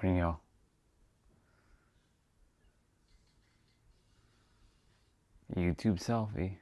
morning, y'all. YouTube selfie.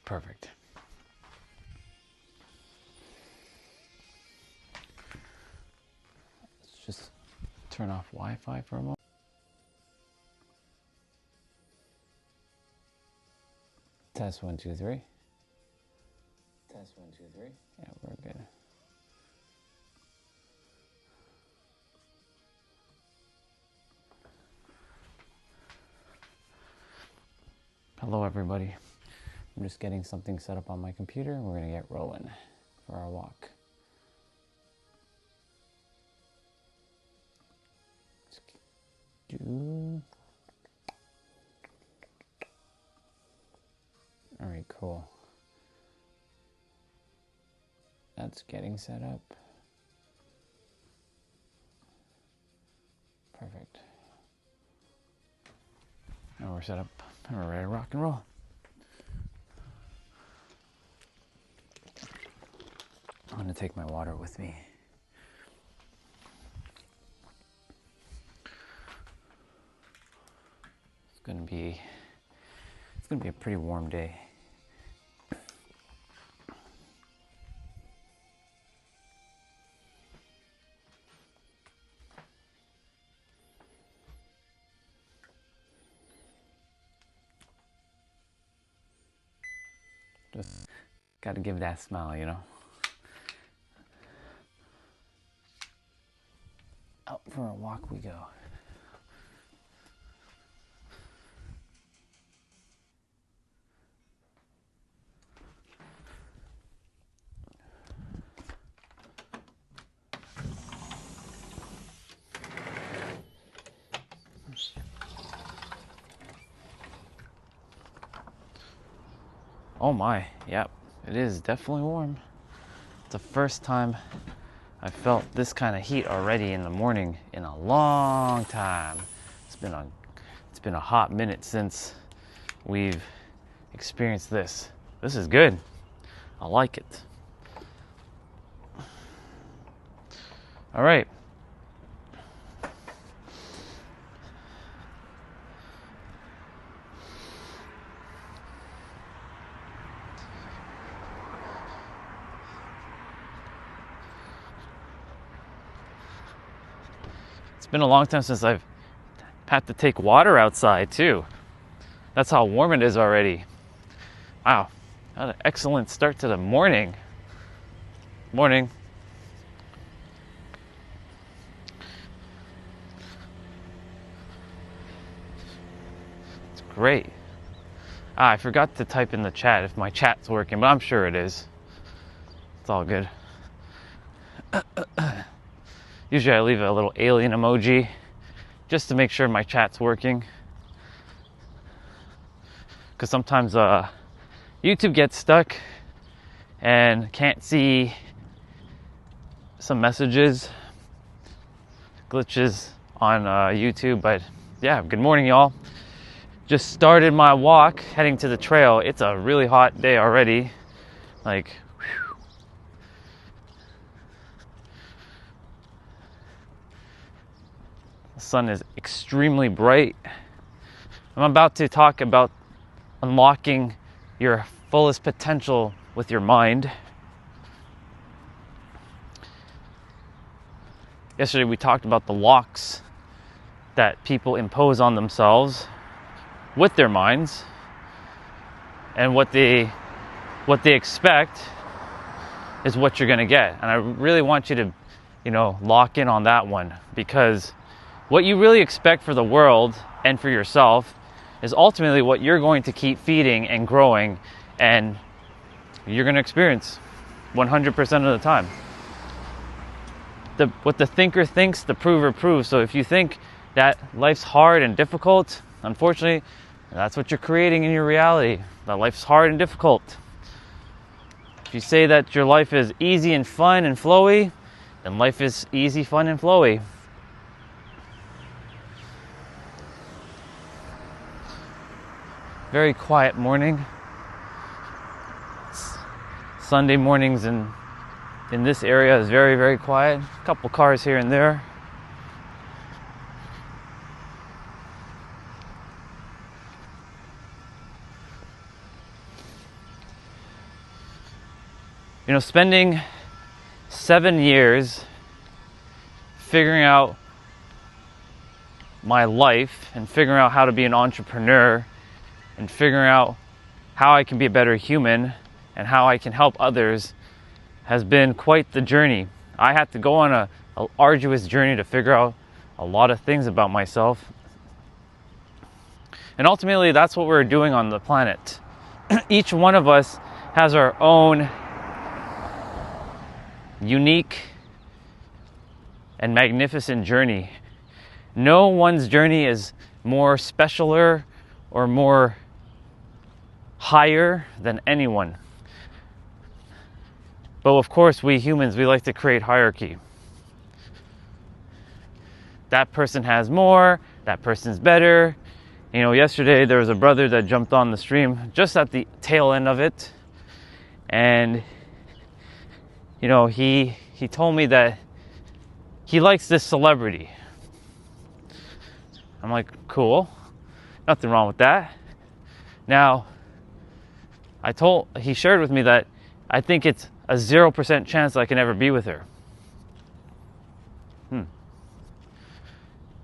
Perfect. Let's just turn off Wi-Fi for a moment. Test 1, 2, 3. Test 1, 2, 3. Yeah, we're good. Hello, everybody. I'm just getting something set up on my computer, and we're gonna get rolling for our walk. All right, cool. That's getting set up. Perfect. Now we're set up and we're ready to rock and roll. I'm gonna take my water with me. It's gonna be a pretty warm day. Just gotta give that smile, you know? Out for a walk we go. Oh my, yep, it is definitely warm. It's the first time I felt this kind of heat already in the morning in a long time. It's been a hot minute since we've experienced this. This is good. I like it. All right. It's been a long time since I've had to take water outside too. That's how warm it is already. Wow, what an excellent start to the morning. Morning. It's great. I forgot to type in the chat if my chat's working, but I'm sure it is. It's all good. Usually I leave a little alien emoji just to make sure my chat's working. Because sometimes YouTube gets stuck and can't see some messages, glitches on YouTube. But yeah, good morning, y'all. Just started my walk heading to the trail. It's a really hot day already. Like, whew. The sun is extremely bright. I'm about to talk about unlocking your fullest potential with your mind. Yesterday we talked about the locks that people impose on themselves. with their minds, and what they expect is what you're going to get. And I really want you to, lock in on that one, because what you really expect for the world and for yourself is ultimately what you're going to keep feeding and growing, and you're going to experience 100% of the time. What the thinker thinks, the prover proves. So if you think that life's hard and difficult, unfortunately, that's what you're creating in your reality. That life's hard and difficult. If you say that your life is easy and fun and flowy, then life is easy, fun, and flowy. Very quiet morning. Sunday mornings in this area is very, very quiet. A couple cars here and there. Spending 7 years figuring out my life and figuring out how to be an entrepreneur and figuring out how I can be a better human and how I can help others has been quite the journey. I had to go on an arduous journey to figure out a lot of things about myself. And ultimately, that's what we're doing on the planet. Each one of us has our own unique and magnificent journey. No one's journey is more specialer or more higher than anyone. But of course, we humans, we like to create hierarchy. That person has more, that person's better. Yesterday there was a brother that jumped on the stream just at the tail end of it. And he told me that he likes this celebrity. I'm like, cool. Nothing wrong with that. Now, he shared with me that I think it's a 0% chance that I can ever be with her.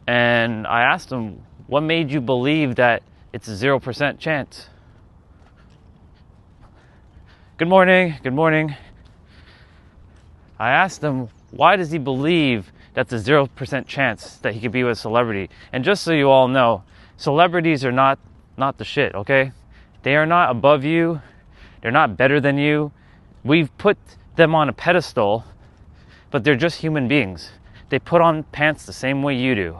And I asked him, what made you believe that it's a 0% chance? Good morning. I asked him, why does he believe that's a 0% chance that he could be with a celebrity? And just so you all know, celebrities are not the shit, okay? They are not above you. They're not better than you. We've put them on a pedestal, but they're just human beings. They put on pants the same way you do.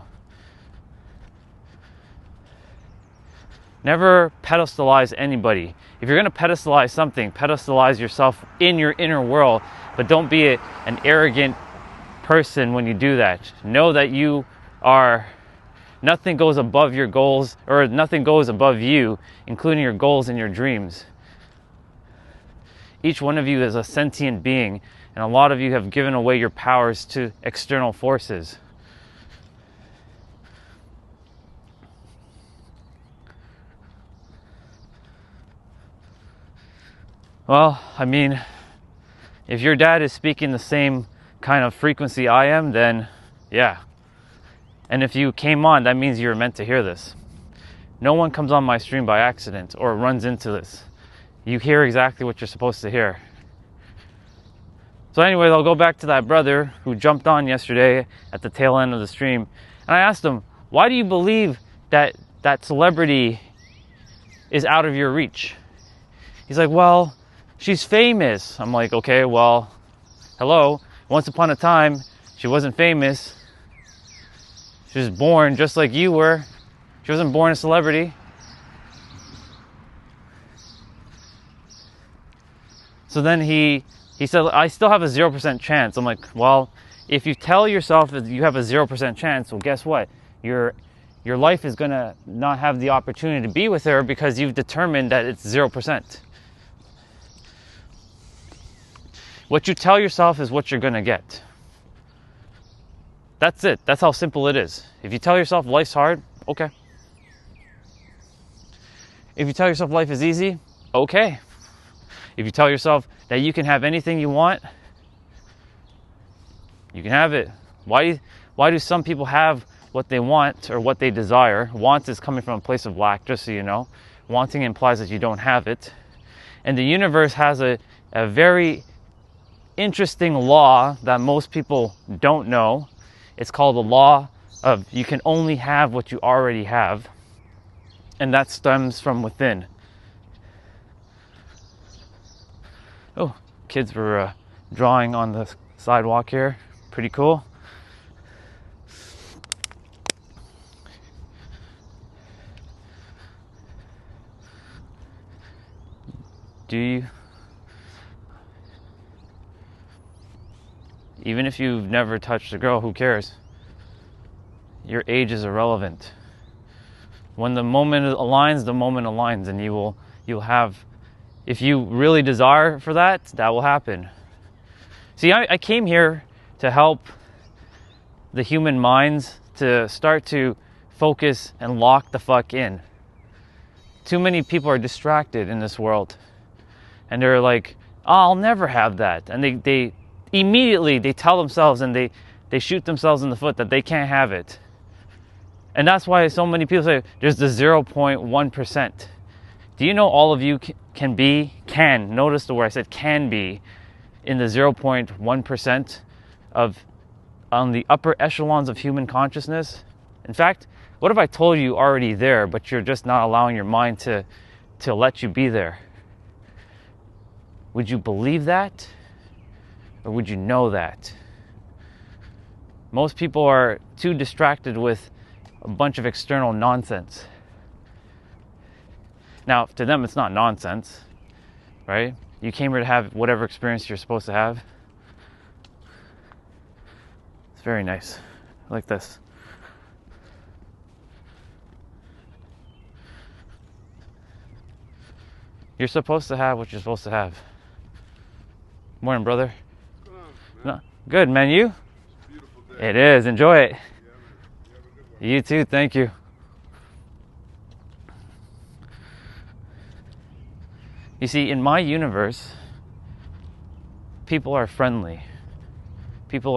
Never pedestalize anybody. If you're going to pedestalize something, pedestalize yourself in your inner world, but don't be an arrogant person when you do that. Know that you are, nothing goes above your goals, or nothing goes above you, including your goals and your dreams. Each one of you is a sentient being, and a lot of you have given away your powers to external forces. Well, if your dad is speaking the same kind of frequency I am, then yeah. And if you came on, that means you were meant to hear this. No one comes on my stream by accident or runs into this. You hear exactly what you're supposed to hear. So anyways, I'll go back to that brother who jumped on yesterday at the tail end of the stream. And I asked him, why do you believe that celebrity is out of your reach? He's like, well, she's famous. I'm like, okay, well, hello. Once upon a time, she wasn't famous. She was born just like you were. She wasn't born a celebrity. So then he said, I still have a 0% chance. I'm like, well, if you tell yourself that you have a 0% chance, well, guess what? Your life is going to not have the opportunity to be with her because you've determined that it's 0%. What you tell yourself is what you're going to get. That's it. That's how simple it is. If you tell yourself life's hard, okay. If you tell yourself life is easy, okay. If you tell yourself that you can have anything you want, you can have it. Why do some people have what they want or what they desire. Want is coming from a place of lack, just so you know. Wanting implies that you don't have it. And the universe has a very interesting law that most people don't know. It's called the law of you can only have what you already have. And that stems from within. Oh, kids were drawing on the sidewalk here. Pretty cool. Do you? Even if you've never touched a girl, who cares? Your age is irrelevant. When the moment aligns, and you'll have, if you really desire for that, that will happen. See, I came here to help the human minds to start to focus and lock the fuck in. Too many people are distracted in this world. And they're like, oh, I'll never have that. And they immediately, they tell themselves and they shoot themselves in the foot that they can't have it. And that's why so many people say, there's the 0.1%. Do you know all of you can, notice the word I said can be, in the 0.1% on the upper echelons of human consciousness? In fact, what if I told you already there, but you're just not allowing your mind to let you be there? Would you believe that? Or would you know that? Most people are too distracted with a bunch of external nonsense. Now, to them, it's not nonsense, right? You came here to have whatever experience you're supposed to have. It's very nice. I like this. You're supposed to have what you're supposed to have. Morning, brother. No, good, man. You? It is. Enjoy it. You too. Thank you. You see, in my universe, people are friendly. People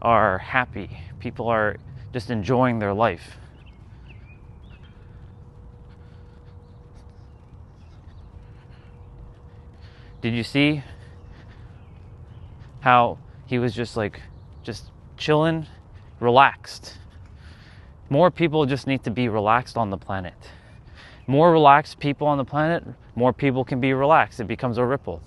are happy. People are just enjoying their life. Did you see how he was just chilling, relaxed? More people just need to be relaxed on the planet. More relaxed people on the planet, more people can be relaxed. It becomes a ripple,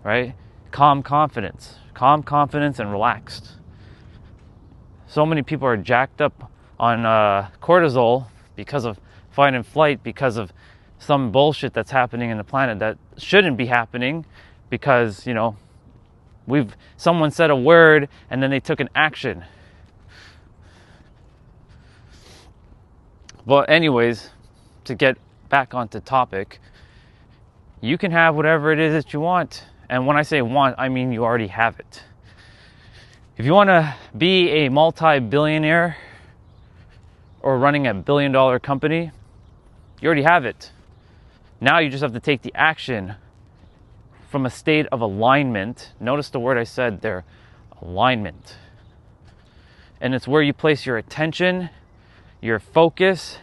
right? Calm confidence and relaxed. So many people are jacked up on cortisol because of fight and flight, because of some bullshit that's happening in the planet that shouldn't be happening, because, you know, someone said a word and then they took an action. But anyways, to get back onto topic, you can have whatever it is that you want. And when I say want, I mean you already have it. If you want to be a multi-billionaire or running a billion-dollar company, you already have it. Now you just have to take the action from a state of alignment. Notice the word I said there, alignment. And it's where you place your attention, your focus,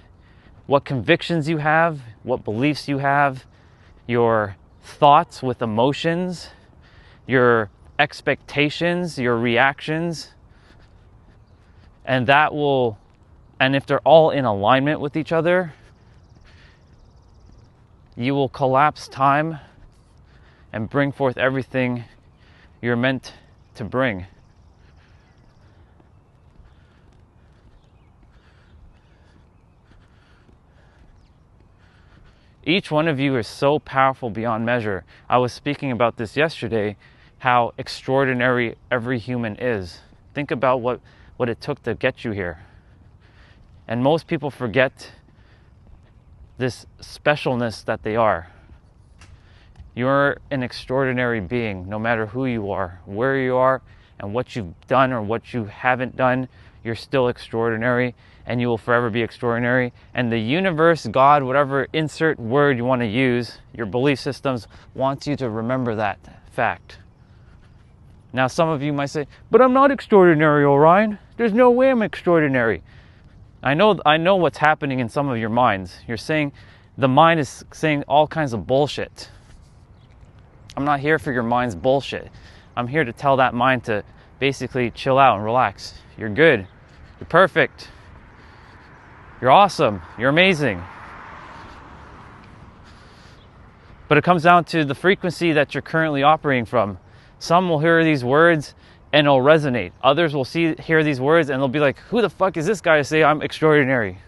what convictions you have, what beliefs you have, your thoughts with emotions, your expectations, your reactions. And if they're all in alignment with each other, you will collapse time and bring forth everything you're meant to bring. Each one of you is so powerful beyond measure. I was speaking about this yesterday, how extraordinary every human is. Think about what it took to get you here. And most people forget this specialness that they are. You're an extraordinary being, no matter who you are, where you are, and what you've done or what you haven't done. You're still extraordinary, and you will forever be extraordinary. And the universe, God, whatever insert word you want to use, your belief systems wants you to remember that fact. Now, some of you might say, but I'm not extraordinary, Orion. There's no way I'm extraordinary. I know what's happening in some of your minds. You're saying, the mind is saying all kinds of bullshit. I'm not here for your mind's bullshit. I'm here to tell that mind to basically chill out and relax. You're good. You're perfect. You're awesome. You're amazing. But it comes down to the frequency that you're currently operating from. Some will hear these words and it'll resonate. Others will hear these words and they'll be like, who the fuck is this guy to say I'm extraordinary?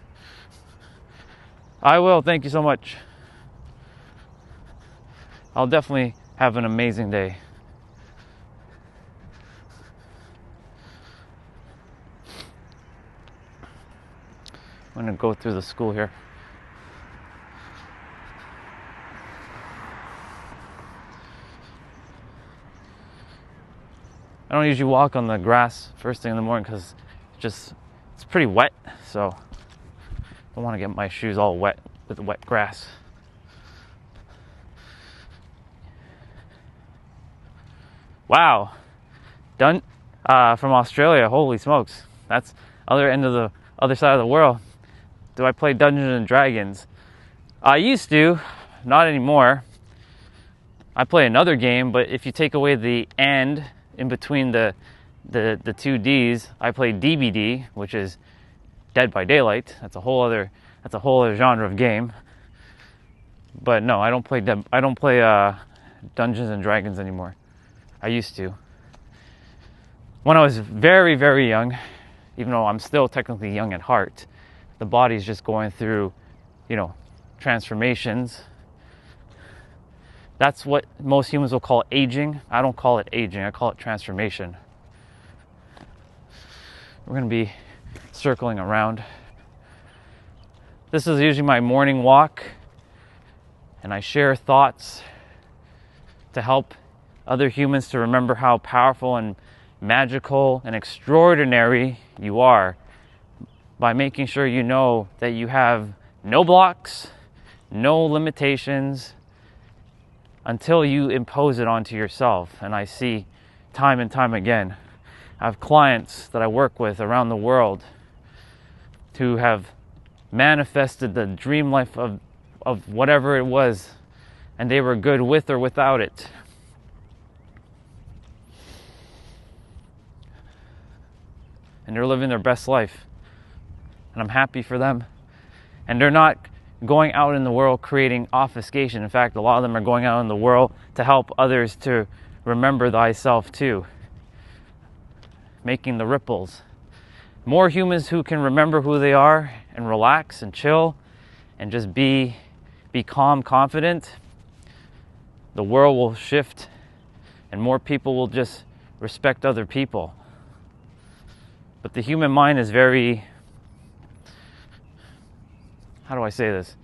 I will. Thank you so much. I'll definitely have an amazing day. I'm going to go through the school here. I don't usually walk on the grass first thing in the morning because it's pretty wet, so I don't want to get my shoes all wet with the wet grass. Wow, from Australia. Holy smokes, that's other end of the other side of the world. Do I play Dungeons and Dragons? I used to, not anymore. I play another game, but if you take away the "and" in between the two D's, I play DBD, which is Dead by Daylight. That's a whole other genre of game. But no, I don't play Dungeons and Dragons anymore. I used to. When I was very, very young, even though I'm still technically young at heart, the body's just going through, transformations. That's what most humans will call aging. I don't call it aging, I call it transformation. We're going to be circling around. This is usually my morning walk, and I share thoughts to help other humans to remember how powerful and magical and extraordinary you are, by making sure you know that you have no blocks, no limitations, until you impose it onto yourself. And I see time and time again, I have clients that I work with around the world who have manifested the dream life of whatever it was, and they were good with or without it. And they're living their best life. And I'm happy for them. And they're not going out in the world creating obfuscation. In fact, a lot of them are going out in the world to help others to remember thyself too. Making the ripples. More humans who can remember who they are and relax and chill and just be calm, confident, the world will shift and more people will just respect other people. But the human mind is very, how do I say this?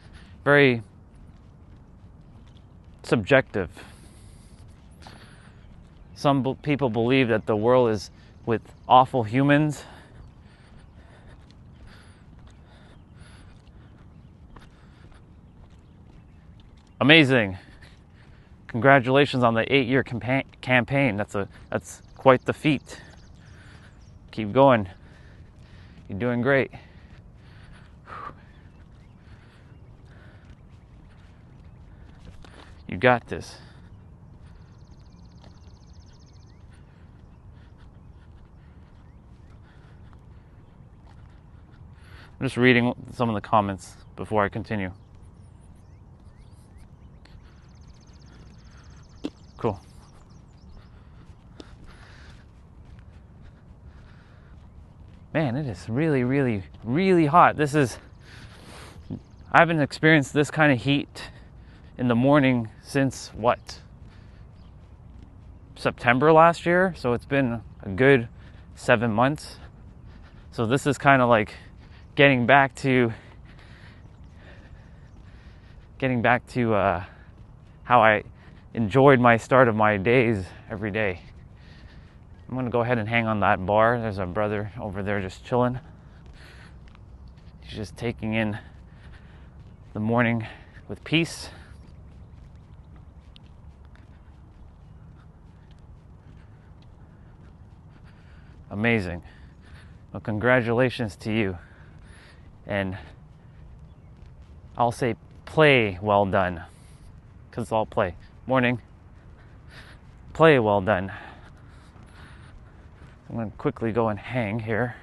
Very subjective. Some people believe that the world is with awful humans. Amazing. Congratulations on the 8-year campaign. That's quite the feat. Keep going. You're doing great. You got this. I'm just reading some of the comments before I continue. Cool. Man, it is really, really, really hot. I haven't experienced this kind of heat in the morning since September last year. So it's been a good 7 months. So this is kind of like getting back to how I enjoyed my start of my days every day. I'm gonna go ahead and hang on that bar. There's a brother over there just chilling. He's just taking in the morning with peace. Amazing. Well, congratulations to you. And I'll say play well done, because it's all play. Morning. Play well done. I'm going to quickly go and hang here.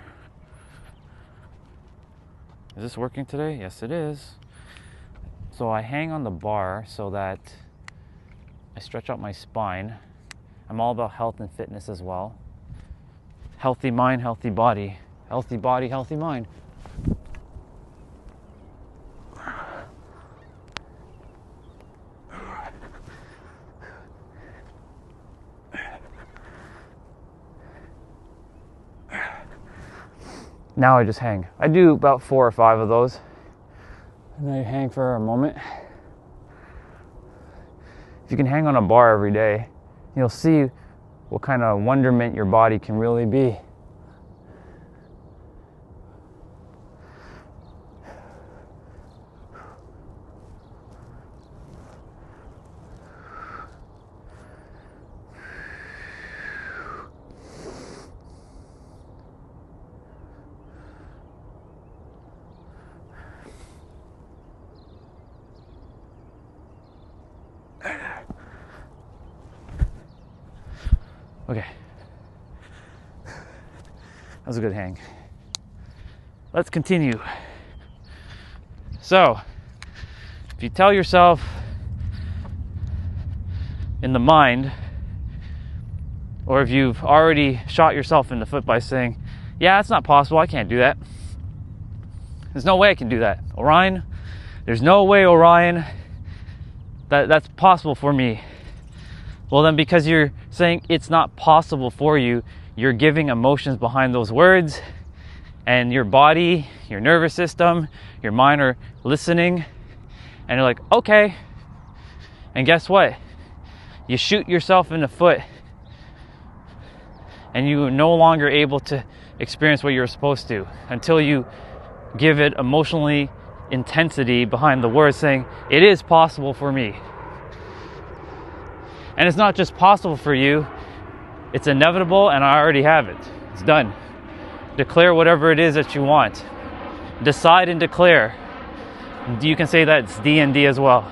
Is this working today? Yes, it is. So I hang on the bar so that I stretch out my spine. I'm all about health and fitness as well. Healthy mind, healthy body. Healthy body, healthy mind. Now I just hang. I do about 4 or 5 of those. And then I hang for a moment. If you can hang on a bar every day, you'll see what kind of wonderment your body can really be. Okay, that was a good hang. Let's continue. So, if you tell yourself in the mind, or if you've already shot yourself in the foot by saying, yeah, it's not possible, I can't do that. There's no way I can do that. Orion, there's no way, Orion, that's possible for me. Well, then because you're saying it's not possible for you, you're giving emotions behind those words, and your body, your nervous system, your mind are listening, and you're like, okay. And guess what? You shoot yourself in the foot, and you're no longer able to experience what you're supposed to until you give it emotionally intensity behind the words saying, it is possible for me. And it's not just possible for you, it's inevitable, and I already have it. It's done. Declare whatever it is that you want. Decide and declare. You can say that it's D&D as well.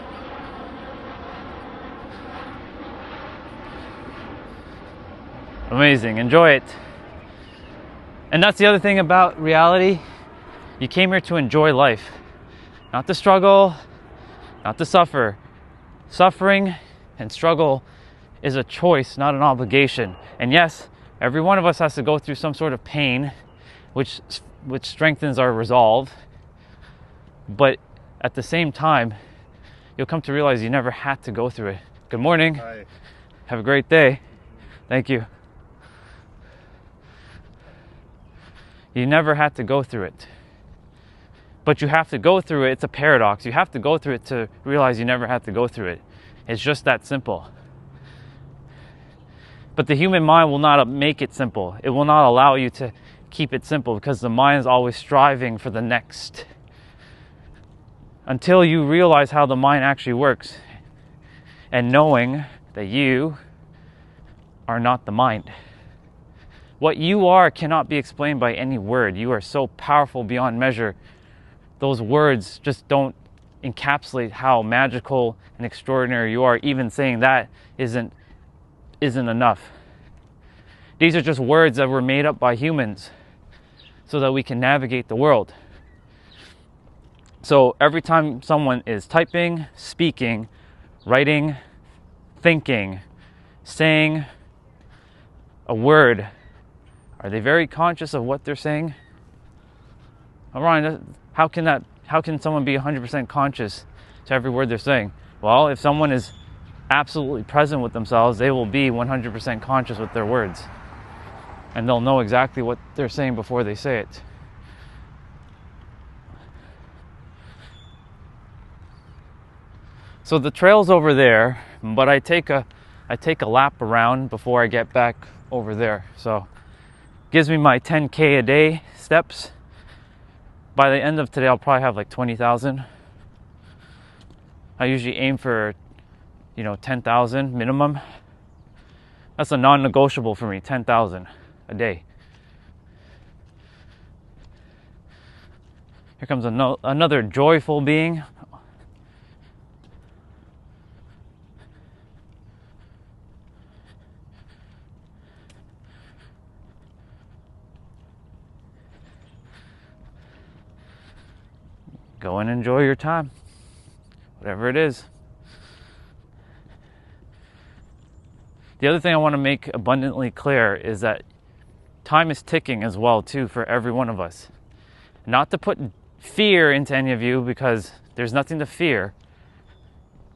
Amazing. Enjoy it. And that's the other thing about reality. You came here to enjoy life. Not to struggle, not to suffer. Suffering and struggle is a choice, not an obligation. And yes, every one of us has to go through some sort of pain, which strengthens our resolve. But at the same time, you'll come to realize you never had to go through it. Good morning. Hi. Have a great day. Thank you. You never had to go through it. But you have to go through it. It's a paradox. You have to go through it to realize you never had to go through it. It's just that simple. But the human mind will not make it simple. It will not allow you to keep it simple because the mind is always striving for the next. Until you realize how the mind actually works and knowing that you are not the mind. What you are cannot be explained by any word. You are so powerful beyond measure. Those words just don't encapsulate how magical and extraordinary you are. Even saying that isn't enough. These are just words that were made up by humans so that we can navigate the world. So every time someone is typing, speaking, writing, thinking, saying a word, are they very conscious of what they're saying? Orion, how can someone be 100% conscious to every word they're saying? Well, if someone is absolutely present with themselves, they will be 100% conscious with their words. And they'll know exactly what they're saying before they say it. So the trail's over there, but I take a lap around before I get back over there. So gives me my 10K a day steps. By the end of today, I'll probably have like 20,000. I usually aim for 10,000 minimum. That's a non-negotiable for me, 10,000 a day. Here comes another joyful being. Go and enjoy your time, whatever it is. The other thing I want to make abundantly clear is that time is ticking as well too for every one of us. Not to put fear into any of you, because there's nothing to fear,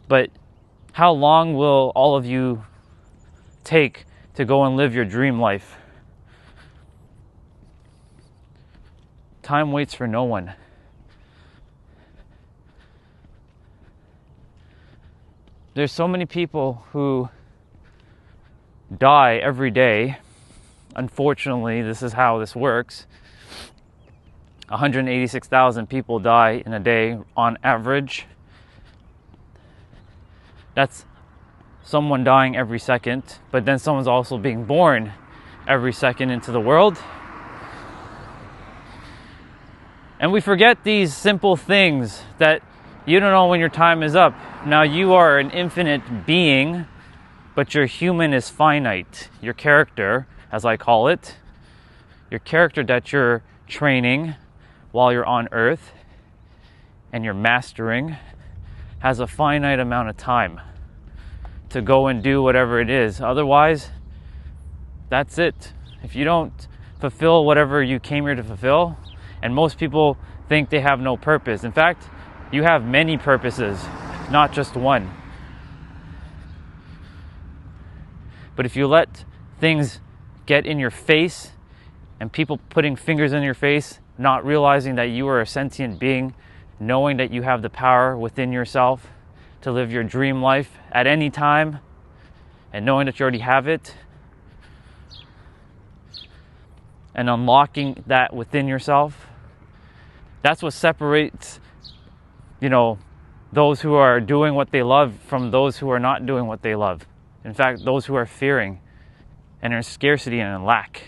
but how long will all of you take to go and live your dream life? Time waits for no one. There's so many people who die every day. Unfortunately, this is how this works. 186,000 people die in a day on average. That's someone dying every second, but then someone's also being born every second into the world. And we forget these simple things, that you don't know when your time is up. Now, you are an infinite being, but your human is finite. Your character, as I call it, your character that you're training while you're on Earth and you're mastering, has a finite amount of time to go and do whatever it is. Otherwise, that's it. If you don't fulfill whatever you came here to fulfill, and most people think they have no purpose. In fact, you have many purposes, not just one. But if you let things get in your face, and people putting fingers in your face, not realizing that you are a sentient being, knowing that you have the power within yourself to live your dream life at any time, and knowing that you already have it, and unlocking that within yourself, that's what separates, those who are doing what they love from those who are not doing what they love. In fact, those who are fearing and are in scarcity and in lack.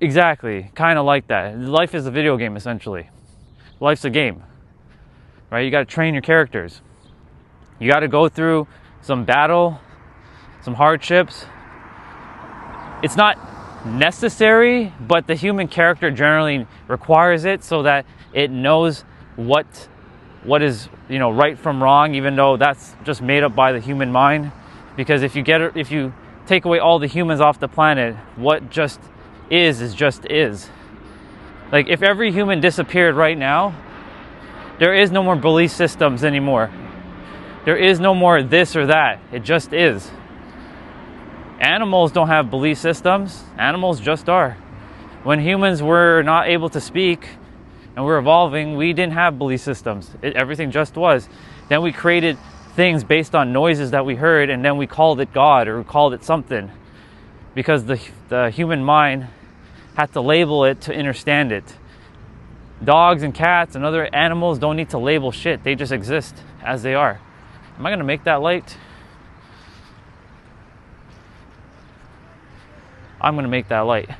Exactly, kind of like that. Life is a video game, essentially. Life's a game, right? You got to train your characters. You got to go through some battle, some hardships. It's not necessary, but the human character generally requires it so that it knows what is right from wrong, even though that's just made up by the human mind. Because if you take away all the humans off the planet, what just is just is. Like, if every human disappeared right now, there is no more belief systems anymore. There is no more this or that. It just is. Animals don't have belief systems. Animals just are. When humans were not able to speak and we're evolving, we didn't have belief systems. Everything just was. Then we created things based on noises that we heard, and then we called it God, or we called it something, because the human mind had to label it to understand it. Dogs and cats and other animals don't need to label shit. They just exist as they are. Am I going to make that light? I'm going to make that light.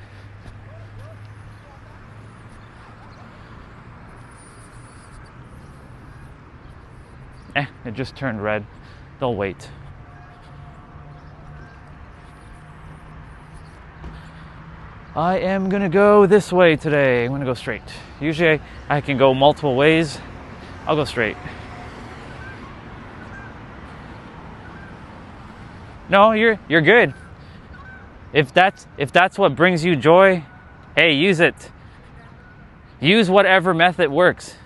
It just turned red. They'll wait. I am going to go this way today. I'm going to go straight. Usually I can go multiple ways. I'll go straight. No, you're good. If that's what brings you joy, hey, use it. Use whatever method works.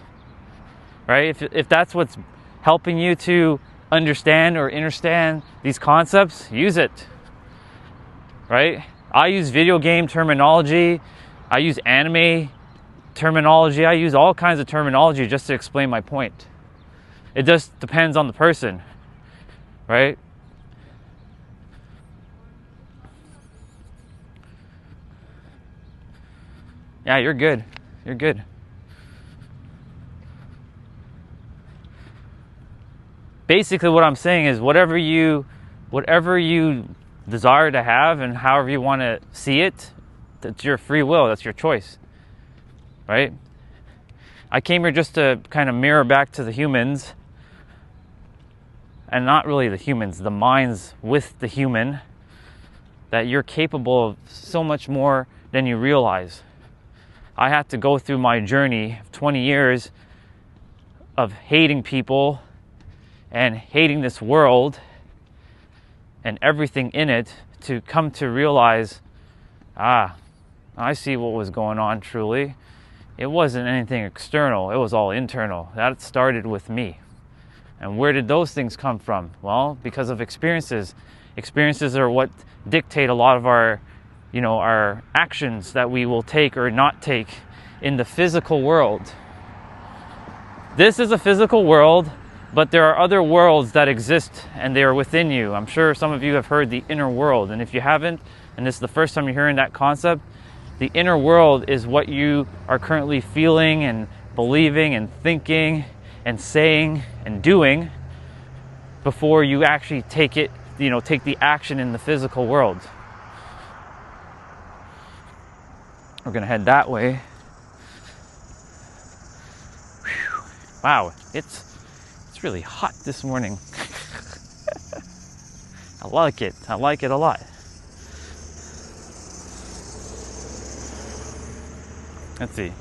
Right? If that's what's helping you to understand or understand these concepts, use it. Right? I use video game terminology. I use anime terminology. I use all kinds of terminology just to explain my point. It just depends on the person. Right? Yeah, you're good. You're good. Basically, what I'm saying is whatever you desire to have and however you want to see it, that's your free will. That's your choice. right? I came here just to kind of mirror back to the humans, and not really the humans, the minds with the human, that you're capable of so much more than you realize. I had to go through my journey of 20 years of hating people and hating this world and everything in it to come to realize, I see what was going on truly. It wasn't anything external, it was all internal. That started with me. And where did those things come from? Well, because of experiences. Experiences are what dictate a lot of our actions that we will take or not take in the physical world. This is a physical world, but there are other worlds that exist and they are within you. I'm sure some of you have heard the inner world, and if you haven't, and this is the first time you're hearing that concept, the inner world is what you are currently feeling and believing and thinking and saying and doing before you actually take the action in the physical world. We're gonna head that way. Whew. Wow, it's really hot this morning. I like it a lot. Let's see.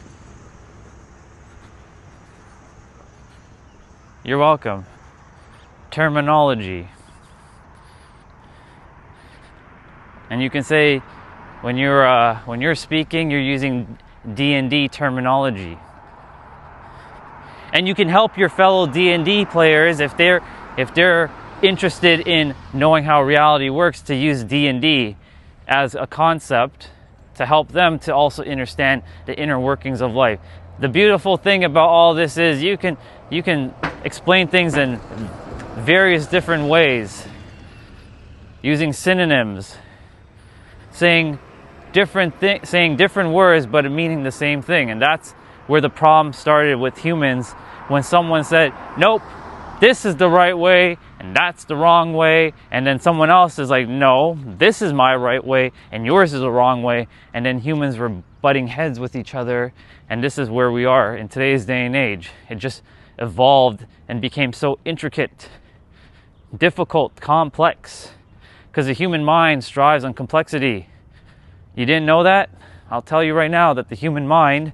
You're welcome. Terminology. And you can say when you're speaking, you're using D&D terminology. And you can help your fellow D&D players if they're interested in knowing how reality works, to use D&D as a concept to help them to also understand the inner workings of life. The beautiful thing about all this is you can explain things in various different ways, using synonyms, saying different words but meaning the same thing. And that's where the problem started with humans, when someone said, nope, this is the right way and that's the wrong way, and then someone else is like, no, this is my right way and yours is the wrong way, and then humans were butting heads with each other. And this is where we are in today's day and age. It just evolved and became so intricate, difficult, complex, because the human mind strives on complexity. You didn't know that? I'll tell you right now that the human mind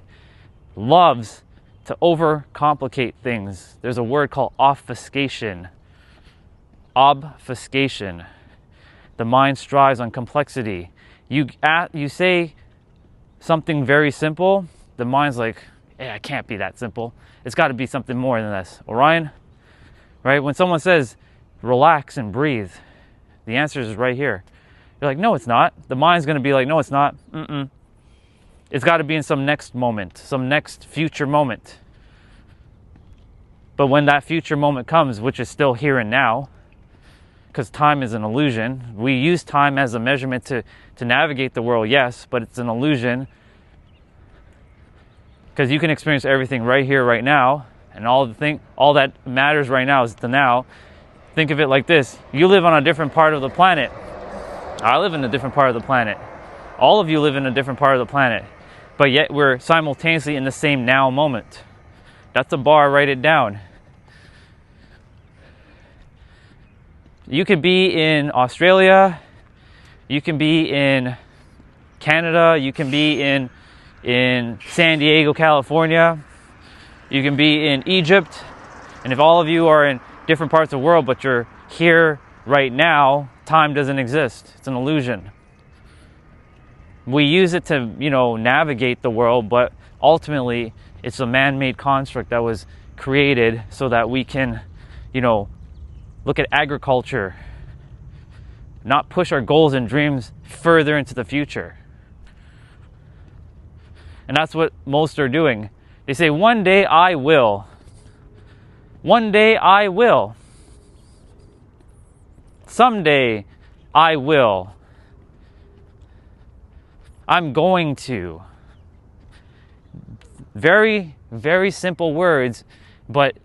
loves to overcomplicate things. There's a word called obfuscation. Obfuscation. The mind strives on complexity. You say something very simple, the mind's like, it can't be that simple. It's got to be something more than this. Orion, right? When someone says, relax and breathe, the answer is right here. You're like, no, it's not. The mind's going to be like, no, it's not. It's got to be in some next moment, some next future moment. But when that future moment comes, which is still here and now, because time is an illusion. We use time as a measurement to navigate the world, yes, but it's an illusion. Because you can experience everything right here, right now, and all that matters right now is the now. Think of it like this. You live on a different part of the planet. I live in a different part of the planet. All of you live in a different part of the planet. But yet we're simultaneously in the same now moment. That's a bar, write it down. You could be in Australia, you can be in Canada, you can be in San Diego, California, you can be in Egypt, and if all of you are in different parts of the world but you're here right now, time doesn't exist. It's an illusion. We use it to, navigate the world, but ultimately it's a man-made construct that was created so that we can, look at agriculture, not push our goals and dreams further into the future. And that's what most are doing. They say, one day I will. One day I will. Someday I will. I'm going to. Very, very simple words, but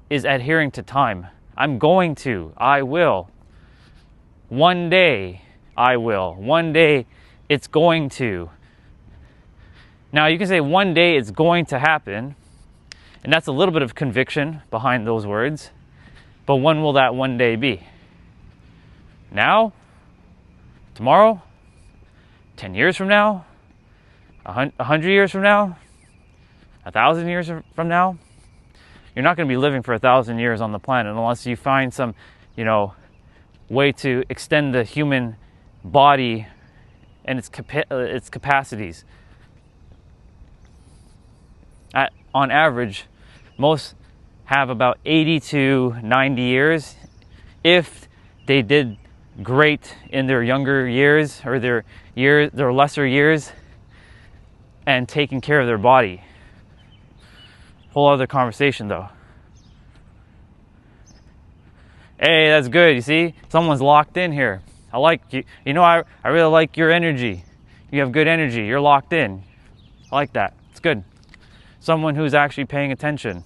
is adhering to time. I'm going to. I will. One day I will. One day it's going to. Now you can say one day it's going to happen, and that's a little bit of conviction behind those words, but when will that one day be? Now? Tomorrow? 10 years from now? 100 years from now? 1,000 years from now? You're not going to be living for 1,000 years on the planet unless you find some, way to extend the human body and its capacities. On average, most have about 80 to 90 years if they did great in their younger years or their lesser years and taking care of their body. Whole other conversation though. Hey, that's good. You see, someone's locked in here. I like you. I really like your energy. You have good energy. You're locked in. I like that. It's good. Someone who's actually paying attention.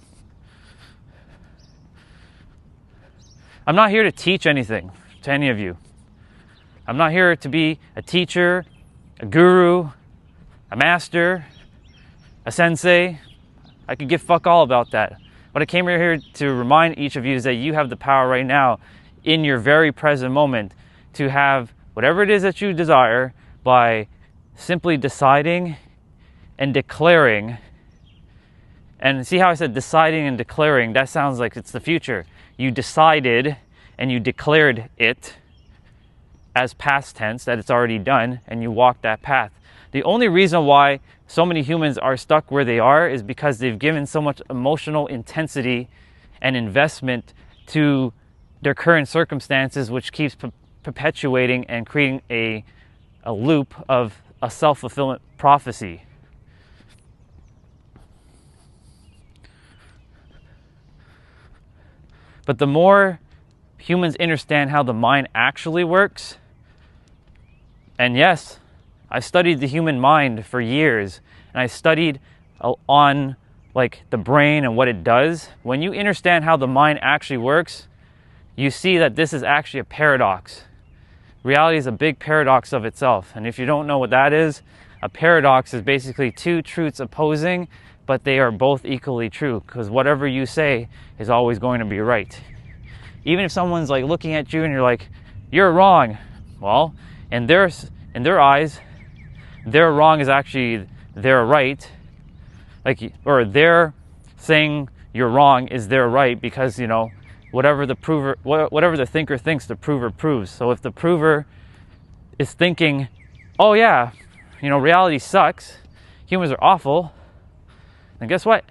I'm not here to teach anything to any of you. I'm not here to be a teacher, a guru, a master, a sensei. I could give fuck all about that. What I came here to remind each of you is that you have the power right now in your very present moment to have whatever it is that you desire by simply deciding and declaring. And see how I said deciding and declaring? That sounds like it's the future. You decided and you declared it as past tense, that it's already done, and you walked that path. The only reason why so many humans are stuck where they are is because they've given so much emotional intensity and investment to their current circumstances, which keeps perpetuating and creating a loop of a self-fulfillment prophecy. But the more humans understand how the mind actually works, and yes, I studied the human mind for years, and I studied on the brain and what it does. When you understand how the mind actually works, you see that this is actually a paradox. Reality is a big paradox of itself. And if you don't know what that is, a paradox is basically two truths opposing, but they are both equally true, because whatever you say is always going to be right. Even if someone's looking at you and you're like, you're wrong. Well, in their eyes, their wrong is actually their right. Or their saying you're wrong is their right, because whatever the thinker thinks, the prover proves. So if the prover is thinking, oh yeah, reality sucks, humans are awful, then guess what?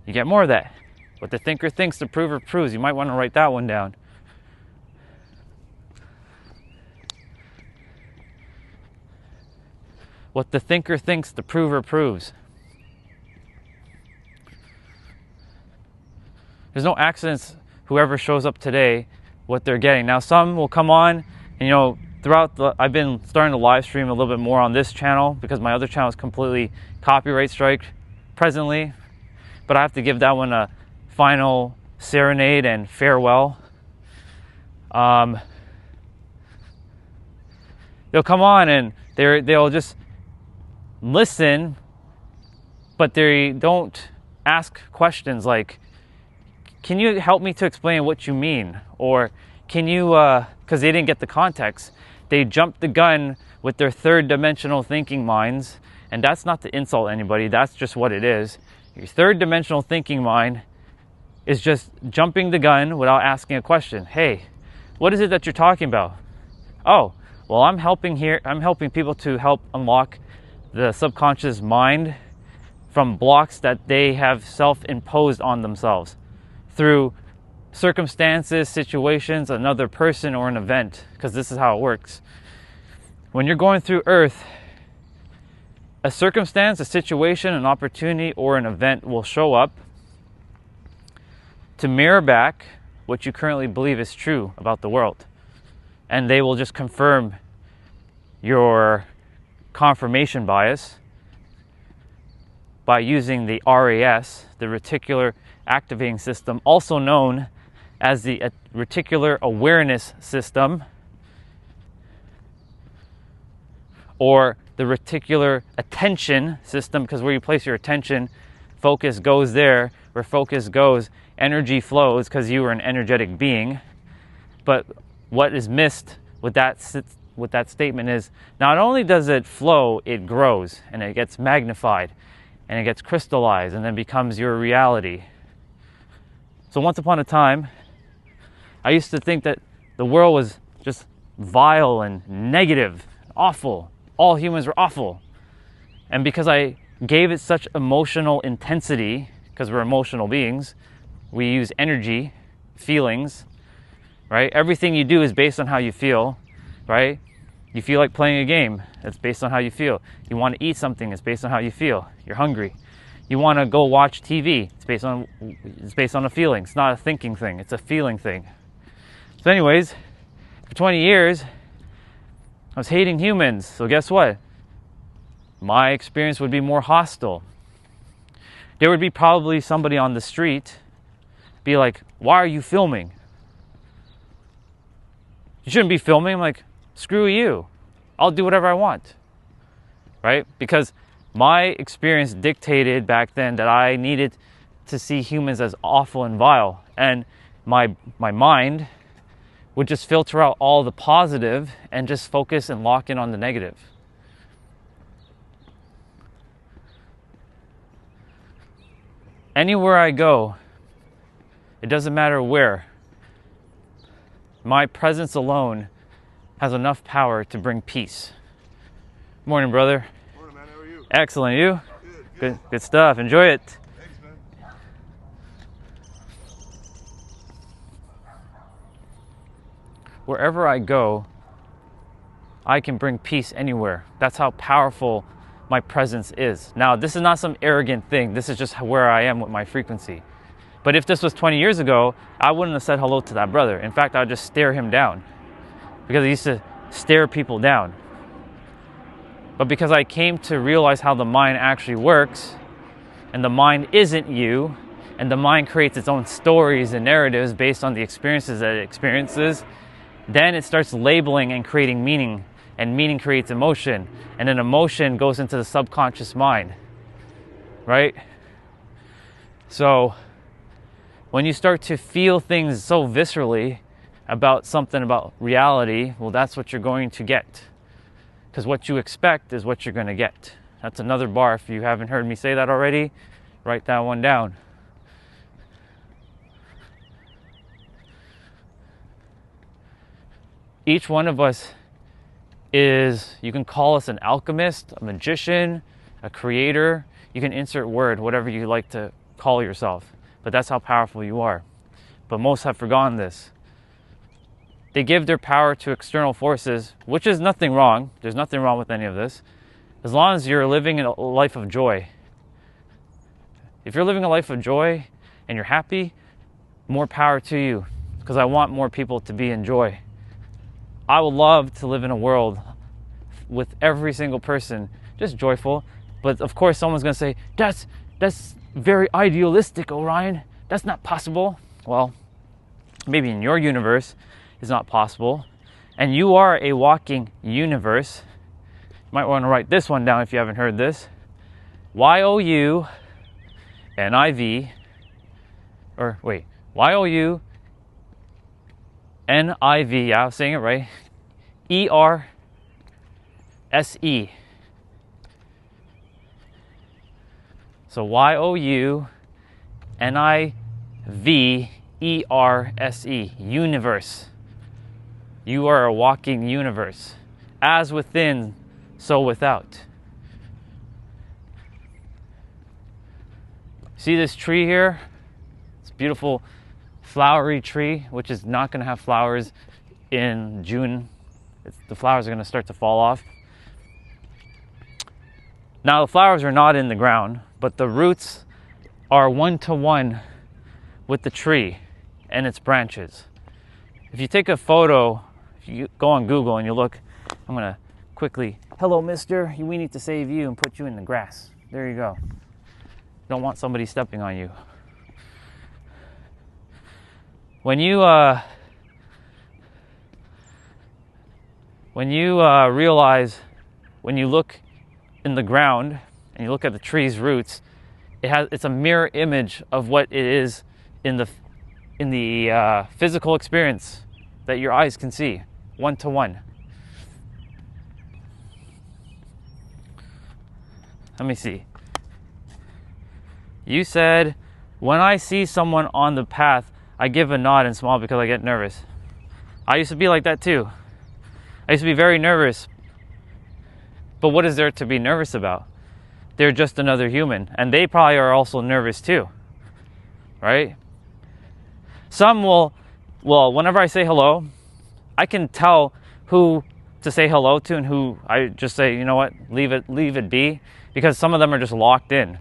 You get more of that. What the thinker thinks, the prover proves. You might want to write that one down. What the thinker thinks, the prover proves. There's no accidents, whoever shows up today, what they're getting. Now, some will come on, and I've been starting to live stream a little bit more on this channel because my other channel is completely copyright strike presently. But I have to give that one a final serenade and farewell. They'll come on and they'll just listen, but they don't ask questions like, can you help me to explain what you mean? Or can you, because they didn't get the context, they jumped the gun with their third dimensional thinking minds. And that's not to insult anybody, that's just what it is. Your third dimensional thinking mind is just jumping the gun without asking a question. Hey, what is it that you're talking about? Oh, well, I'm helping people to help unlock the subconscious mind from blocks that they have self-imposed on themselves through circumstances, situations, another person, or an event, because this is how it works. When you're going through Earth, a circumstance, a situation, an opportunity, or an event will show up to mirror back what you currently believe is true about the world. And they will just confirm your confirmation bias by using the RAS, the reticular activating system, also known as the reticular awareness system, or the reticular attention system, because where you place your attention, focus goes there. Where focus goes, energy flows, because you are an energetic being. But what is missed with that statement is not only does it flow, it grows and it gets magnified and it gets crystallized and then becomes your reality. So once upon a time, I used to think that the world was just vile and negative, awful. All humans were awful. And because I gave it such emotional intensity, because we're emotional beings, we use energy, feelings, right? Everything you do is based on how you feel, right? You feel like playing a game, it's based on how you feel. You want to eat something, it's based on how you feel. You're hungry. You want to go watch TV, it's based on a feeling. It's not a thinking thing, it's a feeling thing. So anyways, for 20 years, I was hating humans. So guess what? My experience would be more hostile. There would be probably somebody on the street be like, why are you filming? You shouldn't be filming. I'm like, screw you. I'll do whatever I want. Right? Because my experience dictated back then that I needed to see humans as awful and vile. And my mind would just filter out all the positive and just focus and lock in on the negative. Anywhere I go, it doesn't matter where, my presence alone has enough power to bring peace. Morning, brother. Morning, man. How are you? Excellent. You? Good. Good stuff. Enjoy it. Thanks, man. Wherever I go, I can bring peace anywhere. That's how powerful my presence is. Now, this is not some arrogant thing. This is just where I am with my frequency. But if this was 20 years ago, I wouldn't have said hello to that brother. In fact, I would just stare him down, because I used to stare people down. But because I came to realize how the mind actually works, and the mind isn't you, and the mind creates its own stories and narratives based on the experiences that it experiences, then it starts labeling and creating meaning, and meaning creates emotion, and then emotion goes into the subconscious mind, right? So when you start to feel things so viscerally about something, about reality, well, that's what you're going to get. Because what you expect is what you're going to get. That's another bar. If you haven't heard me say that already, write that one down. Each one of us is, you can call us an alchemist, a magician, a creator. You can insert word, whatever you like to call yourself. But that's how powerful you are. But most have forgotten this. They give their power to external forces, which is nothing wrong. There's nothing wrong with any of this, as long as you're living a life of joy. If you're living a life of joy and you're happy, more power to you, because I want more people to be in joy. I would love to live in a world with every single person just joyful. But of course someone's going to say, that's very idealistic, Orion. That's not possible. Well, maybe in your universe it's not possible. And you are a walking universe. You might want to write this one down if you haven't heard this. Y-O-U-N-I-V, or wait, Y-O-U-N-I-V, yeah, I was saying it right. E-R-S-E. So Y-O-U-N-I-V-E-R-S-E, universe. You are a walking universe. As within, so without. See this tree here? It's a beautiful flowery tree, which is not going to have flowers in June. The flowers are going to start to fall off. Now the flowers are not in the ground, but the roots are one-to-one with the tree and its branches. If you take a photo, if you go on Google and you look, I'm going to quickly, hello mister, we need to save you and put you in the grass. There you go. Don't want somebody stepping on you. When you realize, when you look in the ground and you look at the tree's roots, it's a mirror image of what it is in the physical experience that your eyes can see, one to one. Let me see. You said, when I see someone on the path, I give a nod and smile because I get nervous. I used to be like that too. I used to be very nervous. But what is there to be nervous about? They're just another human, and they probably are also nervous too, right? Some will, whenever I say hello, I can tell who to say hello to and who I just say, you know what, leave it be, because some of them are just locked in.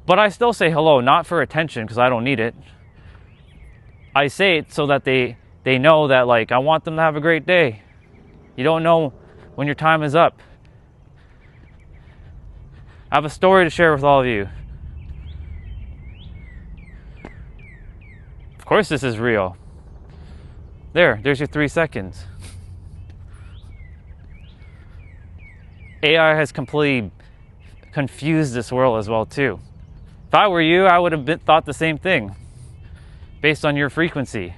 But I still say hello, not for attention, because I don't need it. I say it so that they know that, like, I want them to have a great day. You don't know when your time is up. I have a story to share with all of you. Of course this is real. There's your 3 seconds. AI has completely confused this world as well too. If I were you, I would have thought the same thing based on your frequency.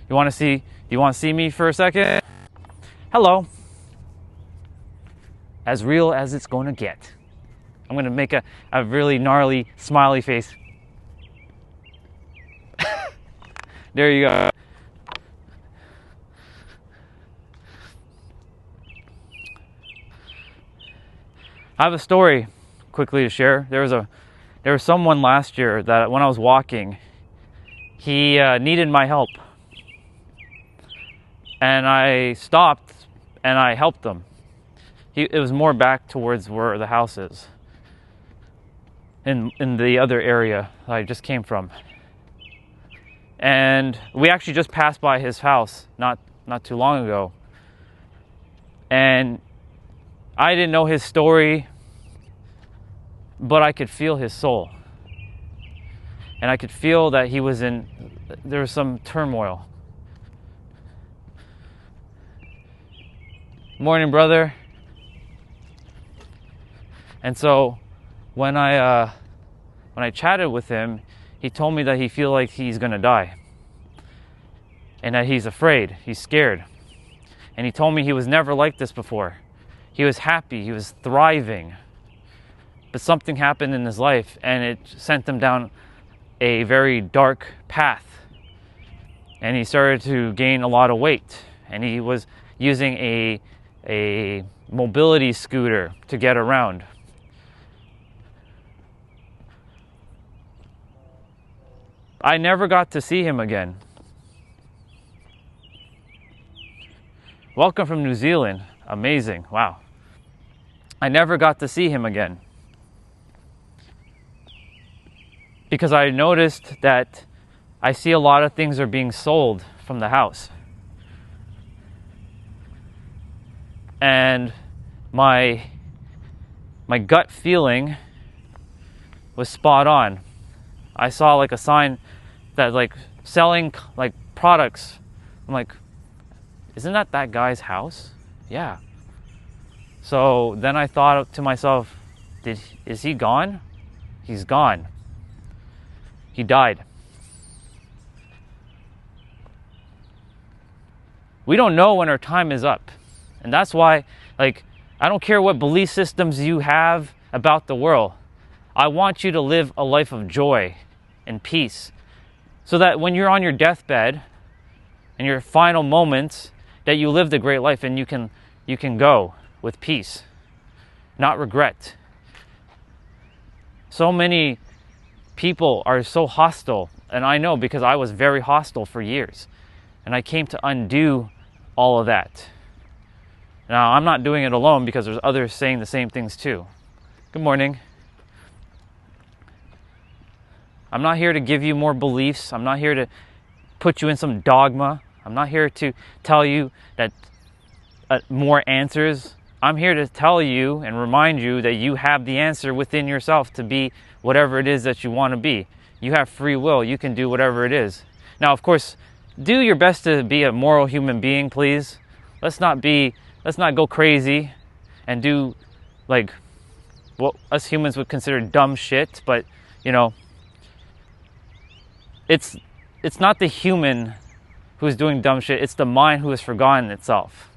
You want to see me for a second? Hello. As real as it's going to get. I'm going to make a really gnarly smiley face. There you go. I have a story quickly to share. There was someone last year that when I was walking, he needed my help. And I stopped and I helped them. It was more back towards where the house is, in the other area I just came from. And we actually just passed by his house not too long ago. And I didn't know his story, but I could feel his soul. And I could feel that there was some turmoil. Morning, brother. And so when I chatted with him, he told me that he feels like he's gonna die. And that he's afraid, he's scared. And he told me he was never like this before. He was happy, he was thriving. But something happened in his life and it sent him down a very dark path. And he started to gain a lot of weight. And he was using a mobility scooter to get around. I never got to see him again. Welcome from New Zealand. Amazing. Wow. I never got to see him again. Because I noticed that I see a lot of things are being sold from the house. And my gut feeling was spot on. I saw like a sign that like selling like products. I'm like, isn't that guy's house? Yeah. So then I thought to myself, is he gone? He's gone. He died. We don't know when our time is up. And that's why, like, I don't care what belief systems you have about the world. I want you to live a life of joy and peace. So that when you're on your deathbed and your final moments, that you lived a great life and you can go with peace, not regret. So many people are so hostile, and I know because I was very hostile for years. And I came to undo all of that. Now, I'm not doing it alone because there's others saying the same things too. Good morning. I'm not here to give you more beliefs. I'm not here to put you in some dogma. I'm not here to tell you that more answers. I'm here to tell you and remind you that you have the answer within yourself to be whatever it is that you want to be. You have free will. You can do whatever it is. Now, of course, do your best to be a moral human being, please. let's not go crazy and do like what us humans would consider dumb shit. But you know, it's not the human who's doing dumb shit, it's the mind who has forgotten itself.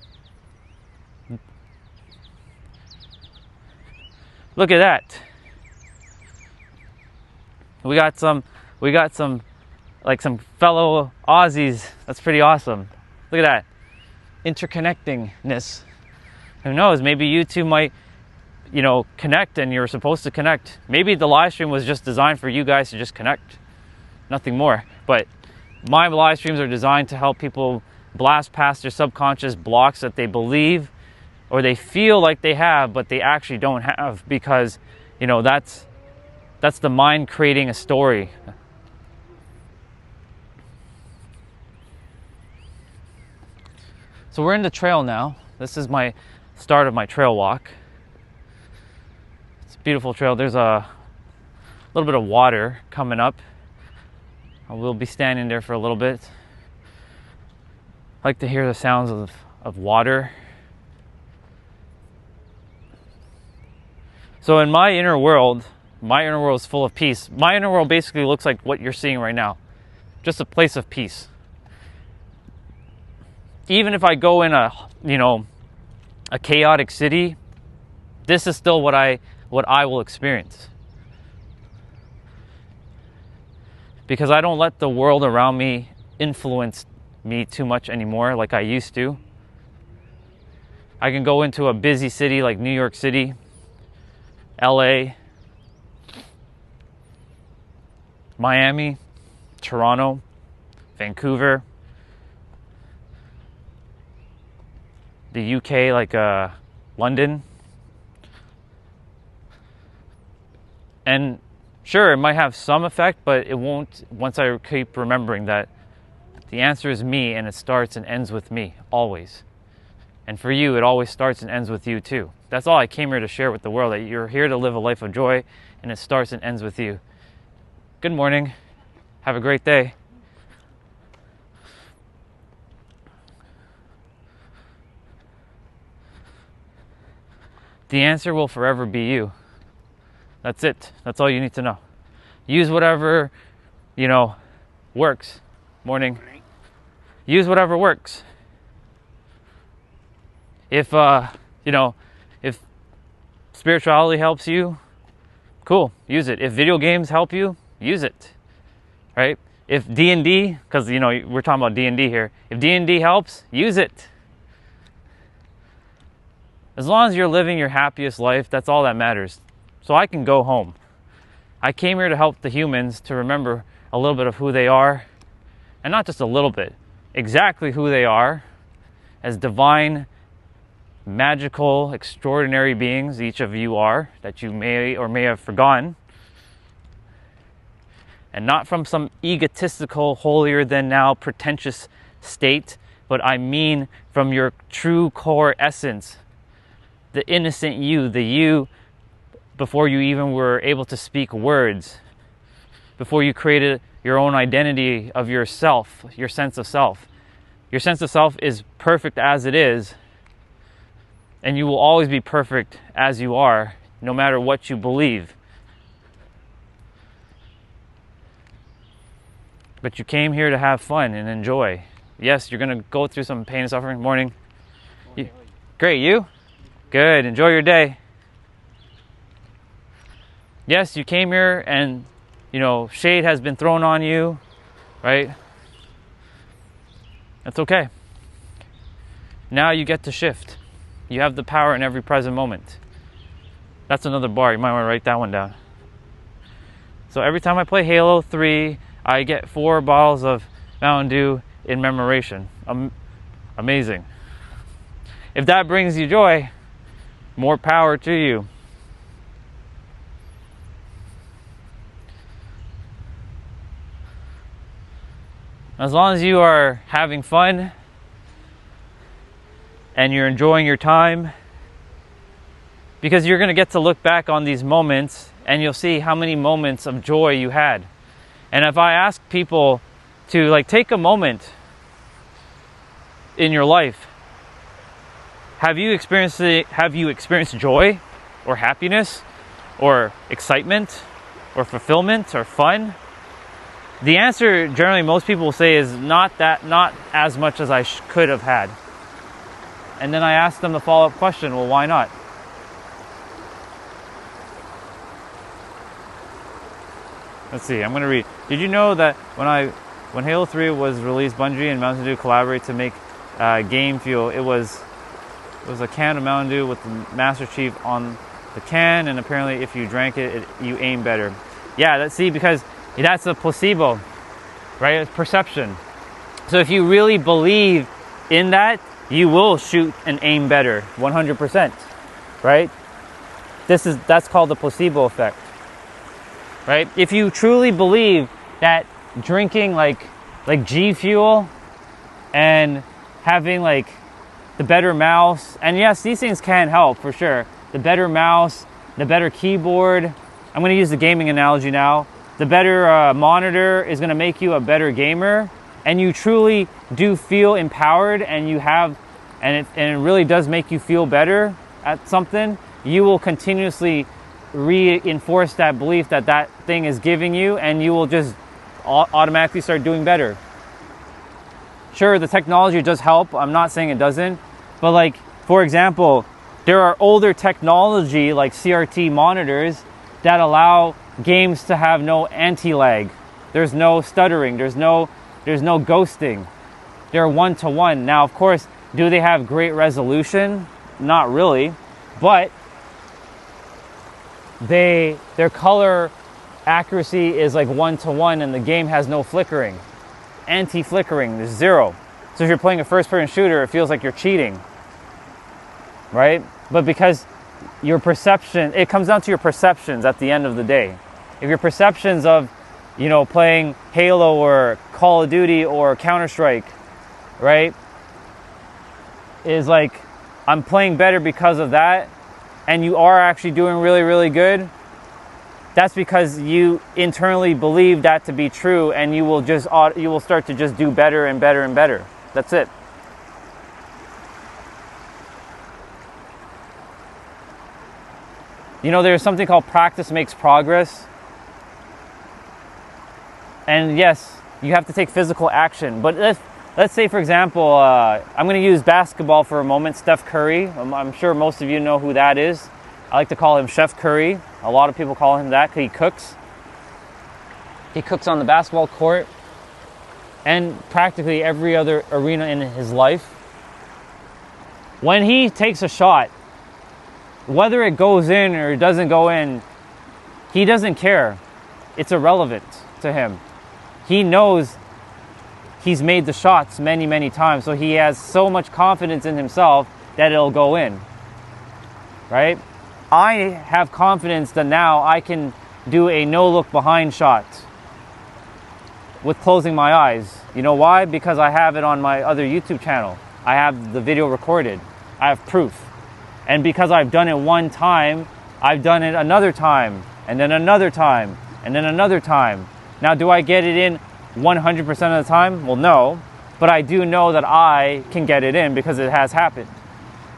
Look at that. We got some like some fellow Aussies. That's pretty awesome. Look at that. Interconnectingness. Who knows, maybe you two might, you know, connect, and you're supposed to connect. Maybe the live stream was just designed for you guys to just connect. Nothing more. But my live streams are designed to help people blast past their subconscious blocks that they believe or they feel like they have, but they actually don't have, because, you know, that's the mind creating a story. So we're in the trail now. This is my start of my trail walk. It's a beautiful trail. There's a little bit of water coming up. I will be standing there for a little bit. I like to hear the sounds of water. So in my inner world is full of peace. My inner world basically looks like what you're seeing right now. Just a place of peace. Even if I go in a chaotic city, this is still what I will experience. Because I don't let the world around me influence me too much anymore like I used to. I can go into a busy city like New York City, LA, Miami, Toronto, Vancouver, the UK, like London. And sure, it might have some effect, but it won't once I keep remembering that the answer is me, and it starts and ends with me, always. And for you, it always starts and ends with you too. That's all I came here to share with the world, that you're here to live a life of joy, and it starts and ends with you. Good morning. Have a great day. The answer will forever be you. That's it. That's all you need to know. Use whatever, works. Morning. Use whatever works. If, if spirituality helps you, cool, use it. If video games help you, use it, right? If D&D, because, we're talking about D&D here. If D&D helps, use it. As long as you're living your happiest life, that's all that matters. So I can go home. I came here to help the humans to remember a little bit of who they are, and not just a little bit, exactly who they are as divine, magical, extraordinary beings each of you are, that you may or may have forgotten. And not from some egotistical, holier-than-thou, pretentious state, but I mean from your true core essence, the innocent you, the you before you even were able to speak words, before you created your own identity of yourself, your sense of self. Your sense of self is perfect as it is, and you will always be perfect as you are, no matter what you believe. But you came here to have fun and enjoy. Yes, you're going to go through some pain and suffering. Morning. Great, you? Good, enjoy your day. Yes, you came here and, shade has been thrown on you, right? That's okay. Now you get to shift. You have the power in every present moment. That's another bar. You might want to write that one down. So every time I play Halo 3, I get 4 bottles of Mountain Dew in memoration. Amazing. If that brings you joy, more power to you. As long as you are having fun and you're enjoying your time, because you're going to get to look back on these moments and you'll see how many moments of joy you had. And if I ask people to take a moment in your life Have you experienced joy or happiness or excitement or fulfillment or fun? The answer generally most people will say is not as much as I could have had. And then I ask them the follow-up question, well, why not? Let's see, I'm gonna read. Did you know that when Halo 3 was released, Bungie and Mountain Dew collaborate to make Game Fuel? It was a can of Mountain Dew with the Master Chief on the can, and apparently if you drank it, you aim better. Yeah, because that's a placebo, right? It's perception. So if you really believe in that, you will shoot and aim better, 100%, right? That's called the placebo effect, right? If you truly believe that drinking like G Fuel and having like the better mouse, and yes, these things can help for sure. The better mouse, the better keyboard. I'm going to use the gaming analogy now. The better monitor is going to make you a better gamer, and you truly do feel empowered, and it really does make you feel better at something. You will continuously reinforce that belief that thing is giving you, and you will just automatically start doing better. Sure, the technology does help. I'm not saying it doesn't. But like, for example, there are older technology like CRT monitors that allow games to have no anti-lag. There's no stuttering. There's no ghosting. They're one-to-one. Now, of course, do they have great resolution? Not really. But their color accuracy is like one-to-one, and the game has no flickering. Anti-flickering, there's zero. So if you're playing a first-person shooter, it feels like you're cheating, right? But because your perception, it comes down to your perceptions at the end of the day. If your perceptions of, playing Halo or Call of Duty or Counter-Strike, right, is like, I'm playing better because of that, and you are actually doing really, really good, that's because you internally believe that to be true, and you will start to just do better and better and better. That's it. There's something called practice makes progress. And yes, you have to take physical action. But let's say, for example, I'm going to use basketball for a moment. Steph Curry. I'm sure most of you know who that is. I like to call him Chef Curry. A lot of people call him that because he cooks. He cooks on the basketball court and practically every other arena in his life. When he takes a shot, whether it goes in or it doesn't go in, he doesn't care. It's irrelevant to him. He knows he's made the shots many, many times, so he has so much confidence in himself that it'll go in, right? I have confidence that now I can do a no-look behind shot with closing my eyes. You know why? Because I have it on my other YouTube channel. I have the video recorded. I have proof. And because I've done it one time, I've done it another time, and then another time, and then another time. Now, do I get it in 100% of the time? Well, no. But I do know that I can get it in because it has happened.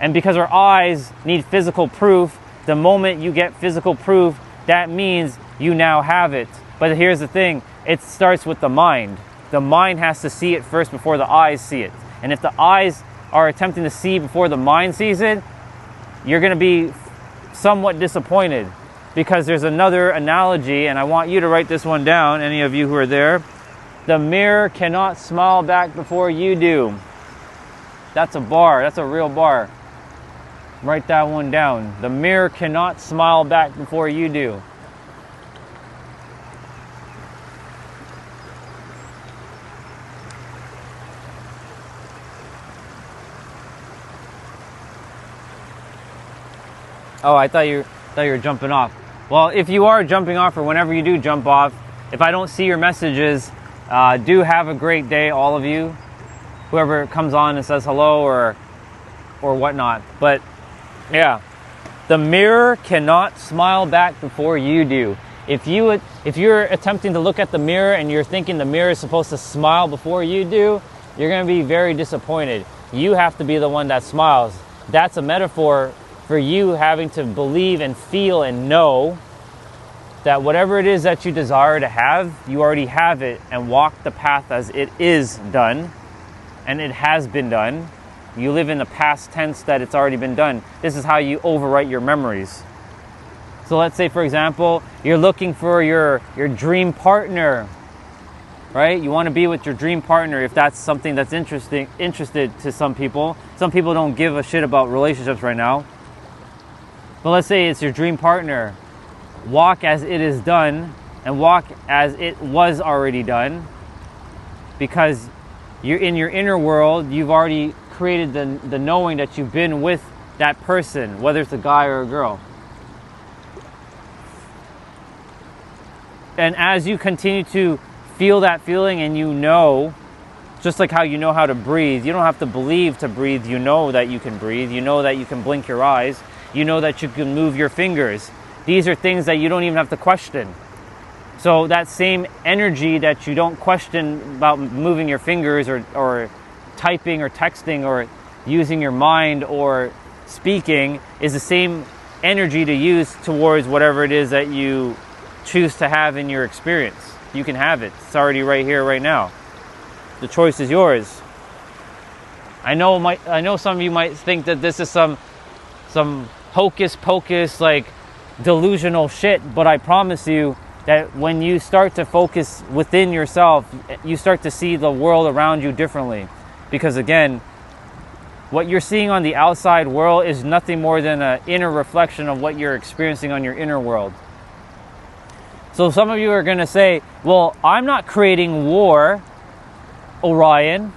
And because our eyes need physical proof, the moment you get physical proof, that means you now have it. But here's the thing, it starts with the mind. The mind has to see it first before the eyes see it. And if the eyes are attempting to see before the mind sees it, you're going to be somewhat disappointed, because there's another analogy, and I want you to write this one down, any of you who are there. The mirror cannot smile back before you do. That's a bar. That's a real bar. Write that one down. The mirror cannot smile back before you do. Oh, I thought you were jumping off. Well, if you are jumping off, or whenever you do jump off, if I don't see your messages, do have a great day, all of you. Whoever comes on and says hello or whatnot. But yeah, the mirror cannot smile back before you do. If you're attempting to look at the mirror and you're thinking the mirror is supposed to smile before you do, you're going to be very disappointed. You have to be the one that smiles. that's a metaphor for you having to believe and feel and know that whatever it is that you desire to have, you already have it, and walk the path as it is done, and it has been done. You live in the past tense that it's already been done. This is how you overwrite your memories. So let's say, for example, you're looking for your dream partner, right? You want to be with your dream partner if that's something that's interested to some people. Some people don't give a shit about relationships right now. But let's say it's your dream partner. Walk as it is done and walk as it was already done, because you're in your inner world. You've already created the knowing that you've been with that person, whether it's a guy or a girl. And as you continue to feel that feeling, and you know, just like how you know how to breathe, you don't have to believe to breathe. You know that you can breathe. You know that you can blink your eyes. You know that you can move your fingers. These are things that you don't even have to question. So that same energy that you don't question about moving your fingers or typing or texting or using your mind or speaking is the same energy to use towards whatever it is that you choose to have in your experience. You can have it. It's already right here, right now. The choice is yours. I know some of you might think that this is some hocus pocus, like delusional shit, but I promise you that when you start to focus within yourself, you start to see the world around you differently. Because again, what you're seeing on the outside world is nothing more than an inner reflection of what you're experiencing on your inner world. So some of you are going to say, well, I'm not creating war, Orion,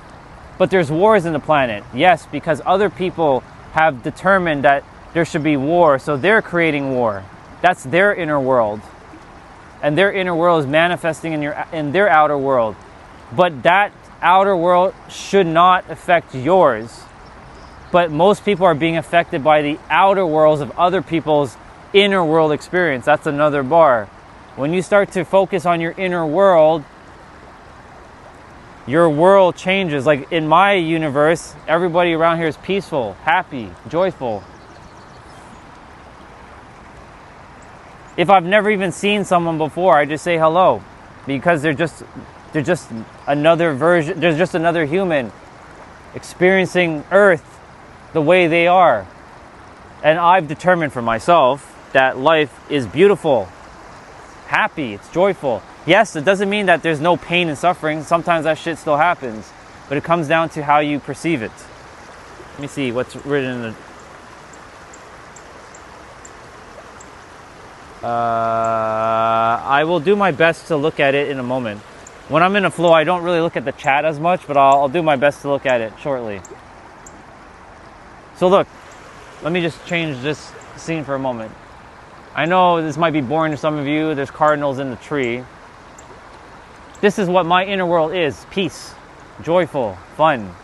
but there's wars in the planet. Yes, because other people have determined that there should be war, so they're creating war. That's their inner world. And their inner world is manifesting in their outer world. But that outer world should not affect yours. But most people are being affected by the outer worlds of other people's inner world experience. That's another bar. When you start to focus on your inner world, your world changes. Like in my universe, everybody around here is peaceful, happy, joyful. If I've never even seen someone before, I just say hello, because they're just another version. There's just another human experiencing Earth the way they are. And I've determined for myself that life is beautiful, happy, it's joyful. Yes, it doesn't mean that there's no pain and suffering. Sometimes that shit still happens, but it comes down to how you perceive it. Let me see what's written in the... I will do my best to look at it in a moment. When I'm in a flow, I don't really look at the chat as much, but I'll do my best to look at it shortly. So look, let me just change this scene for a moment. I know this might be boring to some of you. There's cardinals in the tree. This is what my inner world is. Peace, joyful, fun,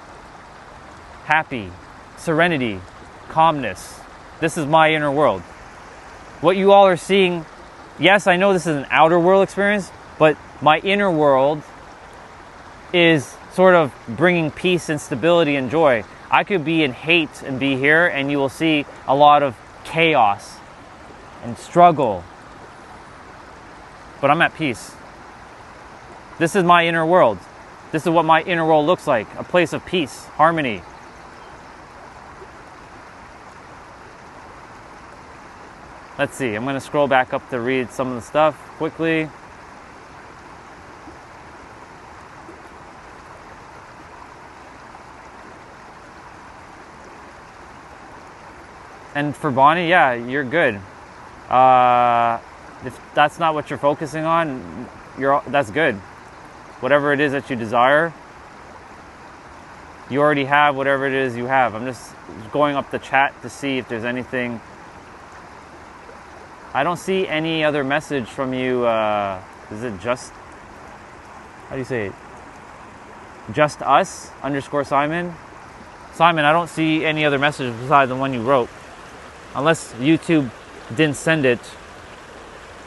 happy, serenity, calmness. This is my inner world. What you all are seeing, yes, I know this is an outer world experience, but my inner world is sort of bringing peace and stability and joy. I could be in hate and be here, and you will see a lot of chaos and struggle. But I'm at peace. This is my inner world. This is what my inner world looks like. A place of peace, harmony. Let's see, I'm going to scroll back up to read some of the stuff quickly. And for Bonnie, yeah, you're good. If that's not what you're focusing on, that's good. Whatever it is that you desire, you already have whatever it is you have. I'm just going up the chat to see if there's anything. I don't see any other message from you. Is it just, how do you say it? Just us _ Simon? Simon, I don't see any other message besides the one you wrote. Unless YouTube didn't send it.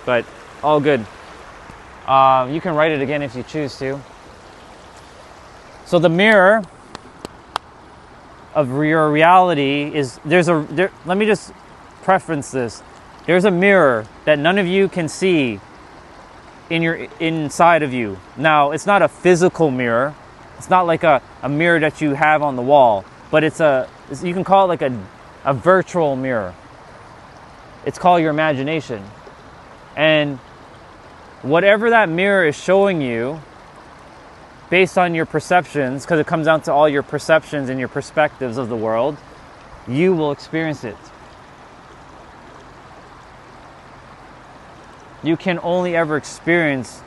But all good. You can write it again if you choose to. So the mirror of your reality is let me just preference this. There's a mirror that none of you can see inside of you. Now, it's not a physical mirror. It's not like a mirror that you have on the wall, but you can call it like a virtual mirror. It's called your imagination. And whatever that mirror is showing you, based on your perceptions, because it comes down to all your perceptions and your perspectives of the world, you will experience it. You can only ever experience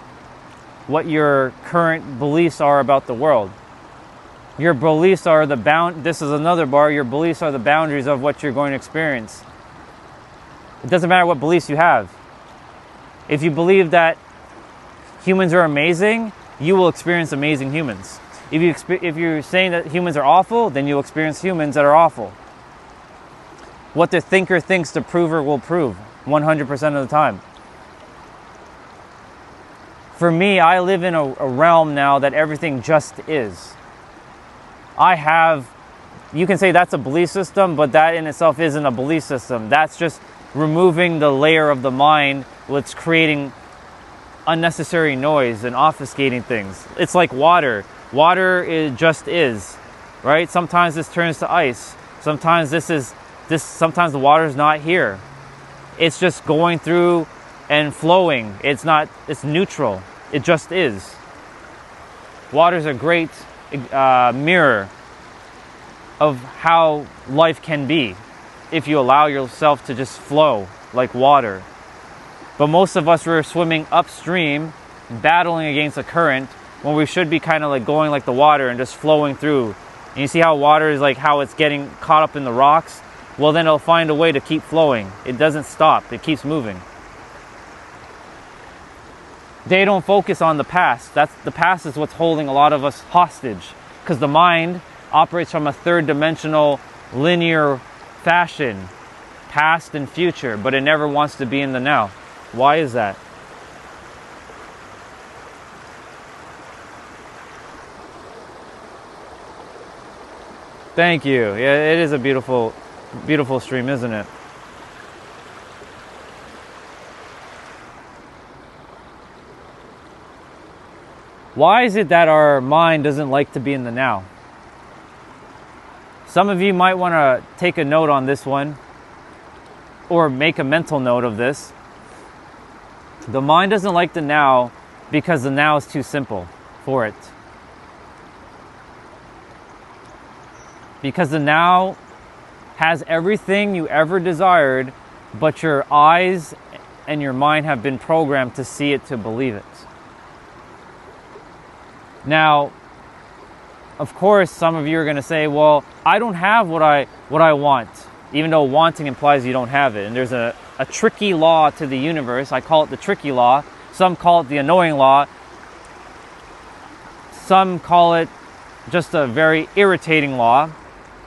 what your current beliefs are about the world. Your beliefs are this is another bar, your beliefs are the boundaries of what you're going to experience. It doesn't matter what beliefs you have. If you believe that humans are amazing, you will experience amazing humans. If you're saying that humans are awful, then you'll experience humans that are awful. What the thinker thinks, the prover will prove 100% of the time. For me, I live in a realm now that everything just is. You can say that's a belief system, but that in itself isn't a belief system. That's just removing the layer of the mind that's creating unnecessary noise and obfuscating things. It's like water. Water just is, right? Sometimes this turns to ice. Sometimes sometimes the water is not here. It's just going through and flowing. It's neutral. It just is. Water is a great mirror of how life can be if you allow yourself to just flow like water. But most of us are swimming upstream, battling against the current, when we should be kind of like going like the water and just flowing through. And you see how water is like how it's getting caught up in the rocks? Well, then it'll find a way to keep flowing. It doesn't stop. It keeps moving. They don't focus on the past. The past is what's holding a lot of us hostage, because the mind operates from a third-dimensional, linear fashion, past and future, but it never wants to be in the now. Why is that? Thank you. Yeah, it is a beautiful, beautiful stream, isn't it? Why is it that our mind doesn't like to be in the now? Some of you might want to take a note on this one, or make a mental note of this. The mind doesn't like the now because the now is too simple for it. Because the now has everything you ever desired, but your eyes and your mind have been programmed to see it, to believe it. Now, of course, some of you are going to say, well, I don't have what I want, even though wanting implies you don't have it. And there's a tricky law to the universe. I call it the tricky law. Some call it the annoying law. Some call it just a very irritating law.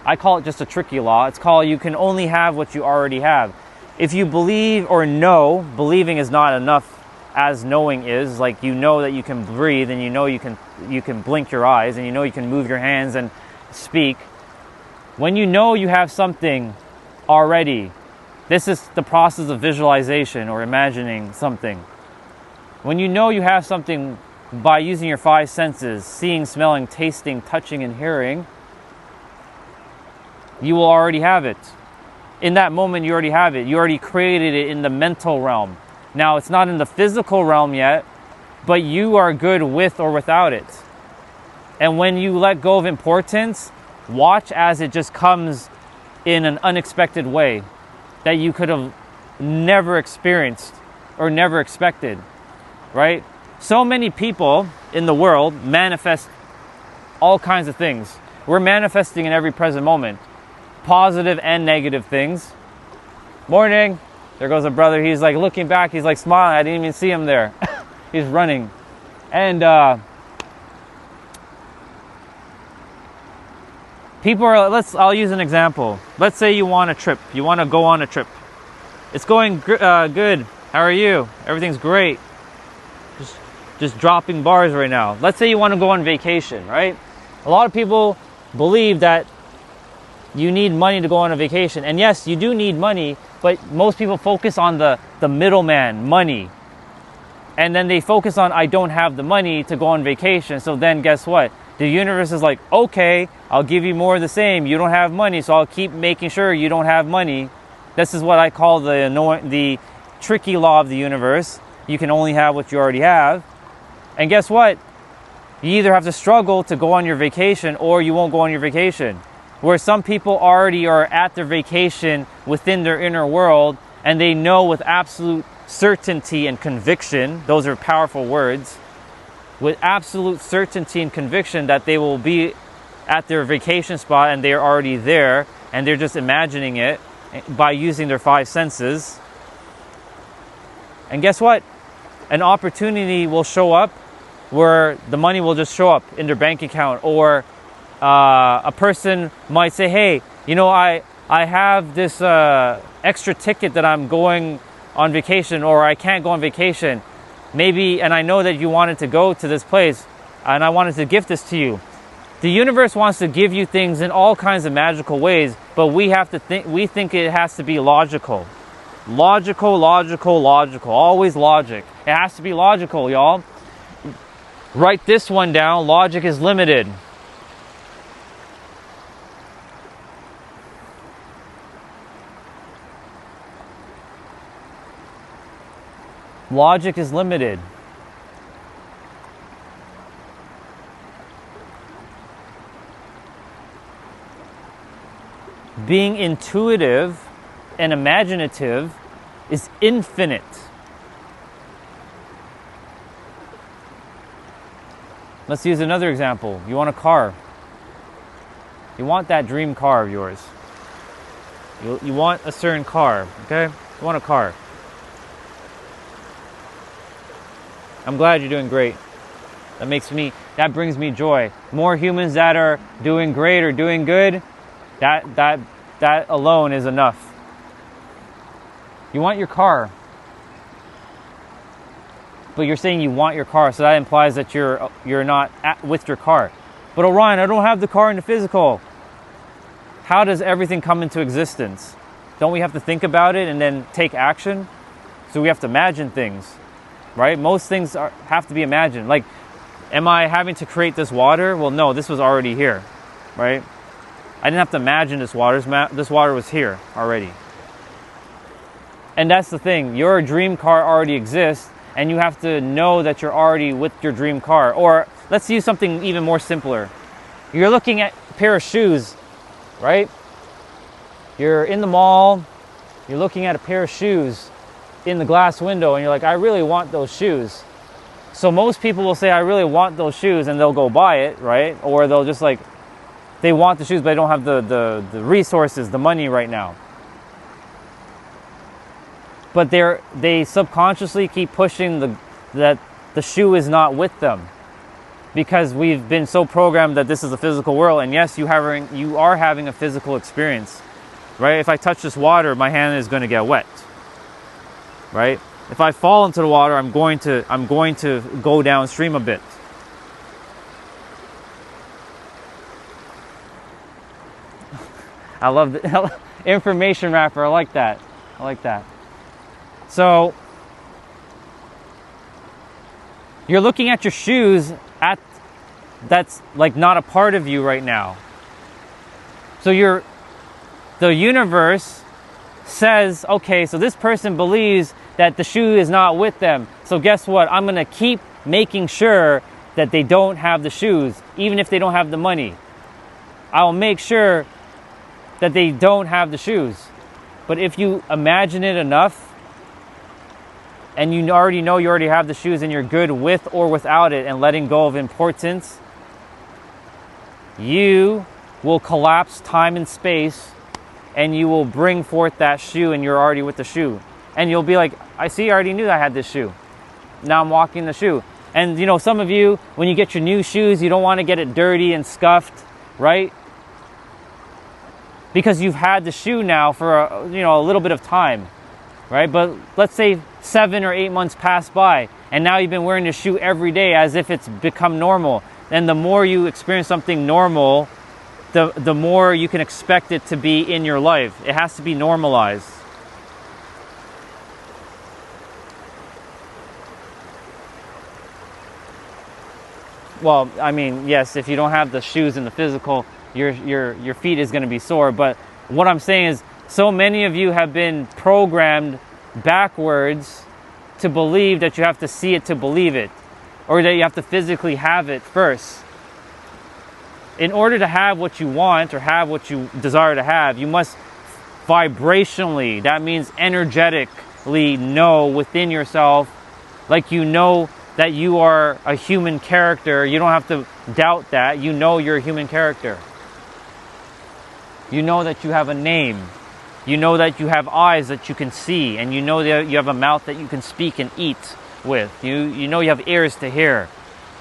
I call it just a tricky law. It's called you can only have what you already have. If you believe or know, believing is not enough as knowing is. Like, you know that you can breathe, and you know you can blink your eyes, and you know you can move your hands and speak. When you know you have something already, this is the process of visualization or imagining something. When you know you have something by using your five senses, seeing, smelling, tasting, touching, and hearing, you will already have it. In that moment, you already have it. You already created it in the mental realm. Now, it's not in the physical realm yet, but you are good with or without it. And when you let go of importance, watch as it just comes in an unexpected way that you could have never experienced or never expected, right? So many people in the world manifest all kinds of things. We're manifesting in every present moment, positive and negative things. Morning. There goes a brother. He's like looking back. He's like smiling. I didn't even see him there. He's running. And people are, I'll use an example. Let's say you want a trip. You want to go on a trip. It's going good. How are you? Everything's great. Just dropping bars right now. Let's say you want to go on vacation, right? A lot of people believe that you need money to go on a vacation. And yes, you do need money, but most people focus on the middleman, money. And then they focus on, I don't have the money to go on vacation. So then guess what? The universe is like, okay, I'll give you more of the same. You don't have money, so I'll keep making sure you don't have money. This is what I call the tricky law of the universe. You can only have what you already have. And guess what? You either have to struggle to go on your vacation or you won't go on your vacation. Where some people already are at their vacation within their inner world and they know with absolute certainty and conviction, those are powerful words, with absolute certainty and conviction that they will be at their vacation spot and they're already there and they're just imagining it by using their 5 senses. And guess what? An opportunity will show up where the money will just show up in their bank account, or a person might say, hey, you know, I have this extra ticket that I'm going on vacation, or I can't go on vacation. Maybe, and I know that you wanted to go to this place and I wanted to gift this to you. The universe wants to give you things in all kinds of magical ways, but we think it has to be logical. Logical, always logic. It has to be logical, y'all. Write this one down. Logic is limited. Logic is limited. Being intuitive and imaginative is infinite. Let's use another example. You want a car. You want that dream car of yours. You want a certain car, okay? You want a car. I'm glad you're doing great. That brings me joy. More humans that are doing great or doing good, that alone is enough. You want your car. But you're saying you want your car, so that implies that you're not with your car. But Orion, I don't have the car in the physical. How does everything come into existence? Don't we have to think about it and then take action? So we have to imagine things, right? Most things have to be imagined. Like, am I having to create this water? Well, no, this was already here, right? I didn't have to imagine this water. This water was here already. And that's the thing. Your dream car already exists. And you have to know that you're already with your dream car. Or let's use something even more simpler. You're looking at a pair of shoes, right? You're in the mall, you're looking at a pair of shoes in the glass window, and you're like, I really want those shoes. So most people will say, I really want those shoes, and they'll go buy it, right? Or they'll just like, they want the shoes, but they don't have the resources, the money right now. But they subconsciously keep pushing that the shoe is not with them, because we've been so programmed that this is a physical world. And yes, you are having a physical experience, right? If I touch this water, my hand is going to get wet, right? If I fall into the water, I'm going to go downstream a bit. I love the information wrapper. I like that. So you're looking at your shoes that's like not a part of you right now. So the universe says, okay, so this person believes that the shoe is not with them. So guess what? I'm going to keep making sure that they don't have the shoes, even if they don't have the money. I'll make sure that they don't have the shoes. But if you imagine it enough, and you already know you already have the shoes and you're good with or without it and letting go of importance, you will collapse time and space and you will bring forth that shoe, and you're already with the shoe. And you'll be like, I already knew I had this shoe. Now I'm walking the shoe. And you know, some of you, when you get your new shoes, you don't want to get it dirty and scuffed, right? Because you've had the shoe now for a little bit of time. Right? But let's say 7 or 8 months pass by, and now you've been wearing the shoe every day as if it's become normal. And the more you experience something normal, the more you can expect it to be in your life. It has to be normalized. Well, I mean, yes, if you don't have the shoes and the physical, your feet is going to be sore. But what I'm saying is, so many of you have been programmed backwards to believe that you have to see it to believe it, or that you have to physically have it first. In order to have what you want or have what you desire to have, you must vibrationally, that means energetically, know within yourself, like you know that you are a human character. You don't have to doubt that. You know you're a human character. You know that you have a name. You know that you have eyes that you can see, and you know that you have a mouth that you can speak and eat with. You know you have ears to hear.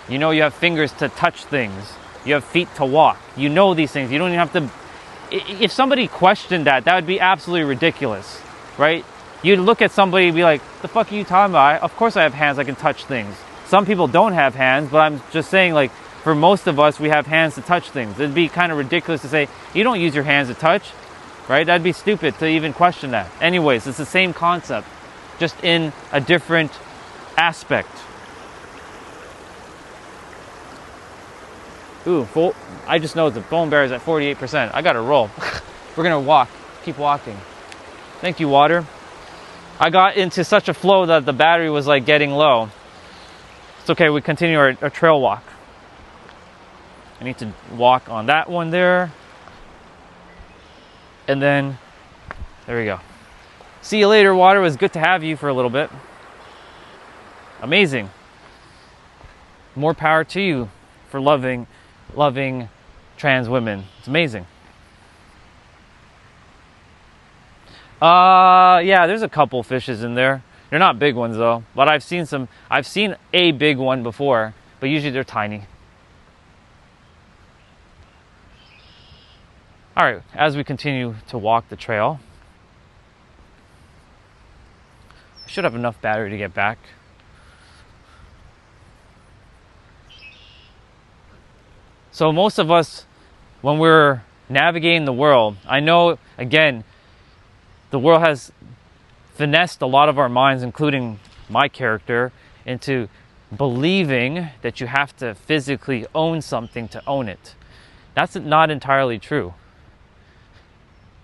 You know you have fingers to touch things. You have feet to walk. You know these things. You don't even have to... If somebody questioned that, that would be absolutely ridiculous, right? You'd look at somebody and be like, the fuck are you talking about? Of course I have hands, I can touch things. Some people don't have hands, but I'm just saying, like, for most of us, we have hands to touch things. It'd be kind of ridiculous to say, you don't use your hands to touch, right? That'd be stupid to even question that. Anyways, it's the same concept, just in a different aspect. Ooh, I just know the foam bear is at 48%. I gotta roll. We're gonna walk, keep walking. Thank you, water. I got into such a flow that the battery was like getting low. It's okay, we continue our trail walk. I need to walk on that one there. And then, there we go. See you later, water. It was good to have you for a little bit. Amazing. More power to you for loving trans women. It's amazing. Yeah, there's a couple fishes in there. They're not big ones though, but I've seen a big one before, but usually they're tiny. All right, as we continue to walk the trail, I should have enough battery to get back. So most of us, when we're navigating the world, I know, again, the world has finessed a lot of our minds, including my character, into believing that you have to physically own something to own it. That's not entirely true.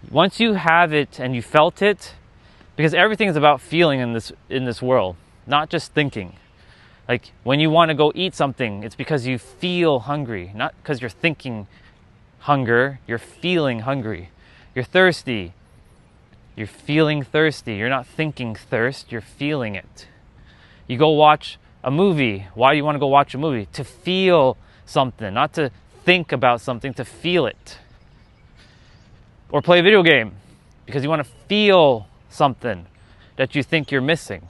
Once you have it and you felt it, because everything is about feeling in this world, not just thinking. Like when you want to go eat something, it's because you feel hungry, not because you're thinking hunger, you're feeling hungry. You're thirsty, you're feeling thirsty. You're not thinking thirst, you're feeling it. You go watch a movie. Why do you want to go watch a movie? To feel something, not to think about something, to feel it. Or play a video game because you want to feel something that you think you're missing.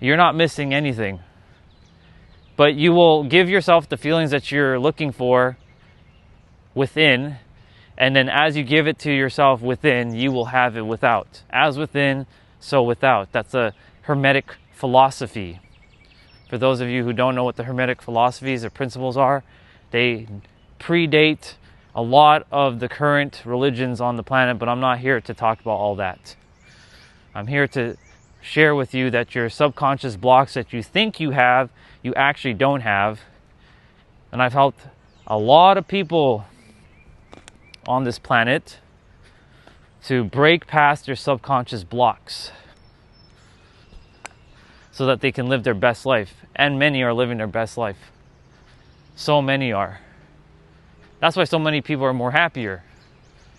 You're not missing anything. But you will give yourself the feelings that you're looking for within, and then as you give it to yourself within, you will have it without. As within, so without. That's a Hermetic philosophy. For those of you who don't know what the Hermetic philosophies or principles are, they predate a lot of the current religions on the planet, but I'm not here to talk about all that. I'm here to share with you that your subconscious blocks that you think you have, you actually don't have. And I've helped a lot of people on this planet to break past their subconscious blocks so that they can live their best life. And many are living their best life. So many are. That's why so many people are more happier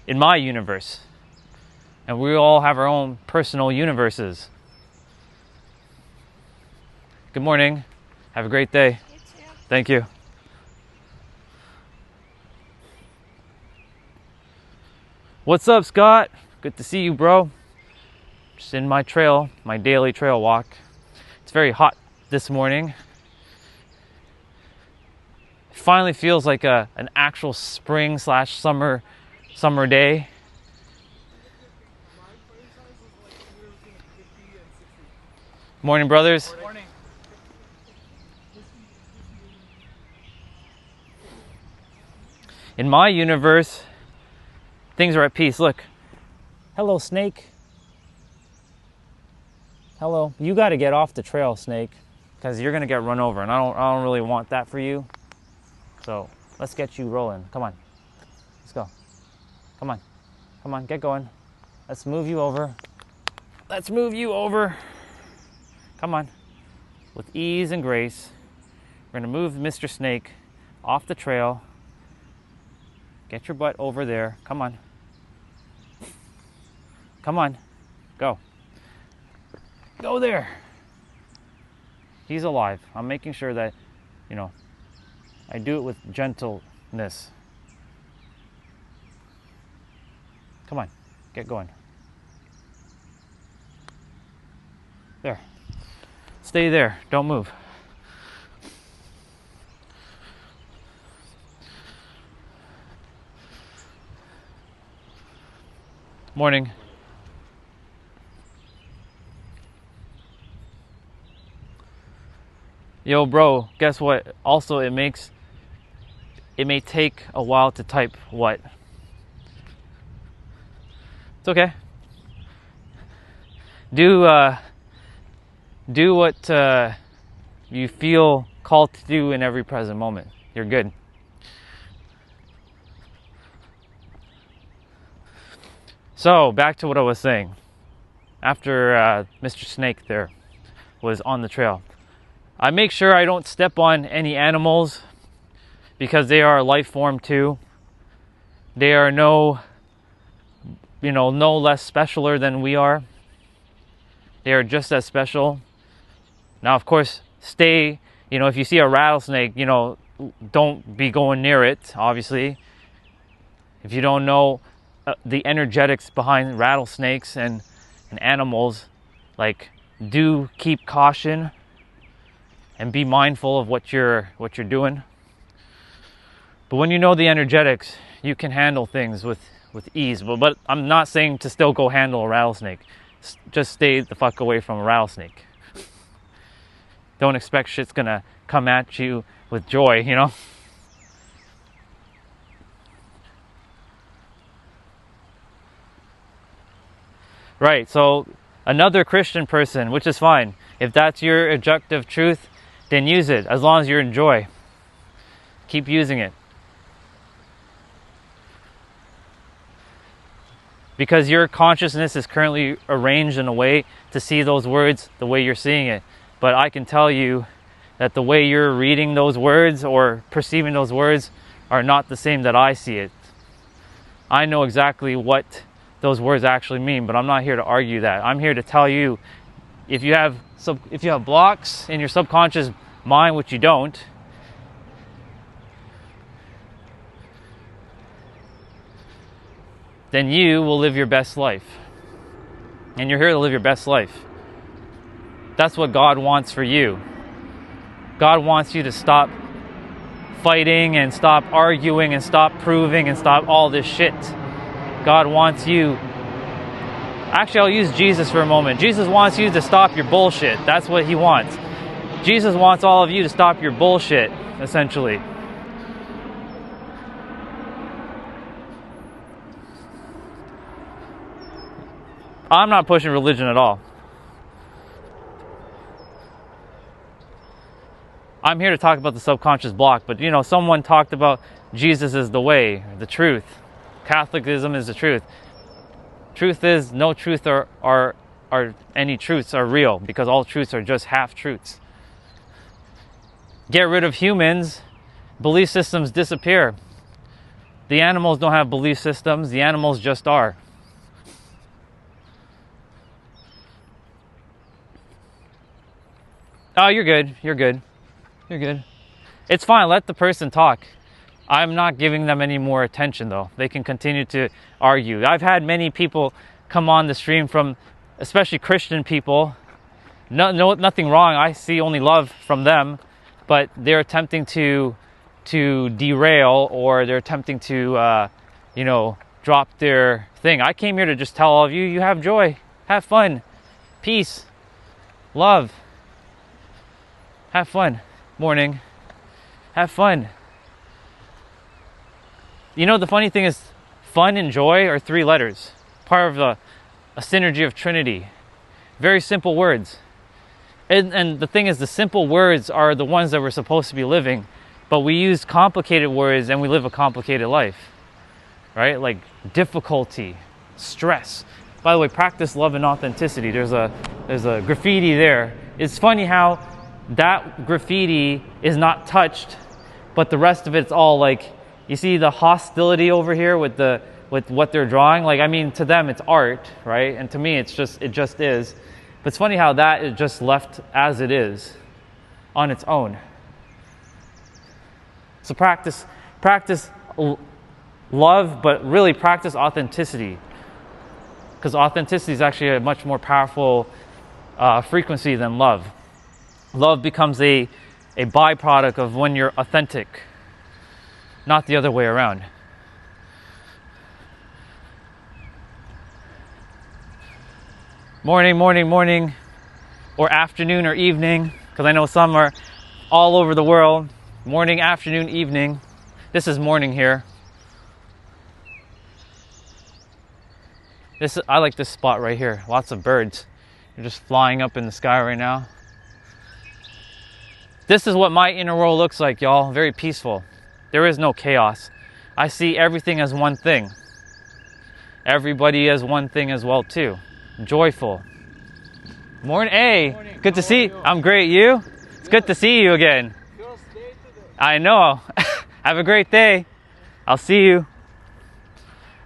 in my universe. And we all have our own personal universes. Good morning. Have a great day. You too. Thank you. What's up, Scott? Good to see you, bro. Just in my trail, my daily trail walk. It's very hot this morning. It finally feels like an actual spring/summer day. Morning, brothers. Morning. In my universe, things are at peace. Look. Hello, snake. Hello. You got to get off the trail, snake, because you're going to get run over, and I don't really want that for you. So let's get you rolling. Come on. Let's go. Come on. Come on, get going. Let's move you over. Let's move you over. Come on. With ease and grace, we're going to move Mr. Snake off the trail. Get your butt over there. Come on. Come on. Go. Go there. He's alive. I'm making sure that, I do it with gentleness. Come on. Get going. There. Stay there. Don't move. Morning. Yo, bro, guess what? Also, it may take a while to type what? It's okay. Do what you feel called to do in every present moment. You're good. So, back to what I was saying. After Mr. Snake there was on the trail, I make sure I don't step on any animals because they are a life form too. They are no less specialer than we are. They are just as special. Now, of course, if you see a rattlesnake, don't be going near it, obviously. If you don't know the energetics behind rattlesnakes and animals, do keep caution and be mindful of what you're doing. But when you know the energetics, you can handle things with ease. But I'm not saying to still go handle a rattlesnake. Just stay the fuck away from a rattlesnake. Don't expect shit's gonna come at you with joy, Right, so another Christian person, which is fine. If that's your objective truth, then use it, as long as you're in joy. Keep using it. Because your consciousness is currently arranged in a way to see those words the way you're seeing it. But I can tell you that the way you're reading those words or perceiving those words are not the same that I see it. I know exactly what those words actually mean, but I'm not here to argue that. I'm here to tell you, if you have blocks in your subconscious mind, which you don't, then you will live your best life. And you're here to live your best life. That's what God wants for you. God wants you to stop fighting and stop arguing and stop proving and stop all this shit. God wants you... Actually, I'll use Jesus for a moment. Jesus wants you to stop your bullshit. That's what he wants. Jesus wants all of you to stop your bullshit, essentially. I'm not pushing religion at all. I'm here to talk about the subconscious block, but someone talked about Jesus is the way, the truth. Catholicism is the truth. Truth is, no truth are any truths are real, because all truths are just half truths. Get rid of humans, belief systems disappear. The animals don't have belief systems, the animals just are. Oh, you're good. You're good. You're good. It's fine. Let the person talk. I'm not giving them any more attention, though. They can continue to argue. I've had many people come on the stream from, especially Christian people. Nothing wrong. I see only love from them, but they're attempting to derail, or they're attempting to, drop their thing. I came here to just tell all of you, you have joy, have fun, peace, love. Have fun. Morning. Have fun. You know, the funny thing is, fun and joy are 3 letters, part of a synergy of Trinity. Very simple words. And the thing is, the simple words are the ones that we're supposed to be living, but we use complicated words and we live a complicated life, right? Like difficulty, stress. By the way, practice love and authenticity. There's a graffiti there. It's funny how that graffiti is not touched, but the rest of it's all like, you see the hostility over here with what they're drawing. Like, I mean, to them it's art, right? And to me it just is. But it's funny how that is just left as it is on its own. So practice love, but really practice authenticity, because authenticity is actually a much more powerful frequency than love. Love becomes a byproduct of when you're authentic, not the other way around. Morning, or afternoon or evening, because I know some are all over the world. Morning, afternoon, evening. This is morning here. I like this spot right here. Lots of birds. They're just flying up in the sky right now. This is what my inner world looks like, y'all. Very peaceful. There is no chaos. I see everything as one thing. Everybody as one thing as well too. Joyful. Morning. Hey, morning. Good to see you. I'm great. You? It's good to see you again. First day today. I know. Have a great day. I'll see you.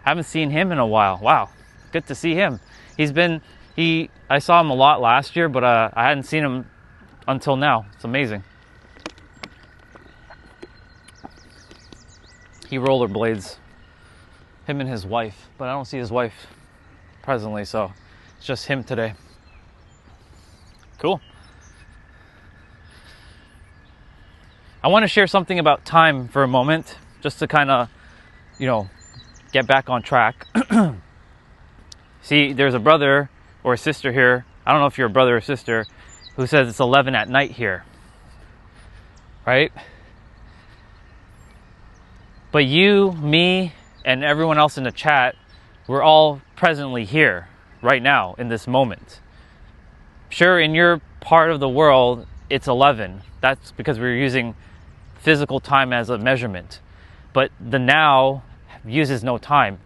Haven't seen him in a while. Wow. Good to see him. I saw him a lot last year, but I hadn't seen him until now. It's amazing. He rollerblades. Him and his wife, but I don't see his wife presently, so it's just him today. Cool. I want to share something about time for a moment, just to kind of, get back on track. See, there's a brother or a sister here. I don't know if you're a brother or sister, who says it's 11 at night here. Right? But you, me, and everyone else in the chat, we're all presently here, right now, in this moment. Sure, in your part of the world, it's 11. That's because we're using physical time as a measurement. But the now uses no time.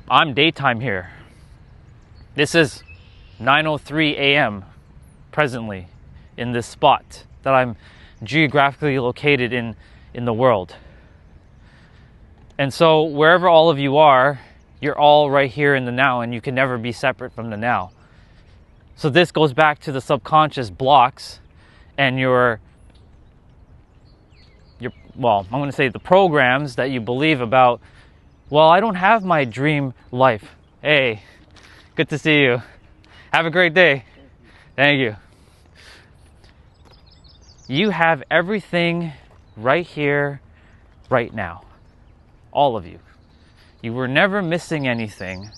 I'm daytime here. This is 9:03 a.m. presently in this spot that I'm geographically located in the world. And so wherever all of you are, you're all right here in the now, and you can never be separate from the now. So this goes back to the subconscious blocks and I'm going to say the programs that you believe about, well, I don't have my dream life. Hey, good to see you. Have a great day. Thank you. You have everything right here, right now. All of you. You were never missing anything,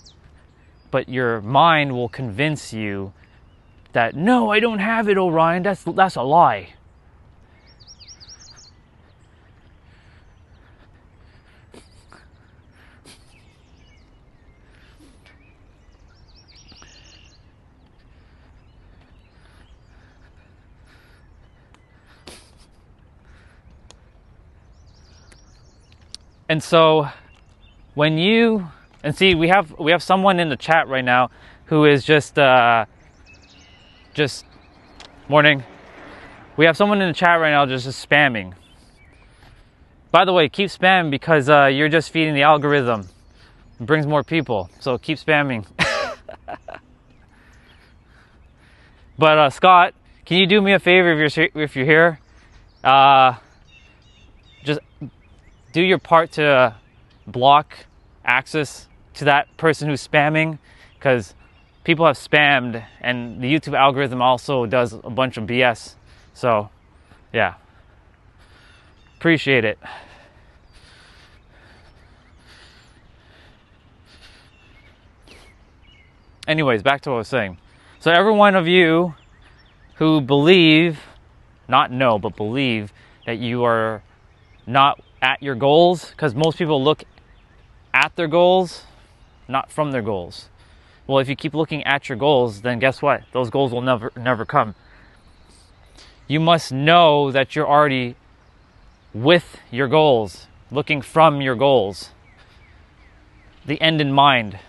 but your mind will convince you that, no, I don't have it, Orion. That's a lie. And so when we have someone in the chat right now who is just morning. We have someone in the chat right now just spamming. By the way, keep spamming, because you're just feeding the algorithm. It brings more people, so keep spamming. But Scott, can you do me a favor if you're here? Just do your part to block access to that person who's spamming, because people have spammed, and the YouTube algorithm also does a bunch of BS. So, yeah. Appreciate it. Anyways, back to what I was saying. So every one of you who believe, not know, but believe that you are not at your goals, because most people look at their goals, not from their goals. Well, if you keep looking at your goals, then guess what? Those goals will never come. You must know that you're already with your goals, looking from your goals, the end in mind.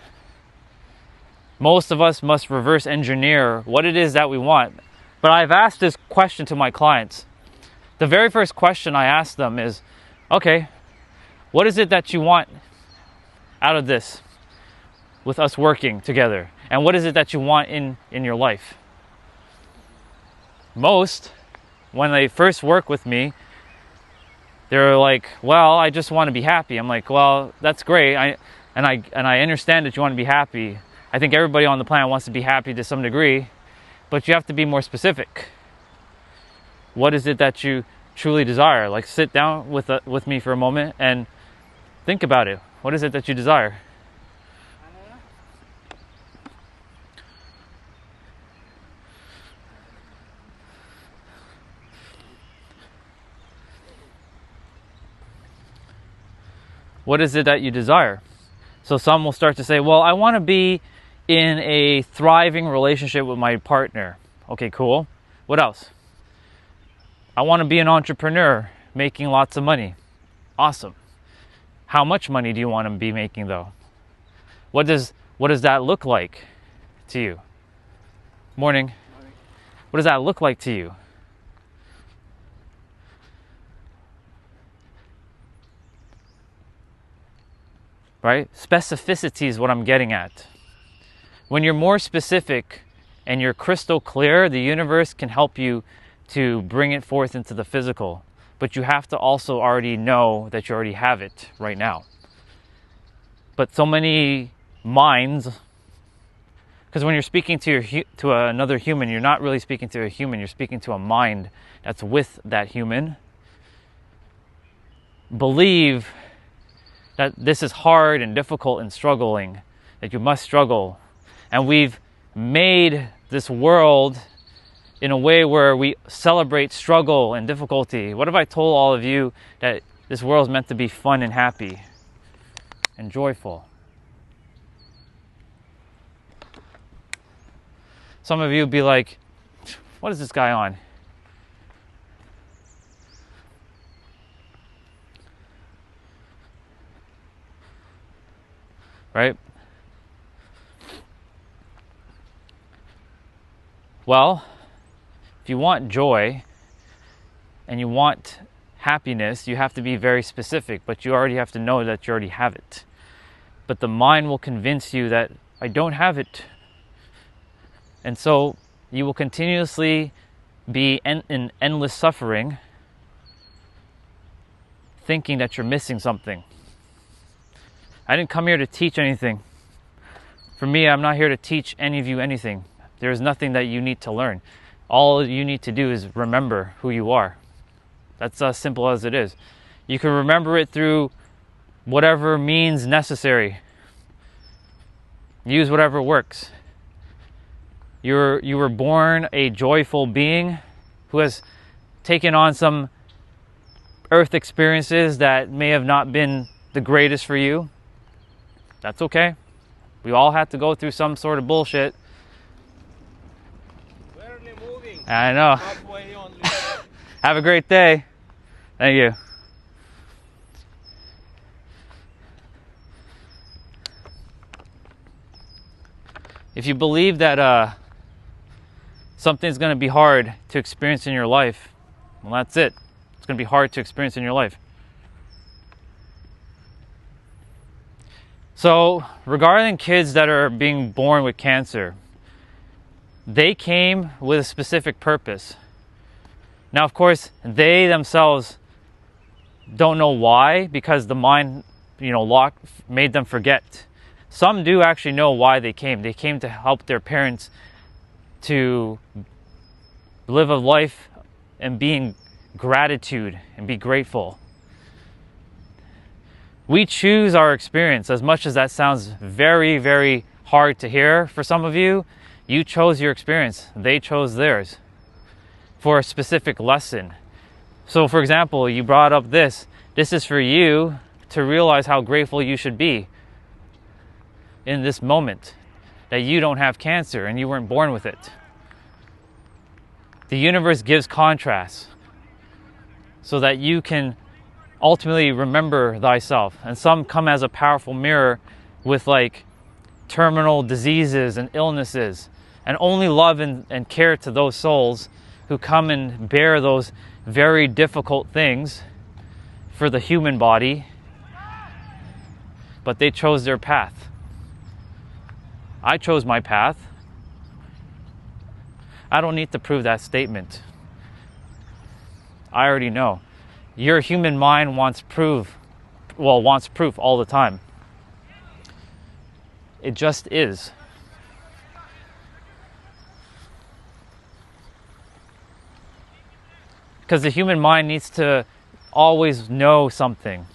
Most of us must reverse engineer what it is that we want. But I've asked this question to my clients. The very first question I ask them is, okay, what is it that you want out of this with us working together? And what is it that you want in your life? Most, when they first work with me, they're like, well, I just want to be happy. I'm like, well, that's great. I understand that you want to be happy. I think everybody on the planet wants to be happy to some degree, but you have to be more specific. What is it that you truly desire? Like, sit down with me for a moment and think about it. What is it that you desire? What is it that you desire? So some will start to say, well, I want to be in a thriving relationship with my partner. Okay, cool. What else? I want to be an entrepreneur, making lots of money. Awesome. How much money do you want to be making though? What does that look like to you? Morning. What does that look like to you? Right? Specificity is what I'm getting at. When you're more specific and you're crystal clear, the universe can help you to bring it forth into the physical. But you have to also already know that you already have it right now. But so many minds, because when you're speaking to another human, you're not really speaking to a human, you're speaking to a mind that's with that human, believe that this is hard and difficult and struggling, that you must struggle. And we've made this world in a way where we celebrate struggle and difficulty. What if I told all of you that this world is meant to be fun and happy and joyful? Some of you would be like, what is this guy on? Right? Well, if you want joy and you want happiness, you have to be very specific, but you already have to know that you already have it. But the mind will convince you that I don't have it. And so you will continuously be in endless suffering, thinking that you're missing something. I didn't come here to teach anything. For me, I'm not here to teach any of you anything. There is nothing that you need to learn. All you need to do is remember who you are. That's as simple as it is. You can remember it through whatever means necessary. Use whatever works. You were born a joyful being who has taken on some earth experiences that may have not been the greatest for you. That's okay. We all have to go through some sort of bullshit. Barely moving. I know. Halfway only. Have a great day. Thank you. If you believe that something's going to be hard to experience in your life, well, that's it. It's going to be hard to experience in your life. So, regarding kids that are being born with cancer, they came with a specific purpose. Now, of course, they themselves don't know why, because the mind, made them forget. Some do actually know why they came. They came to help their parents to live a life and be in gratitude and be grateful. We choose our experience. As much as that sounds very, very hard to hear for some of you, you chose your experience. They chose theirs for a specific lesson. So, for example, you brought up this. This is for you to realize how grateful you should be in this moment that you don't have cancer and you weren't born with it. The universe gives contrast so that you can ultimately remember thyself. And some come as a powerful mirror with like terminal diseases and illnesses, and only love and care to those souls who come and bear those very difficult things for the human body, but they chose their path. I chose my path. I don't need to prove that statement. I already know. Your human mind wants proof all the time. It just is. Because the human mind needs to always know something.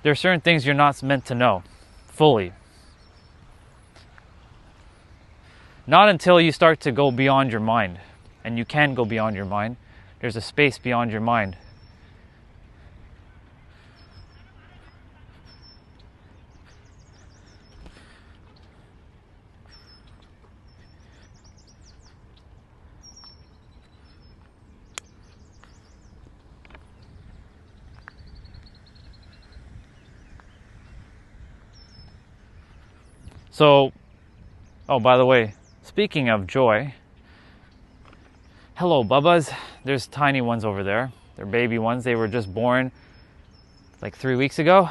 There are certain things you're not meant to know fully. Not until you start to go beyond your mind. And you can go beyond your mind. There's a space beyond your mind. So, oh, by the way, speaking of joy, hello, Bubbas. There's tiny ones over there. They're baby ones. They were just born like 3 weeks ago.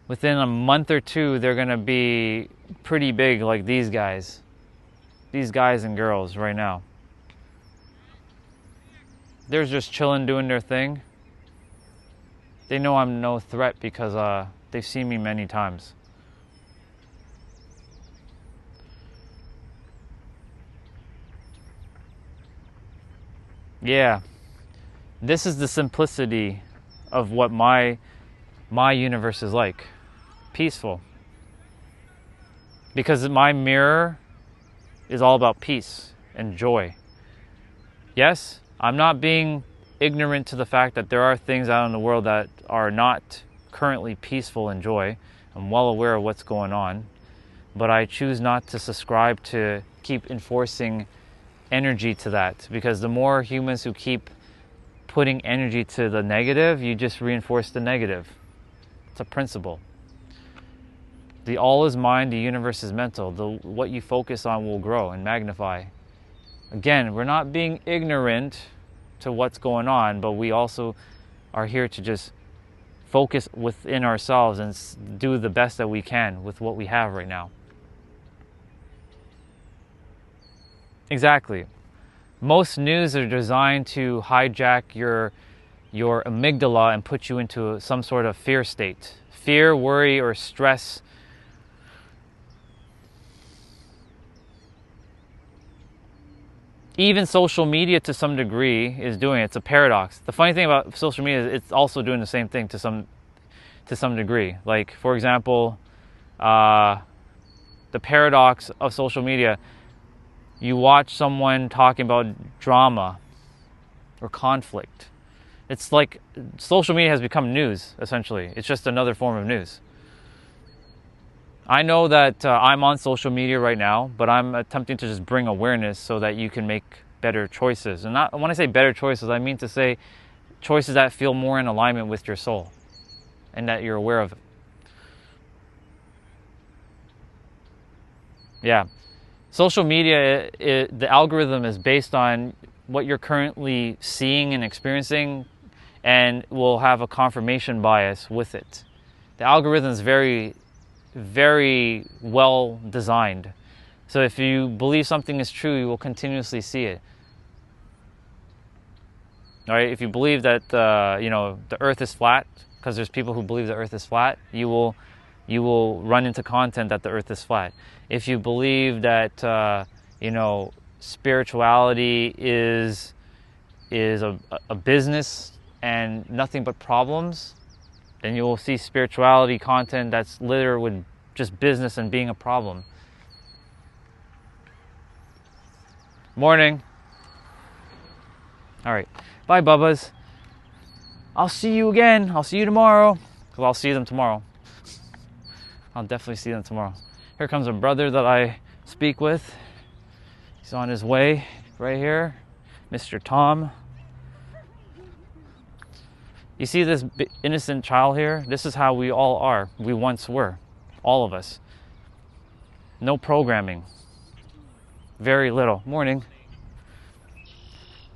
Within a month or two, they're going to be pretty big like these guys. These guys and girls right now. They're just chilling, doing their thing. They know I'm no threat because they've seen me many times. Yeah, this is the simplicity of what my universe is like. Peaceful. Because my mirror is all about peace and joy. Yes, I'm not being ignorant to the fact that there are things out in the world that are not currently peaceful and joy. I'm well aware of what's going on, but I choose not to subscribe to keep enforcing energy to that, because the more humans who keep putting energy to the negative, you just reinforce the negative. It's a principle. The all is mind, the universe is mental. What you focus on will grow and magnify. Again, we're not being ignorant to what's going on, but we also are here to just focus within ourselves and do the best that we can with what we have right now. Exactly. Most news are designed to hijack your amygdala and put you into some sort of fear state. Fear, worry, or stress. Even social media to some degree is doing it. It's a paradox. The funny thing about social media is it's also doing the same thing to some degree. Like, for example, the paradox of social media. You watch someone talking about drama or conflict. It's like social media has become news, essentially. It's just another form of news. I know that I'm on social media right now, but I'm attempting to just bring awareness so that you can make better choices. And when I say better choices, I mean to say choices that feel more in alignment with your soul and that you're aware of it. Yeah. Social media, the algorithm is based on what you're currently seeing and experiencing, and will have a confirmation bias with it. The algorithm is very, very well designed. So if you believe something is true, you will continuously see it. All right? If you believe that the Earth is flat, because there's people who believe the Earth is flat, you will run into content that the Earth is flat. If you believe that spirituality is a business and nothing but problems, then you will see spirituality content that's littered with just business and being a problem. Morning. All right. Bye, Bubbas. I'll see you again. I'll see you tomorrow. Because I'll see them tomorrow. I'll definitely see them tomorrow. Here comes a brother that I speak with. He's on his way right here. Mr. Tom. You see this innocent child here? This is how we all are. We once were. All of us. No programming. Very little. Morning.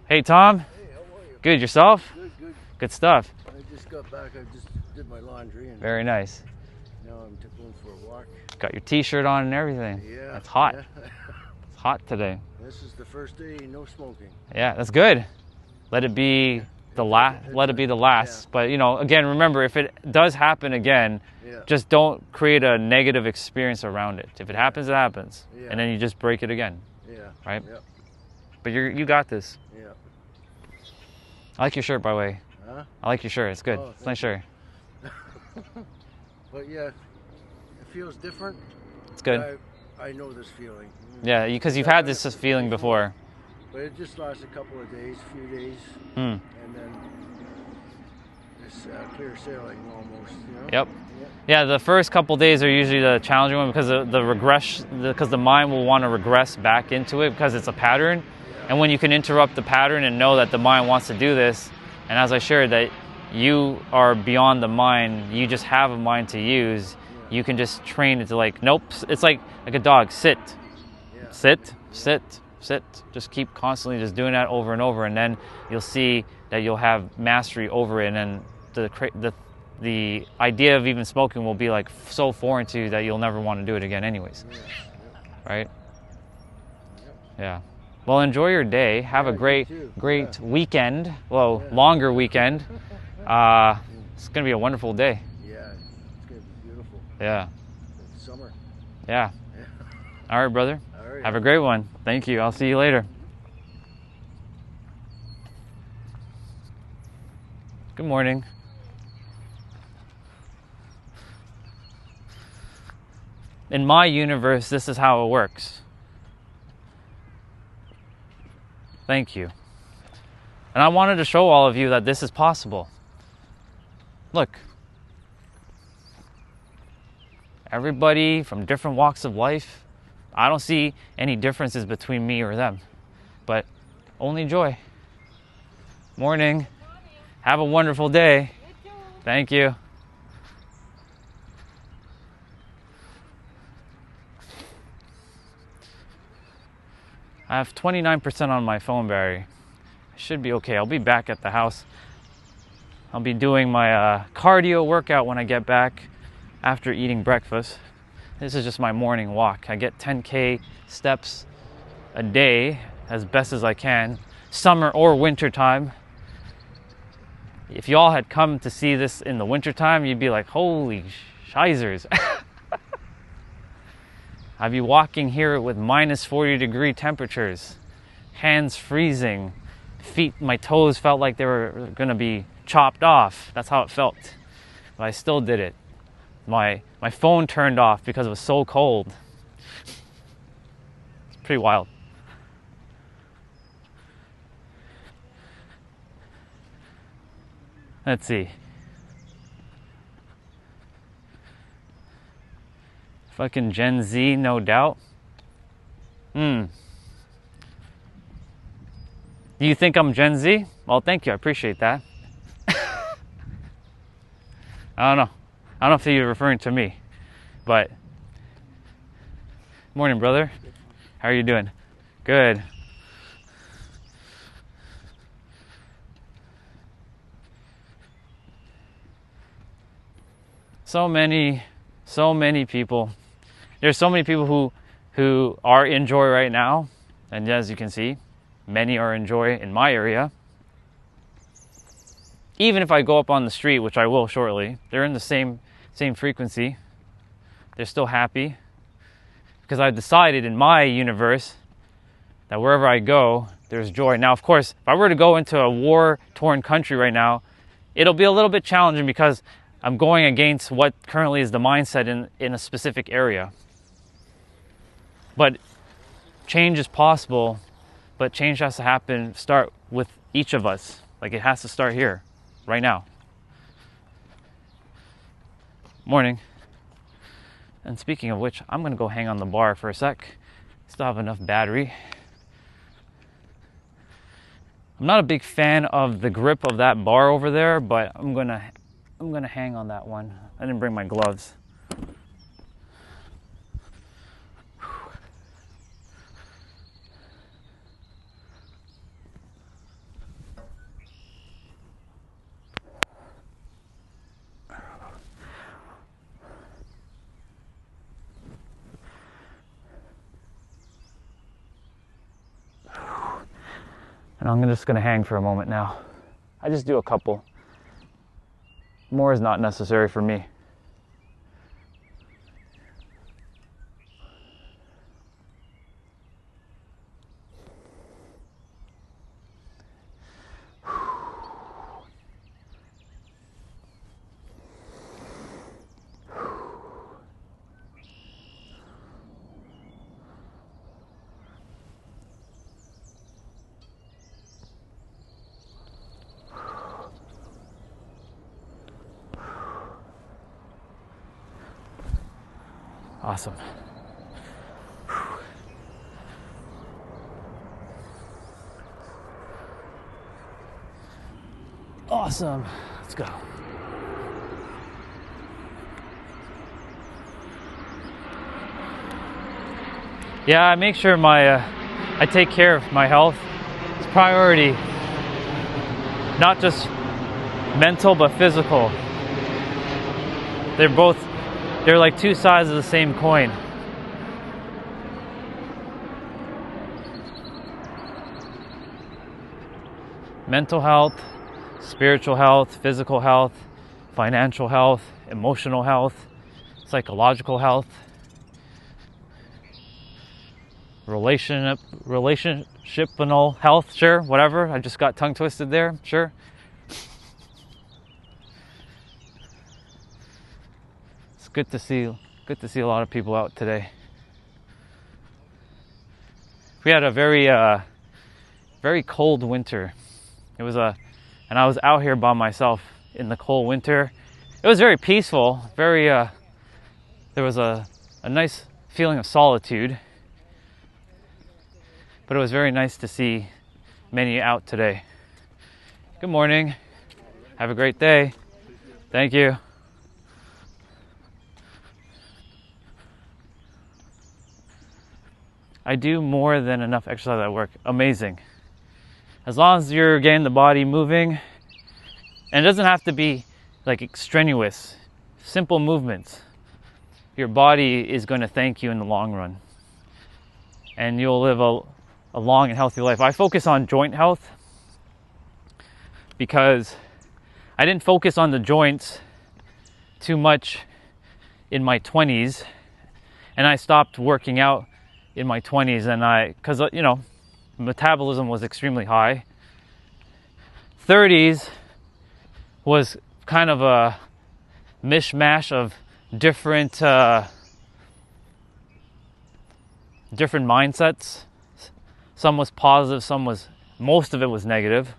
Hey, Tom. Hey, how are you? Good. Yourself? Good, good. Good stuff. I just got back. I just did my laundry and Very nice. now I'm going for a walk. Got your t-shirt on and everything. Yeah. It's hot. Yeah. It's hot today. This is the first day, no smoking. Yeah, that's good. Let it be the last. Let it be the last. Yeah. But again, remember, if it does happen again, Yeah. just don't create a negative experience around it. If it happens, it happens, Yeah. and then you just break it again. Yeah. Right? Yep. But you got this. Yeah. I like your shirt, by the way. Huh? I like your shirt. It's good. Oh, It's a nice shirt. But yeah, it feels different. It's good. I know this feeling. Yeah, because you've had this feeling before. But it just lasts a couple of days, few days, Hmm. and then it's clear sailing almost. You know? Yep. Yeah. Yeah, the first couple days are usually the challenging one because because the mind will want to regress back into it because it's a pattern. And when you can interrupt the pattern and know that the mind wants to do this, and as I shared that you are beyond the mind, you just have a mind to use, you can just train it to like, nope, it's like a dog, sit, Yeah. sit, sit, sit. Just keep constantly just doing that over and over, and then you'll see that you'll have mastery over it, and then the idea of even smoking will be like so foreign to you that you'll never want to do it again anyways. Yeah. Right? Yeah. Well, enjoy your day. Have Yeah, a you great too. great Yeah. weekend. Well, Yeah. longer weekend. It's going to be a wonderful day. Yeah. It's gonna be beautiful. Yeah. It's summer. Yeah. Yeah. All right, brother. All right. Have a great one. Thank you. I'll see you later. Good morning. In my universe, this is how it works. Thank you. And I wanted to show all of you that this is possible. Look. Everybody from different walks of life. I don't see any differences between me or them. But only joy. Morning. Have a wonderful day. Thank you. I have 29% on my phone battery. I should be okay. I'll be back at the house. I'll be doing my cardio workout when I get back after eating breakfast. This is just my morning walk. I get 10K steps a day as best as I can, summer or winter time. If y'all had come to see this in the winter time, you'd be like, holy shizers. I'd be walking here with minus 40-degree temperatures, hands freezing, feet, my toes felt like they were gonna be chopped off. That's how it felt. But I still did it. My phone turned off because it was so cold. It's pretty wild. Let's see. Fucking Gen Z, no doubt. Do you think I'm Gen Z? Well, thank you. I appreciate that. I don't know. I don't know if you're referring to me, but morning, brother. How are you doing? Good. So many people. There's so many people who are in joy right now, and as you can see, many are in joy in my area. Even if I go up on the street, which I will shortly, they're in the same frequency. They're still happy because I've decided in my universe that wherever I go, there's joy. Now, of course, if I were to go into a war-torn country right now, it'll be a little bit challenging because I'm going against what currently is the mindset in a specific area. But change is possible, but change has to start with each of us. Like it has to start here. right now. Morning. And speaking of which, I'm gonna go hang on the bar for a sec. Still have enough battery. I'm not a big fan of the grip of that bar over there, but I'm gonna hang on that one. I didn't bring my gloves. And I'm just gonna hang for a moment now. I just do a couple. More is not necessary for me. Awesome. Awesome. Let's go. Yeah, I make sure I take care of my health. It's priority. Not just mental, but physical. They're like two sides of the same coin. Mental health, spiritual health, physical health, financial health, emotional health, psychological health, relationshipal health, sure, whatever. I just got tongue twisted there, sure. Good to see a lot of people out today. We had a very cold winter. And I was out here by myself in the cold winter. It was very peaceful. There was a nice feeling of solitude. But it was very nice to see many out today. Good morning. Have a great day. Thank you. I do more than enough exercise at work. Amazing. As long as you're getting the body moving, and it doesn't have to be like strenuous, simple movements. Your body is going to thank you in the long run. And you'll live a long and healthy life. I focus on joint health because I didn't focus on the joints too much in my 20s, and I stopped working out in my 20s, and because metabolism was extremely high. 30s was kind of a mishmash of different mindsets. Some was positive, most of it was negative.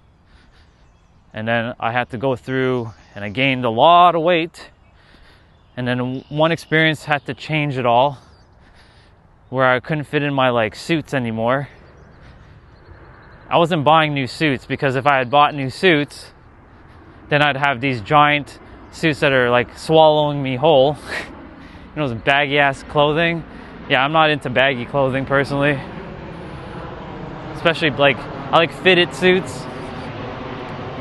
And then I had to go through, and I gained a lot of weight. And then one experience had to change it all, where I couldn't fit in my suits anymore. I wasn't buying new suits, because if I had bought new suits, then I'd have these giant suits that are swallowing me whole. Those baggy ass clothing. Yeah, I'm not into baggy clothing personally. Especially I like fitted suits.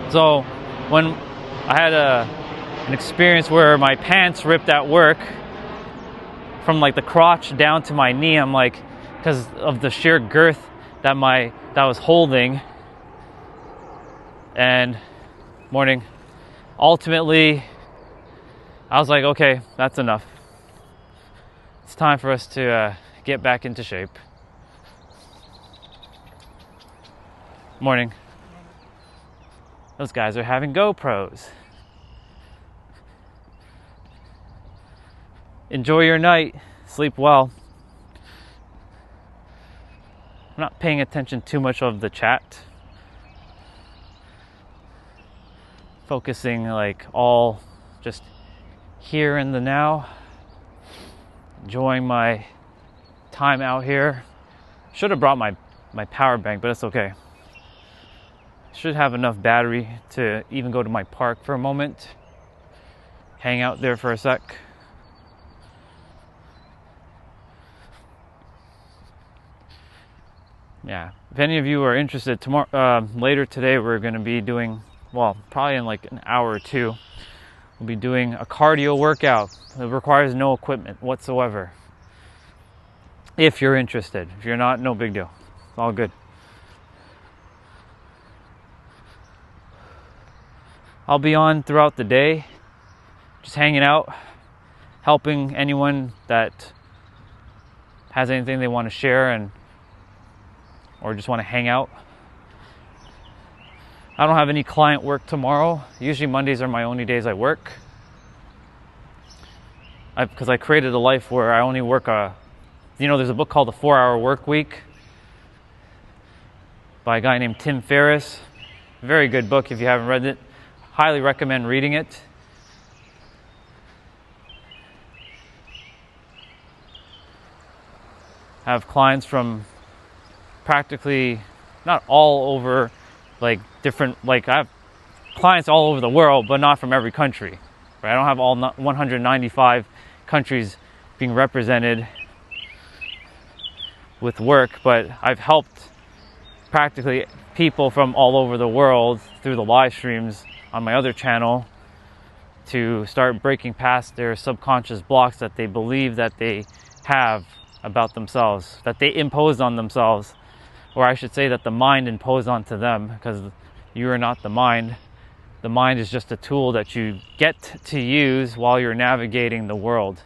So when I had an experience where my pants ripped at work, from the crotch down to my knee, I'm because of the sheer girth that was holding. And morning, ultimately I was okay, that's enough. It's time for us to get back into shape. Morning. Those guys are having GoPros. Enjoy your night. Sleep well. I'm not paying attention too much of the chat. focusing like all just here in the now, enjoying my time out here. Should have brought my power bank, but it's okay. Should have enough battery to even go to my park for a moment, hang out there for a sec. Yeah, if any of you are interested, tomorrow, later today, we're going to be doing, well, probably in like an hour or two, we'll be doing a cardio workout. It requires no equipment whatsoever. If you're interested. If you're not, no big deal. It's all good. I'll be on throughout the day, just hanging out, helping anyone that has anything they want to share or just want to hang out. I don't have any client work tomorrow. Usually Mondays are my only days I work. Because I created a life where I only work there's a book called The 4-Hour Work Week by a guy named Tim Ferriss. Very good book if you haven't read it. Highly recommend reading it. I have clients from practically, not all over, like different, like I have clients all over the world, but not from every country. Right? I don't have all 195 countries being represented with work, but I've helped practically people from all over the world through the live streams on my other channel to start breaking past their subconscious blocks that they believe that they have about themselves, that they imposed on themselves, or I should say that the mind imposed onto them, because you are not the mind. The mind is just a tool that you get to use while you're navigating the world.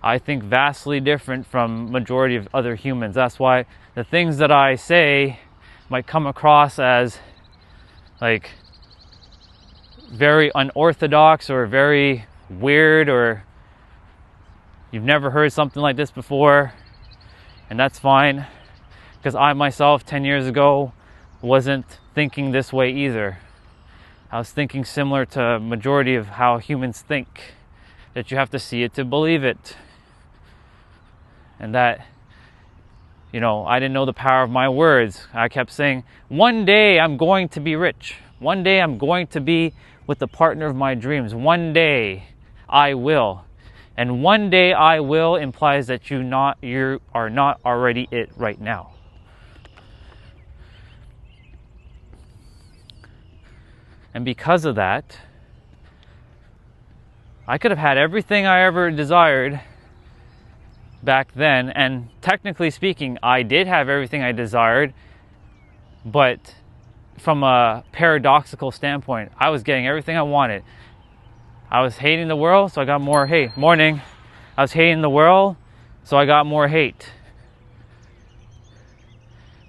I think vastly different from majority of other humans. That's why the things that I say might come across as like very unorthodox or very weird, or you've never heard something like this before, and that's fine, because I myself 10 years ago wasn't thinking this way either. I was thinking similar to majority of how humans think, that you have to see it to believe it. And that, I didn't know the power of my words. I kept saying, one day I'm going to be rich. One day I'm going to be with the partner of my dreams. One day I will. And one day I will implies that you are not already it right now. And because of that, I could have had everything I ever desired back then, and technically speaking, I did have everything I desired, but from a paradoxical standpoint, I was getting everything I wanted. I was hating the world, so I got more hate. Morning. I was hating the world, so I got more hate.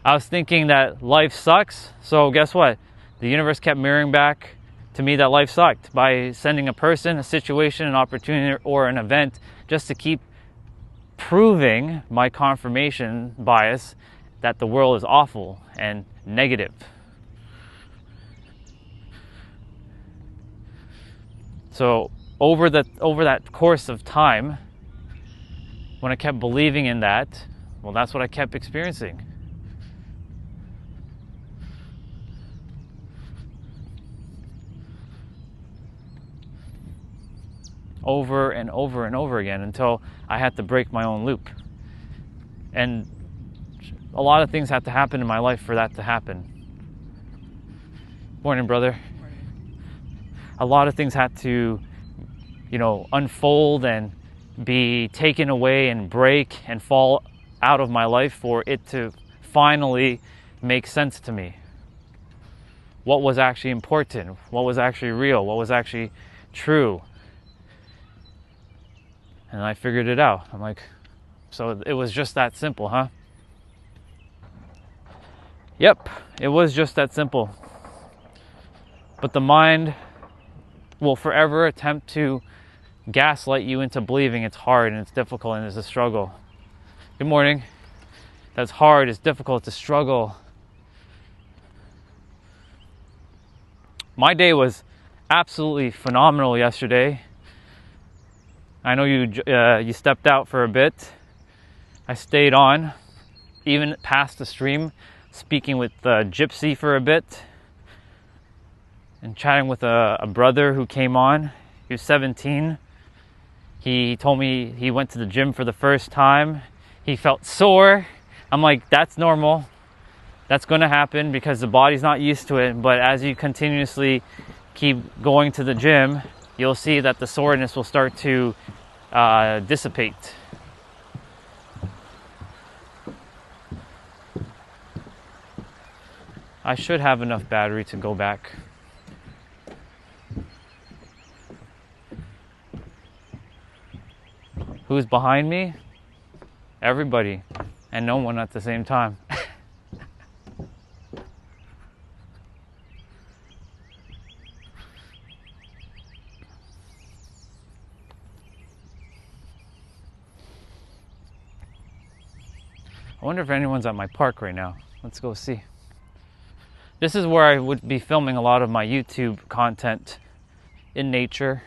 I was thinking that life sucks, so guess what? The universe kept mirroring back to me that life sucked by sending a person, a situation, an opportunity, or an event just to keep proving my confirmation bias that the world is awful and negative. So over that course of time, when I kept believing in that, well, that's what I kept experiencing. Over and over and over again until I had to break my own loop. And a lot of things had to happen in my life for that to happen. Morning, brother. Morning. A lot of things had to, unfold and be taken away and break and fall out of my life for it to finally make sense to me. What was actually important? What was actually real? What was actually true? And I figured it out. I'm like, so it was just that simple, huh? Yep, it was just that simple. But the mind will forever attempt to gaslight you into believing it's hard and it's difficult and it's a struggle. Good morning. That's hard, it's difficult, it's a struggle. My day was absolutely phenomenal yesterday. I know you stepped out for a bit. I stayed on, even past the stream, speaking with Gypsy for a bit and chatting with a brother who came on. He was 17. He told me he went to the gym for the first time. He felt sore. I'm like, that's normal. That's going to happen because the body's not used to it. But as you continuously keep going to the gym, you'll see that the soreness will start to dissipate. I should have enough battery to go back. Who's behind me? Everybody, and no one at the same time. I wonder if anyone's at my park right now. Let's go see. This is where I would be filming a lot of my YouTube content in nature.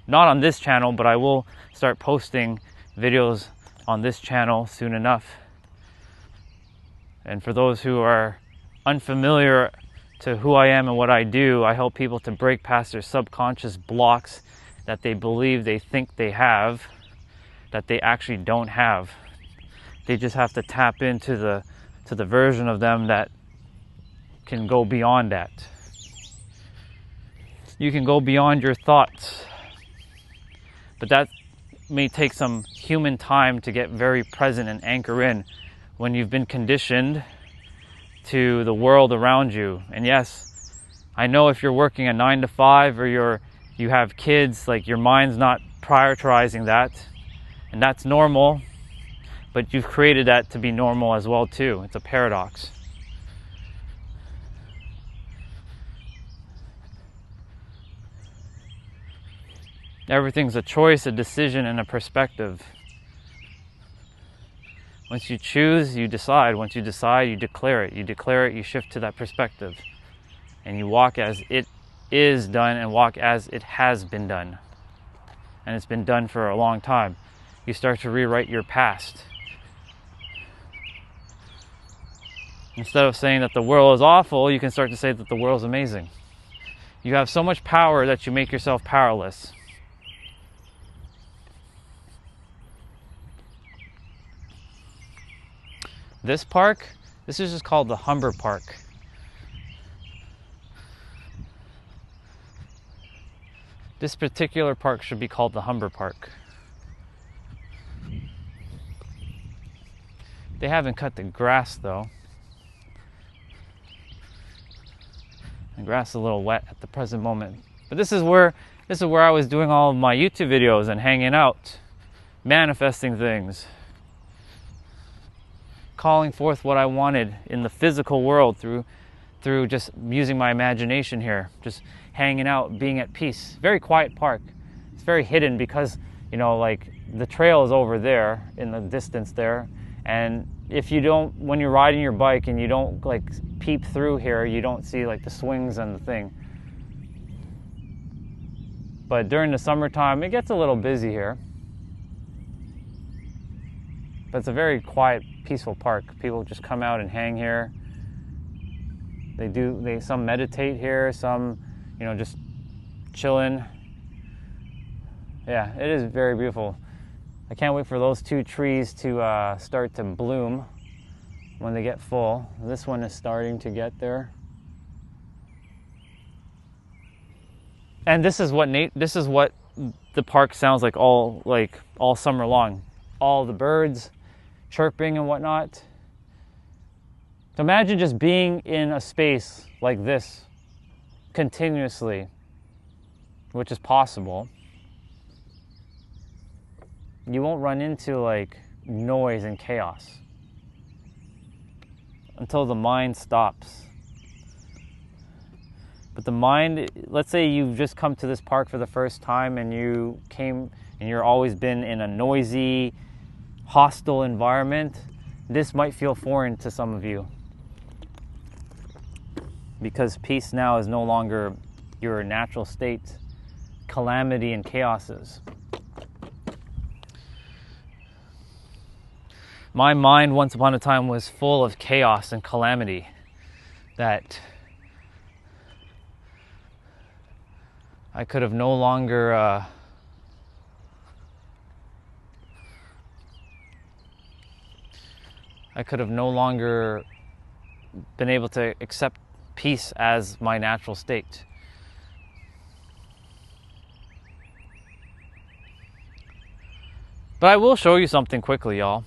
Not on this channel, but I will start posting videos on this channel soon enough. And for those who are unfamiliar to who I am and what I do, I help people to break past their subconscious blocks that they believe they think they have, that they actually don't have. They just have to tap into the version of them that can go beyond that. You can go beyond your thoughts, but that may take some human time to get very present and anchor in when you've been conditioned to the world around you. And yes, I know if you're working a 9 to 5 or you have kids, like your mind's not prioritizing that, and that's normal, but you've created that to be normal as well too. It's a paradox. Everything's a choice, a decision, and a perspective. Once you choose, you decide. Once you decide, you declare it. You declare it, you shift to that perspective. And you walk as it is done and walk as it has been done. And it's been done for a long time. You start to rewrite your past. Instead of saying that the world is awful, you can start to say that the world is amazing. You have so much power that you make yourself powerless. This park, this is just called the Humber Park. This particular park should be called the Humber Park. They haven't cut the grass though. The grass is a little wet at the present moment. But this is where I was doing all of my YouTube videos and hanging out, manifesting things, calling forth what I wanted in the physical world through just using my imagination here, just hanging out, being at peace. Very quiet park. It's very hidden because, you know, like the trail is over there in the distance there, and if you don't, when you're riding your bike and you don't like peep through here, you don't see like the swings and the thing. But during the summertime, it gets a little busy here. But it's a very quiet, peaceful park. People just come out and hang here. Some meditate here, some, you know, just chilling. Yeah, it is very beautiful. I can't wait for those two trees to start to bloom when they get full. This one is starting to get there. And this is what the park sounds like all summer long. All the birds chirping and whatnot. So imagine just being in a space like this continuously, which is possible. You won't run into like noise and chaos until the mind stops. But the mind, let's say you've just come to this park for the first time and you're always been in a noisy, hostile environment. This might feel foreign to some of you because peace now is no longer your natural state, calamity and chaoses. My mind once upon a time was full of chaos and calamity that I could have no longer been able to accept peace as my natural state. But I will show you something quickly, y'all.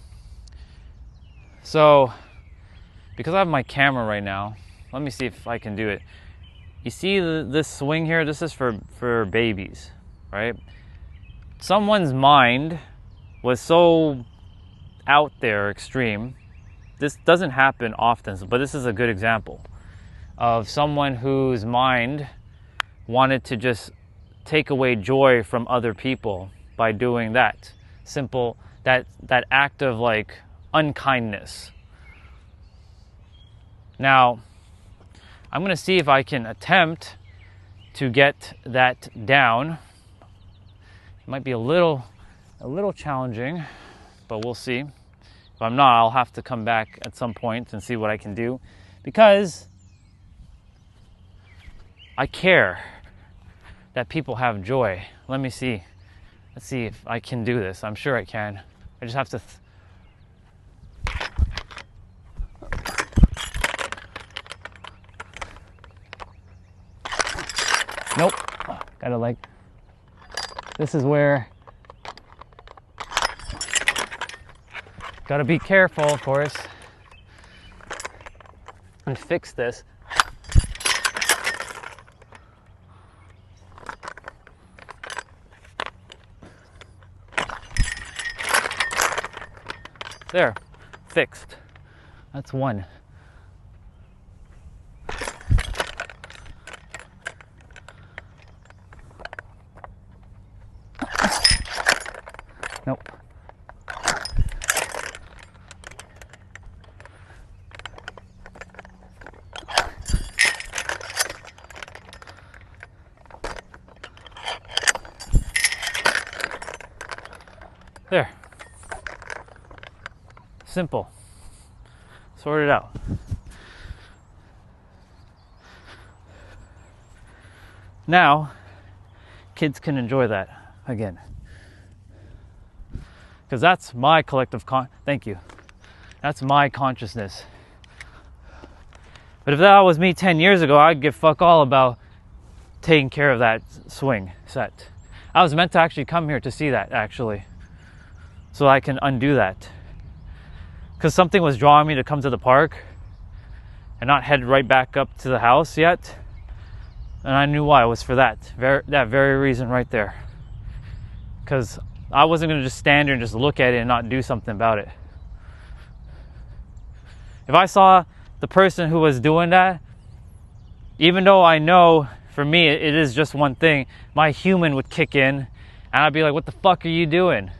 So, because I have my camera right now, let me see if I can do it. You see this swing here? This is for babies, right? Someone's mind was so out there, extreme. This doesn't happen often, but this is a good example of someone whose mind wanted to just take away joy from other people by doing that simple, that act of like unkindness. Now, I'm going to see if I can attempt to get that down. It might be a little challenging, but we'll see. If I'm not, I'll have to come back at some point and see what I can do, because I care that people have joy. Let me see. Let's see if I can do this. I'm sure I can. I just have to nope. Gotta like, this is where, gotta be careful, of course, and fix this. There, fixed. That's one. Nope. There. Simple. Sort it out. Now, kids can enjoy that again. Because that's my collective thank you. That's my consciousness. But if that was me 10 years ago, I'd give fuck all about taking care of that swing set. I was meant to actually come here to see that, actually, so I can undo that. Because something was drawing me to come to the park and not head right back up to the house yet. And I knew why. It was for that very reason right there. Because I wasn't going to just stand here and just look at it and not do something about it. If I saw the person who was doing that, even though I know for me it is just one thing, my human would kick in and I'd be like, what the fuck are you doing?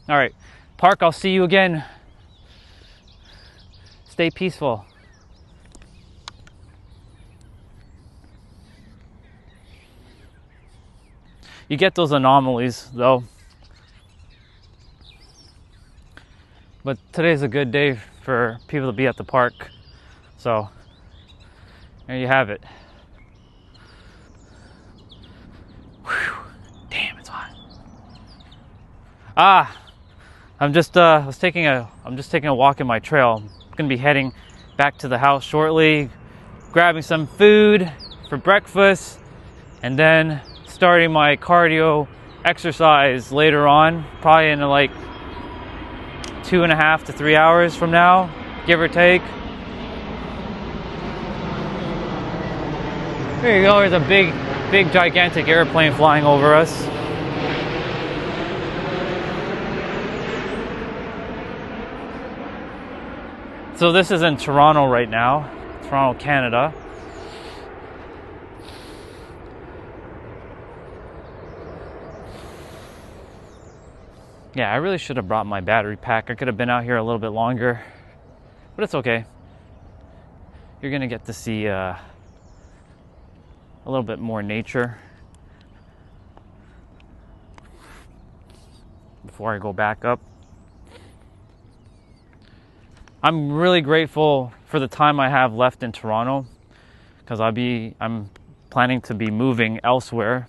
All right, park, I'll see you again. Stay peaceful. You get those anomalies though. But today's a good day for people to be at the park. So, there you have it. Whew. Damn, it's hot. I'm just taking a walk in my trail. I'm gonna be heading back to the house shortly, grabbing some food for breakfast, and then starting my cardio exercise later on, probably in like 2.5 to 3 hours from now, give or take. There you go. There's a big, gigantic airplane flying over us. So this is in Toronto right now, Toronto, Canada. Yeah, I really should have brought my battery pack. I could have been out here a little bit longer, but it's okay. you're gonna get to see a little bit more nature before I go back up. I'm really grateful for the time I have left in Toronto, because I'm planning to be moving elsewhere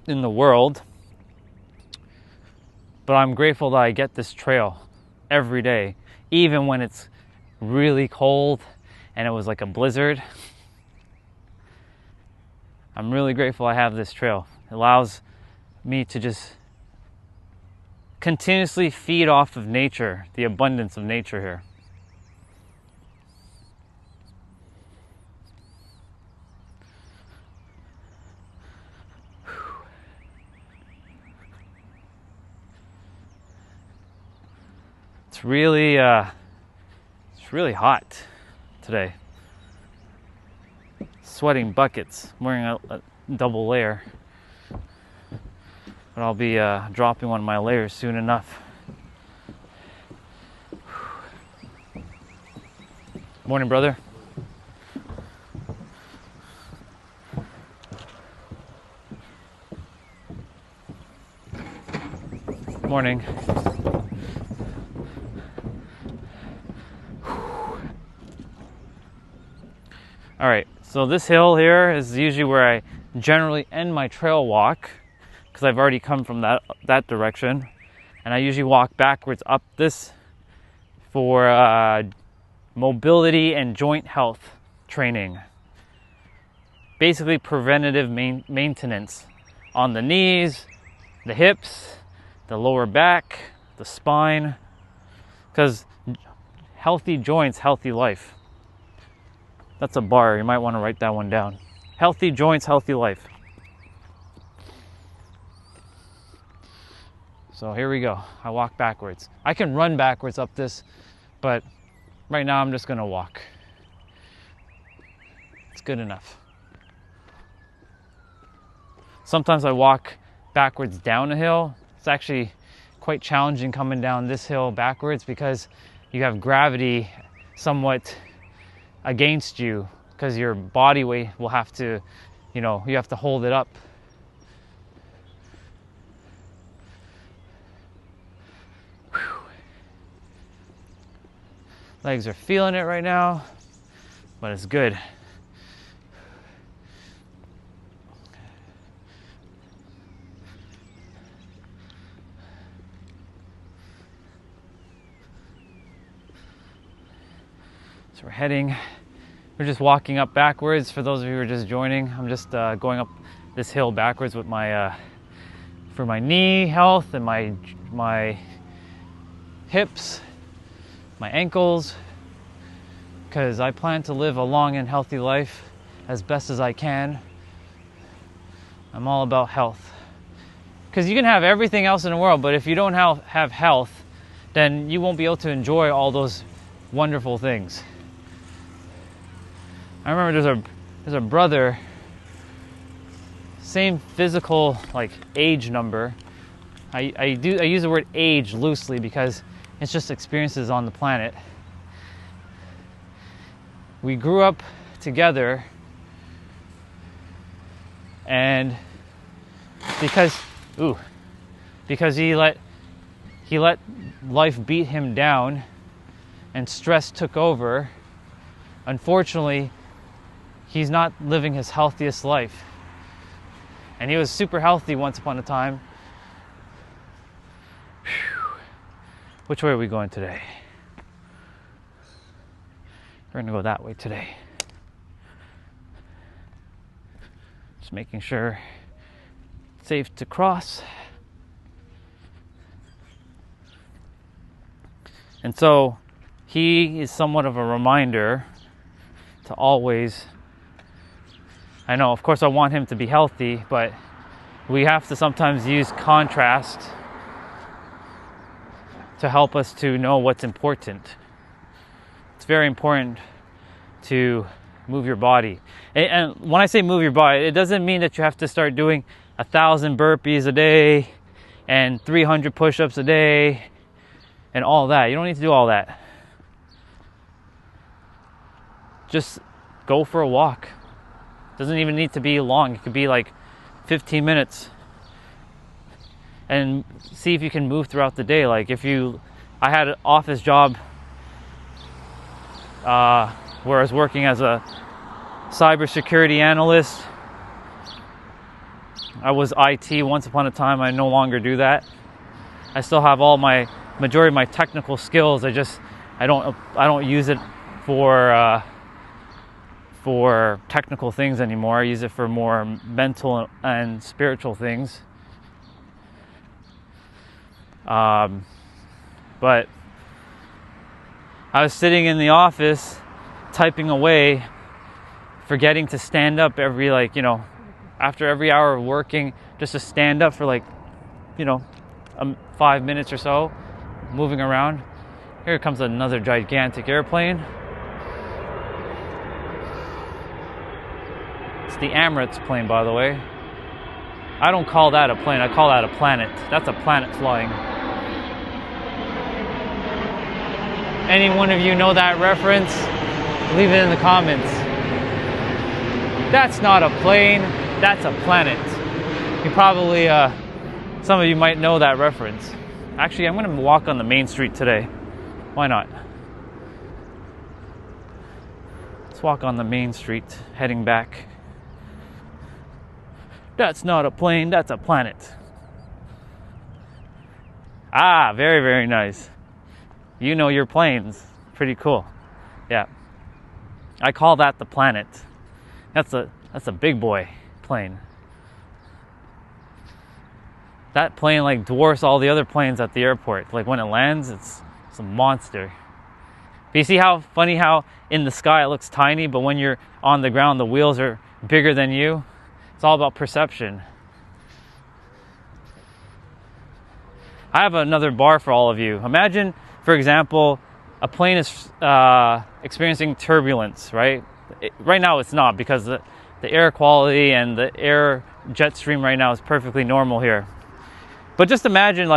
in the world. But I'm grateful that I get this trail every day, even when it's really cold and it was like a blizzard. I'm really grateful I have this trail. It allows me to just continuously feed off of nature, the abundance of nature here. It's really hot today. Sweating buckets. I'm wearing a double layer, but I'll be dropping one of my layers soon enough. Morning, brother. Morning. All right, so this hill here is usually where I generally end my trail walk, because I've already come from that direction, and I usually walk backwards up this for mobility and joint health training. Basically preventative maintenance on the knees, the hips, the lower back, the spine, because healthy joints, healthy life. That's a bar. You might want to write that one down. Healthy joints, healthy life. So here we go. I walk backwards. I can run backwards up this, but right now I'm just going to walk. It's good enough. Sometimes I walk backwards down a hill. It's actually quite challenging coming down this hill backwards, because you have gravity somewhat against you, because your body weight will have to, you have to hold it up. Whew. Legs are feeling it right now, but it's good. So we're just walking up backwards. For those of you who are just joining, I'm just going up this hill backwards with for my knee health and my hips, my ankles, because I plan to live a long and healthy life as best as I can. I'm all about health, because you can have everything else in the world, but if you don't have health, then you won't be able to enjoy all those wonderful things. I remember there's a brother, same physical age number. I use the word age loosely because it's just experiences on the planet. We grew up together, and because he let life beat him down and stress took over, unfortunately he's not living his healthiest life. And he was super healthy once upon a time. Whew. Which way are we going today? We're gonna go that way today. Just making sure it's safe to cross. And so he is somewhat of a reminder to always, I know, of course I want him to be healthy, but we have to sometimes use contrast to help us to know what's important. It's very important to move your body. And when I say move your body, it doesn't mean that you have to start doing 1,000 burpees a day and 300 push-ups a day and all that. You don't need to do all that. just go for a walk. Doesn't even need to be long. It could be like 15 minutes. And see if you can move throughout the day. Like I had an office job where I was working as a cybersecurity analyst. I was IT once upon a time. I no longer do that. I still have all my majority of my technical skills. I don't use it for technical things anymore. I use it for more mental and spiritual things. But I was sitting in the office typing away, forgetting to stand up after every hour of working, just to stand up for 5 minutes or so, moving around. Here comes another gigantic airplane. It's the Emirates plane, by the way. I don't call that a plane, I call that a planet. That's a planet flying. Any one of you know that reference? Leave it in the comments. That's not a plane, that's a planet. You probably, some of you might know that reference. Actually, I'm going to walk on the main street today. Why not? Let's walk on the main street, heading back. That's not a plane, that's a planet. Ah, very, very nice. You know your planes. Pretty cool. Yeah. I call that the planet. That's a big boy plane. That plane dwarfs all the other planes at the airport. Like when it lands, it's a monster. But you see how funny how in the sky it looks tiny, but when you're on the ground, the wheels are bigger than you? It's all about perception. I have another bar for all of you. Imagine, for example, a plane is experiencing turbulence, right? Right now it's not, because the air quality and the air jet stream right now is perfectly normal here. But just imagine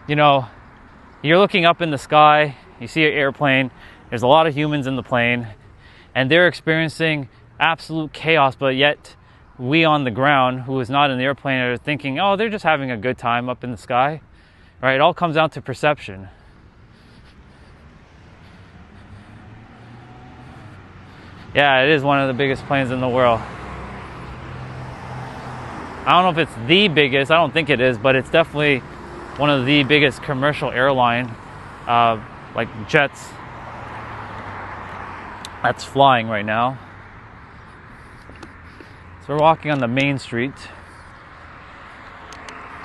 you're looking up in the sky, you see an airplane, there's a lot of humans in the plane, and they're experiencing absolute chaos, but yet we on the ground, who is not in the airplane, are thinking, oh, they're just having a good time up in the sky, right? It all comes down to perception. Yeah, it is one of the biggest planes in the world. I don't know if it's the biggest, I don't think it is, but it's definitely one of the biggest commercial airline, jets, that's flying right now. So we're walking on the main street.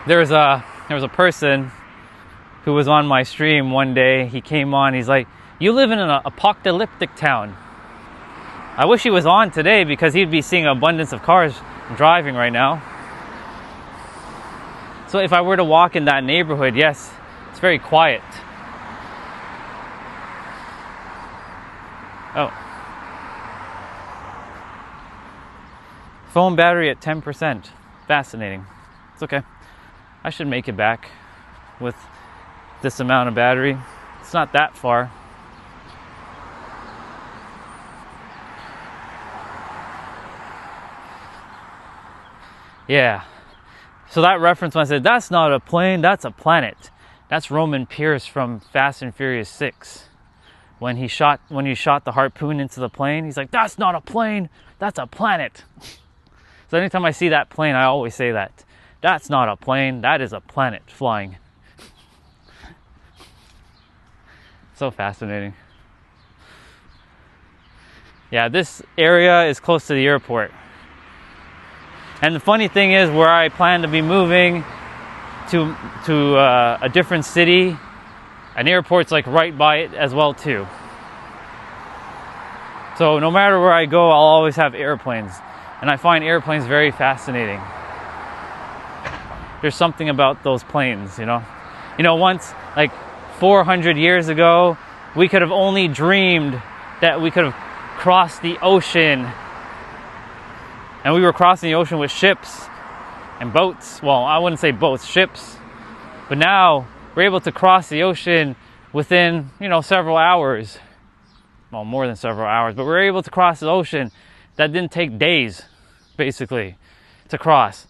There was a person who was on my stream one day. He came on, he's like, you live in an apocalyptic town. I wish he was on today, because he'd be seeing an abundance of cars driving right now. So if I were to walk in that neighborhood, yes, it's very quiet. Oh. Phone battery at 10%. Fascinating. It's okay. I should make it back with this amount of battery. It's not that far. Yeah. So that reference when I said, that's not a plane, that's a planet. That's Roman Pierce from Fast and Furious 6. When you shot the harpoon into the plane, he's like, that's not a plane, that's a planet. So anytime I see that plane, I always say that. That's not a plane, that is a planet flying. So fascinating. Yeah, this area is close to the airport. And the funny thing is, where I plan to be moving to a different city, an airport's right by it as well too. So no matter where I go, I'll always have airplanes. And I find airplanes very fascinating. There's something about those planes, once, 400 years ago, we could have only dreamed that we could have crossed the ocean. And we were crossing the ocean with ships and boats. Well, I wouldn't say boats, ships. But now we're able to cross the ocean within, several hours. well, more than several hours, but we were able to cross the ocean that didn't take days, basically, to cross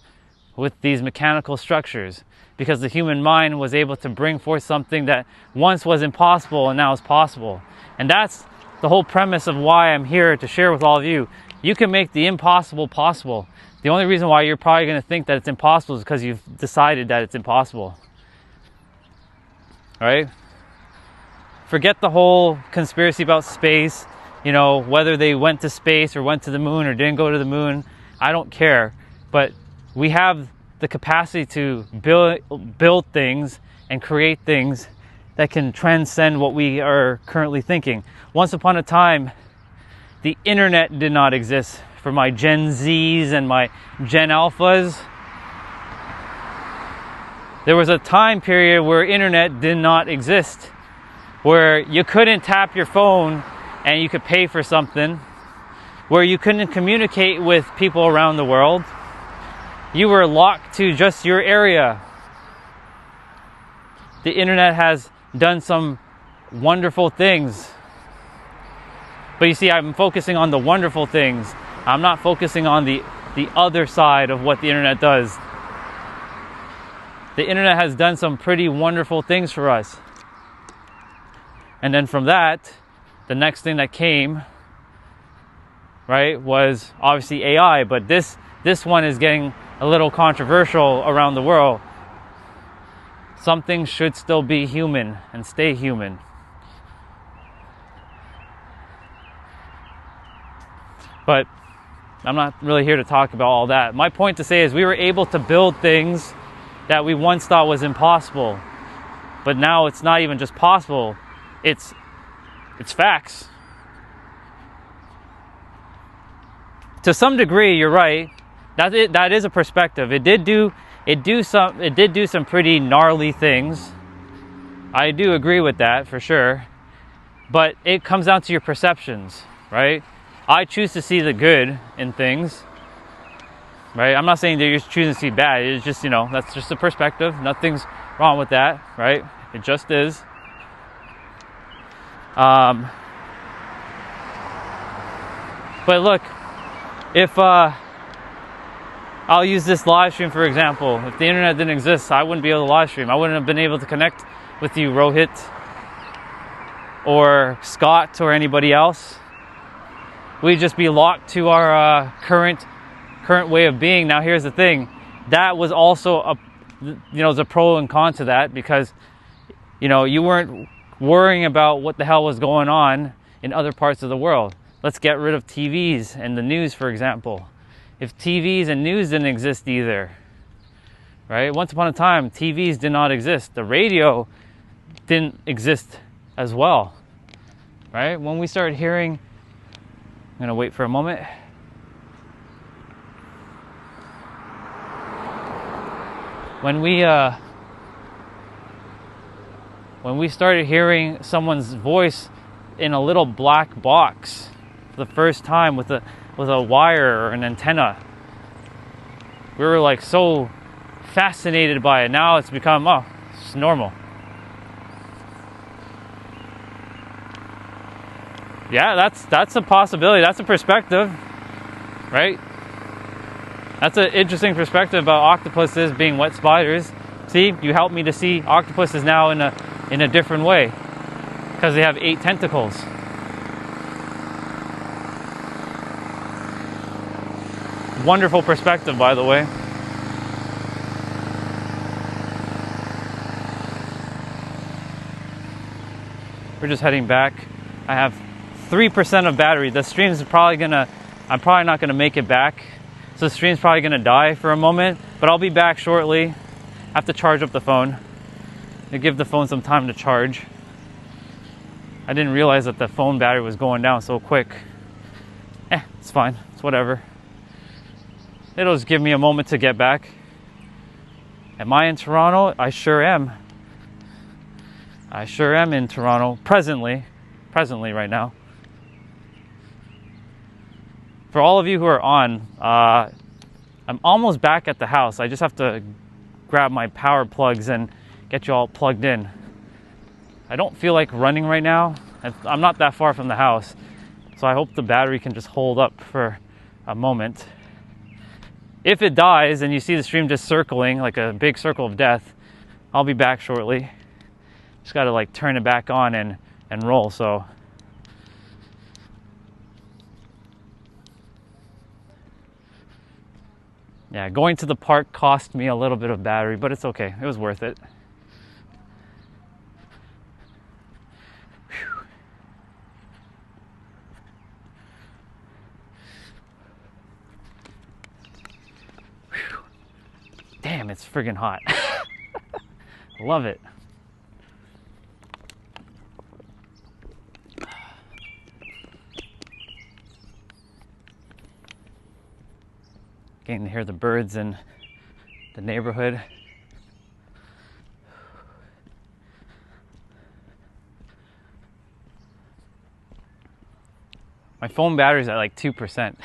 with these mechanical structures, because the human mind was able to bring forth something that once was impossible and now is possible. And that's the whole premise of why I'm here to share with all of you. You can make the impossible possible. The only reason why you're probably going to think that it's impossible is because you've decided that it's impossible. All right? Forget the whole conspiracy about space, you know, whether they went to space or went to the moon or didn't go to the moon. I don't care. But we have the capacity to build things and create things that can transcend what we are currently thinking. Once upon a time, the internet did not exist. For my Gen Zs and my Gen Alphas, there was a time period where internet did not exist, where you couldn't tap your phone and you could pay for something, where you couldn't communicate with people around the world. You were locked to just your area. The internet has done some wonderful things. But you see, I'm focusing on the wonderful things. I'm not focusing on the other side of what the internet does. The internet has done some pretty wonderful things for us. And then from that, the next thing that came, right, was obviously AI. But this one is getting a little controversial around the world. Some things should still be human and stay human. But I'm not really here to talk about all that. My point to say is we were able to build things that we once thought was impossible. But now it's not even just possible. It's facts. To some degree, you're right. That is a perspective. It did do some pretty gnarly things. I do agree with that for sure. But it comes down to your perceptions, right? I choose to see the good in things, right? I'm not saying that you're choosing to see bad. It's just, you know, that's just a perspective. Nothing's wrong with that, right? It just is. But look, if I'll use this live stream for example. If the internet didn't exist, I wouldn't be able to live stream. I wouldn't have been able to connect with you, Rohit, or Scott, or anybody else. We'd just be locked to our current way of being. Now, here's the thing. That was also there's a pro and con to that, because, you know, you weren't worrying about what the hell was going on in other parts of the world. Let's get rid of TVs and the news, for example. If TVs and news didn't exist either, right? Once upon a time, TVs did not exist. The radio didn't exist as well, right? When we started hearing, I'm gonna wait for a moment. When we started hearing someone's voice in a little black box for the first time with a wire or an antenna, we were like so fascinated by it. Now it's become, it's normal. Yeah, that's a possibility. That's a perspective, right? That's an interesting perspective about octopuses being wet spiders. See, you helped me to see octopuses now in a different way, because they have 8 tentacles. Wonderful perspective, by the way. We're just heading back. I have 3% of battery. The stream is I'm probably not gonna make it back. So the stream's probably gonna die for a moment, but I'll be back shortly. I have to charge up the phone. To give the phone some time to charge. I didn't realize that the phone battery was going down so quick. It's fine. It's whatever. It'll just give me a moment to get back. Am I in Toronto? I sure am. I sure am in Toronto presently right now. For all of you who are on, I'm almost back at the house. I just have to grab my power plugs and get you all plugged in. I don't feel like running right now. I'm not that far from the house, so I hope the battery can just hold up for a moment. If it dies and you see the stream just circling like a big circle of death, I'll be back shortly. Just gotta like turn it back on and roll. So yeah, going to the park cost me a little bit of battery, but it's okay. It was worth it. Damn, it's friggin' hot. Love it. Getting to hear the birds in the neighborhood. My phone battery's at like 2%.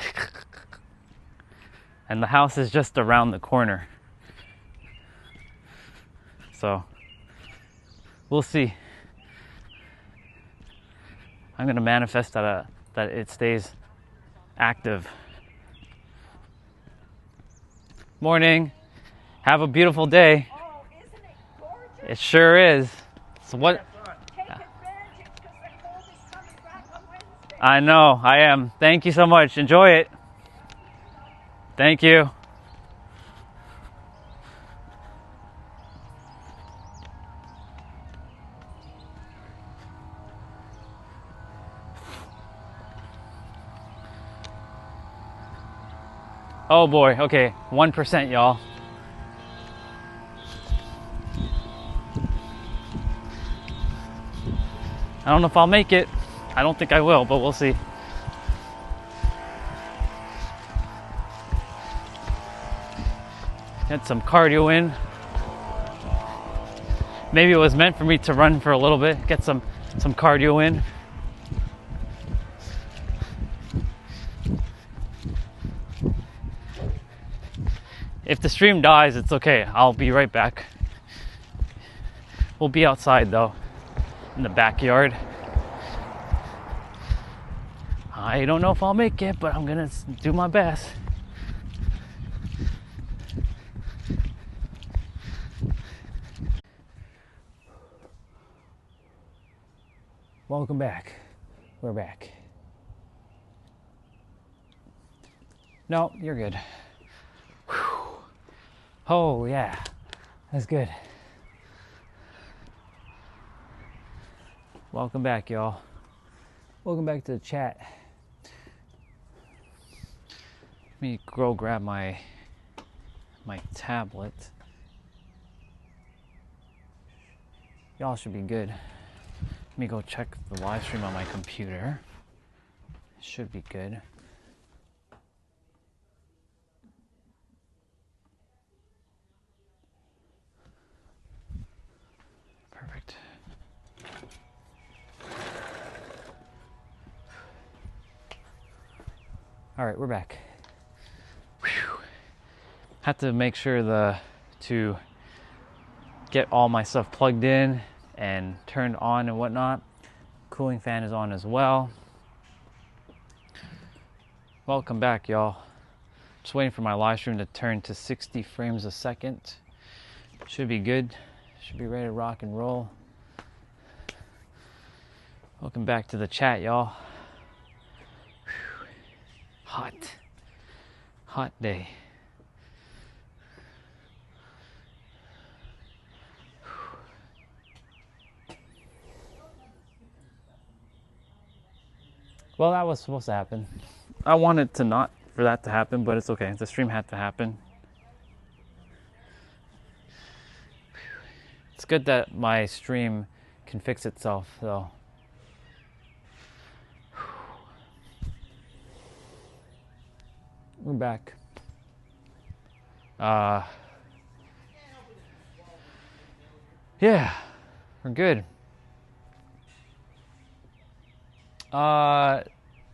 And the house is just around the corner. So we'll see. I'm gonna manifest that it stays active. Morning. Have a beautiful day. Oh, isn't it gorgeous? It sure is. So what? Take advantage because the cold is coming back on Wednesday. I know, I am. Thank you so much. Enjoy it. Thank you. Oh boy, okay, 1%, y'all. I don't know if I'll make it. I don't think I will, but we'll see. Get some cardio in. Maybe it was meant for me to run for a little bit, get some cardio in. If the stream dies, it's okay. I'll be right back. We'll be outside though, in the backyard. I don't know if I'll make it, but I'm gonna do my best. Welcome back. We're back. No, you're good. Whew. Oh yeah, that's good. Welcome back, y'all. Welcome back to the chat. Let me go grab my tablet. Y'all should be good. Let me go check the live stream on my computer. It should be good. Perfect. All right, we're back. Whew. Had to make sure to get all my stuff plugged in and turned on and whatnot. Cooling fan is on as well. Welcome back, y'all. Just waiting for my live stream to turn to 60 frames a second. Should be good. Should be ready to rock and roll. Welcome back to the chat, y'all. Whew. Hot day. Well, that was supposed to happen. I wanted to not for that to happen, but it's okay. The stream had to happen. It's good that my stream can fix itself, though. We're back. Yeah, we're good.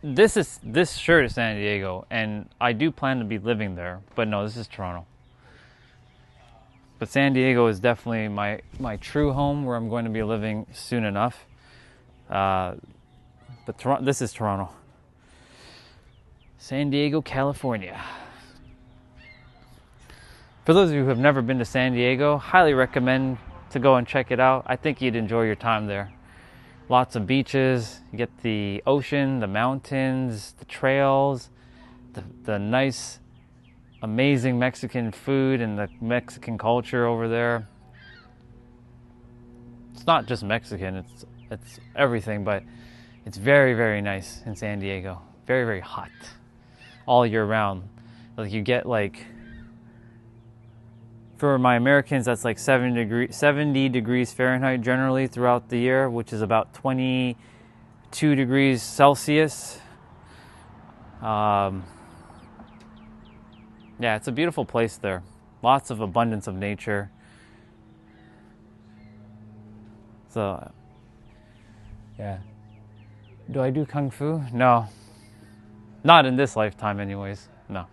This shirt is San Diego, and I do plan to be living there, but no, this is Toronto. But San Diego is definitely my true home, where I'm going to be living soon enough. But this is Toronto. San Diego, California. For those of you who have never been to San Diego, highly recommend to go and check it out. I think you'd enjoy your time there. Lots of beaches, you get the ocean, the mountains, the trails, the nice, amazing Mexican food and the Mexican culture over there. It's not just Mexican, it's everything, but it's very, very nice in San Diego. Very, very hot all year round. Like you get like, for my Americans, that's like 70 degrees Fahrenheit generally throughout the year, which is about 22 degrees Celsius. Yeah, it's a beautiful place there. Lots of abundance of nature. So, yeah. Do I do Kung Fu? No. Not in this lifetime anyways, no.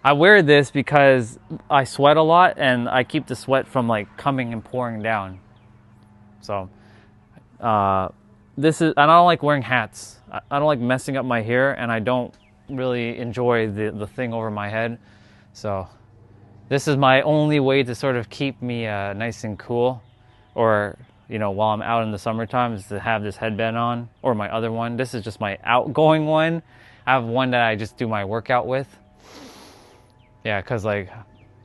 I wear this because I sweat a lot and I keep the sweat from like coming and pouring down. So, this is, and I don't like wearing hats. I don't like messing up my hair, and I don't really enjoy the thing over my head. So, this is my only way to sort of keep me nice and cool, or you know, while I'm out in the summertime, is to have this headband on, or my other one. This is just my outgoing one. I have one that I just do my workout with. Yeah, cause like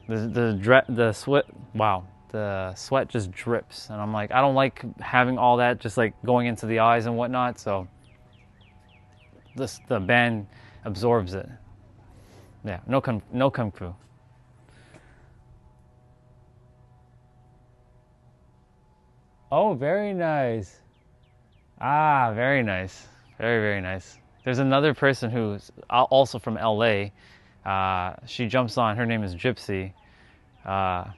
the sweat just drips, and I'm like, I don't like having all that just like going into the eyes and whatnot. So the band absorbs it. Yeah, no kung fu. Oh, very nice. Ah, very nice. Very, very nice. There's another person who's also from LA. She jumps on. Her name is Gypsy. I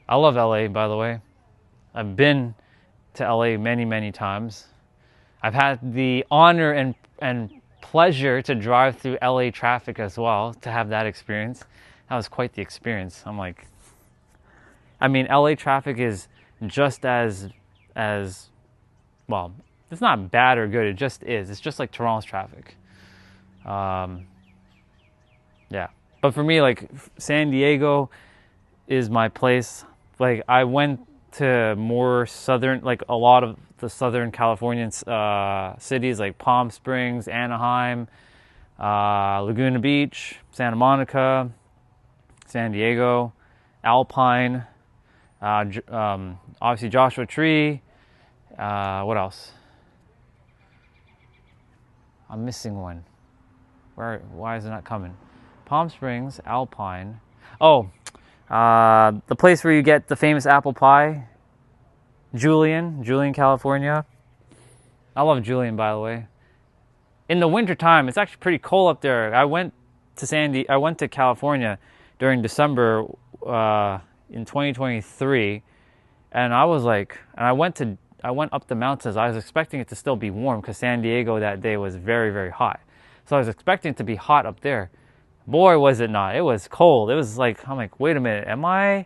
love LA, by the way. I've been to LA many, many times. I've had the honor and pleasure to drive through LA traffic as well, to have that experience. That was quite the experience. I'm like, I mean, LA traffic is just as well, it's not bad or good, it just is. It's just like Toronto's traffic. Yeah, but for me, like, San Diego is my place. Like, I went to more southern, like a lot of the Southern Californian cities, like Palm Springs, Anaheim, Laguna Beach, Santa Monica, San Diego, Alpine, obviously Joshua Tree. What else? I'm missing one. Why is it not coming? Palm Springs, Alpine. Oh, the place where you get the famous apple pie. Julian, California. I love Julian, by the way. In the wintertime, it's actually pretty cold up there. I went to California during December in 2023, and I was like, and I went up the mountains. I was expecting it to still be warm because San Diego that day was very, very hot. So I was expecting it to be hot up there. Boy, was it not. It was cold. It was like, I'm like, wait a minute, am I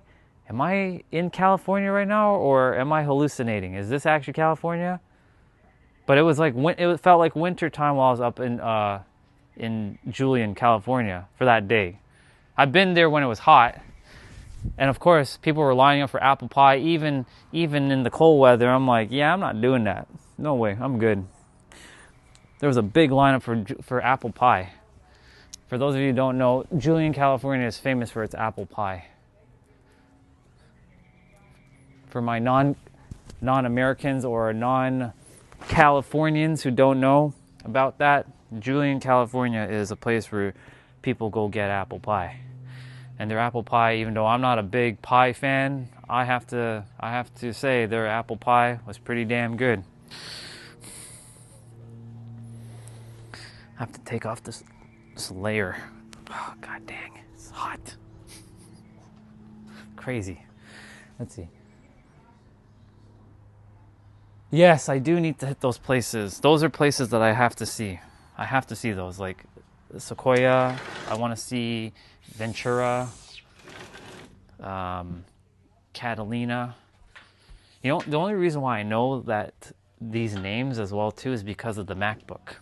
in California right now, or am I hallucinating? Is this actually California? But it was like, it felt like winter time while I was up in Julian, California for that day. I've been there when it was hot, and of course, people were lining up for apple pie, even in the cold weather. I'm like, yeah, I'm not doing that. No way, I'm good. There was a big lineup for apple pie. For those of you who don't know, Julian, California is famous for its apple pie. For my non-Americans or non-Californians who don't know about that, Julian, California is a place where people go get apple pie. And their apple pie, even though I'm not a big pie fan, I have to say their apple pie was pretty damn good. I have to take off this layer. Oh, god dang, it's hot. Crazy. Let's see. Yes, I do need to hit those places. Those are places that I have to see. I have to see those, like Sequoia. I want to see Ventura, Catalina. You know, the only reason why I know that these names as well too is because of the MacBook.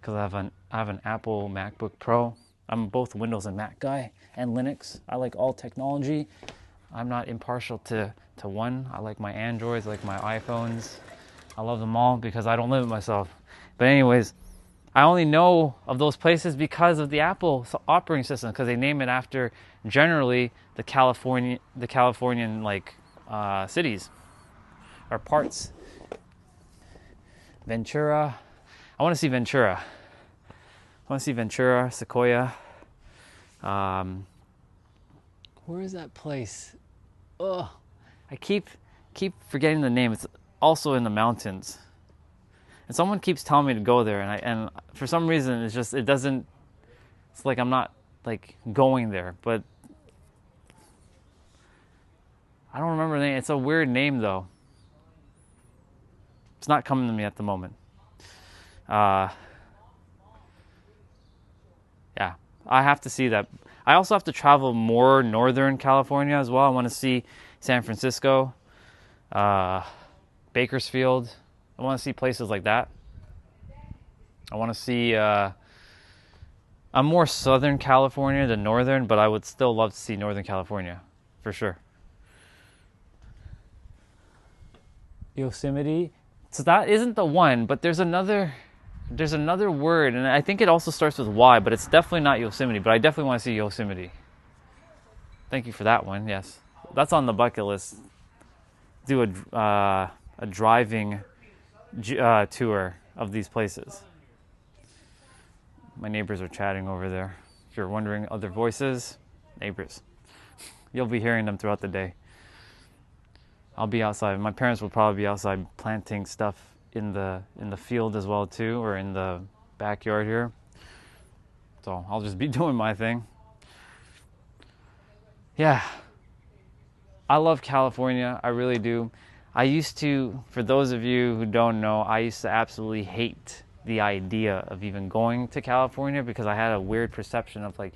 Because I have an Apple MacBook Pro. I'm both Windows and Mac guy, and Linux. I like all technology. I'm not impartial to one. I like my Androids, I like my iPhones. I love them all because I don't limit myself. But anyways, I only know of those places because of the Apple operating system, because they name it after generally the Californian like cities or parts. Ventura. I want to see Ventura. I want to see Ventura, Sequoia. Where is that place? Oh, I keep forgetting the name. It's also in the mountains. And someone keeps telling me to go there, and for some reason it's like I'm not like going there, but I don't remember the name. It's a weird name though. It's not coming to me at the moment. Yeah, I have to see that. I also have to travel more Northern California as well. I want to see San Francisco, Bakersfield. I want to see places like that. I want to see, I'm more Southern California than Northern, but I would still love to see Northern California, for sure. Yosemite. So that isn't the one, but there's another word, and I think it also starts with Y, but it's definitely not Yosemite, but I definitely want to see Yosemite. Thank you for that one, yes. That's on the bucket list. Do a driving tour of these places. My neighbors are chatting over there. If you're wondering, other voices, neighbors. You'll be hearing them throughout the day. I'll be outside. My parents will probably be outside planting stuff in the field as well too, or in the backyard here. So I'll just be doing my thing. Yeah. I love California. I really do. I used to, for those of you who don't know, I used to absolutely hate the idea of even going to California because I had a weird perception of like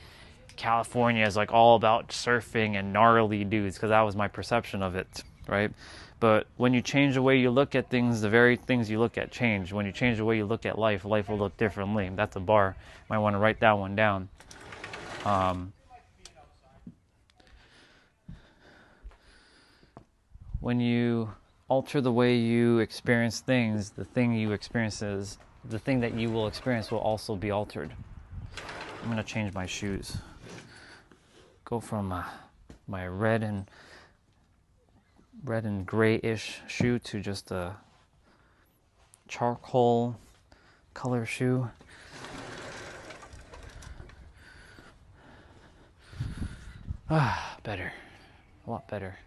California is like all about surfing and gnarly dudes, because that was my perception of it, right? But when you change the way you look at things, the very things you look at change. When you change the way you look at life, life will look differently. That's a bar. Might want to write that one down. When you alter the way you experience things, the thing that you will experience will also be altered. I'm going to change my shoes. Go from my red and grayish shoe to just a charcoal color shoe. Better. A lot better.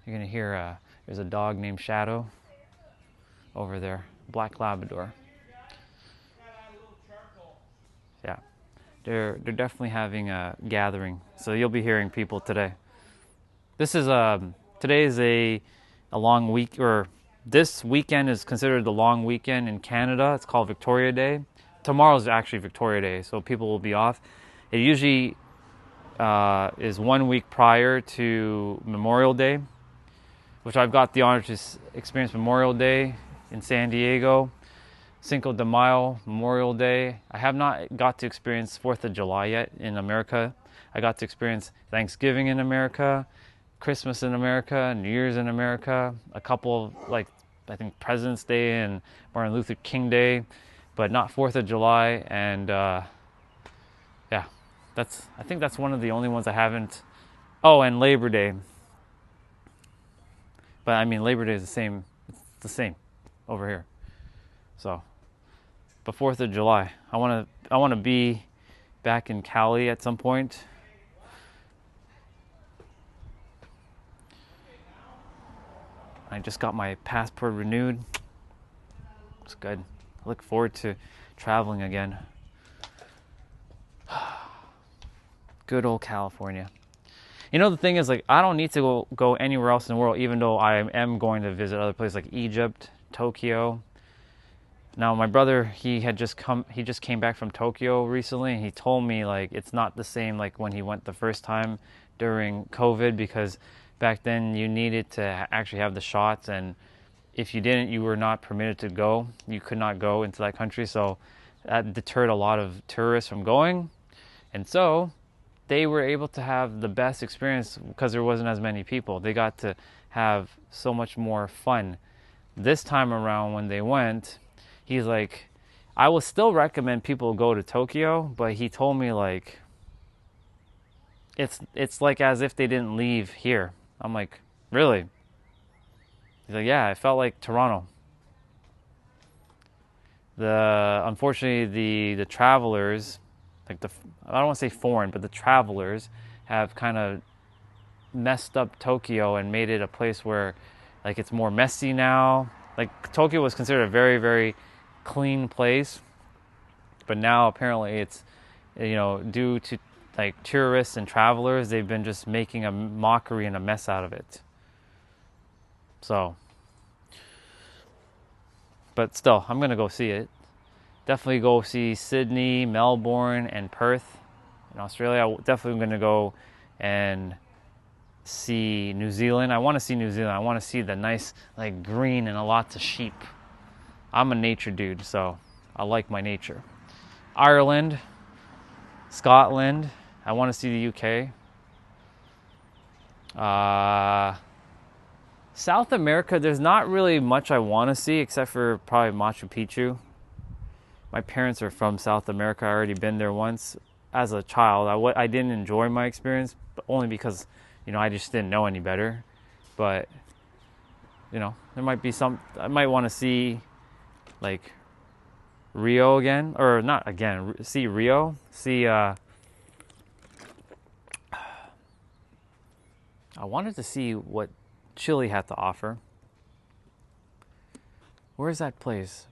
You're going to hear there's a dog named Shadow over there. Black Labrador. Yeah. They're definitely having a gathering. So you'll be hearing people today. Today is a long week, or this weekend is considered the long weekend in Canada. It's called Victoria Day. Tomorrow is actually Victoria Day, so people will be off. It usually is 1 week prior to Memorial Day, which I've got the honor to experience Memorial Day in San Diego. Cinco de Mayo, Memorial Day. I have not got to experience 4th of July yet in America. I got to experience Thanksgiving in America, Christmas in America, New Year's in America, a couple of, like, I think President's Day and Martin Luther King Day, but not 4th of July. And yeah, I think that's one of the only ones I haven't. Oh, and Labor Day. But I mean, Labor Day is it's the same over here. So, but 4th of July, I want to be back in Cali at some point. I just got my passport renewed. It's good. I look forward to traveling again. Good old California. You know, the thing is, like, I don't need to go anywhere else in the world, even though I am going to visit other places like Egypt, Tokyo. Now, my brother, he just came back from Tokyo recently, and he told me, like, it's not the same like when he went the first time during COVID, because Back then, you needed to actually have the shots, and if you didn't, you were not permitted to go. You could not go into that country, so that deterred a lot of tourists from going. And so they were able to have the best experience because there wasn't as many people. They got to have so much more fun. This time around when they went, he's like, I will still recommend people go to Tokyo, but he told me like it's like as if they didn't leave here. I'm like, really? He's like, yeah, it felt like Toronto. Unfortunately, the travelers, like I don't want to say foreign, but the travelers have kind of messed up Tokyo and made it a place where like it's more messy now. Like Tokyo was considered a very, very clean place, but now apparently it's, due to like tourists and travelers, they've been just making a mockery and a mess out of it. So, but still, I'm gonna go see it. Definitely go see Sydney, Melbourne, and Perth in Australia. I'm definitely gonna go and see New Zealand. I want to see New Zealand. I want to see the nice like green and lots of sheep. I'm a nature dude, so I like my nature. Ireland, Scotland. I want to see the UK. South America, there's not really much I want to see except for probably Machu Picchu. My parents are from South America. I already been there once as a child. I didn't enjoy my experience, but only because, I just didn't know any better. But, there might be I might want to see like Rio again, or not again, see Rio, see, I wanted to see what Chile had to offer. Where's that place?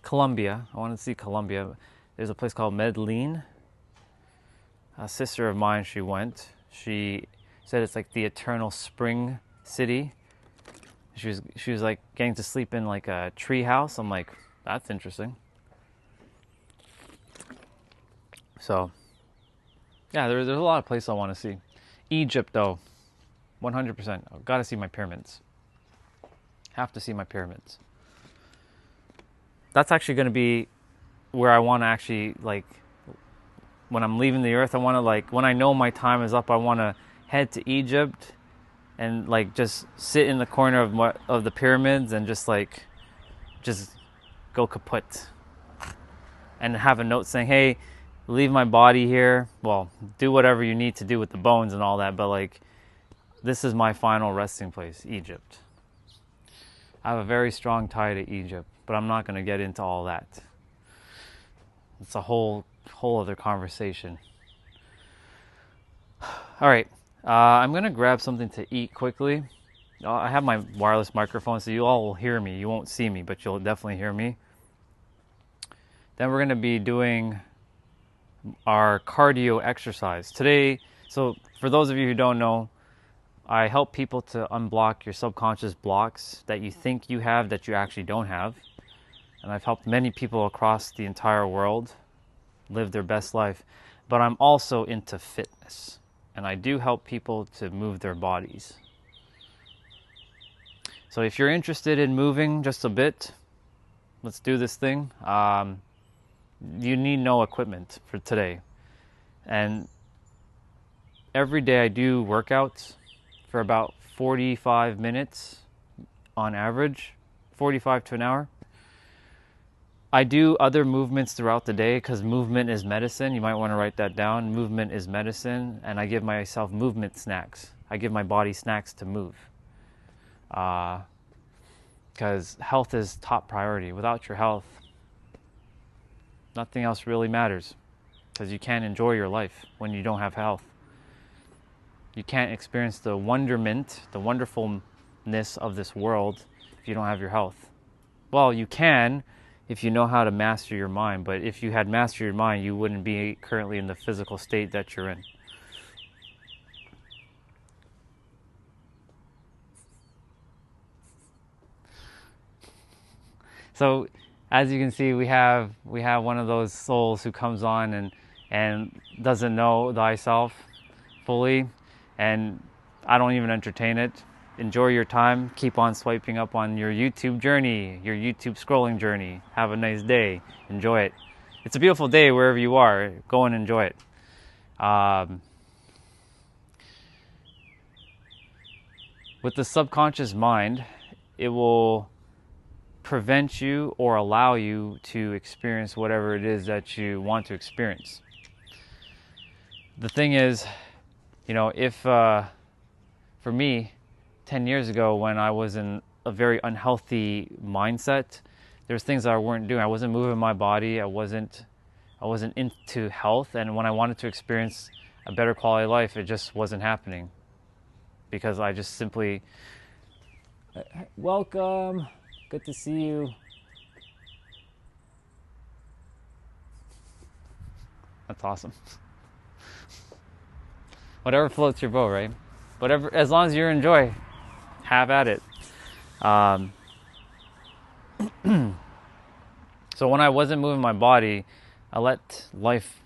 Colombia. I want to see Colombia. There's a place called Medellin. A sister of mine, she went. She said it's like the eternal spring city. She was like getting to sleep in like a tree house. I'm like, that's interesting. So, yeah, there's a lot of places I want to see. Egypt, though, 100%. I've got to see my pyramids. Have to see my pyramids. That's actually going to be where I want to actually, like, when I'm leaving the earth, I want to, like, when I know my time is up, I want to head to Egypt and, like, just sit in the corner of the pyramids and just go kaput. And have a note saying, hey, leave my body here. Well, do whatever you need to do with the bones and all that, but, like, this is my final resting place, Egypt. I have a very strong tie to Egypt, but I'm not going to get into all that. It's a whole other conversation. All right, I'm going to grab something to eat quickly. I have my wireless microphone, so you all will hear me. You won't see me, but you'll definitely hear me. Then we're going to be doing our cardio exercise today. So for those of you who don't know, I help people to unblock your subconscious blocks that you think you have that you actually don't have. And I've helped many people across the entire world live their best life. But I'm also into fitness. And I do help people to move their bodies. So if you're interested in moving just a bit, let's do this thing. You need no equipment for today. And every day I do workouts for about 45 minutes on average, 45 to an hour. I do other movements throughout the day because movement is medicine. You might want to write that down. Movement is medicine. And I give myself movement snacks. I give my body snacks to move. Because health is top priority. Without your health, nothing else really matters. Because you can't enjoy your life when you don't have health. You can't experience the wonderment, the wonderfulness of this world if you don't have your health. Well, you can if you know how to master your mind, but if you had mastered your mind, you wouldn't be currently in the physical state that you're in. So, as you can see, we have one of those souls who comes on and doesn't know thyself fully. And I don't even entertain it. Enjoy your time. Keep on swiping up on your YouTube journey, your YouTube scrolling journey. Have a nice day. Enjoy it. It's a beautiful day wherever you are. Go and enjoy it. With the subconscious mind, it will prevent you or allow you to experience whatever it is that you want to experience. The thing is, if for me, 10 years ago when I was in a very unhealthy mindset, there's things that I weren't doing. I wasn't moving my body. I wasn't into health. And when I wanted to experience a better quality of life, it just wasn't happening. Because I just simply, welcome, good to see you. That's awesome. Whatever floats your boat, right? Whatever, as long as you enjoy, have at it. So when I wasn't moving my body, I let life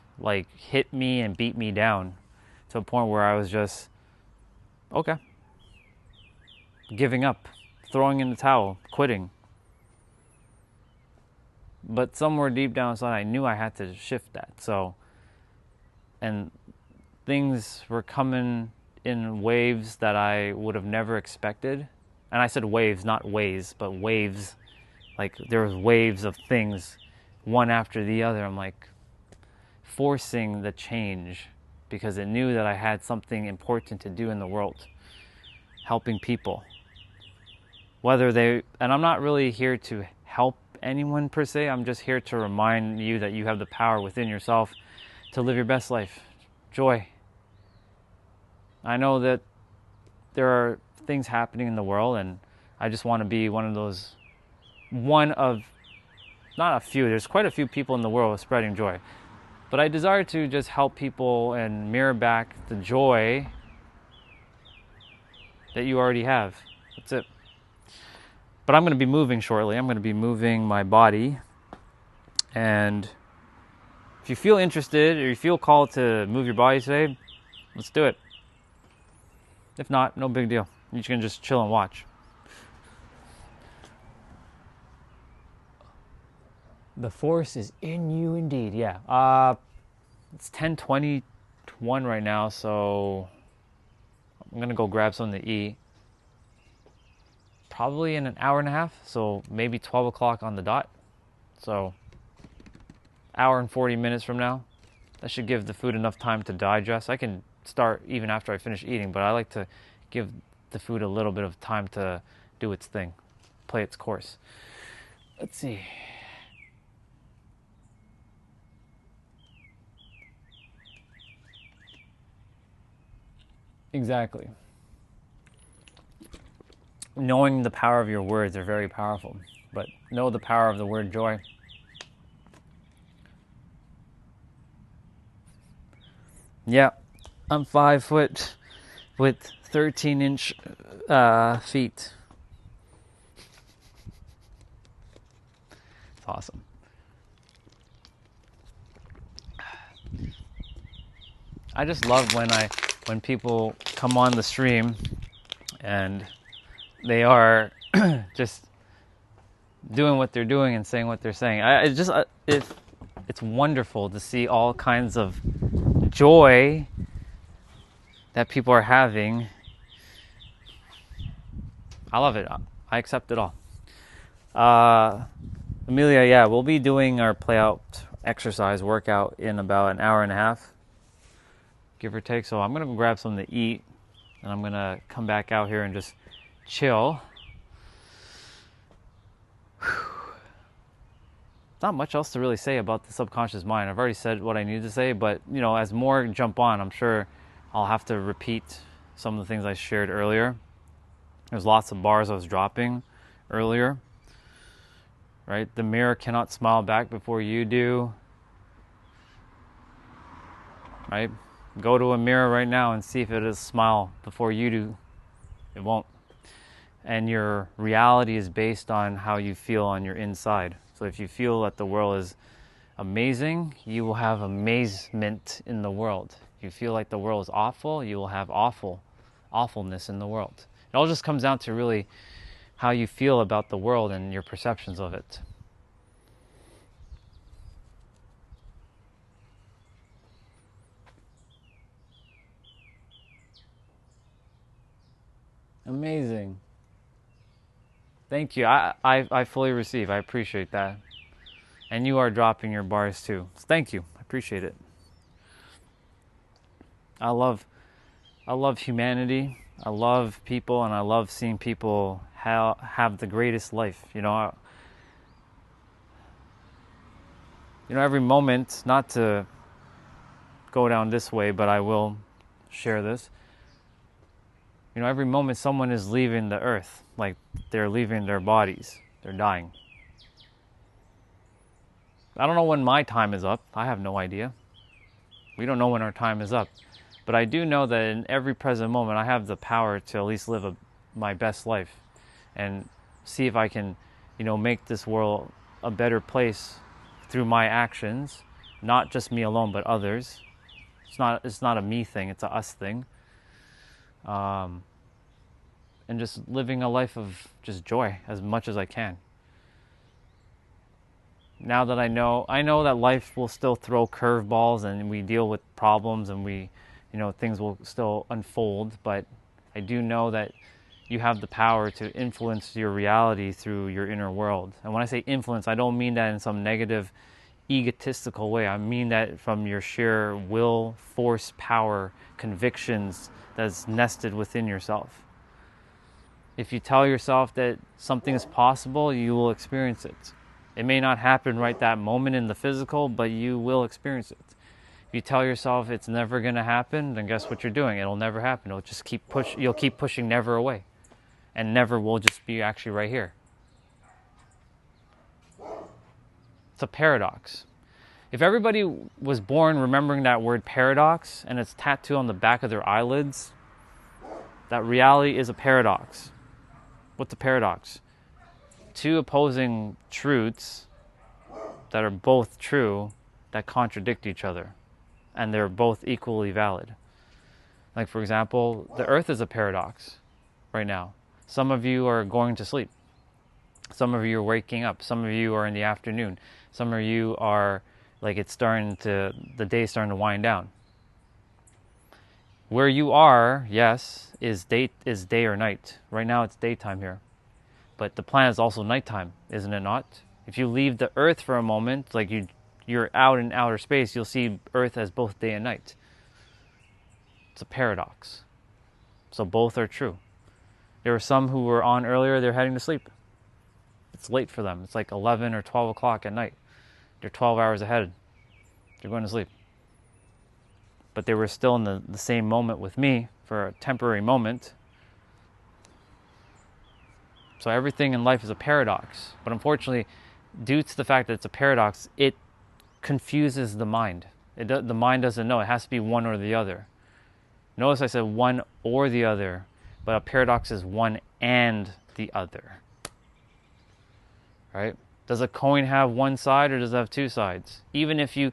hit me and beat me down to a point where I was just, okay, giving up, throwing in the towel, quitting. But somewhere deep down inside, I knew I had to shift that. And things were coming in waves that I would have never expected. And I said waves, not ways, but waves. Like there was waves of things, one after the other. I'm like forcing the change because it knew that I had something important to do in the world, helping people. And I'm not really here to help anyone per se. I'm just here to remind you that you have the power within yourself to live your best life. Joy. I know that there are things happening in the world, and I just want to be not a few, there's quite a few people in the world spreading joy. But I desire to just help people and mirror back the joy that you already have. That's it. But I'm going to be moving shortly. I'm going to be moving my body. And if you feel interested or you feel called to move your body today, let's do it. If not, no big deal. You can just chill and watch. The force is in you indeed, yeah. It's 10:21 right now, so I'm going to go grab something to eat. Probably in an hour and a half, so maybe 12 o'clock on the dot. So, hour and 40 minutes from now. That should give the food enough time to digest. I can start even after I finish eating, but I like to give the food a little bit of time to do its thing, play its course. Let's see. Exactly. Knowing the power of your words are very powerful, but know the power of the word joy. Yeah, I'm 5 foot with 13-inch feet. It's awesome. I just love when people come on the stream and they are just doing what they're doing and saying what they're saying. It's wonderful to see all kinds of joy that people are having. I love it. I accept it all. Amelia, yeah, we'll be doing our play out exercise workout in about an hour and a half, give or take. So I'm going to grab something to eat, and I'm going to come back out here and just chill. Not much else to really say about the subconscious mind. I've already said what I needed to say, but as more jump on, I'm sure I'll have to repeat some of the things I shared earlier. There's lots of bars I was dropping earlier, right? The mirror cannot smile back before you do, right? Go to a mirror right now and see if it is smile before you do. It won't. And your reality is based on how you feel on your inside. So if you feel that the world is amazing, you will have amazement in the world. If you feel like the world is awful, you will have awful awfulness in the world. It all just comes down to really how you feel about the world and your perceptions of it. Amazing. Thank you. I fully receive. I appreciate that. And you are dropping your bars too. So thank you. I appreciate it. I love humanity. I love people, and I love seeing people have the greatest life. Every moment, not to go down this way, but I will share this. Every moment someone is leaving the earth, like they're leaving their bodies, they're dying. I don't know when my time is up. I have no idea. We don't know when our time is up. But I do know that in every present moment, I have the power to at least live my best life and see if I can, make this world a better place through my actions, not just me alone, but others. It's not a me thing, it's a us thing. And just living a life of just joy as much as I can. Now that I know that life will still throw curveballs and we deal with problems and things will still unfold, but I do know that you have the power to influence your reality through your inner world. And when I say influence, I don't mean that in some negative, egotistical way. I mean that from your sheer will, force, power, convictions that's nested within yourself. If you tell yourself that something is possible, you will experience it. It may not happen right that moment in the physical, but you will experience it. If you tell yourself it's never going to happen, then guess what you're doing? It'll never happen. It'll just you'll keep pushing never away. And never will just be actually right here. It's a paradox. If everybody was born remembering that word paradox and it's tattooed on the back of their eyelids, that reality is a paradox. What's a paradox? Two opposing truths that are both true that contradict each other, and they're both equally valid. Like, for example, the earth is a paradox right now. Some of you are going to sleep. Some of you are waking up. Some of you are in the afternoon. Some of you are like the day's starting to wind down. Where you are, yes, is day or night. Right now it's daytime here. But the planet is also nighttime, isn't it not? If you leave the earth for a moment, like you're out in outer space, you'll see earth as both day and night. It's a paradox. So both are true. There were some who were on earlier, they're heading to sleep. It's late for them. It's like 11 or 12 o'clock at night. They're 12 hours ahead. They're going to sleep. But they were still in the same moment with me for a temporary moment. So everything in life is a paradox. But unfortunately, due to the fact that it's a paradox, it confuses the mind. The mind doesn't know. It has to be one or the other. Notice I said one or the other, but a paradox is one and the other. Right? Does a coin have one side or does it have two sides? Even if you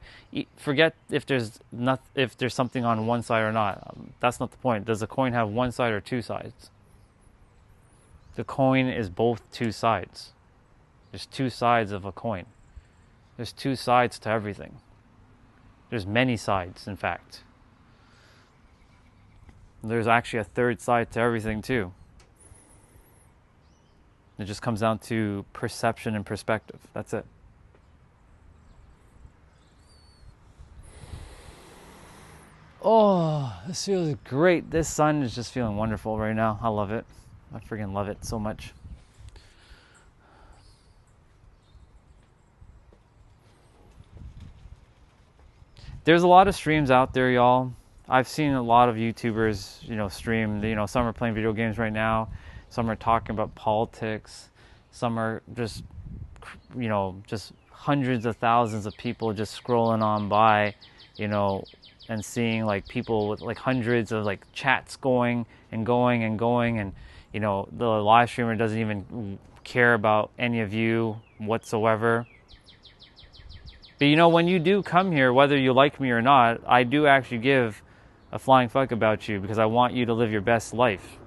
forget if there's something on one side or not, that's not the point. Does a coin have one side or two sides? The coin is both two sides. There's two sides of a coin. There's two sides to everything. There's many sides, in fact. There's actually a third side to everything too. It just comes down to perception and perspective. That's it. Oh, this feels great. This sun is just feeling wonderful right now. I love it. I freaking love it so much. There's a lot of streams out there, y'all. I've seen a lot of YouTubers, stream. Some are playing video games right now. Some are talking about politics. Some are just, just hundreds of thousands of people just scrolling on by, and seeing like people with like hundreds of like chats going and going and going. And, the live streamer doesn't even care about any of you whatsoever. But when you do come here, whether you like me or not, I do actually give a flying fuck about you because I want you to live your best life.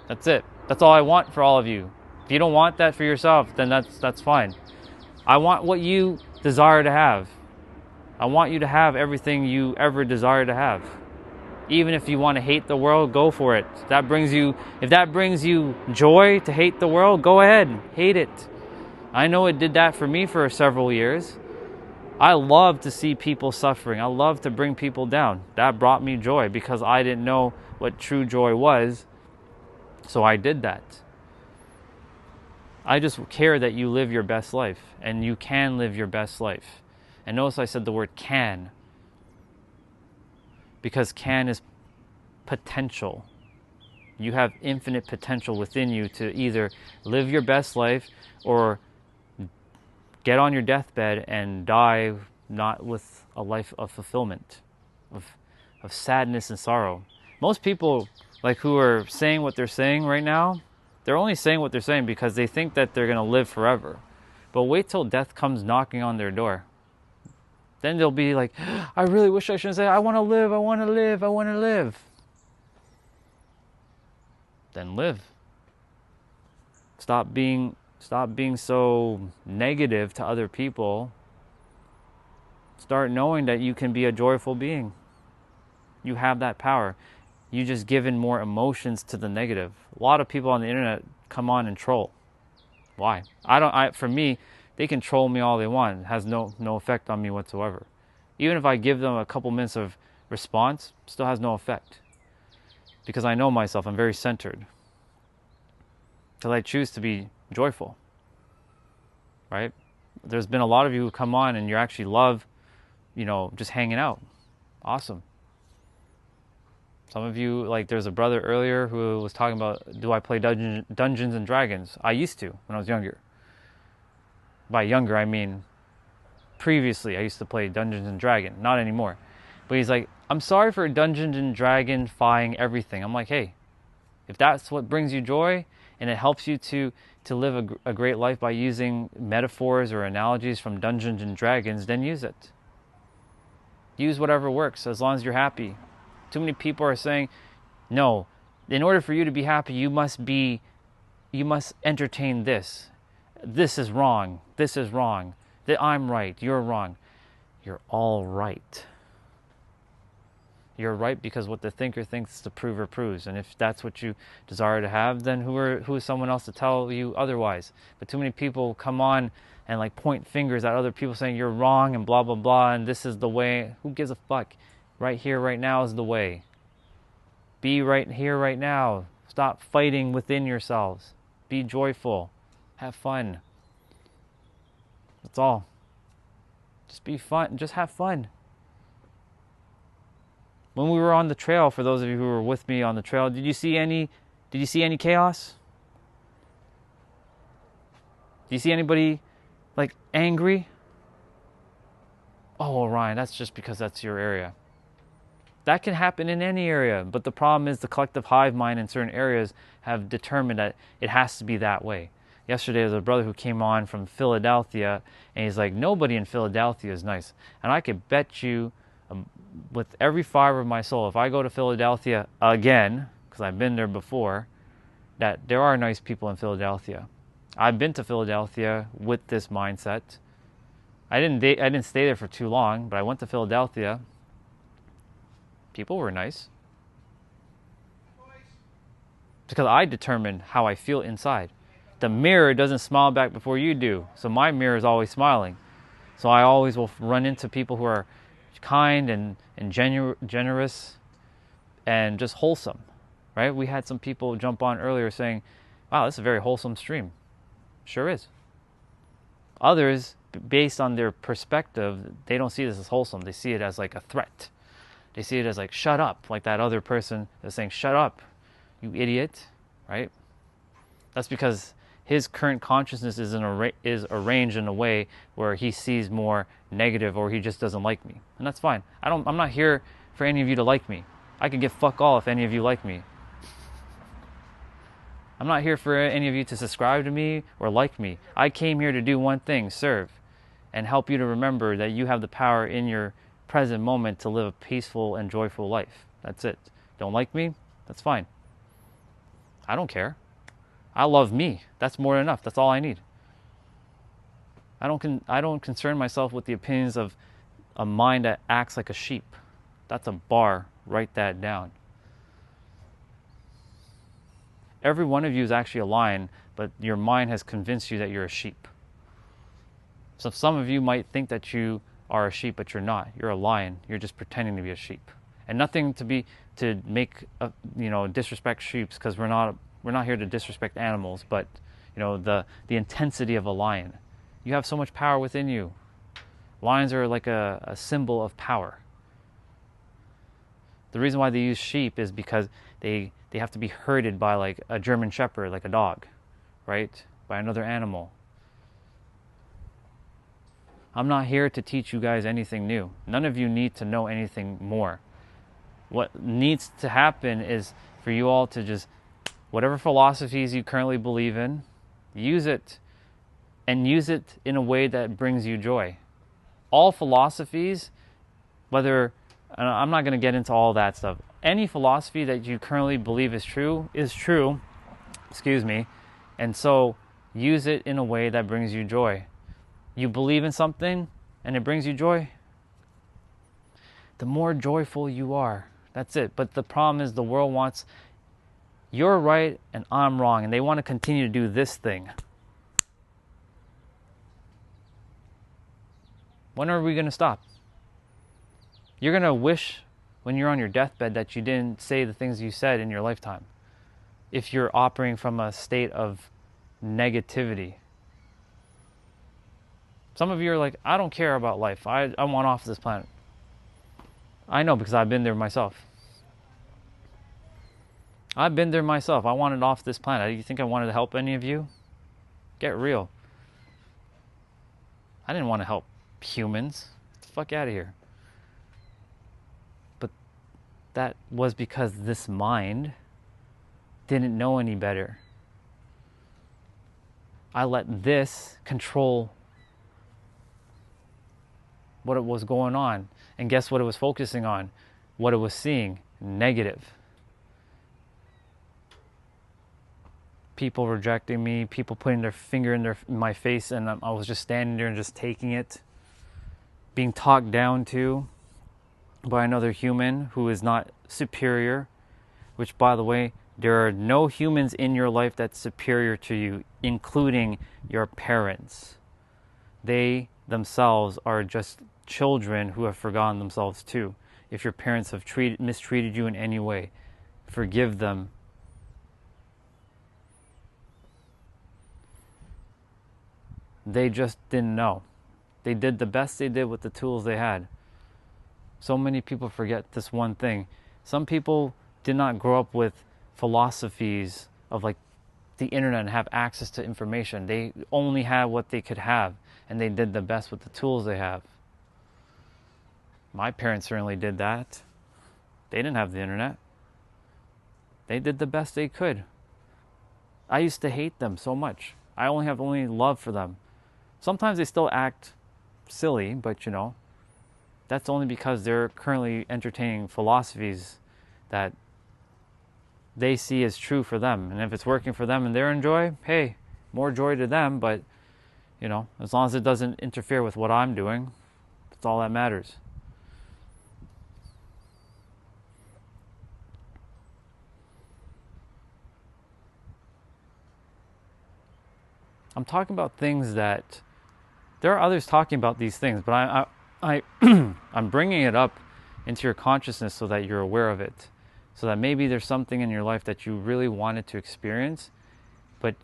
That's it. That's all I want for all of you. If you don't want that for yourself, then that's fine. I want what you desire to have. I want you to have everything you ever desire to have. Even if you want to hate the world, go for it. If that brings you joy to hate the world, go ahead, hate it. I know it did that for me for several years. I love to see people suffering. I love to bring people down. That brought me joy because I didn't know what true joy was. So I did that. I just care that you live your best life, and you can live your best life. And notice I said the word can, because can is potential. You have infinite potential within you to either live your best life or get on your deathbed and die not with a life of fulfillment, of sadness and sorrow. Most people who are saying what they're saying right now, they're only saying what they're saying because they think that they're going to live forever. But wait till death comes knocking on their door. Then they'll be like, I really wish I shouldn't say, I want to live, I want to live, I want to live. Then live. Stop being so negative to other people. Start knowing that you can be a joyful being. You have that power. You just given more emotions to the negative. A lot of people on the internet come on and troll. Why? For me, they can troll me all they want. It has no effect on me whatsoever. Even if I give them a couple minutes of response, it still has no effect. Because I know myself, I'm very centered. Because I choose to be joyful. Right? There's been a lot of you who come on and you actually love, just hanging out. Awesome. Some of you, there's a brother earlier who was talking about, do I play Dungeons and Dragons? I used to when I was younger. By younger, I mean previously I used to play Dungeons and Dragons, not anymore. But he's like, I'm sorry for Dungeons and Dragon-fying everything. I'm like, hey, if that's what brings you joy and it helps you to live a great life by using metaphors or analogies from Dungeons and Dragons, then use it. Use whatever works as long as you're happy. Too many people are saying, no, in order for you to be happy, you must entertain this. This is wrong. This is wrong. That I'm right. You're wrong. You're all right. You're right because what the thinker thinks the prover proves. And if that's what you desire to have, then who is someone else to tell you otherwise? But too many people come on and point fingers at other people saying you're wrong and blah, blah, blah, and this is the way. Who gives a fuck? Right here, right now is the way. Be right here, right now. Stop fighting within yourselves. Be joyful. Have fun. That's all. Just be fun. Just have fun. When we were on the trail, for those of you who were with me on the trail, did you see any chaos? Do you see anybody angry? Oh, Ryan, that's just because that's your area. That can happen in any area, but the problem is the collective hive mind in certain areas have determined that it has to be that way. Yesterday, there was a brother who came on from Philadelphia, and he's like, nobody in Philadelphia is nice. And I could bet you, with every fiber of my soul, if I go to Philadelphia again, because I've been there before, that there are nice people in Philadelphia. I've been to Philadelphia with this mindset. I didn't stay there for too long, but I went to Philadelphia. People were nice. Because I determine how I feel inside. The mirror doesn't smile back before you do. So my mirror is always smiling. So I always will run into people who are kind and generous and just wholesome. Right? We had some people jump on earlier saying, wow, this is a very wholesome stream. Sure is. Others, based on their perspective, they don't see this as wholesome. They see it as a threat. They see it as shut up, like that other person is saying, shut up, you idiot, right? That's because his current consciousness is arranged in a way where he sees more negative, or he just doesn't like me. And that's fine. I'm not here for any of you to like me. I could give fuck all if any of you like me. I'm not here for any of you to subscribe to me or like me. I came here to do one thing, serve, and help you to remember that you have the power in your present moment to live a peaceful and joyful life. That's it. Don't like me? That's fine. I don't care. I love me. That's more than enough. That's all I need. I don't concern myself with the opinions of a mind that acts like a sheep. That's a bar. Write that down. Every one of you is actually a lion, but your mind has convinced you that you're a sheep. So some of you might think that you are a sheep, but you're not. You're a lion. You're just pretending to be a sheep. And nothing to make disrespect sheep, because we're not here to disrespect animals, but the intensity of a lion. You have so much power within you. Lions are like a symbol of power. The reason why they use sheep is because they have to be herded by like a German shepherd, like a dog, right? By another animal. I'm not here to teach you guys anything new. None of you need to know anything more. What needs to happen is for you all to just, whatever philosophies you currently believe in, use it, and use it in a way that brings you joy. All philosophies, whether, I'm not going to get into all that stuff. Any philosophy that you currently believe is true, and so use it in a way that brings you joy. You believe in something and it brings you joy, the more joyful you are. That's it. But the problem is the world wants you're right and I'm wrong, and they want to continue to do this thing. When are we going to stop? You're going to wish when you're on your deathbed that you didn't say the things you said in your lifetime, if you're operating from a state of negativity. Some of you are like, I don't care about life. I want off this planet. I know, because I've been there myself. I wanted off this planet. You think I wanted to help any of you? Get real. I didn't want to help humans. Get the fuck out of here. But that was because this mind didn't know any better. I let this control what it was going on. And guess what it was focusing on? What it was seeing. Negative. People rejecting me, people putting their finger in my face, and I was just standing there and just taking it. Being talked down to by another human who is not superior, which, by the way, there are no humans in your life that's superior to you, including your parents. They themselves are just children who have forgotten themselves too. If your parents have mistreated you in any way, forgive them. They just didn't know. They did the best they did with the tools they had. So many people forget this one thing. Some people did not grow up with philosophies of like the internet and have access to information. They only had what they could have, and they did the best with the tools they have. My parents certainly did that. They didn't have the internet. They did the best they could. I used to hate them so much. I only have love for them. Sometimes they still act silly, but that's only because they're currently entertaining philosophies that they see as true for them. And if it's working for them and they're in joy, hey, more joy to them. But, as long as it doesn't interfere with what I'm doing, that's all that matters. I'm talking about things that there are others talking about these things, but I'm bringing it up into your consciousness so that you're aware of it, so that maybe there's something in your life that you really wanted to experience, but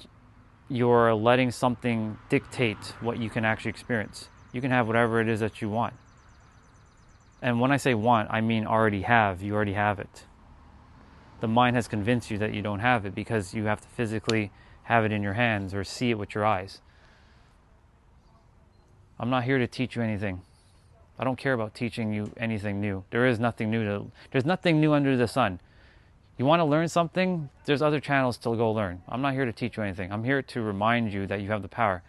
you're letting something dictate what you can actually experience. You can have whatever it is that you want. And when I say want, I mean already have. You already have it. The mind has convinced you that you don't have it because you have to physically have it in your hands or see it with your eyes. I'm not here to teach you anything. I don't care about teaching you anything new. There is nothing new. There's nothing new under the sun. You want to learn something? There's other channels to go learn. I'm not here to teach you anything. I'm here to remind you that you have the power.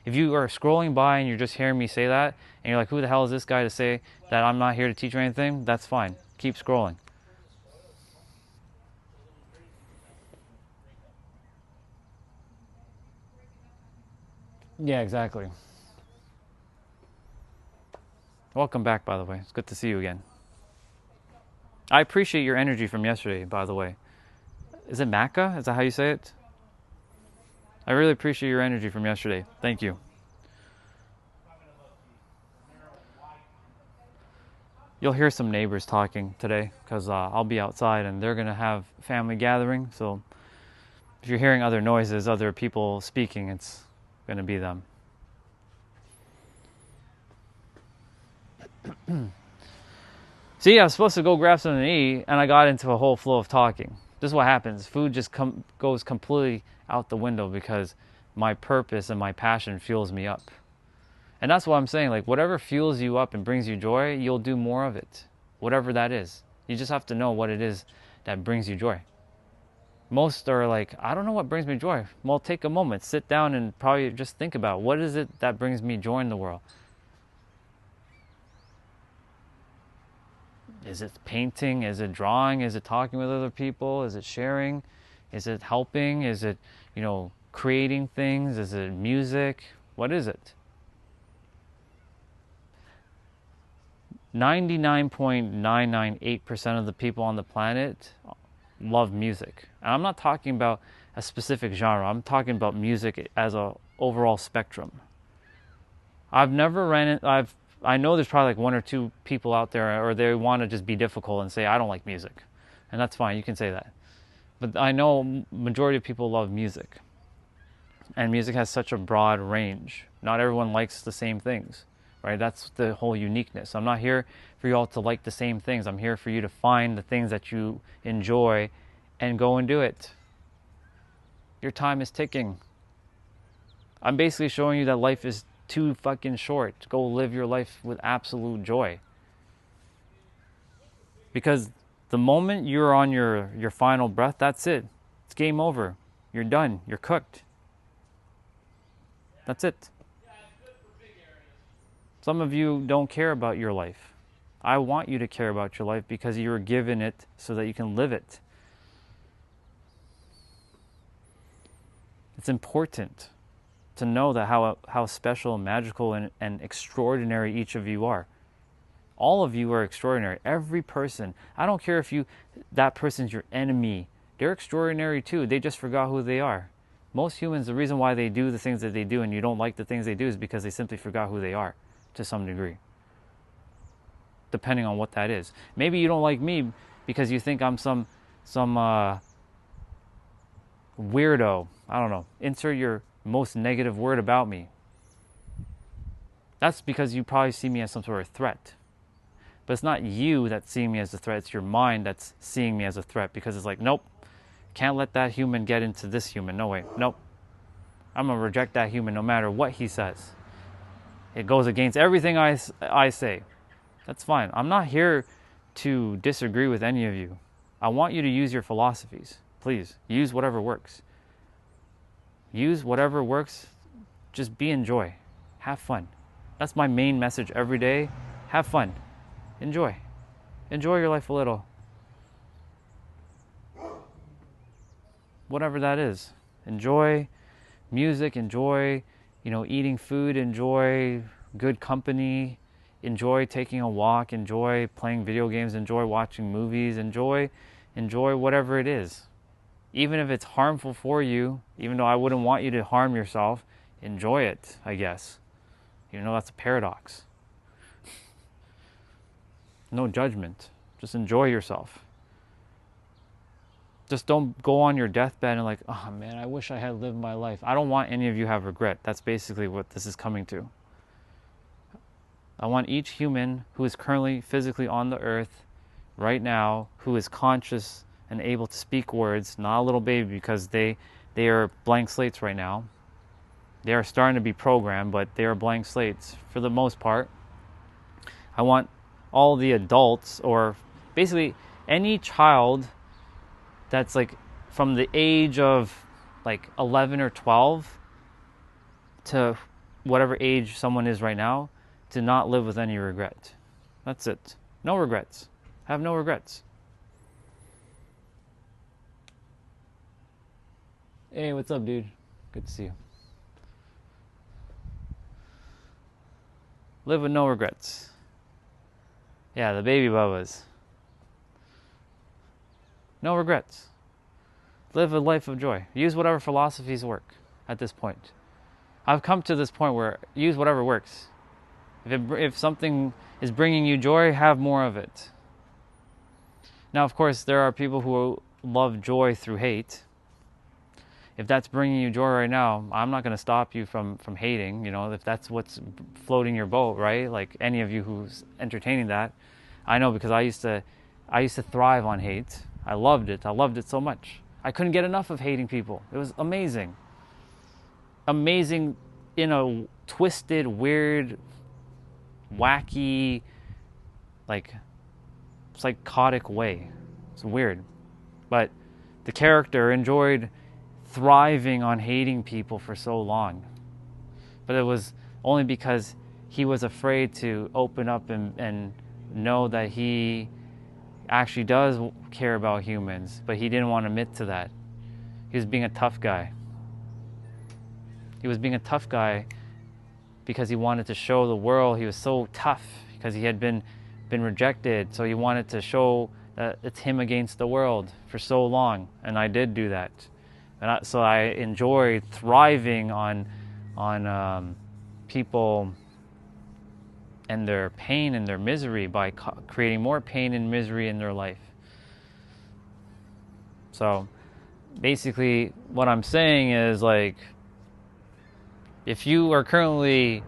If you are scrolling by and you're just hearing me say that, and you're like, who the hell is this guy to say that I'm not here to teach you anything? That's fine. Keep scrolling. Yeah, exactly. Welcome back, by the way. It's good to see you again. I appreciate your energy from yesterday, by the way. Is it Maca? Is that how you say it? I really appreciate your energy from yesterday. Thank you. You'll hear some neighbors talking today because I'll be outside and they're going to have family gathering. So if you're hearing other noises, other people speaking, it's going to be them. See, I was supposed to go grab something to eat and I got into a whole flow of talking. This is what happens. Food just goes completely out the window because my purpose and my passion fuels me up. And that's what I'm saying. Like, whatever fuels you up and brings you joy, you'll do more of it. Whatever that is. You just have to know what it is that brings you joy. Most are like, I don't know what brings me joy. Well, take a moment. Sit down and probably just think about what is it that brings me joy in the world. Is it painting? Is it drawing? Is it talking with other people? Is it sharing? Is it helping? Is it, creating things? Is it music? What is it? 99.998% of the people on the planet love music. And I'm not talking about a specific genre. I'm talking about music as a overall spectrum. I know there's probably like one or two people out there, or they want to just be difficult and say, I don't like music. And that's fine, you can say that. But I know majority of people love music. And music has such a broad range. Not everyone likes the same things, right? That's the whole uniqueness. I'm not here for you all to like the same things. I'm here for you to find the things that you enjoy and go and do it. Your time is ticking. I'm basically showing you that life is too fucking short. Go live your life with absolute joy. Because the moment you're on your final breath, that's it. It's game over. You're done. You're cooked. That's it. Some of you don't care about your life. I want you to care about your life because you were given it so that you can live it. It's important to know that how special, magical, and extraordinary each of you are. All of you are extraordinary. Every person. I don't care if that person's your enemy. They're extraordinary too. They just forgot who they are. Most humans, the reason why they do the things that they do and you don't like the things they do is because they simply forgot who they are to some degree. Depending on what that is. Maybe you don't like me because you think I'm some weirdo. I don't know. Insert your most negative word about me. That's because you probably see me as some sort of threat. But it's not you that's seeing me as a threat. It's your mind that's seeing me as a threat because it's like, nope, can't let that human get into this human. No way. Nope. I'm going to reject that human no matter what he says. It goes against everything I say. That's fine. I'm not here to disagree with any of you. I want you to use your philosophies. Please, use whatever works. Use whatever works. Just be in joy. Have fun. That's my main message every day. Have fun. Enjoy. Enjoy your life a little. Whatever that is. Enjoy music. Enjoy, eating food. Enjoy good company. Enjoy taking a walk. Enjoy playing video games. Enjoy watching movies. Enjoy whatever it is. Even if it's harmful for you, even though I wouldn't want you to harm yourself, enjoy it, I guess. That's a paradox. No judgment. Just enjoy yourself. Just don't go on your deathbed and like, oh man, I wish I had lived my life. I don't want any of you to have regret. That's basically what this is coming to. I want each human who is currently physically on the earth right now, who is conscious and able to speak words, not a little baby, because they are blank slates right now. They are starting to be programmed, but they are blank slates for the most part. I want all the adults, or basically any child that's like from the age of like 11 or 12 to whatever age someone is right now, to not live with any regret. That's it. No regrets. Have no regrets. Hey, what's up, dude? Good to see you. Live with no regrets. Yeah, the baby bubbas. No regrets. Live a life of joy. Use whatever philosophies work at this point. I've come to this point where use whatever works. If something is bringing you joy, have more of it. Now, of course, there are people who love joy through hate. If that's bringing you joy right now, I'm not going to stop you from hating, if that's what's floating your boat, right? Like any of you who's entertaining that. I know, because I used to thrive on hate. I loved it. I loved it so much. I couldn't get enough of hating people. It was amazing. Amazing in a twisted, weird, wacky, like psychotic way. It's weird. But the character enjoyed thriving on hating people for so long. But it was only because he was afraid to open up and know that he actually does care about humans, but he didn't want to admit to that. He was being a tough guy. He was being a tough guy because he wanted to show the world he was so tough, because he had been rejected, so he wanted to show that it's him against the world for so long. And I did do that. So I enjoyed thriving on people and their pain and their misery by creating more pain and misery in their life. So basically what I'm saying is, like, if you are currently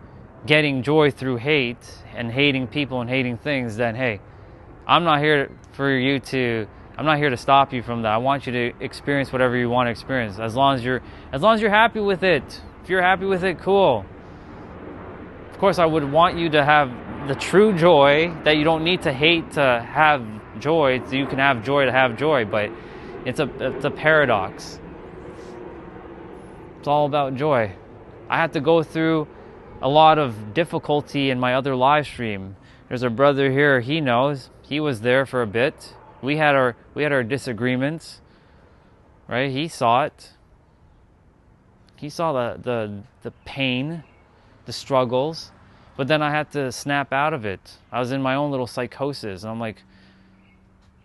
getting joy through hate and hating people and hating things, then hey, I'm not here to stop you from that. I want you to experience whatever you want to experience, as long as you're happy with it. If you're happy with it, cool. Of course, I would want you to have the true joy, that you don't need to hate to have joy, so you can have joy to have joy, but it's a paradox. It's all about joy. I had to go through a lot of difficulty in my other live stream. There's a brother here, he knows. He was there for a bit. We had our disagreements, right? He saw it. He saw the pain, the struggles, but then I had to snap out of it. I was in my own little psychosis, and I'm like,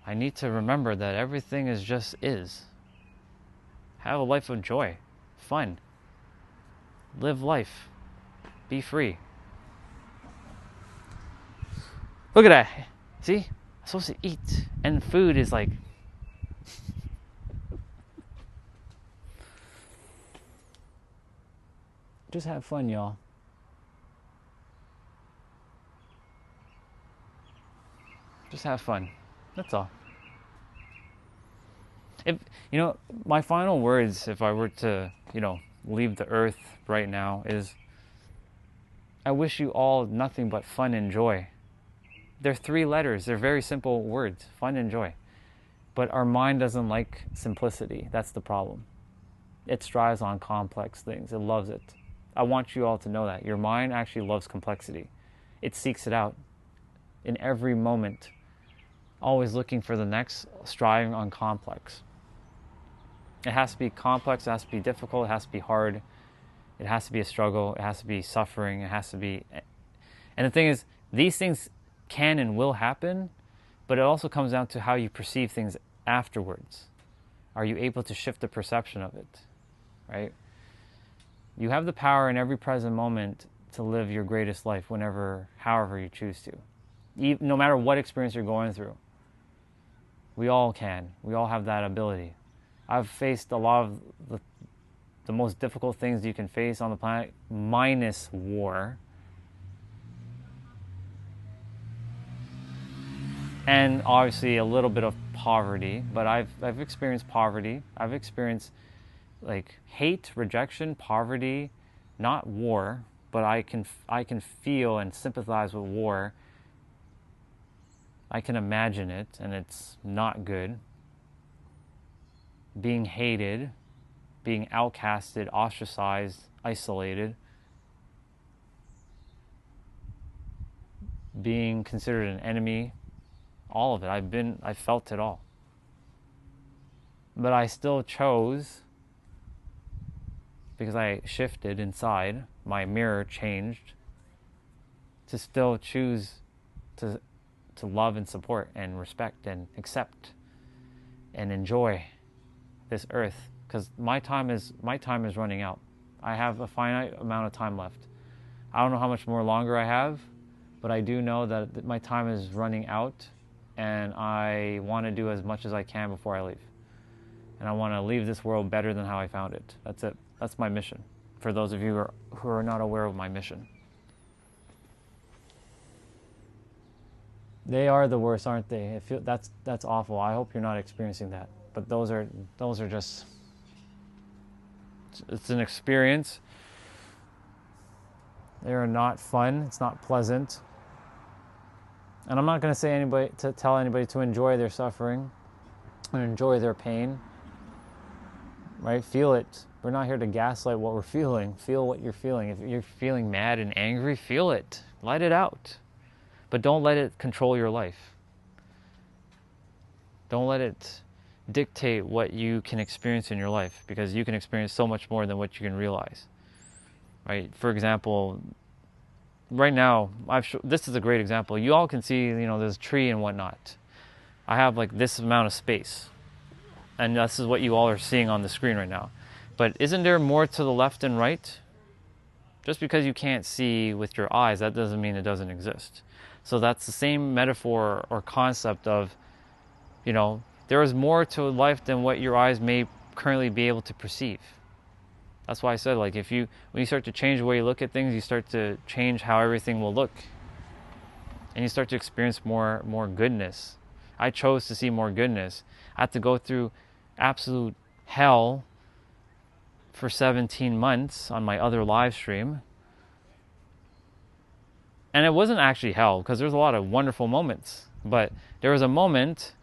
I need to remember that everything is. Have a life of joy, fun. Live life. Be free. Look at that. See? I'm supposed to eat. And food is like... Just have fun, y'all. Just have fun. That's all. If my final words, if I were to, leave the earth right now, is I wish you all nothing but fun and joy. They're 3 letters. They're very simple words, fun and joy. But our mind doesn't like simplicity. That's the problem. It strives on complex things. It loves it. I want you all to know that. Your mind actually loves complexity. It seeks it out in every moment, always looking for the next, striving on complex. It has to be complex, it has to be difficult, it has to be hard, it has to be a struggle, it has to be suffering, it has to be... And the thing is, these things can and will happen, but it also comes down to how you perceive things afterwards. Are you able to shift the perception of it, right? You have the power in every present moment to live your greatest life however you choose to. No matter what experience you're going through. We all can. We all have that ability. I've faced a lot of the most difficult things you can face on the planet, minus war. And obviously a little bit of poverty, but I've experienced poverty. I've experienced like hate, rejection, poverty, not war, but I can feel and sympathize with war. I can imagine it, and it's not good. being hated, being outcasted, ostracized, isolated, being considered an enemy, all of it. I felt it all. But I still chose, because I shifted inside, my mirror changed, to still choose to love and support and respect and accept and enjoy this earth, because my time is running out. I have a finite amount of time left. I don't know how much more longer I have, but I do know that my time is running out, and I want to do as much as I can before I leave. And I want to leave this world better than how I found it. That's it. That's my mission. For those of you who are not aware of my mission. They are the worst, aren't they? That's awful. I hope you're not experiencing that. But those are just, it's an experience. They are not fun. It's not pleasant. And I'm not going to tell anybody to enjoy their suffering and enjoy their pain. Right? Feel it. We're not here to gaslight what we're feeling. Feel what you're feeling. If you're feeling mad and angry, feel it. Let it out. But don't let it control your life. Don't let it dictate what you can experience in your life, because you can experience so much more than what you can realize. Right? For example, right now, this is a great example. You all can see, there's a tree and whatnot. I have like this amount of space. And this is what you all are seeing on the screen right now. But isn't there more to the left and right? Just because you can't see with your eyes, that doesn't mean it doesn't exist. So that's the same metaphor or concept of, there is more to life than what your eyes may currently be able to perceive. That's why I said, like, when you start to change the way you look at things, you start to change how everything will look. And you start to experience more goodness. I chose to see more goodness. I had to go through absolute hell for 17 months on my other live stream. And it wasn't actually hell, because there's a lot of wonderful moments. But there was a moment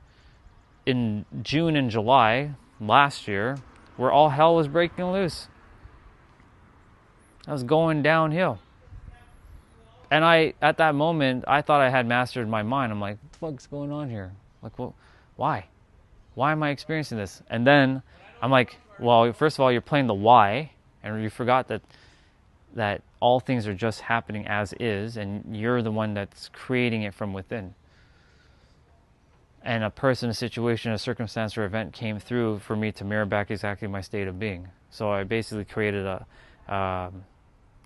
in June and July last year where all hell was breaking loose. I was going downhill. And at that moment, I thought I had mastered my mind. I'm like, what's going on here? Like, well, why? Why am I experiencing this? And then I'm like, well, first of all, you're playing the why, and you forgot that all things are just happening as is, and you're the one that's creating it from within. And a person, a situation, a circumstance, or event came through for me to mirror back exactly my state of being. So I basically created a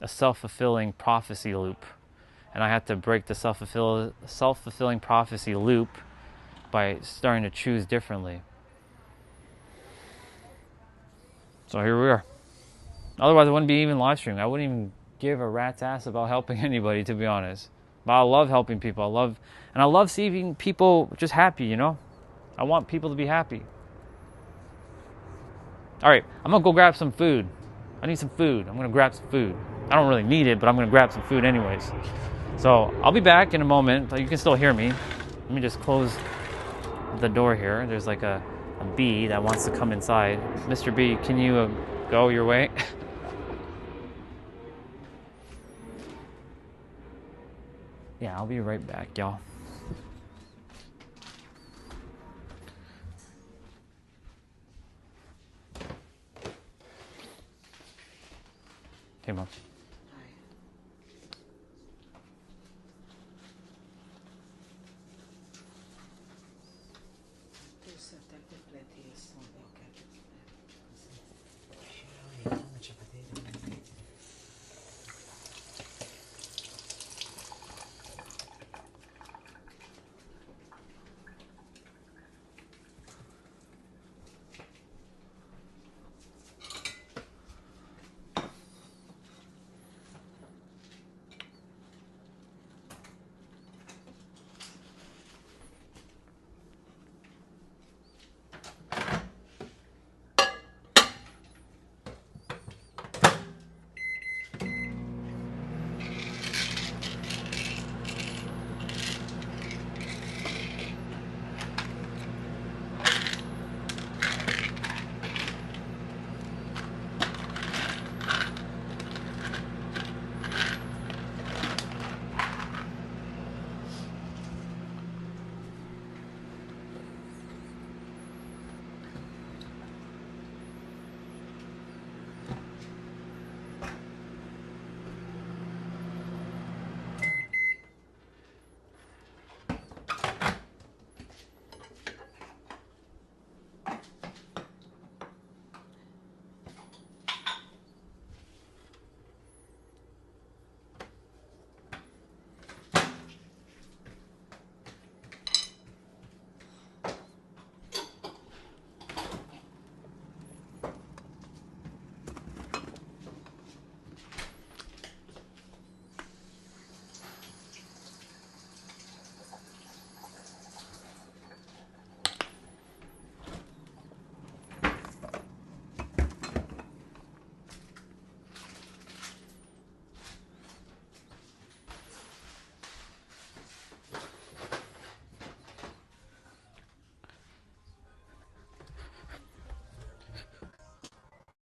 self-fulfilling prophecy loop. And I had to break the self-fulfilling prophecy loop by starting to choose differently. So here we are. Otherwise, I wouldn't be even live streaming. I wouldn't even give a rat's ass about helping anybody, to be honest. But I love helping people. I love seeing people just happy, I want people to be happy. All right, I'm going to go grab some food. I need some food. I'm going to grab some food. I don't really need it, but I'm going to grab some food anyways. So I'll be back in a moment. You can still hear me. Let me just close the door here. There's like a bee that wants to come inside. Mr. B, can you go your way? Yeah, I'll be right back, y'all. Hey, Mom.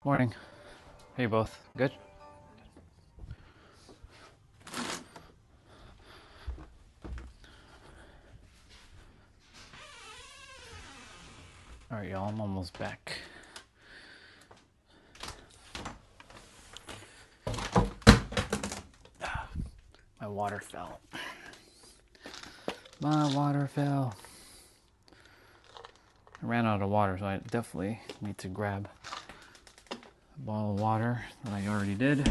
Morning. Hey, both. Good? Alright, y'all, I'm almost back. My water fell. My water fell. I ran out of water, so I definitely need to grab a bottle of water that I already did.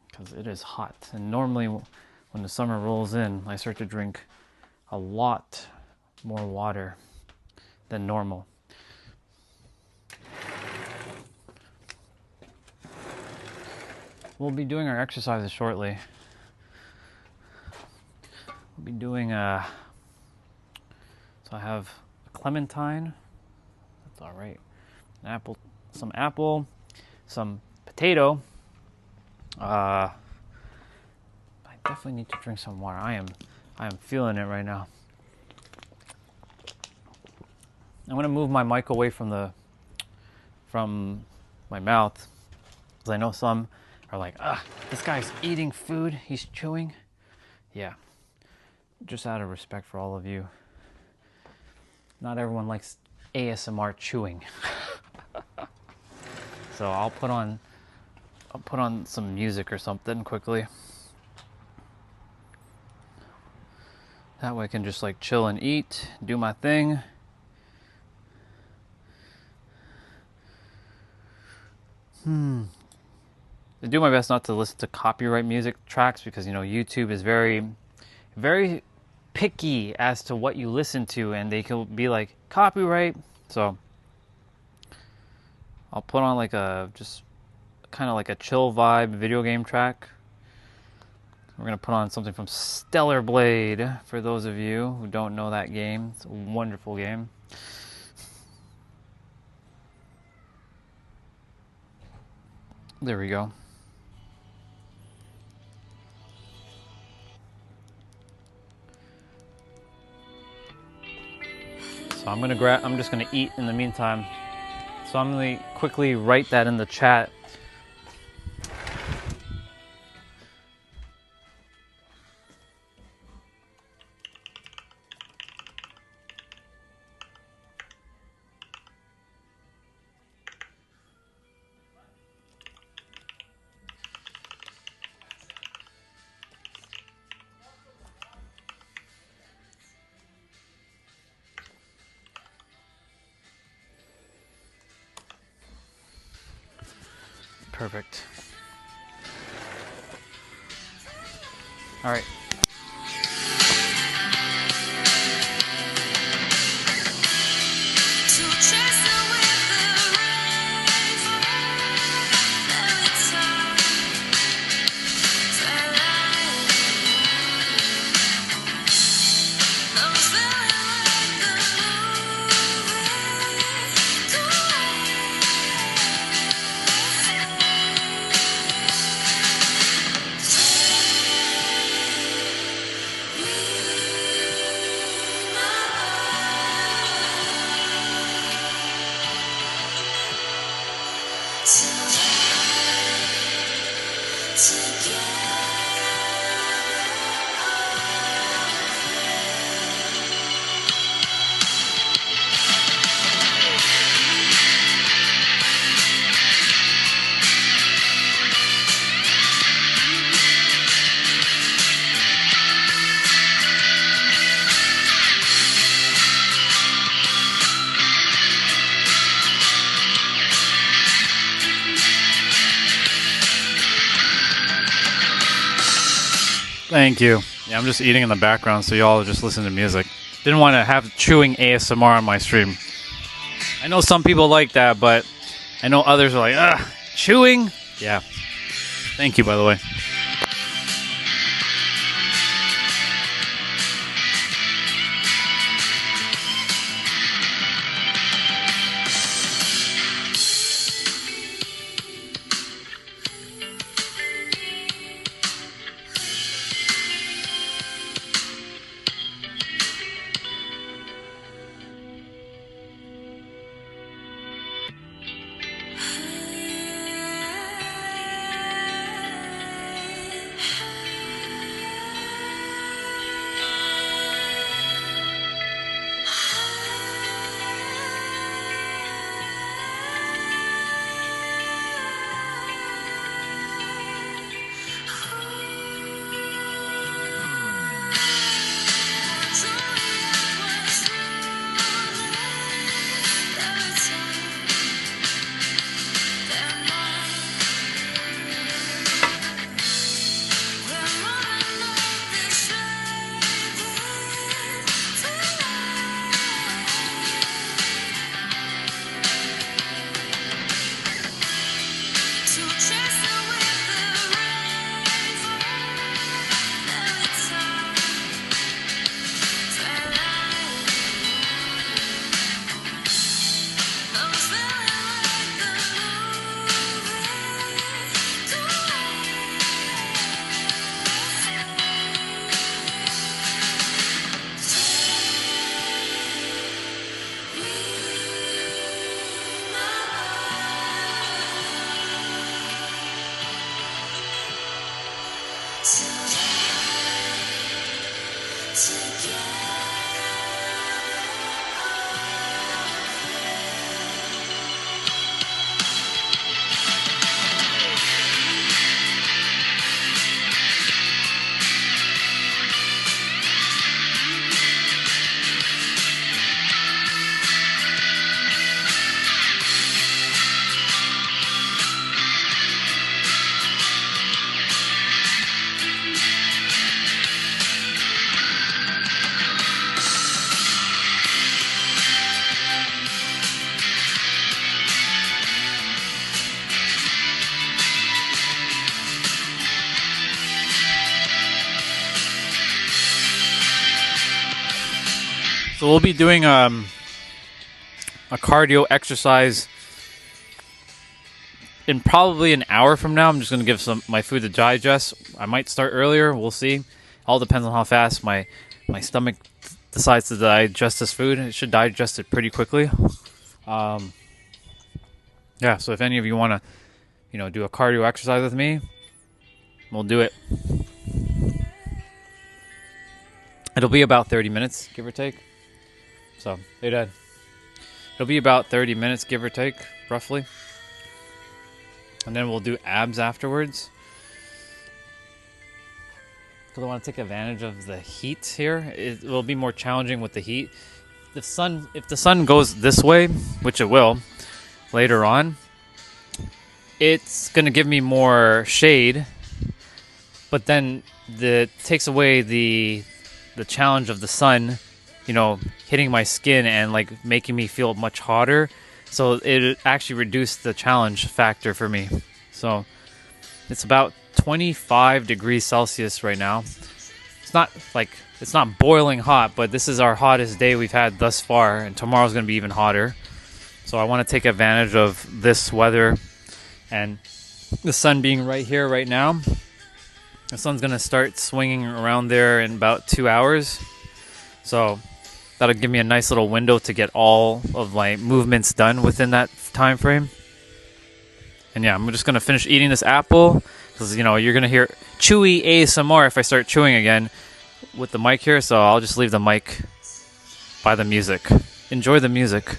Because it is hot. And normally when the summer rolls in, I start to drink a lot more water than normal. We'll be doing our exercises shortly. We'll be doing so I have a clementine. That's all right. An apple, some potato. I definitely need to drink some water. I am feeling it right now. I'm gonna move my mic away from my mouth, because I know some are like, this guy's eating food, he's chewing. Yeah, just out of respect for all of you. Not everyone likes ASMR chewing. So I'll put on some music or something quickly. That way I can just like chill and eat, do my thing. I do my best not to listen to copyright music tracks, because YouTube is very, very picky as to what you listen to, and they can be like copyright. So I'll put on like just kind of like a chill vibe video game track. We're gonna put on something from Stellar Blade for those of you who don't know that game. It's a wonderful game. There we go. So I'm just gonna eat in the meantime. So I'm gonna quickly write that in the chat. Perfect. All right. Thank you. Yeah, I'm just eating in the background, so y'all just listen to music. Didn't want to have chewing ASMR on my stream. I know some people like that, but I know others are like, chewing? Yeah. Thank you, by the way. So we'll be doing a cardio exercise in probably an hour from now. I'm just going to give my food to digest. I might start earlier. We'll see. All depends on how fast my stomach decides to digest this food. It should digest it pretty quickly. Yeah, so if any of you want to, do a cardio exercise with me, we'll do it. It'll be about 30 minutes, give or take. So, hey, Dad. It'll be about 30 minutes, give or take, roughly. And then we'll do abs afterwards. Because I want to take advantage of the heat here. It will be more challenging with the heat. If the sun goes this way, which it will later on, it's going to give me more shade. But then it takes away the challenge of the sun, hitting my skin and like making me feel much hotter. So it actually reduced the challenge factor for me. So it's about 25 degrees Celsius right now. It's not boiling hot, but this is our hottest day we've had thus far, and tomorrow's going to be even hotter. So I want to take advantage of this weather and the sun being right here right now. The sun's going to start swinging around there in about 2 hours. So that'll give me a nice little window to get all of my movements done within that time frame. And yeah, I'm just going to finish eating this apple because, you're going to hear chewy ASMR if I start chewing again with the mic here. So I'll just leave the mic by the music. Enjoy the music.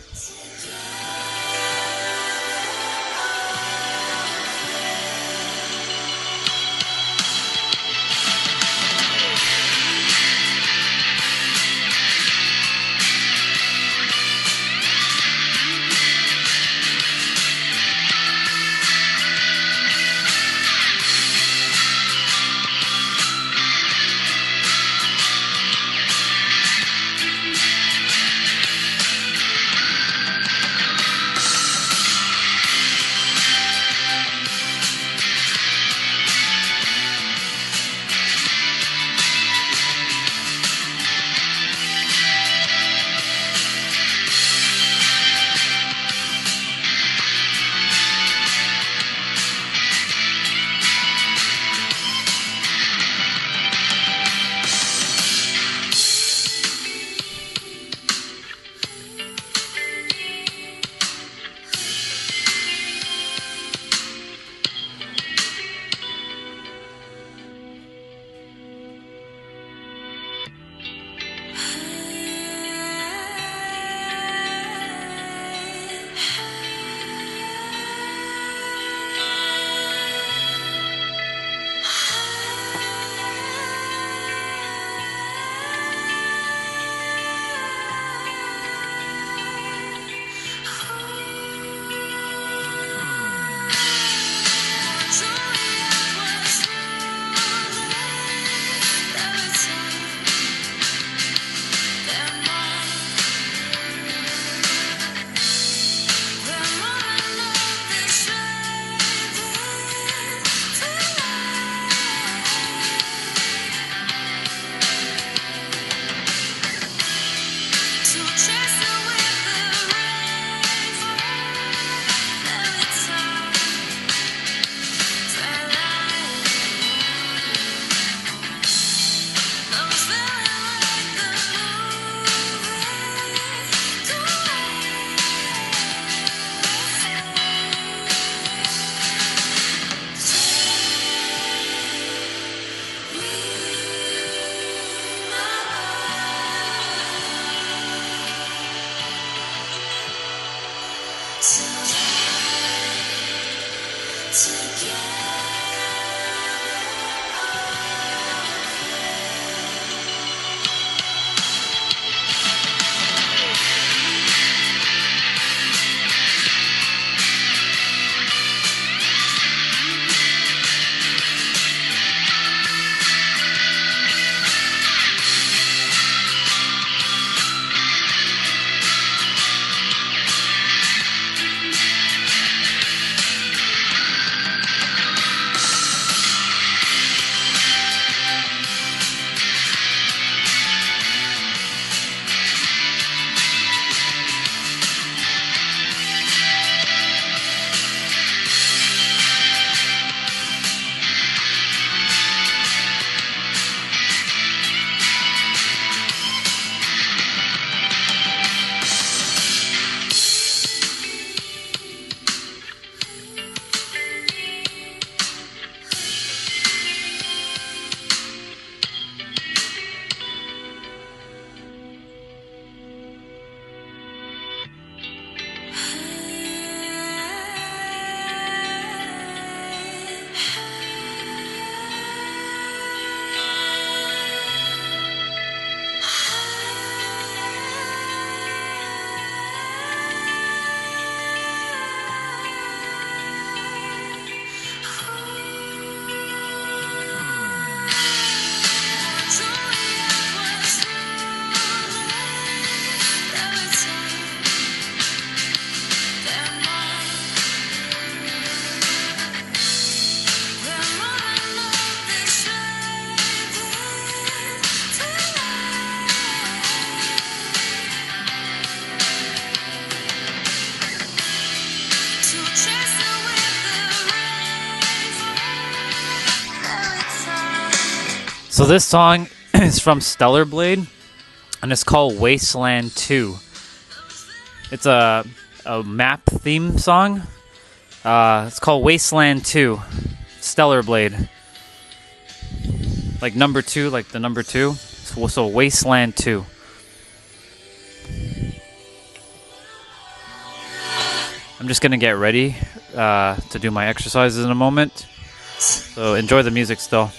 So this song is from Stellar Blade, and it's called Wasteland 2. It's a map theme song. It's called Wasteland 2, Stellar Blade. Like number 2, like the number 2. So Wasteland 2. I'm just gonna get ready to do my exercises in a moment. So enjoy the music still.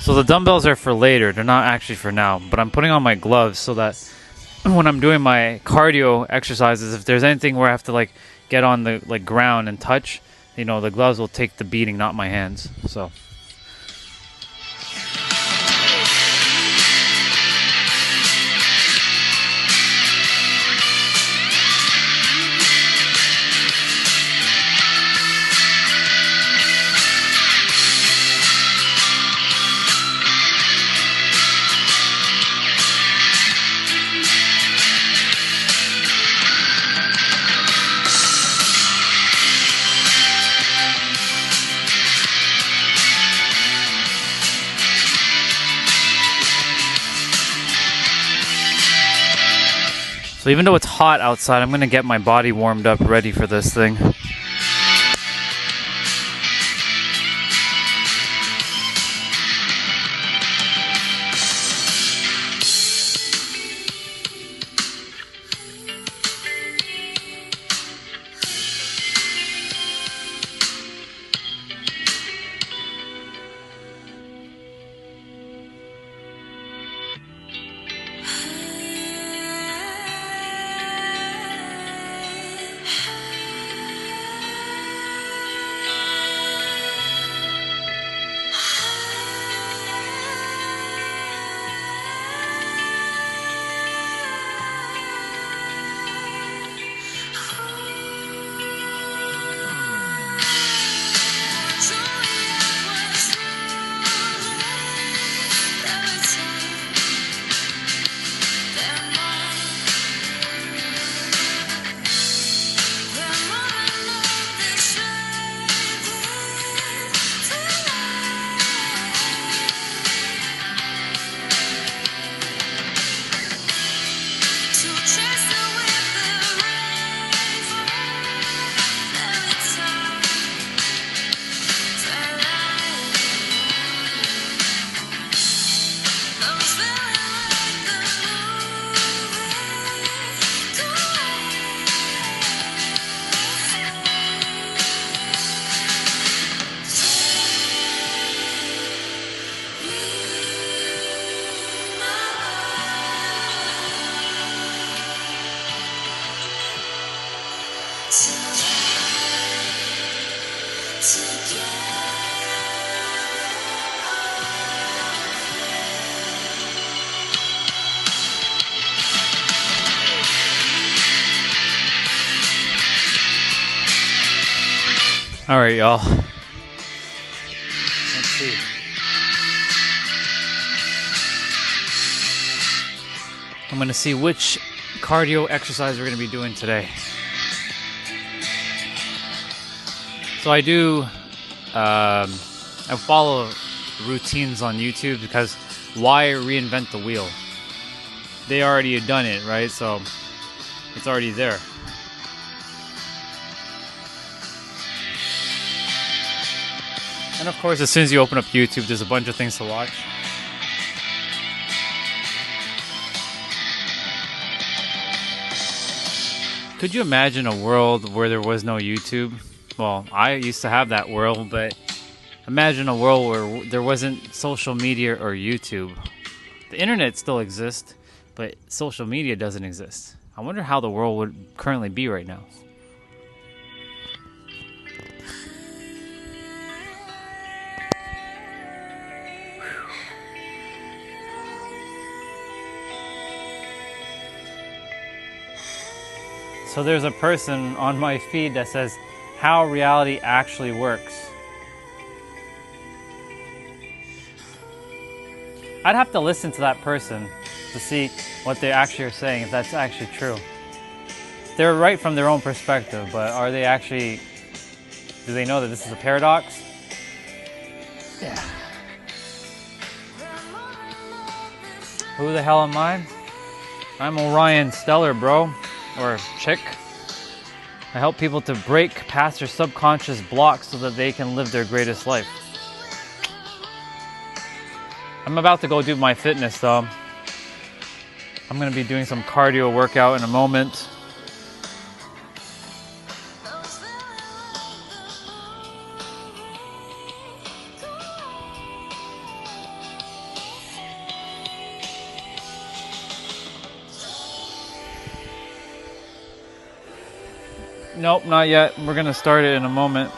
So the dumbbells are for later. They're not actually for now. But I'm putting on my gloves so that when I'm doing my cardio exercises, if there's anything where I have to like get on the like ground and touch, you know, the gloves will take the beating, not my hands. So. So even though it's hot outside, I'm going to get my body warmed up ready for this thing. All right, y'all. Let's see. I'm going to see which cardio exercise we're going to be doing today. So I do, I follow routines on YouTube because why reinvent the wheel? They already had done it, right? So it's already there. And of course, as soon as you open up YouTube, there's a bunch of things to watch. Could you imagine a world where there was no YouTube? Well, I used to have that world, but imagine a world where there wasn't social media or YouTube. The internet still exists, but social media doesn't exist. I wonder how the world would currently be right now. So there's a person on my feed that says how reality actually works. I'd have to listen to that person to see what they actually are saying, if that's actually true. They're right from their own perspective, but are they actually, do they know that this is a paradox? Yeah. Who the hell am I? I'm Orion Stellar, bro. Or chick. I help people to break past their subconscious blocks so that they can live their greatest life. I'm about to go do my fitness though. I'm going to be doing some cardio workout in a moment. Nope, not yet. We're gonna start it in a moment.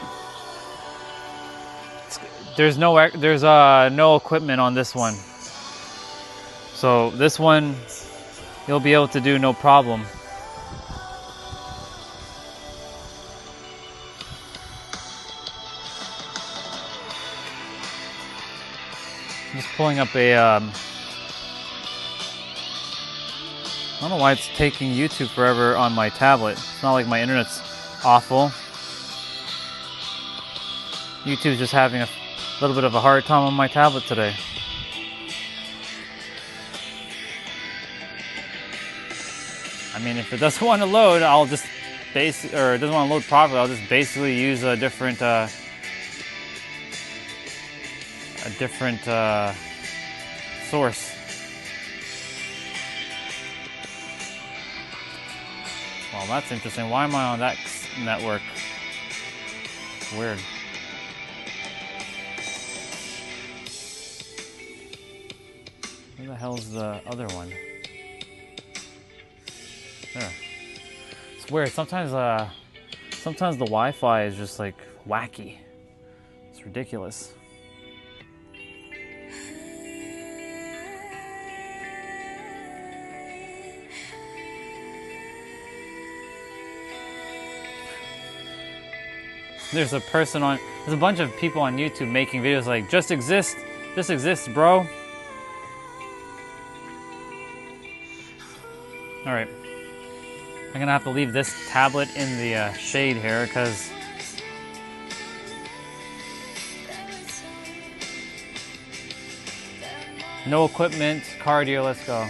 There's no equipment on this one, so this one you'll be able to do no problem. I'm just pulling up a. I don't know why it's taking YouTube forever on my tablet. It's not like my internet's awful. YouTube's just having a little bit of a hard time on my tablet today. I mean, if it doesn't want to load, I'll just it doesn't want to load properly, I'll just basically use a different source. Well, that's interesting. Why am I on that network? Weird. Where the hell's the other one? There. It's weird. Sometimes the Wi-Fi is just like wacky. It's ridiculous. There's a bunch of people on YouTube making videos like, just exists, bro. Alright. I'm gonna have to leave this tablet in the shade here because no equipment, cardio, let's go.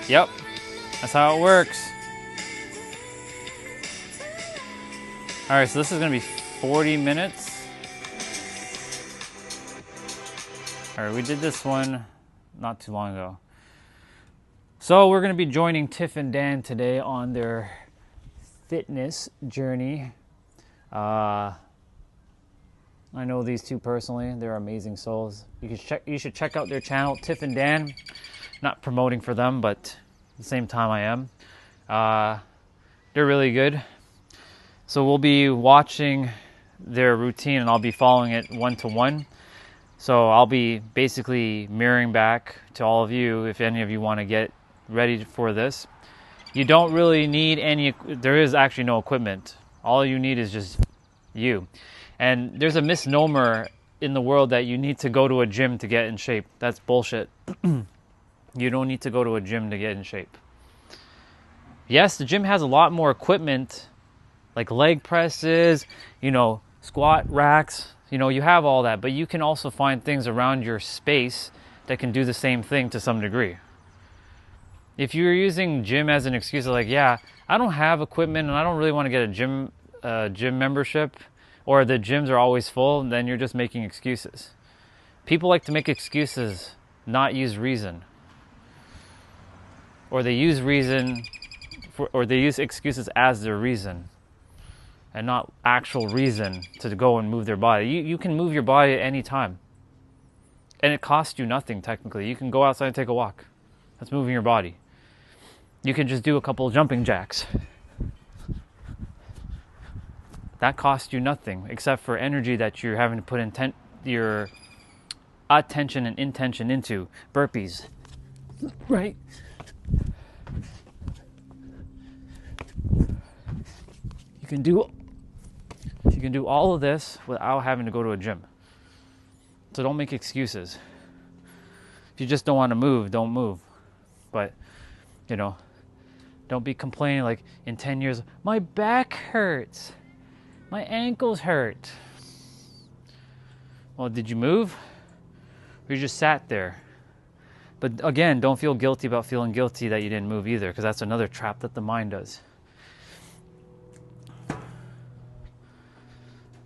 Yep, that's how it works. Alright, so this is going to be 40 minutes. Alright, we did this one not too long ago. So we're going to be joining Tiff and Dan today on their fitness journey. I know these two personally. They're amazing souls. You should check out their channel, Tiff and Dan. Not promoting for them, but at the same time I am. They're really good. So we'll be watching their routine and I'll be following it one-to-one. So I'll be basically mirroring back to all of you if any of you want to get ready for this. You don't really need there is actually no equipment. All you need is just you. And there's a misnomer in the world that you need to go to a gym to get in shape. That's bullshit. You don't need to go to a gym to get in shape. Yes, the gym has a lot more equipment, like leg presses, squat racks. You have all that, but you can also find things around your space that can do the same thing to some degree. If you're using gym as an excuse, like, yeah, I don't have equipment and I don't really want to get a gym membership, or the gyms are always full, then you're just making excuses. People like to make excuses, not use reason. Or they use excuses as their reason and not actual reason to go and move their body. You can move your body at any time. And it costs you nothing, technically. You can go outside and take a walk. That's moving your body. You can just do a couple of jumping jacks. That costs you nothing, except for energy that you're having to put your attention and intention into. Burpees. Right? You can do all of this without having to go to a gym. So don't make excuses. If you just don't want to move, don't move. But, don't be complaining like in 10 years, my back hurts. My ankles hurt. Well, did you move? Or you just sat there? But again, don't feel guilty about feeling guilty that you didn't move either, because that's another trap that the mind does.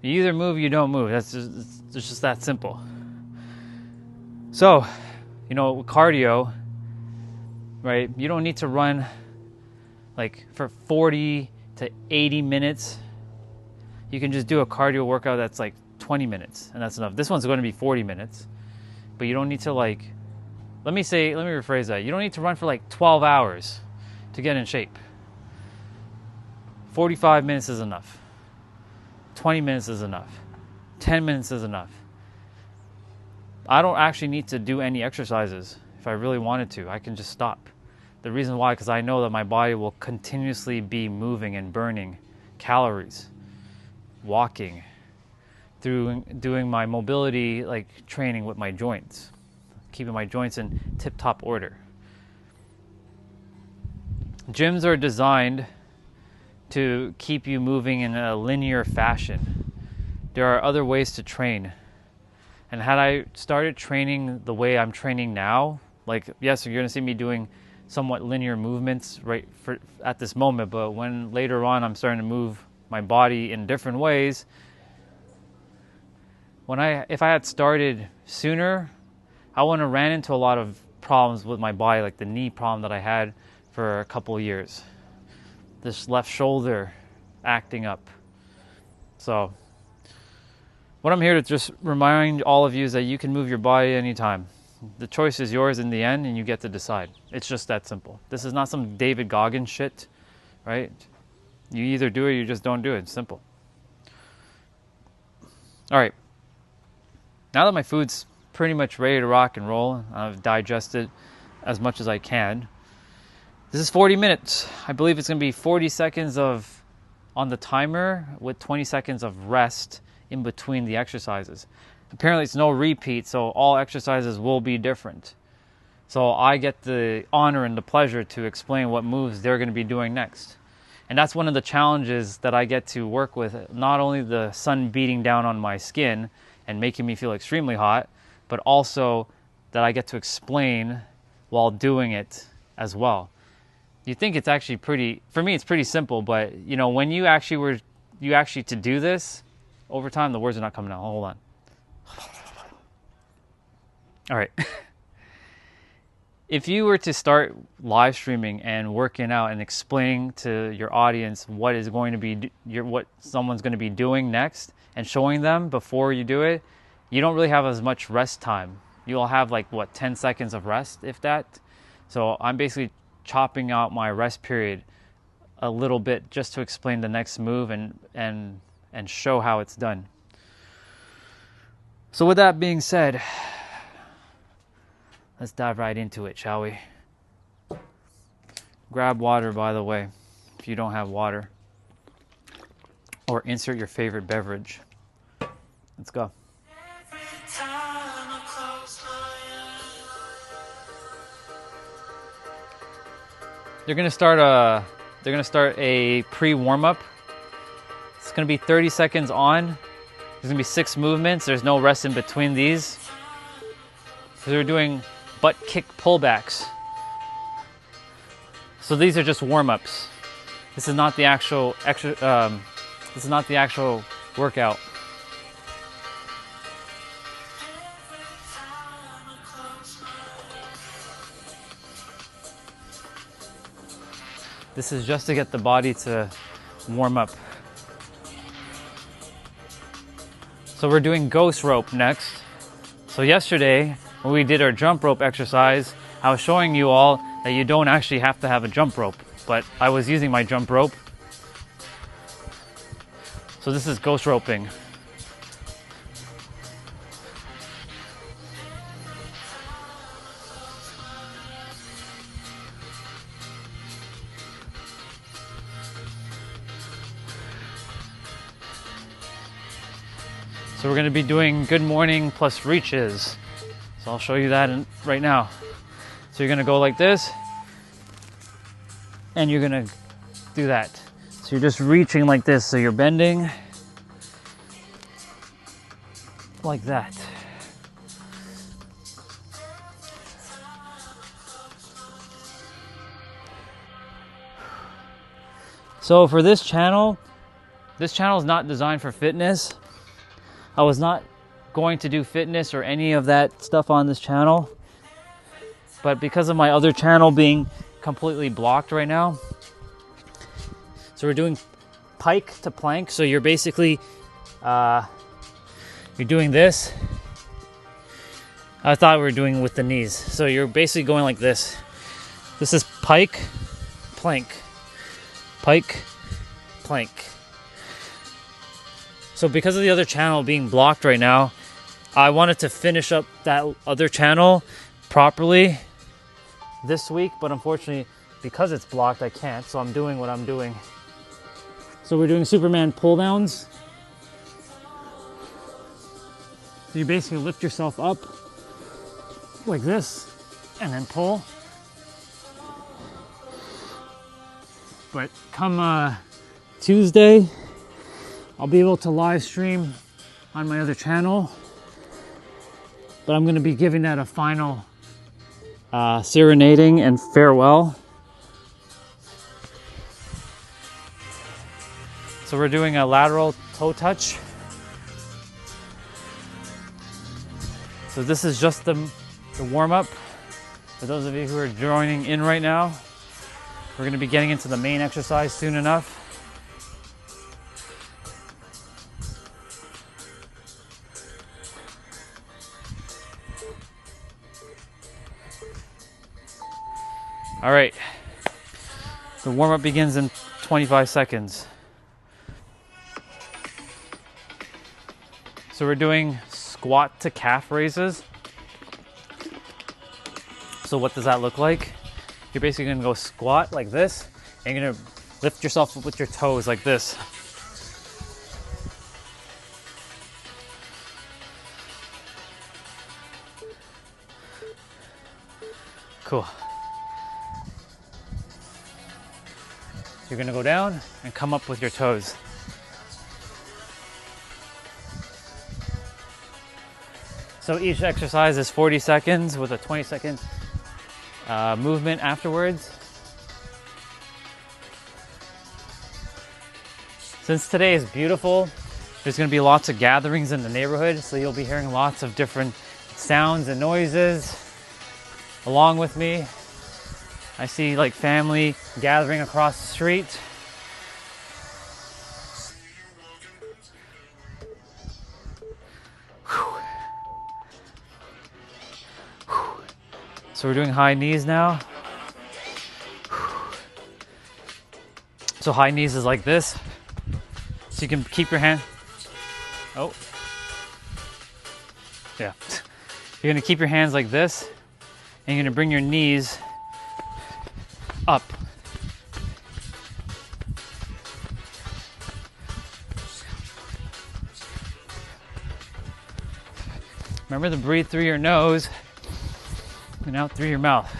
You either move or you don't move. It's just that simple. So, cardio, right? You don't need to run like for 40 to 80 minutes. You can just do a cardio workout that's like 20 minutes, and that's enough. This one's going to be 40 minutes, but you don't need to let me rephrase that. You don't need to run for like 12 hours to get in shape. 45 minutes is enough. 20 minutes is enough. 10 minutes is enough. I don't actually need to do any exercises. If I really wanted to, I can just stop. The reason why, because I know that my body will continuously be moving and burning calories, walking, through doing my mobility training with my joints, keeping my joints in tip-top order. Gyms are designed to keep you moving in a linear fashion. There are other ways to train. And had I started training the way I'm training now, yes, you're going to see me doing somewhat linear movements at this moment, but when later on I'm starting to move my body in different ways, if I had started sooner, I wouldn't have ran into a lot of problems with my body, like the knee problem that I had for a couple of years. This left shoulder acting up. So what I'm here to just remind all of you is that you can move your body anytime. The choice is yours in the end, and you get to decide. It's just that simple. This is not some David Goggins shit, right? You either do it or you just don't do it. It's simple. All right. Now that my food's pretty much ready to rock and roll, I've digested as much as I can. This is 40 minutes. I believe it's going to be 40 seconds on the timer with 20 seconds of rest in between the exercises. Apparently it's no repeat, so all exercises will be different. So I get the honor and the pleasure to explain what moves they're going to be doing next. And that's one of the challenges that I get to work with, not only the sun beating down on my skin and making me feel extremely hot, but also that I get to explain while doing it as well. You think it's actually for me it's pretty simple, but when you actually to do this, over time the words are not coming out. Hold on. All right. If you were to start live streaming and working out and explaining to your audience what someone's going to be doing next and showing them before you do it, you don't really have as much rest time. You'll have 10 seconds of rest, if that. So I'm basically chopping out my rest period a little bit just to explain the next move and show how it's done. So with that being said, let's dive right into it, shall we? Grab water, by the way, if you don't have water. or insert your favorite beverage. Let's go. They're gonna start a pre-warm-up. It's gonna be 30 seconds on. There's gonna be 6 movements. There's no rest in between these. So they're doing butt kick pullbacks. So these are just warm-ups. This is not the actual this is not the actual workout. This is just to get the body to warm up. So we're doing ghost rope next. So yesterday, when we did our jump rope exercise, I was showing you all that you don't actually have to have a jump rope, but I was using my jump rope. So this is ghost roping. So we're going to be doing good morning plus reaches. So I'll show you that right now. So you're going to go like this, and you're going to do that. So you're just reaching like this. So you're bending like that. So for this channel is not designed for fitness. I was not going to do fitness or any of that stuff on this channel, but because of my other channel being completely blocked right now, so we're doing pike to plank. So you're basically you're doing this. I thought we were doing with the knees. So you're basically going like this. This is pike, plank, pike, plank. So because of the other channel being blocked right now, I wanted to finish up that other channel properly this week, but unfortunately, because it's blocked, I can't. So I'm doing what I'm doing. So we're doing Superman pull downs. So you basically lift yourself up like this and then pull. But come Tuesday, I'll be able to live stream on my other channel, but I'm going to be giving that a final serenading and farewell. So we're doing a lateral toe touch. So this is just the warm-up. For those of you who are joining in right now, we're going to be getting into the main exercise soon enough. All right, the warm-up begins in 25 seconds. So we're doing squat to calf raises. So what does that look like? You're basically gonna go squat like this, and you're gonna lift yourself up with your toes like this. Cool. You're gonna go down and come up with your toes. So each exercise is 40 seconds with a 20-second movement afterwards. Since today is beautiful, there's gonna be lots of gatherings in the neighborhood, so you'll be hearing lots of different sounds and noises along with me. I see like family gathering across the street. So we're doing high knees now. So high knees is like this. So you can keep your hand. Oh. Yeah. You're gonna keep your hands like this, and you're gonna bring your knees up. Remember to breathe through your nose and out through your mouth.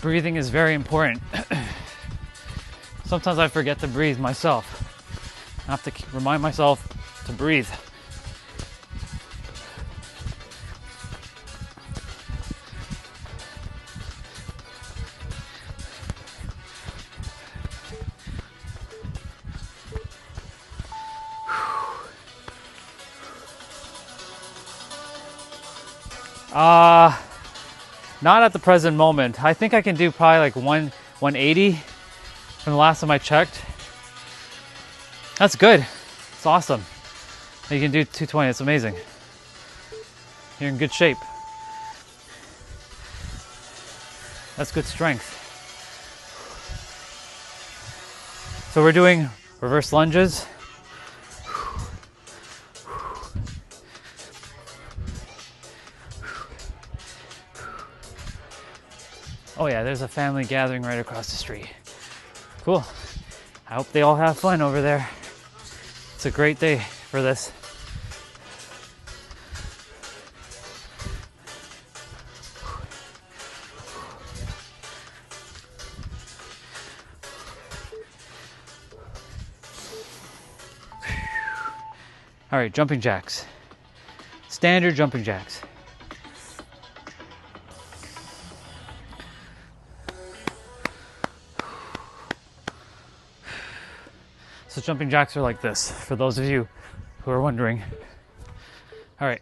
Breathing is very important. Sometimes I forget to breathe myself. I have to remind myself to breathe. Not at the present moment. I think I can do probably like 180 from the last time I checked. That's good. It's awesome. You can do 220. It's amazing. You're in good shape. That's good strength. So we're doing reverse lunges. Oh yeah, there's a family gathering right across the street. Cool. I hope they all have fun over there. It's a great day for this. All right, jumping jacks. Standard jumping jacks. So jumping jacks are like this, for those of you who are wondering. All right,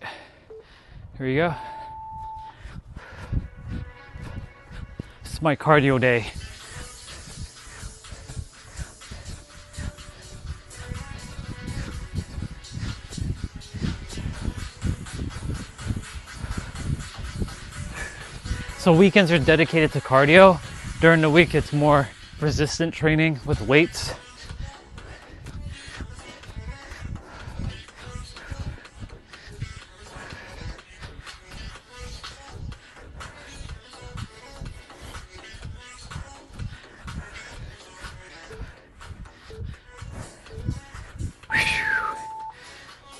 here we go. This is my cardio day. So weekends are dedicated to cardio. During the week, it's more resistant training with weights.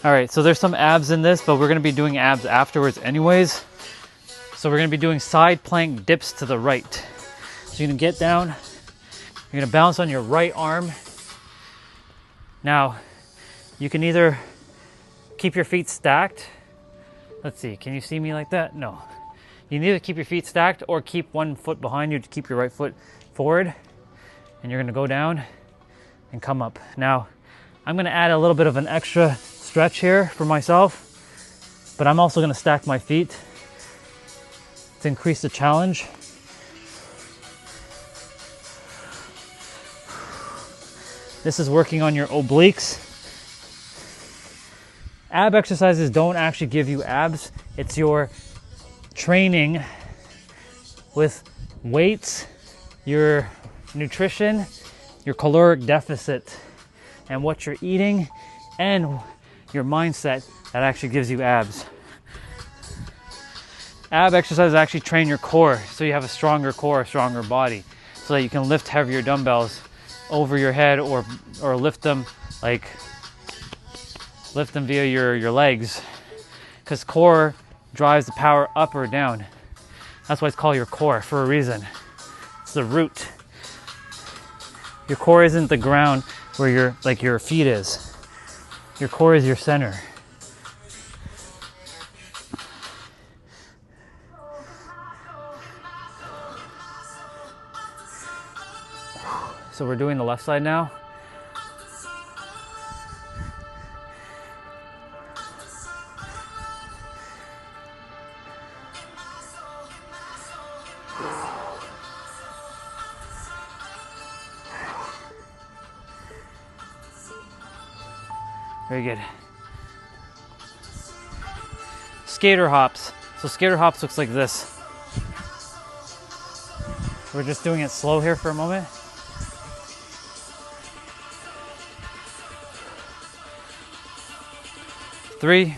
All right, so there's some abs in this, but we're gonna be doing abs afterwards anyways. So we're gonna be doing side plank dips to the right. So you're gonna get down, you're gonna balance on your right arm. Now, you can either keep your feet stacked. Let's see, can you see me like that? No. You can either keep your feet stacked or keep one foot behind you to keep your right foot forward. And you're gonna go down and come up. Now, I'm gonna add a little bit of an extra stretch here for myself, but I'm also gonna stack my feet to increase the challenge. This is working on your obliques. Ab exercises don't actually give you abs. It's your training with weights, your nutrition, your caloric deficit, and what you're eating, and your mindset that actually gives you abs. Ab exercises actually train your core, so you have a stronger core, a stronger body, so that you can lift heavier dumbbells over your head or lift them via your legs, because core drives the power up or down. That's why it's called your core for a reason. It's the root. Your core isn't the ground where your feet is. Your core is your center. So we're doing the left side now. Very good. Skater hops. So skater hops looks like this. We're just doing it slow here for a moment. Three,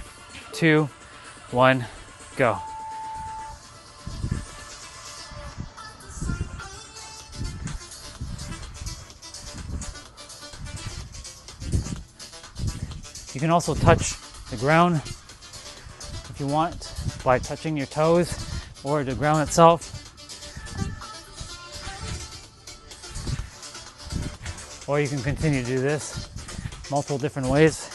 2, 1, go. You can also touch the ground if you want by touching your toes or the ground itself. Or you can continue to do this multiple different ways.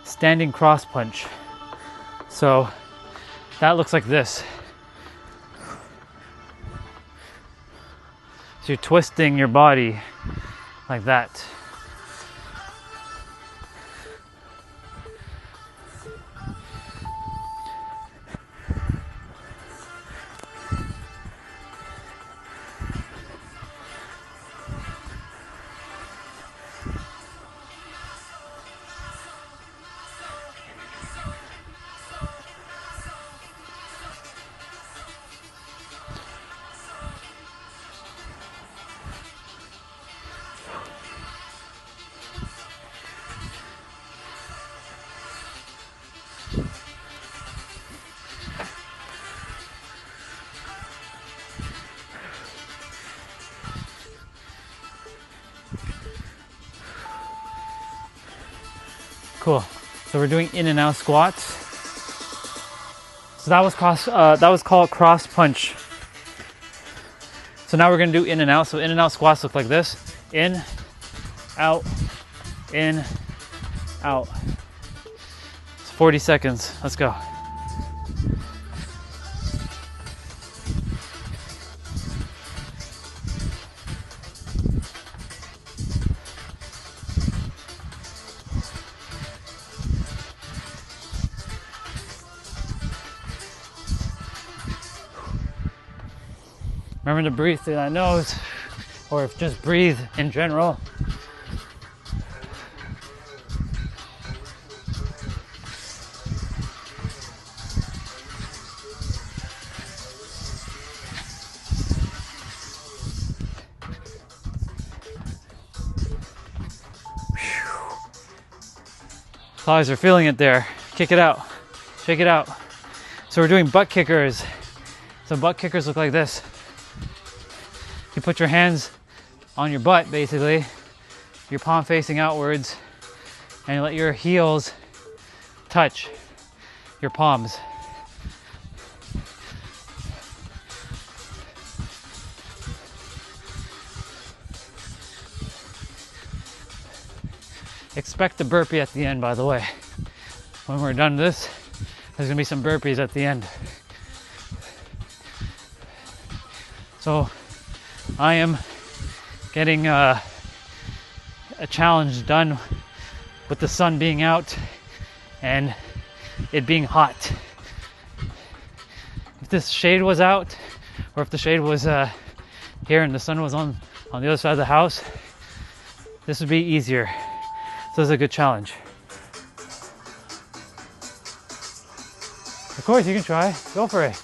Standing cross punch. So that looks like this. So you're twisting your body like that. Cool. So we're doing in and out squats. So that was called cross punch. So now we're gonna do in and out. So in and out squats look like this: in, out, in, out. It's 40 seconds. Let's go. Remember to breathe through that nose, or if just breathe in general. Thighs are feeling it there. Kick it out. Shake it out. So we're doing butt kickers. So butt kickers look like this. You put your hands on your butt, basically, your palm facing outwards, and you let your heels touch your palms. Expect a burpee at the end, by the way. When we're done this, there's gonna be some burpees at the end. So I am getting a challenge done with the sun being out and it being hot. If this shade was out, or if the shade was here and the sun was on the other side of the house, this would be easier. So this is a good challenge. Of course, you can try. Go for it.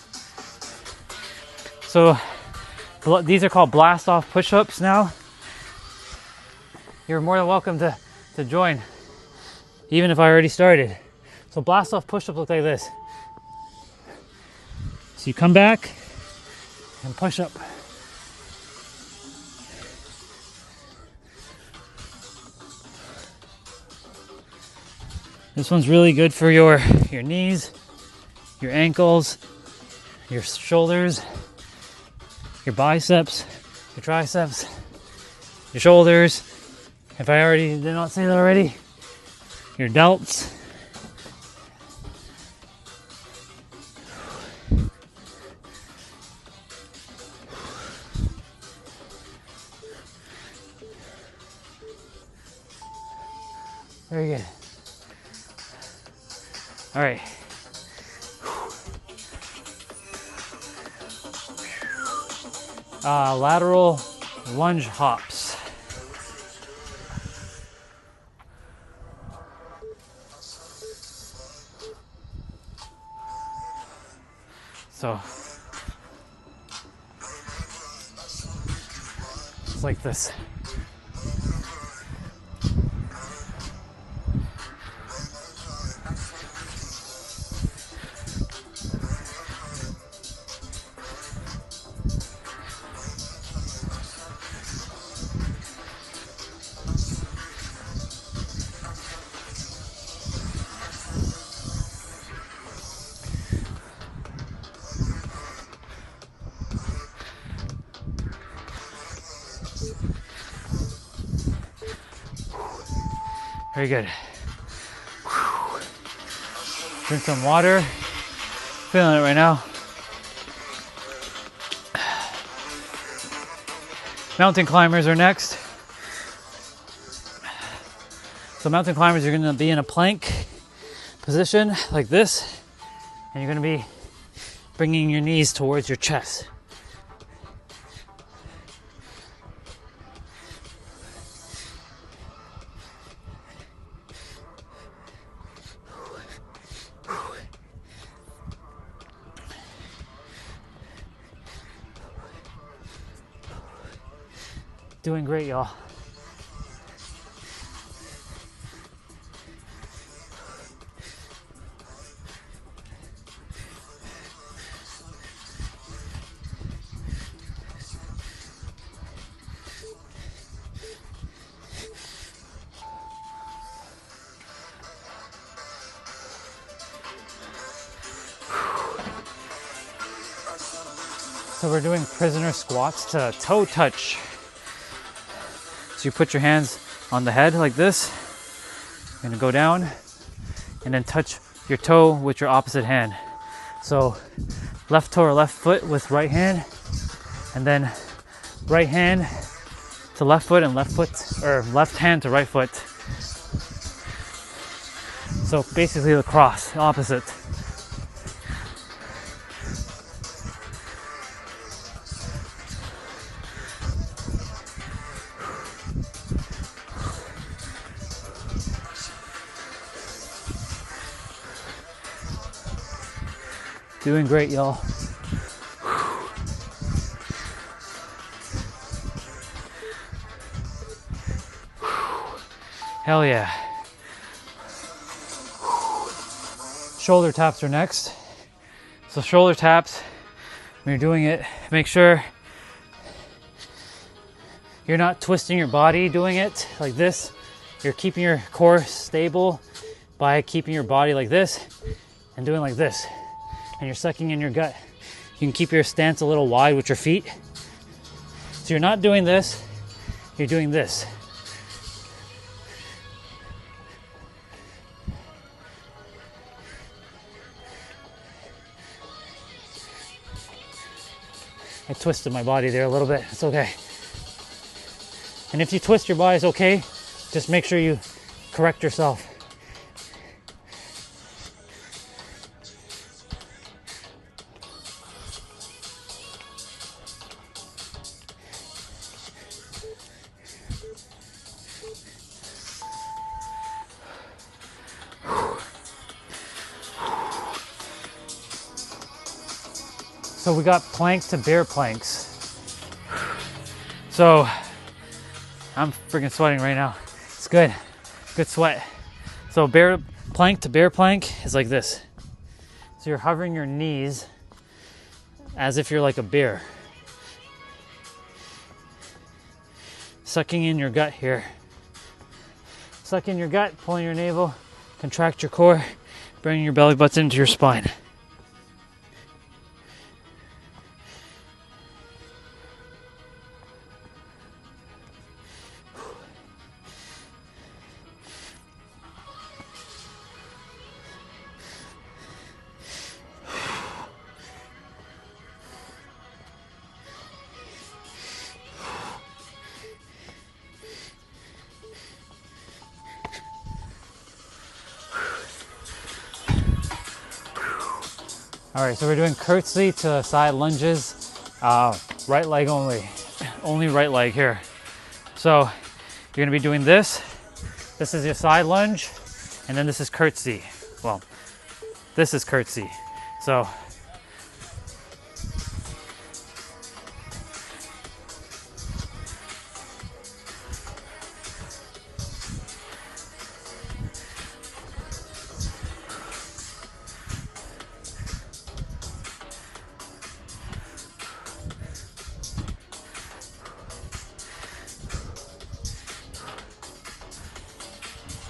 So these are called blast off push-ups now. You're more than welcome to join, even if I already started. So blast off push-ups look like this. So you come back and push up. This one's really good for your knees, your ankles, your shoulders, your biceps, your triceps, your shoulders. If I already did not say that already, your delts. Very good. All right. Lateral lunge hops. So it's like this. Very good. Whew. Drink some water. Feeling it right now. Mountain climbers are next. So mountain climbers, you're going to be in a plank position like this, and you're going to be bringing your knees towards your chest. Doing great, y'all. So we're doing prisoner squats to toe touch. So you put your hands on the head like this. You're gonna go down and then touch your toe with your opposite hand. So left toe or left foot with right hand, and then right hand to left foot and left foot, or left hand to right foot. So basically the cross, opposite. Doing great, y'all. Hell yeah. Shoulder taps are next. So shoulder taps, when you're doing it, make sure you're not twisting your body doing it like this. You're keeping your core stable by keeping your body like this and doing like this. And you're sucking in your gut. You can keep your stance a little wide with your feet. So you're not doing this, you're doing this. I twisted my body there a little bit, it's okay. And if you twist your body, it's okay. Just make sure you correct yourself. So we got plank to bear planks. So I'm freaking sweating right now. It's good, good sweat. So bear plank to bear plank is like this. So you're hovering your knees as if you're like a bear. Sucking in your gut here. Suck in your gut, pulling your navel, contract your core, bringing your belly button into your spine. All right, so we're doing curtsy to side lunges, right leg only right leg here. So you're gonna be doing this. This is your side lunge, and then this is curtsy. Well, this is curtsy. So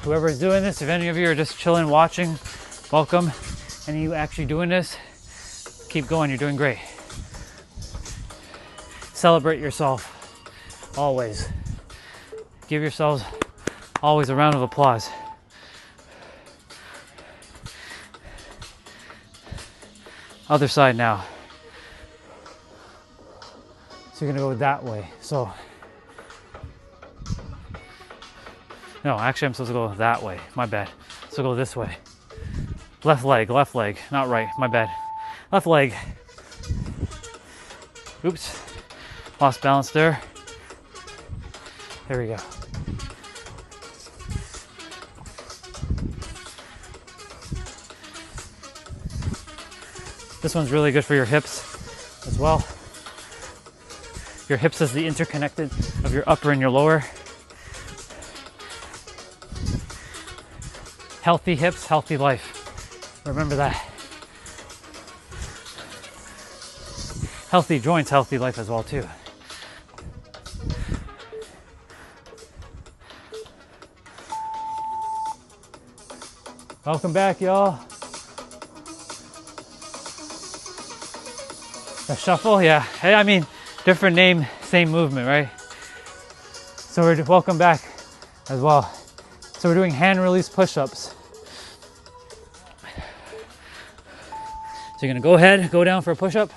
whoever is doing this, if any of you are just chilling, watching, welcome. And you actually doing this, keep going, you're doing great. Celebrate yourself, always. Give yourselves Always a round of applause. Other side now. So you're gonna go that way. So, no, actually I'm supposed to go that way. My bad. So go this way. Left leg, not right, my bad. Left leg. Oops, lost balance there. There we go. This one's really good for your hips as well. Your hips is the interconnected of your upper and your lower. Healthy hips, healthy life. Remember that. Healthy joints, healthy life as well too. Welcome back, y'all. A shuffle, yeah. Hey, I mean, different name, same movement, right? So we're welcome back as well. So we're doing hand release push-ups. So you're gonna go ahead, go down for a push-up.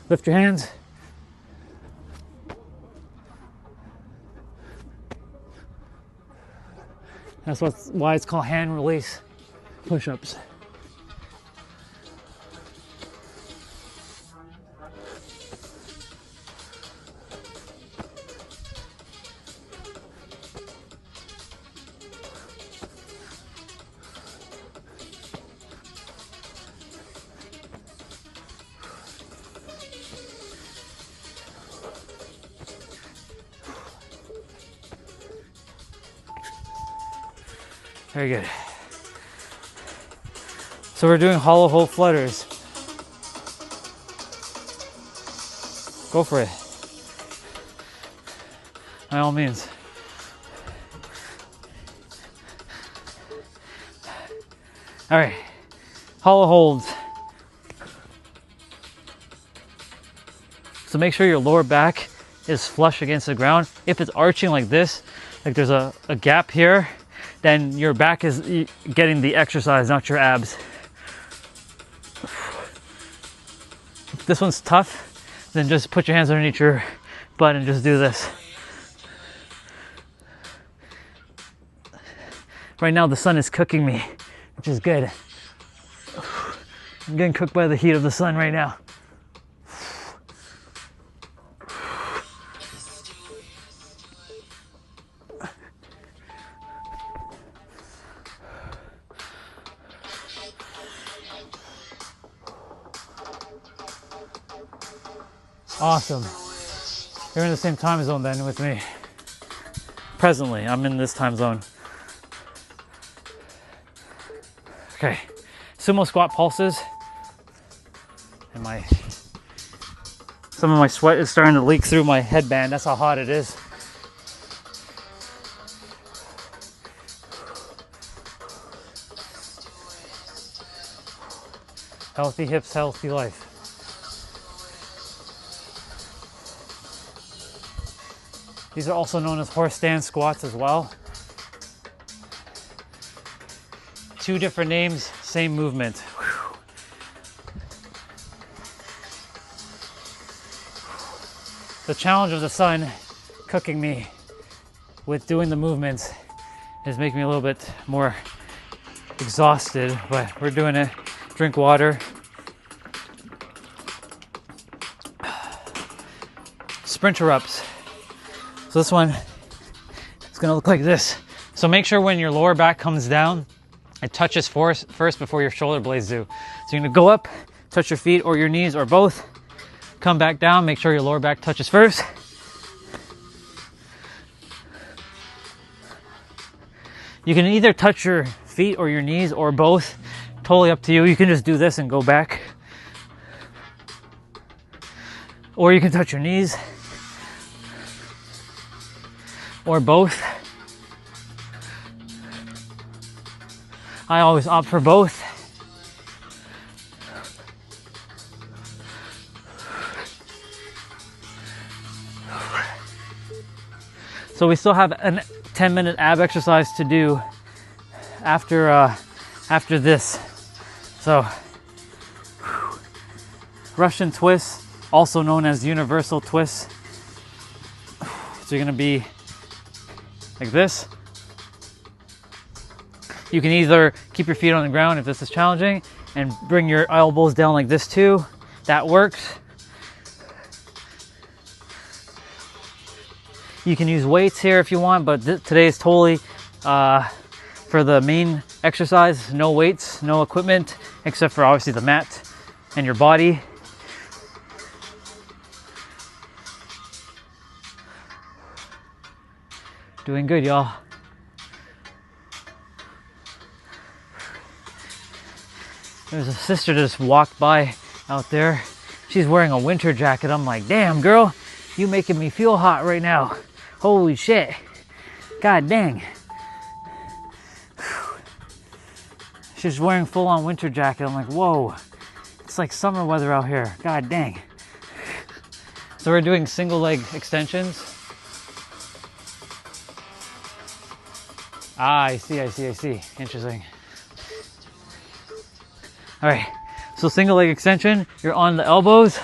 Lift your hands. That's why it's called hand release push-ups. Very good. So we're doing hollow hold flutters. Go for it. By all means. All right, hollow holds. So make sure your lower back is flush against the ground. If it's arching like this, like there's a gap here, then your back is getting the exercise, not your abs. If this one's tough, then just put your hands underneath your butt and just do this. Right now the sun is cooking me, which is good. I'm getting cooked by the heat of the sun right now. Awesome. You're in the same time zone then with me. Presently, I'm in this time zone. Okay, sumo squat pulses. And some of my sweat is starting to leak through my headband. That's how hot it is. Healthy hips, healthy life. These are also known as horse stance squats as well. 2 different names, same movement. Whew. The challenge of the sun cooking me with doing the movements is making me a little bit more exhausted, but we're doing it. Drink water. Sprinter ups. So this one is gonna look like this. So make sure when your lower back comes down, it touches first before your shoulder blades do. So you're gonna go up, touch your feet or your knees or both, come back down, make sure your lower back touches first. You can either touch your feet or your knees or both, totally up to you. You can just do this and go back. Or you can touch your knees or both. I always opt for both. So we still have 10-minute ab exercise to do after this. So Russian twist, also known as universal twist. So you're gonna be like this. You can either keep your feet on the ground if this is challenging and bring your elbows down like this too. That works. You can use weights here if you want, but today is totally for the main exercise. No weights, no equipment, except for obviously the mat and your body. Doing good, y'all. There's a sister just walked by out there. She's wearing a winter jacket. I'm like, damn, girl, you making me feel hot right now. Holy shit. God dang. She's wearing full-on winter jacket. I'm like, whoa. It's like summer weather out here. God dang. So we're doing single leg extensions. Ah, I see. Interesting. All right, so single leg extension, you're on the elbows.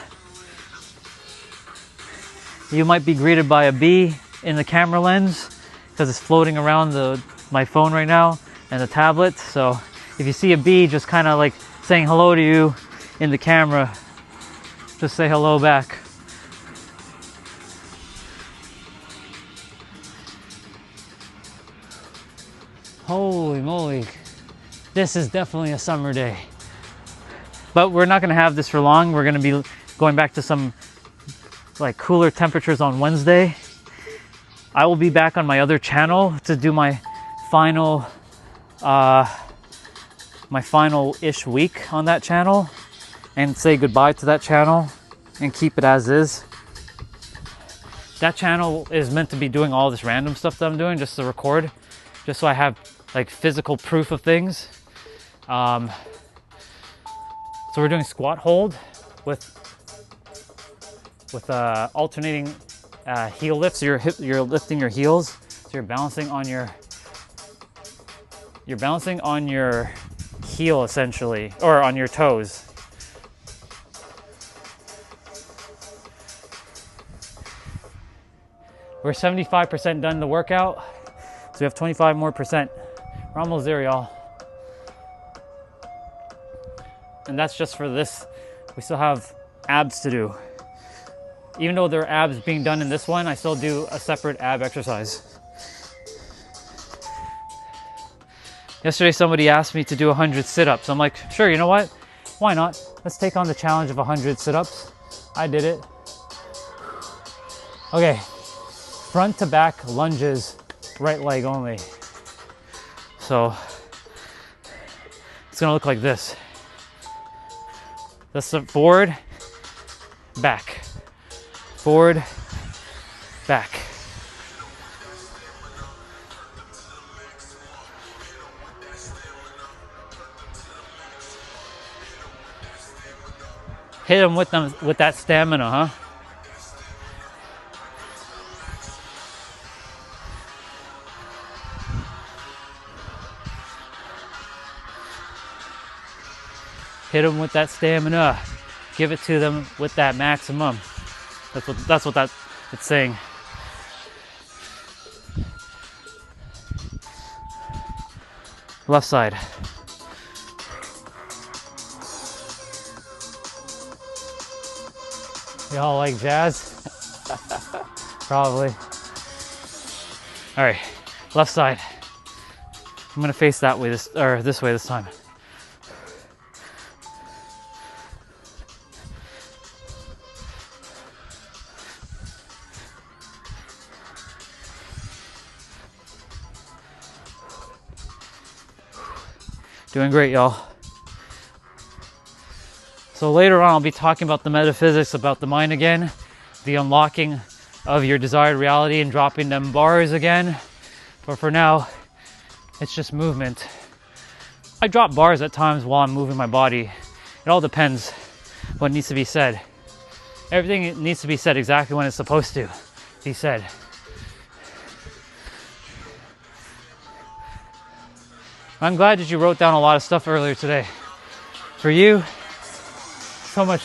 You might be greeted by a bee in the camera lens because it's floating around my phone right now and the tablet. So if you see a bee just kind of like saying hello to you in the camera, just say hello back. Holy moly, this is definitely a summer day. But we're not gonna have this for long. We're gonna be going back to some like cooler temperatures on Wednesday. I will be back on my other channel to do my final-ish week on that channel and say goodbye to that channel and keep it as is. That channel is meant to be doing all this random stuff that I'm doing just to record, just so I have like physical proof of things. So we're doing squat hold with alternating heel lifts. So you're lifting your heels. So you're balancing on your heel essentially, or on your toes. We're 75% done the workout, so we have 25% more. We're almost there, y'all. And that's just for this. We still have abs to do. Even though there are abs being done in this one, I still do a separate ab exercise. Yesterday, somebody asked me to do 100 sit-ups. I'm like, sure, you know what? Why not? Let's take on the challenge of 100 sit-ups. I did it. Okay, front to back lunges, right leg only. So it's gonna look like this. That's the forward, back, forward, back. Hit them with that stamina, huh? Hit them with that stamina. Give it to them with that maximum. That's what it's saying. Left side. Y'all like jazz? Probably. All right, left side. I'm gonna face that way this way this time. Doing great, y'all. So later on, I'll be talking about the metaphysics about the mind again, the unlocking of your desired reality and dropping them bars again. But for now, it's just movement. I drop bars at times while I'm moving my body. It all depends what needs to be said. Everything needs to be said exactly when it's supposed to be said. I'm glad that you wrote down a lot of stuff earlier today. For you, so much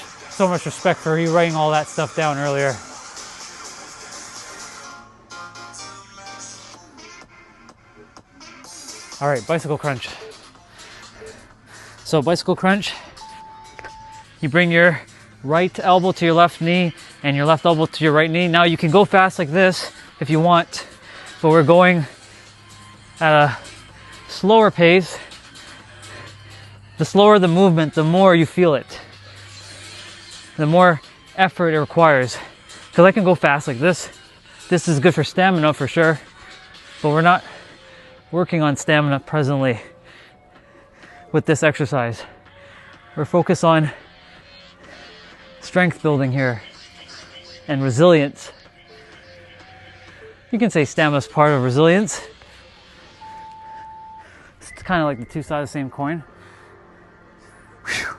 respect for you writing all that stuff down earlier. All right, bicycle crunch. So bicycle crunch, you bring your right elbow to your left knee and your left elbow to your right knee. Now you can go fast like this if you want, but we're going at a slower pace. The slower the movement, the more you feel it. The more effort it requires. Because I can go fast like this. This is good for stamina for sure, but we're not working on stamina presently with this exercise. We're focused on strength building here and resilience. You can say stamina is part of resilience. It's kind of like the two sides of the same coin. Whew.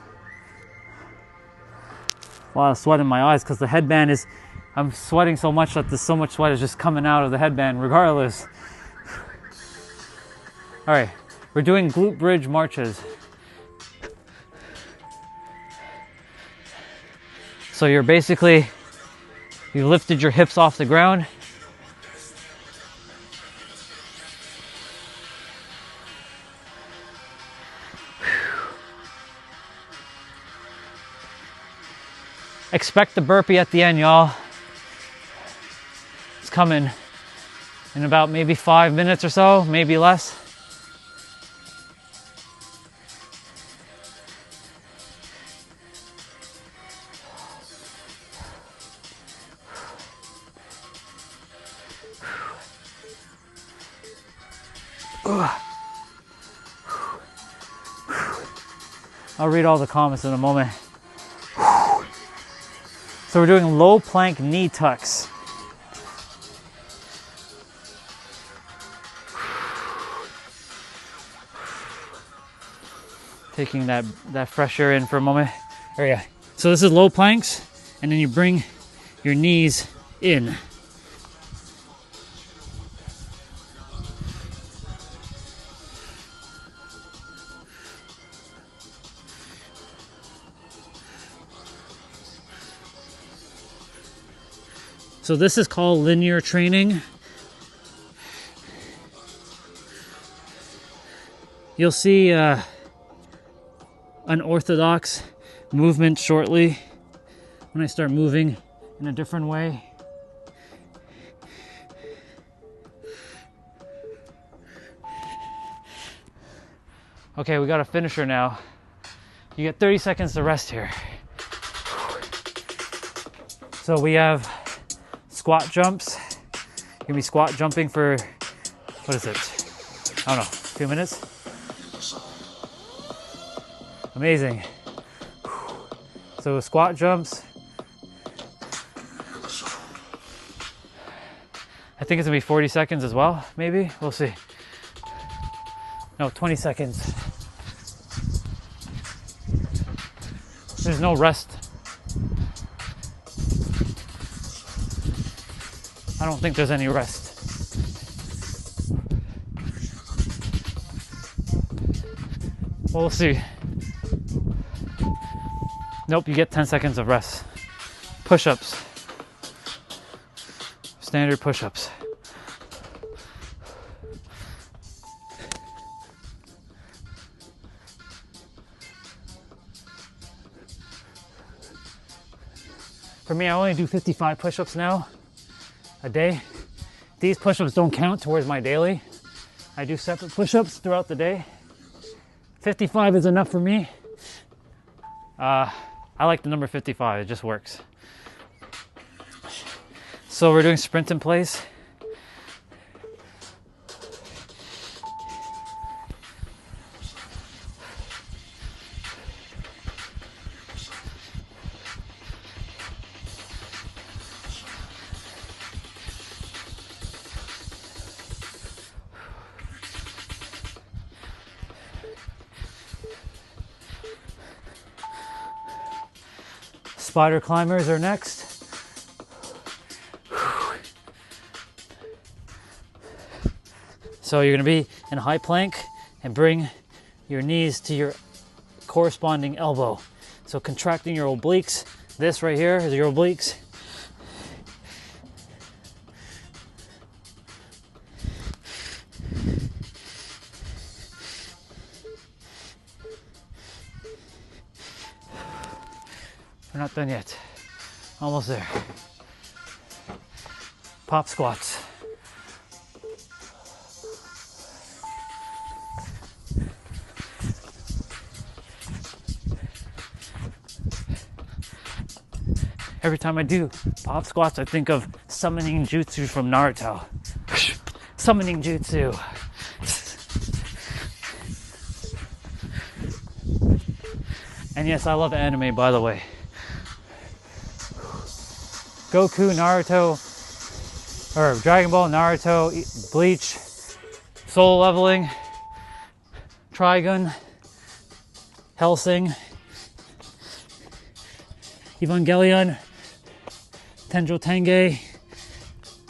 A lot of sweat in my eyes because the headband is, I'm sweating so much that there's so much sweat is just coming out of the headband regardless. All right, we're doing glute bridge marches. So you're basically, you lifted your hips off the ground. Expect the burpee at the end, y'all. It's coming in about maybe 5 minutes or so, maybe less. I'll read all the comments in a moment. So we're doing low plank knee tucks. Taking that fresh air in for a moment. There you go. So this is low planks, and then you bring your knees in. So this is called linear training. You'll see unorthodox movement shortly when I start moving in a different way. Okay, we got a finisher now. You get 30 seconds to rest here. So we have squat jumps. You're gonna be squat jumping for, what is it? I don't know, 2 minutes? Amazing. So squat jumps. I think it's gonna be 40 seconds as well, maybe? We'll see. No, 20 seconds. There's no rest. I don't think there's any rest. Well, we'll see. Nope, you get 10 seconds of rest. Push-ups. Standard push-ups. For me, I only do 55 push-ups now a day. These push-ups don't count towards my daily. I do separate push-ups throughout the day. 55 is enough for me. I like the number 55, it just works. So we're doing sprint in place. Spider climbers are next. So you're gonna be in a high plank and bring your knees to your corresponding elbow. So contracting your obliques. This right here is your obliques. We're not done yet. Almost there. Pop squats. Every time I do pop squats, I think of summoning jutsu from Naruto. Summoning jutsu. And yes, I love anime, by the way. Goku, Naruto, or Dragon Ball, Naruto, Bleach, Soul Leveling, Trigun, Hellsing, Evangelion, Tenjo Tenge,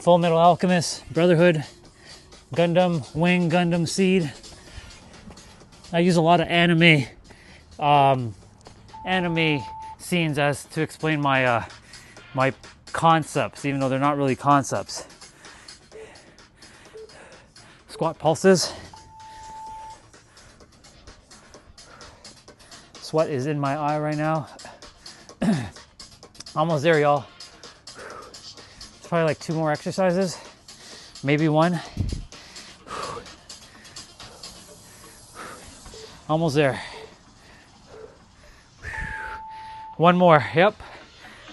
Full Metal Alchemist, Brotherhood, Gundam Wing, Gundam Seed. I use a lot of anime scenes as to explain my my concepts, even though they're not really concepts. Squat pulses. Sweat is in my eye right now. Almost there, y'all. It's probably like 2 more exercises, maybe 1. Almost there. 1 more. Yep.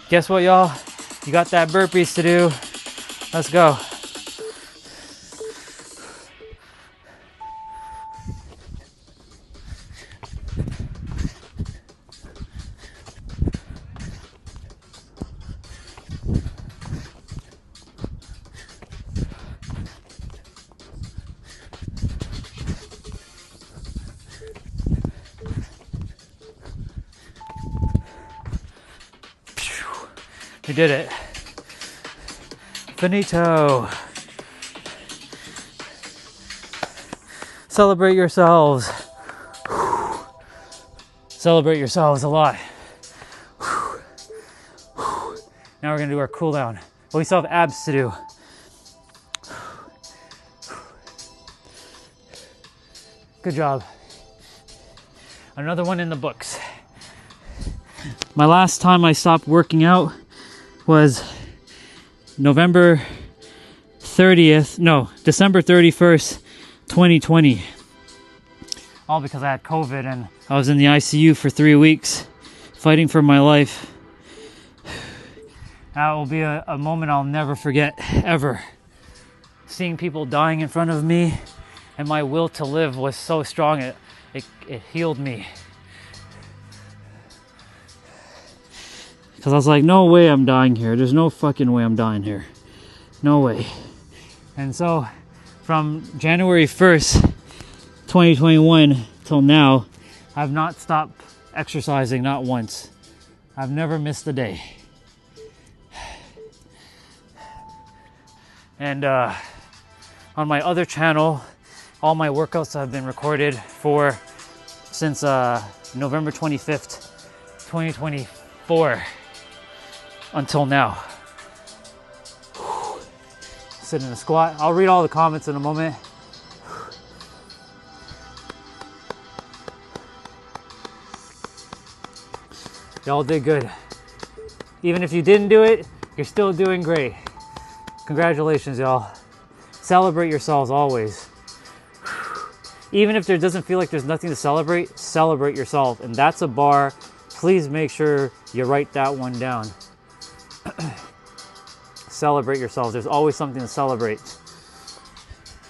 Guess what, y'all? You got that burpees to do. Let's go. We did it. Finito. Celebrate yourselves. Celebrate yourselves a lot. Now we're gonna do our cool down. But we still have abs to do. Good job. Another one in the books. My last time I stopped working out was December 31st, 2020. All because I had COVID and I was in the ICU for 3 weeks fighting for my life. That will be a moment I'll never forget, ever. Seeing people dying in front of me and my will to live was so strong, it healed me. Because I was like, no way I'm dying here. There's no fucking way I'm dying here. No way. And so from January 1st, 2021 till now, I've not stopped exercising, not once. I've never missed a day. And on my other channel, all my workouts have been recorded for since November 25th, 2024 until now. Sit in a squat. I'll read all the comments in a moment. Y'all did good. Even if you didn't do it, you're still doing great. Congratulations, y'all. Celebrate yourselves always. Even if there doesn't feel like there's nothing to celebrate, celebrate yourself. And that's a bar. Please make sure you write that one down. Celebrate yourselves. There's always something to celebrate.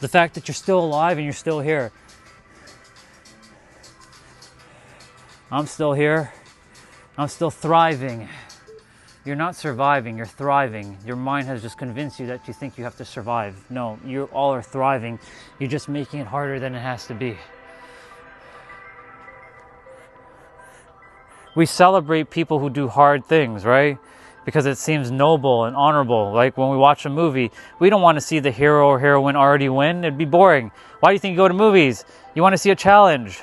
The fact that you're still alive and you're still here. I'm still here. I'm still thriving. You're not surviving, you're thriving. Your mind has just convinced you that you think you have to survive. No, you all are thriving. You're just making it harder than it has to be. We celebrate people who do hard things, right? because it seems noble and honorable. Like when we watch a movie, we don't want to see the hero or heroine already win. It'd be boring. Why do you think you go to movies? You want to see a challenge.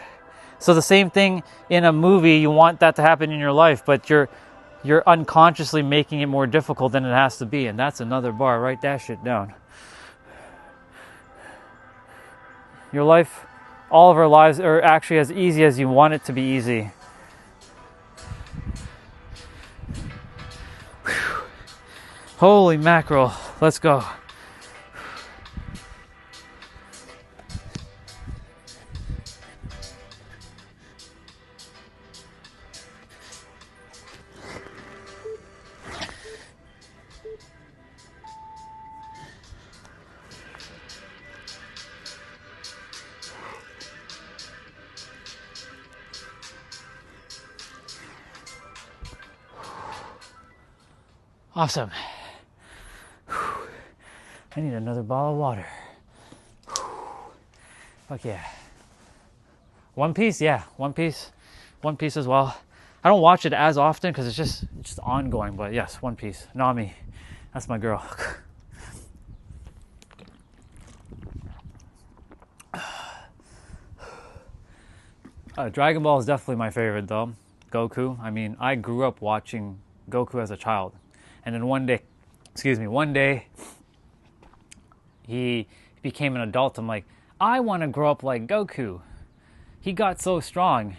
So the same thing in a movie, you want that to happen in your life, but you're unconsciously making it more difficult than it has to be. And that's another bar. Write that shit down. Your life, all of our lives are actually as easy as you want it to be easy. Whew. Holy mackerel. Let's go. Awesome. I need another bottle of water. Fuck yeah. One Piece, yeah, One Piece. One Piece as well. I don't watch it as often because it's just ongoing, but yes, One Piece. Nami, that's my girl. Dragon Ball is definitely my favorite though. Goku. I mean, I grew up watching Goku as a child. And then one day he became an adult. I'm like, I want to grow up like Goku. He got so strong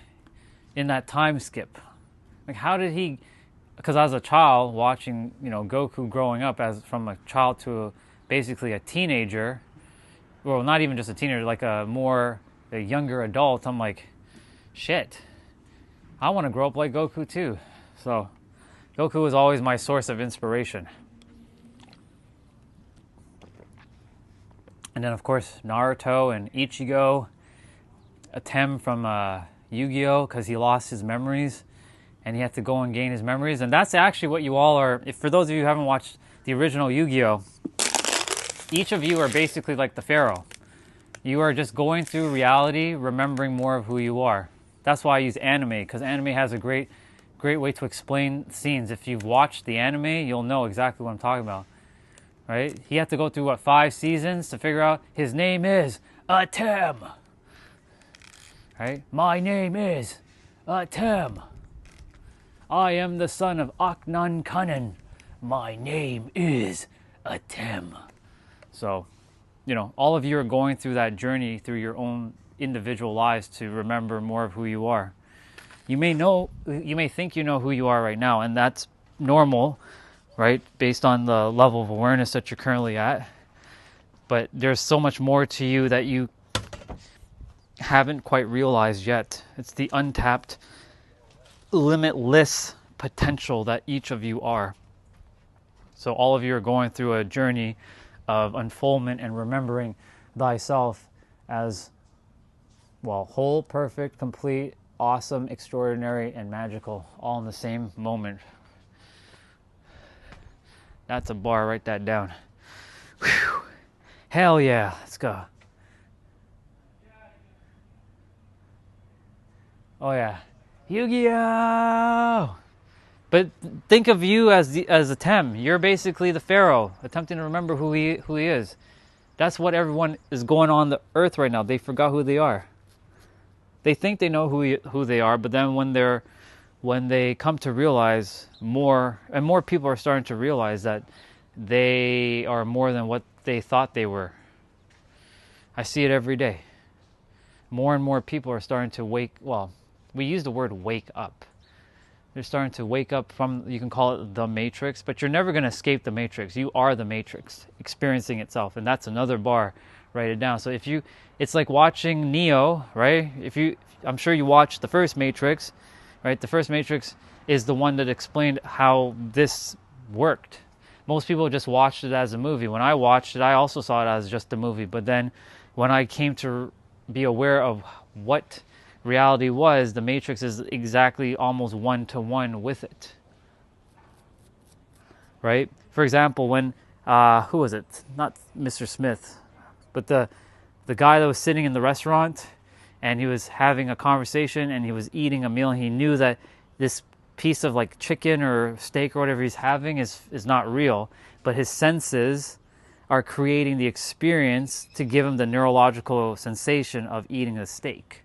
in that time skip. Like, how did he? Because I was a child watching, Goku growing up as from a child to basically a teenager. Well, not even just a teenager, like a younger adult. I'm like, shit, I want to grow up like Goku too. So Goku was always my source of inspiration. And then, of course, Naruto and Ichigo. Atem from Yu-Gi-Oh! Because he lost his memories. And he had to go and gain his memories. And that's actually what you all are. For those of you who haven't watched the original Yu-Gi-Oh! Each of you are basically like the Pharaoh. You are just going through reality, remembering more of who you are. That's why I use anime. Because anime has a great way to explain scenes. If you've watched the anime, you'll know exactly what I'm talking about, right? He had to go through 5 seasons to figure out his name is Atem, right? My name is Atem. I am the son of Aknan Kanan. My name is Atem. So, all of you are going through that journey through your own individual lives to remember more of who you are. You may think you know who you are right now, and that's normal, right? Based on the level of awareness that you're currently at. But there's so much more to you that you haven't quite realized yet. It's the untapped, limitless potential that each of you are. So all of you are going through a journey of unfoldment and remembering thyself as, whole, perfect, complete, awesome, extraordinary, and magical, all in the same moment. That's a bar. Write that down. Whew. Hell yeah. Let's go. Oh yeah. Yu-Gi-Oh! But think of you as Atem. You're basically the Pharaoh, attempting to remember who he is. That's what everyone is going on the earth right now. They forgot who they are. They think they know who they are, but then when they come to realize more, and more people are starting to realize that they are more than what they thought they were. I see it every day. More and more people are starting to we use the word wake up. They're starting to wake up from, you can call it the Matrix, but you're never going to escape the Matrix. You are the Matrix, experiencing itself, and that's another bar. Write it down. So it's like watching Neo, right? I'm sure you watched the first Matrix, right? The first Matrix is the one that explained how this worked. Most people just watched it as a movie. When I watched it, I also saw it as just a movie. But then when I came to be aware of what reality was, the Matrix is exactly almost one-to-one with it, right? For example, when, who was it? Not Mr. Smith, but the guy that was sitting in the restaurant and he was having a conversation and he was eating a meal and he knew that this piece of like chicken or steak or whatever he's having is not real, but his senses are creating the experience to give him the neurological sensation of eating a steak.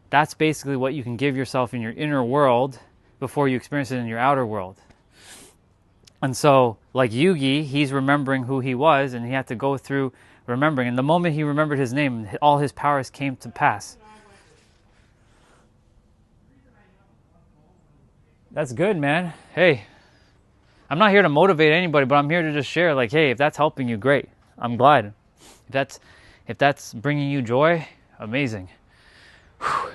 That's basically what you can give yourself in your inner world before you experience it in your outer world. And so, like Yugi, he's remembering who he was, and he had to go through remembering. And the moment he remembered his name, all his powers came to pass. That's good, man. Hey, I'm not here to motivate anybody, but I'm here to just share, like, hey, if that's helping you, great. I'm glad. If that's bringing you joy, amazing. Whew.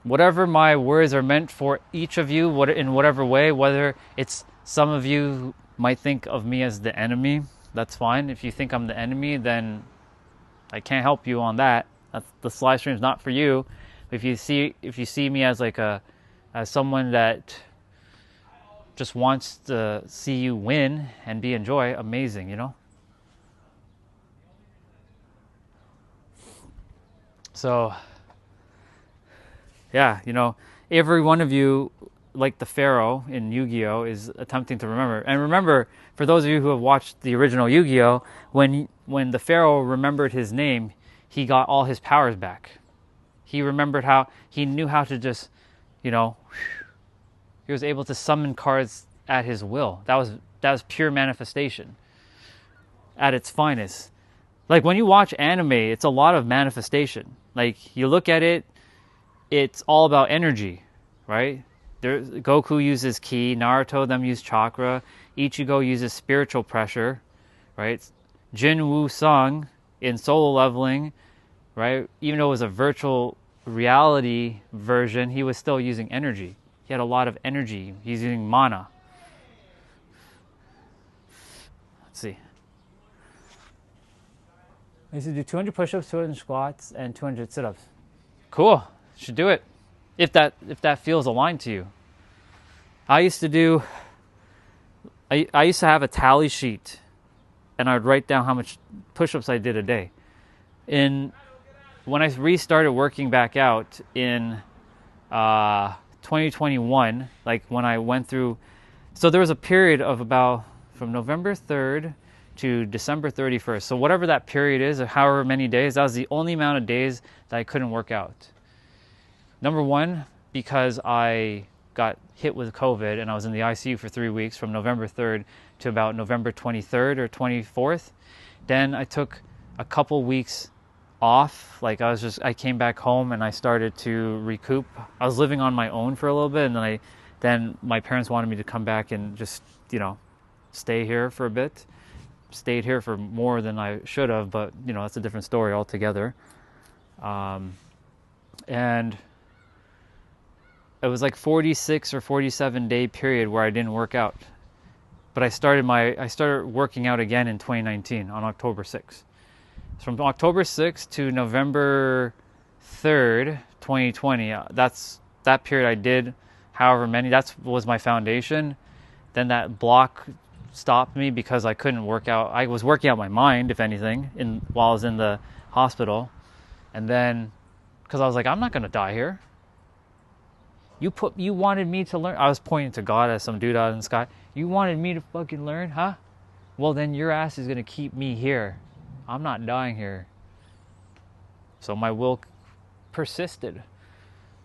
Whatever my words are meant for each of you, in whatever way, whether it's some of you might think of me as the enemy, that's fine. If you think I'm the enemy, then I can't help you on that. This live stream is not for you. If you see me as like as someone that just wants to see you win and be in joy, amazing, you know? So, yeah, you know, every one of you, like the Pharaoh in Yu-Gi-Oh, is attempting to remember. And remember, for those of you who have watched the original Yu-Gi-Oh, when the Pharaoh remembered his name, he got all his powers back. He remembered how he knew how to just, you know, he was able to summon cards at his will. That was pure manifestation at its finest. Like when you watch anime, it's a lot of manifestation. Like you look at it, it's all about energy, right? Goku uses ki, Naruto them use chakra, Ichigo uses spiritual pressure, right? Jin Woo Sung in Solo Leveling, right? Even though it was a virtual reality version, he was still using energy. He had a lot of energy. He's using mana. Let's see. I used to do 200 push-ups, 200 squats, and 200 sit-ups. Cool. Should do it. If that feels aligned to you. I used to have a tally sheet, and I'd write down how much push-ups I did a day. When I restarted working back out in 2021, like when I went through, so there was a period of about from November 3rd to December 31st. So whatever that period is, or however many days, that was the only amount of days that I couldn't work out. Number one, because I got hit with COVID and I was in the ICU for 3 weeks from November 3rd to about November 23rd or 24th. Then I took a couple weeks off. Like I came back home and I started to recoup. I was living on my own for a little bit, and then my parents wanted me to come back and just, you know, stay here for a bit. Stayed here for more than I should have, but you know, that's a different story altogether. And it was like 46 or 47 day period where I didn't work out. But I started working out again in 2019 on October 6th. From October 6th to November 3rd, 2020, that period I did however many. That was my foundation. Then that block stopped me because I couldn't work out. I was working out my mind, if anything, while I was in the hospital. And then, because I was like, I'm not going to die here. You wanted me to learn. I was pointing to God as some dude out in the sky. You wanted me to fucking learn, huh? Well, then your ass is going to keep me here. I'm not dying here. So my will persisted.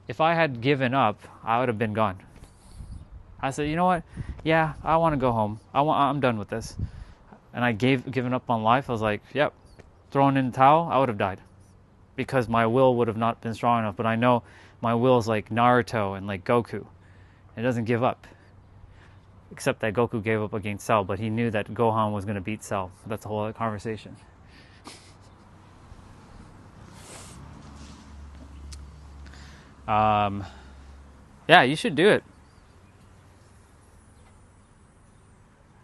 If I had given up, I would have been gone. I said, you know what? Yeah, I want to go home. I'm done with this. And I given up on life. I was like, yep, thrown in the towel, I would have died. Because my will would have not been strong enough. But I know my will is like Naruto and like Goku. It doesn't give up. Except that Goku gave up against Cell, but he knew that Gohan was going to beat Cell. That's a whole other conversation. Yeah, you should do it.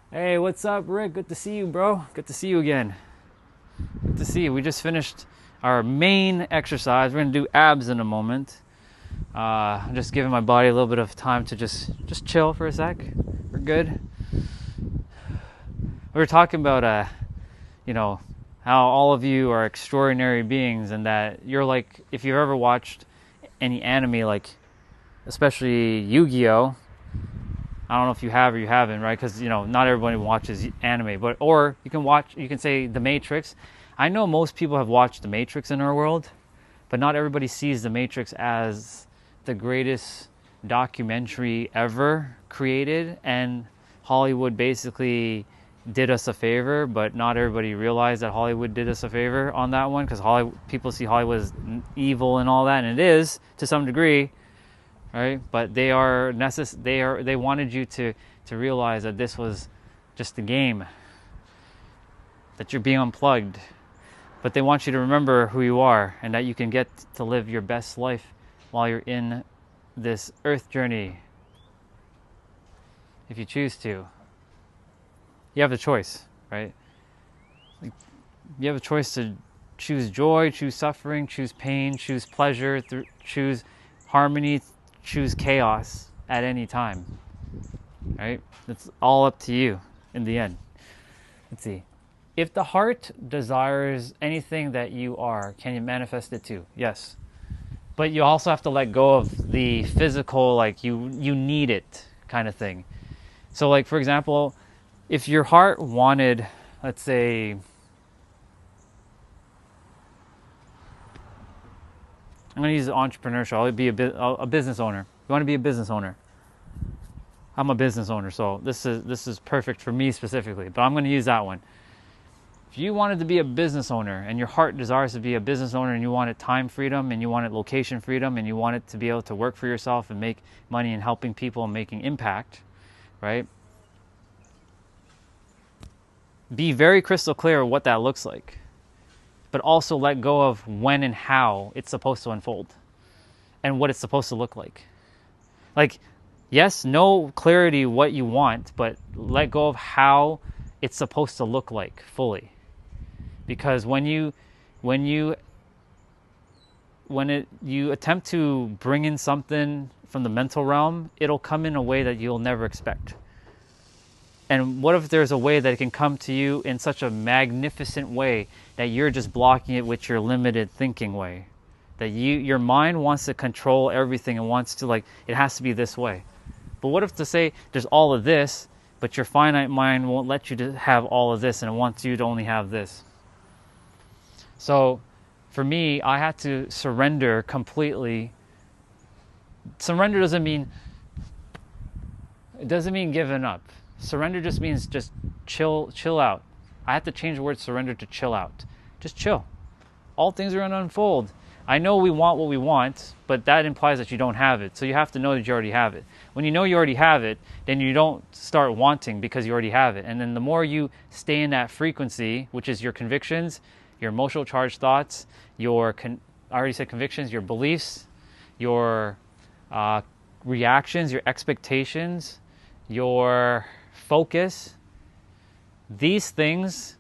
Hey, what's up, Rick? Good to see you, bro. Good to see you again. Good to see you. We just finished our main exercise. We're going to do abs in a moment. I'm just giving my body a little bit of time to just chill for a sec. We're good. We were talking about, you know, how all of you are extraordinary beings, and that you're like, if you've ever watched any anime, like especially Yu-Gi-Oh. I don't know if you have or you haven't, right? Because not everybody watches anime, or you can say The Matrix. I know most people have watched The Matrix in our world, but not everybody sees The Matrix as the greatest documentary ever created, and Hollywood basically did us a favor, but not everybody realized that Hollywood did us a favor on that one, because people see Hollywood as evil and all that, and it is to some degree, right? But they wanted you to realize that this was just a game, that you're being unplugged, but they want you to remember who you are and that you can get to live your best life while you're in this earth journey, if you choose to. You have the choice, right? You have a choice to choose joy, choose suffering, choose pain, choose pleasure, choose harmony, choose chaos at any time, right? It's all up to you in the end. Let's see. If the heart desires anything that you are, can you manifest it too? Yes. But you also have to let go of the physical, like you need it kind of thing. So like, for example, if your heart wanted, let's say, I'm going to use entrepreneurship. I'll be a business owner. You want to be a business owner? I'm a business owner, so this is perfect for me specifically, but I'm going to use that one. If you wanted to be a business owner and your heart desires to be a business owner and you wanted time freedom and you wanted location freedom and you wanted to be able to work for yourself and make money and helping people and making impact, right? Be very crystal clear what that looks like, but also let go of when and how it's supposed to unfold and what it's supposed to look like. Like, yes, know clarity what you want, but let go of how it's supposed to look like fully. Because when you attempt to bring in something from the mental realm, it'll come in a way that you'll never expect. And what if there's a way that it can come to you in such a magnificent way that you're just blocking it with your limited thinking way? That your mind wants to control everything and wants to, like, it has to be this way. But what if to say there's all of this, but your finite mind won't let you to have all of this and it wants you to only have this? So for me, I had to surrender completely. Surrender doesn't mean giving up. Surrender just means just chill out. I had to change the word surrender to chill out. Just chill. All things are going to unfold. I know we want what we want, but that implies that you don't have it. So you have to know that you already have it. When you know you already have it, then you don't start wanting because you already have it. And then the more you stay in that frequency, which is your convictions, your emotional charged thoughts, I already said convictions, your beliefs, your reactions, your expectations, your focus, these things,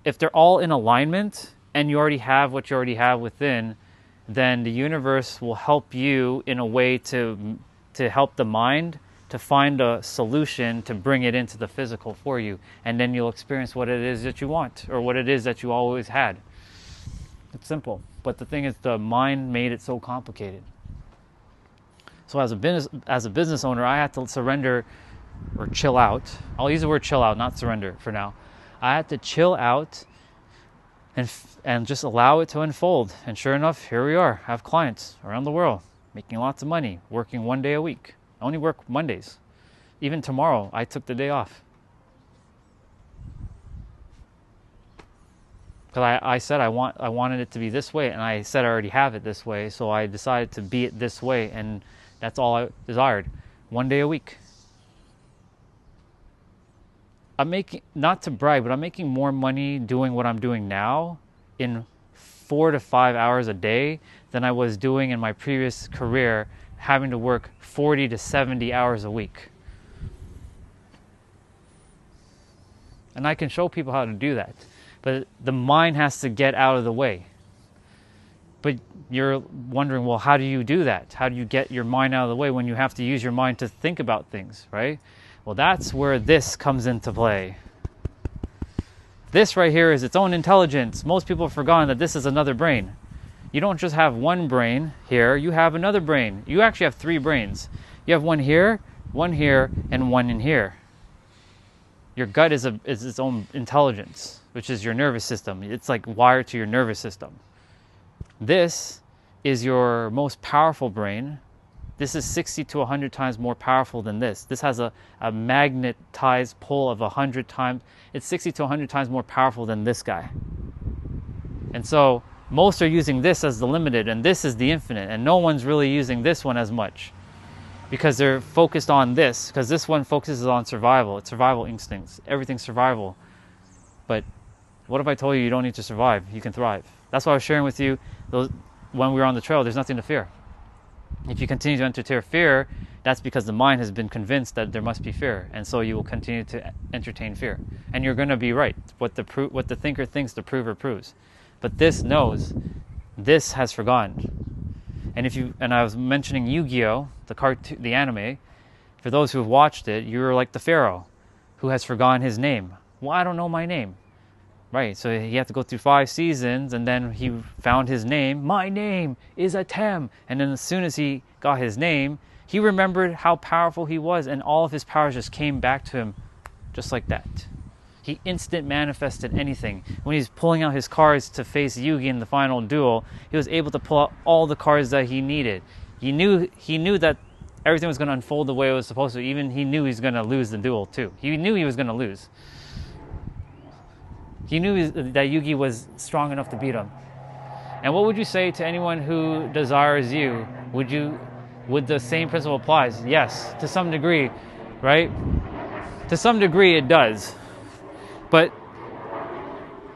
if they're all in alignment and you already have what you already have within, then the universe will help you in a way to help the mind to find a solution to bring it into the physical for you. And then you'll experience what it is that you want or what it is that you always had. It's simple. But the thing is, the mind made it so complicated. So as a business owner, I had to surrender or chill out. I'll use the word chill out, not surrender for now. I had to chill out and just allow it to unfold. And sure enough, here we are. I have clients around the world making lots of money, working 1 day a week. I only work Mondays. Even tomorrow, I took the day off. Because I said I wanted it to be this way, and I said I already have it this way, so I decided to be it this way, and that's all I desired. 1 day a week. I'm making, not to brag, but I'm making more money doing what I'm doing now in 4 to 5 hours a day than I was doing in my previous career, having to work 40 to 70 hours a week. And I can show people how to do that. But the mind has to get out of the way. But you're wondering, well, how do you do that? How do you get your mind out of the way when you have to use your mind to think about things, right? Well, that's where this comes into play. This right here is its own intelligence. Most people have forgotten that this is another brain. you don't just have one brain here, you have another brain. You actually have three brains. You have one here, and one in here. Your gut is its own intelligence, which is your nervous system. It's like wired to your nervous system. This is your most powerful brain. This is 60 to 100 times more powerful than this. This has a magnetized pull of 100 times. It's 60 to 100 times more powerful than this guy. And so most are using this as the limited, and this is the infinite. And no one's really using this one as much because they're focused on this, because this one focuses on survival. It's survival instincts. Everything's survival. But what if I told you you don't need to survive? You can thrive. That's why I was sharing with you when we were on the trail, there's nothing to fear. If you continue to entertain fear, that's because the mind has been convinced that there must be fear, and so you will continue to entertain fear. And you're going to be right. What the thinker thinks, the prover proves. But this knows, this has forgotten. And I was mentioning Yu-Gi-Oh, the anime. For those who have watched it, you're like the pharaoh who has forgotten his name. Well, I don't know my name. Right, so he had to go through 5 seasons, and then he found his name. My name is Atem. And then as soon as he got his name, he remembered how powerful he was, and all of his powers just came back to him just like that. He instant manifested anything. When he's pulling out his cards to face Yugi in the final duel, he was able to pull out all the cards that he needed. He knew that everything was going to unfold the way it was supposed to. Even he knew he was going to lose the duel too. He knew he was going to lose. He knew that Yugi was strong enough to beat him. And what would you say to anyone who desires you? Would the same principle apply? Yes, to some degree, right? To some degree it does. But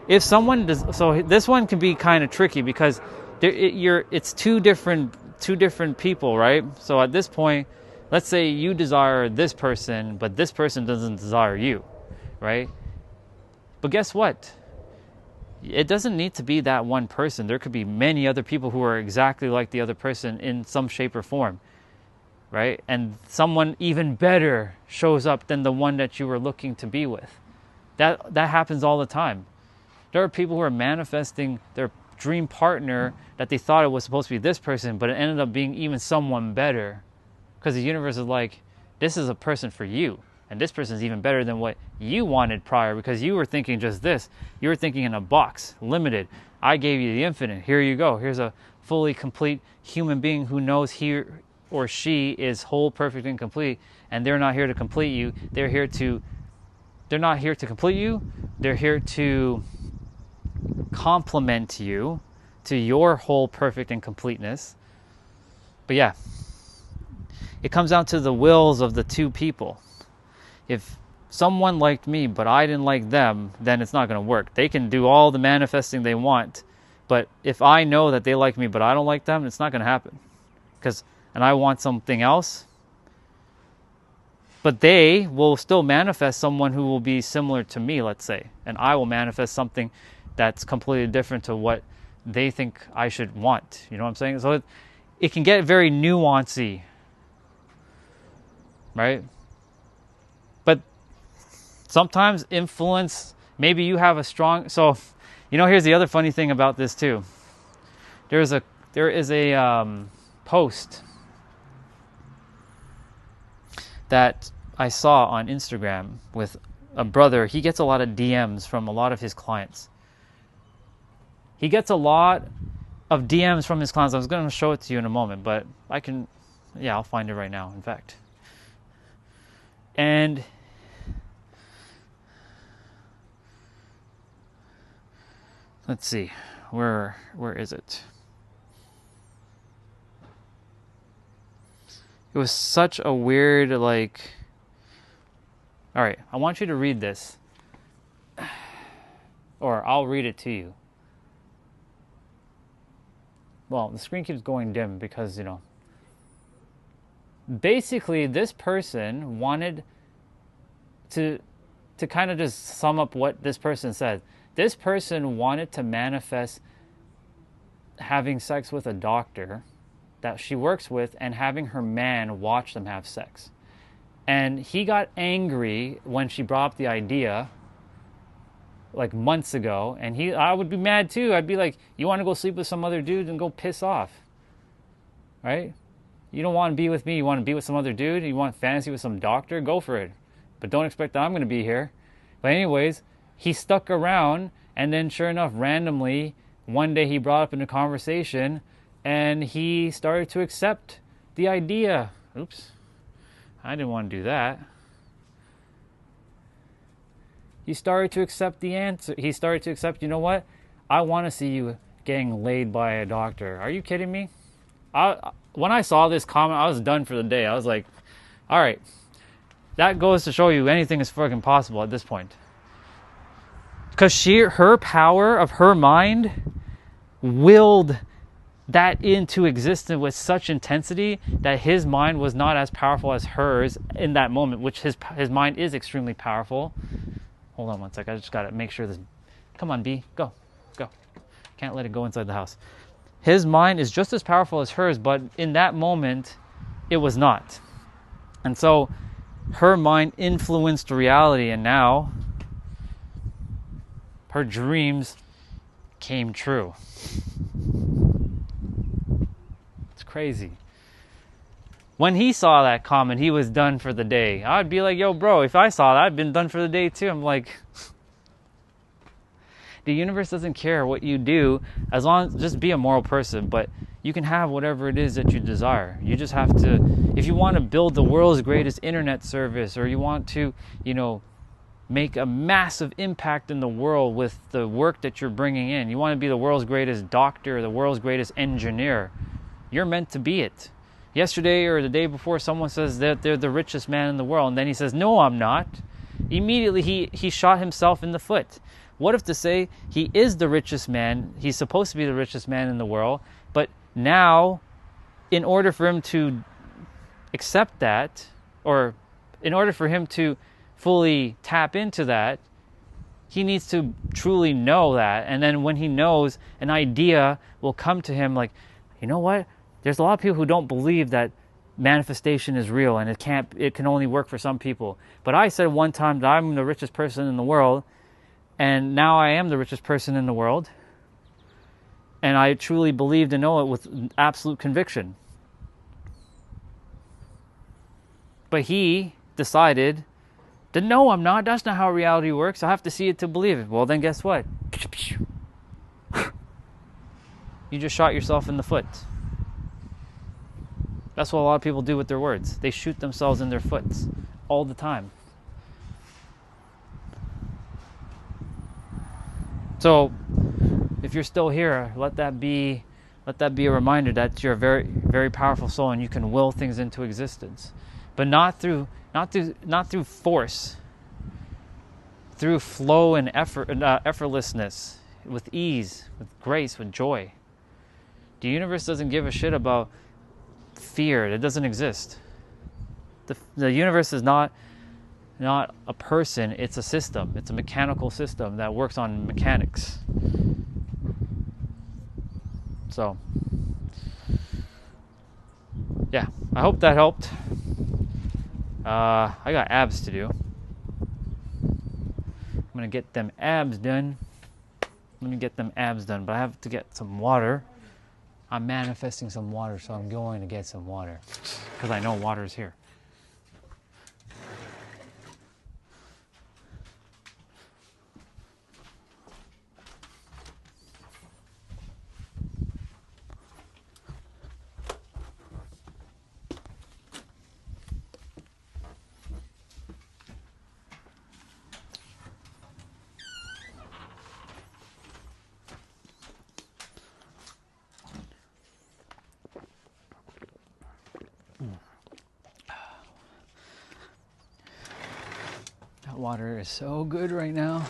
if someone does, so this one can be kind of tricky because it's two different people, right? So at this point, let's say you desire this person, but this person doesn't desire you, right? But guess what? It doesn't need to be that one person. There could be many other people who are exactly like the other person in some shape or form, right? And someone even better shows up than the one that you were looking to be with. That happens all the time. There are people who are manifesting their dream partner that they thought it was supposed to be this person, but it ended up being even someone better. Because the universe is like, this is a person for you. And this person is even better than what you wanted prior because you were thinking just this. You were thinking in a box, limited. I gave you the infinite. Here you go. Here's a fully complete human being who knows he or she is whole, perfect, and complete. And they're not here to complete you. They're not here to complete you. They're here to complement you to your whole, perfect, and completeness. But yeah, it comes down to the wills of the two people. If someone liked me, but I didn't like them, then it's not going to work. They can do all the manifesting they want. But if I know that they like me, but I don't like them, it's not going to happen. And I want something else. But they will still manifest someone who will be similar to me, let's say. And I will manifest something that's completely different to what they think I should want. You know what I'm saying? So it can get very nuancy. Right? But sometimes influence, maybe you have a strong, so, here's the other funny thing about this too. There is a post that I saw on Instagram with a brother. He gets a lot of DMs from a lot of his clients. He gets a lot of DMs from his clients. I was going to show it to you in a moment, but I'll find it right now, in fact. And let's see, where is it? It was such a weird, all right, I want you to read this. Or I'll read it to you. Well, the screen keeps going dim because, basically this person wanted to kind of just sum up what this person said. This person wanted to manifest having sex with a doctor that she works with and having her man watch them have sex. And he got angry when she brought up the idea like months ago, and I would be mad too. I'd be like, you want to go sleep with some other dude and go piss off, right? You don't want to be with me, you want to be with some other dude, you want fantasy with some doctor, go for it. But don't expect that I'm going to be here. But anyways, he stuck around, and then sure enough, randomly, one day he brought up in a conversation, and he started to accept the idea. Oops, I didn't want to do that. He started to accept the answer. He started to accept, you know what? I want to see you getting laid by a doctor. Are you kidding me? When I saw this comment, I was done for the day. I was like, all right. That goes to show you anything is fucking possible at this point. Because her power of her mind willed that into existence with such intensity that his mind was not as powerful as hers in that moment, which his mind is extremely powerful. Hold on one sec. I just got to make sure this... Come on, B. Go. Can't let it go inside the house. His mind is just as powerful as hers, but in that moment, it was not. And so her mind influenced reality, and now her dreams came true. It's crazy. When he saw that comment, he was done for the day. I'd be like, yo, bro, if I saw that, I'd been done for the day too. I'm like, the universe doesn't care what you do, as long as just be a moral person, but you can have whatever it is that you desire. You just have to, if you want to build the world's greatest internet service, or you want to, make a massive impact in the world with the work that you're bringing in, you want to be the world's greatest doctor, the world's greatest engineer, you're meant to be it. Yesterday or the day before, someone says that they're the richest man in the world, and then he says, no, I'm not. Immediately he shot himself in the foot. What if to say he is the richest man, he's supposed to be the richest man in the world, but now, in order for him to accept that, or in order for him to fully tap into that, he needs to truly know that. And then when he knows, an idea will come to him like, you know what? There's a lot of people who don't believe that manifestation is real, and it can only work for some people. But I said one time that I'm the richest person in the world, and now I am the richest person in the world. And I truly believe and know it with absolute conviction. But he decided that no, I'm not. That's not how reality works. I have to see it to believe it. Well, then guess what? You just shot yourself in the foot. That's what a lot of people do with their words. They shoot themselves in their foot all the time. So, if you're still here, let that be a reminder that you're a very, very powerful soul, and you can will things into existence, but not through force, through flow and effortlessness, with ease, with grace, with joy. The universe doesn't give a shit about fear. It doesn't exist. The universe is not a person, it's a system. It's a mechanical system that works on mechanics. So, yeah, I hope that helped. I got abs to do. I'm gonna get them abs done. Let me get them abs done, but I have to get some water. I'm manifesting some water, so I'm going to get some water, because I know water is here. That water is so good right now.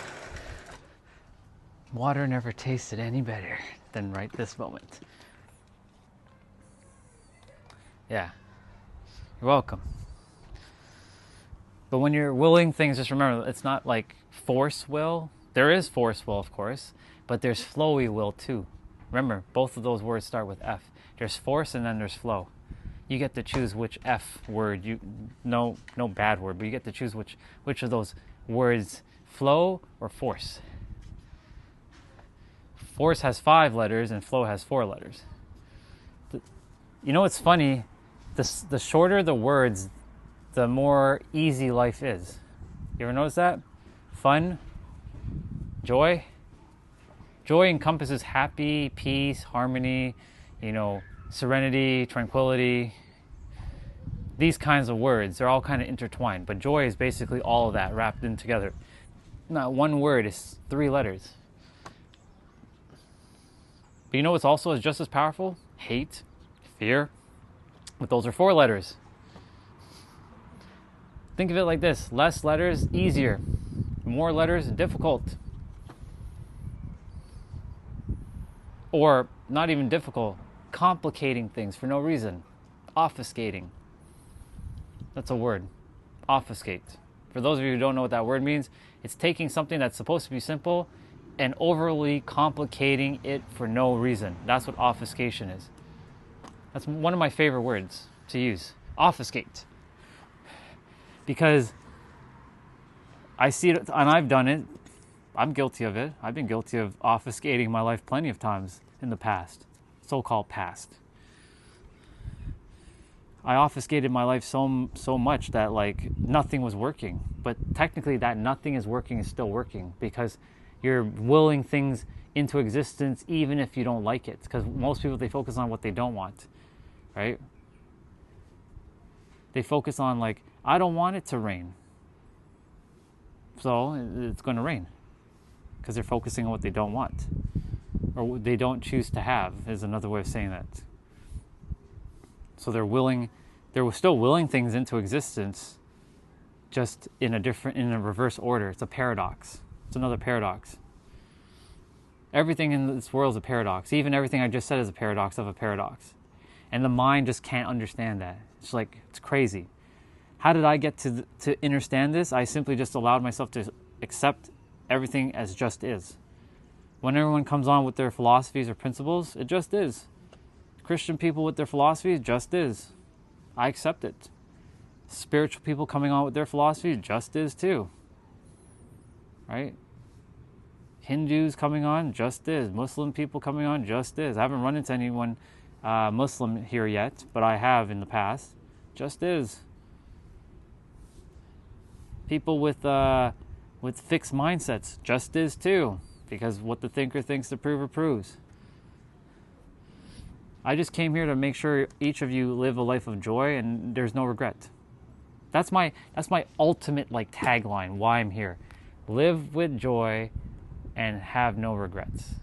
Water never tasted any better than right this moment. Yeah, you're welcome. But when you're willing things, just remember, it's not like force will. There is force will, of course, but there's flowy will too. Remember, both of those words start with F. There's force and then there's flow. You get to choose which F word, no bad word, but you get to choose which of those words, flow or force. force has 5 letters and flow has 4 letters. You know what's funny? The shorter the words, the more easy life is. You ever notice that? Fun, joy. Joy encompasses happy, peace, harmony, serenity, tranquility. These kinds of words, they're all kind of intertwined. But joy is basically all of that wrapped in together. Not one word is 3 letters. But you know what's also just as powerful? Hate, fear. But those are 4 letters. Think of it like this. Less letters, easier. More letters, difficult. Or, not even difficult, complicating things for no reason. Obfuscating. That's a word. Obfuscate. For those of you who don't know what that word means, it's taking something that's supposed to be simple and overly complicating it for no reason. That's what obfuscation is. That's one of my favorite words to use. Obfuscate. Because I see it, and I've done it. I'm guilty of it. I've been guilty of obfuscating my life plenty of times in the past. So-called past. I obfuscated my life so much that nothing was working. But technically that nothing is working is still working, because you're willing things into existence even if you don't like it. Because most people, they focus on what they don't want, right? They focus on I don't want it to rain. So it's going to rain. Because they're focusing on what they don't want. Or what they don't choose to have is another way of saying that. So they're still willing things into existence, just in a reverse order. It's a paradox. It's another paradox. Everything in this world is a paradox. Even everything I just said is a paradox of a paradox. And the mind just can't understand that. It's crazy. How did I get to understand this? I simply just allowed myself to accept everything as just is. When everyone comes on with their philosophies or principles, it just is. Christian people with their philosophies, just is. I accept it. Spiritual people coming on with their philosophy, just is too. Right? Hindus coming on, just is. Muslim people coming on, just is. I haven't run into anyone Muslim here yet, but I have in the past. Just is. People with fixed mindsets, just is too. Because what the thinker thinks, the prover proves. I just came here to make sure each of you live a life of joy and there's no regret. That's my ultimate tagline, why I'm here. Live with joy and have no regrets.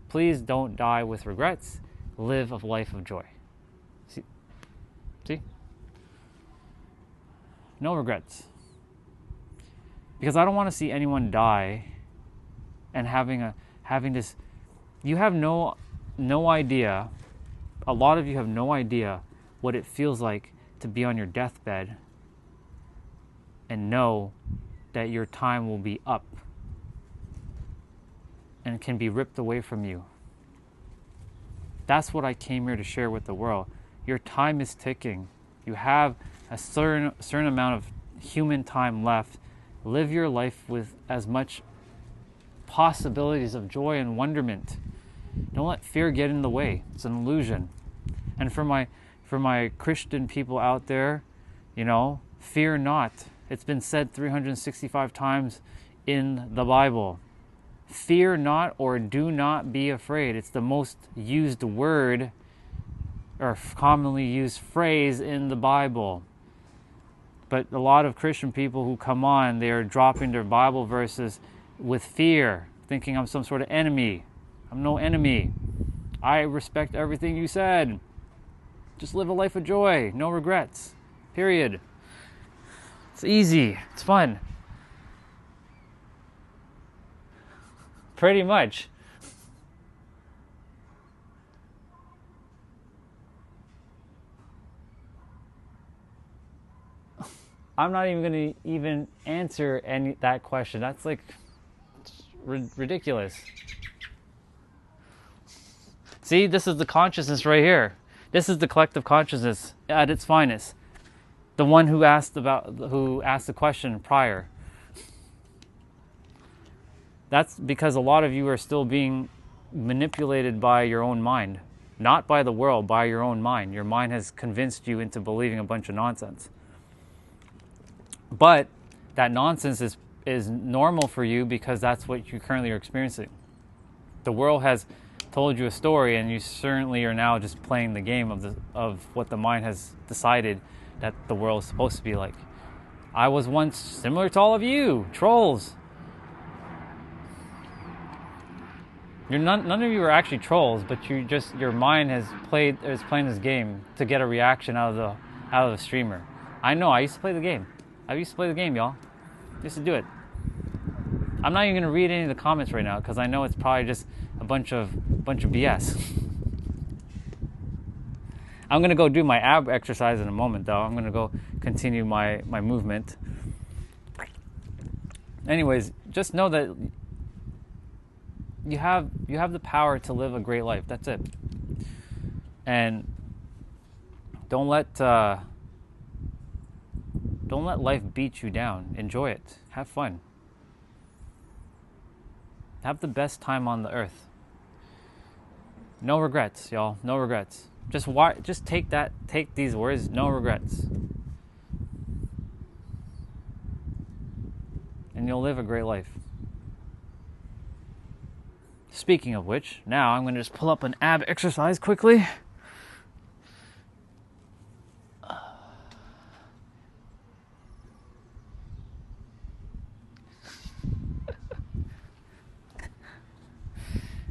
Please don't die with regrets. Live a life of joy. See? No regrets. Because I don't want to see anyone die and having this. You have no idea. A lot of you have no idea what it feels like to be on your deathbed and know that your time will be up and can be ripped away from you. That's what I came here to share with the world. Your time is ticking. You have a certain amount of human time left. Live your life with as much possibilities of joy and wonderment. Don't let fear get in the way. It's an illusion. And for my Christian people out there, fear not. It's been said 365 times in the Bible. Fear not, or do not be afraid. It's the most used word or commonly used phrase in the Bible. But a lot of Christian people who come on, they're dropping their Bible verses with fear, thinking I'm some sort of enemy. I'm no enemy. I respect everything you said. Just live a life of joy, no regrets. Period. It's easy. It's fun. Pretty much. I'm not even going to even answer that question. That's ridiculous. See, this is the consciousness right here. This is the collective consciousness at its finest. The one who asked the question prior. That's because a lot of you are still being manipulated by your own mind, not by the world, by your own mind. Your mind has convinced you into believing a bunch of nonsense. But that nonsense is normal for you because that's what you currently are experiencing. The world has told you a story, and you certainly are now just playing the game of what the mind has decided that the world is supposed to be like. I was once similar to all of you, trolls. None of you are actually trolls, but your mind is playing this game to get a reaction out of the streamer. I know. I used to play the game. I used to play the game, y'all. I used to do it. I'm not even gonna read any of the comments right now because I know it's probably just a bunch of BS. I'm gonna go do my ab exercise in a moment, though. I'm gonna go continue my movement. Anyways, just know that you have the power to live a great life. That's it. And don't let life beat you down. Enjoy it. Have fun. Have the best time on the earth. No regrets, y'all. No regrets. Just take these words. No regrets. And you'll live a great life. Speaking of which, now I'm going to just pull up an ab exercise quickly.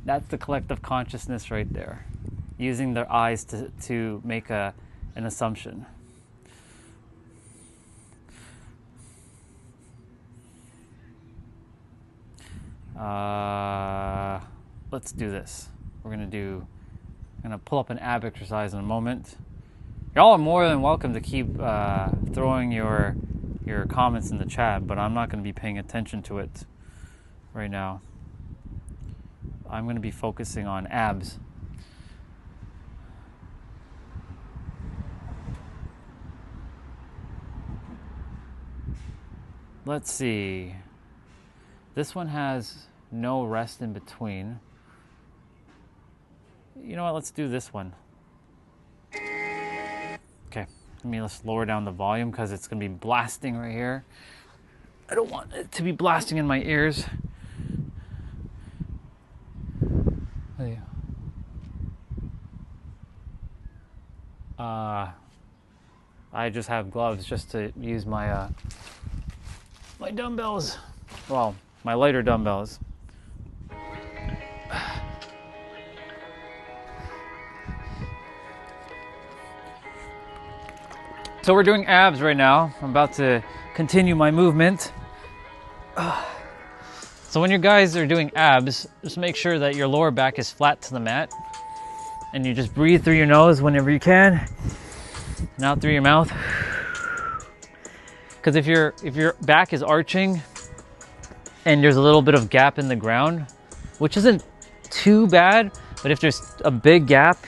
That's the collective consciousness right there, using their eyes to make an assumption. Let's do this. I'm gonna pull up an ab exercise in a moment. Y'all are more than welcome to keep throwing your comments in the chat, but I'm not gonna be paying attention to it right now. I'm going to be focusing on abs. Let's see. This one has no rest in between. You know what? Let's do this one. Okay. Let's lower down the volume because it's going to be blasting right here. I don't want it to be blasting in my ears. I just have gloves just to use my my dumbbells. Well, my lighter dumbbells. So we're doing abs right now. I'm about to continue my movement. So when you guys are doing abs, just make sure that your lower back is flat to the mat. And you just breathe through your nose whenever you can. And out through your mouth. Because if your back is arching and there's a little bit of gap in the ground, which isn't too bad, but if there's a big gap,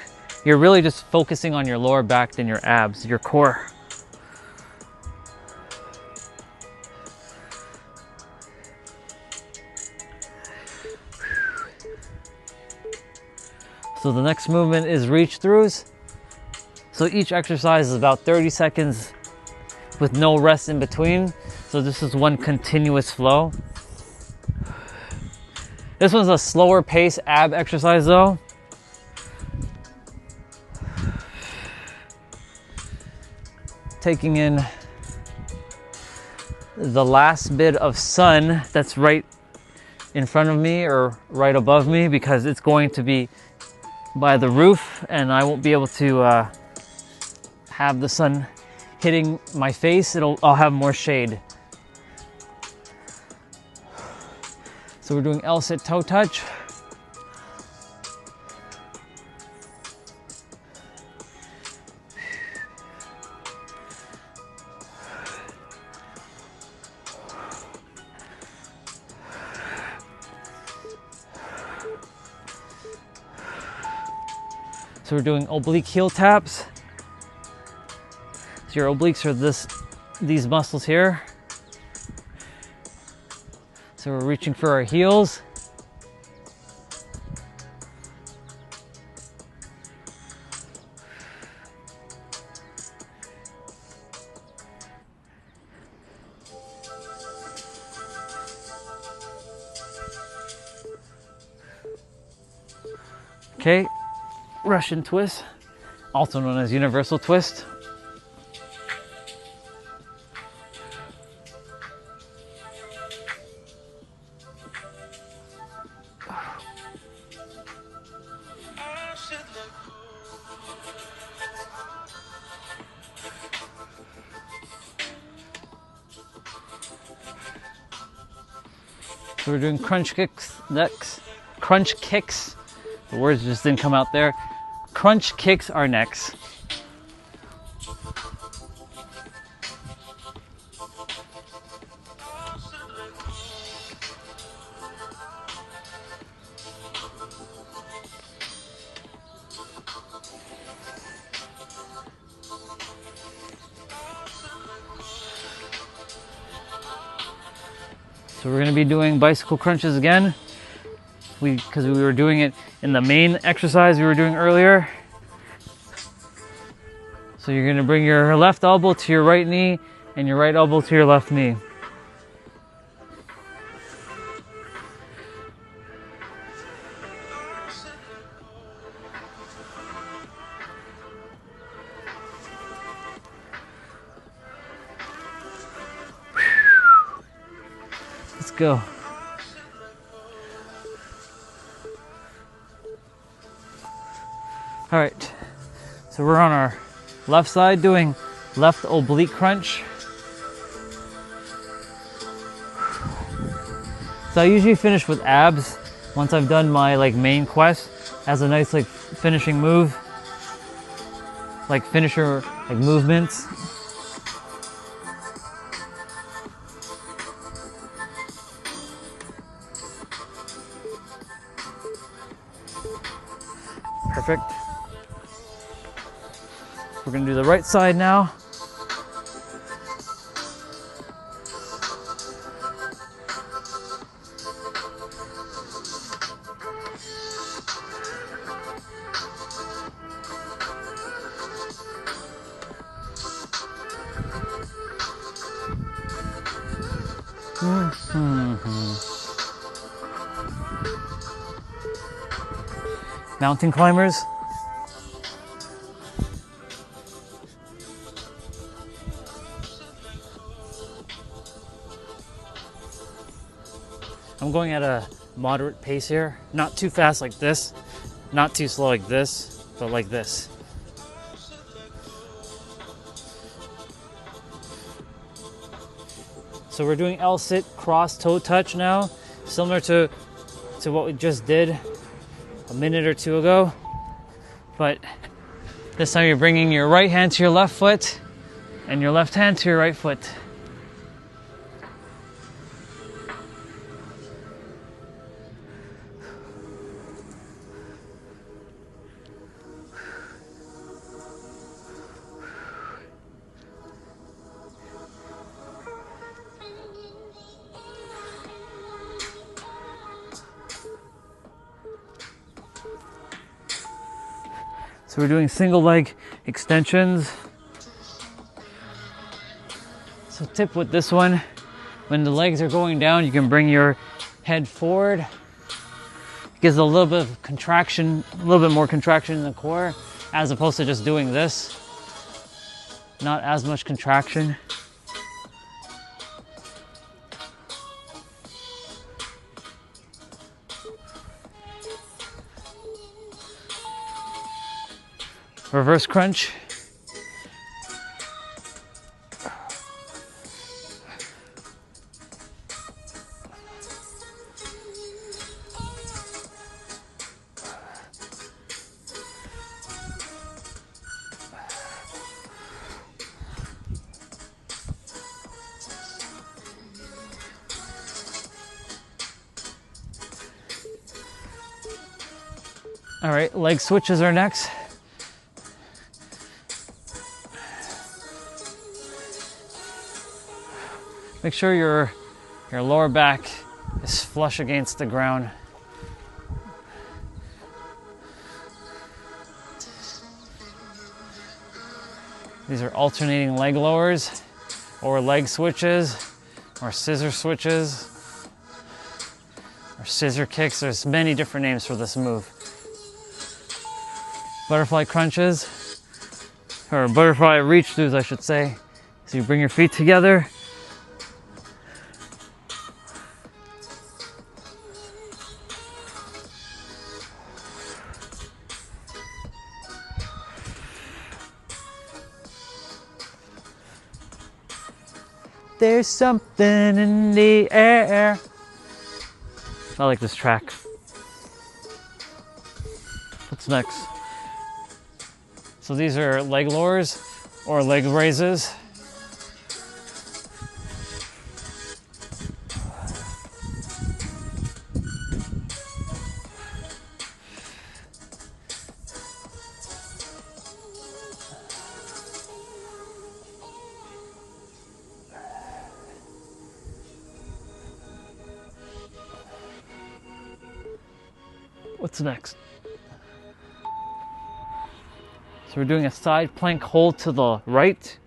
you're really just focusing on your lower back than your abs, your core. So the next movement is reach throughs. So each exercise is about 30 seconds with no rest in between. So this is one continuous flow. This one's a slower pace ab exercise though. Taking in the last bit of sun that's right in front of me or right above me, because it's going to be by the roof and I won't be able to have the sun hitting my face. I'll have more shade. So we're doing L-sit toe touch. So we're doing oblique heel taps. So your obliques are these muscles here. So we're reaching for our heels. Okay, Russian twist, also known as universal twist. So we're doing crunch kicks next. Crunch kicks. The words just didn't come out there. Crunch kicks are next. So we're going to be doing bicycle crunches again. Because we were doing it in the main exercise we were doing earlier. So you're going to bring your left elbow to your right knee and your right elbow to your left knee. Let's go. All right, so we're on our left side doing left oblique crunch. So I usually finish with abs once I've done my main quest as a nice finishing move, finisher movements. Perfect. We're going to do the right side now. Mountain climbers. I'm going at a moderate pace here. Not too fast like this, not too slow like this, but like this. So we're doing L-sit cross toe touch now, similar to what we just did a minute or two ago. But this time you're bringing your right hand to your left foot and your left hand to your right foot. So we're doing single leg extensions. So tip with this one, when the legs are going down, you can bring your head forward. It gives a little bit of contraction, a little bit more contraction in the core, as opposed to just doing this. Not as much contraction. Reverse crunch. All right, leg switches are next. Make sure your lower back is flush against the ground. These are alternating leg lowers, or leg switches, or scissor switches, or scissor kicks. There's many different names for this move. butterfly crunches, or butterfly reach throughs, I should say. So you bring your feet together. There's something in the air. I like this track. What's next? So these are leg lowers or leg raises. What's next? So we're doing a side plank hold to the right.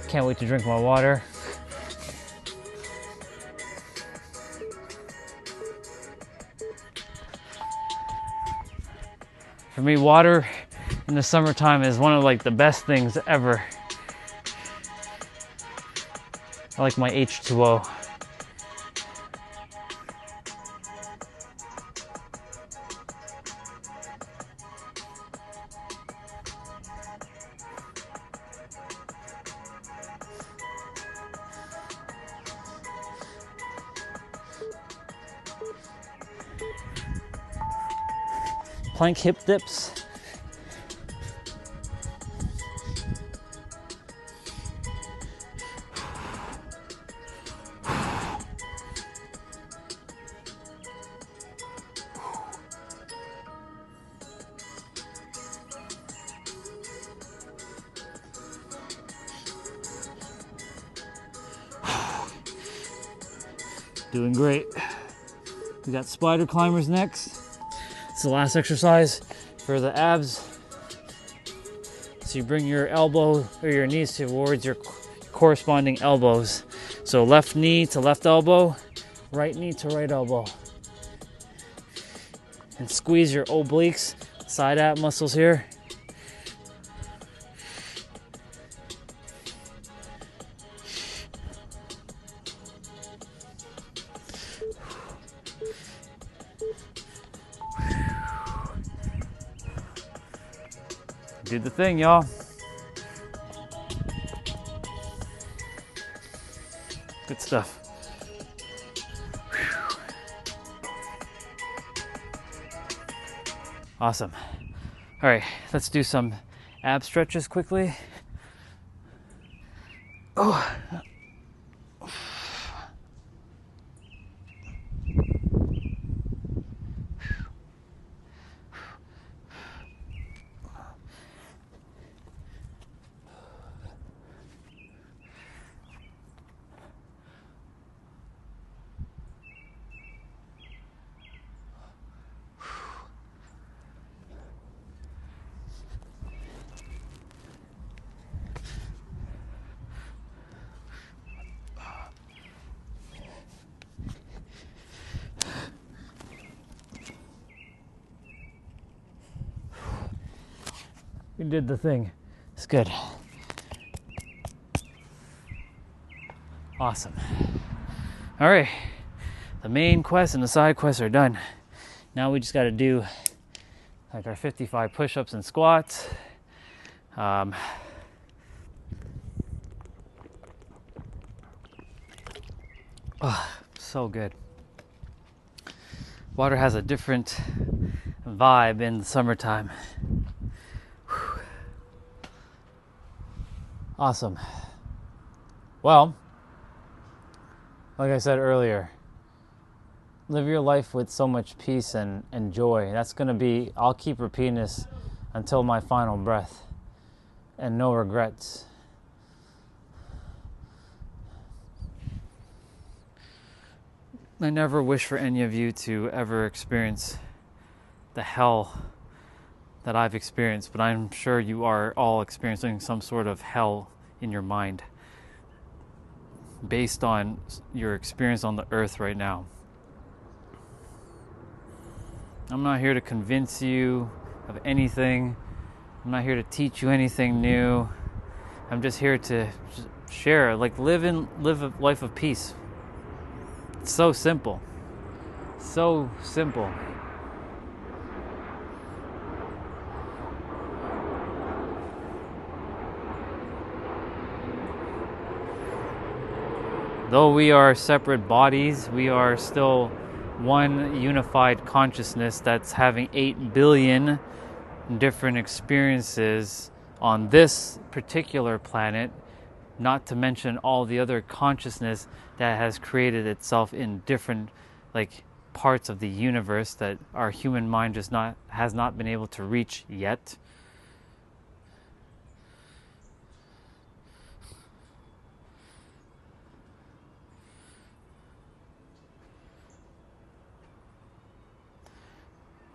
Can't wait to drink my water. For me, water in the summertime is one of like the best things ever. I like my H2O. Plank hip dips. Doing great. We got spider climbers next. It's the last exercise for the abs. So you bring your elbow or your knees towards your corresponding elbows. So left knee to left elbow, right knee to right elbow. And squeeze your obliques, side ab muscles here. Do the thing, y'all. Good stuff. Awesome. All right, let's do some ab stretches quickly. Oh. We did the thing. It's good. Awesome. All right. The main quest and the side quests are done. Now we just got to do like our 55 push-ups and squats. Oh, so good. Water has a different vibe in the summertime. Whew. Awesome. Well, like I said earlier, live your life with so much peace and joy. That's going to be, I'll keep repeating this until my final breath. And no regrets. I never wish for any of you to ever experience the hell that I've experienced, but I'm sure you are all experiencing some sort of hell in your mind based on your experience on the earth right now. I'm not here to convince you of anything. I'm not here to teach you anything new. I'm just here to share, like live a life of peace. It's so simple. So simple. Though we are separate bodies, we are still one unified consciousness that's having 8 billion different experiences on this particular planet, not to mention all the other consciousness that has created itself in different parts of the universe that our human mind has not been able to reach yet.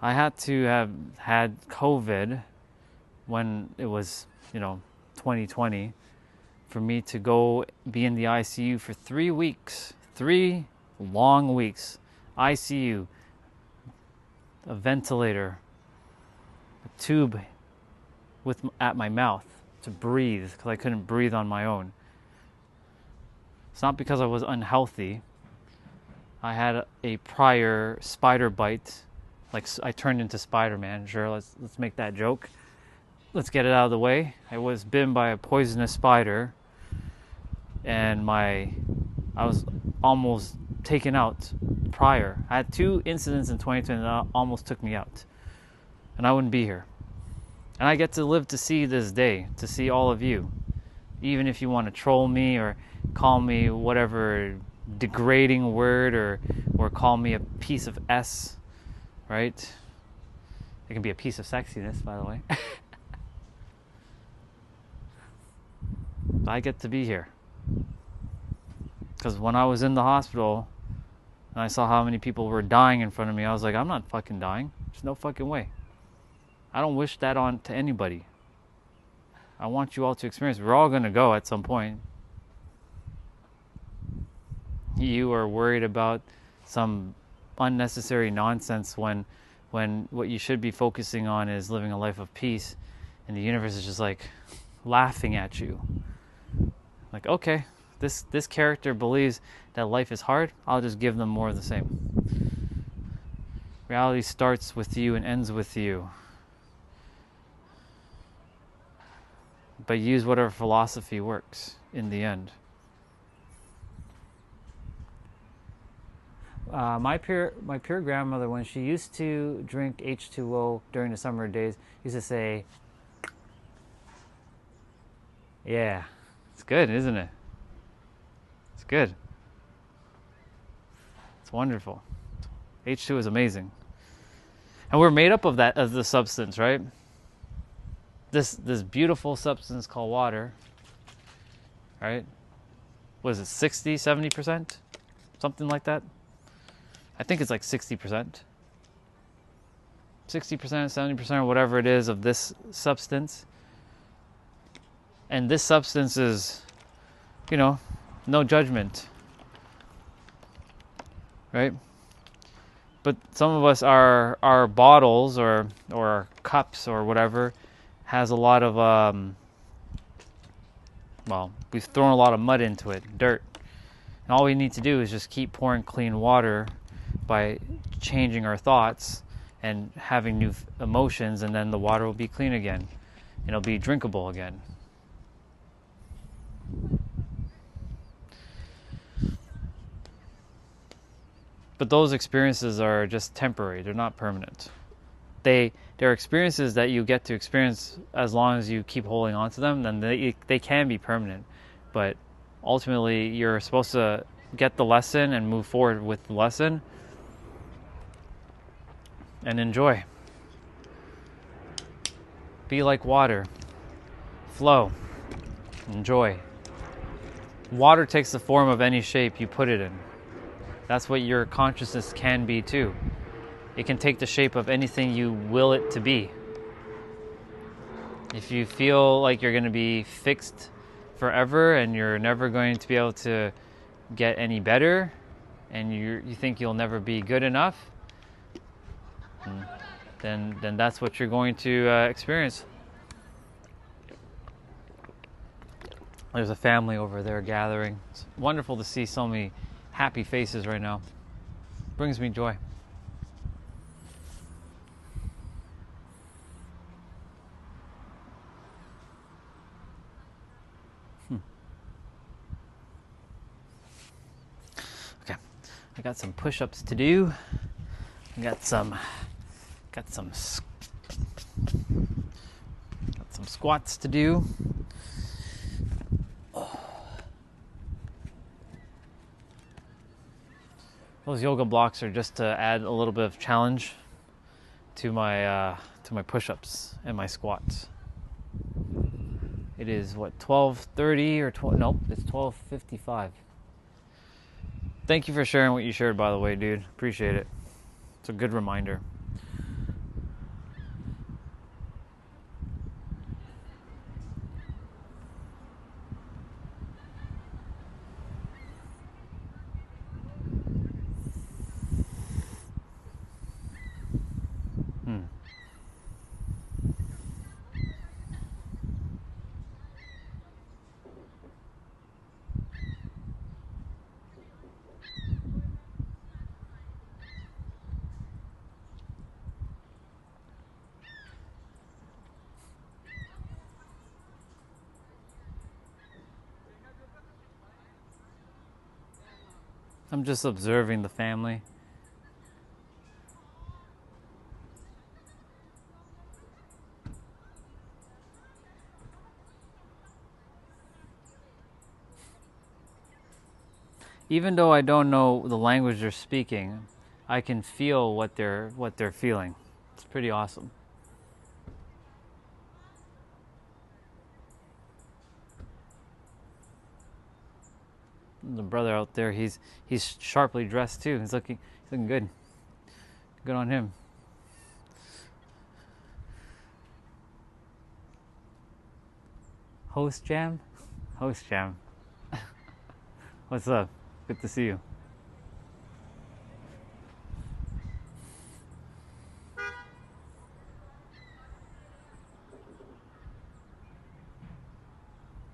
I had to have had COVID when it was, 2020, for me to go be in the ICU for 3 weeks. 3 long weeks. ICU, a ventilator, a tube at my mouth to breathe because I couldn't breathe on my own. It's not because I was unhealthy. I had a prior spider bite. I turned into Spider-Man. Sure, let's make that joke. Let's get it out of the way. I was bitten by a poisonous spider, and I was almost taken out prior. I had 2 incidents in 2020 that almost took me out, and I wouldn't be here. And I get to live to see this day, to see all of you, even if you want to troll me or call me whatever degrading word or call me a piece of S. Right? It can be a piece of sexiness, by the way. I get to be here. Because when I was in the hospital and I saw how many people were dying in front of me, I was like, I'm not fucking dying. There's no fucking way. I don't wish that on to anybody. I want you all to experience. We're all going to go at some point. You are worried about some unnecessary nonsense when what you should be focusing on is living a life of peace, and the universe is just laughing at you. Okay, this character believes that life is hard, I'll just give them more of the same. Reality starts with you and ends with you. But use whatever philosophy works in the end. My pure grandmother, when she used to drink H2O during the summer days, used to say, "Yeah, it's good, isn't it? It's good. It's wonderful. H2 is amazing." And we're made up of the substance, right? This beautiful substance called water, right? What is it, 60, 70%? Something like that? I think it's 60%. 60%, 70%, or whatever it is of this substance. And this substance is, no judgment. Right? But some of us, our bottles or cups or whatever has a lot of, we've thrown a lot of mud into it, dirt. And all we need to do is just keep pouring clean water by changing our thoughts and having new emotions, and then the water will be clean again. It'll be drinkable again. But those experiences are just temporary. They're not permanent. They're experiences that you get to experience as long as you keep holding on to them. Then they can be permanent. But ultimately, you're supposed to get the lesson and move forward with the lesson and enjoy. Be like water. Flow. Enjoy. Water takes the form of any shape you put it in. That's what your consciousness can be too. it can take the shape of anything you will it to be. If you feel like you're going to be fixed forever and you're never going to be able to get any better, and you think you'll never be good enough, then that's what you're going to experience. There's a family over there gathering. It's wonderful to see so many happy faces right now. Brings me joy. Okay, I got some push-ups to do. I got some squats to do. Those yoga blocks are just to add a little bit of challenge to my push-ups and my squats. It is what, 12:30 or 12? Nope, it's 12:55. Thank you for sharing what you shared, by the way, dude. Appreciate it. It's a good reminder. I'm just observing the family. Even though I don't know the language they're speaking, I can feel what they're feeling. It's pretty awesome. The brother out there, he's sharply dressed too. He's looking good. Good on him. Host Jam? Host Jam. What's up? Good to see you.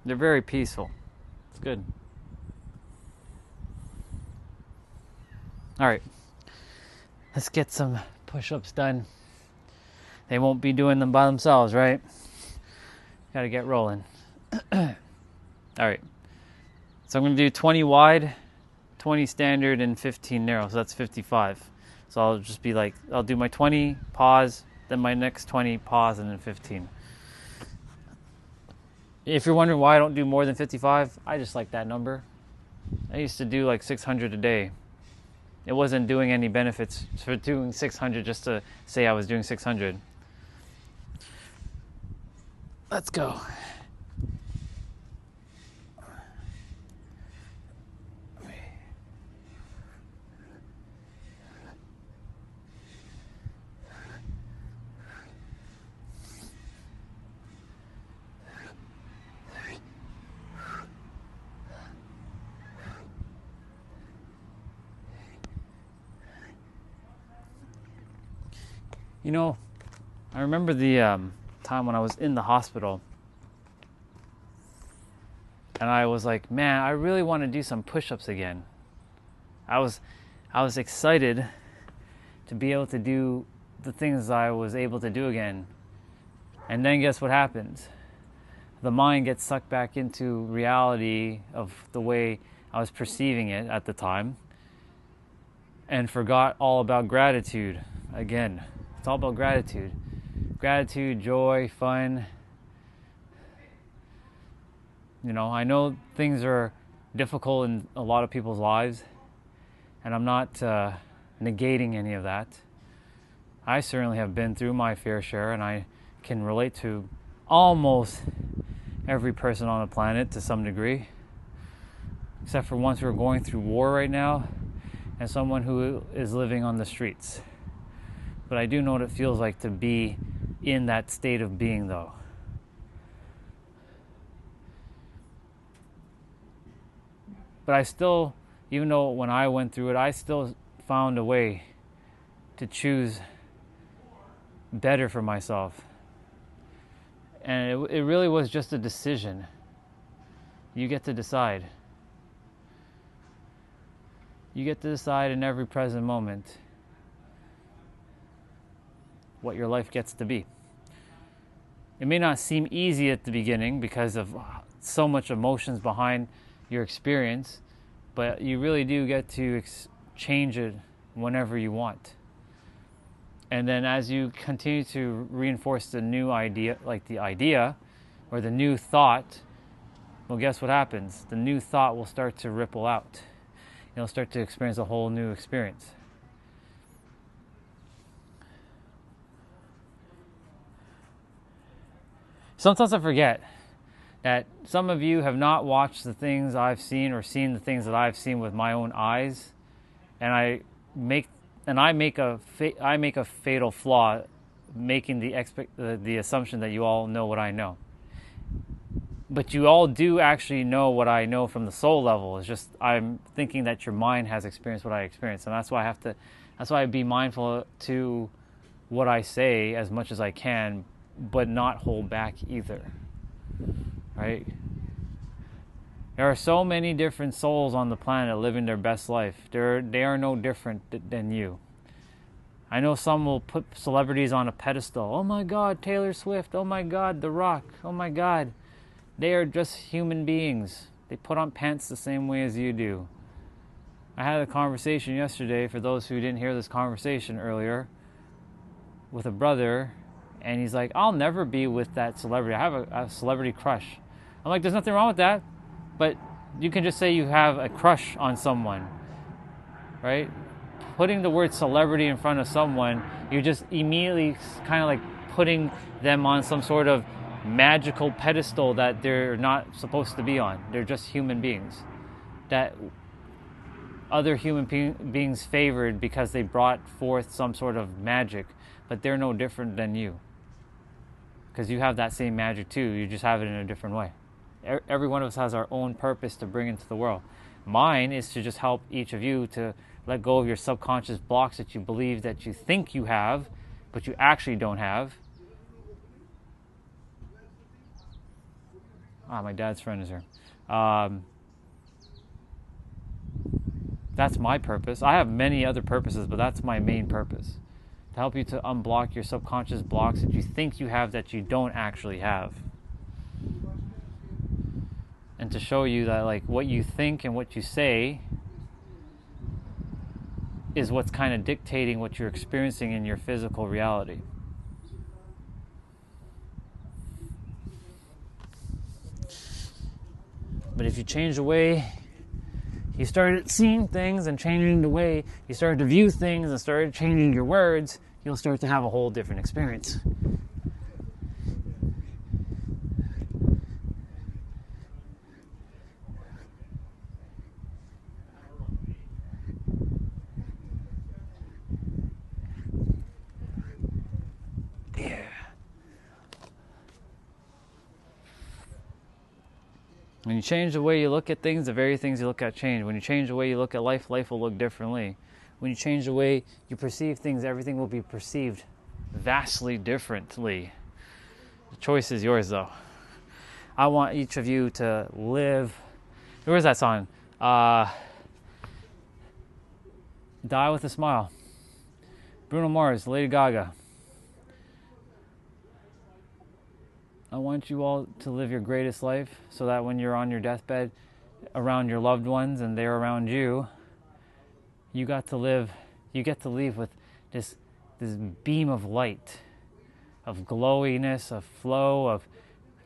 They're very peaceful. It's good. All right, let's get some push-ups done. They won't be doing them by themselves, right? Gotta get rolling. All right, so I'm gonna do 20 wide, 20 standard, and 15 narrow, so that's 55. So I'll just be like, I'll do my 20, pause, then my next 20, pause, and then 15. If you're wondering why I don't do more than 55, I just like that number. I used to do like 600 a day. It wasn't doing any benefits for doing 600 just to say I was doing 600. Let's go. You know, I remember the time when I was in the hospital and I was like, man, I really want to do some push-ups again. I was excited to be able to do the things I was able to do again. And then guess what happens? The mind gets sucked back into reality of the way I was perceiving it at the time and forgot all about gratitude again. It's all about gratitude. Gratitude, joy, fun. You know, I know things are difficult in a lot of people's lives, and I'm not negating any of that. I certainly have been through my fair share, and I can relate to almost every person on the planet to some degree, except for ones who are going through war right now, and someone who is living on the streets. But I do know what it feels like to be in that state of being, though. But I still, even though when I went through it, I still found a way to choose better for myself. And it really was just a decision. You get to decide. You get to decide in every present moment what your life gets to be. It may not seem easy at the beginning because of so much emotions behind your experience, but you really do get to change it whenever you want. And then as you continue to reinforce the new idea, like the idea or the new thought, well, guess what happens? The new thought will start to ripple out. You'll start to experience a whole new experience. Sometimes I forget that some of you have not watched the things I've seen or seen the things that I've seen with my own eyes, and I make a fatal flaw making the assumption that you all know what I know. But you all do actually know what I know from the soul level. It's just I'm thinking that your mind has experienced what I experienced, and that's why I be mindful to what I say as much as I can, but not hold back either. Right? There are so many different souls on the planet living their best life. They are no different than you. I know some will put celebrities on a pedestal. Oh my God, Taylor Swift. Oh my God, The Rock. Oh my God. They are just human beings. They put on pants the same way as you do. I had a conversation yesterday, for those who didn't hear this conversation earlier, with a brother, and he's like, I'll never be with that celebrity. I have a celebrity crush. I'm like, there's nothing wrong with that, but you can just say you have a crush on someone, right? Putting the word celebrity in front of someone, you're just immediately kind of like putting them on some sort of magical pedestal that they're not supposed to be on. They're just human beings that other human beings favored because they brought forth some sort of magic, but they're no different than you, because you have that same magic too. You just have it in a different way. Every one of us has our own purpose to bring into the world. Mine is to just help each of you to let go of your subconscious blocks that you believe that you think you have, but you actually don't have. My dad's friend is here. That's my purpose. I have many other purposes, but that's my main purpose. To help you to unblock your subconscious blocks that you think you have that you don't actually have. And to show you that like what you think and what you say is what's kind of dictating what you're experiencing in your physical reality. But if you change the way you started seeing things and changing the way you started to view things and started changing your words, you'll start to have a whole different experience. When you change the way you look at things, the very things you look at change. When you change the way you look at life, life will look differently. When you change the way you perceive things, everything will be perceived vastly differently. The choice is yours, though. I want each of you to live. Where's that song? Die with a Smile. Bruno Mars, Lady Gaga. I want you all to live your greatest life so that when you're on your deathbed around your loved ones and they're around you, you get to leave with this beam of light, of glowiness, of flow, of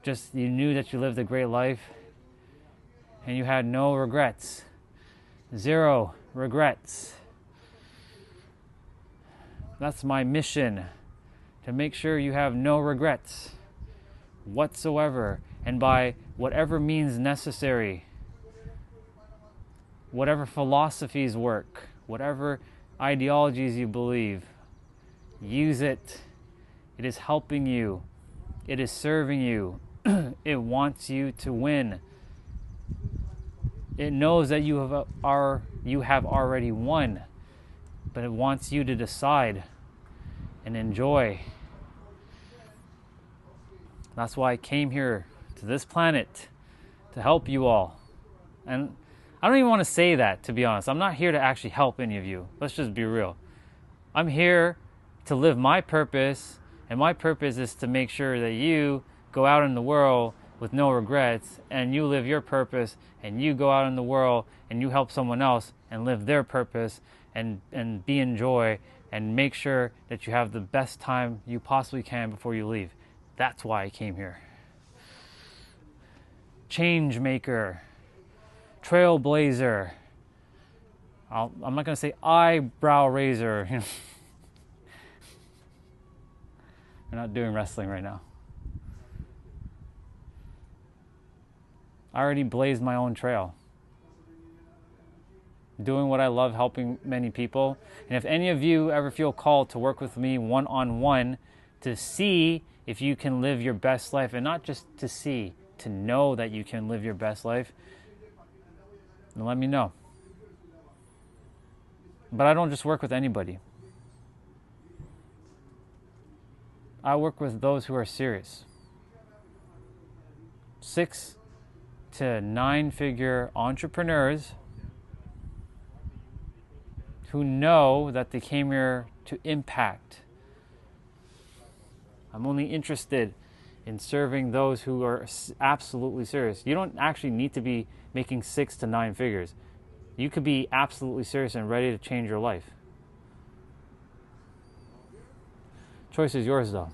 just you knew that you lived a great life and you had no regrets. 0 regrets. That's my mission, to make sure you have no regrets whatsoever, and by whatever means necessary, whatever philosophies work, whatever ideologies you believe, Use it. It is helping you. It is serving you. It wants you to win. It knows that you have already won, but it wants you to decide and enjoy. That's why I came here to this planet, to help you all. And I don't even want to say that, to be honest. I'm not here to actually help any of you. Let's just be real. I'm here to live my purpose, and my purpose is to make sure that you go out in the world with no regrets, and you live your purpose, and you go out in the world and you help someone else and live their purpose, and be in joy, and make sure that you have the best time you possibly can before you leave. That's why I came here. Change maker, trailblazer. I'm not going to say eyebrow raiser. We're not doing wrestling right now. I already blazed my own trail. Doing what I love, helping many people. And if any of you ever feel called to work with me one-on-one to see if you can live your best life, and not just to see, to know that you can live your best life, then let me know. But I don't just work with anybody. I work with those who are serious. 6 to 9-figure entrepreneurs who know that they came here to impact. I'm only interested in serving those who are absolutely serious. You don't actually need to be making 6 to 9 figures. You could be absolutely serious and ready to change your life. Choice is yours, though.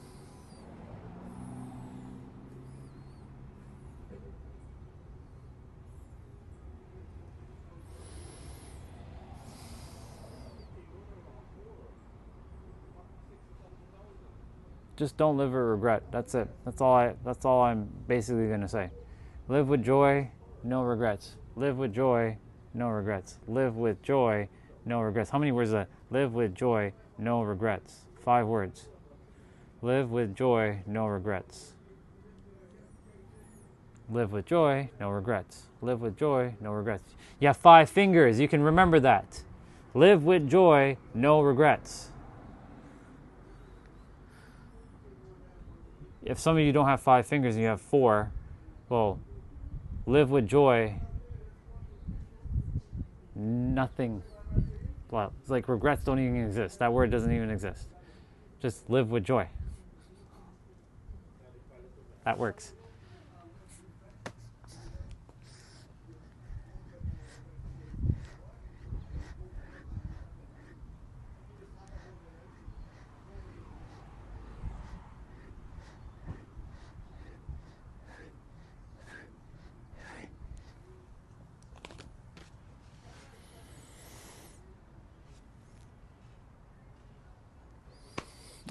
Just don't live with regret. That's it. That's all I'm basically going to say. Live with joy, no regrets. Live with joy, no regrets. Live with joy, no regrets. How many words is that? Live with joy, no regrets. 5 words. Live with joy, no regrets. Live with joy, no regrets. Live with joy, no regrets. You have 5 fingers. You can remember that. Live with joy, no regrets. If some of you don't have 5 fingers and you have 4, well, live with joy, nothing. Well, it's like regrets don't even exist. That word doesn't even exist. Just live with joy. That works.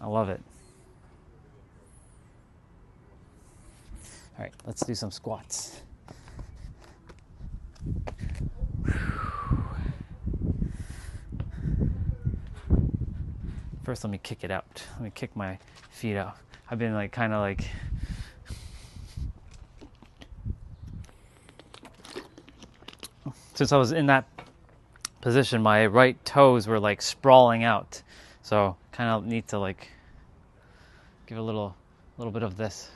I love it. All right, let's do some squats. First, let me kick it out. Let me kick my feet out. I've been since I was in that position, my right toes were like sprawling out. So kind of need to give a little bit of this.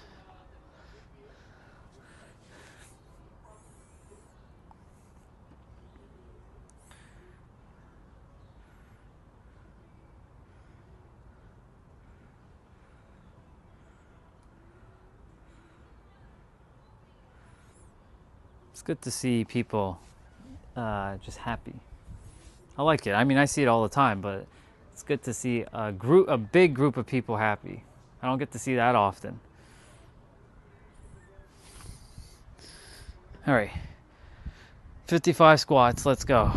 It's good to see people just happy. I like it. I mean, I see it all the time, but it's good to see a big group of people happy. I don't get to see that often. All right, 55 squats. Let's go.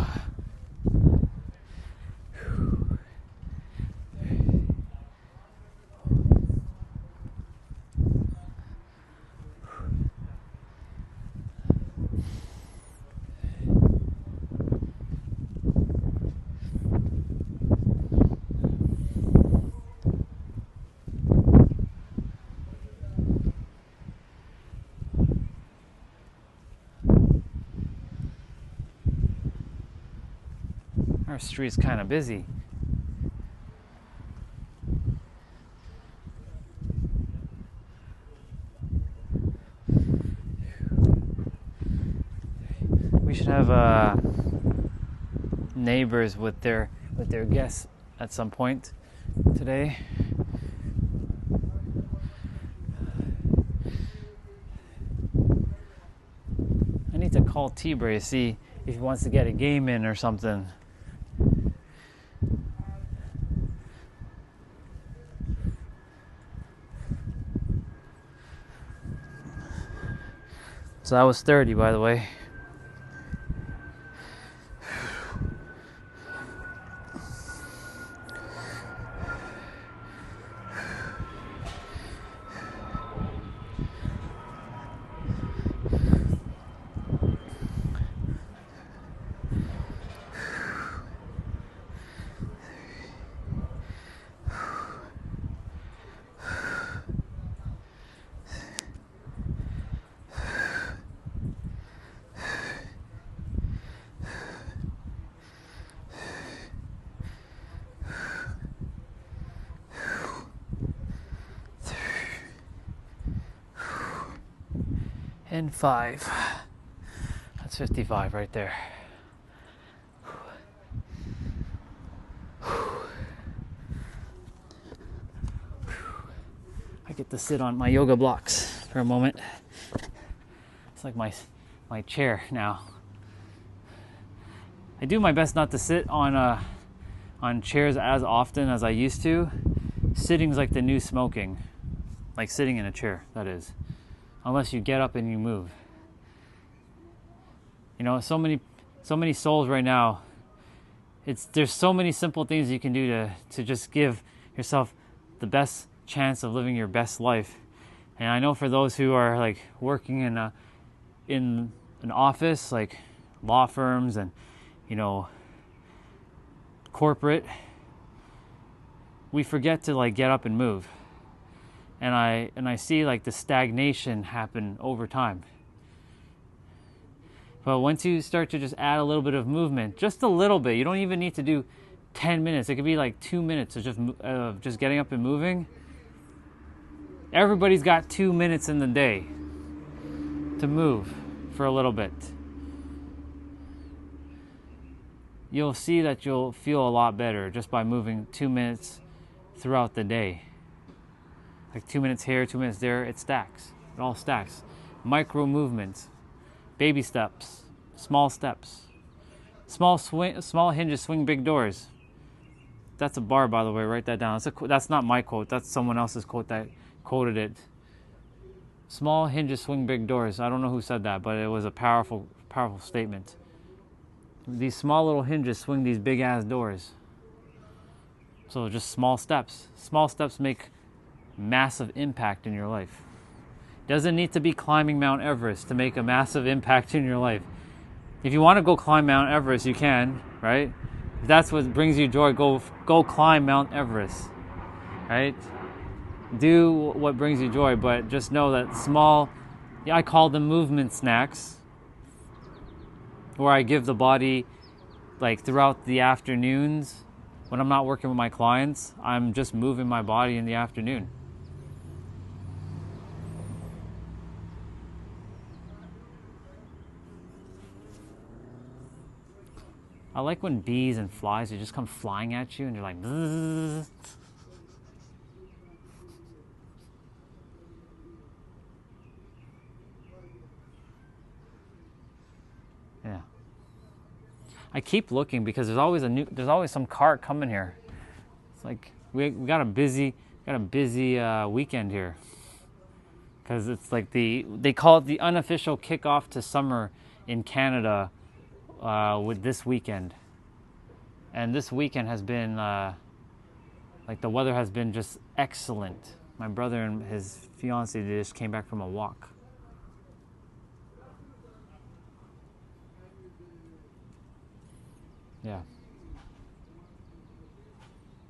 Our street's kind of busy. We should have neighbors with their guests at some point today. I need to call T-Bray to see if he wants to get a game in or something. So that was 30, by the way. And 5. That's 55 right there. I get to sit on my yoga blocks for a moment. It's like my chair now. I do my best not to sit on chairs as often as I used to. Sitting's like the new smoking. Like sitting in a chair, that is. Unless you get up and you move. You know, so many souls right now. There's so many simple things you can do to just give yourself the best chance of living your best life. And I know for those who are like working in an office, like law firms and, you know, corporate, we forget to like get up and move. And I see like the stagnation happen over time. But once you start to just add a little bit of movement, just a little bit, you don't even need to do 10 minutes. It could be like 2 minutes of just getting up and moving. Everybody's got 2 minutes in the day to move for a little bit. You'll see that you'll feel a lot better just by moving 2 minutes throughout the day. Like 2 minutes here, 2 minutes there, it stacks. It all stacks. Micro movements, baby steps, small steps. Small hinges swing big doors. That's a bar, by the way. Write that down. That's not my quote. That's someone else's quote that quoted it. Small hinges swing big doors. I don't know who said that, but it was a powerful, powerful statement. These small little hinges swing these big ass doors. So just small steps. Small steps make massive impact in your life. Doesn't need to be climbing Mount Everest to make a massive impact in your life. If you want to go climb Mount Everest, you can, right? If that's what brings you joy, go climb Mount Everest, right? Do what brings you joy, but just know that small, I call them movement snacks, where I give the body, like throughout the afternoons, when I'm not working with my clients, I'm just moving my body in the afternoon. I like when bees and flies, they just come flying at you and you're like, bzzz. Yeah. I keep looking because there's always some cart coming here. It's like we got a busy weekend here. Because it's like they call it the unofficial kickoff to summer in Canada. With this weekend, and this weekend has been like the weather has been just excellent. My brother and his fiance just came back from a walk. Yeah.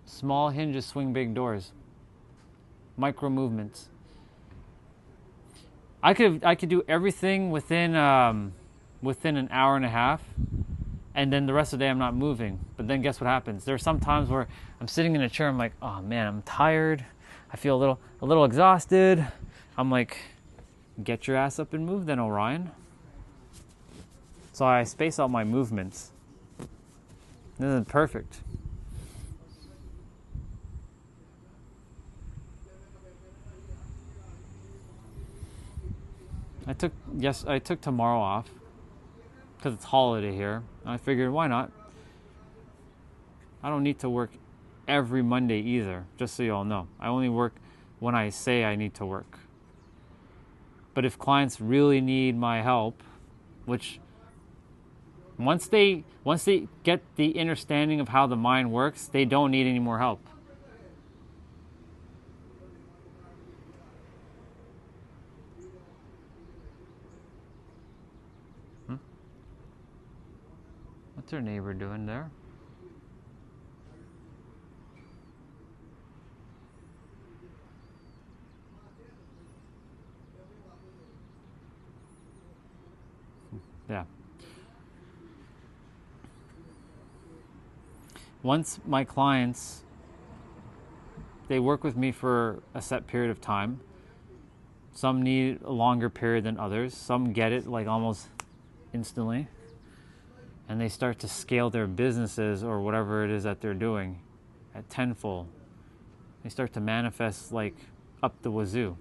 Small hinges swing big doors. Micro movements. I could do everything within an hour and a half, and then the rest of the day I'm not moving. But then guess what happens? There are some times where I'm sitting in a chair, I'm like, oh man, I'm tired. I feel a little exhausted. I'm like, get your ass up and move then, Orion. So I space out my movements. This isn't perfect. I took tomorrow off because it's holiday here. I figured, why not? I don't need to work every Monday either, just so you all know. I only work when I say I need to work. But if clients really need my help, which once they get the understanding of how the mind works, they don't need any more help. What's your neighbor doing there? Yeah. Once my clients, they work with me for a set period of time. Some need a longer period than others. Some get it like almost instantly. And they start to scale their businesses or whatever it is that they're doing at tenfold. They start to manifest like up the wazoo.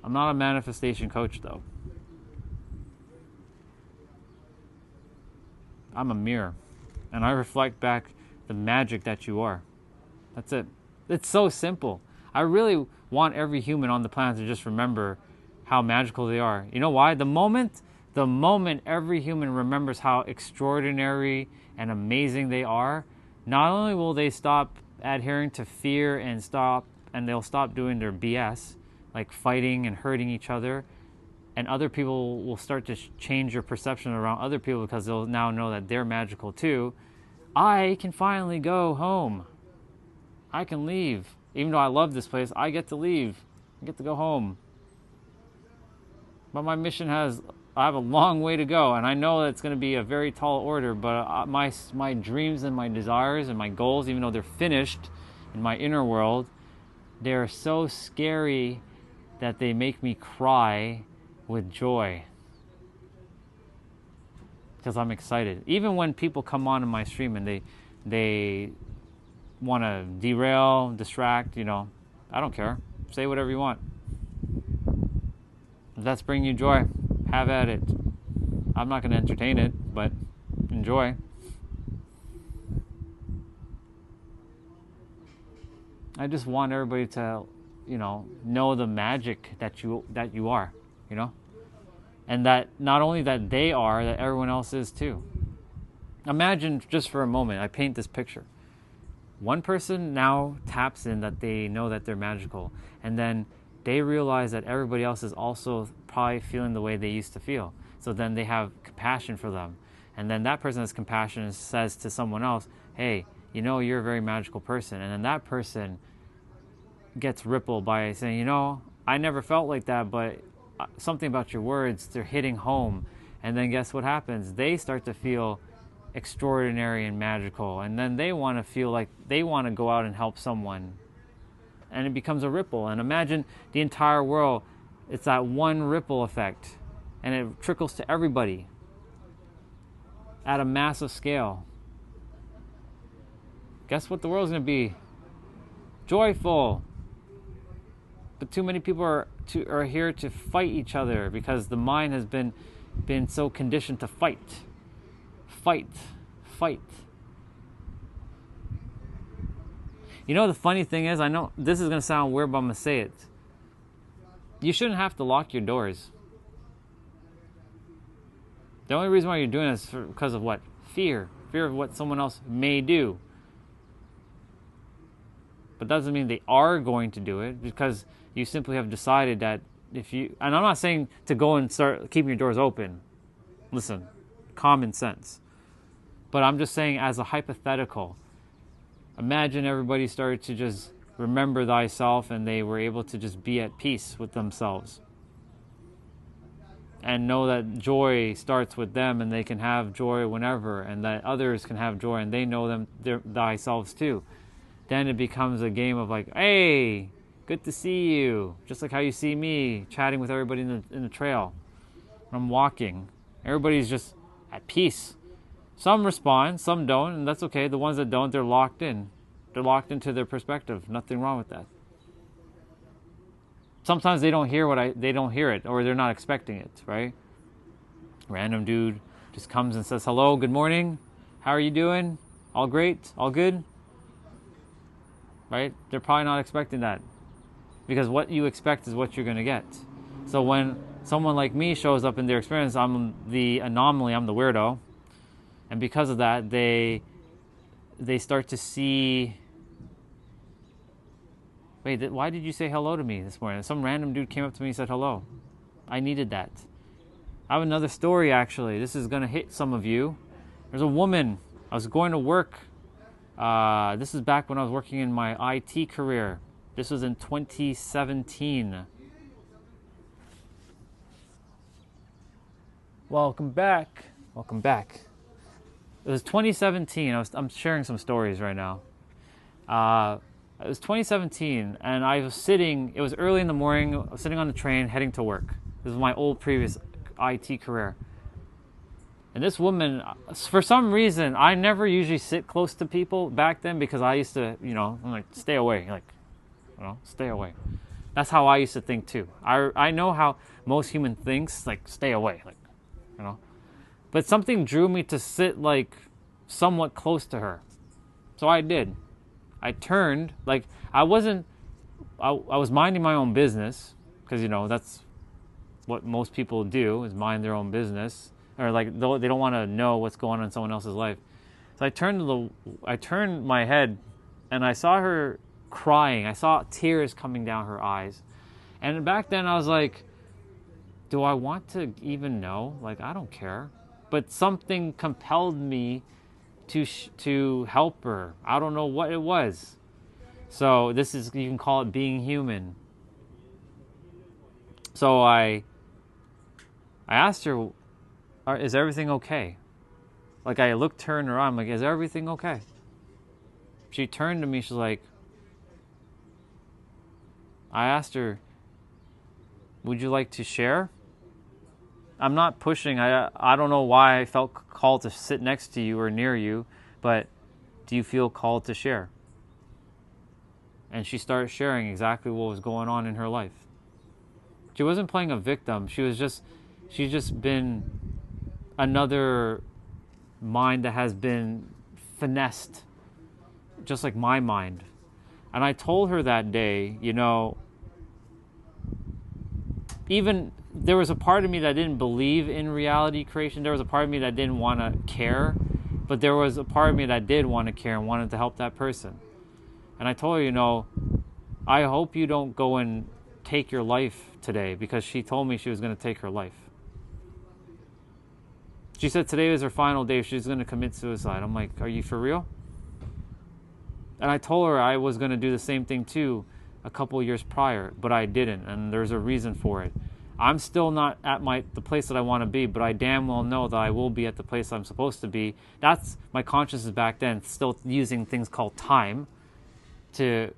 I'm not a manifestation coach though. I'm a mirror, and I reflect back the magic that you are. That's it. It's so simple. I really want every human on the planet to just remember how magical they are. You know why? The moment every human remembers how extraordinary and amazing they are, not only will they stop adhering to fear and they'll stop doing their BS, like fighting and hurting each other, and other people will start to change your perception around other people because they'll now know that they're magical too. I can finally go home. I can leave. Even though I love this place, I get to leave. I get to go home. But my mission I have a long way to go, and I know that it's going to be a very tall order, but my dreams and my desires and my goals, even though they're finished in my inner world, they're so scary that they make me cry with joy because I'm excited. Even when people come on in my stream and they want to derail, distract, I don't care. Say whatever you want. If that's bringing you joy, have at it. I'm not going to entertain it, but enjoy. I just want everybody to, know the magic that you are, and that not only that they are, that everyone else is too. Imagine just for a moment, I paint this picture. One person now taps in that they know that they're magical, and then they realize that everybody else is also probably feeling the way they used to feel. So then they have compassion for them. And then that person has compassion and says to someone else, hey, you're a very magical person. And then that person gets rippled by saying, I never felt like that, but something about your words, they're hitting home. And then guess what happens? They start to feel extraordinary and magical. And then they want to feel like they want to go out and help someone. And it becomes a ripple. And imagine the entire world, it's that one ripple effect. And it trickles to everybody at a massive scale. Guess what the world's going to be? Joyful. But too many people are here to fight each other because the mind has been so conditioned to fight. Fight. Fight. The funny thing is, I know this is going to sound weird, but I'm going to say it. You shouldn't have to lock your doors. The only reason why you're doing this is because of what? Fear. Fear of what someone else may do. But that doesn't mean they are going to do it, because you simply have decided that if you... And I'm not saying to go and start keeping your doors open. Listen, common sense. But I'm just saying as a hypothetical, imagine everybody started to just remember thyself and they were able to just be at peace with themselves. and know that joy starts with them, and they can have joy whenever, and that others can have joy, and they know them thyself too. Then it becomes a game of like, hey, good to see you. Just like how you see me chatting with everybody in the trail. When I'm walking, everybody's just at peace. Some respond, some don't, and that's okay. The ones that don't, they're locked in. They're locked into their perspective. Nothing wrong with that. Sometimes they don't hear they don't hear it, or they're not expecting it, right? Random dude just comes and says, hello, good morning. How are you doing? All great? All good? Right? They're probably not expecting that. Because what you expect is what you're going to get. So when someone like me shows up in their experience, I'm the anomaly, I'm the weirdo. And because of that, they start to see... Wait, why did you say hello to me this morning? Some random dude came up to me and said hello. I needed that. I have another story, actually. This is going to hit some of you. There's a woman. I was going to work. This is back when I was working in my IT career. This was in 2017. Welcome back. Welcome back. It was 2017. I'm sharing some stories right now. It was 2017, and I was sitting, it was early in the morning, I was sitting on the train heading to work. This was my old previous IT career. And this woman, for some reason, I never usually sit close to people back then because I used to, I'm like, stay away, stay away. That's how I used to think too. I know how most human thinks, like, stay away, But something drew me to sit, somewhat close to her. So I did. I turned, I was minding my own business, because, that's what most people do, is mind their own business, or they don't want to know what's going on in someone else's life. So I turned my head, and I saw her crying. I saw tears coming down her eyes. And back then I was like, do I want to even know? I don't care. But something compelled me to help her. I don't know what it was. So this is, you can call it being human. So I asked her, is everything okay? I looked her in her eye, I'm like, is everything okay? She turned to me, she's like, I asked her, would you like to share? I'm not pushing. I don't know why I felt called to sit next to you or near you, but do you feel called to share? And she started sharing exactly what was going on in her life. She wasn't playing a victim. She's just been another mind that has been finessed, just like my mind. And I told her that day, even there was a part of me that didn't believe in reality creation. There was a part of me that didn't want to care, but there was a part of me that did want to care and wanted to help that person. And I told her, I hope you don't go and take your life today, because she told me she was going to take her life. She said today was her final day. She's going to commit suicide. I'm like, are you for real? And I told her I was going to do the same thing too a couple years prior, but I didn't, and there's a reason for it. I'm still not at the place that I want to be, but I damn well know that I will be at the place I'm supposed to be. That's my consciousness back then, still using things called time to,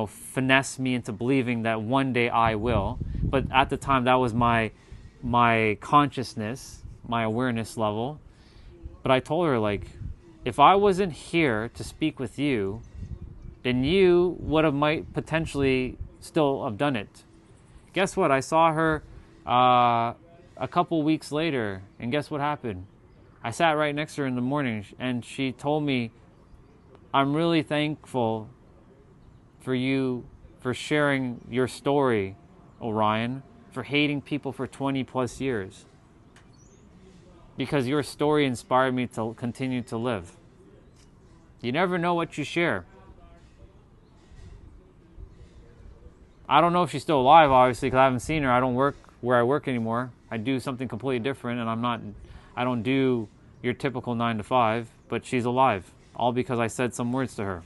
finesse me into believing that one day I will. But at the time, that was my consciousness, my awareness level. But I told her, if I wasn't here to speak with you, then you might potentially still have done it. Guess what? I saw her a couple weeks later, and guess what happened? I sat right next to her in the morning, and she told me, I'm really thankful for you for sharing your story, Orion, for hating people for 20 plus years. Because your story inspired me to continue to live. You never know what you share. I don't know if she's still alive, obviously, because I haven't seen her. I don't work where I work anymore. I do something completely different, and I don't do your typical 9 to 5, but she's alive, all because I said some words to her.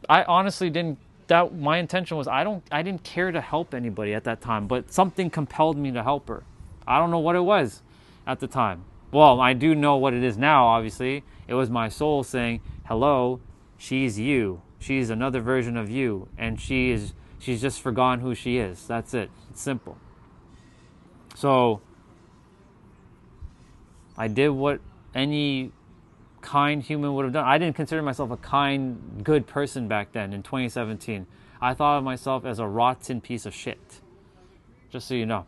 I honestly didn't. That my intention was I didn't care to help anybody at that time, but something compelled me to help her. I don't know what it was at the time. Well, I do know what it is now, obviously. It was my soul saying, hello, she's you. She's another version of you. And she's just forgotten who she is. That's it. It's simple. So I did what any kind human would have done. I didn't consider myself a kind, good person back then in 2017. I thought of myself as a rotten piece of shit. Just so you know.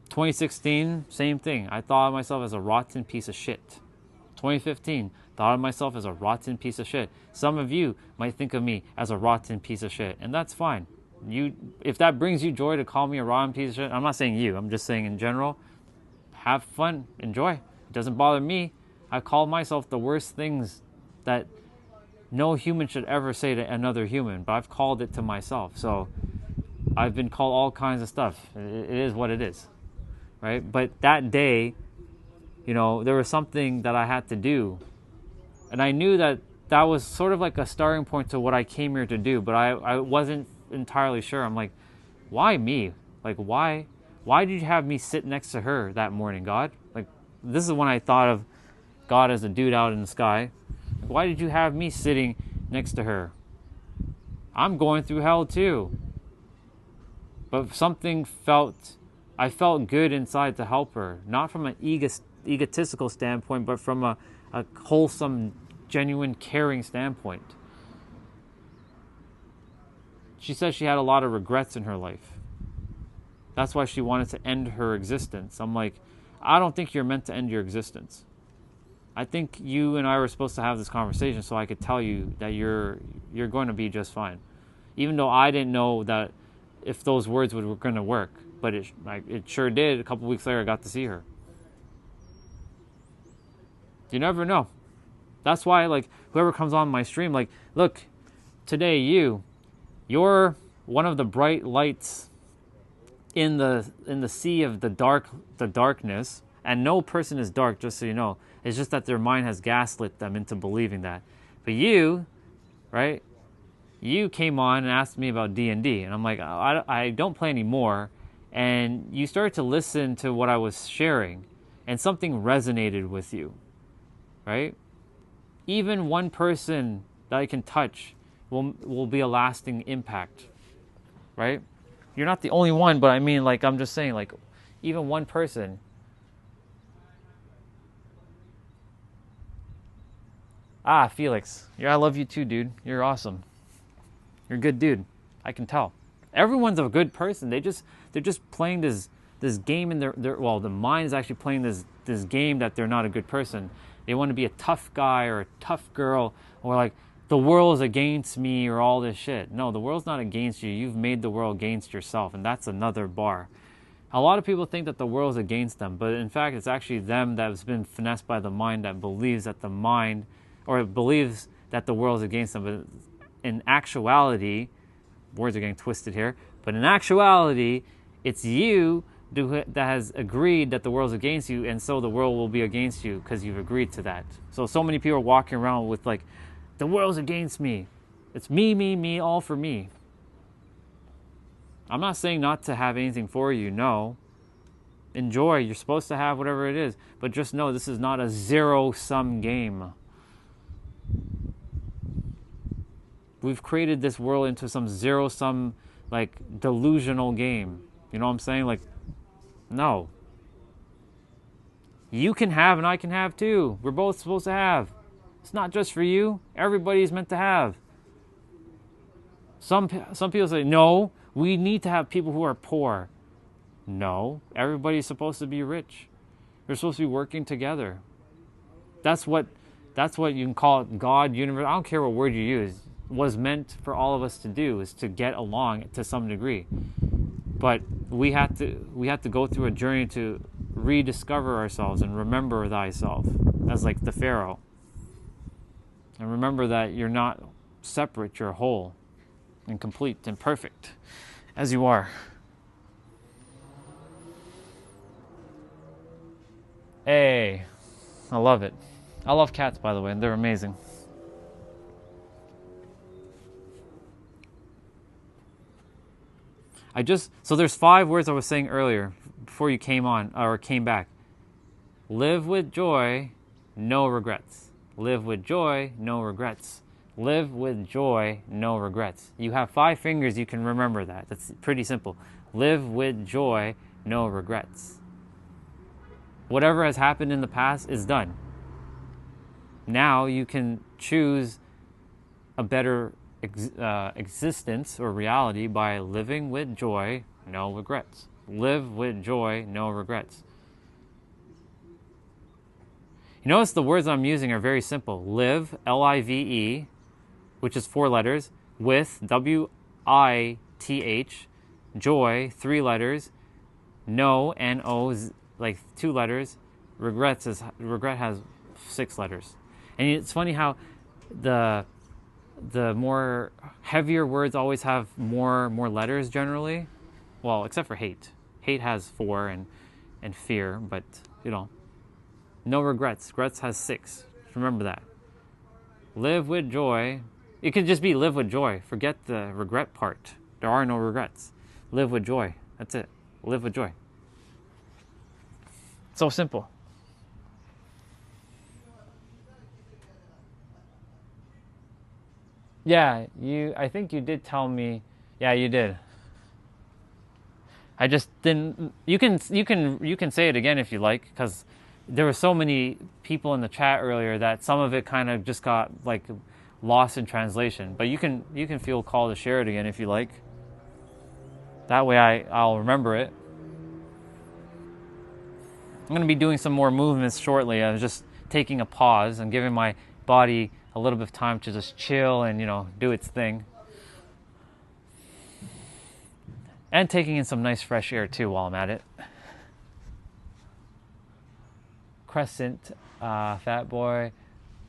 2016, same thing. I thought of myself as a rotten piece of shit. 2015, thought of myself as a rotten piece of shit. Some of you might think of me as a rotten piece of shit, and that's fine. If that brings you joy to call me a rotten piece of shit, I'm not saying you, I'm just saying in general, have fun, enjoy. It doesn't bother me. I call myself the worst things that no human should ever say to another human, but I've called it to myself. So I've been called all kinds of stuff. It is what it is. Right? But that day, there was something that I had to do. And I knew that was sort of like a starting point to what I came here to do. But I wasn't entirely sure. I'm like, why me? Like, why did you have me sit next to her that morning, God? Like, this is when I thought of God as a dude out in the sky. Like, why did you have me sitting next to her? I'm going through hell too. But I felt good inside to help her, not from an egotistical standpoint, but from a wholesome, genuine, caring standpoint. She said she had a lot of regrets in her life. That's why she wanted to end her existence. I'm like, I don't think you're meant to end your existence. I think you and I were supposed to have this conversation so I could tell you that you're going to be just fine. Even though I didn't know that if those words were going to work. But it sure did. A couple weeks later, I got to see her. You never know. That's why, whoever comes on my stream, look, today you're one of the bright lights in the sea of the darkness. And no person is dark, just so you know. It's just that their mind has gaslit them into believing that. But you, right? You came on and asked me about D&D, and I'm like, I don't play anymore. And you started to listen to what I was sharing, and something resonated with you, right? Even one person that I can touch will be a lasting impact, right? You're not the only one, but I mean, I'm just saying, even one person. Felix, I love you too, dude. You're awesome. You're a good dude. I can tell. Everyone's a good person. They're just playing this game in the mind is actually playing this game that they're not a good person. They want to be a tough guy or a tough girl, or the world's against me or all this shit. No, the world's not against you. You've made the world against yourself, and that's another bar. A lot of people think that the world's against them, but in fact, it's actually them that's been finessed by the mind that believes that believes that the world's against them. But in actuality, words are getting twisted here, but in actuality, it's you that has agreed that the world's against you, and so the world will be against you because you've agreed to that. So many people are walking around with the world's against me. It's me, all for me. I'm not saying not to have anything for you, no. Enjoy, you're supposed to have whatever it is, but just know this is not a zero-sum game. We've created this world into some zero-sum, delusional game. You know what I'm saying? No. You can have and I can have too. We're both supposed to have. It's not just for you. Everybody's meant to have. Some people say, no, we need to have people who are poor. No, everybody's supposed to be rich. They're supposed to be working together. That's what you can call it, God, universe. I don't care what word you use. Was meant for all of us to do is to get along to some degree. But we have to go through a journey to rediscover ourselves and remember thyself as the Pharaoh. And remember that you're not separate, you're whole and complete and perfect as you are. Hey, I love it. I love cats, by the way, and they're amazing. So there's 5 words I was saying earlier before you came on or came back. Live with joy, no regrets. Live with joy, no regrets. Live with joy, no regrets. You have 5 fingers, you can remember that. That's pretty simple. Live with joy, no regrets. Whatever has happened in the past is done. Now you can choose a better existence or reality by living with joy, no regrets. Live with joy, no regrets. You notice the words I'm using are very simple. Live, L-I-V-E, which is 4 letters, with, W-I-T-H, joy, 3 letters, no, N-O, like 2 letters, regret has 6 letters. And it's funny how the more heavier words always have more letters generally. Well, except for hate. Hate has 4 and fear, but no regrets. Regrets has 6. Remember that. Live with joy. It could just be live with joy. Forget the regret part. There are no regrets. Live with joy. That's it. Live with joy. So simple. Yeah, I think you did tell me. Yeah, you did. I just didn't. You can say it again if you like, because there were so many people in the chat earlier that some of it kind of just got like lost in translation. But you can feel called to share it again if you like. That way I'll remember it. I'm going to be doing some more movements shortly. I was just taking a pause and giving my body a little bit of time to just chill and do its thing. And taking in some nice fresh air too while I'm at it. Crescent, Fat Boy,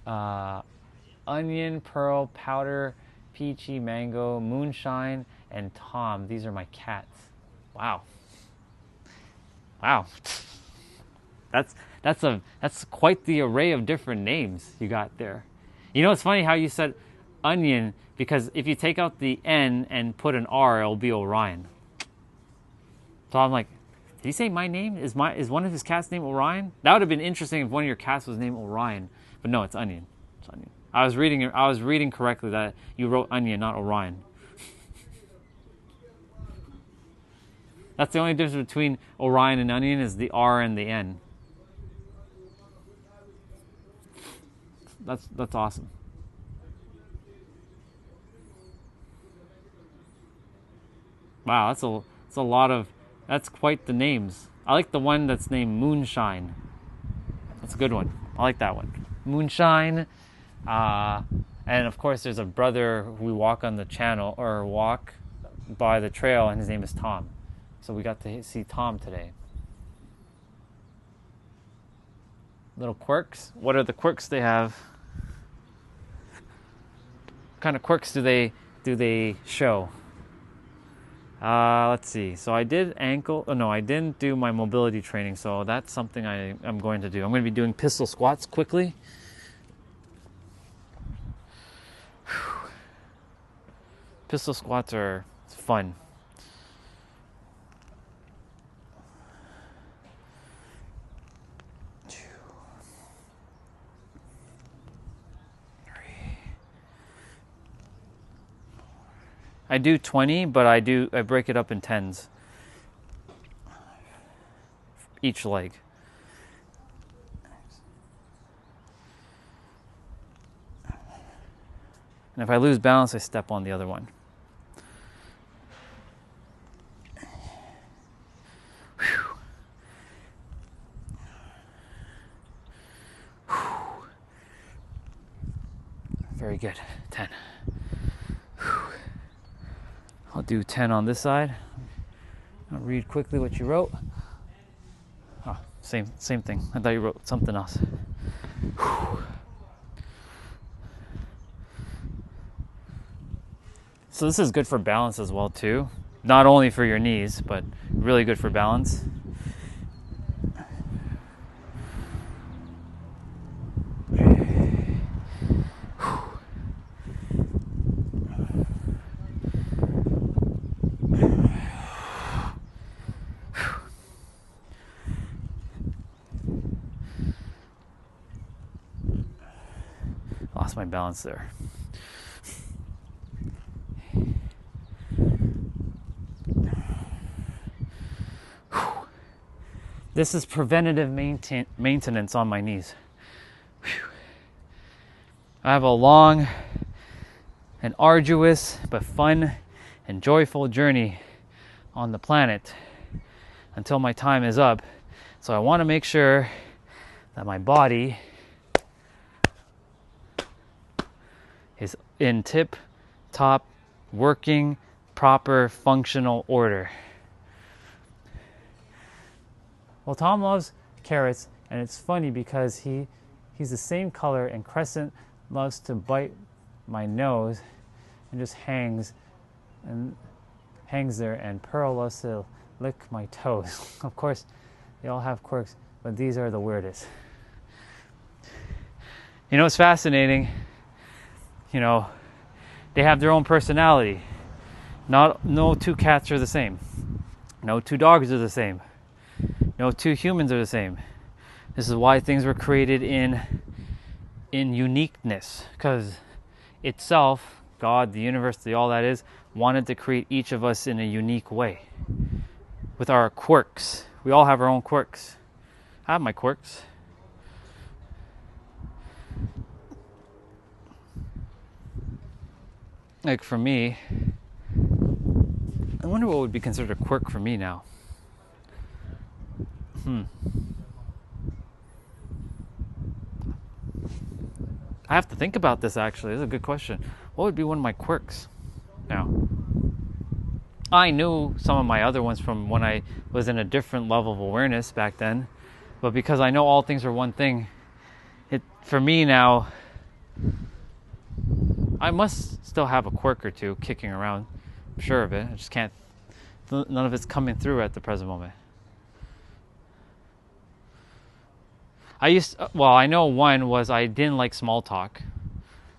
Onion, Pearl, Powder, Peachy, Mango, Moonshine, and Tom. These are my cats. Wow. That's quite the array of different names you got there. It's funny how you said onion, because if you take out the N and put an R, it'll be Orion. So I'm like, did he say my name? Is one of his cats named Orion? That would have been interesting if one of your cats was named Orion. But no, it's Onion. It's Onion. I was reading correctly that you wrote Onion, not Orion. That's the only difference between Orion and Onion is the R and the N. That's awesome. Wow, that's a lot of. That's quite the names. I like the one that's named Moonshine. That's a good one. I like that one. Moonshine. And of course, there's a brother who we walk on the channel or walk by the trail, and his name is Tom. So we got to see Tom today. Little quirks. What are the quirks they have? What kind of quirks do they show? Let's see. So I did ankle. Oh no, I didn't do my mobility training. So that's something I'm going to do. I'm going to be doing pistol squats quickly. Pistol squats are fun. I do 20, but I break it up in 10s. Each leg. And if I lose balance, I step on the other one. Whew. Whew. Very good. 10. I'll do 10 on this side. I'll read quickly what you wrote. Oh, same thing. I thought you wrote something else. So this is good for balance as well too. Not only for your knees, but really good for balance. lost my balance there. This is preventative maintenance on my knees. Whew. I have a long and arduous but fun and joyful journey on the planet until my time is up. So I want to make sure that my body is in tip-top, working, proper, functional order. Well, Tom loves carrots, and it's funny because he's the same color, and Crescent loves to bite my nose and just hangs there, and Pearl loves to lick my toes. Of course, they all have quirks, but these are the weirdest. You know, it's fascinating. You know, they have their own personality. No two cats are the same. No two dogs are the same. No two humans are the same. This is why things were created in uniqueness, because itself, God, the universe, all that is, wanted to create each of us in a unique way with our quirks. We all have our own quirks. I have my quirks. Like for me, I wonder what would be considered a quirk for me now. I have to think about this, actually. This is a good question. What would be one of my quirks now? I knew some of my other ones from when I was in a different level of awareness back then, but because I know all things are one thing, for me now, I must still have a quirk or two kicking around. I'm sure of it. I just can't, none of it's coming through at the present moment. I know one was I didn't like small talk.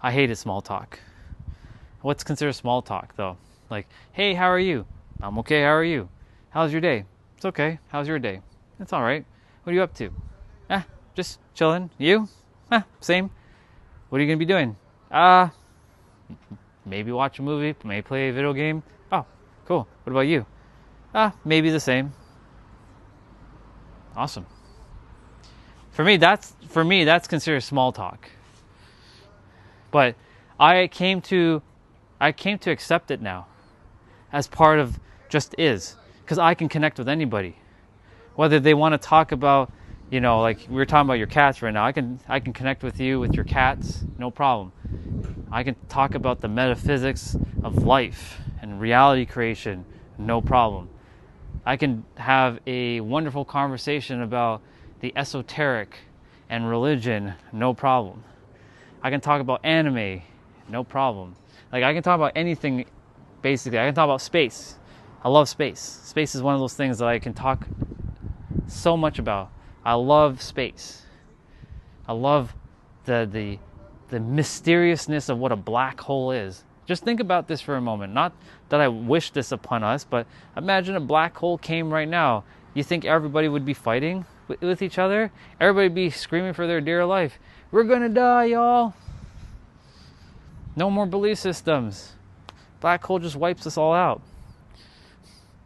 I hated small talk. What's considered small talk, though? Like, hey, how are you? I'm okay, how are you? How's your day? It's okay. How's your day? It's all right. What are you up to? Just chilling. You? Same. What are you going to be doing? Maybe watch a movie, maybe play a video game. Oh, cool. What about you? Maybe the same. Awesome. For me, that's considered small talk. But I came to accept it now as part of just is, because I can connect with anybody, whether they want to talk about, you know, like we were talking about your cats right now. I can connect with you with your cats, no problem. I can talk about the metaphysics of life and reality creation, no problem. I can have a wonderful conversation about the esoteric and religion, no problem. I can talk about anime, no problem. Like, I can talk about anything, basically. I can talk about space. I love space. Space is one of those things that I can talk so much about. I love space. I love the mysteriousness of what a black hole is. Just think about this for a moment. Not that I wish this upon us, but imagine a black hole came right now. You think everybody would be fighting with each other? Everybody would be screaming for their dear life. We're gonna die, y'all. No more belief systems. Black hole just wipes us all out.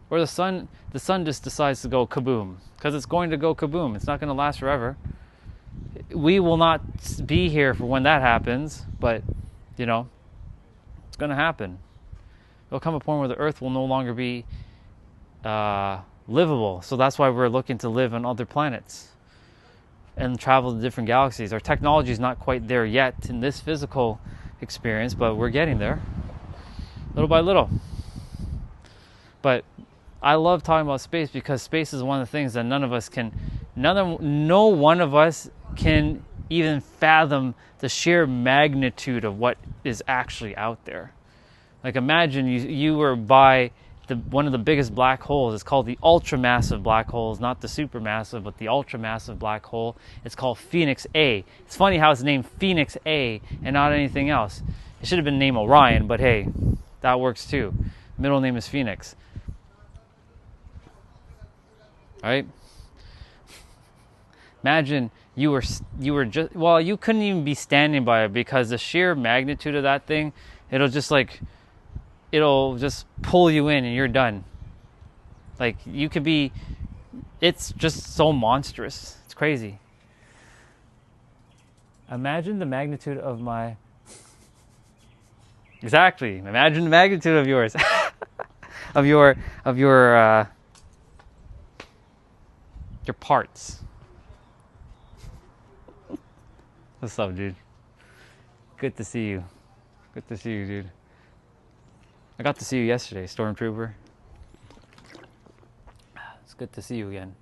Or the sun just decides to go kaboom, because it's going to go kaboom. It's not going to last forever. We will not be here for when that happens, but, you know, it's going to happen. There'll come a point where the earth will no longer be livable. So that's why we're looking to live on other planets and travel to different galaxies. Our technology is not quite there yet in this physical experience, but we're getting there, little by little. But I love talking about space because space is one of the things that no one of us can even fathom the sheer magnitude of what is actually out there. Like, imagine you were by one of the biggest black holes. It's called the ultramassive black holes, not the supermassive, but the ultramassive black hole. It's called Phoenix A. It's funny how it's named Phoenix A and not anything else. It should have been named Orion, but hey, that works too. Middle name is Phoenix. All right? Imagine you were just, well, you couldn't even be standing by it because the sheer magnitude of that thing, it'll just pull you in and you're done. Like, you could be, it's just so monstrous. It's crazy. Imagine the magnitude of my, exactly, imagine the magnitude of yours, of your parts. What's up, dude? Good to see you. Good to see you, dude. I got to see you yesterday, Stormtrooper. It's good to see you again.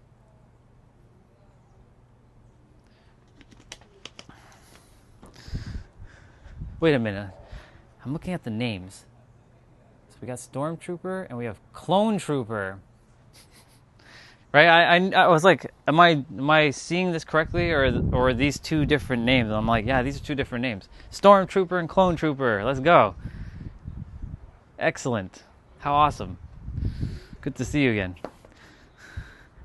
Wait a minute. I'm looking at the names. So we got Stormtrooper and we have Clone Trooper. Right? I was like, am I seeing this correctly, or are these two different names? And I'm like, yeah, these are two different names. Stormtrooper and Clone Trooper. Let's go. Excellent. How awesome. Good to see you again.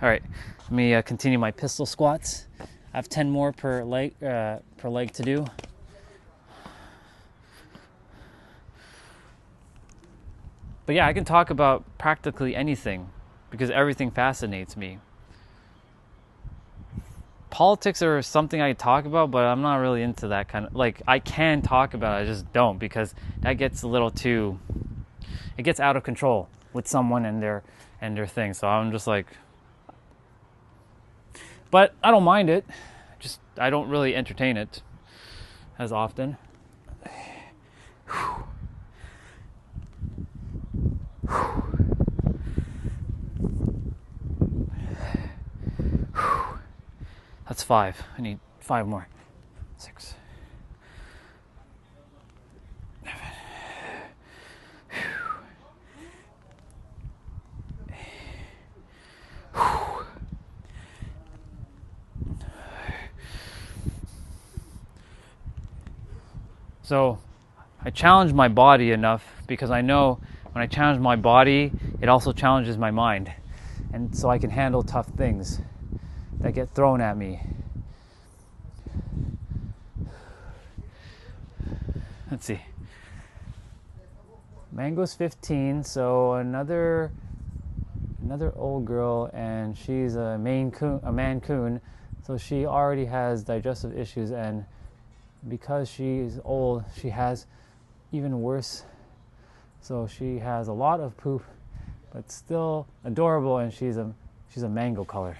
All right, let me continue my pistol squats. I have 10 more per leg to do. But yeah, I can talk about practically anything because everything fascinates me. Politics are something I talk about, but I'm not really into that kind of, like, I can talk about it, I just don't, because that gets a little too, it gets out of control with someone and their thing. So I'm just like, but I don't mind it. Just, I don't really entertain it as often. That's 5. I need 5 more. 6. 7. So I challenge my body enough because I know when I challenge my body, it also challenges my mind. And so I can handle tough things that get thrown at me. Let's see. Mango's 15, so another old girl, and she's a Mancoon, so she already has digestive issues, and because she's old, she has even worse. So she has a lot of poop, but still adorable, and she's a mango color.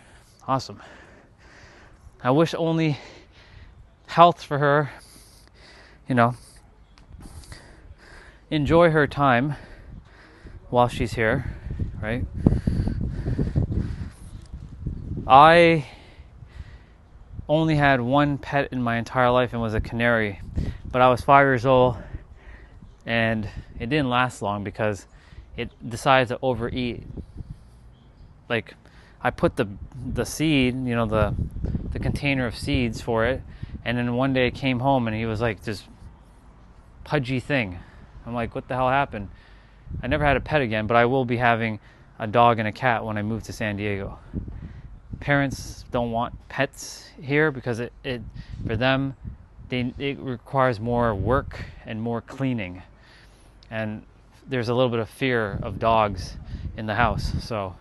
Awesome. I wish only health for her, you know. Enjoy her time while she's here, right? I only had one pet in my entire life, and was a canary, but I was 5 years old, and it didn't last long because it decided to overeat. Like, I put the seed, you know, the container of seeds for it, and then one day it came home and he was like this pudgy thing. I'm like, what the hell happened? I never had a pet again, but I will be having a dog and a cat when I move to San Diego. Parents don't want pets here because it for them, it requires more work and more cleaning, and there's a little bit of fear of dogs in the house. So,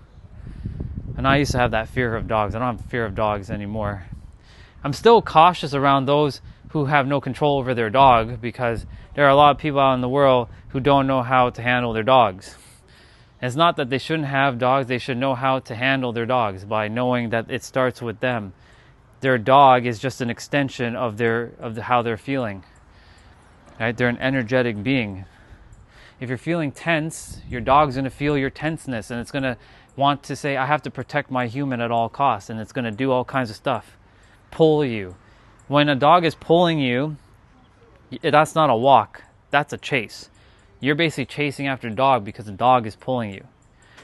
and I used to have that fear of dogs. I don't have fear of dogs anymore. I'm still cautious around those who have no control over their dog, because there are a lot of people out in the world who don't know how to handle their dogs. And it's not that they shouldn't have dogs, they should know how to handle their dogs by knowing that it starts with them. Their dog is just an extension of how they're feeling. Right? They're an energetic being. If you're feeling tense, your dog's going to feel your tenseness, and it's going to want to say, I have to protect my human at all costs, and it's going to do all kinds of stuff. Pull you. When a dog is pulling you, that's not a walk, that's a chase. You're basically chasing after a dog because the dog is pulling you.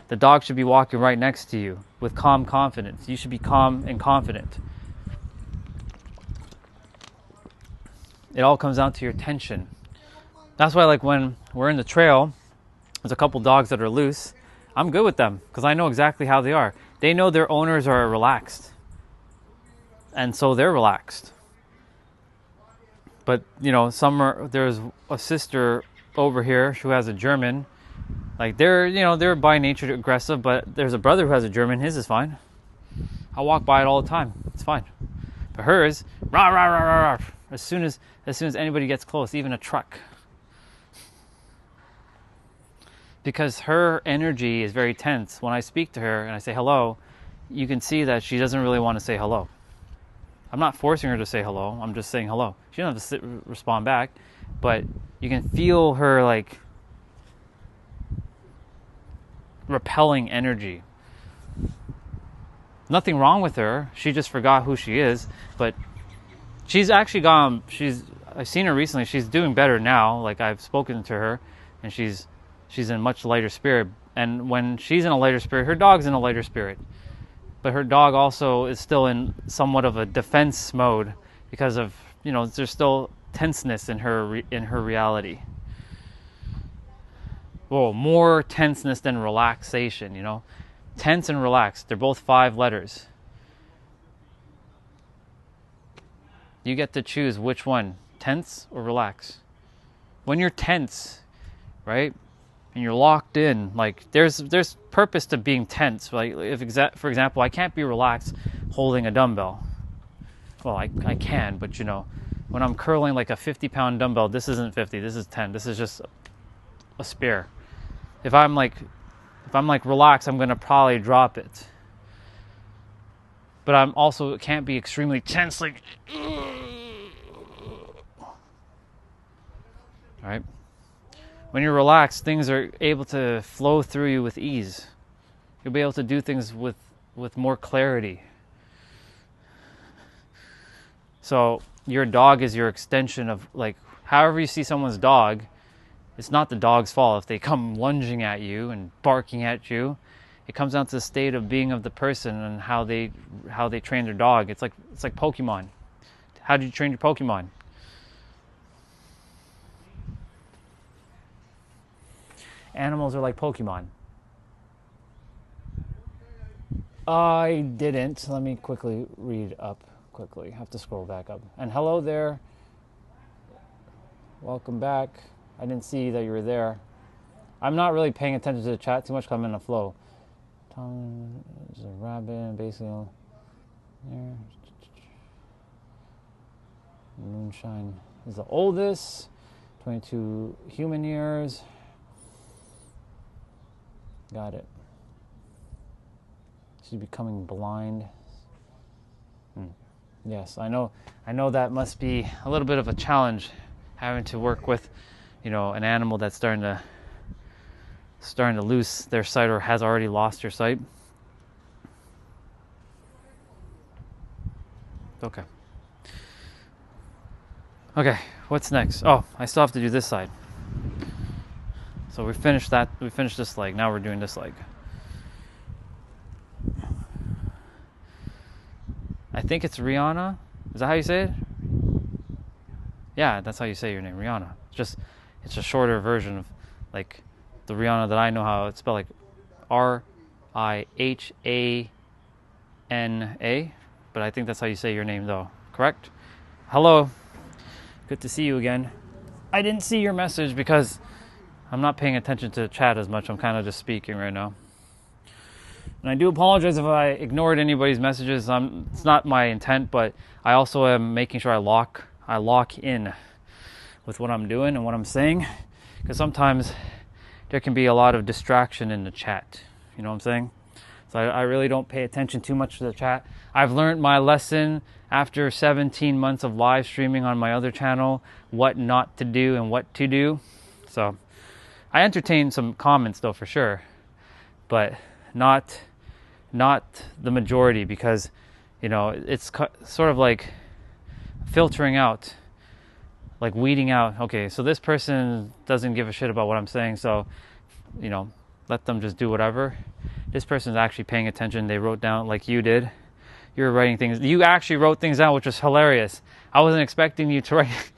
The dog should be walking right next to you with calm confidence. You should be calm and confident. It all comes down to your tension. That's why, like, when we're in the trail, there's a couple dogs that are loose. I'm good with them because I know exactly how they are. They know their owners are relaxed. and so they're relaxed. But there's a sister over here who has a German. Like they're by nature aggressive, but there's a brother who has a German. His is fine. I walk by it all the time. It's fine. But hers, rah rah rah rah rah. As soon as anybody gets close, even a truck. Because her energy is very tense. When I speak to her and I say hello, you can see that she doesn't really want to say hello. I'm not forcing her to say hello. I'm just saying hello. She doesn't have to respond back, but you can feel her like repelling energy. Nothing wrong with her. She just forgot who she is, but she's actually gone. I've seen her recently. She's doing better now. Like I've spoken to her, and she's in much lighter spirit. And when she's in a lighter spirit, her dog's in a lighter spirit. But her dog also is still in somewhat of a defense mode because of, there's still tenseness in her reality. Well, more tenseness than relaxation, Tense and relaxed, they're both 5 letters. You get to choose which one, tense or relax. When you're tense, right? And you're locked in, like there's purpose to being tense. Like for example, I can't be relaxed holding a dumbbell. Well, I can, but when I'm curling like a 50-pound dumbbell, this isn't 50, this is 10. This is just a spare. If I'm like relaxed, I'm gonna probably drop it. But I'm also can't be extremely tense, like. All right. When you're relaxed, things are able to flow through you with ease. You'll be able to do things with more clarity. So your dog is your extension of, like, however you see someone's dog, it's not the dog's fault if they come lunging at you and barking at you. It comes down to the state of being of the person and how they train their dog. It's like Pokemon. How do you train your Pokemon? Animals are like Pokemon. I didn't. Let me quickly read up. Quickly. Have to scroll back up. And hello there. Welcome back. I didn't see that you were there. I'm not really paying attention to the chat too much because I'm in a flow. Tom is a rabbit, basically. There. Moonshine is the oldest. 22 human years. Got it. She's becoming blind. Yes, I know that must be a little bit of a challenge, having to work with, an animal that's starting to lose their sight or has already lost their sight. Okay. Okay, what's next? Oh, I still have to do this side. So we finished that. We finished this leg. Now we're doing this leg. I think it's Rihanna. Is that how you say it? Yeah, that's how you say your name, Rihanna. It's a shorter version of like the Rihanna that I know how it's spelled, like Rihana. But I think that's how you say your name, though. Correct? Hello. Good to see you again. I didn't see your message because I'm not paying attention to the chat as much. I'm kind of just speaking right now. And I do apologize if I ignored anybody's messages. It's not my intent, but I also am making sure I lock in with what I'm doing and what I'm saying, because sometimes there can be a lot of distraction in the chat. You know what I'm saying? So I really don't pay attention too much to the chat. I've learned my lesson after 17 months of live streaming on my other channel, what not to do and what to do. So I entertain some comments though, for sure, but not the majority, because it's sort of like filtering out, like weeding out. Okay, so this person doesn't give a shit about what I'm saying, so let them just do whatever. This person's actually paying attention. They wrote down, like you did. You're writing things. You actually wrote things down, which was hilarious. I wasn't expecting you to write.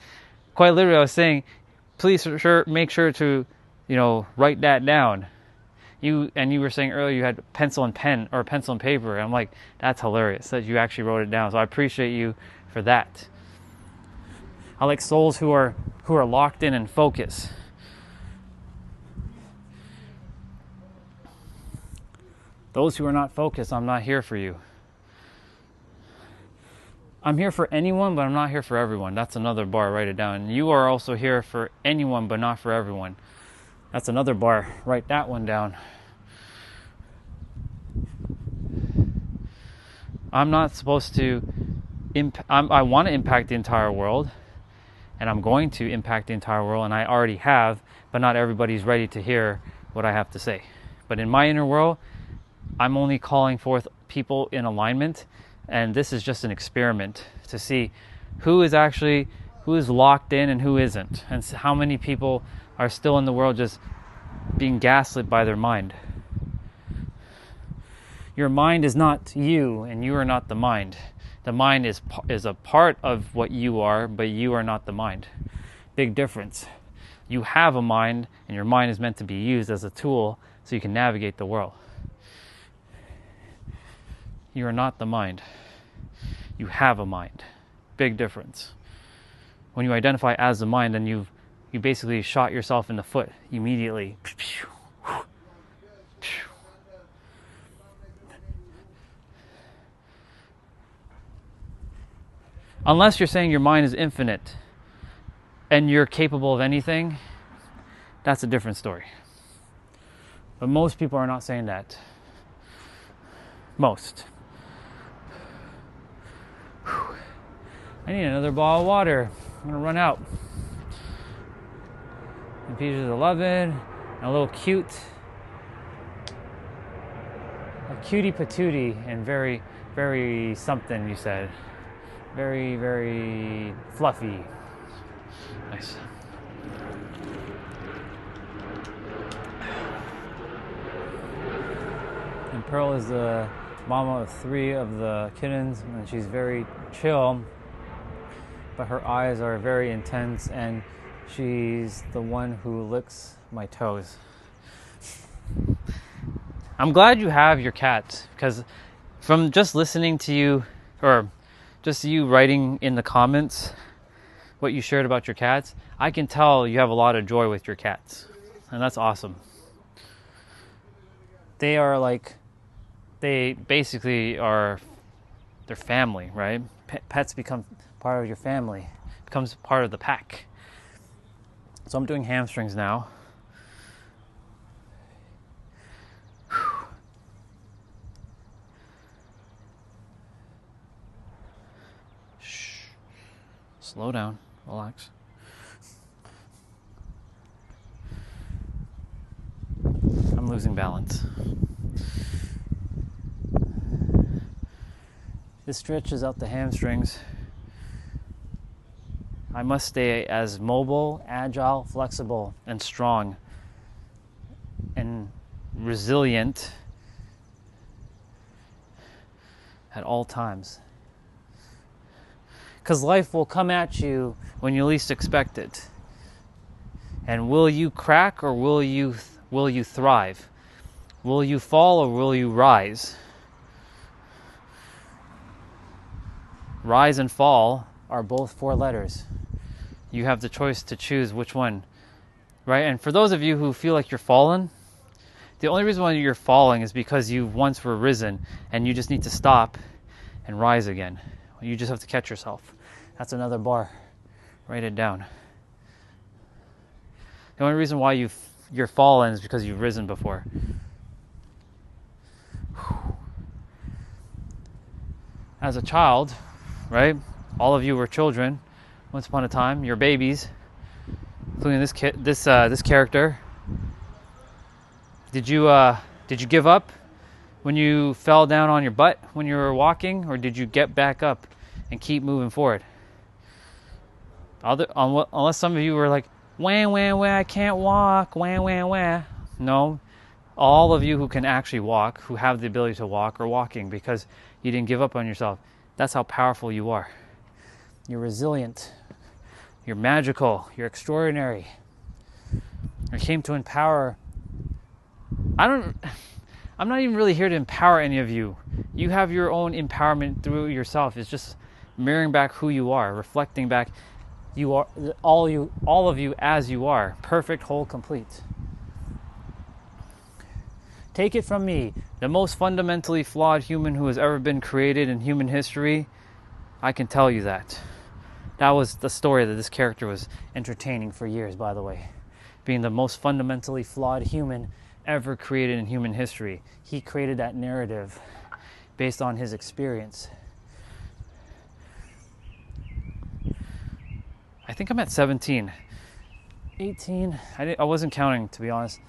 Quite literally, I was saying, please make sure to write that down. You were saying earlier you had pencil and pen or pencil and paper. I'm like, that's hilarious that you actually wrote it down. So I appreciate you for that. I like souls who are locked in and focus. Those who are not focused, I'm not here for you. I'm here for anyone, but I'm not here for everyone. That's another bar. Write it down. You are also here for anyone, but not for everyone. That's another bar. Write that one down. I'm not supposed to I want to impact the entire world, and I'm going to impact the entire world, and I already have, but not everybody's ready to hear what I have to say. But in my inner world, I'm only calling forth people in alignment, and this is just an experiment to see who is locked in and who isn't, and how many people are still in the world just being gaslit by their mind. Your mind is not you, and you are not the mind. The mind is a part of what you are, but you are not the mind. Big difference. You have a mind, and your mind is meant to be used as a tool so you can navigate the world. You are not the mind. You have a mind. Big difference. When you identify as the mind, then you basically shot yourself in the foot immediately. Unless you're saying your mind is infinite and you're capable of anything, that's a different story. But most people are not saying that. Most. I need another bottle of water. I'm gonna run out. And Peaches 11, and a little cute, a cutie patootie, and very, very something you said. Very, very fluffy. Nice. And Pearl is the mama of 3 of the kittens, and she's very chill, but her eyes are very intense, and she's the one who licks my toes. I'm glad you have your cat, because from just listening to you, or just you writing in the comments what you shared about your cats, I can tell you have a lot of joy with your cats, and that's awesome. They basically are their family, right? Pets become part of your family, becomes part of the pack. So I'm doing hamstrings now. Shh. Slow down. Relax. I'm losing balance. This stretches out the hamstrings. I must stay as mobile, agile, flexible, and strong, and resilient at all times. Because life will come at you when you least expect it. And will you crack, or will you thrive? Will you fall, or will you rise? Rise and fall are both 4 letters. You have the choice to choose which one, right? And for those of you who feel like you're fallen, the only reason why you're falling is because you once were risen, and you just need to stop and rise again. You just have to catch yourself. That's another bar. Write it down. The only reason why you're fallen is because you've risen before. As a child, right? All of you were children once upon a time. You're babies, including this character. Did you give up when you fell down on your butt when you were walking, or did you get back up and keep moving forward? Unless some of you were like, wah, wah, wah, I can't walk, wah, wah, wah. No, all of you who can actually walk, who have the ability to walk, are walking because you didn't give up on yourself. That's how powerful you are. You're resilient. You're magical. You're extraordinary. You came to empower I'm not even really here to empower any of you. You have your own empowerment through yourself. It's just mirroring back who you are, reflecting back you are all of you as you are, perfect, whole, complete. Take it from me, the most fundamentally flawed human who has ever been created in human history. I can tell you that. That was the story that this character was entertaining for years, by the way. Being the most fundamentally flawed human ever created in human history. He created that narrative based on his experience. I think I'm at 17. 18. I wasn't counting, to be honest.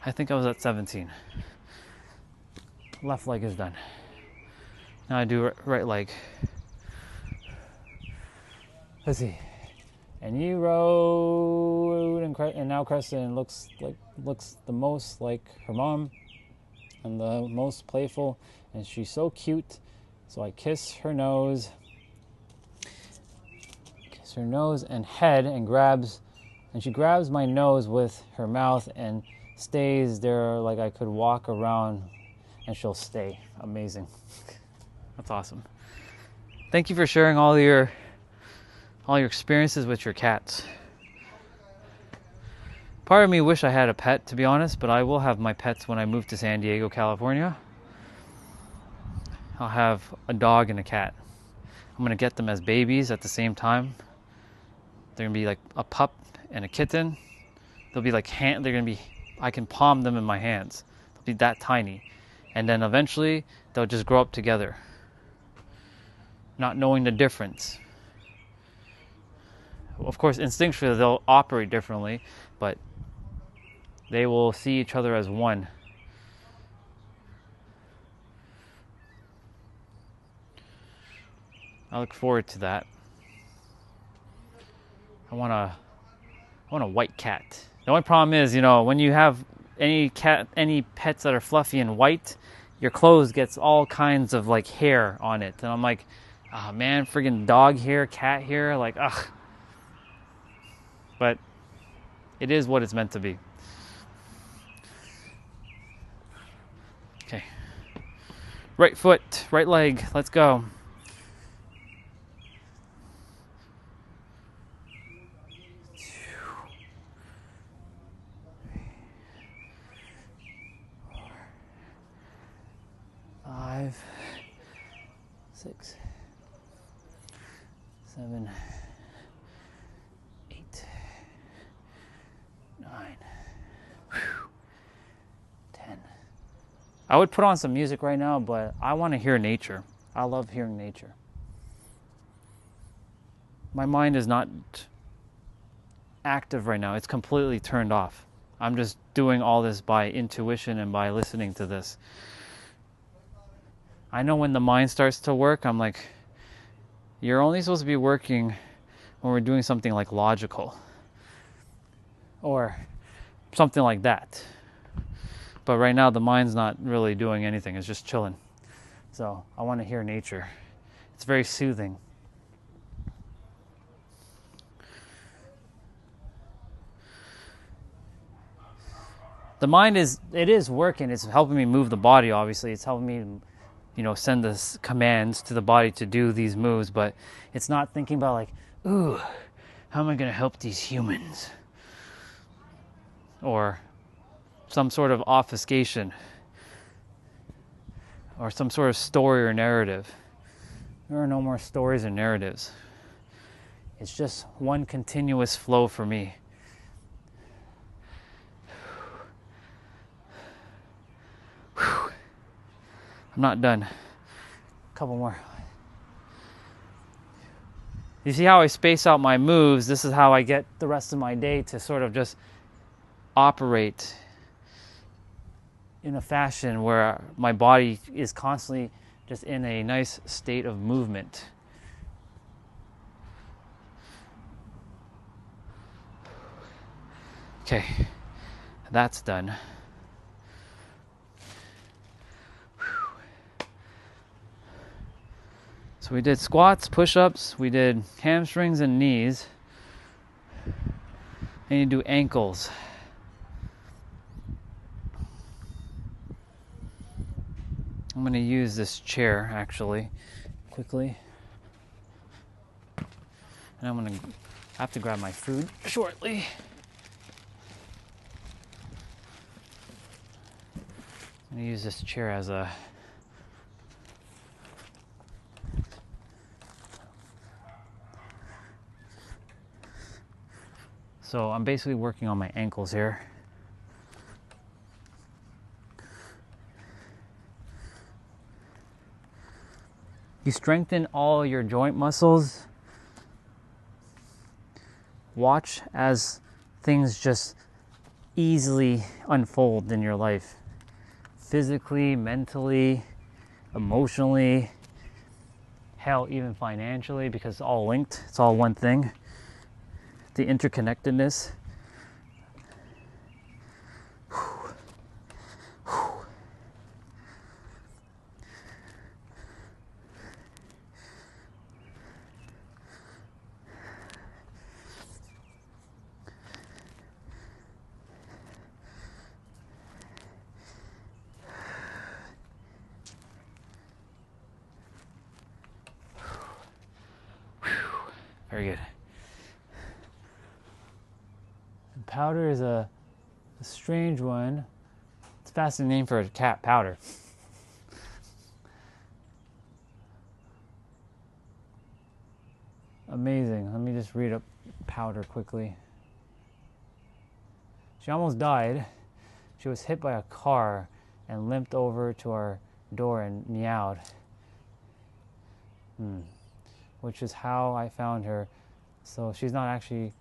I think I was at 17. Left leg is done. Now I do right leg. Let's see. And you rode and now Creston looks the most like her mom and the most playful, and she's so cute. So I kiss her nose and head, and she grabs my nose with her mouth and stays there like I could walk around and she'll stay. Amazing. That's awesome. Thank you for sharing all your experiences with your cats. Part of me wish I had a pet, to be honest, but I will have my pets when I move to San Diego, California. I'll have a dog and a cat. I'm going to get them as babies at the same time. They're going to be like a pup and a kitten. They'll be like I can palm them in my hands. They'll be that tiny. And then eventually they'll just grow up together, not knowing the difference. Of course, instinctually they'll operate differently, but they will see each other as one. I look forward to that. I want a white cat. The only problem is, when you have any pets that are fluffy and white, your clothes gets all kinds of like hair on it. And I'm like, oh man, friggin' dog hair, cat hair, like, ugh. But it is what it's meant to be. Okay. Right foot, right leg, let's go. Five, 6, 7, 8, 9, 10. I would put on some music right now, but I want to hear nature. I love hearing nature. My mind is not active right now. It's completely turned off. I'm just doing all this by intuition and by listening to this. I know when the mind starts to work, I'm like, you're only supposed to be working when we're doing something like logical or something like that. But right now the mind's not really doing anything. It's just chilling. So I want to hear nature. It's very soothing. The mind is working. It's helping me move the body, obviously. It's helping me send the commands to the body to do these moves, but it's not thinking about like, ooh, how am I going to help these humans? Or some sort of obfuscation, or some sort of story or narrative. There are no more stories or narratives. It's just one continuous flow for me. I'm not done. A couple more. You see how I space out my moves? This is how I get the rest of my day to sort of just operate in a fashion where my body is constantly just in a nice state of movement. Okay, that's done. So we did squats, push-ups, we did hamstrings and knees. I need to do ankles. I'm going to use this chair actually quickly. And I'm going to have to grab my food shortly. I'm going to use this chair as a so I'm basically working on my ankles here. You strengthen all your joint muscles. Watch as things just easily unfold in your life. Physically, mentally, emotionally, hell, even financially, because it's all linked. It's all one thing. The interconnectedness. Very good. And powder is a strange one. It's a fascinating name for a cat, powder. Amazing. Let me just read up powder quickly. She almost died. She was hit by a car and limped over to our door and meowed. Which is how I found her. So she's not an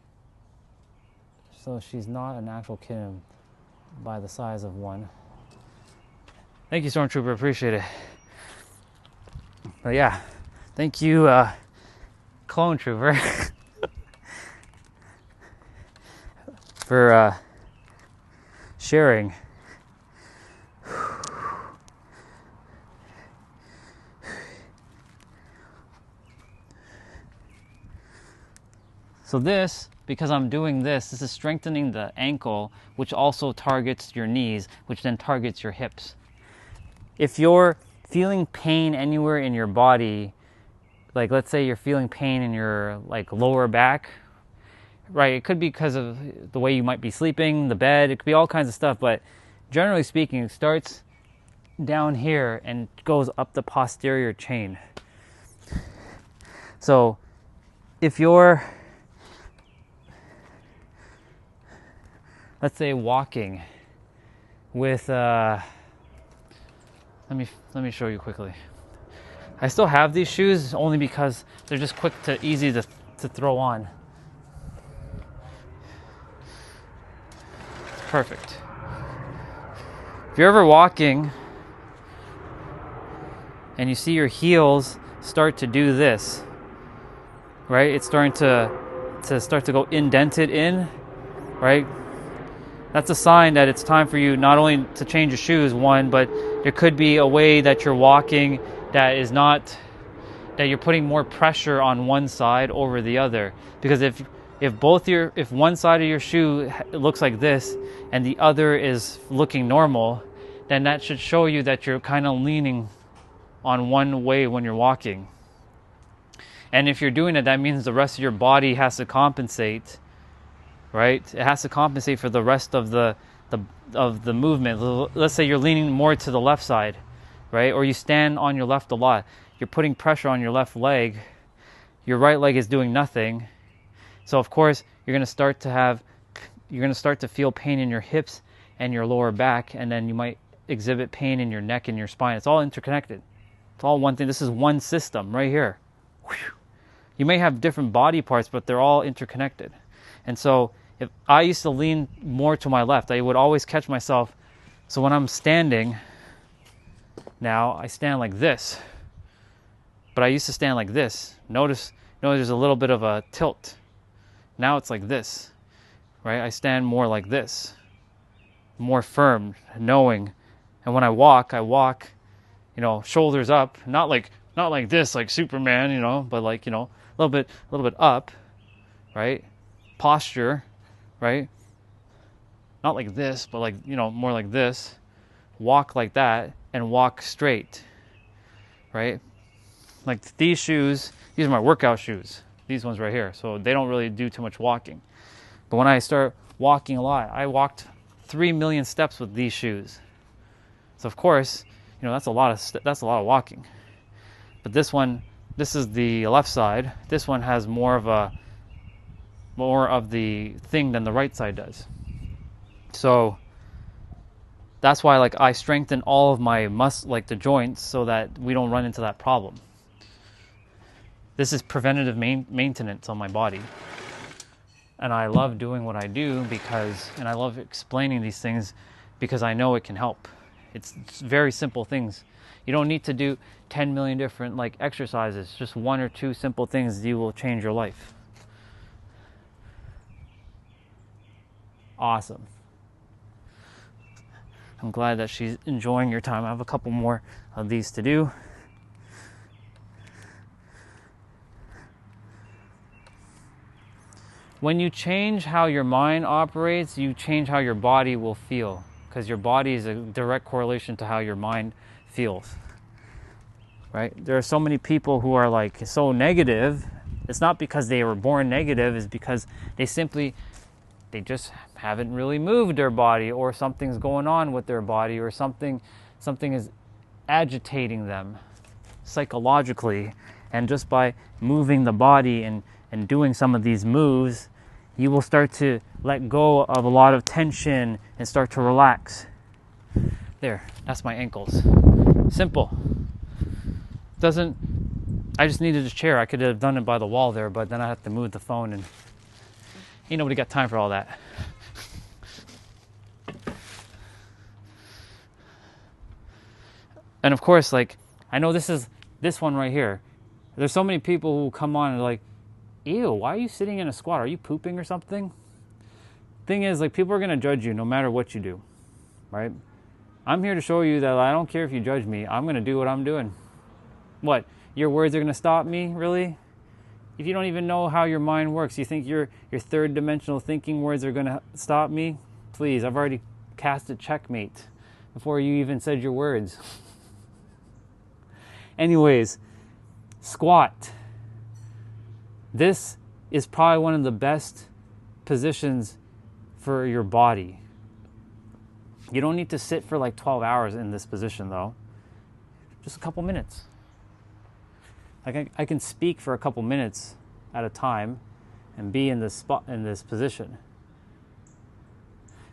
actual kitten by the size of one. Thank you, Stormtrooper, appreciate it. But yeah, thank you, Clone Trooper, for sharing. So this, because I'm doing this is strengthening the ankle, which also targets your knees, which then targets your hips. If you're feeling pain anywhere in your body, like let's say you're feeling pain in your like lower back, right? It could be because of the way you might be sleeping, the bed, it could be all kinds of stuff, but generally speaking, it starts down here and goes up the posterior chain. So if you're, let's say, walking with let me show you quickly. I still have these shoes only because they're just easy to throw on. It's perfect. If you're ever walking and you see your heels start to do this, right? It's starting to go indented in, right? That's a sign that it's time for you not only to change your shoes, one, but there could be a way that you're walking that is not, that you're putting more pressure on one side over the other. Because if one side of your shoe looks like this and the other is looking normal, then that should show you that you're kind of leaning on one way when you're walking. And if you're doing it, that means the rest of your body has to compensate, right? It has to compensate for the rest of the movement. Let's say you're leaning more to the left side, right? Or you stand on your left a lot. You're putting pressure on your left leg. Your right leg is doing nothing. So of course, you're going to start to feel pain in your hips and your lower back, and then you might exhibit pain in your neck and your spine. It's all interconnected. It's all one thing. This is one system right here. You may have different body parts, but they're all interconnected. And so if I used to lean more to my left, I would always catch myself. So when I'm standing, now I stand like this. But I used to stand like this. Notice there's a little bit of a tilt. Now it's like this, right? I stand more like this, more firm, knowing. And when I walk, shoulders up, not like this, like Superman, but like, a little bit up, right? Posture, right? Not like this, but like, you know, more like this. Walk like that and walk straight, right? Like these shoes, these are my workout shoes. These ones right here. So they don't really do too much walking. But when I start walking a lot, I walked 3 million steps with these shoes. So of course, you know, that's a lot of walking. But this one, this is the left side. This one has more of the thing than the right side does. So that's why like I strengthen all of my like the joints so that we don't run into that problem. This is preventative maintenance on my body. And I love doing what I do and I love explaining these things because I know it can help. It's very simple things. You don't need to do 10 million different like exercises. Just 1 or 2 simple things, you will change your life. Awesome. I'm glad that she's enjoying your time. I have a couple more of these to do. When you change how your mind operates, you change how your body will feel, because your body is a direct correlation to how your mind feels, right? There are so many people who are like so negative. It's not because they were born negative, it's because they just haven't really moved their body, or something's going on with their body, or something is agitating them psychologically. And just by moving the body and doing some of these moves, you will start to let go of a lot of tension and start to relax. There, that's my ankles. Simple. I just needed a chair. I could have done it by the wall there, but then I have to move the phone, and ain't nobody got time for all that. And of course, like, I know this one right here. There's so many people who come on and are like, ew, why are you sitting in a squat? Are you pooping or something? Thing is, like, people are going to judge you no matter what you do, right? I'm here to show you that I don't care if you judge me. I'm going to do what I'm doing. What? Your words are going to stop me? Really? If you don't even know how your mind works, you think your third dimensional thinking words are going to stop me? Please, I've already cast a checkmate before you even said your words. Anyways, squat. This is probably one of the best positions for your body. You don't need to sit for like 12 hours in this position though. Just a couple minutes. Like I can speak for a couple minutes at a time and be in this position.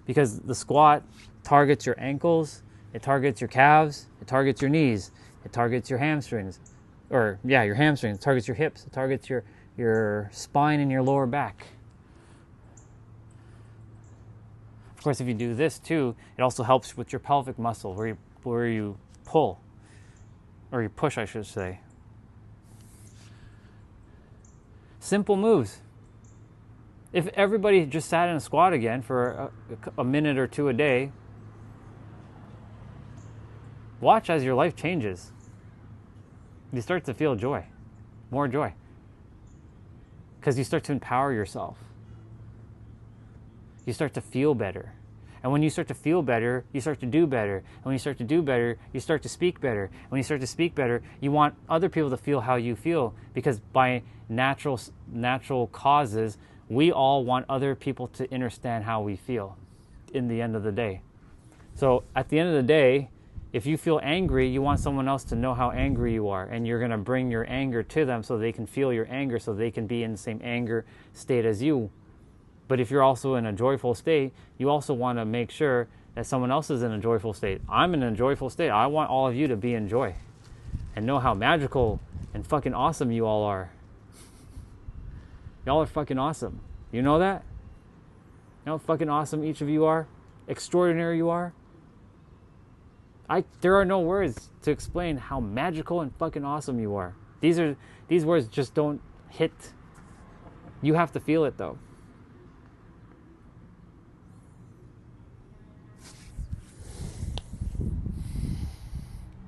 Because the squat targets your ankles, it targets your calves, it targets your knees, it targets your hamstrings. Your hamstrings, it targets your hips, it targets your spine and your lower back. Of course, if you do this too, it also helps with your pelvic muscle where you pull, or you push, I should say. Simple moves. If everybody just sat in a squat again for a minute or two a day, watch as your life changes. You start to feel joy, more joy. Because you start to empower yourself. You start to feel better. And when you start to feel better, you start to do better. And when you start to do better, you start to speak better. And when you start to speak better, you want other people to feel how you feel. Because by natural causes, we all want other people to understand how we feel in the end of the day. So at the end of the day, if you feel angry, you want someone else to know how angry you are. And you're going to bring your anger to them so they can feel your anger, so they can be in the same anger state as you. But if you're also in a joyful state, you also want to make sure that someone else is in a joyful state. I'm in a joyful state. I want all of you to be in joy and know how magical and fucking awesome you all are. Y'all are fucking awesome. You know that? You know how fucking awesome each of you are? Extraordinary you are? There are no words to explain how magical and fucking awesome you are. These words just don't hit. You have to feel it though.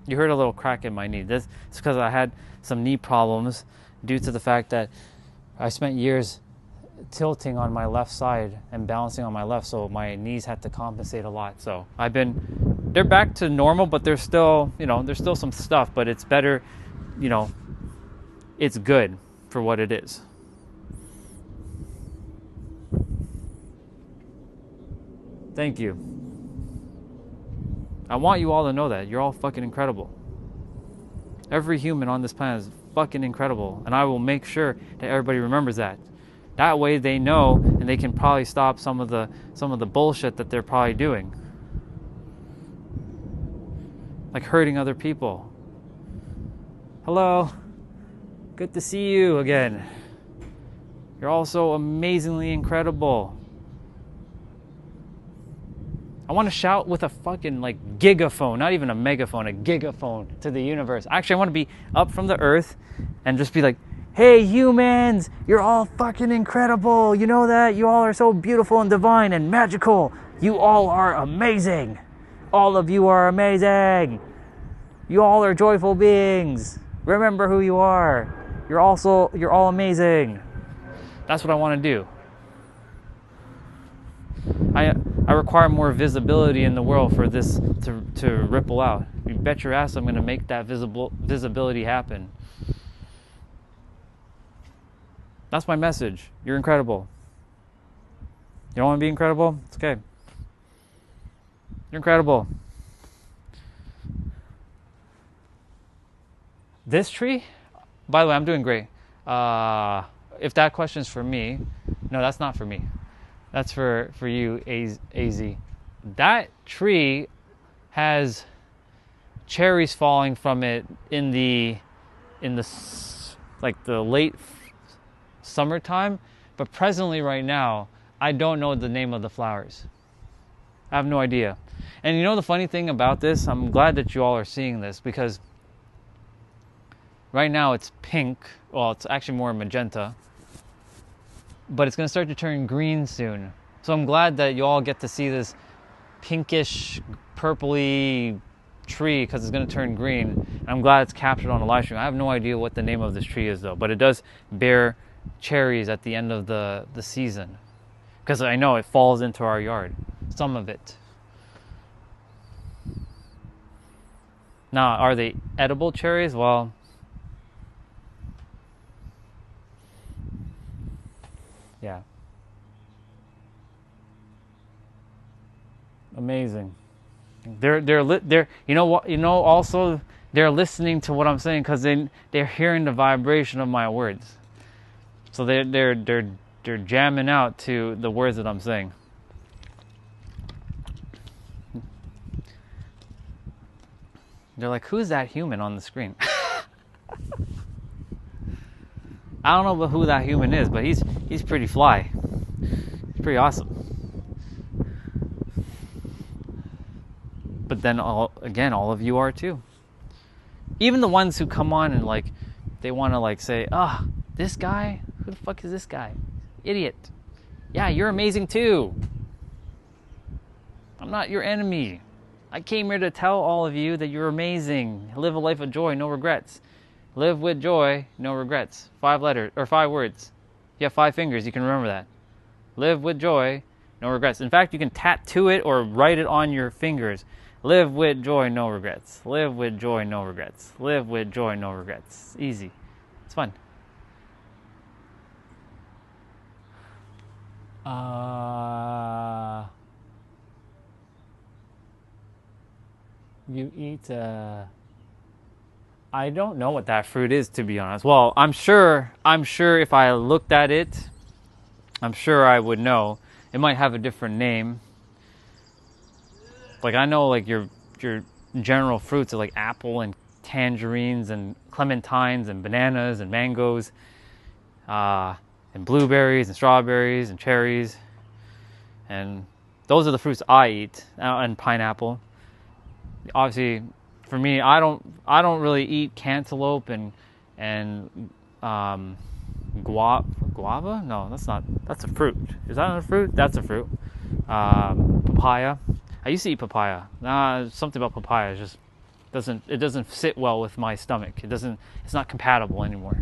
You heard a little crack in my knee. This is because I had some knee problems due to the fact that I spent years tilting on my left side and balancing on my left, so my knees had to compensate a lot. So they're back to normal, but there's still, there's still some stuff, but it's better, it's good for what it is. Thank you. I want you all to know that you're all fucking incredible. Every human on this planet is fucking incredible, and I will make sure that everybody remembers that. That way they know, and they can probably stop some of the bullshit that they're probably doing, like hurting other people. Hello, good to see you again. You're all so amazingly incredible. I want to shout with a fucking gigaphone, not even a megaphone, a gigaphone to the universe. Actually, I want to be up from the earth and just be like, hey humans, you're all fucking incredible. You know that? You all are so beautiful and divine and magical. You all are amazing. All of you are amazing. You all are joyful beings. Remember who you are. You're all amazing. That's what I want to do. I require more visibility in the world for this to ripple out. You bet your ass I'm going to make that visibility happen. That's my message. You're incredible. You don't want to be incredible? It's okay. You're incredible. This tree? By the way, I'm doing great. If that question's for me, no, that's not for me. That's for you, AZ. That tree has cherries falling from it in the late summertime, but presently right now, I don't know the name of the flowers. I have no idea. And the funny thing about this, I'm glad that you all are seeing this, because right now it's pink. Well, it's actually more magenta. But it's going to start to turn green soon. So I'm glad that you all get to see this pinkish, purpley tree, because it's going to turn green. And I'm glad it's captured on the live stream. I have no idea what the name of this tree is, though. But it does bear cherries at the end of the season. Because I know it falls into our yard. Some of it. Now, are they edible cherries? Well, yeah. Amazing. They're also they're listening to what I'm saying, because they're hearing the vibration of my words. So they're jamming out to the words that I'm saying. They're like, who's that human on the screen? I don't know who that human is, but he's pretty fly. He's pretty awesome. But then all of you are too. Even the ones who come on and they want to say, this guy, who the fuck is this guy? Idiot. Yeah, you're amazing too. I'm not your enemy. I came here to tell all of you that you're amazing. Live a life of joy, no regrets. Live with joy, no regrets. 5 letters, or 5 words. You have 5 fingers, you can remember that. Live with joy, no regrets. In fact, you can tattoo it or write it on your fingers. Live with joy, no regrets. Live with joy, no regrets. Live with joy, no regrets. Easy. It's fun. You eat I don't know what that fruit is, to be honest. Well, I'm sure if I looked at it, I'm sure I would know. It might have a different name. I know your general fruits are apple and tangerines and clementines and bananas and mangoes, and blueberries and strawberries and cherries, and those are the fruits I eat, and pineapple. Obviously, for me, I don't really eat cantaloupe and guava. No, that's a fruit. Is that a fruit? That's a fruit. Papaya. I used to eat papaya. Something about papaya just doesn't sit well with my stomach. It's not compatible anymore.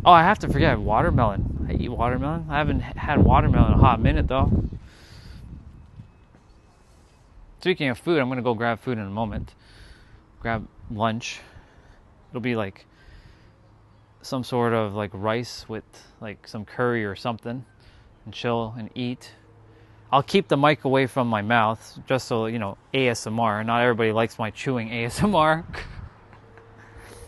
Oh, I have to forget watermelon. I eat watermelon. I haven't had watermelon in a hot minute though. Speaking of food, I'm gonna go grab food in a moment. Grab lunch. It'll be like some sort of like rice with like some curry or something, and chill and eat. I'll keep the mic away from my mouth just so, you know, ASMR. Not everybody likes my chewing ASMR.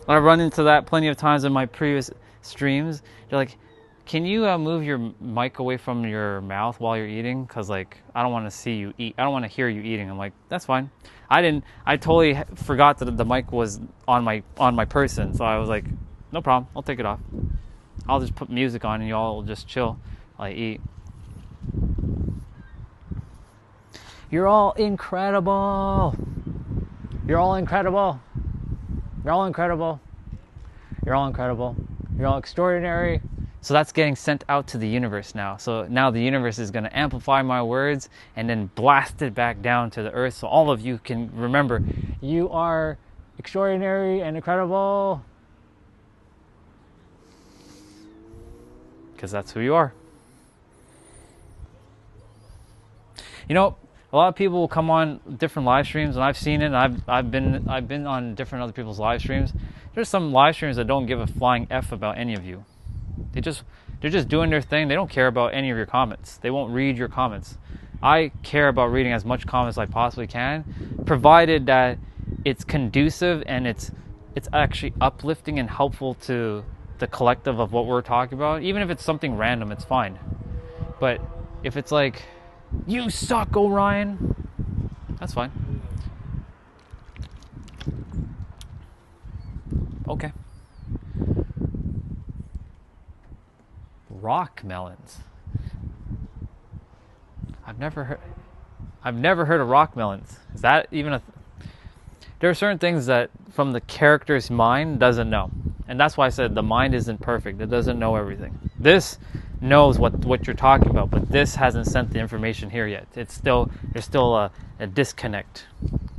I've run into that plenty of times in my previous streams. They're like, can you move your mic away from your mouth while you're eating? Because, like, I don't want to see you eat. I don't want to hear you eating. I'm like, that's fine. I totally forgot that the mic was on my person. So I was like, no problem. I'll take it off. I'll just put music on and y'all will just chill while I eat. You're all incredible. You're all incredible. You're all incredible. You're all incredible. You're all extraordinary. So that's getting sent out to the universe now. So now the universe is going to amplify my words and then blast it back down to the earth so all of you can remember you are extraordinary and incredible. Because that's who you are. You know, a lot of people will come on different live streams, and I've seen it. And I've been on different other people's live streams. There's some live streams that don't give a flying F about any of you. They're just doing their thing. They don't care about any of your comments. They won't read your comments. I care about reading as much comments as I possibly can, provided that it's conducive and it's actually uplifting and helpful to the collective of what we're talking about. Even if it's something random, it's fine. But if it's like, you suck, Orion, that's fine. Okay. Rock melons. I've never heard of rock melons. Is that even a... There are certain things that from the character's mind doesn't know. And that's why I said the mind isn't perfect. It doesn't know everything. This knows what you're talking about, but this hasn't sent the information here yet. There's still a disconnect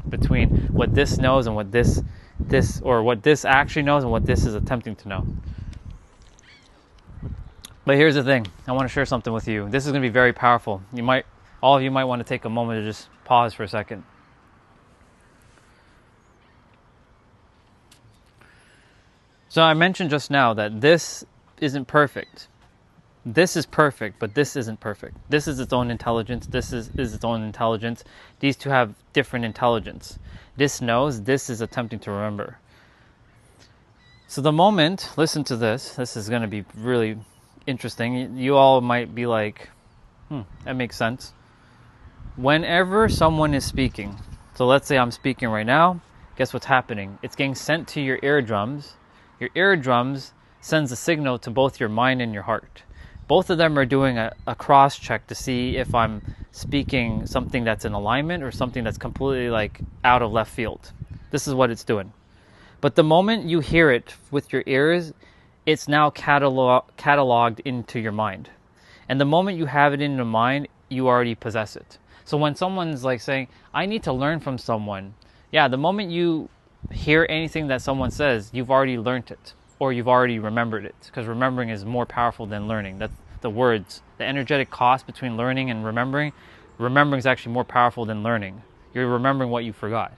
between what this knows and what this actually knows and what this is attempting to know. But here's the thing. I want to share something with you. This is going to be very powerful. All of you might want to take a moment to just pause for a second. So I mentioned just now that this isn't perfect. This is perfect, but this isn't perfect. This is its own intelligence. This is its own intelligence. These two have different intelligence. This knows, this is attempting to remember. So the moment, listen to this. This is going to be really interesting. You all might be like, that makes sense. Whenever someone is speaking, so let's say I'm speaking right now, guess what's happening? It's getting sent to your eardrums. Your eardrums sends a signal to both your mind and your heart. Both of them are doing a cross-check to see if I'm speaking something that's in alignment or something that's completely like out of left field. This is what it's doing. But the moment you hear it with your ears, it's now cataloged into your mind. And the moment you have it in your mind, you already possess it. So when someone's like saying, I need to learn from someone, the moment you hear anything that someone says, you've already learned it or you've already remembered it, because remembering is more powerful than learning. That's the words, the energetic cost between learning and remembering. Remembering is actually more powerful than learning. You're remembering what you forgot.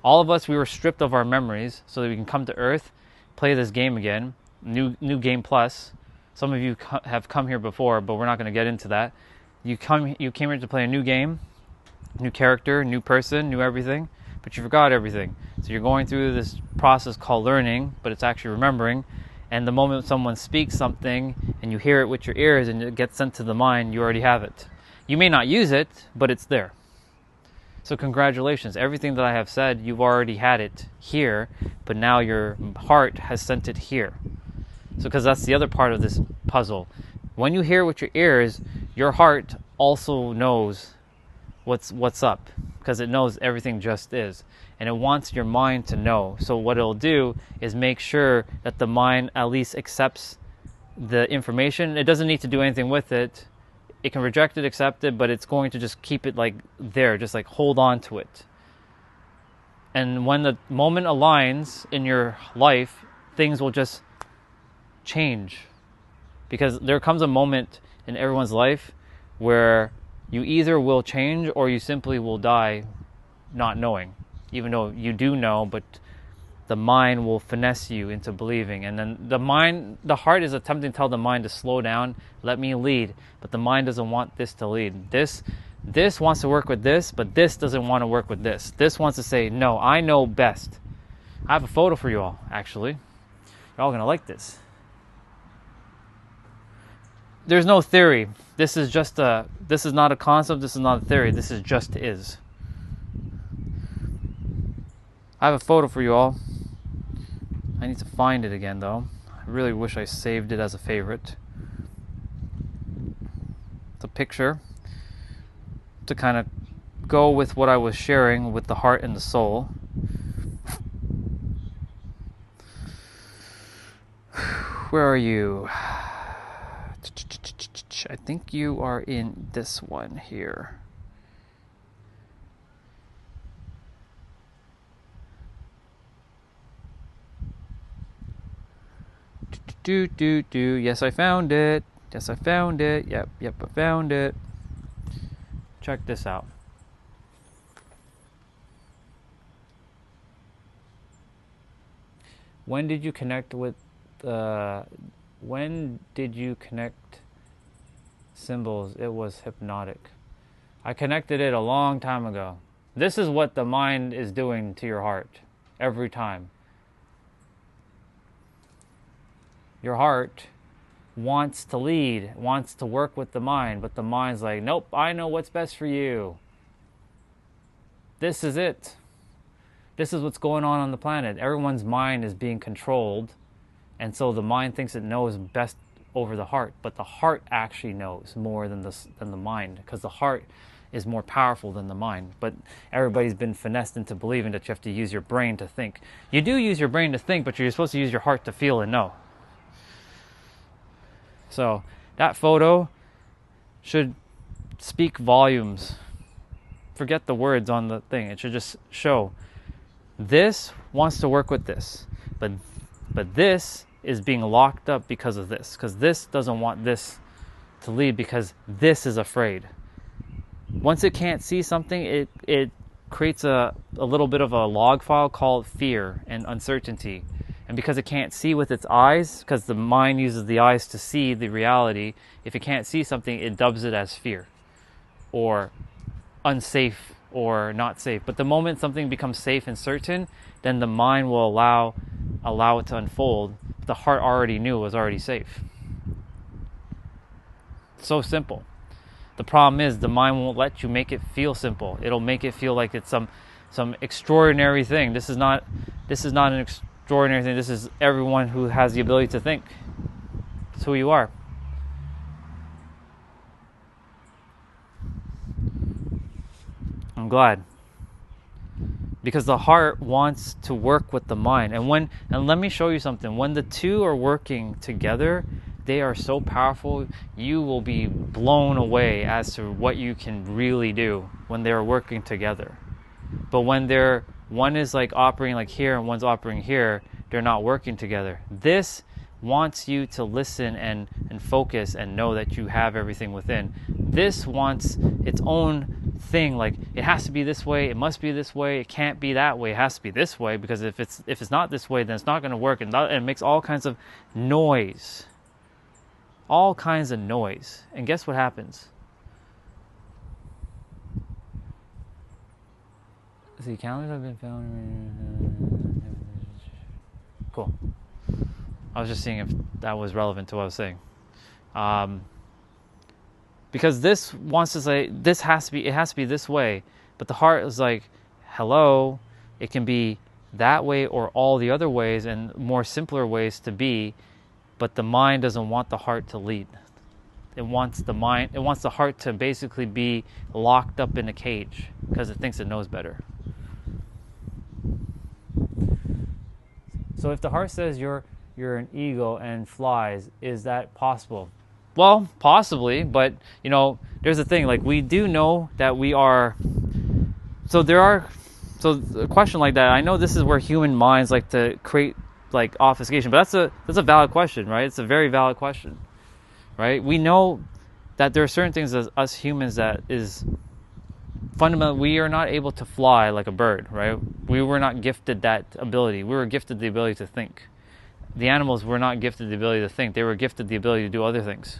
All of us, we were stripped of our memories so that we can come to Earth, play this game again, new game plus. Some of you have come here before, but we're not going to get into that. You came here to play a new game, new character, new person, new everything, but you forgot everything. So you're going through this process called learning, but it's actually remembering. And the moment someone speaks something and you hear it with your ears and it gets sent to the mind, you already have it. You may not use it, but it's there. So congratulations. Everything that I have said, you've already had it here, but now your heart has sent it here. So because that's the other part of this puzzle. When you hear with your ears, your heart also knows what's up, because it knows everything just is, and it wants your mind to know. So what it'll do is make sure that the mind at least accepts the information. It doesn't need to do anything with it. It can reject it, accept it, but it's going to just keep it like there, just like hold on to it. And when the moment aligns in your life, things will just change, because there comes a moment in everyone's life where you either will change or you simply will die not knowing, even though you do know, but the mind will finesse you into believing. And then the heart is attempting to tell the mind to slow down, let me lead, but the mind doesn't want this to lead. This wants to work with this, but this doesn't want to work with this. This wants to say, no, I know best. I have a photo for you all, actually. You're all going to like this. There's no theory. This is not a concept, this is not a theory, this is just is. I have a photo for you all. I need to find it again though. I really wish I saved it as a favorite. It's a picture to kind of go with what I was sharing with the heart and the soul. Where are you? I think you are in this one here. Yes, I found it. Yes, I found it. Yep, I found it. Check this out. When did you connect symbols? It was hypnotic. I connected it a long time ago. This is what the mind is doing to your heart every time. Your heart wants to lead, wants to work with the mind, but the mind's like, nope, I know what's best for you. This is it. This is what's going on the planet. Everyone's mind is being controlled, and so the mind thinks it knows best over the heart, but the heart actually knows more than the mind, because the heart is more powerful than the mind. But everybody's been finessed into believing that you have to use your brain to think. You do use your brain to think, but you're supposed to use your heart to feel and know. So that photo should speak volumes. Forget the words on the thing. It should just show this wants to work with this, but this is being locked up because of this, because this doesn't want this to lead, because this is afraid. Once it can't see something, it creates a little bit of a log file called fear and uncertainty. And because it can't see with its eyes, because the mind uses the eyes to see the reality, if it can't see something, it dubs it as fear or unsafe or not safe. But the moment something becomes safe and certain, then the mind will allow it to unfold. The heart already knew it was already safe. So simple. The problem is the mind won't let you make it feel simple. It'll make it feel like it's some extraordinary thing. This is not an extraordinary thing. This is everyone who has the ability to think. It's who you are. I'm glad. Because the heart wants to work with the mind. And let me show you something. When the two are working together, they are so powerful, you will be blown away as to what you can really do when they're working together. But when one is like operating like here and one's operating here, they're not working together. This wants you to listen and focus and know that you have everything within. This wants its own thing, like it has to be this way, it must be this way, it can't be that way, it has to be this way, because if it's not this way, then it's not going to work, and it makes all kinds of noise. All kinds of noise. And guess what happens? The calendars have been found. Cool. I was just seeing if that was relevant to what I was saying. Because this wants to say it has to be this way, but the heart is like, hello, it can be that way or all the other ways and more simpler ways to be, but the mind doesn't want the heart to lead. It wants the heart to basically be locked up in a cage because it thinks it knows better. So if the heart says you're an eagle and flies, is that possible? Well, possibly, but there's a thing, like we do know that we are. So a question like that, I know this is where human minds like to create like obfuscation, but that's a valid question, right? It's a very valid question. right? We know that there are certain things as us humans that is fundamentally, we are not able to fly like a bird, right? We were not gifted that ability. We were gifted the ability to think. The animals were not gifted the ability to think. They were gifted the ability to do other things,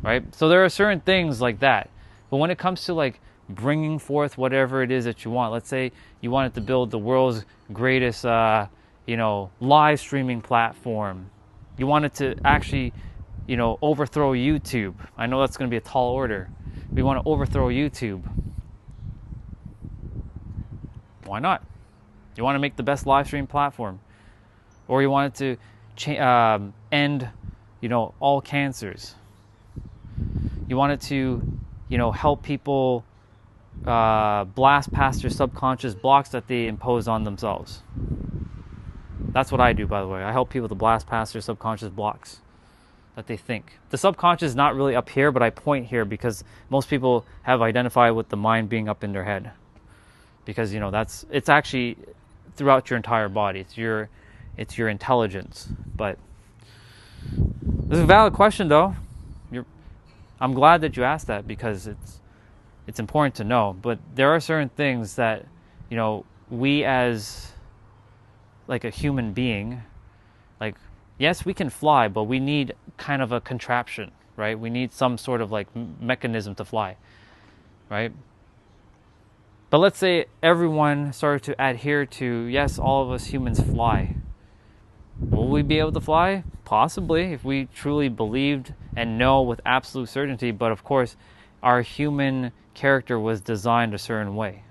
right? So there are certain things like that. But when it comes to like bringing forth whatever it is that you want, let's say you wanted to build the world's greatest, live streaming platform. You wanted to actually, overthrow YouTube. I know that's going to be a tall order. We want to overthrow YouTube. Why not? You want to make the best live stream platform, or you wanted to end, all cancers. You wanted to, help people blast past their subconscious blocks that they impose on themselves. That's what I do, by the way. I help people to blast past their subconscious blocks that they think. The subconscious is not really up here, but I point here because most people have identified with the mind being up in their head. Because it's actually throughout your entire body. It's your intelligence. But this is a valid question, though. I'm glad that you asked that because it's important to know. But there are certain things that we as like a human being, like yes, we can fly, but we need kind of a contraption, right? We need some sort of like mechanism to fly, right? But let's say everyone started to adhere to, yes, all of us humans fly. Will we be able to fly? Possibly, if we truly believed and know with absolute certainty. But of course, our human character was designed a certain way.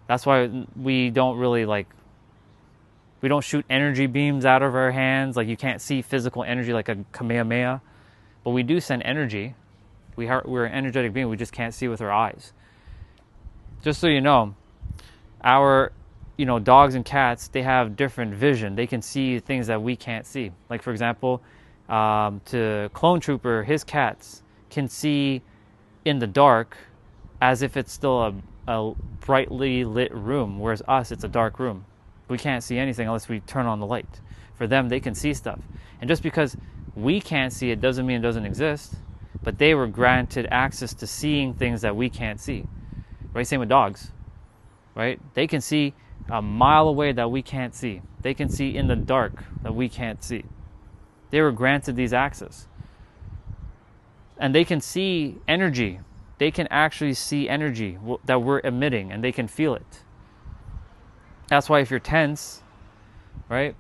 That's why we don't really we don't shoot energy beams out of our hands. Like you can't see physical energy like a Kamehameha. But we do send energy. We're an energetic being. We just can't see with our eyes. Just so you know, our, dogs and cats, they have different vision. They can see things that we can't see. Like, for example, to Clone Trooper, his cats can see in the dark as if it's still a brightly lit room, whereas us, it's a dark room. We can't see anything unless we turn on the light. For them, they can see stuff. And just because we can't see it doesn't mean it doesn't exist, but they were granted access to seeing things that we can't see. Right? Same with dogs, right? They can see a mile away that we can't see. They can see in the dark that we can't see. They were granted these access. And they can see energy. They can actually see energy that we're emitting, and they can feel it. That's why if you're tense, right?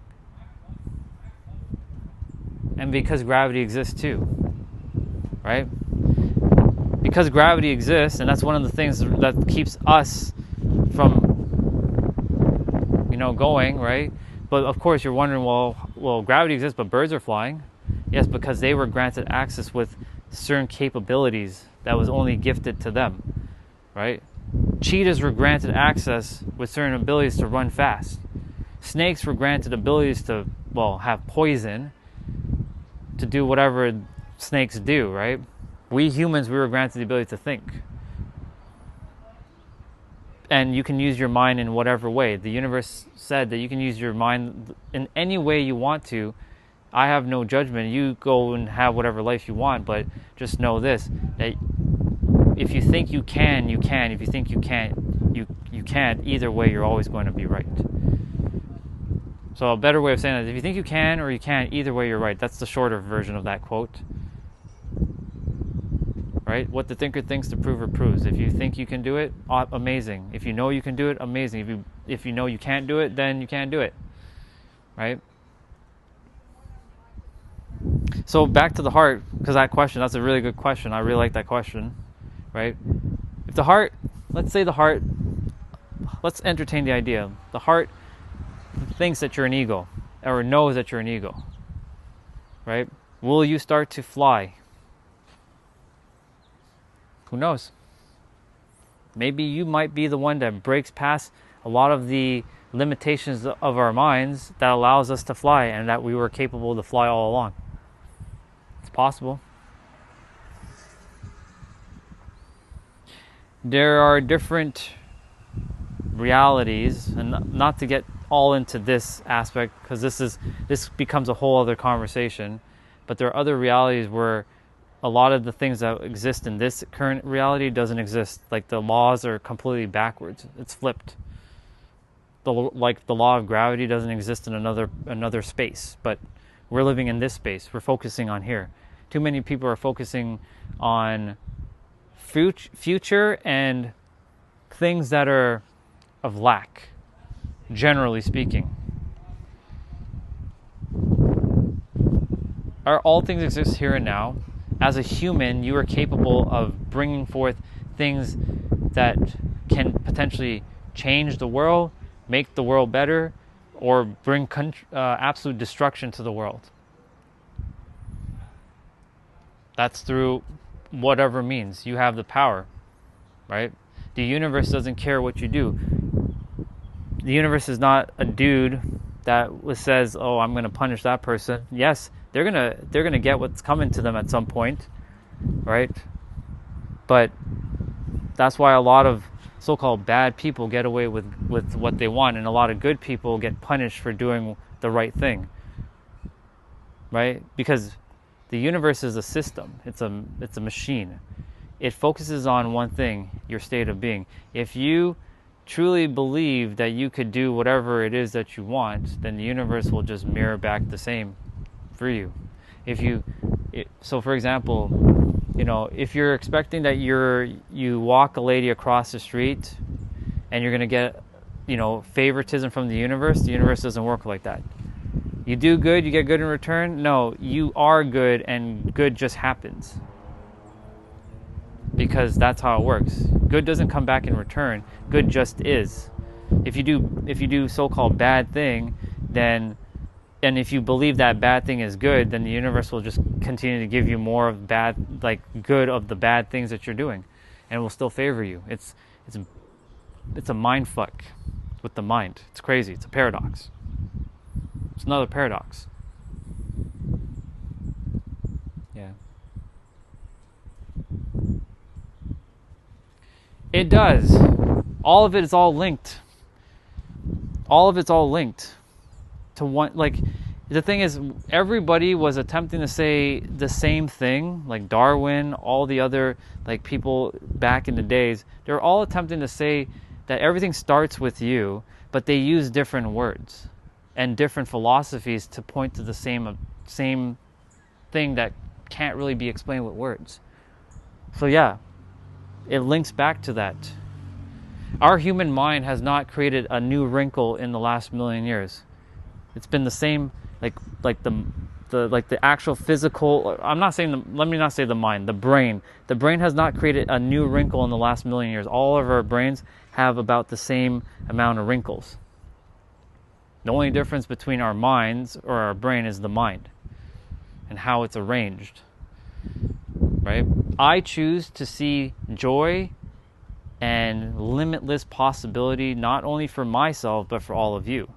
And because gravity exists too, right? Because gravity exists, and that's one of the things that keeps us from, going, right? But of course, you're wondering, well, gravity exists, but birds are flying. Yes, because they were granted access with certain capabilities that was only gifted to them, right? Cheetahs were granted access with certain abilities to run fast. Snakes were granted abilities to, have poison to do whatever snakes do, right? We humans, we were granted the ability to think. And you can use your mind in whatever way. The universe said that you can use your mind in any way you want to. I have no judgment. You go and have whatever life you want, but just know this, that if you think you can, you can. If you think you can't, you can't. Either way, you're always going to be right. So a better way of saying that is if you think you can or you can't, either way, you're right. That's the shorter version of that quote. Right? What the thinker thinks, the prover proves. If you think you can do it, amazing. If you know you can do it, amazing. If you know you can't do it, then you can't do it. Right? So back to the heart, because that's a really good question. I really like that question. Right? If the heart, let's entertain the idea. The heart thinks that you're an ego, or knows that you're an ego. Right? Will you start to fly? Who knows? Maybe you might be the one that breaks past a lot of the limitations of our minds that allows us to fly, and that we were capable to fly all along. It's possible. There are different realities, and not to get all into this aspect, because this becomes a whole other conversation, but there are other realities where a lot of the things that exist in this current reality doesn't exist. Like the laws are completely backwards. It's flipped. Like the law of gravity doesn't exist in another space, but we're living in this space. We're focusing on here. Too many people are focusing on future and things that are of lack, generally speaking. All things exist here and now. As a human, you are capable of bringing forth things that can potentially change the world, make the world better, or bring absolute destruction to the world. That's through whatever means. You have the power, right? The universe doesn't care what you do. The universe is not a dude that says, "Oh, I'm going to punish that person." Yes, they're gonna get what's coming to them at some point, right? But that's why a lot of so-called bad people get away with what they want, and a lot of good people get punished for doing the right thing, right? Because the universe is a system. It's a machine. It focuses on one thing, your state of being. If you truly believe that you could do whatever it is that you want, then the universe will just mirror back the same for you. So for example, if you're expecting that you walk a lady across the street and you're going to get, favoritism from the universe doesn't work like that. You do good, you get good in return. No, you are good, and good just happens. Because that's how it works. Good doesn't come back in return. Good just is. If you do so-called bad thing, and if you believe that bad thing is good, then the universe will just continue to give you more of good of the bad things that you're doing, and will still favor you. It's a mind fuck with the mind. It's crazy. It's a paradox. It's another paradox. Yeah. It does. All of it is all linked. All of it's all linked to one. Like, the thing is, everybody was attempting to say the same thing. Like Darwin, all the other people back in the days, they're all attempting to say that everything starts with you, but they use different words and different philosophies to point to the same thing that can't really be explained with words. So yeah, it links back to that. Our human mind has not created a new wrinkle in the last million years. It's been the same, like the actual physical. Let me not say the mind, the brain. The brain has not created a new wrinkle in the last million years. All of our brains have about the same amount of wrinkles. The only difference between our minds or our brain is the mind and how it's arranged, right? I choose to see joy and limitless possibility, not only for myself, but for all of you.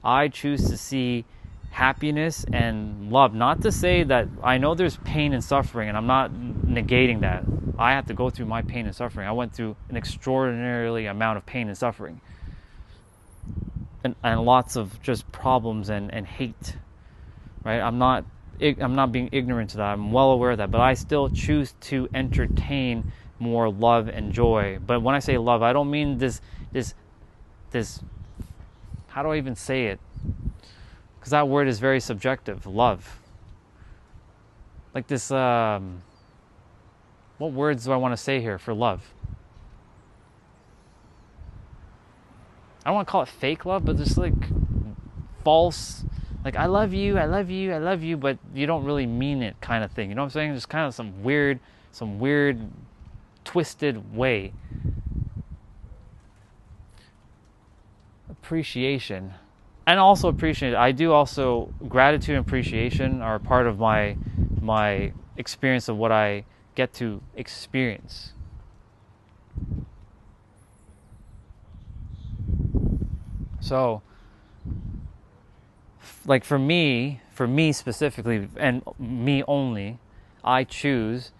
I choose to see happiness and love. Not to say that I know there's pain and suffering, and I'm not negating that. I have to go through my pain and suffering. I went through an extraordinarily amount of pain and suffering. And lots of just problems and hate, right? I'm not being ignorant to that. I'm well aware of that, but I still choose to entertain more love and joy. But when I say love, I don't mean this. How do I even say it? Because that word is very subjective. Love. Like this. What words do I want to say here for love? I don't want to call it fake love, but just false, I love you, I love you, I love you, but you don't really mean it kind of thing. You know what I'm saying? Just kind of some weird, twisted way. Appreciation. And also appreciation. I do also, gratitude and appreciation are part of my experience of what I get to experience. So, for me specifically, and me only, I choose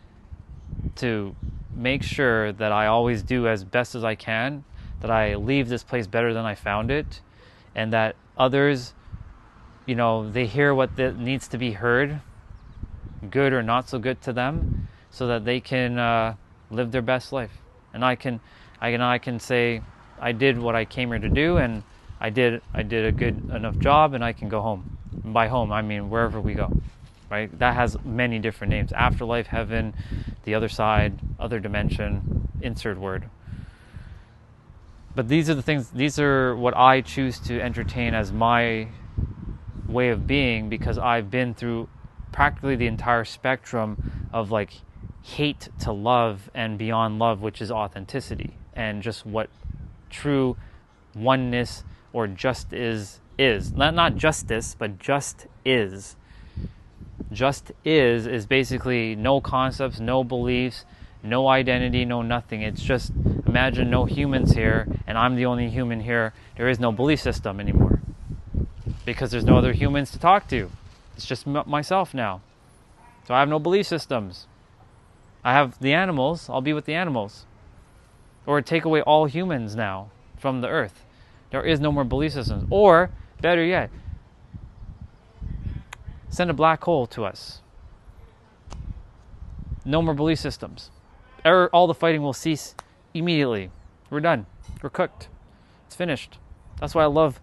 to make sure that I always do as best as I can, that I leave this place better than I found it, and that others, they hear what needs to be heard, good or not so good to them, so that they can live their best life. And I can say I did what I came here to do, and I did a good enough job, and I can go home. And by home, I mean wherever we go, right? That has many different names: afterlife, heaven, the other side, other dimension, insert word. But these are the things, these are what I choose to entertain as my way of being, because I've been through practically the entire spectrum of like hate to love and beyond love, which is authenticity and just what true oneness or just is. Not justice, but just is. Just is basically no concepts, no beliefs, no identity, no nothing. It's just, imagine no humans here, and I'm the only human here. There is no belief system anymore, because there's no other humans to talk to. It's just myself now. So I have no belief systems. I have the animals, I'll be with the animals. Or take away all humans now from the earth. There is no more belief systems. Or, better yet, send a black hole to us. No more belief systems. All the fighting will cease immediately. We're done. We're cooked. It's finished. That's why I love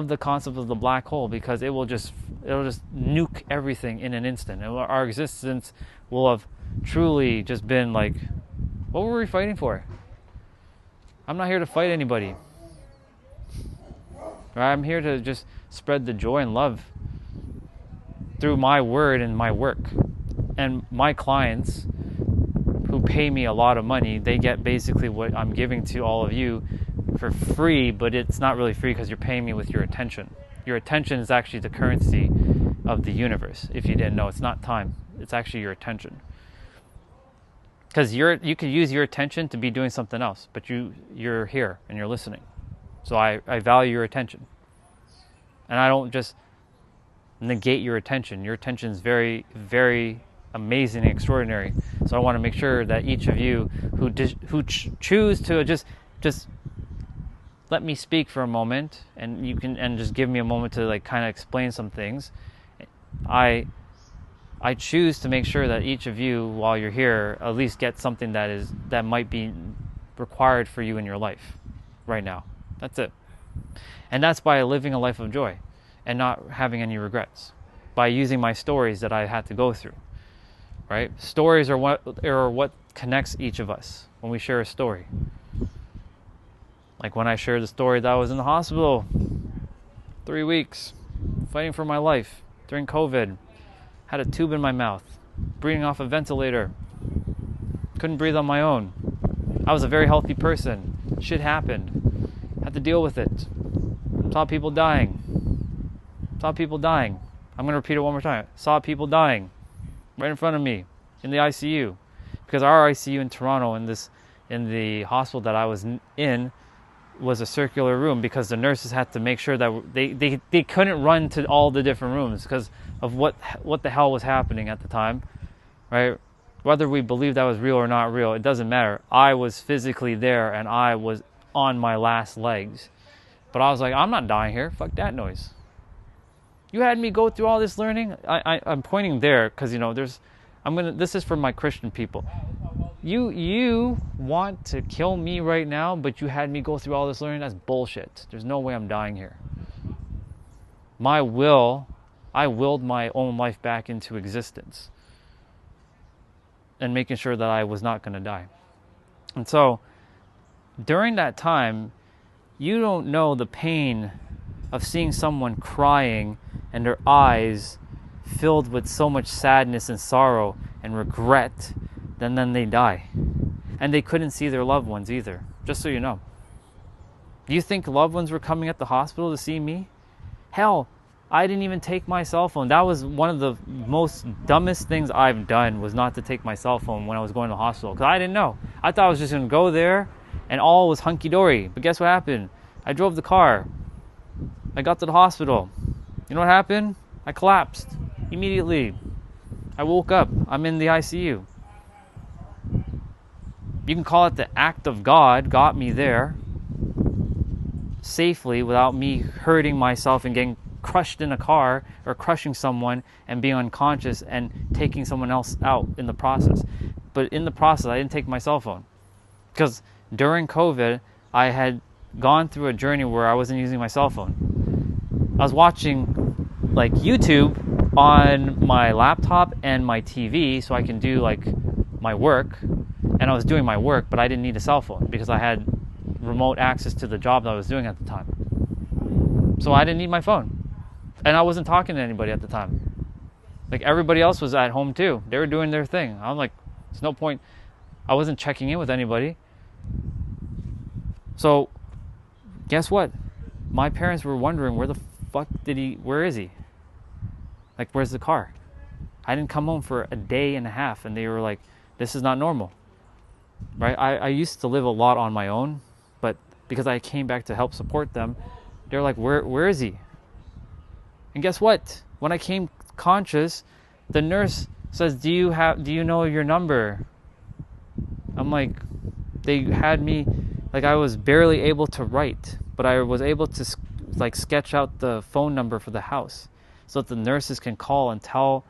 the concept of the black hole, because it'll just nuke everything in an instant. And our existence will have truly just been like, what were we fighting for? I'm not here to fight anybody. I'm here to just spread the joy and love through my word and my work. And my clients who pay me a lot of money, they get basically what I'm giving to all of you for free, but it's not really free because you're paying me with your attention. Your attention is actually the currency of the universe. If you didn't know, it's not time. It's actually your attention. Because you could use your attention to be doing something else, but you're here and you're listening. So I value your attention. And I don't just negate your attention. Your attention is very, very amazing and extraordinary. So I want to make sure that each of you who choose to just let me speak for a moment, and you can just give me a moment to like kind of explain some things. I choose to make sure that each of you, while you're here, at least get something that might be required for you in your life right now. That's it. And that's by living a life of joy and not having any regrets, by using my stories that I had to go through. Right? Stories are what connects each of us when we share a story. Like when I shared the story that I was in the hospital 3 weeks, fighting for my life during COVID, had a tube in my mouth, breathing off a ventilator, couldn't breathe on my own. I was a very healthy person. Shit happened. Had to deal with it. Saw people dying. I'm going to repeat it one more time. Saw people dying right in front of me in the ICU, because our ICU in Toronto, in the hospital that I was in, was a circular room, because the nurses had to make sure that they couldn't run to all the different rooms because of what the hell was happening at the time, right? Whether we believe that was real or not real, it doesn't matter. I was physically there and I was on my last legs. But I was like, I'm not dying here. Fuck that noise. You had me go through all this learning. I'm pointing there because, this is for my Christian people. You want to kill me right now, but you had me go through all this learning? That's bullshit. There's no way I'm dying here. I willed my own life back into existence and making sure that I was not going to die. And so during that time, you don't know the pain of seeing someone crying and their eyes filled with so much sadness and sorrow and regret, then they die. And they couldn't see their loved ones either, just so you know. Do you think loved ones were coming at the hospital to see me? Hell, I didn't even take my cell phone. That was one of the most dumbest things I've done, was not to take my cell phone when I was going to the hospital, because I didn't know. I thought I was just going to go there and all was hunky-dory. But guess what happened? I drove the car. I got to the hospital. You know what happened? I collapsed immediately. I woke up. I'm in the ICU. You can call it the act of God got me there safely without me hurting myself and getting crushed in a car or crushing someone and being unconscious and taking someone else out in the process. But in the process, I didn't take my cell phone. Because during COVID, I had gone through a journey where I wasn't using my cell phone. I was watching like YouTube on my laptop and my TV so I can do like my work. And I was doing my work, but I didn't need a cell phone because I had remote access to the job that I was doing at the time. So I didn't need my phone. And I wasn't talking to anybody at the time. Like everybody else was at home too. They were doing their thing. I'm like, there's no point. I wasn't checking in with anybody. So guess what? My parents were wondering where is he? Like, where's the car? I didn't come home for a day and a half and they were like, this is not normal. Right? I used to live a lot on my own, but because I came back to help support them, they're like, where is he? And guess what? When I came conscious, the nurse says, do you know your number? I'm like, they had me, like I was barely able to write, but I was able to like sketch out the phone number for the house so that the nurses can call and tell,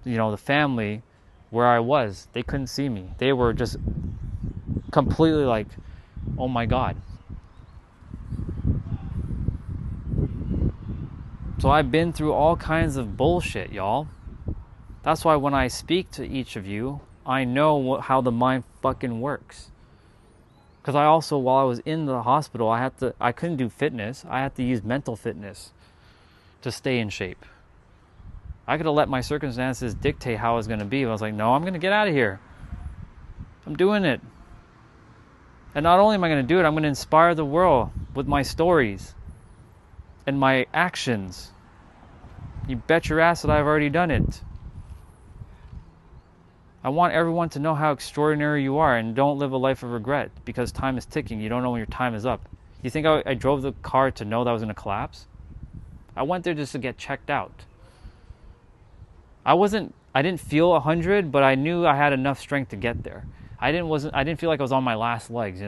the family where I was. They couldn't see me. They were just completely like, oh my God. So I've been through all kinds of bullshit, y'all. That's why when I speak to each of you, I know how the mind fucking works. Because I also, while I was in the hospital, I couldn't do fitness. I had to use mental fitness to stay in shape. I could have let my circumstances dictate how I was going to be. I was like, no, I'm going to get out of here. I'm doing it. And not only am I going to do it, I'm going to inspire the world with my stories and my actions. You bet your ass that I've already done it. I want everyone to know how extraordinary you are and don't live a life of regret because time is ticking. You don't know when your time is up. You think I drove the car to know that I was going to collapse? I went there just to get checked out. I didn't feel 100, but I knew I had enough strength to get there. I didn't feel like I was on my last legs,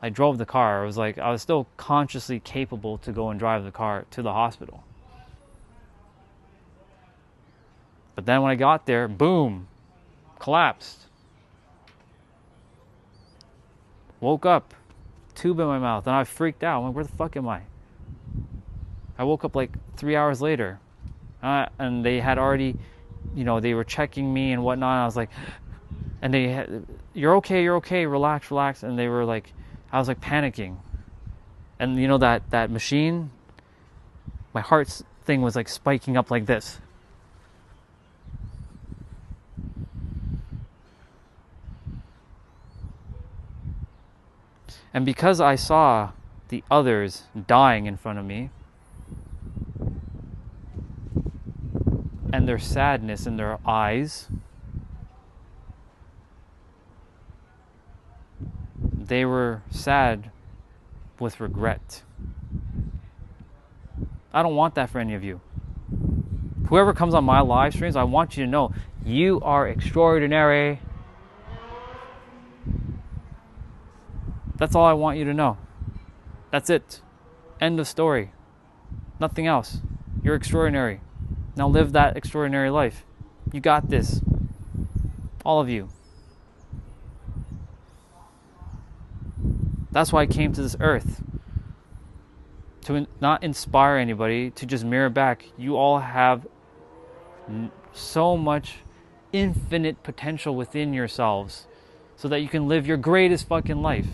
I drove the car. I was still consciously capable to go and drive the car to the hospital. But then when I got there, boom, collapsed. Woke up, tube in my mouth, and I freaked out. I'm like, where the fuck am I? I woke up like 3 hours later, and they had already, they were checking me and whatnot. And I was like, and you're okay, relax. And they were like, I was like panicking. And that machine, my heart's thing was like spiking up like this. And because I saw the others dying in front of me, and their sadness in their eyes, they were sad with regret. I don't want that for any of you. Whoever comes on my live streams, I want you to know you are extraordinary. That's all I want you to know. That's it. End of story. Nothing else. You're extraordinary. Now live that extraordinary life. You got this. All of you. That's why I came to this earth. To not inspire anybody, to just mirror back. You all have so much infinite potential within yourselves so that you can live your greatest fucking life.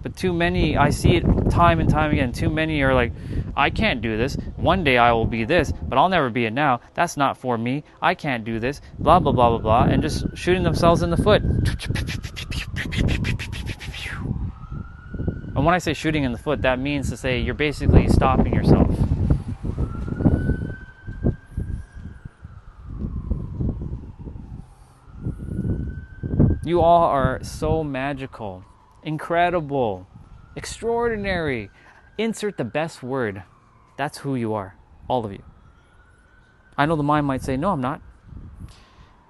But too many, I see it time and time again, too many are like, I can't do this. One day I will be this, but I'll never be it now. That's not for me. I can't do this. Blah, blah, blah, blah, blah. And just shooting themselves in the foot. And when I say shooting in the foot, that means to say you're basically stopping yourself. You all are so magical, incredible, extraordinary. Insert the best word. That's who you are, all of you. I know the mind might say, no, I'm not.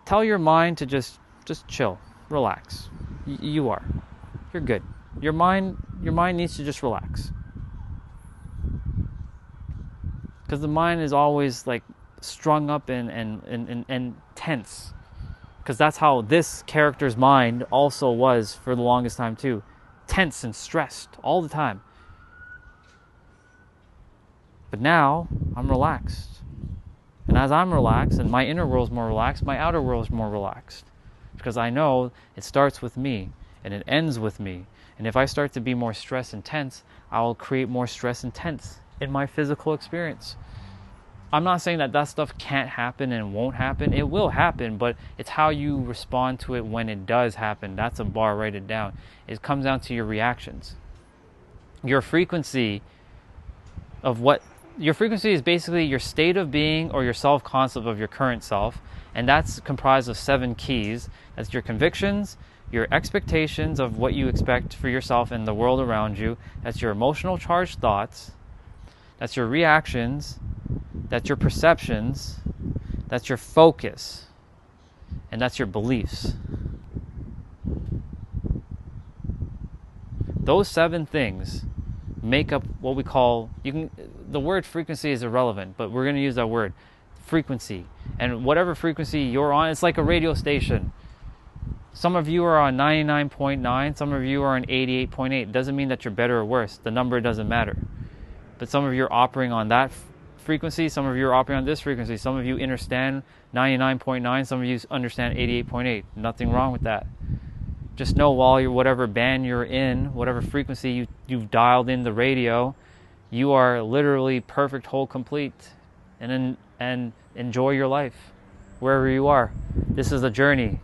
Tell your mind to just chill, relax. You are. You're good. Your mind needs to just relax. Because the mind is always like strung up and tense. Because that's how this character's mind also was for the longest time too. Tense and stressed all the time. But now I'm relaxed. And as I'm relaxed and my inner world's more relaxed, my outer world's more relaxed. Because I know it starts with me and it ends with me. And if I start to be more stressed and tense, I will create more stress and tense in my physical experience. I'm not saying that that stuff can't happen and won't happen. It will happen, but it's how you respond to it when it does happen. That's a bar, write it down. It comes down to your reactions. Your frequency is basically your state of being or your self-concept of your current self, and that's comprised of 7 keys. That's your convictions, your expectations of what you expect for yourself and the world around you. That's your emotional charged thoughts. That's your reactions. That's your perceptions. That's your focus. And that's your beliefs. Those 7 things make up what we call, the word frequency is irrelevant, but we're going to use that word, frequency. And whatever frequency you're on, it's like a radio station. Some of you are on 99.9, some of you are on 88.8. Doesn't mean that you're better or worse. The number doesn't matter. But some of you are operating on that frequency, some of you are operating on this frequency. Some of you understand 99.9, some of you understand 88.8. Nothing wrong with that. Just know while you're whatever band you're in, whatever frequency you've dialed in the radio, you are literally perfect, whole, complete, and enjoy your life wherever you are. This is a journey.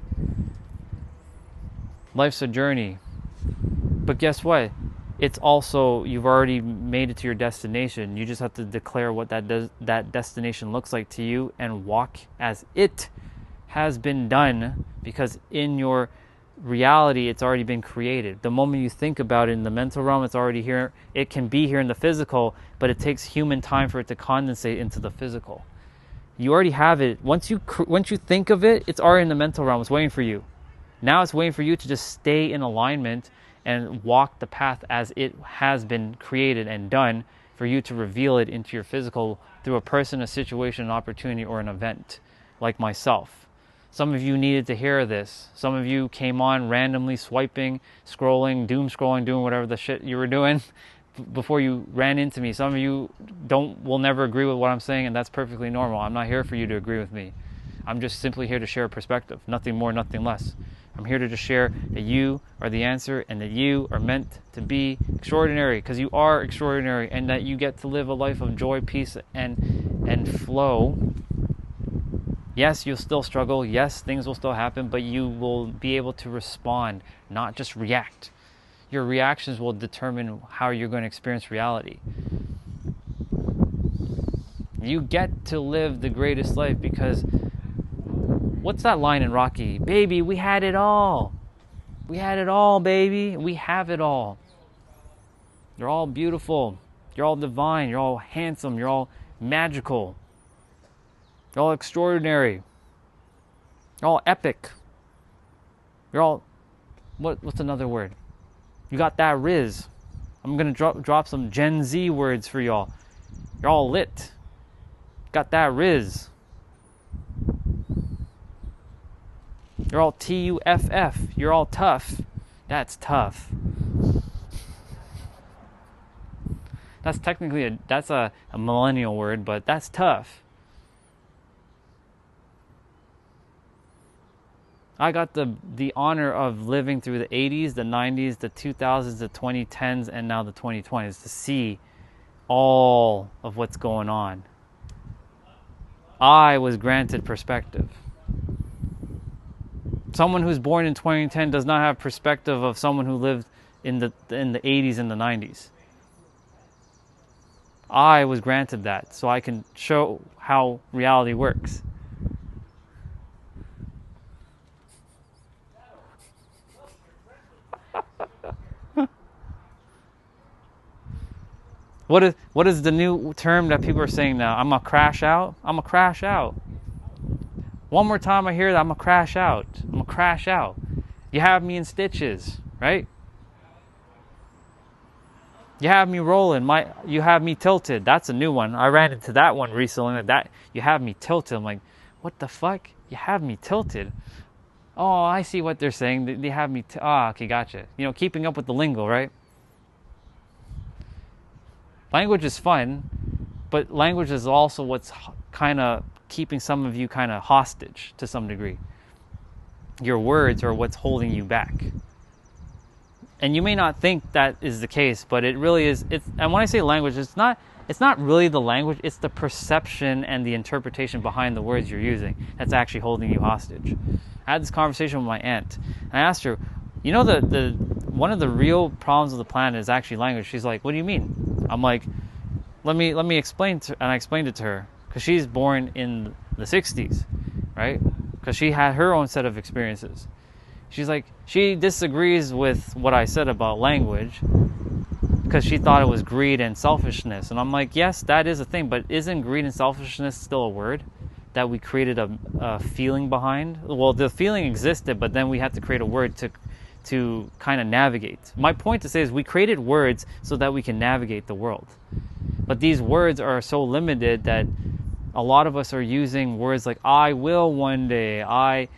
Life's a journey. But guess what? It's also, you've already made it to your destination. You just have to declare what that destination looks like to you and walk as it has been done, because in your reality, it's already been created. The moment you think about it in the mental realm, it's already here. It can be here in the physical, but it takes human time for it to condensate into the physical. You already have it. Once you think of it, it's already in the mental realm. It's waiting for you. Now it's waiting for you to just stay in alignment and walk the path as it has been created and done, for you to reveal it into your physical through a person, a situation, an opportunity, or an event, like myself. Some of you needed to hear this. Some of you came on randomly swiping, scrolling, doom scrolling, doing whatever the shit you were doing before you ran into me. Some of you will never agree with what I'm saying, and that's perfectly normal. I'm not here for you to agree with me. I'm just simply here to share a perspective, nothing more, nothing less. I'm here to just share that you are the answer and that you are meant to be extraordinary, because you are extraordinary, and that you get to live a life of joy, peace, and flow. Yes, you'll still struggle. Yes, things will still happen, but you will be able to respond, not just react. Your reactions will determine how you're going to experience reality. You get to live the greatest life, because what's that line in Rocky? Baby, we had it all. We had it all, baby. We have it all. You're all beautiful. You're all divine. You're all handsome. You're all magical. You're all extraordinary. You're all epic. You're all... What's another word? You got that riz. I'm going to drop some Gen Z words for y'all. You're all lit. Got that riz. You're all TUFF. You're all tough. That's tough. That's technically a millennial word, but that's tough. I got the honor of living through the 80s, the 90s, the 2000s, the 2010s, and now the 2020s to see all of what's going on. I was granted perspective. Someone who's born in 2010 does not have perspective of someone who lived in the 80s and the 90s. I was granted that, so I can show how reality works. What is the new term that people are saying now? I'm gonna crash out. I'm gonna crash out. One more time I hear that, I'm gonna crash out. I'm gonna crash out. You have me in stitches, right? You have me rolling. You have me tilted. That's a new one. I ran into that one recently. Like that, you have me tilted. I'm like, what the fuck? You have me tilted. Oh, I see what they're saying. They have me. Okay, gotcha. You know, keeping up with the lingo, right? Language is fun, but language is also what's kind of keeping some of you kind of hostage to some degree. Your words are what's holding you back. And you may not think that is the case, but it really is. And when I say language, it's not really the language, it's the perception and the interpretation behind the words you're using that's actually holding you hostage. I had this conversation with my aunt, and I asked her, you know, the one of the real problems of the planet is actually language. She's like, what do you mean? I'm like, let me explain and I explained it to her, because she's born in the 60s, right? Because she had her own set of experiences. She's like, she disagrees with what I said about language because she thought it was greed and selfishness. And I'm like, yes, that is a thing, but isn't greed and selfishness still a word that we created a feeling behind? Well, the feeling existed, but then we had to create a word to kind of navigate. My point to say is we created words so that we can navigate the world. But these words are so limited that a lot of us are using words like, I will one day, I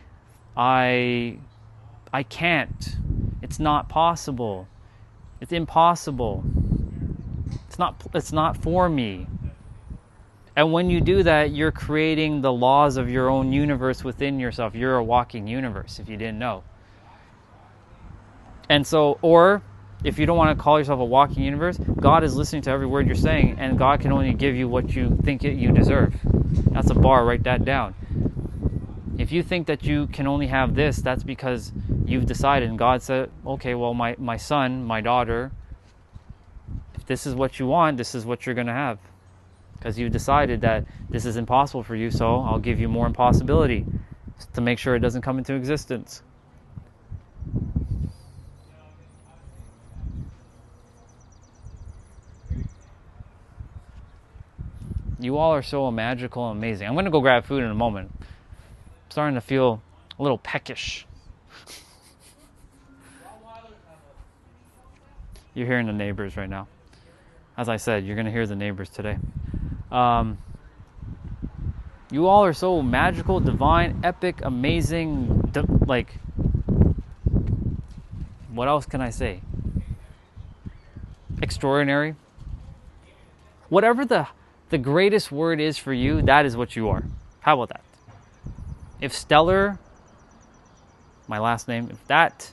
can't. It's not possible. It's impossible. It's not for me. And when you do that, you're creating the laws of your own universe within yourself. You're a walking universe, if you didn't know. And so, or if you don't want to call yourself a walking universe, God is listening to every word you're saying, and God can only give you what you think you deserve. That's a bar, write that down. If you think that you can only have this, that's because you've decided, and God said, okay, well, my son, my daughter, if this is what you want, this is what you're going to have. Because you've decided that this is impossible for you, so I'll give you more impossibility to make sure it doesn't come into existence. You all are so magical and amazing. I'm going to go grab food in a moment. I'm starting to feel a little peckish. You're hearing the neighbors right now. As I said, you're going to hear the neighbors today. You all are so magical, divine, epic, amazing. What else can I say? Extraordinary. Whatever the greatest word is for you, that is what you are. How about that? If stellar, my last name, if that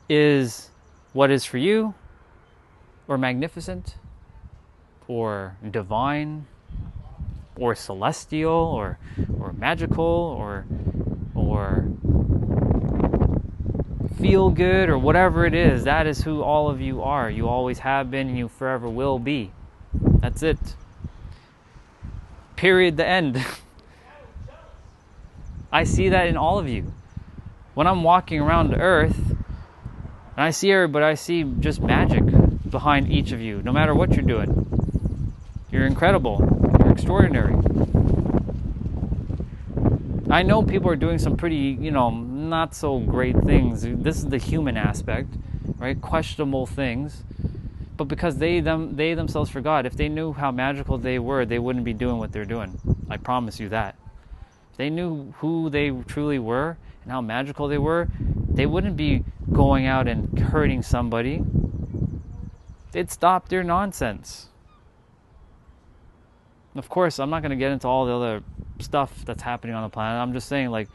is what is for you, or magnificent, or divine, or celestial, or magical, or feel good, or whatever it is, that is who all of you are. You always have been, and you forever will be. That's it. Period, the end. I see that in all of you. When I'm walking around the earth, and I see everybody, I see just magic behind each of you, no matter what you're doing. You're incredible. You're extraordinary. I know people are doing some pretty, not so great things. This is the human aspect, right? Questionable things. But because they themselves forgot, if they knew how magical they were, they wouldn't be doing what they're doing. I promise you that. If they knew who they truly were and how magical they were, they wouldn't be going out and hurting somebody. They'd stop their nonsense. Of course, I'm not going to get into all the other stuff that's happening on the planet. I'm just saying,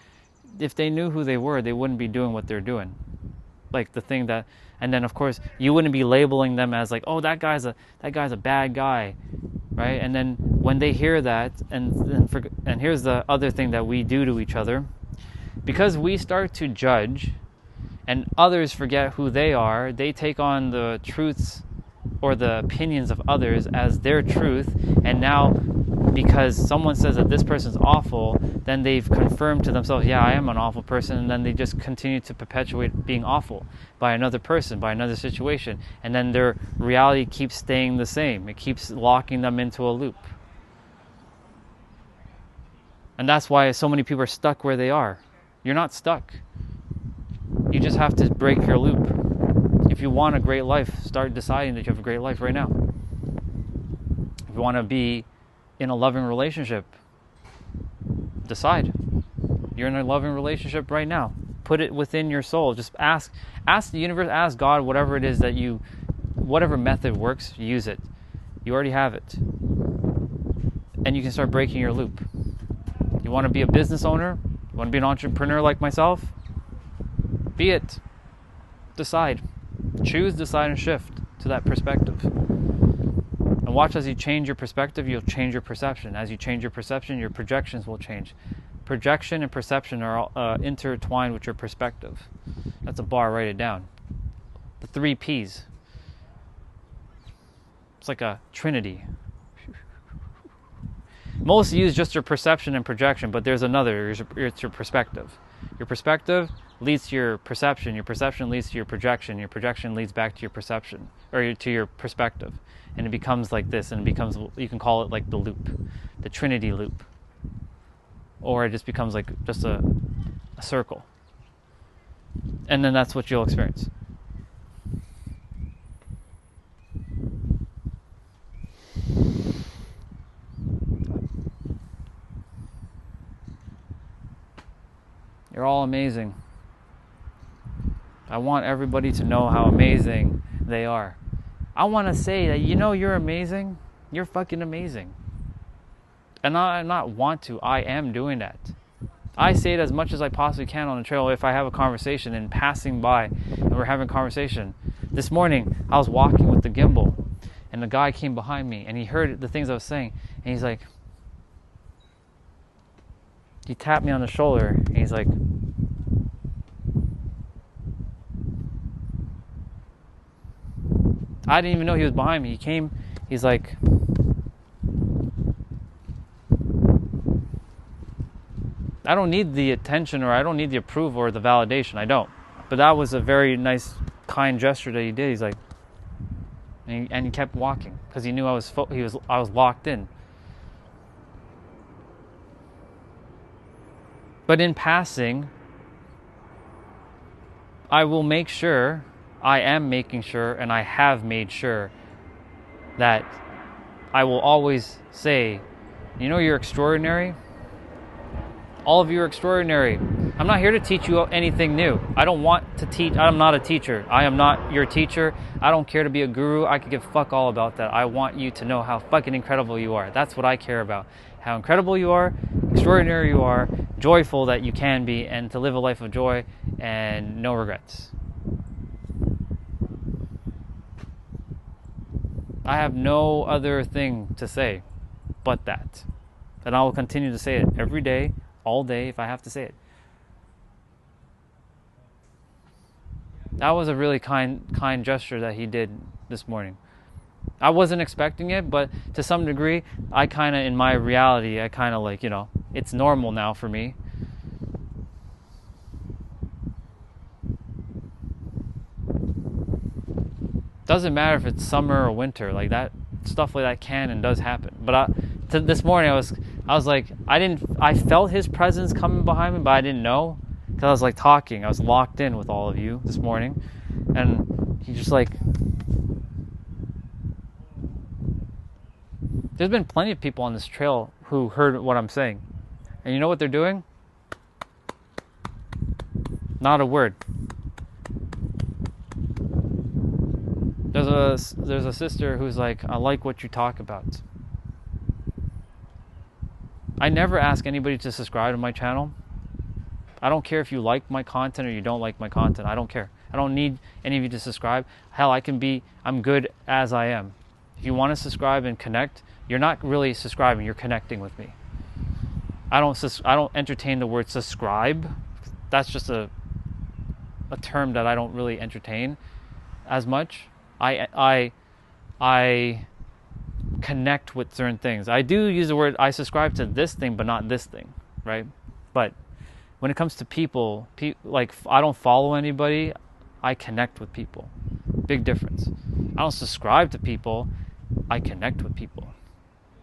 if they knew who they were, they wouldn't be doing what they're doing. And then of course, you wouldn't be labeling them as oh, that guy's a bad guy, right? And then when they hear that, and here's the other thing that we do to each other, because we start to judge, and others forget who they are, they take on the truths or the opinions of others as their truth, and now because someone says that this person's awful, then they've confirmed to themselves, yeah, I am an awful person, and then they just continue to perpetuate being awful by another person, by another situation, and then their reality keeps staying the same. It keeps locking them into a loop. And that's why so many people are stuck where they are. You're not stuck. You just have to break your loop. If you want a great life, start deciding that you have a great life right now. If you want to be in a loving relationship, decide. You're in a loving relationship right now. Put it within your soul. Just ask the universe, ask God, whatever it is that whatever method works, use it. You already have it. And you can start breaking your loop. You want to be a business owner? You want to be an entrepreneur like myself? Be it. Decide. Choose, decide, and shift to that perspective. And watch as you change your perspective, you'll change your perception. As you change your perception, your projections will change. Projection and perception are intertwined with your perspective. That's a bar, write it down. The 3 Ps. It's like a trinity. Most use just your perception and projection, but there's another. It's your perspective. Your perspective leads to your perception. Your perception leads to your projection. Your projection leads back to your perception, or to your perspective. And it becomes like this, and it becomes, you can call it like the loop, the Trinity loop. Or it just becomes like just a circle. And then that's what you'll experience. You're all amazing. I want everybody to know how amazing they are. I want to say that, you're amazing. You're fucking amazing. And I not want to. I am doing that. I say it as much as I possibly can on the trail if I have a conversation and passing by and we're having a conversation. This morning, I was walking with the gimbal and the guy came behind me and he heard the things I was saying and he's like, he tapped me on the shoulder and he's like, I didn't even know he was behind me. He came, he's like, I don't need the attention or I don't need the approval or the validation. I don't. But that was a very nice, kind gesture that he did. He's like, and he kept walking because he knew I was locked in. But in passing, I will make sure, I am making sure, and I have made sure that I will always say, you're extraordinary. All of you are extraordinary. I'm not here to teach you anything new. I don't want to teach. I'm not a teacher. I am not your teacher. I don't care to be a guru. I could give fuck all about that. I want you to know how fucking incredible you are. That's what I care about. How incredible you are, extraordinary you are, joyful that you can be, and to live a life of joy and no regrets. I have no other thing to say but that. And I will continue to say it every day, all day, if I have to say it. That was a really kind gesture that he did this morning. I wasn't expecting it, but to some degree, I kind of, in my reality, I kind of like, it's normal now for me. Doesn't matter if it's summer or winter, like that, stuff like that can and does happen. But this morning, I was like, I felt his presence coming behind me, but I didn't know because I was like talking. I was locked in with all of you this morning, and he just like. There's been plenty of people on this trail who heard what I'm saying, and you know what they're doing? Not a word. There's a sister who's like, I like what you talk about. I never ask anybody to subscribe to my channel. I don't care if you like my content or you don't like my content. I don't care. I don't need any of you to subscribe. Hell, I'm good as I am. If you want to subscribe and connect, you're not really subscribing, you're connecting with me. I don't entertain the word subscribe. That's just a term that I don't really entertain as much. I connect with certain things. I do use the word, I subscribe to this thing, but not this thing, right? But when it comes to people, like I don't follow anybody, I connect with people. Big difference. I don't subscribe to people, I connect with people.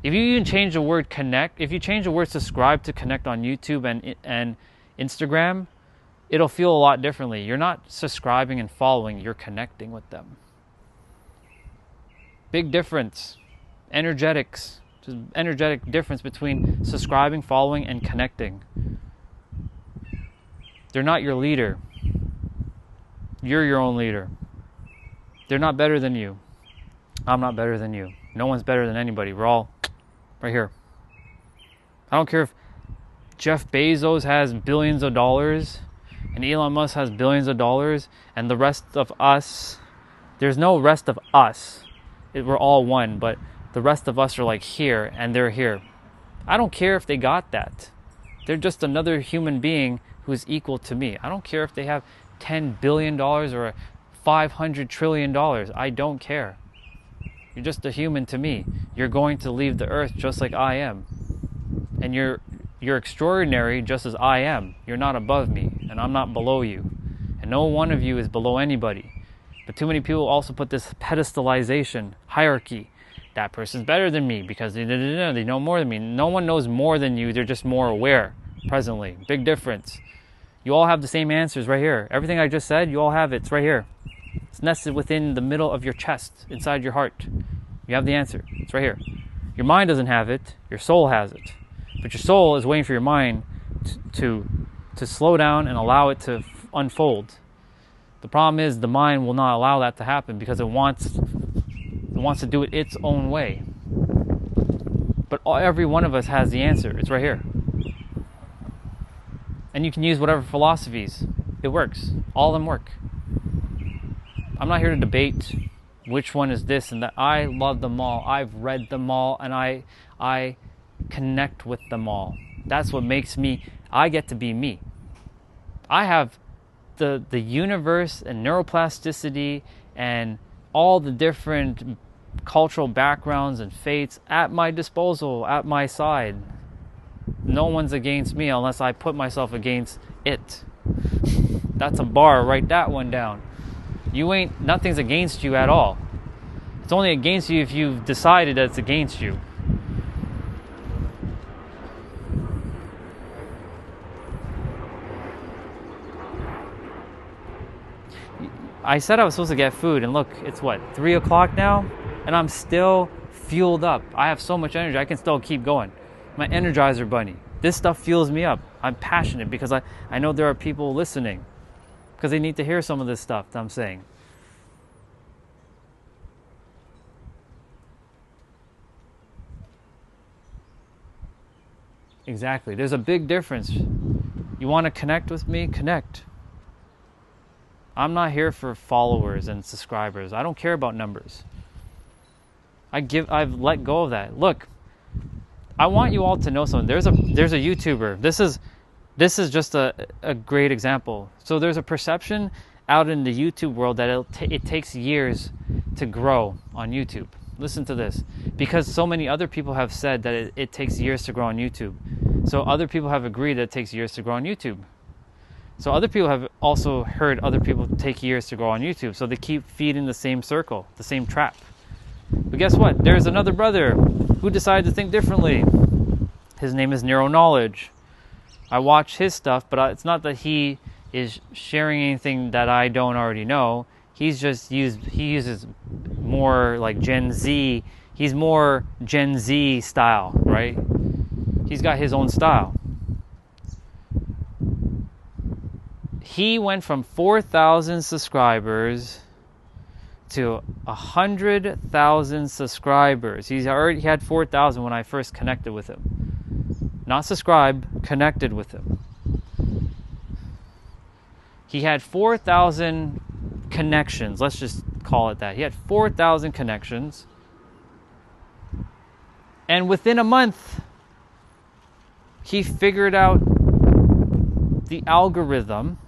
If you even change the word connect, if you change the word subscribe to connect on YouTube and Instagram, it'll feel a lot differently. You're not subscribing and following, you're connecting with them. Big difference. Energetics. Just energetic difference between subscribing, following, and connecting. They're not your leader. You're your own leader. They're not better than you. I'm not better than you. No one's better than anybody. We're all right here. I don't care if Jeff Bezos has billions of dollars and Elon Musk has billions of dollars and the rest of us, there's no rest of us. We're all one, but the rest of us are like here and they're here. I don't care if they got that. They're just another human being who's equal to me. I don't care if they have $10 billion or $500 trillion. I don't care. You're just a human to me. You're going to leave the earth just like I am. And you're extraordinary just as I am. You're not above me, and I'm not below you. And no one of you is below anybody. But too many people also put this pedestalization, hierarchy. That person's better than me because they know more than me. No one knows more than you. They're just more aware presently. Big difference. You all have the same answers right here. Everything I just said, you all have it. It's right here. It's nested within the middle of your chest, inside your heart. You have the answer. It's right here. Your mind doesn't have it. Your soul has it. But your soul is waiting for your mind to slow down and allow it to unfold. The problem is the mind will not allow that to happen because it wants to do it its own way. But every one of us has the answer. It's right here. And you can use whatever philosophies. It works. All of them work. I'm not here to debate which one is this and that. I love them all. I've read them all and I connect with them all. That's what makes me, I get to be me. I have the universe and neuroplasticity and all the different cultural backgrounds and faiths at my disposal, at my side. No one's against me unless I put myself against it. That's a bar. Write that one down. Nothing's against you at all. It's only against you if you've decided that it's against you. I said I was supposed to get food, and look, it's what, 3 o'clock now? And I'm still fueled up. I have so much energy, I can still keep going. My Energizer Bunny. This stuff fuels me up. I'm passionate because I know there are people listening because they need to hear some of this stuff that I'm saying. Exactly. There's a big difference. You want to connect with me? Connect. I'm not here for followers and subscribers. I don't care about numbers. I've let go of that. Look, I want you all to know something. There's a YouTuber. This is just a great example. So there's a perception out in the YouTube world that it takes years to grow on YouTube. Listen to this. Because so many other people have said that it takes years to grow on YouTube. So other people have agreed that it takes years to grow on YouTube. So other people have also heard other people take years to grow on YouTube. So they keep feeding the same circle, the same trap. But guess what? There's another brother who decided to think differently. His name is Neuro Knowledge. I watch his stuff, but it's not that he is sharing anything that I don't already know. He uses more like Gen Z. He's more Gen Z style, right? He's got his own style. He went from 4,000 subscribers to 100,000 subscribers. He had 4,000 when I first connected with him. Not subscribed, connected with him. He had 4,000 connections. Let's just call it that. He had 4,000 connections. And within a month, he figured out the algorithm,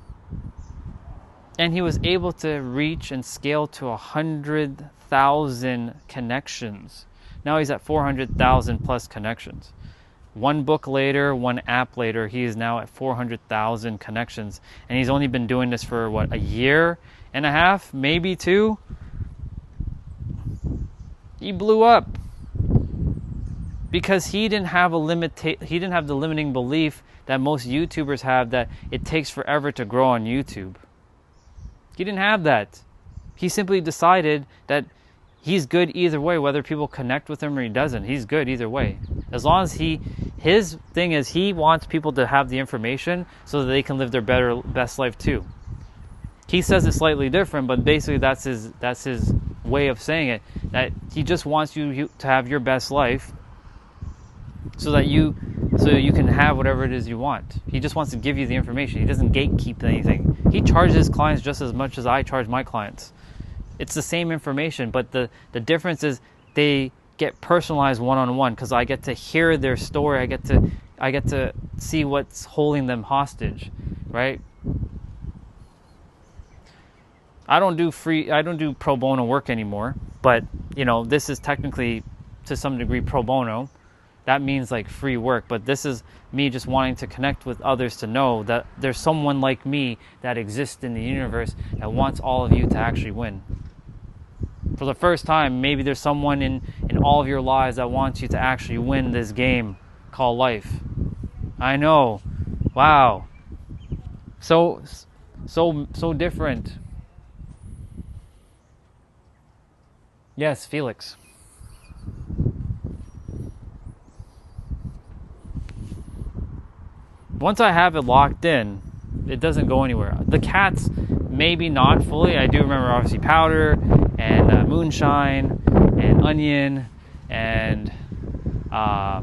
and he was able to reach and scale to 100,000 connections. Now he's at 400,000 plus connections. One book later, one app later, he is now at 400,000 connections. And he's only been doing this for, what, a year and a half, maybe 2? He blew up. because he didn't have he didn't have the limiting belief that most YouTubers have, that it takes forever to grow on YouTube. He didn't have that. He simply decided that he's good either way, whether people connect with him or he doesn't. He's good either way. As long as his thing is, he wants people to have the information so that they can live their best life too. He says it slightly different, but basically that's his way of saying it. That he just wants you to have your best life, so that you can have whatever it is you want. He just wants to give you the information. He doesn't gatekeep anything. He charges his clients just as much as I charge my clients. It's the same information, but the difference is they get personalized one-on-one, because I get to hear their story. I get to see what's holding them hostage, right? I don't do pro bono work anymore, but this is technically to some degree pro bono. That means like free work, but this is me just wanting to connect with others to know that there's someone like me that exists in the universe that wants all of you to actually win. For the first time, maybe there's someone in all of your lives that wants you to actually win this game called life. I know. Wow. So different. Yes, Felix. Once I have it locked in, it doesn't go anywhere. The cats, maybe not fully. I do remember obviously Powder and Moonshine and Onion and a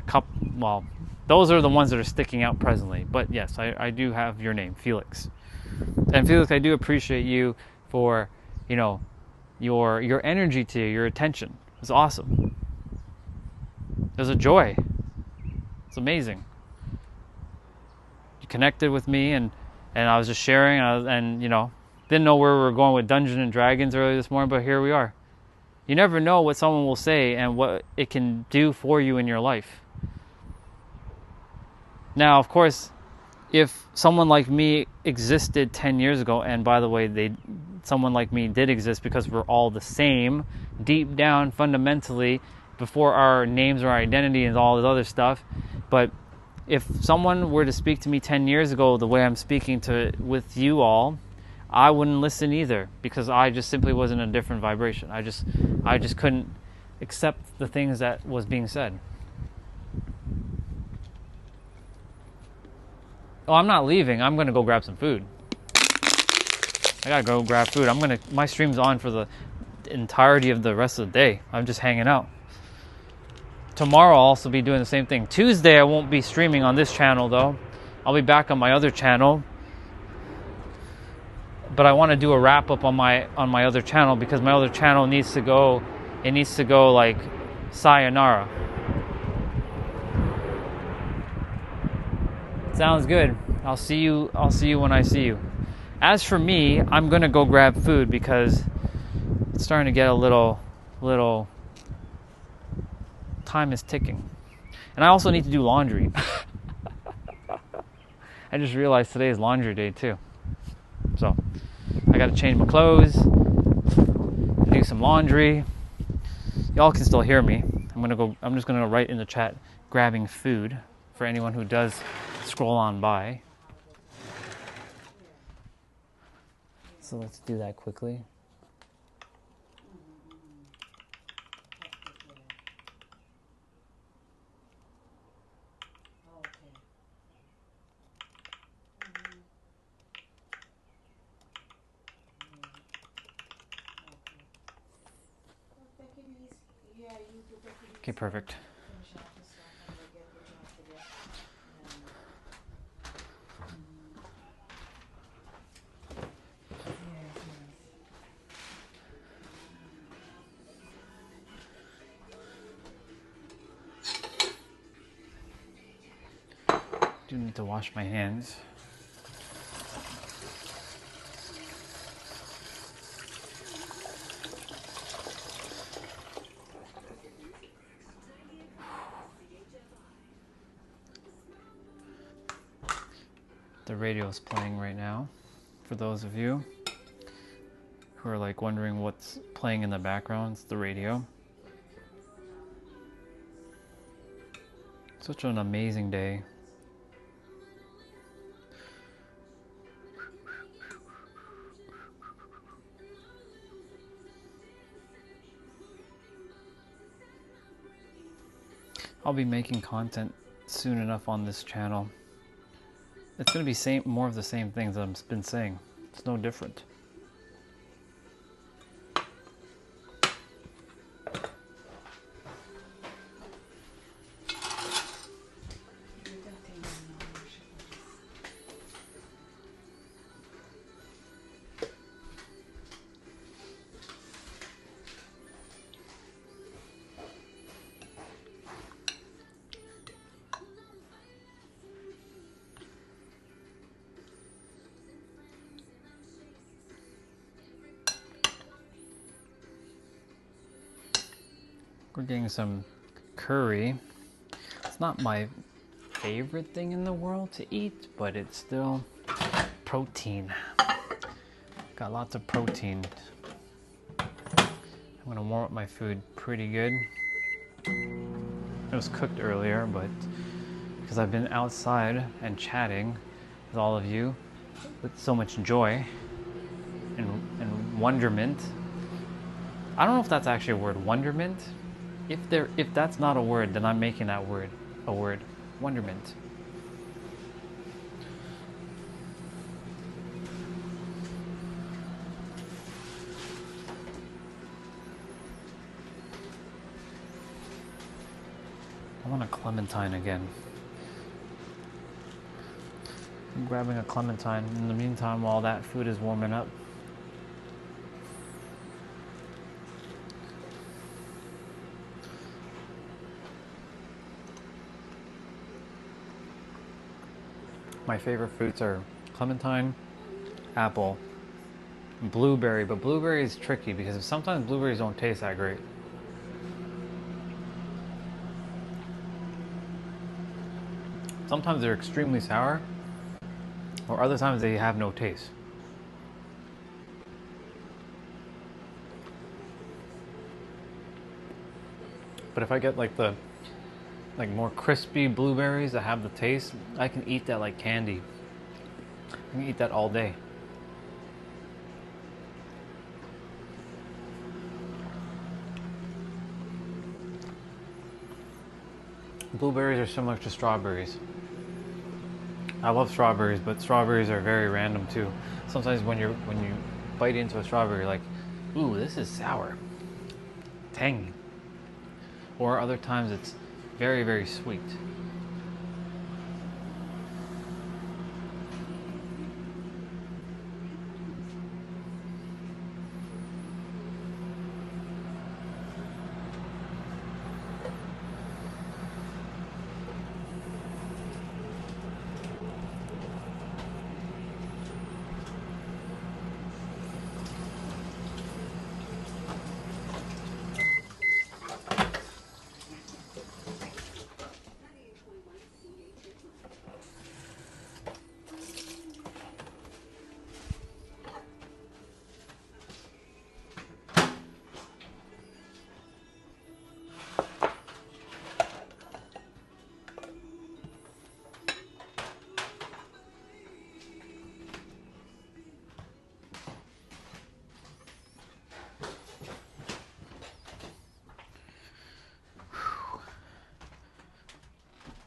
couple. Well, those are the ones that are sticking out presently. But yes, I do have your name, Felix. And Felix, I do appreciate you for your energy to you, your attention. It's awesome. There's a joy. It's amazing. You connected with me, and I was just sharing, and didn't know where we were going with Dungeons and Dragons earlier this morning, but here we are. You never know what someone will say and what it can do for you in your life. Now, of course, if someone like me existed 10 years ago, and by the way, someone like me did exist because we're all the same, deep down, fundamentally, before our names or our identity and all this other stuff. But if someone were to speak to me 10 years ago the way I'm speaking with you all, I wouldn't listen either, because I just simply was in a different vibration. I just couldn't accept the things that was being said. Oh, I'm not leaving. I'm going to go grab some food. I got to go grab food. My stream's on for the entirety of the rest of the day. I'm just hanging out. Tomorrow I'll also be doing the same thing. Tuesday I won't be streaming on this channel though. I'll be back on my other channel. But I want to do a wrap up on my other channel, because my other channel needs to go like sayonara. Sounds good. I'll see you when I see you. As for me, I'm gonna go grab food because it's starting to get a little time is ticking. And I also need to do laundry. I just realized today is laundry day too. So I gotta change my clothes, do some laundry. Y'all can still hear me. I'm just gonna write in the chat grabbing food for anyone who does scroll on by. So let's do that quickly. Okay, perfect. Do need to wash my hands. The radio is playing right now, for those of you who are like wondering what's playing in the background. It's the radio. Such an amazing day. I'll be making content soon enough on this channel. It's gonna be more of the same things that I've been saying. It's no different. We're getting some curry. It's not my favorite thing in the world to eat, but it's still protein. Got lots of protein. I'm gonna warm up my food pretty good. It was cooked earlier, but because I've been outside and chatting with all of you with so much joy and wonderment. I don't know if that's actually a word, wonderment. If that's not a word, then I'm making that word a word. Wonderment. I want a clementine again. I'm grabbing a clementine in the meantime while that food is warming up. My favorite fruits are clementine, apple, and blueberry, but blueberry is tricky because sometimes blueberries don't taste that great. Sometimes they're extremely sour, or other times they have no taste. But if I get like more crispy blueberries that have the taste, I can eat that like candy. I can eat that all day. Blueberries are similar to strawberries. I love strawberries, but strawberries are very random too. Sometimes when you bite into a strawberry, you're like, ooh, this is sour, tangy. Or other times it's very, very sweet.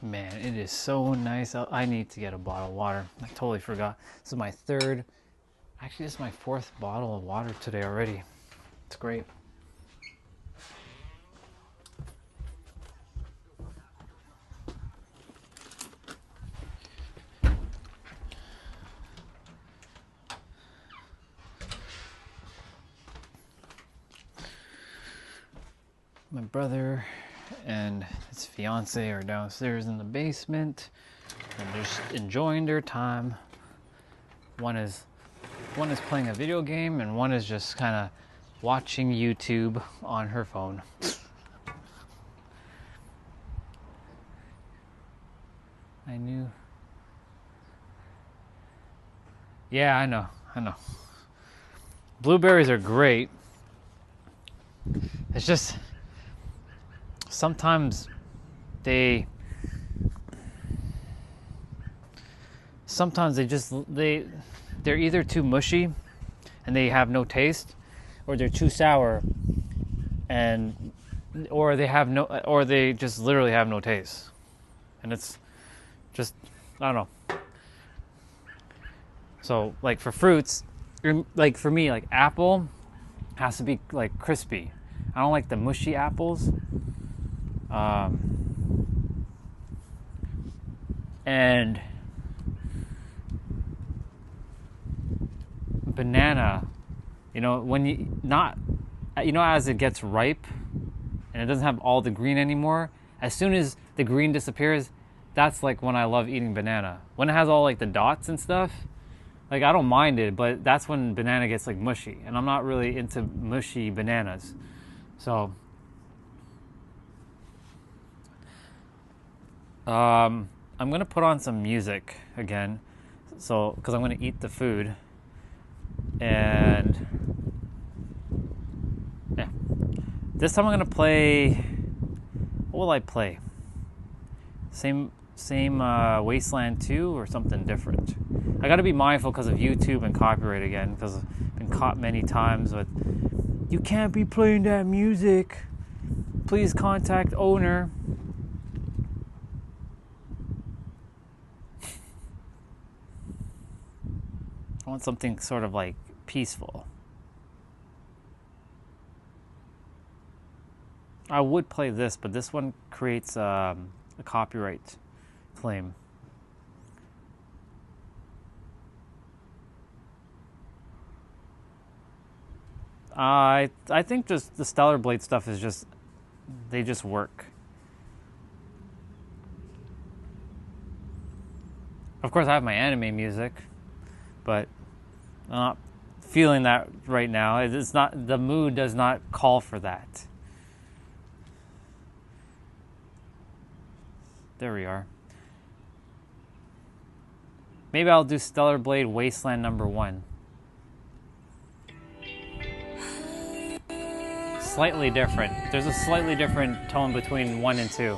Man, it is so nice out. I need to get a bottle of water. I totally forgot. This is my third, actually this is my fourth bottle of water today already. It's great. My brother and his fiance are downstairs in the basement and just enjoying their time. One is playing a video game and one is just kind of watching YouTube on her phone. I knew. Yeah, I know. Blueberries are great. It's just sometimes they sometimes they're either too mushy and they have no taste, or they're too sour and or they just literally have no taste. And it's just, I don't know. So like for fruits, like for me, like apple has to be like crispy. I don't like the mushy apples. And banana, as it gets ripe and it doesn't have all the green anymore, as soon as the green disappears, that's like when I love eating banana. When it has all like the dots and stuff, like I don't mind it, but that's when banana gets like mushy, and I'm not really into mushy bananas. So I'm gonna put on some music again, so because I'm gonna eat the food. And yeah, this time I'm gonna play. What will I play? Same Wasteland 2 or something different. I gotta be mindful because of YouTube and copyright again, because I've been caught many times with, you can't be playing that music. Please contact owner. I want something sort of like peaceful. I would play this, but this one creates a copyright claim. I think just the Stellar Blade stuff is just, they just work. Of course, I have my anime music, but I'm not feeling that right now. It's not, the mood does not call for that. There we are. Maybe I'll do Stellar Blade Wasteland number 1. Slightly different. There's a slightly different tone between 1 and 2.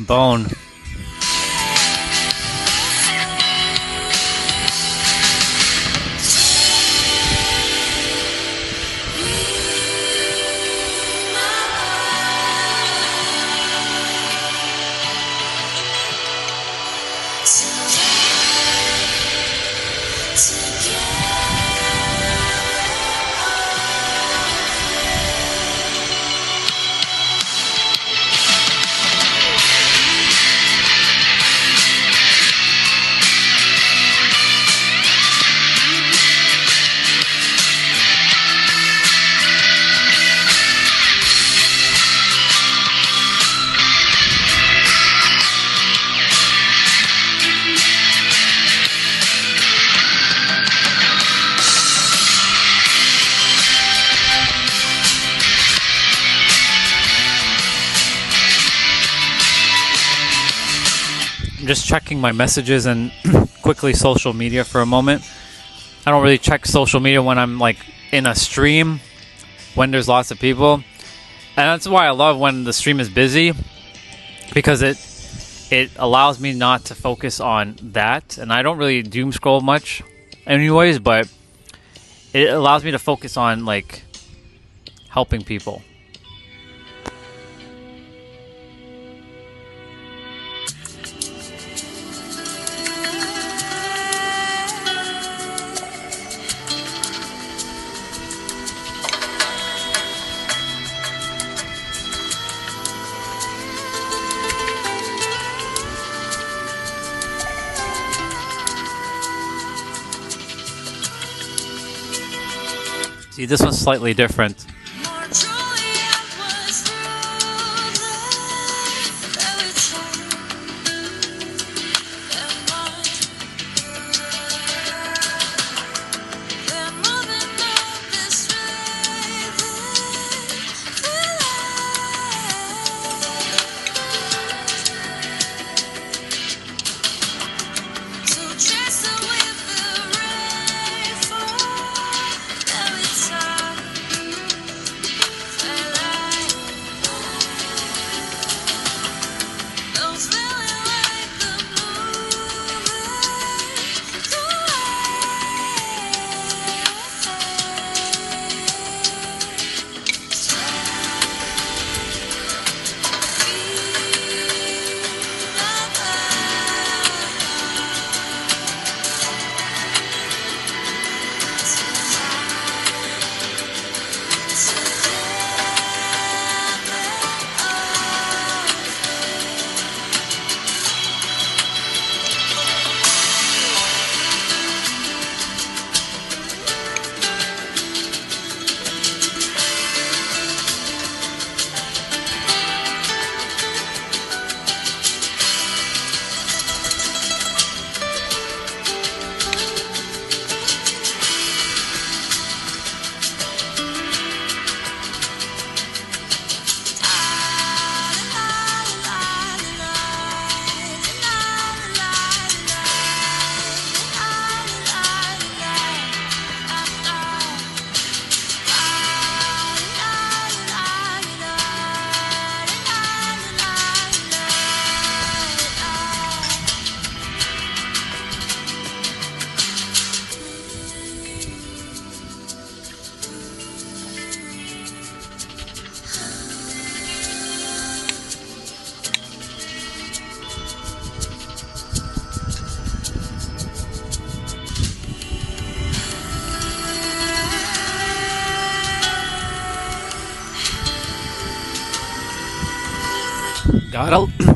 Bone. Just checking my messages and quickly social media for a moment. I don't really check social media when I'm like in a stream, when there's lots of people. And that's why I love when the stream is busy, because it allows me not to focus on that. And I don't really doom scroll much anyways, but it allows me to focus on like helping people. See, this one's slightly different. More truly I was ruthless every time and mine. They're moving up this so chase away the rain for every time. Those feeling like the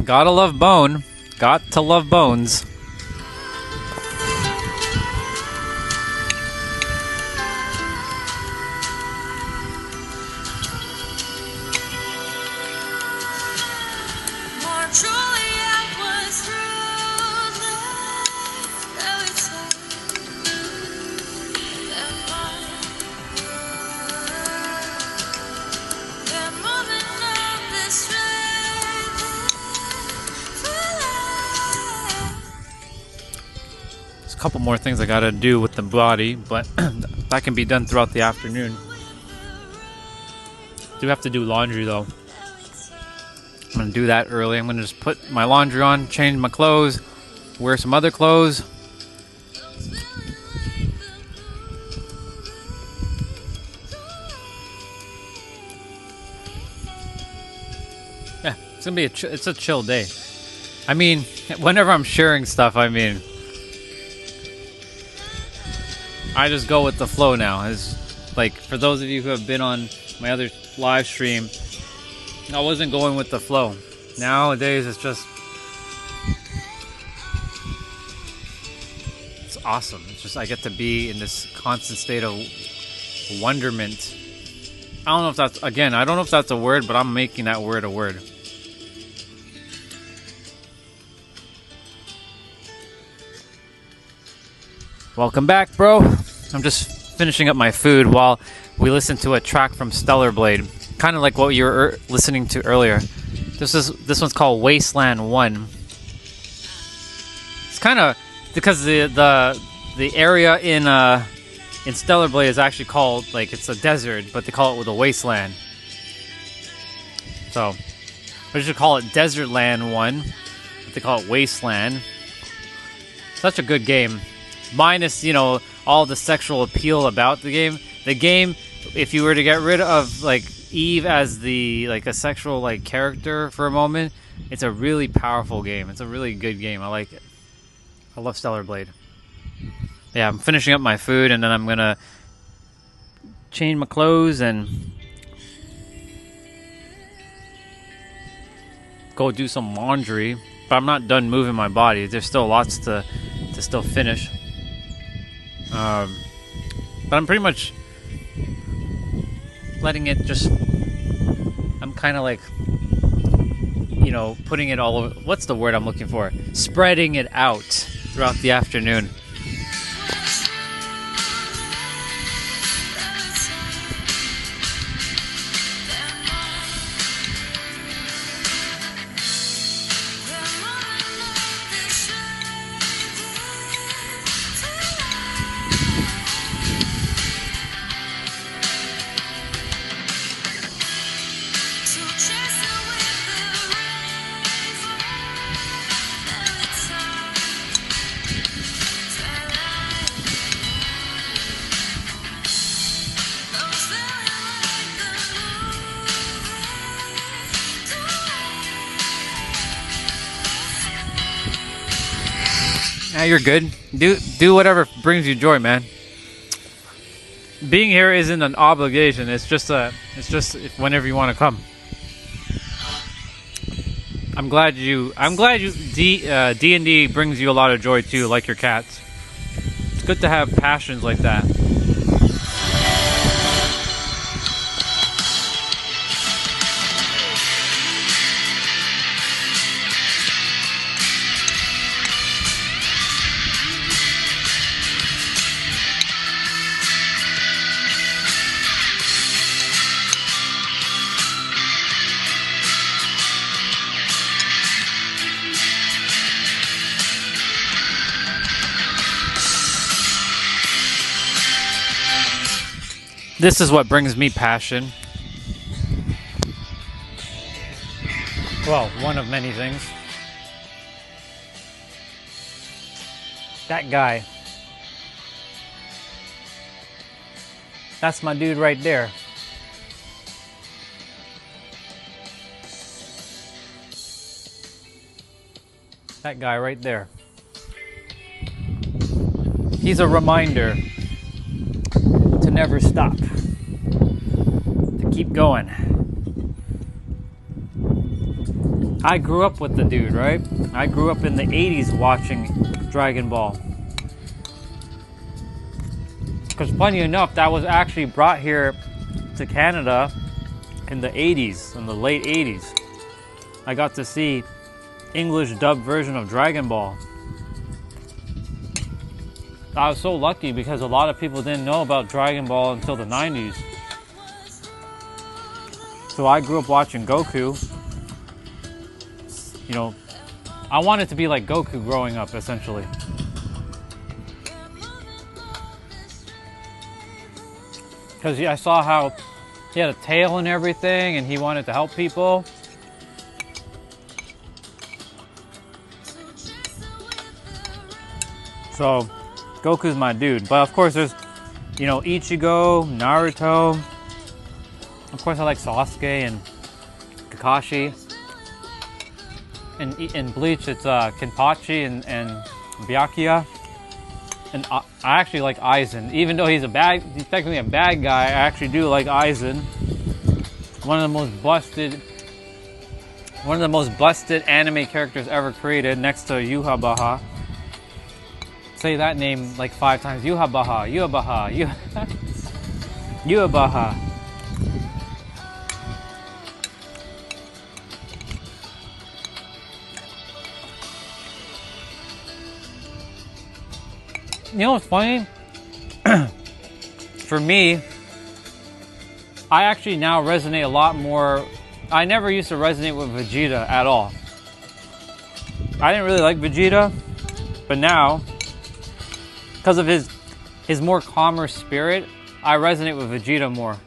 Gotta love bone. Got to love bones. more truly I was ruthless every time and mine. They're moving up this There's a couple more things I gotta do with the body, but that can be done throughout the afternoon. Do have to do laundry though. I'm gonna do that early. I'm gonna just put my laundry on, change my clothes, wear some other clothes. Yeah, it's gonna be it's a chill day. I mean, whenever I'm sharing stuff, I mean, I just go with the flow now. It's like, for those of you who have been on my other live stream, I wasn't going with the flow. Nowadays, it's just, it's awesome. It's just, I get to be in this constant state of wonderment. I don't know if that's, again, I don't know if that's a word, but I'm making that word a word. Welcome back, bro. I'm just finishing up my food while we listen to a track from Stellar Blade, kind of like what you were listening to earlier. This one's called Wasteland 1. It's kind of because the area in Stellar Blade is actually called, like, it's a desert, but they call it with a wasteland. So we should call it Desertland 1, but they call it Wasteland. Such a good game. Minus, you know, all the sexual appeal about the game. The game, if you were to get rid of, like, Eve as the, like, a sexual, like, character for a moment, it's a really powerful game. It's a really good game. I like it. I love Stellar Blade. Yeah, I'm finishing up my food, and then I'm gonna change my clothes and go do some laundry. But I'm not done moving my body. There's still lots to still finish. But I'm pretty much letting it just. I'm kind of like, putting it all over. What's the word I'm looking for? Spreading it out throughout the afternoon. Yeah, you're good. Do whatever brings you joy, man. Being here isn't an obligation. It's just whenever you want to come. I'm glad D&D brings you a lot of joy too, like your cats. It's good to have passions like that. This is what brings me passion. Well, one of many things. That guy. That's my dude right there. That guy right there. He's a reminder to never stop, to keep going. I grew up with the dude, right? I grew up in the 80s watching Dragon Ball. Because funny enough, that was actually brought here to Canada in the 80s, in the late 80s. I got to see English dubbed version of Dragon Ball. I was so lucky because a lot of people didn't know about Dragon Ball until the 90s. So I grew up watching Goku. You know, I wanted to be like Goku growing up, essentially. Because I saw how he had a tail and everything, and he wanted to help people. So, Goku's my dude. But of course there's, you know, Ichigo, Naruto. Of course I like Sasuke and Kakashi. In Bleach it's Kenpachi and Byakuya. And I actually like Aizen. Even though he's technically a bad guy, I actually do like Aizen. One of the most busted anime characters ever created, next to Yhwach. Say that name like 5 times. Yhwach. Yhwach. You know what's funny? For me, I actually now resonate a lot more. I never used to resonate with Vegeta at all. I didn't really like Vegeta, but now, because of his more calmer spirit, I resonate with Vegeta more.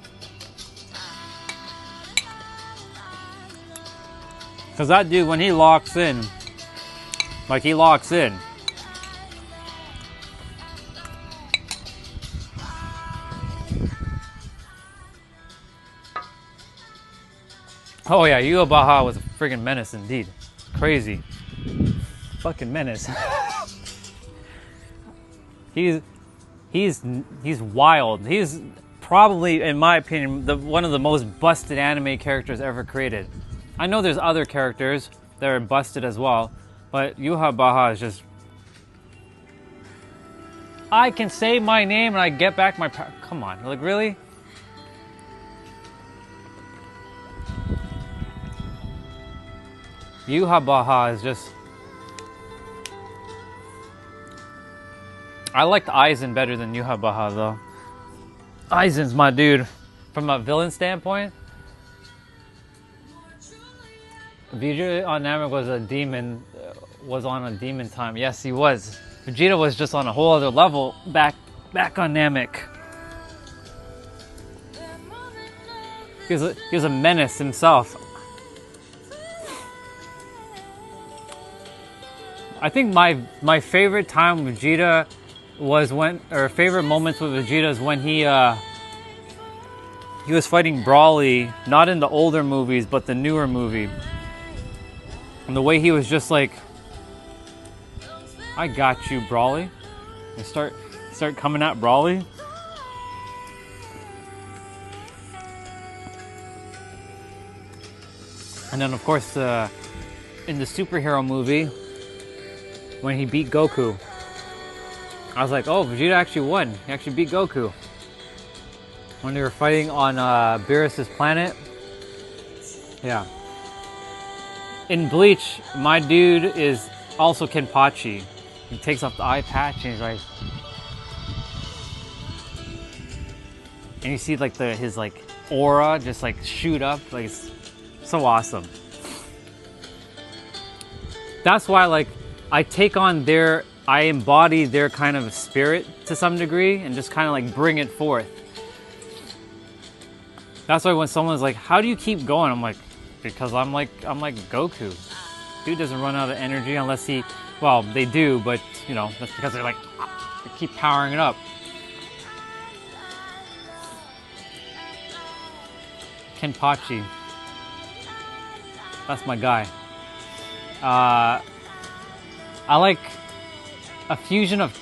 Because that dude, when he locks in, like he locks in. Oh yeah, Yhwach was a friggin' menace indeed. Crazy. Fucking menace. He's wild. He's probably, in my opinion, one of the most busted anime characters ever created. I know there's other characters that are busted as well, but Yhwach is just... I can say my name and I get back my power. Come on, like really? Yuha is just... I liked Aizen better than Yuha though. Aizen's my dude. From a villain standpoint, Vegeta on Namek was a demon, was on a demon time. Yes, he was. Vegeta was just on a whole other level back on Namek. He was a menace himself. I think my favorite time with Vegeta was favorite moments with Vegeta is when he was fighting Broly, not in the older movies, but the newer movie. And the way he was just like, I got you, Broly. And start coming at Broly. And then of course in the superhero movie, when he beat Goku, I was like, oh, Vegeta actually won. He actually beat Goku. When they were fighting on Beerus' planet. Yeah. In Bleach, my dude is also Kenpachi. He takes off the eye patch and he's like... And you see like his like aura just like shoot up. Like, it's so awesome. That's why like I take on I embody their kind of spirit to some degree and just kind of like bring it forth. That's why when someone's like, how do you keep going? I'm like, because I'm like Goku. Dude doesn't run out of energy unless he, well, they do, but you know, that's because they're like, they keep powering it up. Kenpachi. That's my guy. I like a fusion of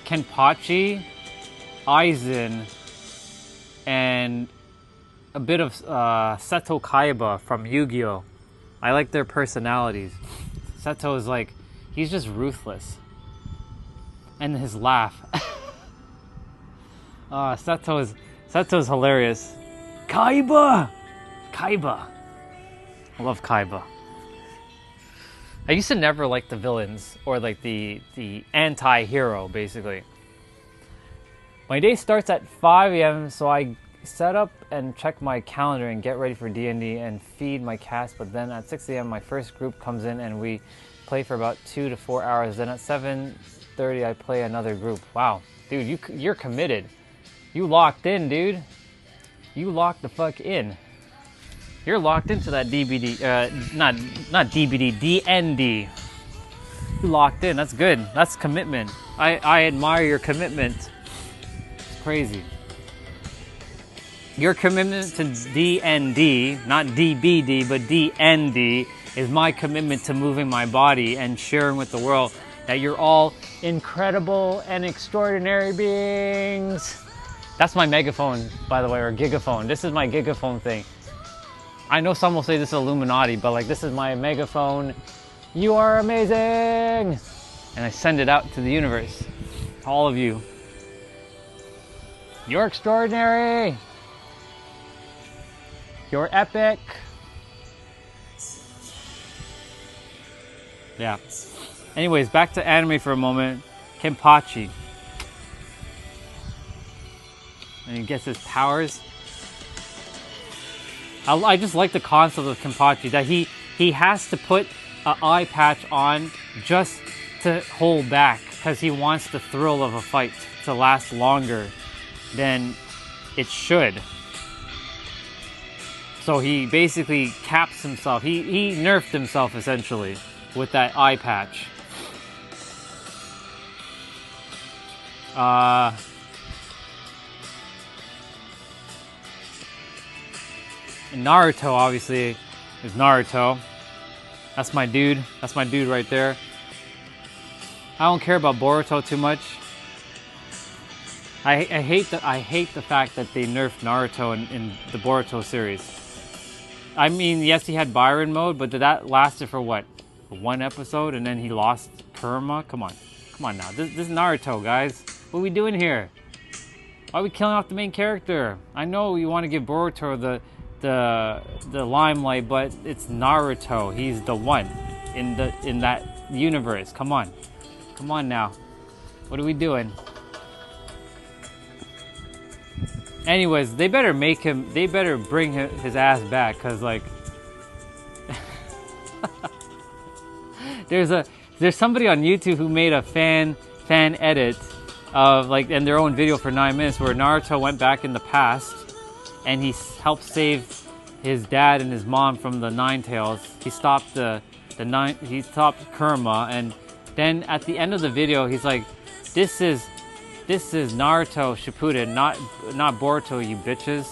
Kenpachi, Aizen, and a bit of Seto Kaiba from Yu-Gi-Oh! I like their personalities. Seto is like, he's just ruthless. And his laugh. Seto's hilarious. Kaiba! Kaiba. I love Kaiba. I used to never like the villains, or like the anti-hero, basically. My day starts at 5 a.m., so I set up and check my calendar and get ready for D&D and feed my cast, but then at 6 a.m. my first group comes in and we play for about 2 to 4 hours. Then at 7:30 I play another group. Wow, dude, you're committed. You locked in, dude. You locked the fuck in. You're locked into that DBD, not DBD, DND. You locked in, that's good. That's commitment. I admire your commitment. It's crazy. Your commitment to DND, not DBD, but DND, is my commitment to moving my body and sharing with the world that you're all incredible and extraordinary beings. That's my megaphone, by the way, or gigaphone. This is my gigaphone thing. I know some will say this is Illuminati, but like, this is my megaphone. You are amazing! And I send it out to the universe. All of you. You're extraordinary! You're epic! Yeah. Anyways, back to anime for a moment. Kenpachi. And he gets his powers. I just like the concept of Kenpachi, that he has to put an eye patch on just to hold back, because he wants the thrill of a fight to last longer than it should. So he basically caps himself. He nerfed himself essentially with that eye patch. Naruto obviously is Naruto. That's my dude. That's my dude right there. I don't care about Boruto too much. I hate the fact that they nerfed Naruto in the Boruto series. I mean, yes, he had Byron mode, but that lasted for what? One episode, and then he lost Kurama? Come on now. This is Naruto, guys. What are we doing here? Why are we killing off the main character? I know you want to give Boruto the limelight, but it's Naruto. He's the one. in that universe. Come on now. What are we doing? Anyways, they better bring his ass back, cause like there's somebody on YouTube who made a fan edit of like in their own video for 9 minutes where Naruto went back in the past and he helped save his dad and his mom from the Nine Tails. He stopped he stopped Kurama, and then at the end of the video he's like, this is Naruto Shippuden, not Boruto, you bitches.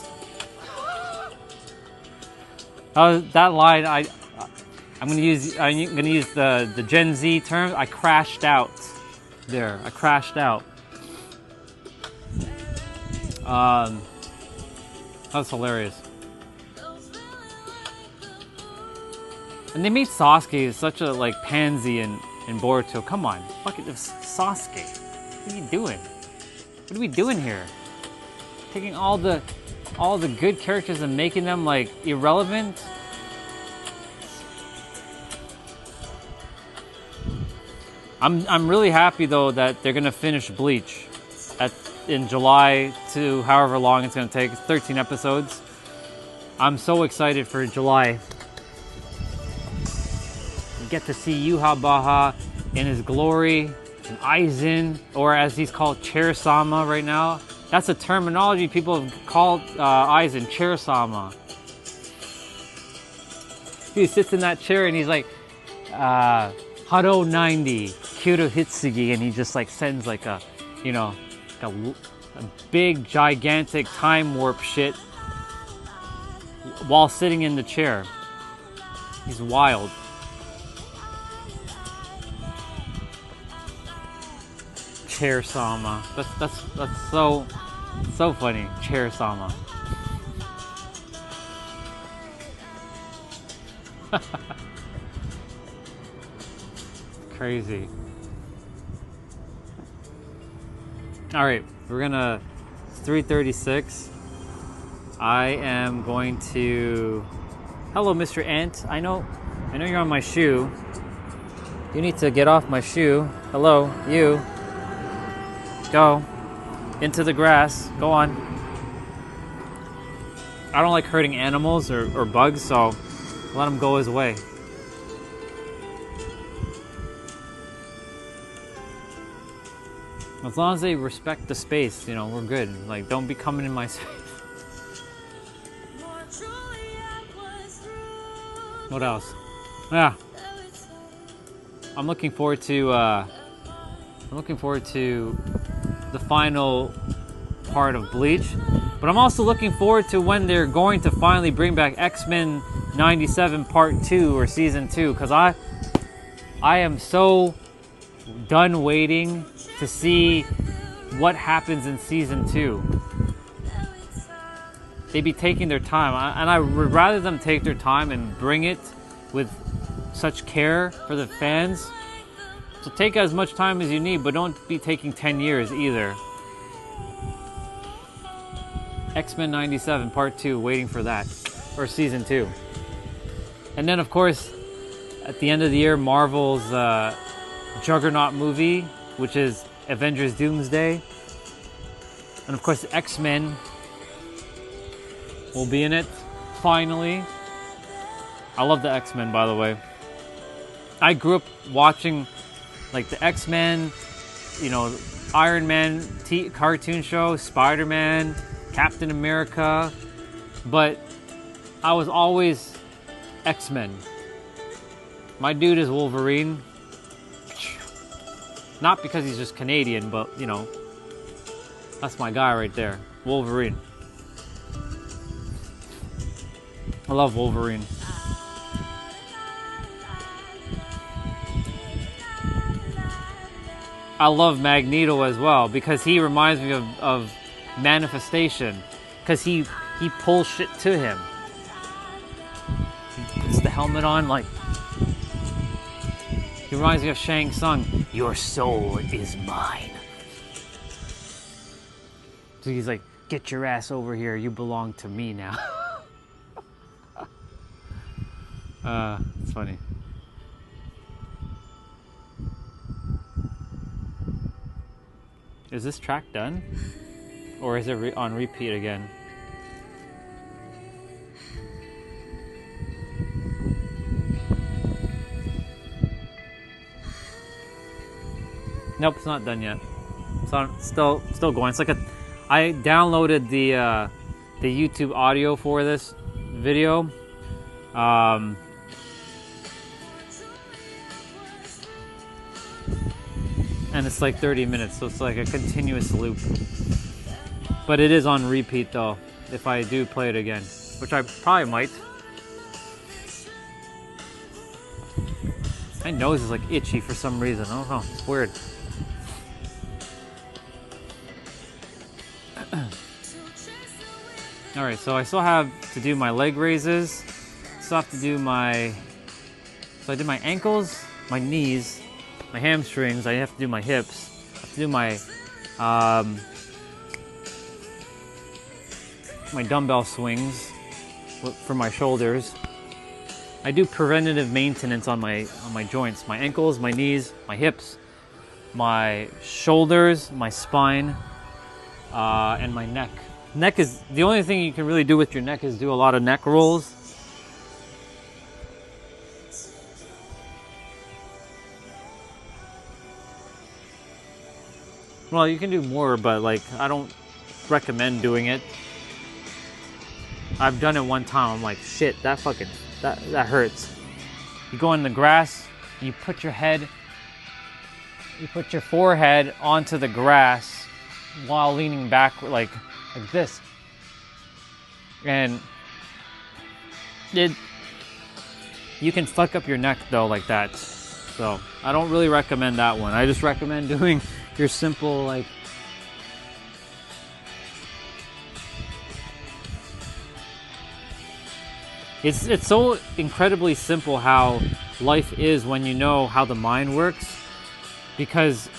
That line I'm gonna use the Gen Z term. I crashed out there. I crashed out. That's hilarious. And they made Sasuke such a like pansy in Boruto. Come on, fuck it, Sasuke. What are you doing? What are we doing here? Taking all the good characters and making them like irrelevant. I'm really happy though that they're gonna finish Bleach in July to however long it's gonna take. It's 13 episodes. I'm so excited for July. We get to see Yhwach in his glory, and Aizen, or as he's called, Chair-sama right now. That's a terminology people have called Aizen, Chair-sama. He sits in that chair and he's like, Hado 90, Kyoto Hitsugi, and he just like sends like a big gigantic time warp shit while sitting in the chair. He's wild. Chair-sama. That's so funny. Chair-sama. Crazy. All right, it's 3:36. I am going to. Hello, Mr. Ant. I know you're on my shoe. You need to get off my shoe. Hello, you. Go into the grass. Go on. I don't like hurting animals or bugs, so let him go his way. As long as they respect the space, we're good. Like, don't be coming in my space. What else? Yeah. I'm looking forward to the final part of Bleach, but I'm also looking forward to when they're going to finally bring back X-Men 97 Part 2 or Season 2, because I am so done waiting to see what happens in Season 2. They'd be taking their time, and I would rather them take their time and bring it with such care for the fans. So take as much time as you need, but don't be taking 10 years either. X-Men 97 Part 2, waiting for that. Or Season 2. And then, of course, at the end of the year, Marvel's Juggernaut movie, which is Avengers Doomsday. And of course, X-Men will be in it, finally. I love the X-Men, by the way. I grew up watching like the X-Men, Iron Man cartoon show, Spider-Man, Captain America, but I was always X-Men. My dude is Wolverine. Not because he's just Canadian, but that's my guy right there, Wolverine. I love Wolverine. I love Magneto as well, because he reminds me of Manifestation, because he pulls shit to him. He puts the helmet on, like, he reminds me of Shang Tsung. Your soul is mine. So he's like, get your ass over here, you belong to me now. It's funny. Is this track done? Or is it on repeat again? Nope, it's not done yet. It's on, still going. It's like I downloaded the YouTube audio for this video. And it's like 30 minutes, so it's like a continuous loop. But it is on repeat though, if I do play it again, which I probably might. My nose is like itchy for some reason. I don't know, it's weird. Alright, so I still have to do my leg raises. Still have to do my... So I did my ankles, my knees, my hamstrings. I have to do my hips. I have to do my... my dumbbell swings for my shoulders. I do preventative maintenance on my joints. My ankles, my knees, my hips, my shoulders, my spine, and my neck. Neck is the only thing you can really do with your neck is do a lot of neck rolls. Well, you can do more, but like I don't recommend doing it. I've done it one time. I'm like, shit, that hurts. You go in the grass, you put your forehead onto the grass while leaning back like this, and you can fuck up your neck though like that. So I don't really recommend that one. I just recommend doing your simple like it's so incredibly simple how life is when you know how the mind works, because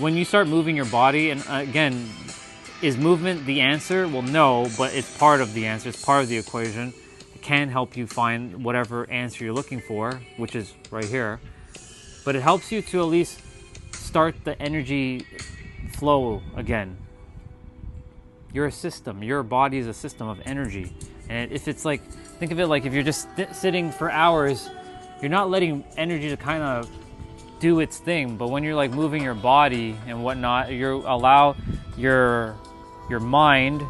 when you start moving your body, and again, is movement the answer? Well, no, but it's part of the answer. It's part of the equation. It can help you find whatever answer you're looking for, which is right here. But it helps you to at least start the energy flow again. You're a system. Your body is a system of energy. And if it's like, think of it like if you're just sitting for hours, you're not letting energy to kind of do its thing. But when you're like moving your body and whatnot, you allow your mind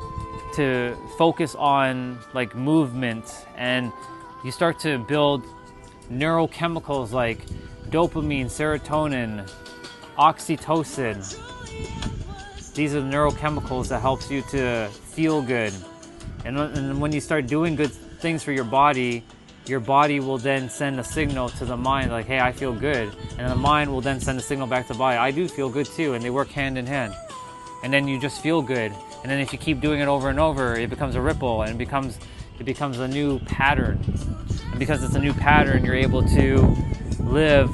to focus on like movement, and you start to build neurochemicals like dopamine, serotonin, oxytocin. These are the neurochemicals that helps you to feel good. And when you start doing good things for your body will then send a signal to the mind like, hey, I feel good. And the mind will then send a signal back to the body, I do feel good too. And they work hand in hand. And then you just feel good. And then if you keep doing it over and over, it becomes a ripple, and it becomes a new pattern. And because it's a new pattern, you're able to live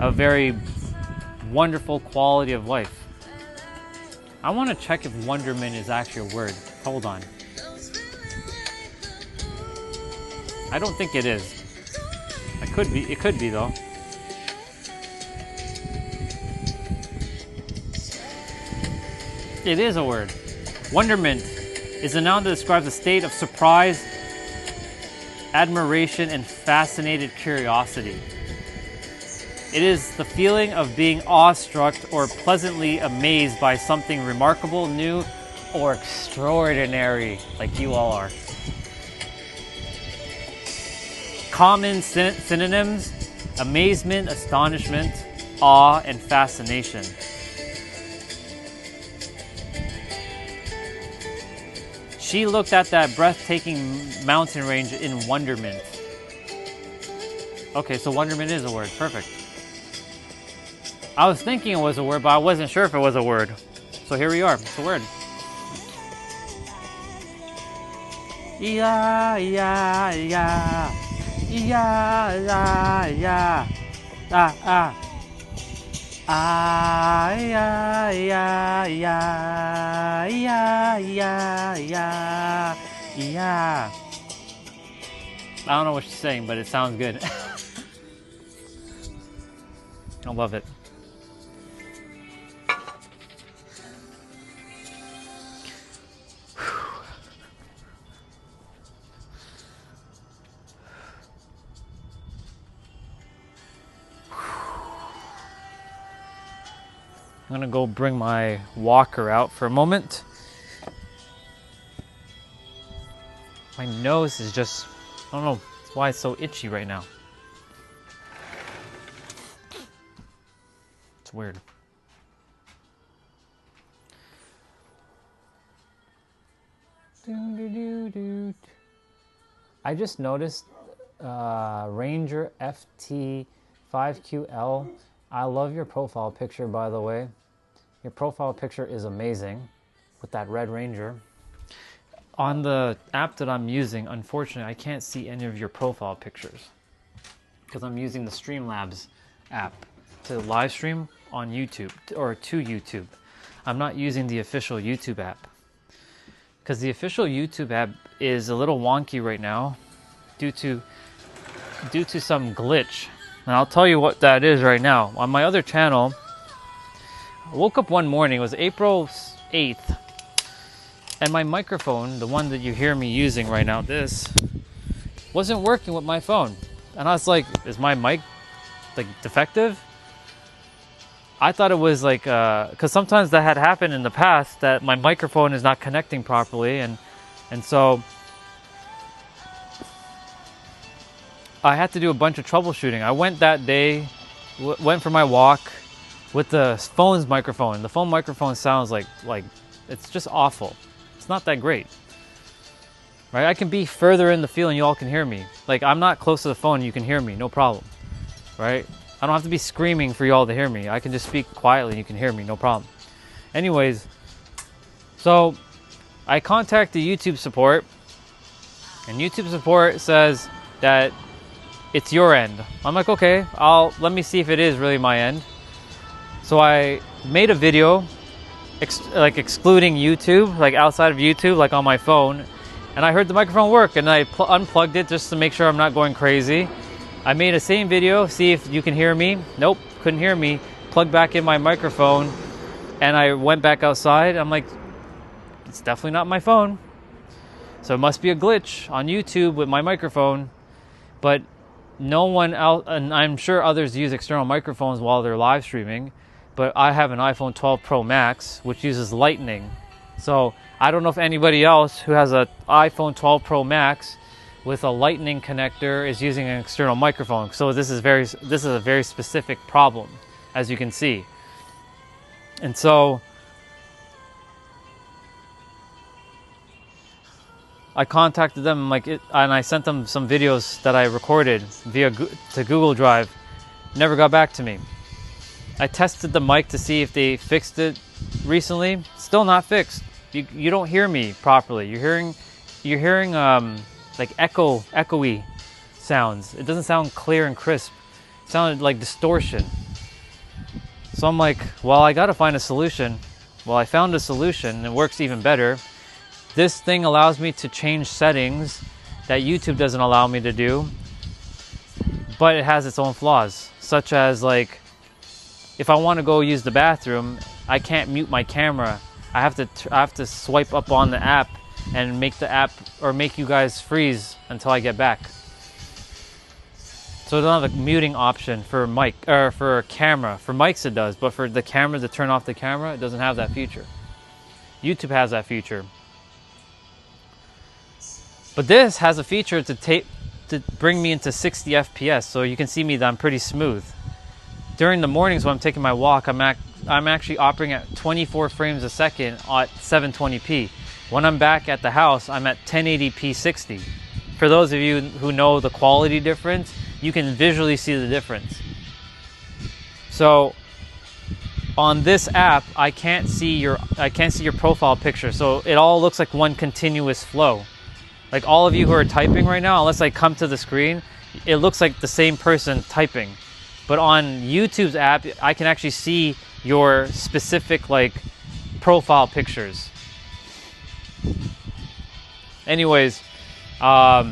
a very wonderful quality of life. I want to check if wonderment is actually a word. Hold on. I don't think it is. It could be though. It is a word. Wonderment is a noun that describes a state of surprise, admiration, and fascinated curiosity. It is the feeling of being awestruck or pleasantly amazed by something remarkable, new, or extraordinary, like you all are. Common synonyms: amazement, astonishment, awe, and fascination. She looked at that breathtaking mountain range in wonderment. Okay, so wonderment is a word. Perfect. I was thinking it was a word, but I wasn't sure if it was a word. So here we are. It's a word. Yeah, yeah, yeah. Yeah, yeah, yeah. Ah, ah. Ah, yeah, yeah, yeah. Yeah, yeah, yeah. Yeah. I don't know what she's saying, but it sounds good. I love it. I'm gonna go bring my walker out for a moment. My nose is just, I don't know why it's so itchy right now. It's weird. I just noticed Ranger FT5QL. I love your profile picture, by the way. Your profile picture is amazing with that Red Ranger. On the app that I'm using, unfortunately, I can't see any of your profile pictures because I'm using the Streamlabs app to live stream on YouTube or to YouTube. I'm not using the official YouTube app because the official YouTube app is a little wonky right now due to some glitch. And I'll tell you what that is right now. On my other channel, I woke up one morning, it was April 8th, and my microphone, the one that you hear me using right now, this, wasn't working with my phone. And I was like, is my mic like defective? I thought it was like, because sometimes that had happened in the past, that my microphone is not connecting properly, and so I had to do a bunch of troubleshooting. I went that day, went for my walk with the phone's microphone. The phone microphone sounds like it's just awful. It's not that great, right? I can be further in the field and you all can hear me. Like, I'm not close to the phone and you can hear me, no problem, right? I don't have to be screaming for you all to hear me. I can just speak quietly and you can hear me, no problem. Anyways, so I contacted YouTube support, and YouTube support says that it's your end. I'm like, okay, let me see if it is really my end. So I made a video excluding YouTube, like outside of YouTube, like on my phone, and I heard the microphone work, and I unplugged it just to make sure I'm not going crazy. I made a same video, see if you can hear me. Nope, couldn't hear me. Plugged back in my microphone, and I went back outside. I'm like, it's definitely not my phone. So it must be a glitch on YouTube with my microphone. But no one else, and I'm sure others use external microphones while they're live streaming, but I have an iPhone 12 Pro Max, which uses Lightning. So I don't know if anybody else who has an iPhone 12 Pro Max with a Lightning connector is using an external microphone. So this is a very specific problem, as you can see. And so I contacted them, and I sent them some videos that I recorded to Google Drive. Never got back to me. I tested the mic to see if they fixed it recently. Still not fixed. You don't hear me properly. You're hearing like echoey sounds. It doesn't sound clear and crisp. It sounded like distortion. So I'm like, well, I gotta find a solution. Well, I found a solution, and it works even better. This thing allows me to change settings that YouTube doesn't allow me to do, but it has its own flaws, such as like, if I want to go use the bathroom, I can't mute my camera. I have to swipe up on the app and make the app, or make you guys freeze until I get back. So it doesn't have a muting option for mic, or for camera. For mics it does, but for the camera, to turn off the camera, it doesn't have that feature. YouTube has that feature. But this has a feature to bring me into 60 FPS, so you can see me that I'm pretty smooth. During the mornings when I'm taking my walk, I'm actually operating at 24 frames a second at 720p. When I'm back at the house, I'm at 1080p 60. For those of you who know the quality difference, you can visually see the difference. So on this app, I can't see your profile picture, so it all looks like one continuous flow. Like all of you who are typing right now, unless I come to the screen, it looks like the same person typing. But on YouTube's app, I can actually see your specific like profile pictures. Anyways, I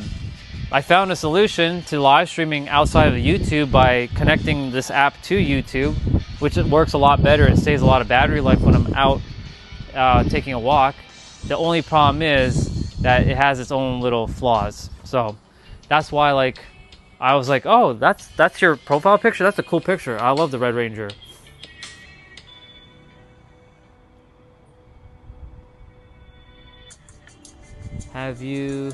found a solution to live streaming outside of YouTube by connecting this app to YouTube, which it works a lot better. It saves a lot of battery life when I'm out taking a walk. The only problem is that it has its own little flaws. So that's why I was like, oh, that's your profile picture? That's a cool picture. I love the Red Ranger. Have you?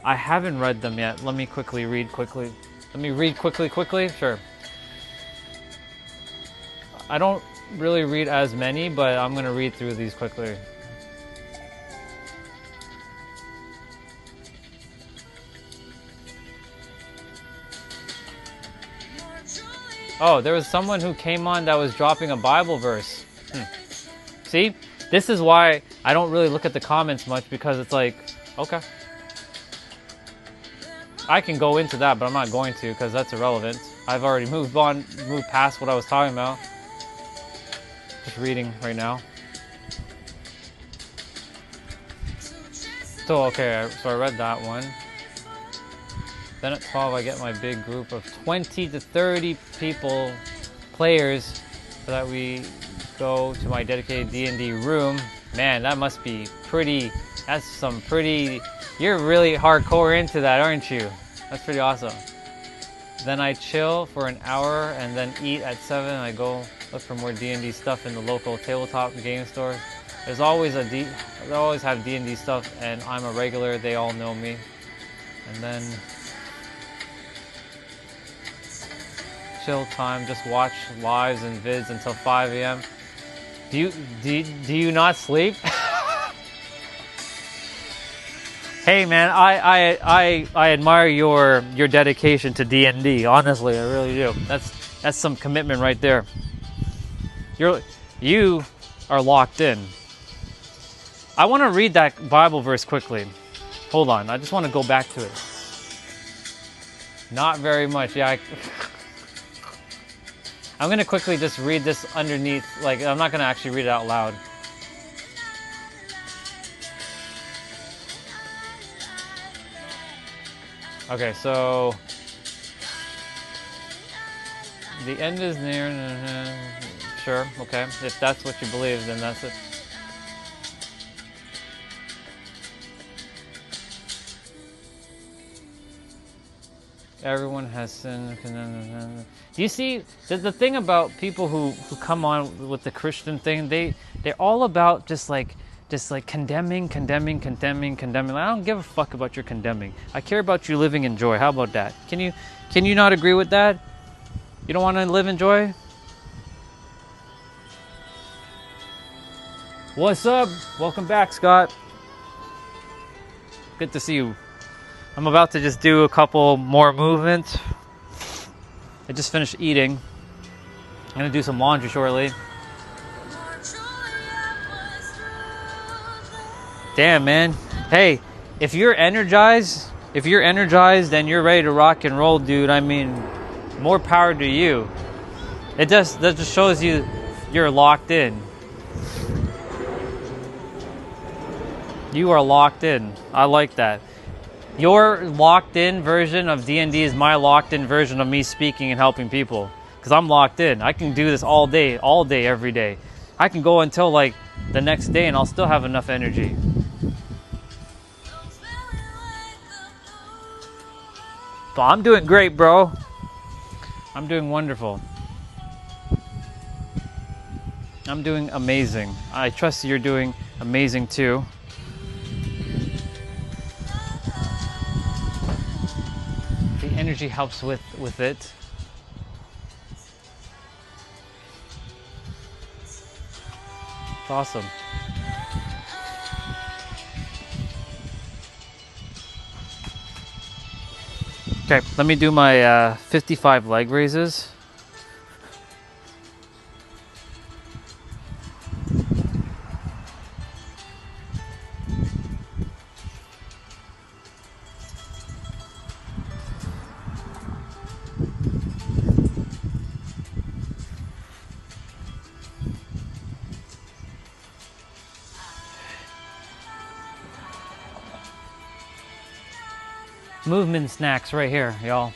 I haven't read them yet. Let me quickly read quickly. Let me read quickly. Sure. I don't really read as many, but I'm gonna read through these quickly. Oh, there was someone who came on that was dropping a Bible verse. See? This is why I don't really look at the comments much, because it's like, okay. I can go into that, but I'm not going to because that's irrelevant. I've already moved past what I was talking about. Just reading right now. So, okay, so I read that one. Then at 12, I get my big group of 20 to 30 people, players, so that we go to my dedicated D&D room. Man, that must be pretty, that's some pretty, you're really hardcore into that, aren't you? That's pretty awesome. Then I chill for an hour and then eat at 7. I go look for more D&D stuff in the local tabletop game store. There's always they always have D&D stuff, and I'm a regular, they all know me. And then chill time, just watch lives and vids until 5 a.m. Do you not sleep? Hey man, I admire your dedication to D&D. Honestly, I really do. That's some commitment right there. You are locked in. I want to read that Bible verse quickly. Hold on, I just want to go back to it. Not very much, yeah. I'm gonna quickly just read this underneath. Like, I'm not gonna actually read it out loud. Okay, so the end is near. Sure, okay. If that's what you believe, then that's it. Everyone has sinned. Do you see the thing about people who come on with the Christian thing? They're all about just like condemning. I don't give a fuck about your condemning. I care about you living in joy. How about that? Can you not agree with that? You don't want to live in joy? What's up? Welcome back, Scott. Good to see you. I'm about to just do a couple more movements. I just finished eating. I'm gonna do some laundry shortly. Damn, man. Hey, if you're energized and you're ready to rock and roll, dude, I mean, more power to you. That just shows you you're locked in. You are locked in. I like that. Your locked in version of D&D is my locked in version of me speaking and helping people. Because I'm locked in. I can do this all day, every day. I can go until like the next day and I'll still have enough energy. But I'm doing great, bro. I'm doing wonderful. I'm doing amazing. I trust you're doing amazing too. The energy helps with it. It's awesome. Okay, let me do my 55 leg raises. Movement snacks right here, y'all.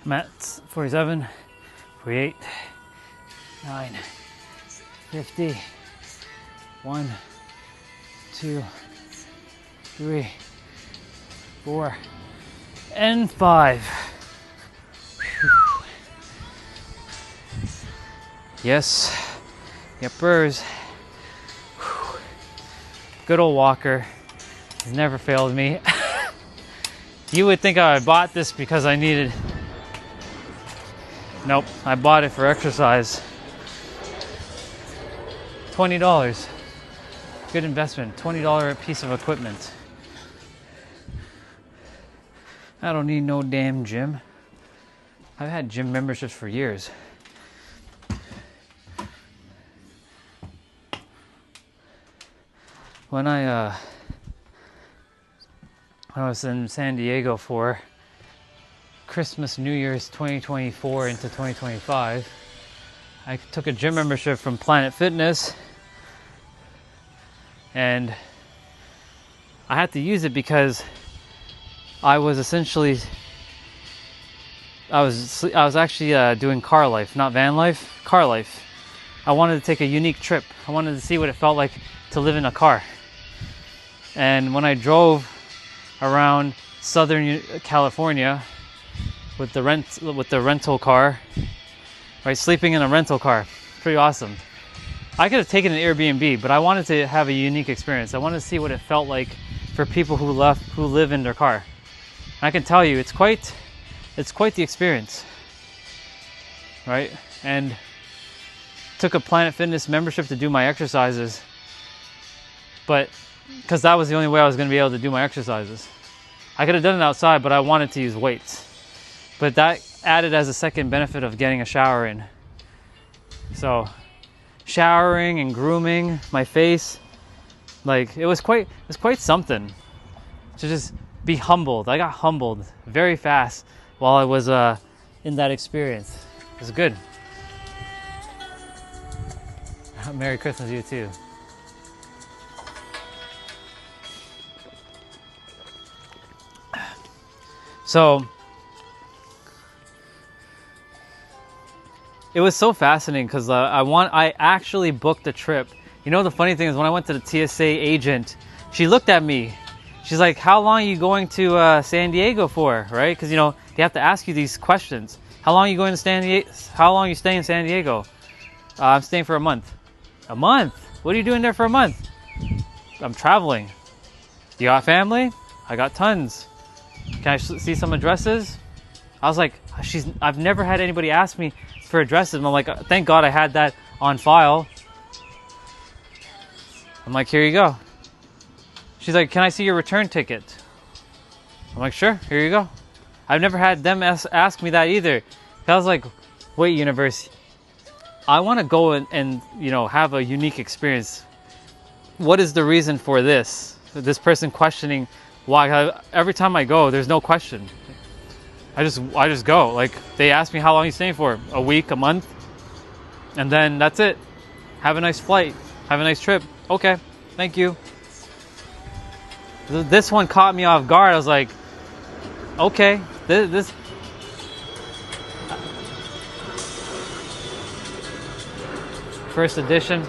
I'm at 47, 48, 9, 50, 1, 2, 3, 4, and 5. Whew. Yes, yepers. Whew. Good old walker. He's never failed me. You would think I bought this because I needed. Nope, I bought it for exercise. $20. Good investment. $20 piece of equipment. I don't need no damn gym. I've had gym memberships for years. When I was in San Diego for Christmas, New Year's 2024 into 2025, I took a gym membership from Planet Fitness, and I had to use it because I was essentially I was actually doing car life, not van life, car life. I wanted to take a unique trip. I wanted to see what it felt like to live in a car. And when I drove around Southern California with the rental car, right, sleeping in a rental car, pretty awesome. I could have taken an Airbnb, but I wanted to have a unique experience. I wanted to see what it felt like for people who live in their car. And I can tell you, it's quite the experience, right? And took a Planet Fitness membership to do my exercises, but because that was the only way I was going to be able to do my exercises. I could have done it outside, but I wanted to use weights. But that added as a second benefit of getting a shower in. So showering and grooming my face, like it was quite something to just be humbled. I got humbled very fast while I was in that experience. It was good. Merry Christmas to you too. So it was so fascinating because I actually booked a trip. You know, the funny thing is when I went to the TSA agent, she looked at me. She's like, "How long are you going to San Diego for?" Right? Because you know they have to ask you these questions. How long are you going to San Diego? How long are you staying in San Diego? I'm staying for a month. A month? What are you doing there for a month? I'm traveling. You got family? I got tons. Can I see some addresses? I was like, I've never had anybody ask me for addresses. And I'm like, thank God I had that on file. I'm like, here you go. She's like, can I see your return ticket? I'm like, sure, here you go. I've never had them ask me that either. I was like, wait, universe, I want to go and you know, have a unique experience. What is the reason for this? This person questioning why. Every time I go, there's no question. I just go. Like, they ask me how long are you staying for? A week, a month? And then that's it. Have a nice flight. Have a nice trip. Okay, thank you. This one caught me off guard. I was like, okay, this first edition.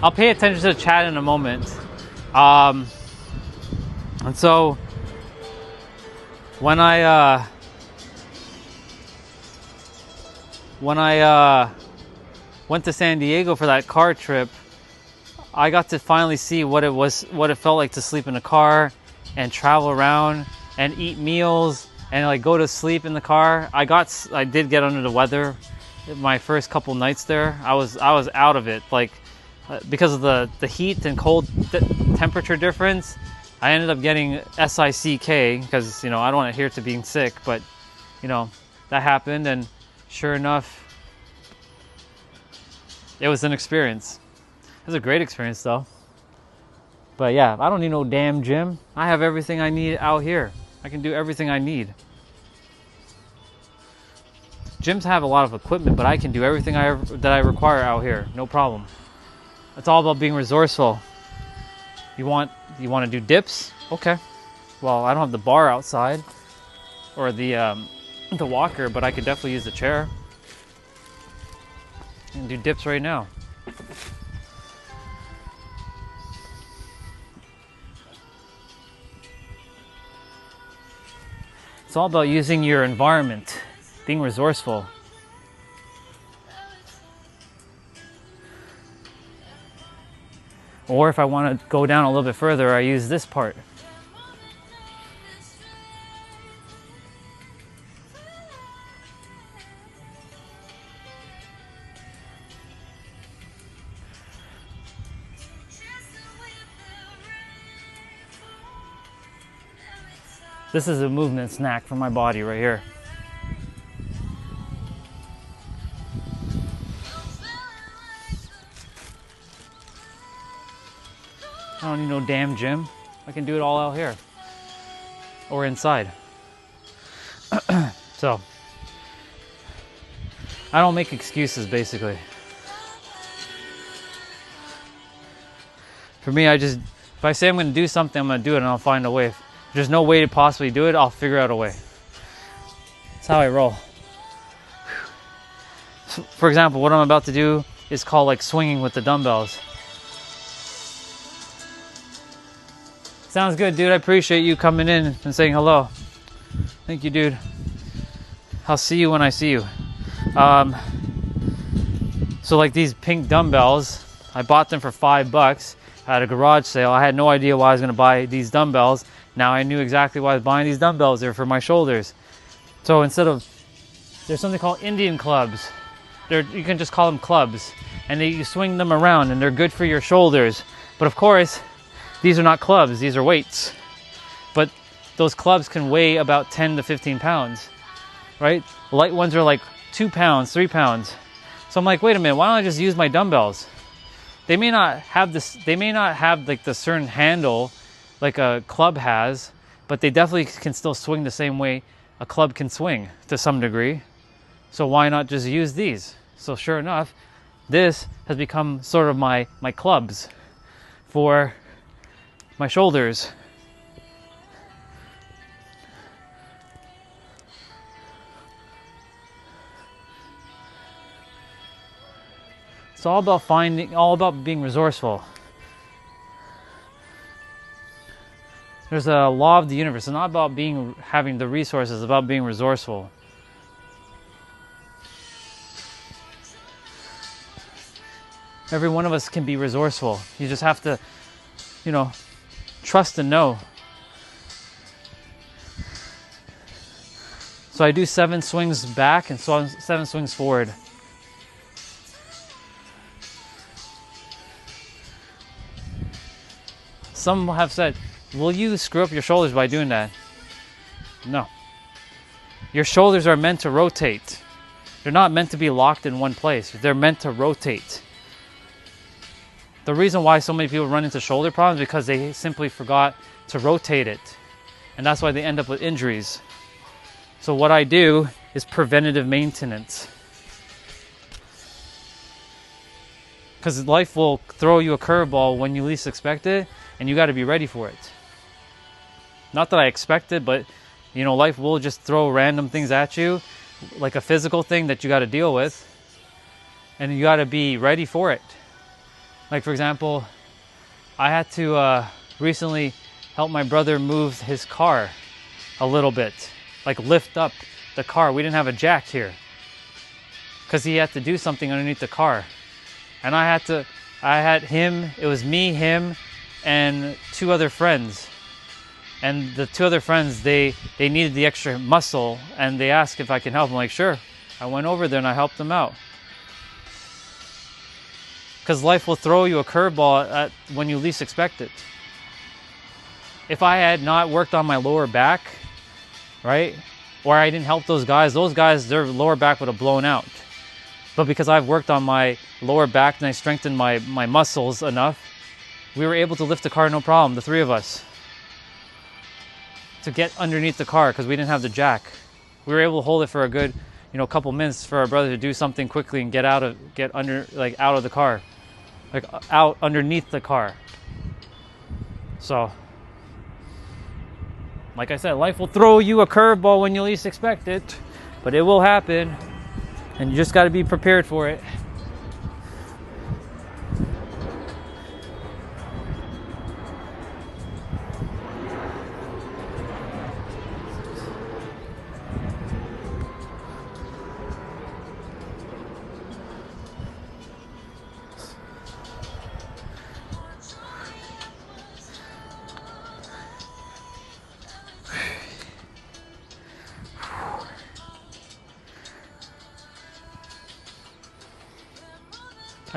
I'll pay attention to the chat in a moment. And so when I went to San Diego for that car trip, I got to finally see what it felt like to sleep in a car and travel around and eat meals and like go to sleep in the car. I did get under the weather my first couple nights there. I was out of it, like because of the heat and cold temperature difference. I ended up getting SICK because, you know, I don't want to adhere to being sick, but you know, that happened, and sure enough, it was an experience. It was a great experience though. But yeah, I don't need no damn gym. I have everything I need out here. I can do everything I need. Gyms have a lot of equipment, but I can do everything that I require out here. No problem. It's all about being resourceful. You want to do dips? Okay. Well, I don't have the bar outside or the the walker, but I could definitely use the chair. And do dips right now. It's all about using your environment, being resourceful. Or if I want to go down a little bit further, I use this part. This is a movement snack for my body right here. I don't need no damn gym. I can do it all out here or inside. So I don't make excuses, basically. For me, if I say I'm going to do something, I'm going to do it, and I'll find a way. If there's no way to possibly do it, I'll figure out a way. That's how I roll. So, for example, what I'm about to do is called like swinging with the dumbbells. Sounds good, dude. I appreciate you coming in and saying hello. Thank you, dude. I'll see you when I see you. So like these pink dumbbells, I bought them for $5 at a garage sale. I had no idea why I was going to buy these dumbbells. Now I knew exactly why I was buying these dumbbells. They're for my shoulders. So there's something called Indian clubs. You can just call them clubs. And you swing them around and they're good for your shoulders. But of course, these are not clubs, these are weights. But those clubs can weigh about 10 to 15 pounds, right? Light ones are like 2 pounds, 3 pounds. So I'm like, wait a minute, why don't I just use my dumbbells? They may not have like the certain handle like a club has, but they definitely can still swing the same way a club can swing to some degree. So why not just use these? So sure enough, this has become sort of my clubs for my shoulders. It's all about being resourceful. There's a law of the universe. It's not about having the resources, it's about being resourceful. Every one of us can be resourceful. You just have to, trust and know. So I do 7 swings back and 7 swings forward. Some have said, will you screw up your shoulders by doing that? No. Your shoulders are meant to rotate. They're not meant to be locked in one place. They're meant to rotate. The reason why so many people run into shoulder problems is because they simply forgot to rotate it. And that's why they end up with injuries. So what I do is preventative maintenance. Because life will throw you a curveball when you least expect it, and you got to be ready for it. Not that I expect it, but life will just throw random things at you, like a physical thing that you got to deal with, and you got to be ready for it. Like for example, I had to recently help my brother move his car a little bit, like lift up the car. We didn't have a jack here because he had to do something underneath the car, and it was me, him, and 2 other friends. And the 2 other friends, they needed the extra muscle, and they asked if I can help. I'm like, sure. I went over there and I helped them out. Because life will throw you a curveball when you least expect it. If I had not worked on my lower back, right, or I didn't help those guys, their lower back would have blown out. But because I've worked on my lower back and I strengthened my muscles enough, we were able to lift the car no problem, the 3 of us, to get underneath the car because we didn't have the jack. We were able to hold it for a good, couple minutes for our brother to do something quickly and get out of the car, like out underneath the car. So, like I said, life will throw you a curveball when you least expect it. but it will happen, and you just got to be prepared for it.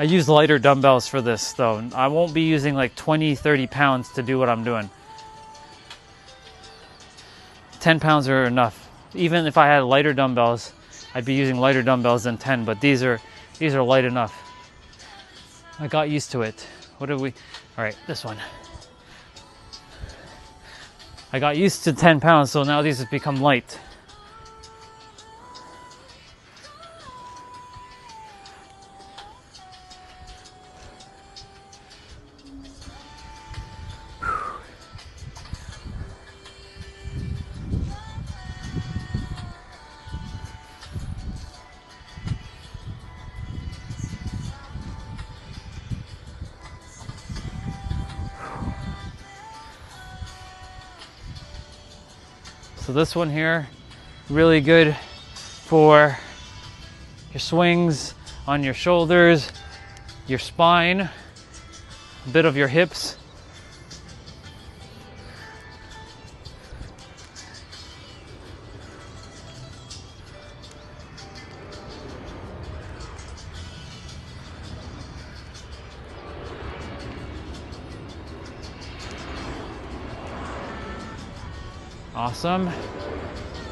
I use lighter dumbbells for this though. I won't be using like 20-30 pounds to do what I'm doing. 10 pounds are enough. Even if I had lighter dumbbells, I'd be using lighter dumbbells than 10, but these are light enough. I got used to it. What did we, all right, this one. I got used to 10 pounds, so now these have become light. So this one here, really good for your swings on your shoulders, your spine, a bit of your hips. Awesome.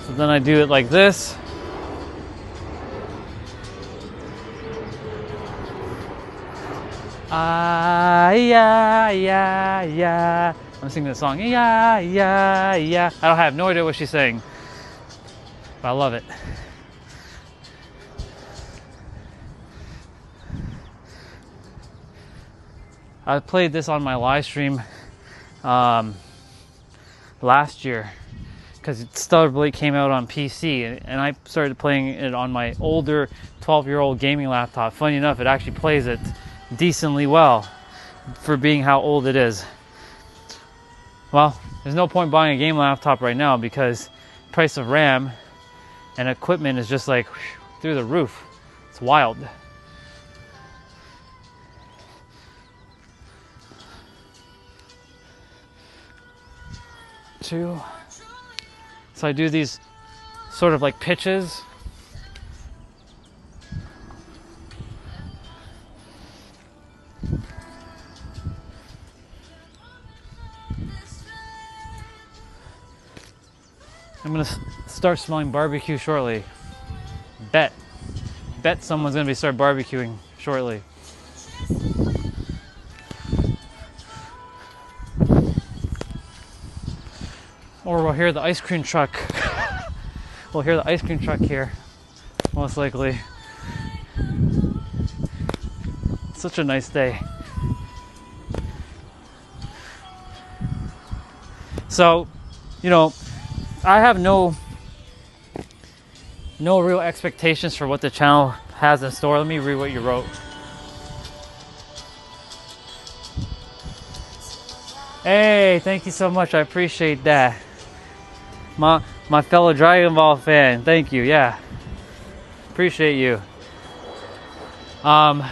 So then I do it like this. Yeah, yeah, yeah. I'm singing the song. Yeah, yeah, yeah. I don't have no idea what she's saying, but I love it. I played this on my live stream last year, because Stellar Blade came out on PC, and I started playing it on my older 12-year-old gaming laptop. Funny enough, it actually plays it decently well for being how old it is. Well, there's no point buying a game laptop right now because price of RAM and equipment is just like through the roof. It's wild. Two. So I do these sort of like pitches. I'm gonna start smelling barbecue shortly. Bet someone's gonna start barbecuing shortly. Or we'll hear the ice cream truck. We'll hear the ice cream truck here, most likely. Such a nice day. So, you know, I have no real expectations for what the channel has in store. Let me read what you wrote. Hey, thank you so much. I appreciate that. My fellow Dragon Ball fan, thank you. Yeah, appreciate you. I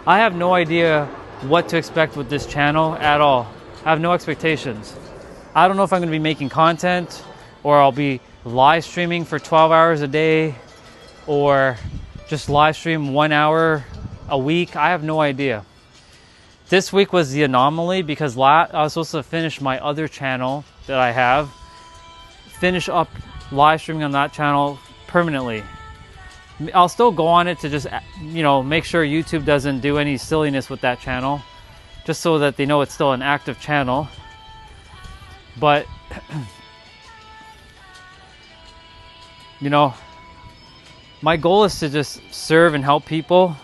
have no idea what to expect with this channel at all. I have no expectations. I don't know if I'm going to be making content, or I'll be live streaming for 12 hours a day, or just live stream 1 hour a week. I have no idea. This week was the anomaly because I was supposed to finish my other channel that I have, finish up live streaming on that channel permanently. I'll still go on it to just, you know, make sure YouTube doesn't do any silliness with that channel, just so that they know it's still an active channel. But, you know, my goal is to just serve and help people.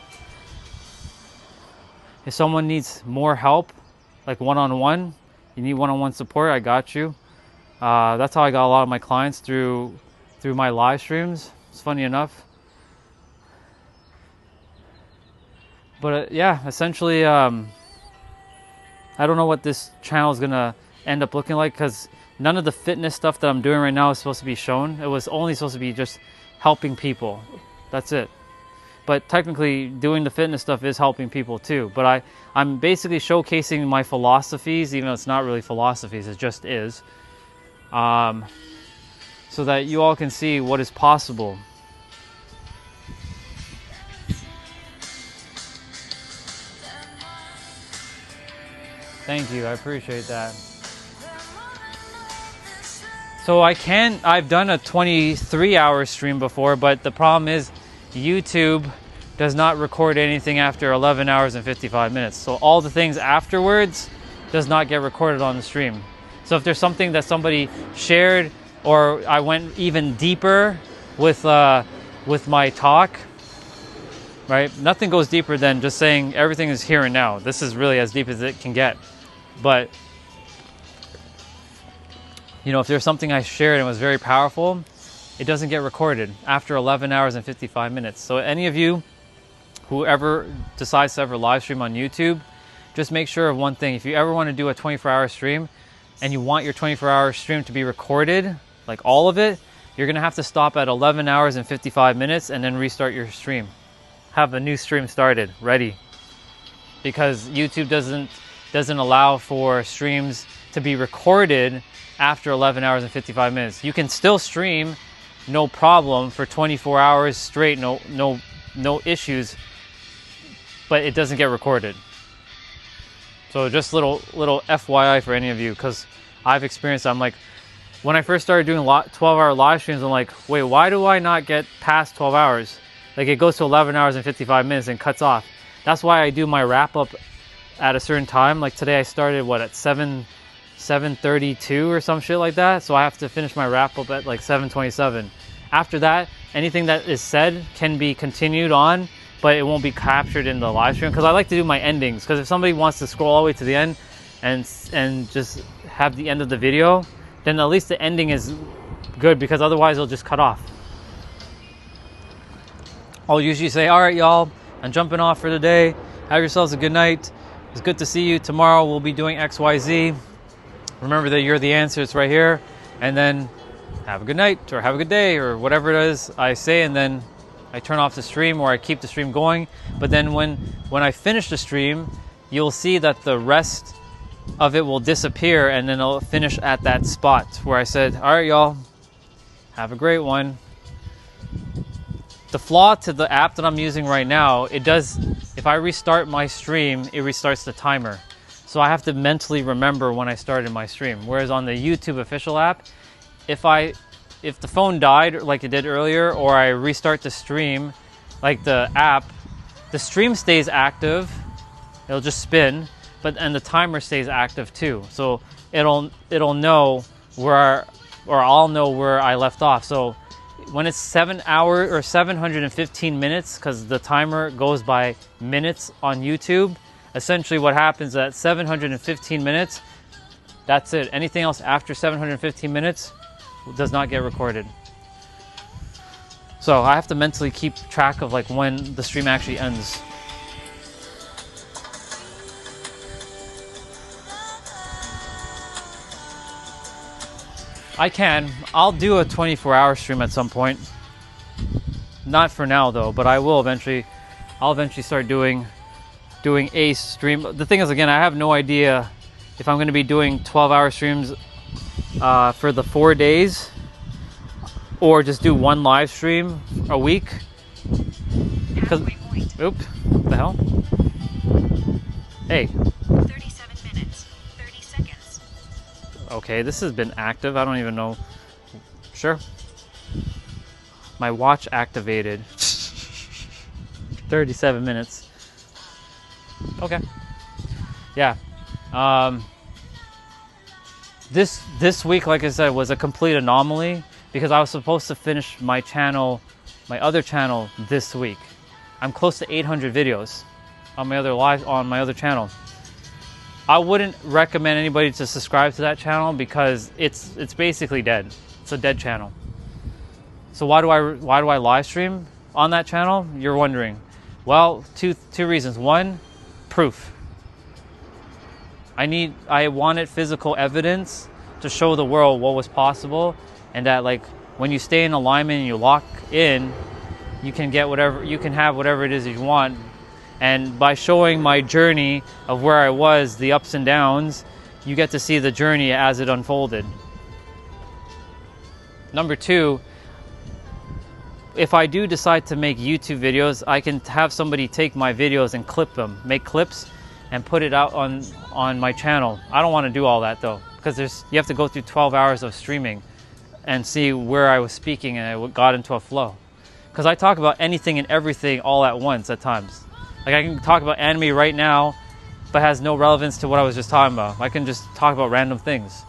If someone needs more help, like one-on-one, you need one-on-one support, I got you. That's how I got a lot of my clients through my live streams. It's funny enough. But yeah, essentially, I don't know what this channel is gonna end up looking like, because none of the fitness stuff that I'm doing right now is supposed to be shown. It was only supposed to be just helping people. That's it. But technically, doing the fitness stuff is helping people too. But I'm basically showcasing my philosophies, even though it's not really philosophies, it just is. So that you all can see what is possible. Thank you, I appreciate that. So I've done a 23-hour stream before, but the problem is YouTube does not record anything after 11 hours and 55 minutes. So all the things afterwards does not get recorded on the stream. So if there's something that somebody shared, or I went even deeper with my talk, right? Nothing goes deeper than just saying everything is here and now. This is really as deep as it can get. But you know, if there's something I shared and was very powerful, it doesn't get recorded after 11 hours and 55 minutes. So any of you, whoever decides to ever live stream on YouTube, just make sure of one thing. If you ever want to do a 24-hour stream and you want your 24-hour stream to be recorded, like all of it, you're going to have to stop at 11 hours and 55 minutes and then restart your stream. Have a new stream started, ready. Because YouTube doesn't allow for streams to be recorded after 11 hours and 55 minutes. You can still stream, no problem, for 24 hours straight, no issues, but it doesn't get recorded. So just little FYI for any of you, because I've experienced, I'm like, when I first started doing 12-hour live streams, I'm like, wait, why do I not get past 12 hours? Like, it goes to 11 hours and 55 minutes and cuts off. That's why I do my wrap up at a certain time. Like today I started at 7:32 or some shit like that, so I have to finish my wrap up at like 7:27. After that, anything that is said can be continued on, but it won't be captured in the live stream, because I like to do my endings. Because if somebody wants to scroll all the way to the end and just have the end of the video, then at least the ending is good, because otherwise it'll just cut off. I'll usually say, all right, y'all, I'm jumping off for the day. Have yourselves a good night. It's good to see you. Tomorrow we'll be doing XYZ. Remember that you're the answer. It's right here. And then have a good night, or have a good day, or whatever it is I say, and then I turn off the stream, or I keep the stream going. But then when I finish the stream, you'll see that the rest of it will disappear, and then it'll finish at that spot where I said, all right, y'all, have a great one. The flaw to the app that I'm using right now, it does, if I restart my stream, it restarts the timer. So I have to mentally remember when I started my stream. Whereas on the YouTube official app, if the phone died like it did earlier, or I restart the stream, like the app, the stream stays active. It'll just spin, and the timer stays active too. So it'll know where, or I'll know where I left off. So when it's 7 hours or 715 minutes, because the timer goes by minutes on YouTube, essentially what happens at 715 minutes, that's it. Anything else after 715 minutes does not get recorded. So I have to mentally keep track of like when the stream actually ends. I'll do a 24-hour stream at some point. Not for now though, but I will eventually. I'll eventually start doing a stream. The thing is, again, I have no idea if I'm going to be doing 12-hour streams for the 4 days, or just do one live stream a week. Oop, what the hell? Hey. 37 minutes, 30 seconds. Okay, this has been active. I don't even know. Sure. My watch activated. 37 minutes. Okay. Yeah. This week, like I said, was a complete anomaly, because I was supposed to finish my other channel this week. I'm close to 800 videos on my other channel. I wouldn't recommend anybody to subscribe to that channel because it's basically dead. It's a dead channel. So why do I live stream on that channel? You're wondering. Well, two reasons. One, proof. I wanted physical evidence to show the world what was possible, and that like when you stay in alignment and you lock in, you can have whatever it is that you want. And by showing my journey of where I was, the ups and downs, you get to see the journey as it unfolded. Number two, if I do decide to make YouTube videos, I can have somebody take my videos and clip them, make clips, and put it out on my channel. I don't want to do all that though, because you have to go through 12 hours of streaming and see where I was speaking and I got into a flow. Because I talk about anything and everything all at once at times. Like I can talk about anime right now, but has no relevance to what I was just talking about. I can just talk about random things.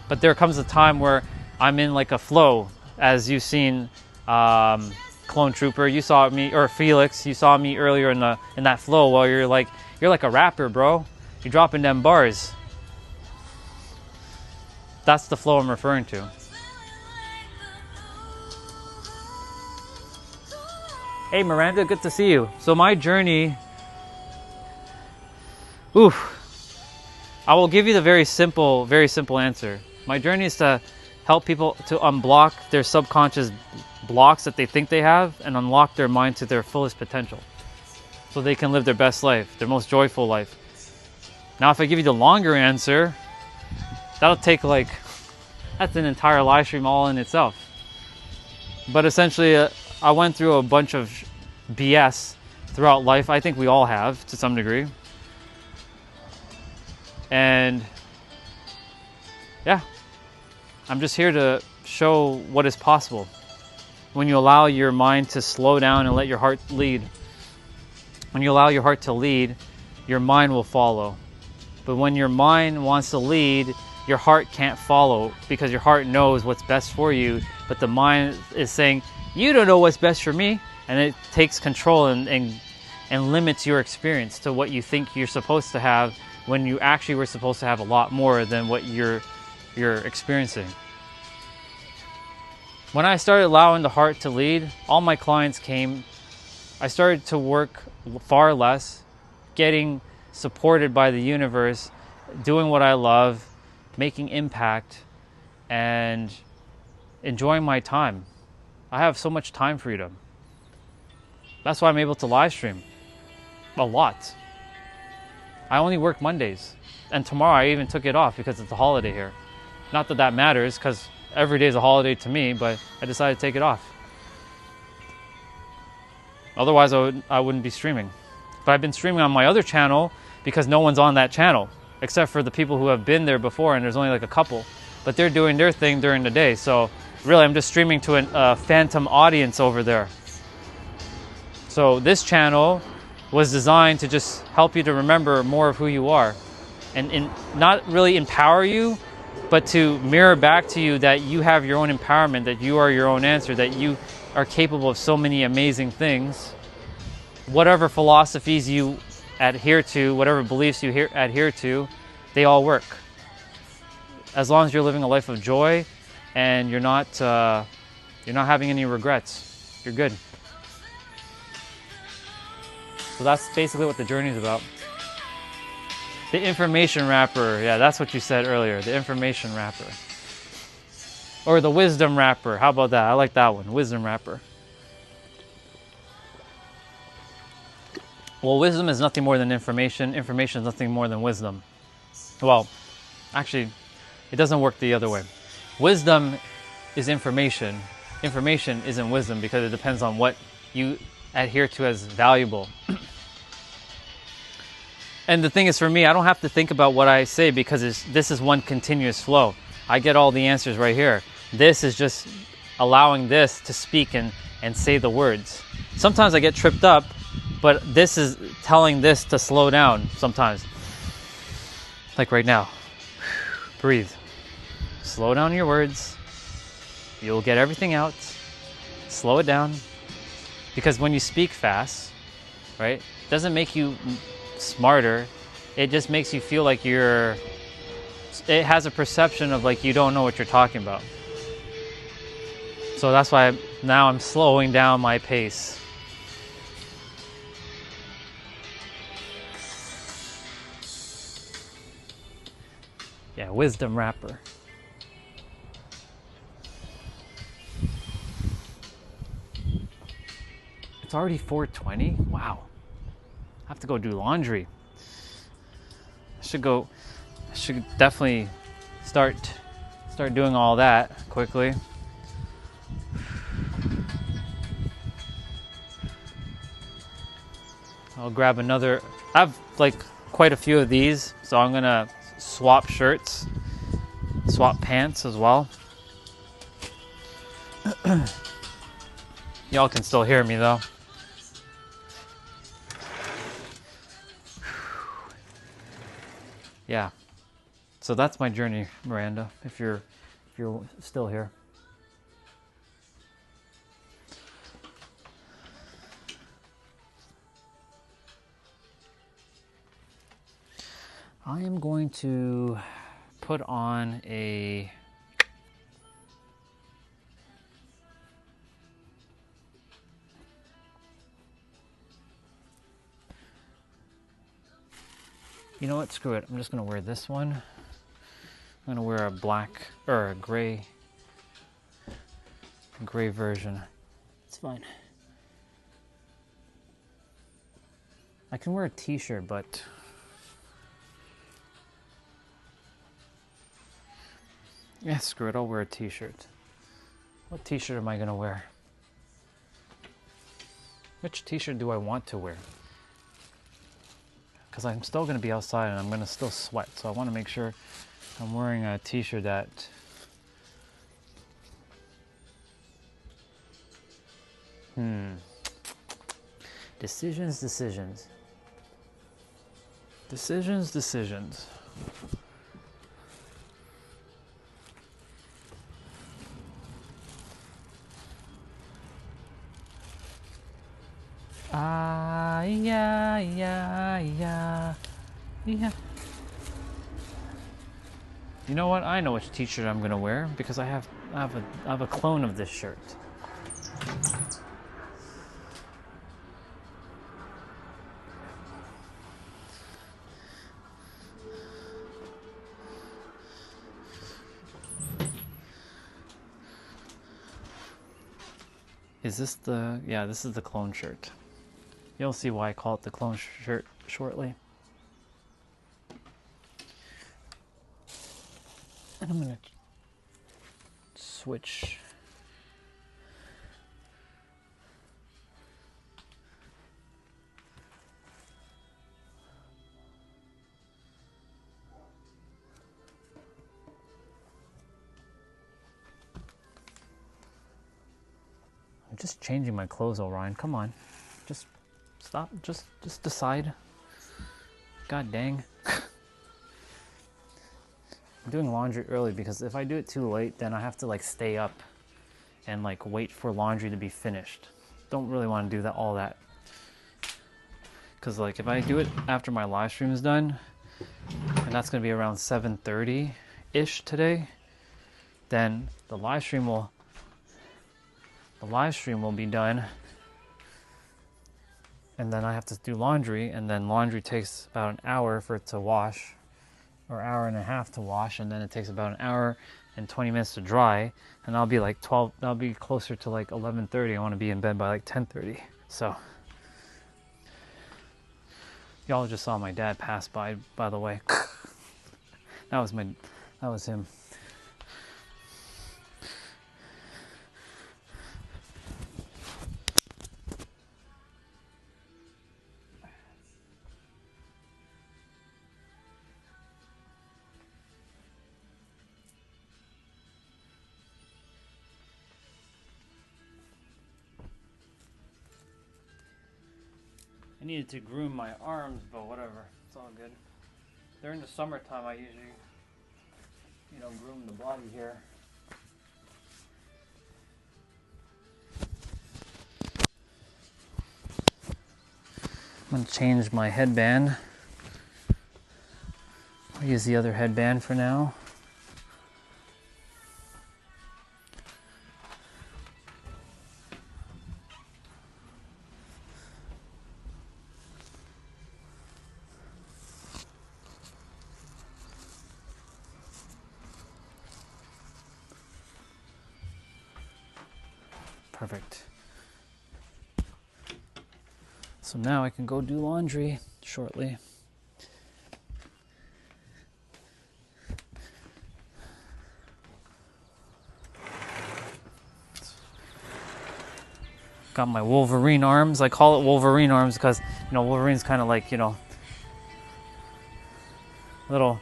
But there comes a time where I'm in like a flow, as you've seen Clone Trooper, you saw me, or Felix, you saw me earlier in that flow while you're like a rapper, bro. You're dropping them bars. That's the flow I'm referring to. Hey Miranda, good to see you. So my journey, I will give you the very simple answer. My journey is to help people to unblock their subconscious blocks that they think they have and unlock their mind to their fullest potential so they can live their best life, their most joyful life. Now, if I give you the longer answer, that'll take that's an entire live stream all in itself. But essentially, I went through a bunch of BS throughout life. I think we all have to some degree. And yeah, I'm just here to show what is possible when you allow your mind to slow down and let your heart lead. When you allow your heart to lead, your mind will follow. But when your mind wants to lead, your heart can't follow because your heart knows what's best for you, but the mind is saying, you don't know what's best for me, and it takes control and limits your experience to what you think you're supposed to have when you actually were supposed to have a lot more than what you're experiencing. When I started allowing the heart to lead, all my clients came. I started to work far less, getting supported by the universe, doing what I love, making impact, and enjoying my time. I have so much time freedom. That's why I'm able to live stream a lot. I only work Mondays, and tomorrow I even took it off because it's a holiday here. Not that that matters, because every day is a holiday to me, but I decided to take it off. Otherwise, I wouldn't be streaming. But I've been streaming on my other channel because no one's on that channel, except for the people who have been there before, and there's only like a couple. But they're doing their thing during the day, so really I'm just streaming to a phantom audience over there. So this channel was designed to just help you to remember more of who you are, and not really empower you, but to mirror back to you that you have your own empowerment, that you are your own answer, that you are capable of so many amazing things. Whatever philosophies you adhere to, whatever beliefs you adhere to, they all work. As long as you're living a life of joy and you're not having any regrets, you're good. So that's basically what the journey is about. The information wrapper, yeah, that's what you said earlier, the information wrapper. Or the wisdom wrapper, how about that? I like that one, wisdom wrapper. Well, wisdom is nothing more than information. Information is nothing more than wisdom. Well, actually, it doesn't work the other way. Wisdom is information. Information isn't wisdom because it depends on what you adhere to as valuable. And the thing is, for me, I don't have to think about what I say because this is one continuous flow. I get all the answers right here. This is just allowing this to speak and say the words. Sometimes I get tripped up, but this is telling this to slow down sometimes. Like right now. Breathe. Slow down your words. You'll get everything out. Slow it down. Because when you speak fast, right, it doesn't make you smarter. it just makes you feel like it has a perception of like you don't know what you're talking about. So that's why now I'm slowing down my pace. Yeah, wisdom wrapper. It's already 4:20? Wow. I have to go do laundry. I should definitely start doing all that quickly. I'll grab another. I have like quite a few of these, so I'm gonna swap shirts, swap pants as well. Y'all can still hear me though. Yeah. So that's my journey, Miranda, if you're still here. I am going to put on a you know what, screw it. I'm just gonna wear this one. I'm gonna wear a black or a gray version. It's fine. I can wear a t-shirt, but yeah, screw it, I'll wear a t-shirt. What t-shirt am I gonna wear? Which t-shirt do I want to wear? Because I'm still gonna be outside and I'm gonna still sweat, so I wanna make sure I'm wearing a t-shirt that Decisions. Yeah. You know what? I know which t-shirt I'm gonna wear because I have a clone of this shirt. Is this the... yeah, this is the clone shirt. You'll see why I call it the clone shirt shortly. And I'm gonna switch. I'm just changing my clothes, Orion. Come on. Just stop. Just decide. God dang. I'm doing laundry early because if I do it too late, then I have to like stay up and like wait for laundry to be finished. Don't really want to do all that. Because like if I do it after my live stream is done, and that's going to be around 7:30-ish today, then the live stream will be done. And then I have to do laundry, and then laundry takes about an hour for it to wash, or hour and a half to wash, and then it takes about an hour and 20 minutes to dry, and I'll be like I'll be closer to like 11:30. I want to be in bed by like 10:30. So y'all just saw my dad pass by the way. that was him. I needed to groom my arms, but whatever. It's all good. During the summertime, I usually, groom the body here. I'm gonna change my headband. I'll use the other headband for now. Perfect. So now I can go do laundry shortly. Got my Wolverine arms. I call it Wolverine arms because, you know, Wolverine's kind of like, you know, little.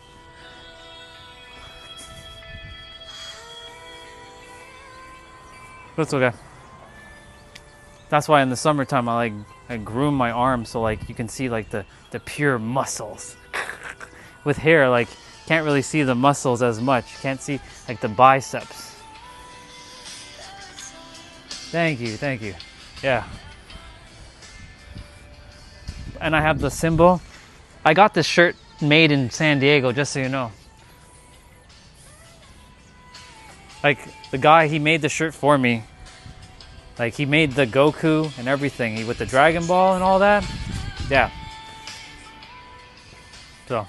But it's okay. That's why in the summertime I groom my arms so like you can see like the pure muscles. With hair, like can't really see the muscles as much. Can't see like the biceps. Thank you, thank you. Yeah. And I have the symbol. I got this shirt made in San Diego, just so you know. Like the guy, he made the shirt for me. Like he made the Goku and everything, with the Dragon Ball and all that. Yeah. So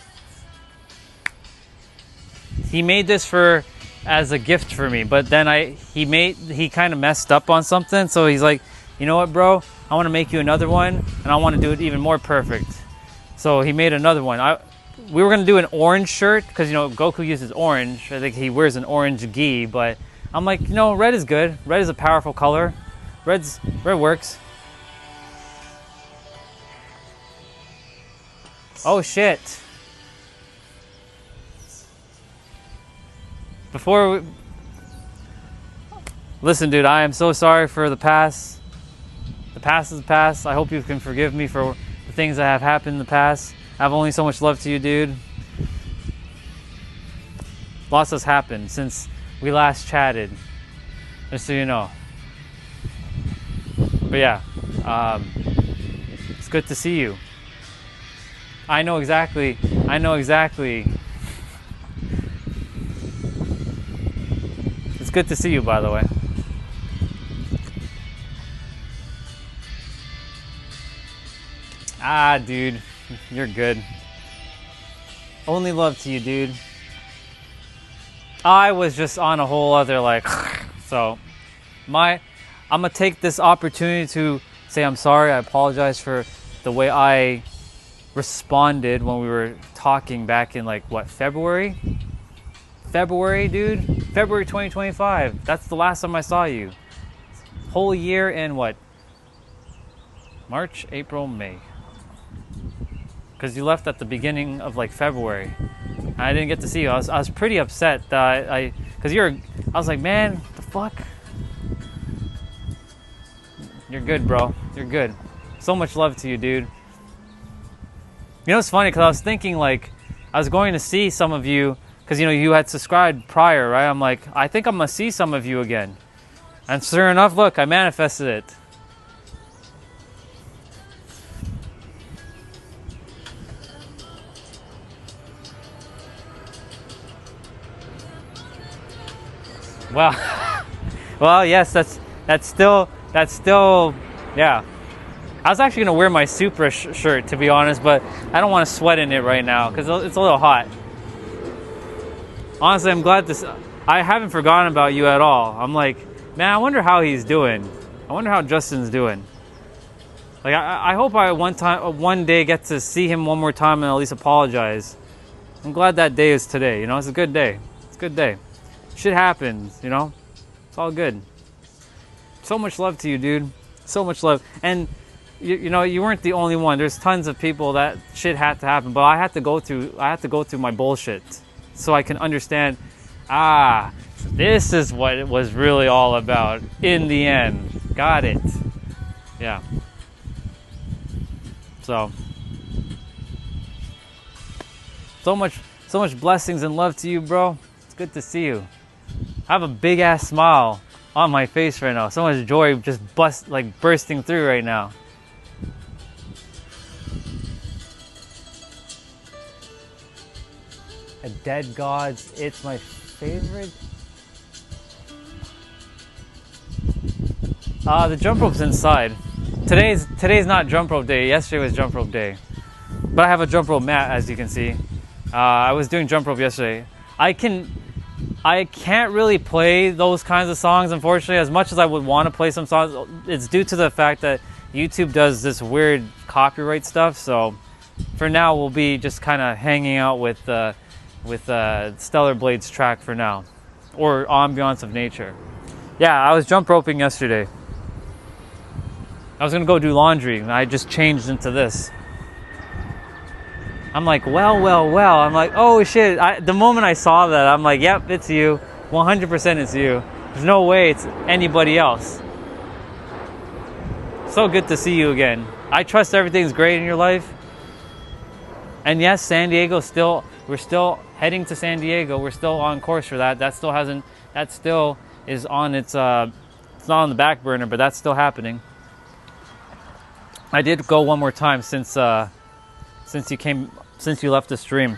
he made this as a gift for me, but then he kind of messed up on something, so he's like, you know what, bro? I want to make you another one, and I want to do it even more perfect. So he made another one. We were gonna do an orange shirt because, you know, Goku uses orange. I think he wears an orange gi, but I'm like, you know, red is good. Red is a powerful color. Red works. Oh shit. Listen, dude, I am so sorry for the past. The past is past. I hope you can forgive me for the things that have happened in the past. I have only so much love to you, dude. Lots has happened since we last chatted, just so you know. But yeah, it's good to see you. I know exactly. It's good to see you, by the way. Ah, dude, you're good. Only love to you, dude. I was just on a whole other like, so I'm gonna take this opportunity to say I'm sorry. I apologize for the way I responded when we were talking back in like what, February, dude. February 2025. That's the last time I saw you. Whole year in what? March, April, May. Because you left at the beginning of like February. I didn't get to see you. I was pretty upset that I was like, man, the fuck? You're good, bro. You're good. So much love to you, dude. You know, it's funny because I was thinking like I was going to see some of you because, you know, you had subscribed prior, right? I'm like, I think I'm gonna see some of you again. And sure enough, look, I manifested it. Well, yes, that's still, yeah. I was actually gonna wear my Supra shirt, to be honest, but I don't want to sweat in it right now because it's a little hot. Honestly, I'm glad I haven't forgotten about you at all. I'm like, man, I wonder how he's doing. I wonder how Justin's doing. Like, I hope I one day get to see him one more time and at least apologize. I'm glad that day is today. You know, it's a good day. It's a good day. Shit happens, you know? It's all good. So much love to you, dude. So much love. And, you know, you weren't the only one. There's tons of people that shit had to happen. But I had to go through my bullshit so I can understand, this is what it was really all about in the end. Got it. Yeah. So much blessings and love to you, bro. It's good to see you. I have a big ass smile on my face right now. So much joy just bursting through right now. Dead Gods. It's my favorite. The jump rope's inside. Today's not jump rope day. Yesterday was jump rope day. But I have a jump rope mat, as you can see. I was doing jump rope yesterday. I can't really play those kinds of songs, unfortunately, as much as I would want to play some songs. It's due to the fact that YouTube does this weird copyright stuff. So for now, we'll be just kind of hanging out with Stellar Blade's track for now, or Ambiance of Nature. Yeah, I was jump roping yesterday. I was gonna go do laundry, and I just changed into this. I'm like, well. I'm like, oh shit. The moment I saw that, I'm like, yep, it's you. 100% it's you. There's no way it's anybody else. So good to see you again. I trust everything's great in your life. And yes, San Diego we're still heading to San Diego. We're still on course for that. That still is on it's not on the back burner, but that's still happening. I did go one more time since you left the stream.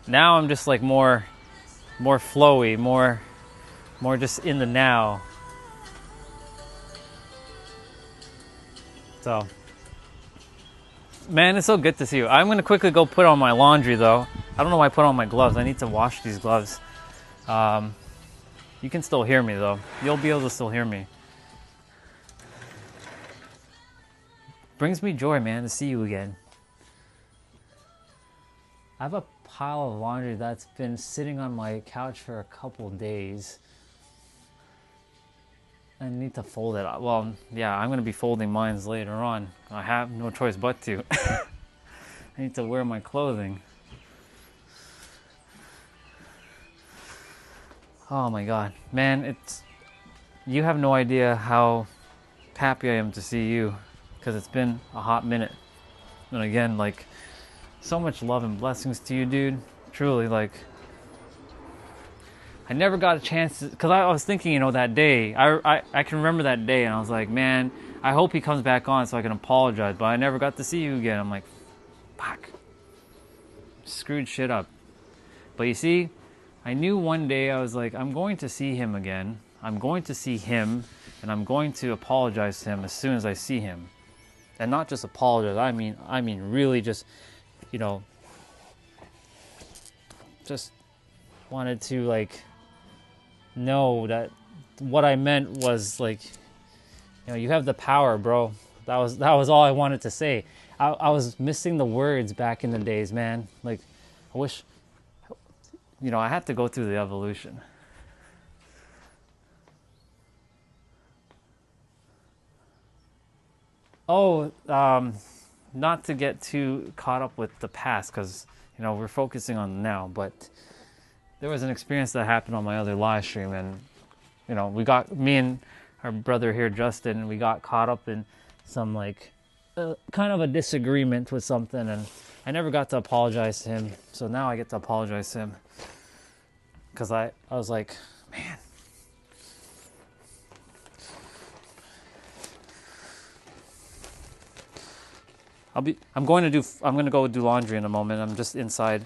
Now I'm just like more flowy, more just in the now. So, man, it's so good to see you. I'm gonna quickly go put on my laundry though. I don't know why I put on my gloves. I need to wash these gloves. You can still hear me though. You'll be able to still hear me. Brings me joy, man, to see you again. I have a pile of laundry that's been sitting on my couch for a couple days. I need to fold it. Well, yeah, I'm going to be folding mine later on. I have no choice but to. I need to wear my clothing. Oh my god. Man, you have no idea how happy I am to see you, because it's been a hot minute. And again, like, so much love and blessings to you, dude. Truly, like, I never got a chance to, because I was thinking, that day, I can remember that day, and I was like, man, I hope he comes back on so I can apologize, but I never got to see you again. I'm like, fuck. Screwed shit up. But you see, I knew one day, I was like, I'm going to see him again. I'm going to see him, and I'm going to apologize to him as soon as I see him. And not just apologize, I mean really just, just wanted to, like, know that what I meant was, like, you have the power, bro. That was all I wanted to say. I was missing the words back in the days, man. Like, I wish, I had to go through the evolution. Oh, not to get too caught up with the past, because, we're focusing on now, but there was an experience that happened on my other live stream, and, me and our brother here, Justin, we got caught up in some, like, kind of a disagreement with something, and I never got to apologize to him, so now I get to apologize to him, because I was like, man. I'm going to go do laundry in a moment. I'm just inside,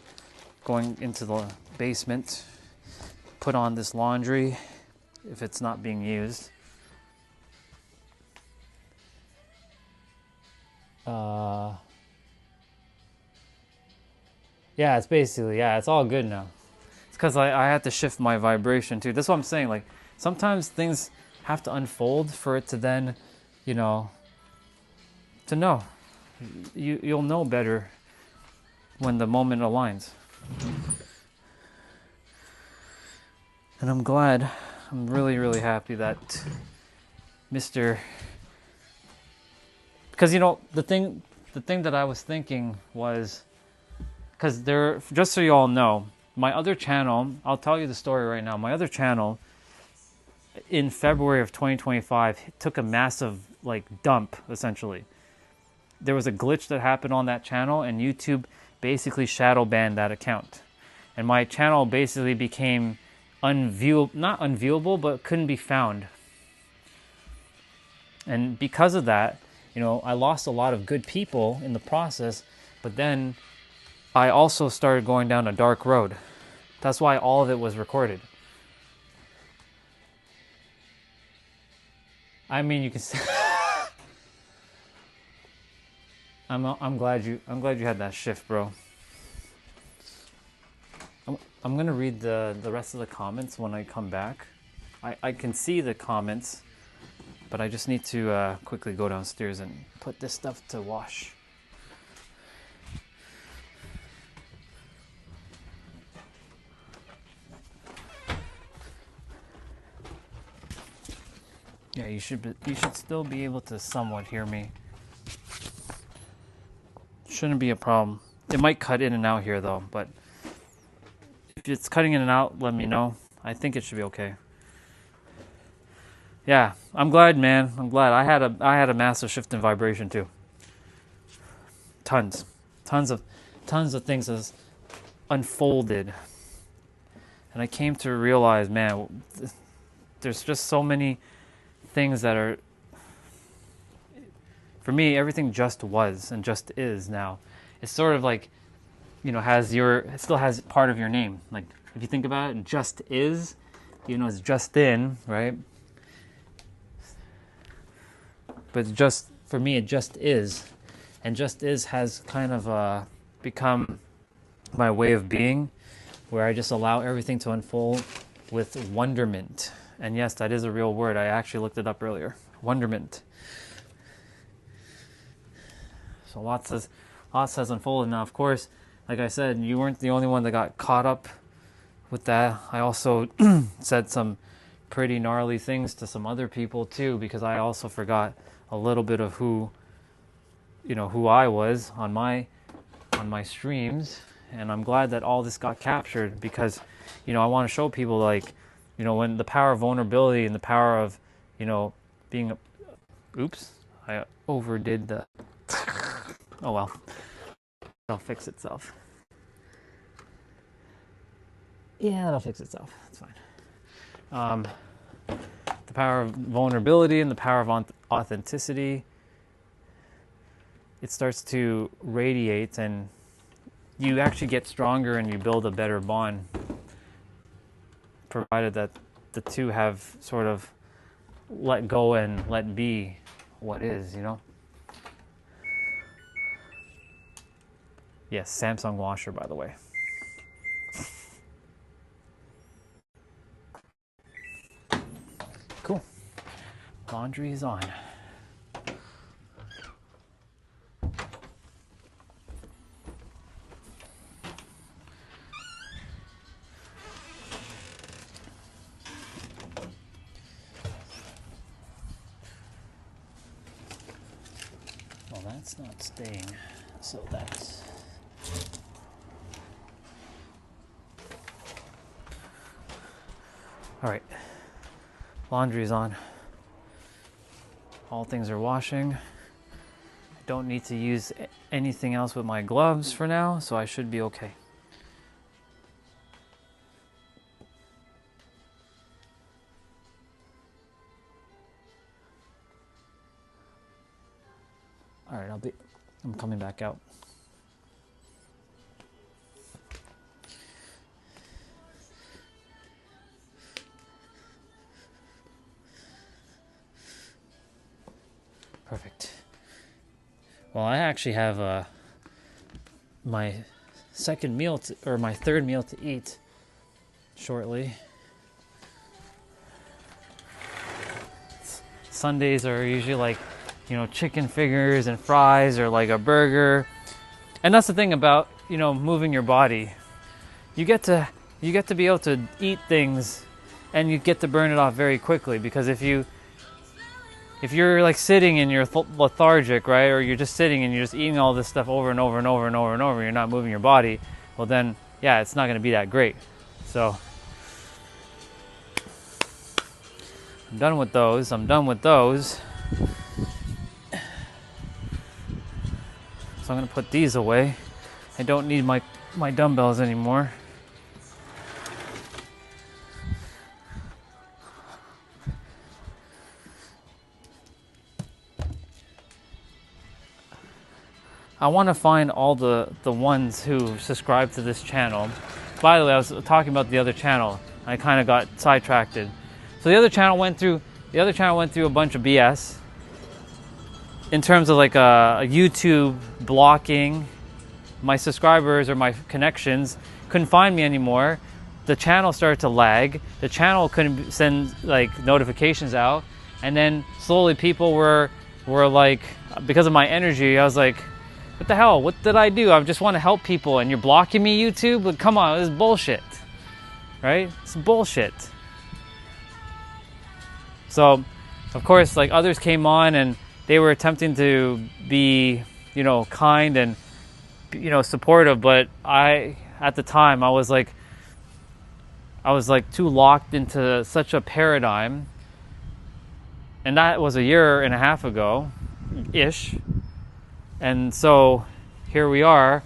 going into the basement, put on this laundry if it's not being used. Yeah, it's basically, it's all good now. It's because I had to shift my vibration too. That's what I'm saying. Like, sometimes things have to unfold for it to then, to know. You'll know better when the moment aligns. And I'm glad, I'm really, really happy that Mr. Because, the thing that I was thinking was, because just so you all know, my other channel, I'll tell you the story right now. My other channel, in February of 2025, took a massive, like, dump, essentially. There was a glitch that happened on that channel, and YouTube basically shadow banned that account. And my channel basically became not unviewable, but couldn't be found. And because of that, you know, I lost a lot of good people in the process, but then I also started going down a dark road. That's why all of it was recorded. I mean, you can see I'm glad you had that shift, bro. I'm gonna read the rest of the comments when I come back. I can see the comments, but I just need to quickly go downstairs and put this stuff to wash. Yeah, you should still be able to somewhat hear me. Shouldn't be a problem. It might cut in and out here though, but if it's cutting in and out, let me know. I think it should be okay. Yeah, I'm glad, man. I'm glad. I had a massive shift in vibration too. Tons of things has unfolded, and I came to realize, man, there's just so many things that are, for me, everything just was and just is now. It's sort of like, you know, it still has part of your name. Like, if you think about it, just is, you know, it's Justin, right? But just, for me, it just is. And just is has kind of become my way of being, where I just allow everything to unfold with wonderment. And yes, that is a real word. I actually looked it up earlier. Wonderment. So lots has unfolded. Now, of course, like I said, you weren't the only one that got caught up with that. I also said some pretty gnarly things to some other people too, because I also forgot a little bit of who I was on my streams. And I'm glad that all this got captured, because, you know, I want to show people, like, you know, when the power of vulnerability and the power of, you know, being, oops, I overdid the, oh well, it'll fix itself. Yeah, it'll fix itself, it's fine. The power of vulnerability and the power of authenticity, it starts to radiate, and you actually get stronger and you build a better bond, provided that the two have sort of let go and let be what is, you know? Yes, Samsung washer, by the way. Cool. Laundry is on. Well, that's not staying, so that's... All right, laundry is on. All things are washing. I don't need to use anything else with my gloves for now, so I should be okay. All right, I'm coming back out. Perfect. Well, I actually have my second meal or my third meal to eat shortly. Sundays are usually like, you know, chicken fingers and fries, or like a burger. And that's the thing about, you know, moving your body. You get to be able to eat things, and you get to burn it off very quickly, because if you're like sitting and you're lethargic, right? Or you're just sitting and you're just eating all this stuff over and over and over and over and over, you're not moving your body, well then, yeah, it's not going to be that great. So, I'm done with those. So I'm going to put these away. I don't need my dumbbells anymore. I want to find all the ones who subscribe to this channel. By the way, I was talking about the other channel. I kind of got sidetracked. So the other channel went through a bunch of BS in terms of like a YouTube blocking. My subscribers or my connections couldn't find me anymore. The channel started to lag. The channel couldn't send like notifications out, and then slowly people were like, because of my energy, I was like, what the hell? What did I do? I just want to help people, and you're blocking me, YouTube? Like, come on, this is bullshit, right? It's bullshit. So, of course, like others came on and they were attempting to be, you know, kind and, you know, supportive, but at the time, I was like too locked into such a paradigm, and that was a year and a half ago, ish. And so here we are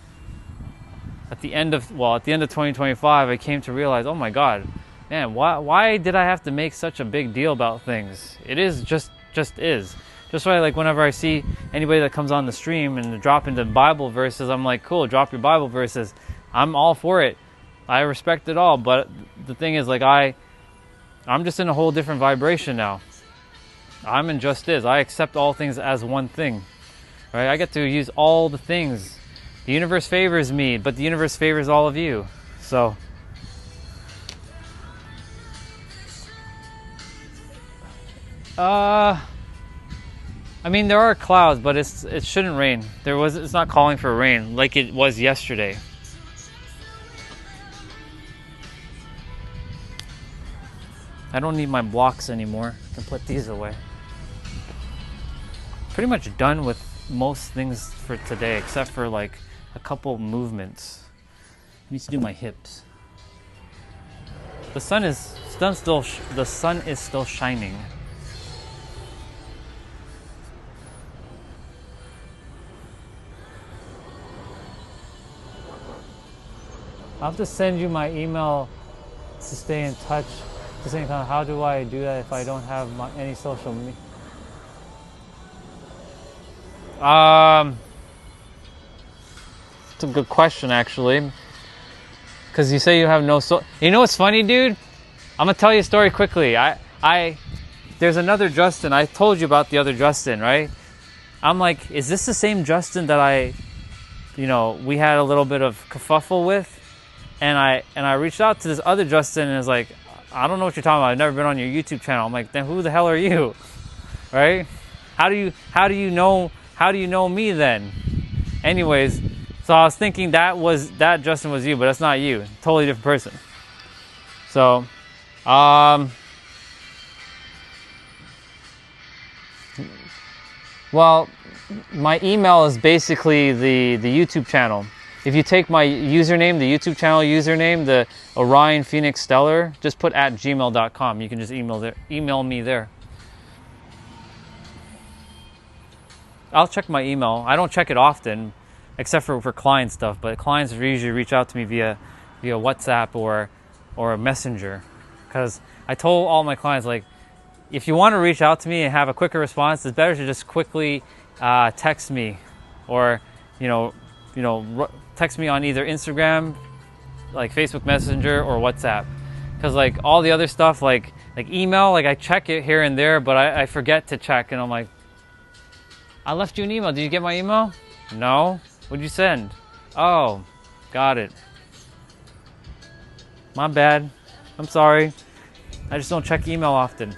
at the end of 2025. I came to realize, oh my God, man, why did I have to make such a big deal about things? It is just is. Just why, like, whenever I see anybody that comes on the stream and drop into Bible verses, I'm like, cool, drop your Bible verses. I'm all for it. I respect it all. But the thing is, like, I'm just in a whole different vibration now. I'm in just is. I accept all things as one thing. Right? I get to use all the things. The universe favors me, but the universe favors all of you. So I mean, there are clouds, but it shouldn't rain. It's not calling for rain like it was yesterday. I don't need my blocks anymore. I can put these away. Pretty much done with most things for today, except for like a couple movements. I need to do my hips. The sun is still shining. I'll have to send you my email to stay in touch. How do I do that if I don't have any social media? It's a good question, actually. Because you say you have no You know what's funny, dude? I'm gonna tell you a story quickly. There's another Justin. I told you about the other Justin, right? I'm like, is this the same Justin that we had a little bit of kerfuffle with? And I reached out to this other Justin and was like, I don't know what you're talking about. I've never been on your YouTube channel. I'm like, then who the hell are you? Right? How do you know me then? Anyways, so I was thinking that Justin was you, but that's not you. Totally different person. So, well, my email is basically the YouTube channel. If you take my username, the YouTube channel username, the Orion Phoenix Stellar, just put @gmail.com. You can just email me there. I'll check my email. I don't check it often, except for client stuff. But clients usually reach out to me via WhatsApp or Messenger, because I told all my clients, like, if you want to reach out to me and have a quicker response, it's better to just quickly text me, or text me on either Instagram, like Facebook Messenger, or WhatsApp. Because like all the other stuff, like email, like I check it here and there, but I forget to check, and I'm like, I left you an email. Did you get my email? No. What'd you send? Oh, got it. My bad. I'm sorry. I just don't check email often.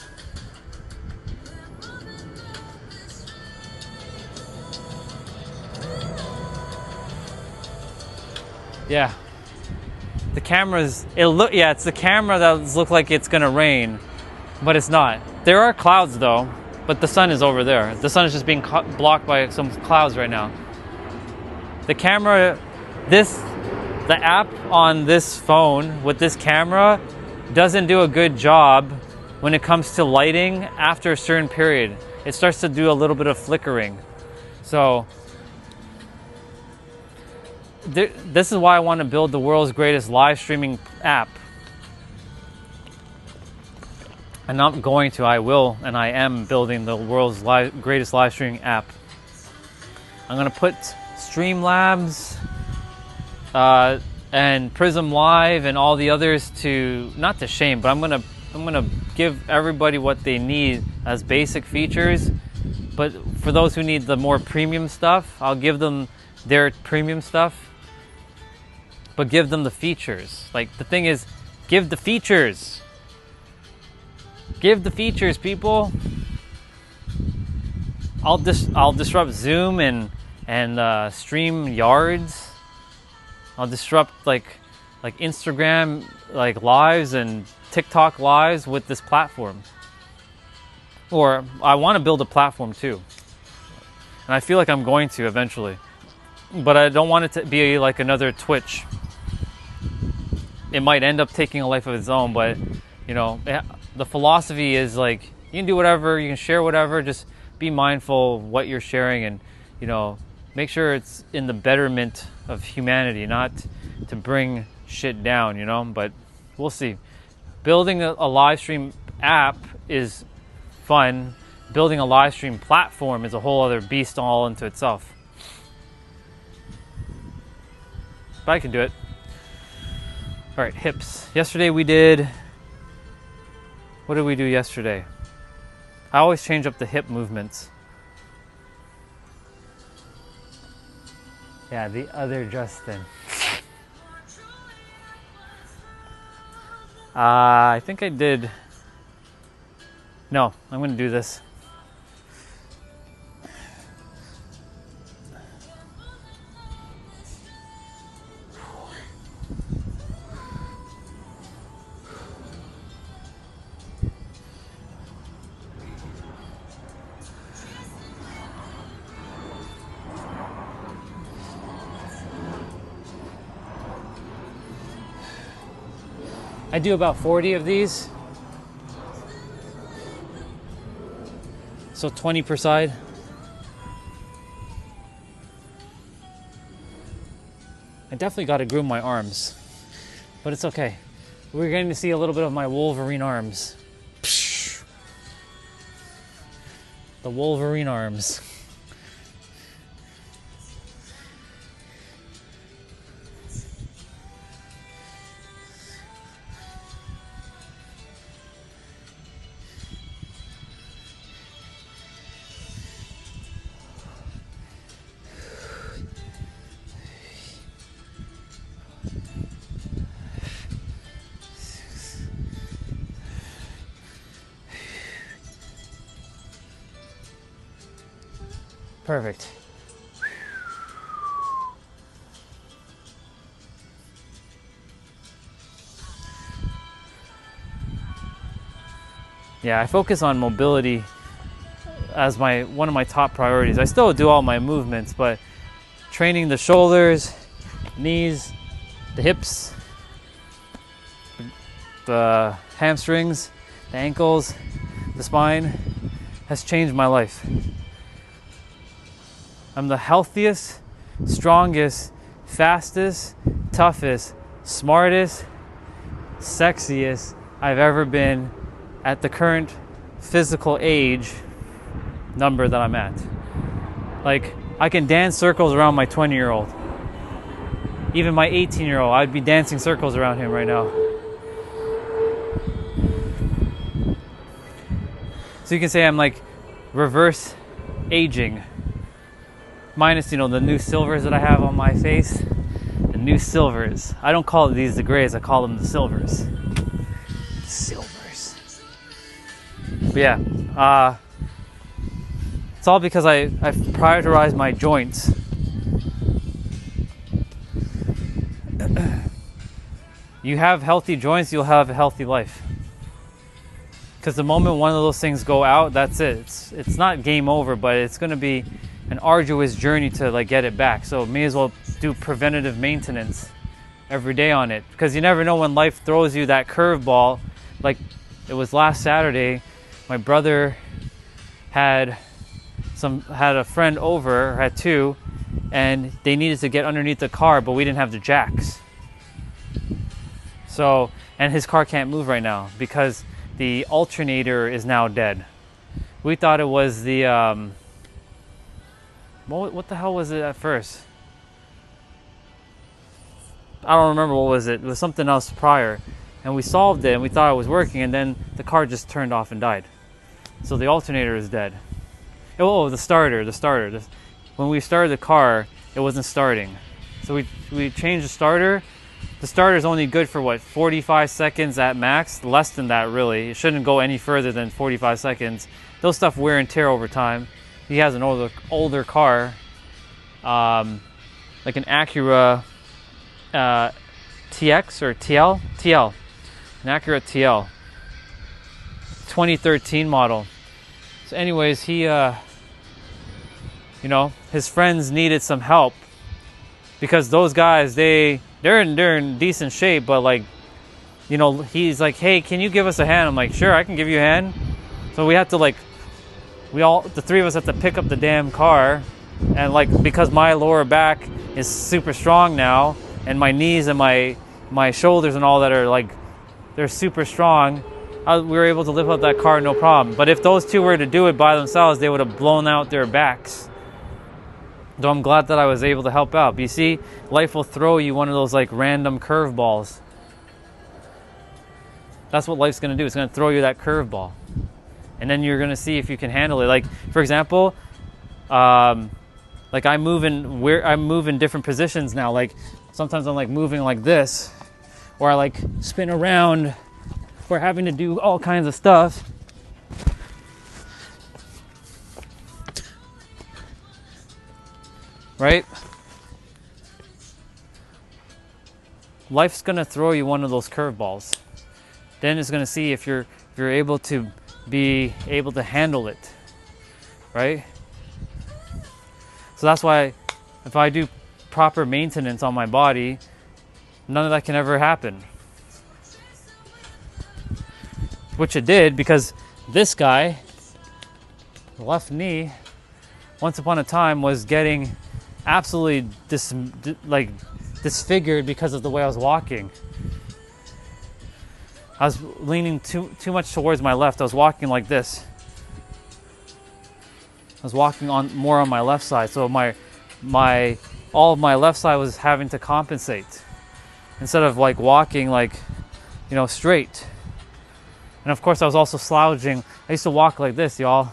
Yeah. The cameras, it's the camera that looks like it's gonna rain, but it's not. There are clouds though, but the sun is over there. The sun is just being blocked by some clouds right now. The camera, the app on this phone with this camera doesn't do a good job when it comes to lighting after a certain period. It starts to do a little bit of flickering. So, this is why I want to build the world's greatest live streaming app. And I'm going to, I will, and I am building the world's greatest live streaming app. I'm going to put Streamlabs, and Prism Live and all the others to, not to shame, but I'm gonna give everybody what they need as basic features. But for those who need the more premium stuff, I'll give them their premium stuff, but give them the features. Like, the thing is, give the features. Give the features, people. I'll disrupt Zoom and StreamYards. I'll disrupt like Instagram like lives and TikTok lives with this platform. Or I want to build a platform too. And I feel like I'm going to eventually. But I don't want it to be like another Twitch. It might end up taking a life of its own, but you know, the philosophy is like, you can do whatever, you can share whatever, just be mindful of what you're sharing, and you know, make sure it's in the betterment of humanity, not to bring shit down, you know. But we'll see. Building a live stream app is fun. Building a live stream platform is a whole other beast all into itself. But I can do it. All right, hips. Yesterday we did... What did we do yesterday? I always change up the hip movements. Yeah, the other Justin. I think I did... No, I'm going to do this. I do about 40 of these. So 20 per side. I definitely got to groom my arms, but it's okay. We're going to see a little bit of my Wolverine arms. The Wolverine arms. Perfect. Yeah, I focus on mobility as one of my top priorities. I still do all my movements, but training the shoulders, knees, the hips, the hamstrings, the ankles, the spine has changed my life. I'm the healthiest, strongest, fastest, toughest, smartest, sexiest I've ever been at the current physical age number that I'm at. Like, I can dance circles around my 20-year-old. Even my 18-year-old, I'd be dancing circles around him right now. So you can say I'm like reverse aging. Minus, you know, the new silvers that I have on my face. The new silvers. I don't call these the grays, I call them the silvers. Silvers. But yeah, it's all because I've prioritized my joints. You have healthy joints, you'll have a healthy life. Because the moment one of those things go out, that's it. It's not game over, but it's going to be an arduous journey to like get it back. So may as well do preventative maintenance every day on it, because you never know when life throws you that curveball. Like it was last Saturday, my brother had a friend over, had two, and they needed to get underneath the car, but we didn't have the jacks. So, and his car can't move right now because the alternator is now dead. We thought it was the what the hell was it at first? I don't remember what was it. It was something else prior. And we solved it and we thought it was working, and then the car just turned off and died. So the alternator is dead. Oh, the starter. When we started the car, it wasn't starting. So we changed the starter. The starter is only good for what, 45 seconds at max? Less than that, really. It shouldn't go any further than 45 seconds. Those stuff wear and tear over time. He has an older car, like an Acura TX or TL, an Acura TL, 2013 model. So anyways, he, his friends needed some help because those guys, they're in decent shape, but like, he's like, hey, can you give us a hand? I'm like, sure, I can give you a hand. So we had to the three of us have to pick up the damn car, and like, because my lower back is super strong now, and my knees and my shoulders and all that are like, they're super strong, we were able to lift up that car no problem. But if those two were to do it by themselves, they would have blown out their backs. So I'm glad that I was able to help out. But you see, life will throw you one of those like random curveballs. That's what life's gonna do. It's gonna throw you that curveball. And then you're gonna see if you can handle it. Like, for example, like I move in different positions now. Like sometimes I'm like moving like this, or I like spin around, or having to do all kinds of stuff. Right? Life's gonna throw you one of those curveballs. Then it's gonna see if you're able to handle it, right? So that's why if I do proper maintenance on my body, none of that can ever happen. Which it did, because this guy, the left knee, once upon a time was getting absolutely disfigured because of the way I was walking. I was leaning too much towards my left. I was walking like this. I was walking more on my left side, so all of my left side was having to compensate instead of like walking like, straight. And of course I was also slouching. I used to walk like this, y'all.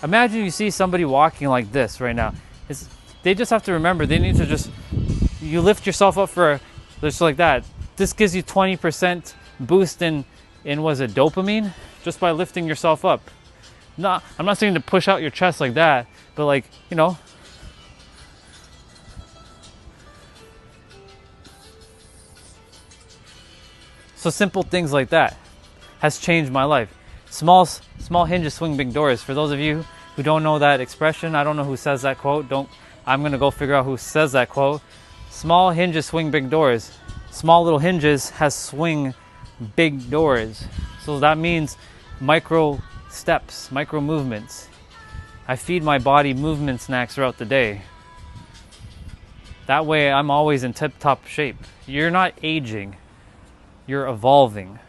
Imagine you see somebody walking like this right now. They just have to remember, they need to you lift yourself up just like that. This gives you 20% boost in dopamine just by lifting yourself up. I'm not saying to push out your chest like that, but like, So simple things like that has changed my life. Small hinges swing big doors. For those of you who don't know that expression, I don't know who says that quote. I'm gonna go figure out who says that quote. Small hinges swing big doors. Small little hinges has swing big doors. So that means micro steps, micro movements. I feed my body movement snacks throughout the day. That way I'm always in tip-top shape. You're not aging, you're evolving.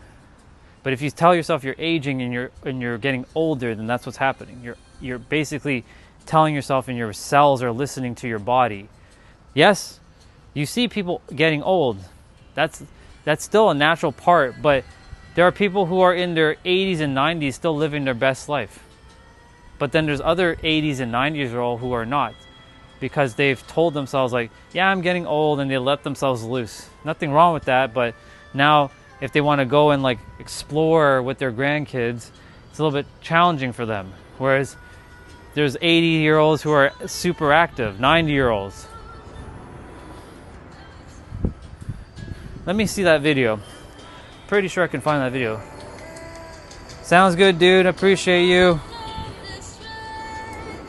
But if you tell yourself you're aging and you're getting older, then that's what's happening. You're basically telling yourself, and your cells are listening to your body. Yes, you see people getting old. That's still a natural part, but there are people who are in their 80s and 90s still living their best life. But then there's other 80s and 90s-year-olds who are not, because they've told themselves like, yeah, I'm getting old, and they let themselves loose. Nothing wrong with that, but now if they want to go and like explore with their grandkids, it's a little bit challenging for them. Whereas there's 80-year-olds who are super active, 90-year-olds. Let me see that video. Pretty sure I can find that video. Sounds good, dude. Appreciate you.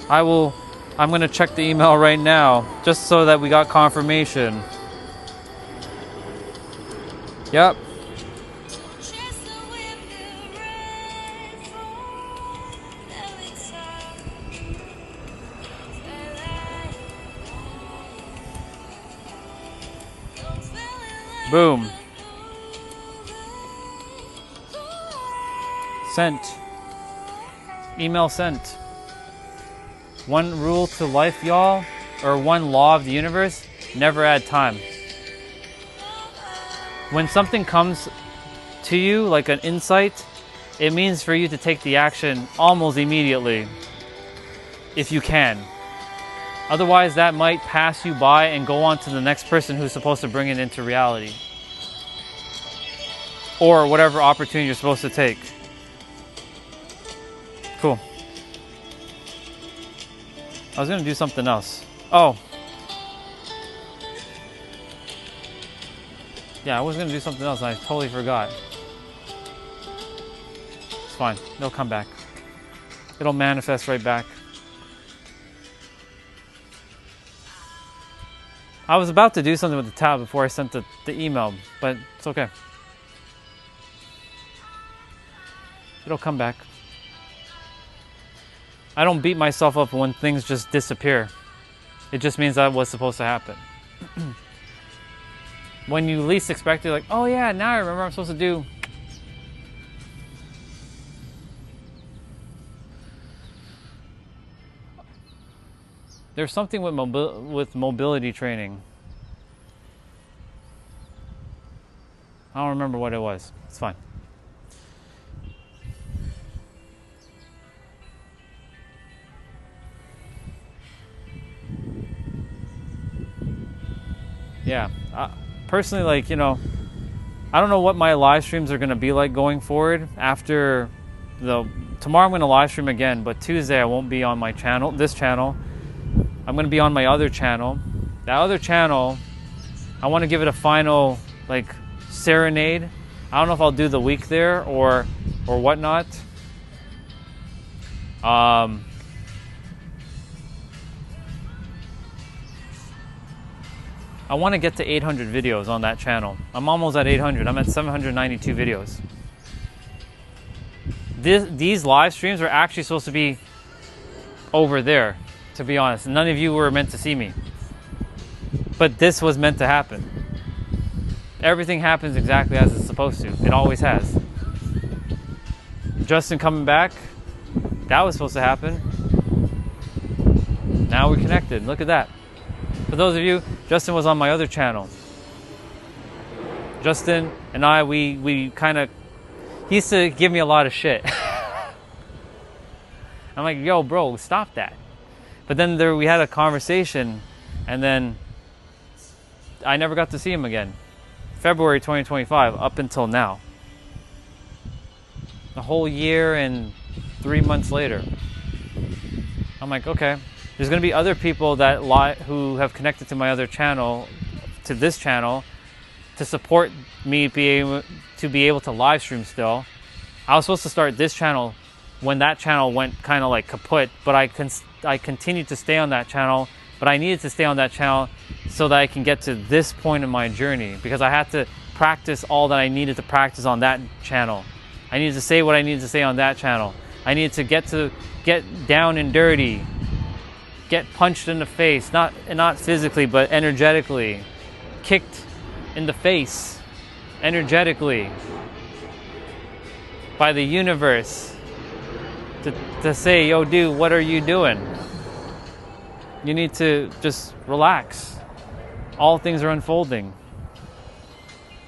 I'm gonna check the email right now, just so that we got confirmation. Yep. Boom. Sent. Email sent. One rule to life, y'all. or one law of the universe: never add time. When something comes to you like an insight, it means for you to take the action almost immediately, if you can. Otherwise, that might pass you by and go on to the next person who's supposed to bring it into reality, or whatever opportunity you're supposed to take. Cool. I was gonna do something else. Oh. Yeah, I was gonna do something else and I totally forgot. It's fine. It'll come back. It'll manifest right back. I was about to do something with the tab before I sent the email, but it's okay. It'll come back. I don't beat myself up when things just disappear. It just means that was supposed to happen. When you least expect it, like, oh yeah, now I remember I'm supposed to do. There's something with mobility training. I don't remember what it was. It's fine. Yeah, personally, like, you know, I don't know what my live streams are going to be like going forward after tomorrow I'm going to live stream again, but Tuesday I won't be on my channel, this channel. I'm going to be on my other channel. That other channel, I want to give it a final, like, serenade. I don't know if I'll do the week there or whatnot. I want to get to 800 videos on that channel. I'm almost at 800. I'm at 792 videos. These live streams are actually supposed to be over there, to be honest. None of you were meant to see me. But this was meant to happen. Everything happens exactly as it's supposed to. It always has. Justin coming back, that was supposed to happen. Now we're connected. Look at that. For those of you, Justin was on my other channel. Justin and I, we kind of, he used to give me a lot of shit. I'm like, yo, bro, stop that. But then we had a conversation, and then I never got to see him again. February 2025, up until now. A whole year and 3 months later. I'm like, okay. There's going to be other people who have connected to my other channel, to this channel, to support me to be able to live stream still. I was supposed to start this channel when that channel went kind of like kaput, but I continued to stay on that channel, but I needed to stay on that channel so that I can get to this point in my journey, because I had to practice all that I needed to practice on that channel. I needed to say what I needed to say on that channel. I needed to get down and dirty. Get punched in the face, not physically, but energetically. Kicked in the face, energetically, by the universe. To say, yo, dude, what are you doing? You need to just relax. All things are unfolding.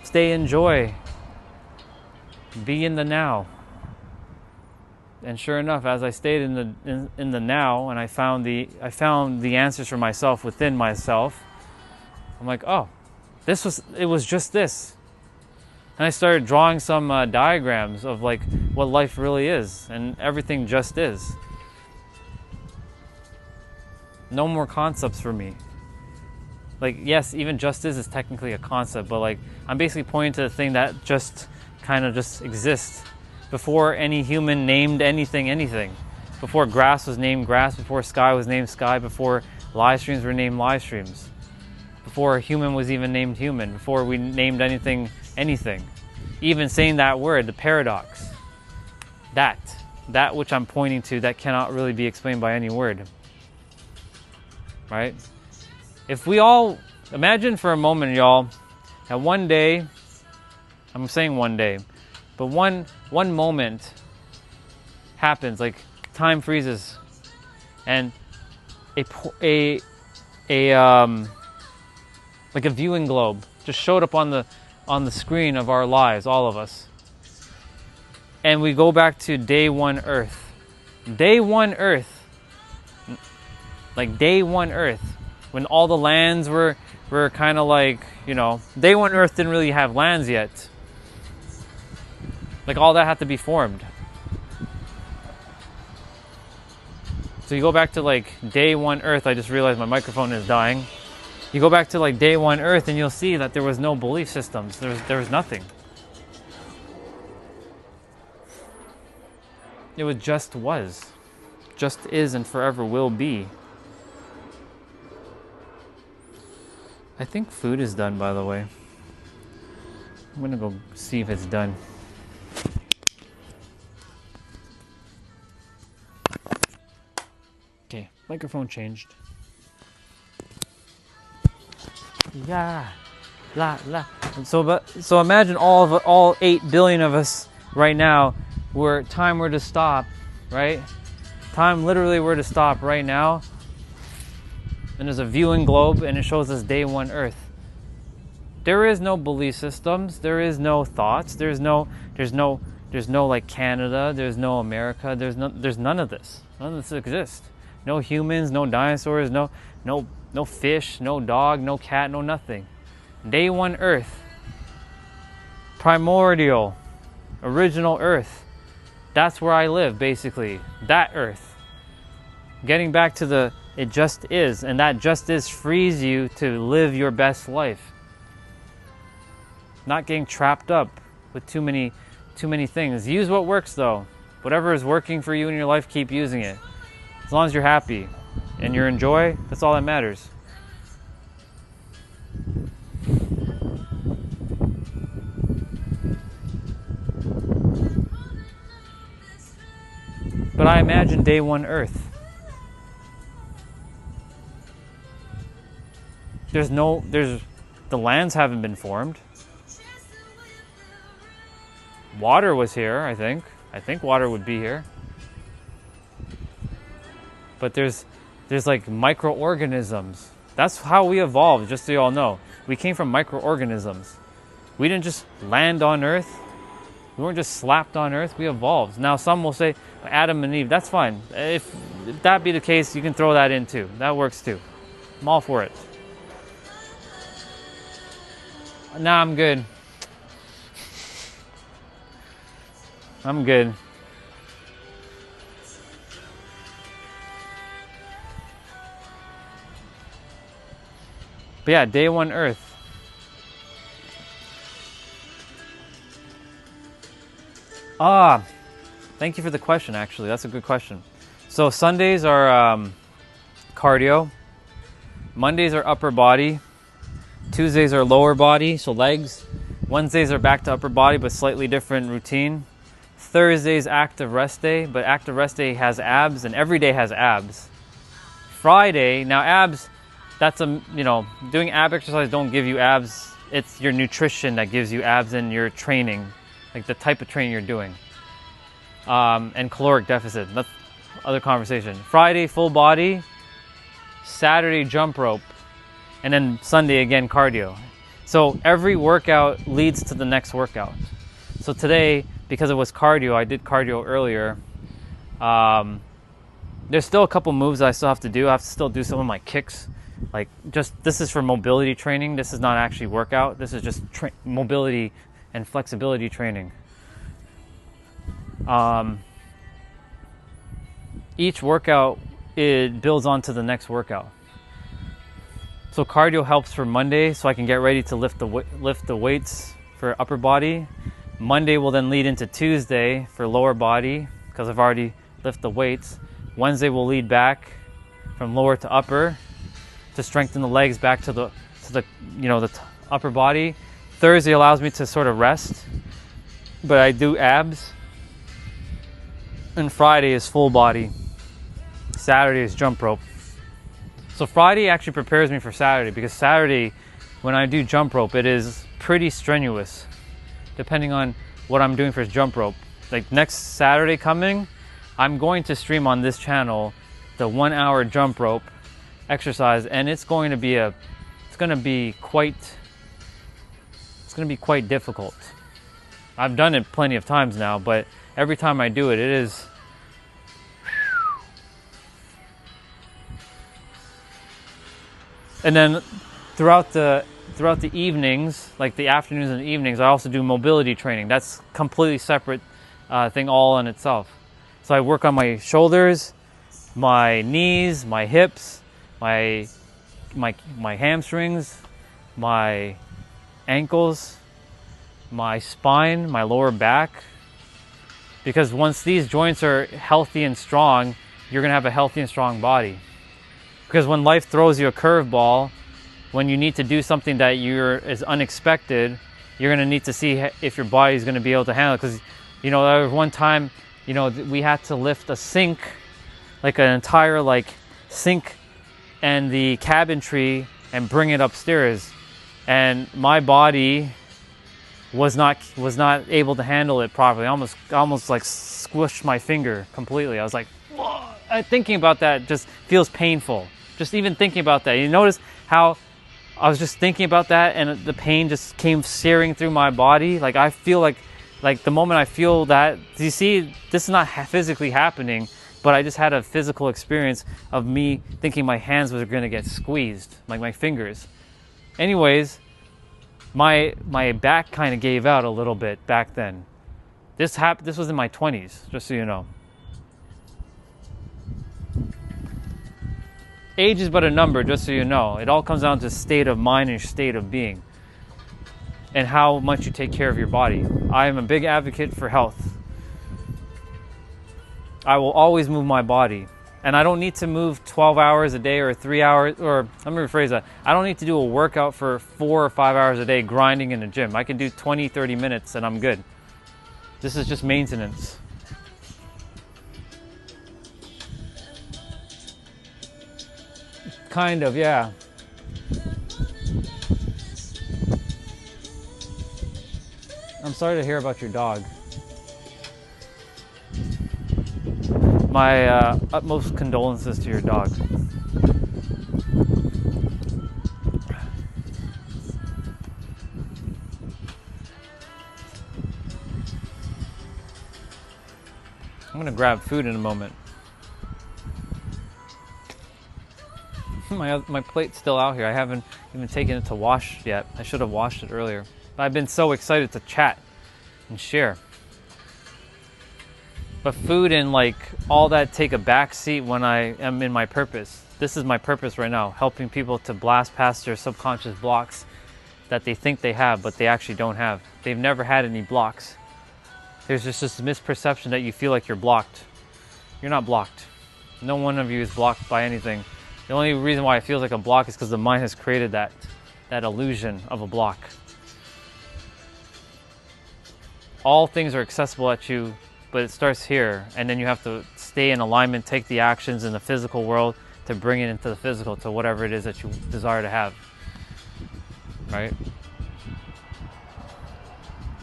Stay in joy. Be in the now. And sure enough, as I stayed in the now, and I found the answers for myself within myself, I'm like, oh, it was just this. And I started drawing some diagrams of like what life really is, and everything just is. No more concepts for me. Like, yes, even just is technically a concept, but like I'm basically pointing to the thing that just kind of just exists. Before any human named anything. Before grass was named grass, before sky was named sky, before live streams were named live streams. Before a human was even named human, before we named anything. Even saying that word, the paradox. That which I'm pointing to that cannot really be explained by any word. Right? If we all, imagine for a moment, y'all, that one day, I'm saying one day, but one moment happens, like time freezes, and a like a viewing globe just showed up on the screen of our lives, all of us. And we go back to day one Earth. Day one Earth. Like day one Earth. When all the lands were kind of like, you know, day one Earth didn't really have lands yet. Like all that had to be formed. So you go back to like day one Earth. I just realized my microphone is dying. You go back to like day one Earth and you'll see that there was no belief systems. There was nothing. It was. Just is and forever will be. I think food is done, by the way. I'm gonna go see if it's done. Okay, microphone changed. Yeah, So imagine all 8 billion of us right now, where time were to stop, right? Time literally were to stop right now, and there's a viewing globe, and it shows us day one Earth. There is no belief systems. There is no thoughts. There's no like Canada. There's no America. There's none of this. None of this exists. No humans. No dinosaurs. No fish, no dog, no cat, no nothing. Day one Earth. Primordial. Original Earth. That's where I live, basically. That Earth. Getting back to the it just is, and that just is frees you to live your best life. Not getting trapped up with too many things. Use what works though. Whatever is working for you in your life, keep using it. As long as you're happy and you enjoy, that's all that matters. But I imagine day one Earth. The lands haven't been formed. Water was here, I think. I think water would be here. But there's like microorganisms. That's how we evolved, just so you all know. We came from microorganisms. We didn't just land on Earth. We weren't just slapped on Earth. We evolved. Now some will say Adam and Eve. That's fine. If that be the case, you can throw that in too. That works too. I'm all for it. Nah, I'm good. I'm good. But yeah, day one Earth. Thank you for the question, actually. That's a good question. So Sundays are cardio. Mondays are upper body. Tuesdays are lower body, so legs. Wednesdays are back to upper body, but slightly different routine. Thursday's active rest day, but active rest day has abs, and every day has abs. Friday, now abs, that's doing ab exercise don't give you abs. It's your nutrition that gives you abs and your training, like the type of training you're doing. And caloric deficit, that's other conversation. Friday, full body. Saturday, jump rope. And then Sunday, again, cardio. So every workout leads to the next workout. So today, because it was cardio, I did cardio earlier. There's still a couple moves that I still have to do. I have to still do some of my kicks. Like, this is for mobility training. This is not actually workout. This is just mobility and flexibility training. Each workout, it builds onto the next workout. So cardio helps for Monday, so I can get ready to lift the weights for upper body. Monday will then lead into Tuesday for lower body, because I've already lifted the weights. Wednesday will lead back from lower to upper to strengthen the legs back to the upper body. Thursday allows me to sort of rest, but I do abs. And Friday is full body. Saturday is jump rope. So Friday actually prepares me for Saturday, because Saturday, when I do jump rope, it is pretty strenuous, depending on what I'm doing for jump rope. Like next Saturday coming, I'm going to stream on this channel the 1 hour jump rope exercise, and it's going to be quite difficult. I've done it plenty of times now, but every time I do it, it is. And then throughout the evenings, like the afternoons and evenings, I also do mobility training. That's completely separate thing all in itself. So I work on my shoulders, my knees, my hips, my hamstrings, my ankles, my spine, my lower back. Because once these joints are healthy and strong, you're going to have a healthy and strong body. Because when life throws you a curveball, when you need to do something that is unexpected, you're going to need to see if your body is going to be able to handle it. Because, you know, there was one time, you know, we had to lift a sink, like an entire sink and the cabinetry, and bring it upstairs. And my body was not able to handle it properly. I almost like squished my finger completely. I was like, whoa. Thinking about that just feels painful. Just even thinking about that. You notice how I was just thinking about that and the pain just came searing through my body. Like I feel like the moment I feel that, do you see, this is not physically happening, but I just had a physical experience of me thinking my hands were going to get squeezed, like my fingers. Anyways, my back kind of gave out a little bit back then. This was in my 20s, just so you know. Age is but a number, just so you know. It all comes down to state of mind and state of being, and how much you take care of your body. I am a big advocate for health. I will always move my body. And I don't need to move 12 hours a day or 3 hours, or let me rephrase that. I don't need to do a workout for 4 or 5 hours a day grinding in the gym. I can do 20, 30 minutes and I'm good. This is just maintenance. Kind of, yeah. I'm sorry to hear about your dog. My utmost condolences to your dog. I'm gonna grab food in a moment. My plate's still out here. I haven't even taken it to wash yet. I should have washed it earlier. But I've been so excited to chat and share. But food and all that take a back seat when I am in my purpose. This is my purpose right now, helping people to blast past their subconscious blocks that they think they have, but they actually don't have. They've never had any blocks. There's just this misperception that you feel like you're blocked. You're not blocked. No one of you is blocked by anything. The only reason why it feels like a block is because the mind has created that illusion of a block. All things are accessible at you, but it starts here, and then you have to stay in alignment, take the actions in the physical world to bring it into the physical, to whatever it is that you desire to have, right?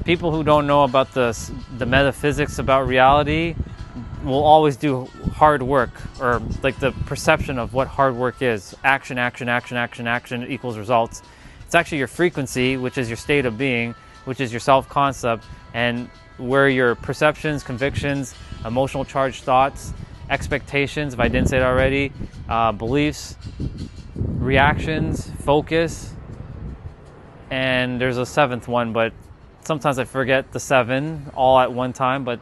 People who don't know about the metaphysics about reality will always do hard work, or the perception of what hard work is. Action, action, action, action, action equals results. It's actually your frequency, which is your state of being, which is your self-concept, and where your perceptions, convictions, emotional charged thoughts, expectations, if I didn't say it already, beliefs, reactions, focus, and there's a seventh one, but sometimes I forget the 7 all at one time. But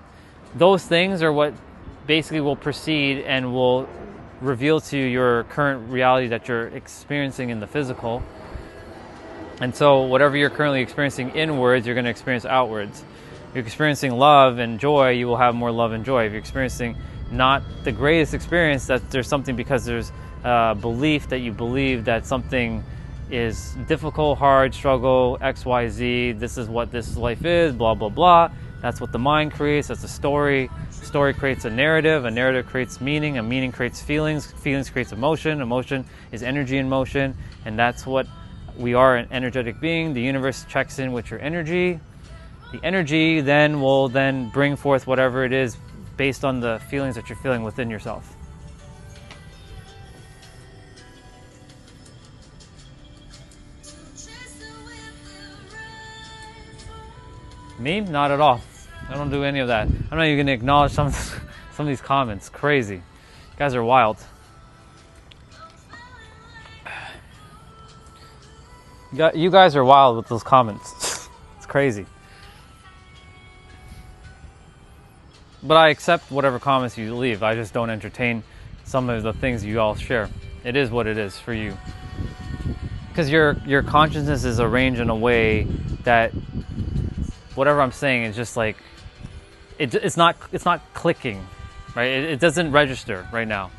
those things are what basically will proceed and will reveal to you your current reality that you're experiencing in the physical. And so whatever you're currently experiencing inwards, you're going to experience outwards. If you're experiencing love and joy, you will have more love and joy. If you're experiencing not the greatest experience, that there's something because there's a belief that you believe that something is difficult, hard, struggle, X, Y, Z, this is what this life is, blah, blah, blah. That's what the mind creates. That's a story. A story creates a narrative creates meaning. A meaning creates feelings. Feelings creates emotion. Emotion is energy in motion. And that's what we are, an energetic being. The universe checks in with your energy. The energy then will bring forth whatever it is based on the feelings that you're feeling within yourself. Me? Not at all. I don't do any of that. I'm not even gonna acknowledge some of these comments. Crazy. You guys are wild. You guys are wild with those comments. It's crazy. But I accept whatever comments you leave. I just don't entertain some of the things you all share. It is what it is for you. Because your consciousness is arranged in a way that whatever I'm saying is just like it's not clicking, right? It doesn't register right now.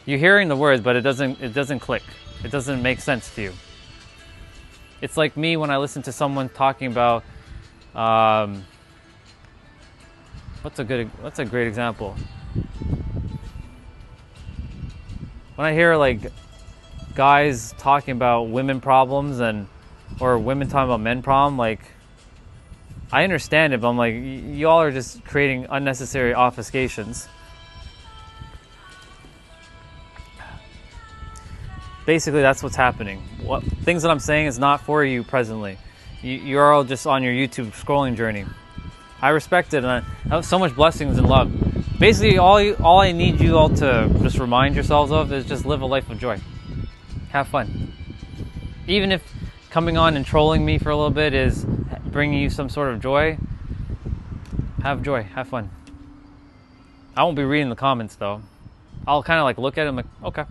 You're hearing the words, but it doesn't click. It doesn't make sense to you. It's like me when I listen to someone talking about what's a great example? When I hear like guys talking about women problems or women talking about men problem, like I understand it, but I'm like, y'all are just creating unnecessary obfuscations. Basically, that's what's happening. What things that I'm saying is not for you presently. You're all just on your YouTube scrolling journey. I respect it, and I have so much blessings and love. Basically, all I need you all to just remind yourselves of is just live a life of joy. Have fun. Even if coming on and trolling me for a little bit is bringing you some sort of joy, have joy, have fun. I won't be reading the comments though. I'll kind of like look at it and like, okay.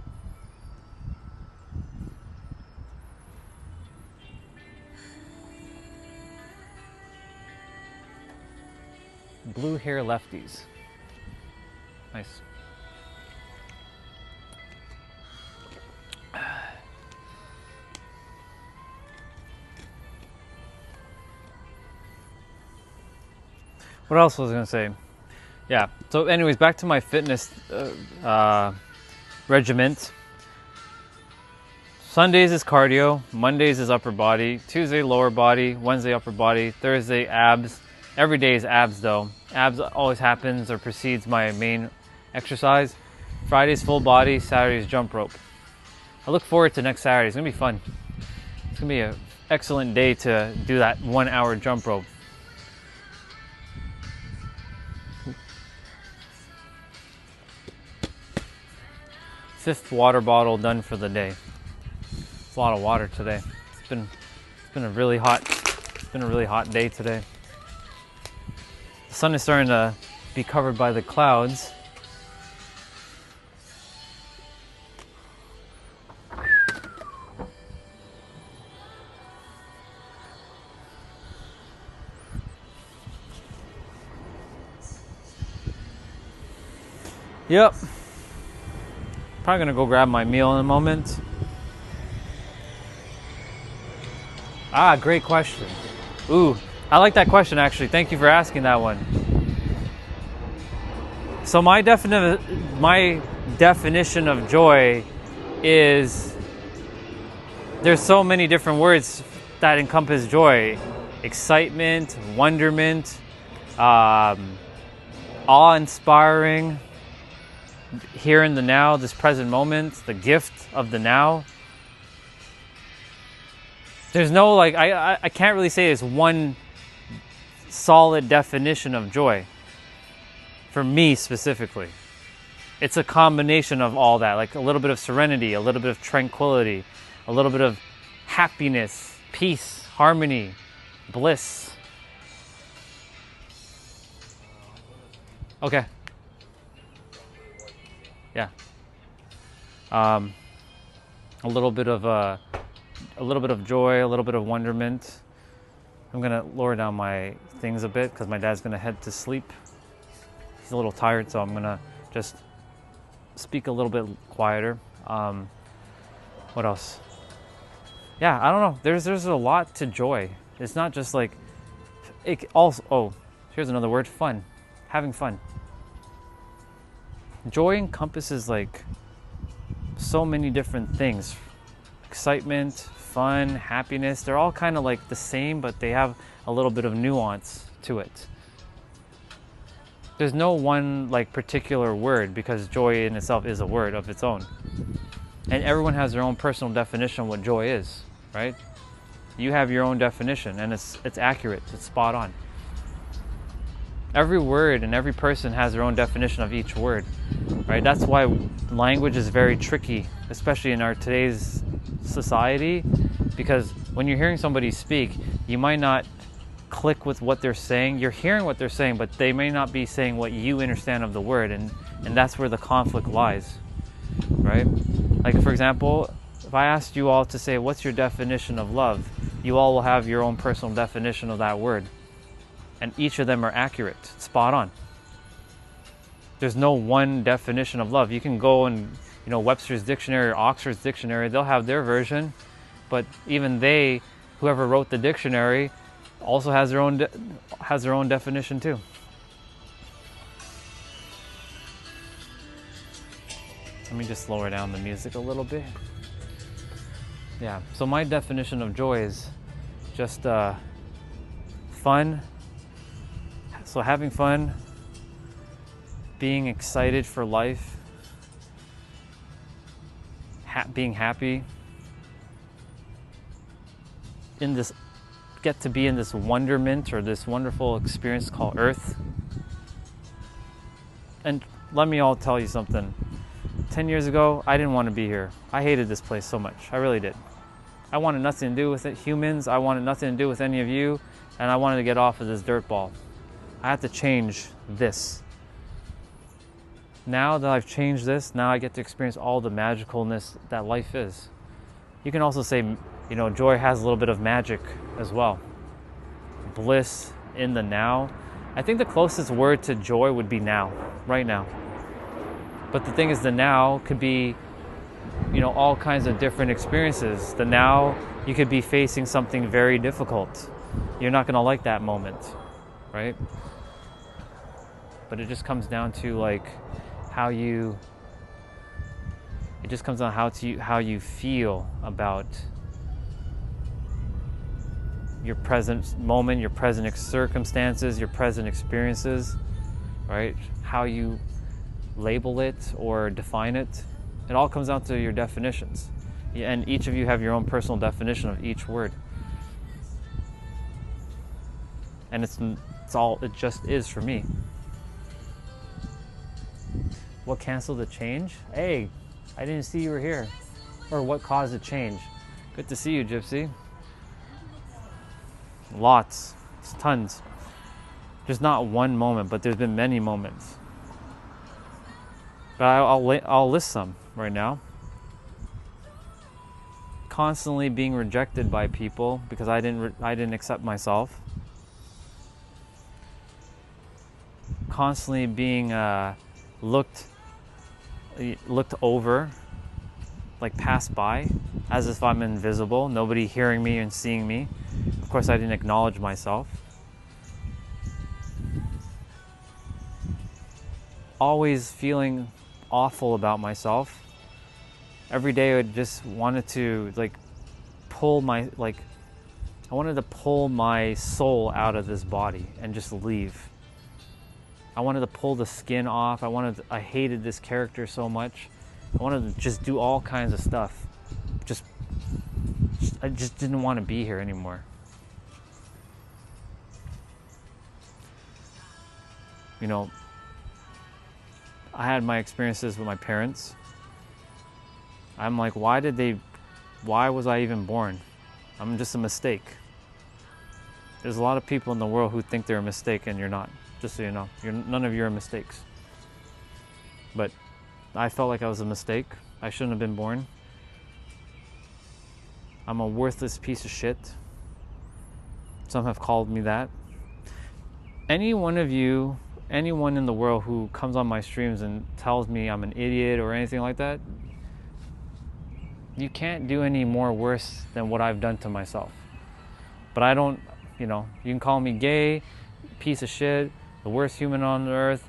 Blue hair lefties. Nice. What else was I going to say? Yeah, so anyways, back to my fitness regiment. Sundays is cardio, Mondays is upper body, Tuesday lower body, Wednesday upper body, Thursday abs. Every day is abs though. Abs always happens or precedes my main exercise. Friday's full body, Saturday's jump rope. I look forward to next Saturday. It's going to be fun. It's going to be an excellent day to do that 1 hour jump rope. Fifth water bottle done for the day. It's a lot of water today. It's been a really hot day today. The sun is starting to be covered by the clouds. Yep. Probably gonna go grab my meal in a moment. Ah, great question. Ooh, I like that question actually. Thank you for asking that one. So my definition of joy is there's so many different words that encompass joy. Excitement, wonderment, awe-inspiring, here in the now, this present moment, the gift of the now. There's no like, I can't really say there's one solid definition of joy. For me specifically. It's a combination of all that, like a little bit of serenity, a little bit of tranquility, a little bit of happiness, peace, harmony, bliss. Okay. Yeah. A little bit of joy, a little bit of wonderment. I'm gonna lower down my things a bit because my dad's gonna head to sleep. He's a little tired, so I'm gonna just speak a little bit quieter. What else? Yeah, I don't know. There's a lot to joy. It's not just like it also. Oh, here's another word: fun. Having fun. Joy encompasses like so many different things. Excitement, fun, happiness. They're all kind of like the same, but they have a little bit of nuance to it. There's no one like particular word because joy in itself is a word of its own. And everyone has their own personal definition of what joy is, right? You have your own definition, and it's accurate. It's spot on. Every word and every person has their own definition of each word, right? That's why language is very tricky, especially in our today's society, because when you're hearing somebody speak, you might not click with what they're saying. You're hearing what they're saying, but they may not be saying what you understand of the word, and that's where the conflict lies, right? Like, for example, if I asked you all to say, what's your definition of love? You all will have your own personal definition of that word. And each of them are accurate, spot on. There's no one definition of love. You can go and, Webster's dictionary or Oxford's dictionary, they'll have their version, but even they, whoever wrote the dictionary, also has their own definition too. Let me just lower down the music a little bit. Yeah, so my definition of joy is just fun. So having fun, being excited for life, being happy, get to be in this wonderment or this wonderful experience called Earth. And let me all tell you something. 10 years ago, I didn't want to be here. I hated this place so much. I really did. I wanted nothing to do with it, humans. I wanted nothing to do with any of you. And I wanted to get off of this dirt ball. I had to change this. Now that I've changed this, now I get to experience all the magicalness that life is. You can also say, joy has a little bit of magic as well. Bliss in the now. I think the closest word to joy would be now, right now. But the thing is, the now could be, all kinds of different experiences. The now, you could be facing something very difficult. You're not going to like that moment, right? But it just comes down to how you feel about your present moment, your present circumstances, your present experiences, right? How you label it or define it. It all comes down to your definitions. And each of you have your own personal definition of each word. And it's all it just is for me. What canceled the change? Hey, I didn't see you were here. Or what caused the change? Good to see you, Gypsy. Lots. It's tons. There's not one moment, but there's been many moments. But I'll list some right now. Constantly being rejected by people because I didn't accept myself. Constantly being looked over, passed by, as if I'm invisible, nobody hearing me and seeing me. Of course, I didn't acknowledge myself. Always feeling awful about myself. Every day I just wanted to pull my soul out of this body and just leave. I wanted to pull the skin off. I hated this character so much. I wanted to just do all kinds of stuff. I just didn't want to be here anymore. I had my experiences with my parents. I'm like, why was I even born? I'm just a mistake. There's a lot of people in the world who think they're a mistake, and you're not. Just so you know, none of you are mistakes. But I felt like I was a mistake. I shouldn't have been born. I'm a worthless piece of shit. Some have called me that. Anyone in the world who comes on my streams and tells me I'm an idiot or anything like that, you can't do any more worse than what I've done to myself. But I don't, you can call me gay, piece of shit, the worst human on earth,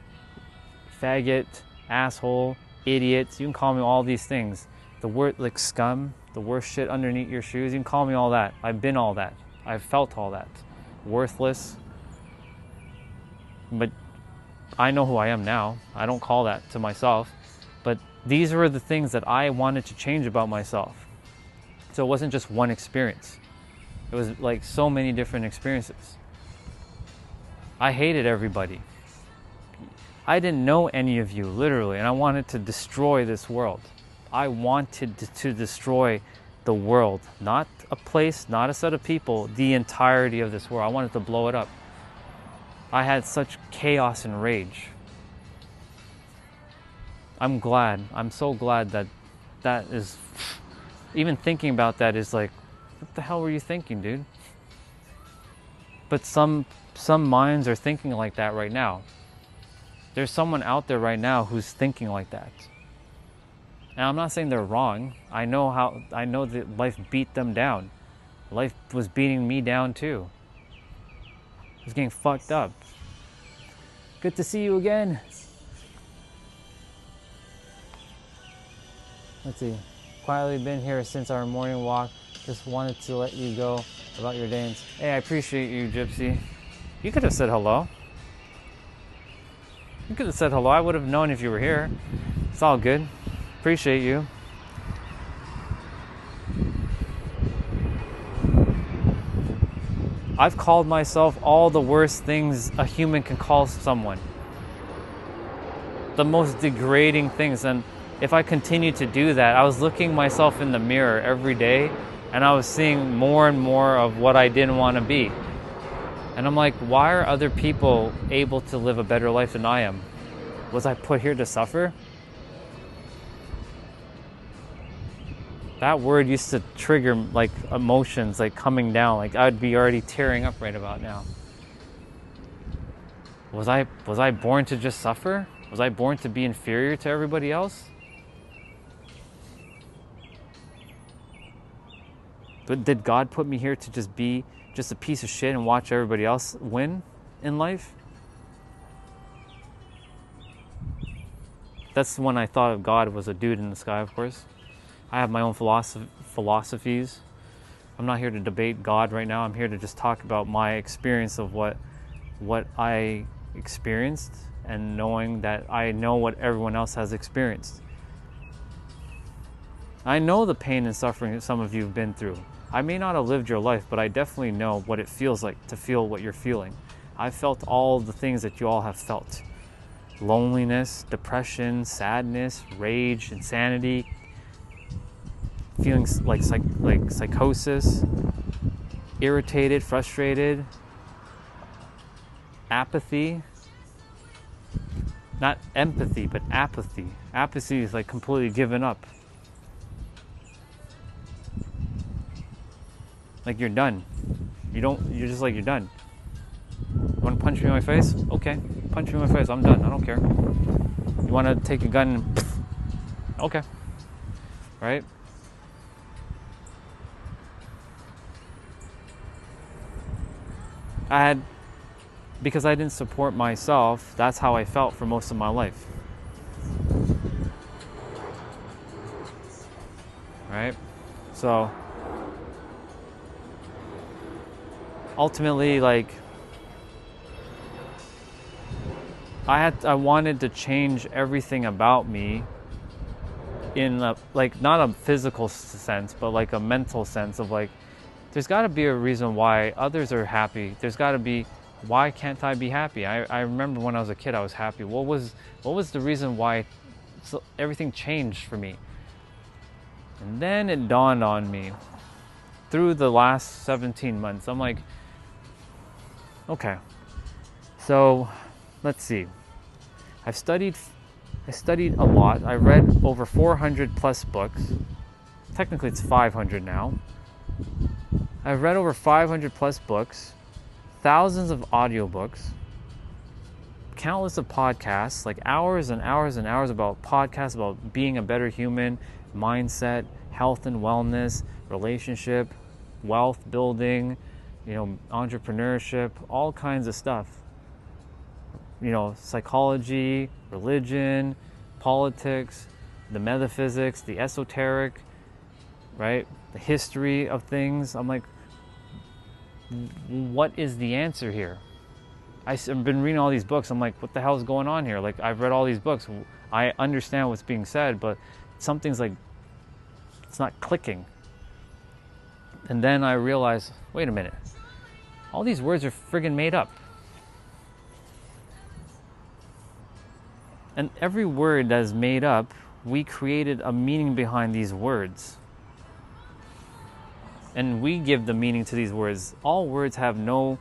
faggot, asshole, idiot. You can call me all these things. The word scum, the worst shit underneath your shoes. You can call me all that. I've been all that. I've felt all that. Worthless. But I know who I am now. I don't call that to myself. But these were the things that I wanted to change about myself. So it wasn't just one experience. It was like so many different experiences. I hated everybody. I didn't know any of you, literally, and I wanted to destroy this world. I wanted to destroy the world, not a place, not a set of people, the entirety of this world. I wanted to blow it up. I had such chaos and rage. I'm so glad that is, even thinking about that is like, what the hell were you thinking, dude? But some minds are thinking like that right now. There's someone out there right now who's thinking like that. And I'm not saying they're wrong. I know that life beat them down. Life was beating me down too. I was getting fucked up. Good to see you again. Let's see. Quietly been here since our morning walk. Just wanted to let you go about your day. Hey, I appreciate you, Gypsy. You could have said hello. You could have said hello. I would have known if you were here. It's all good. Appreciate you. I've called myself all the worst things a human can call someone. The most degrading things. And if I continue to do that, I was looking myself in the mirror every day and I was seeing more and more of what I didn't want to be. And I'm like, why are other people able to live a better life than I am? Was I put here to suffer? That word used to trigger like emotions like coming down. Like I'd be already tearing up right about now. Was I born to just suffer? Was I born to be inferior to everybody else? But did God put me here to just be just a piece of shit and watch everybody else win in life? That's when I thought of God was a dude in the sky, of course. I have my own philosophies. I'm not here to debate God right now. I'm here to just talk about my experience of what I experienced and knowing that I know what everyone else has experienced. I know the pain and suffering that some of you have been through. I may not have lived your life, but I definitely know what it feels like to feel what you're feeling. I've felt all the things that you all have felt. Loneliness, depression, sadness, rage, insanity, feelings like psychosis, irritated, frustrated, apathy. Not empathy, but apathy. Apathy is like completely given up. Like you're done. You're just like, you're done. You want to punch me in my face? Okay, punch me in my face. I'm done. I don't care. You want to take a gun and okay. Right? Because I didn't support myself, that's how I felt for most of my life. Right? So ultimately, like, I wanted to change everything about me in a, like, not a physical sense, but like a mental sense of like, there's got to be a reason why others are happy. There's got to be, why can't I be happy? I remember when I was a kid, I was happy. What was the reason why everything changed for me? And then it dawned on me through the last 17 months. I'm like, okay, so let's see. I studied a lot. I read over 400 plus books. Technically it's 500 now. I've read over 500 plus books, thousands of audiobooks, countless of podcasts, like hours and hours and hours about podcasts about being a better human, mindset, health and wellness, relationship, wealth building, entrepreneurship, all kinds of stuff. Psychology, religion, politics, the metaphysics, the esoteric, right? The history of things. I'm like, what is the answer here? I've been reading all these books. I'm like, what the hell is going on here? Like, I've read all these books. I understand what's being said, but something's like, it's not clicking. And then I realized, wait a minute, all these words are friggin' made up. And every word that is made up, we created a meaning behind these words. And we give the meaning to these words. All words have no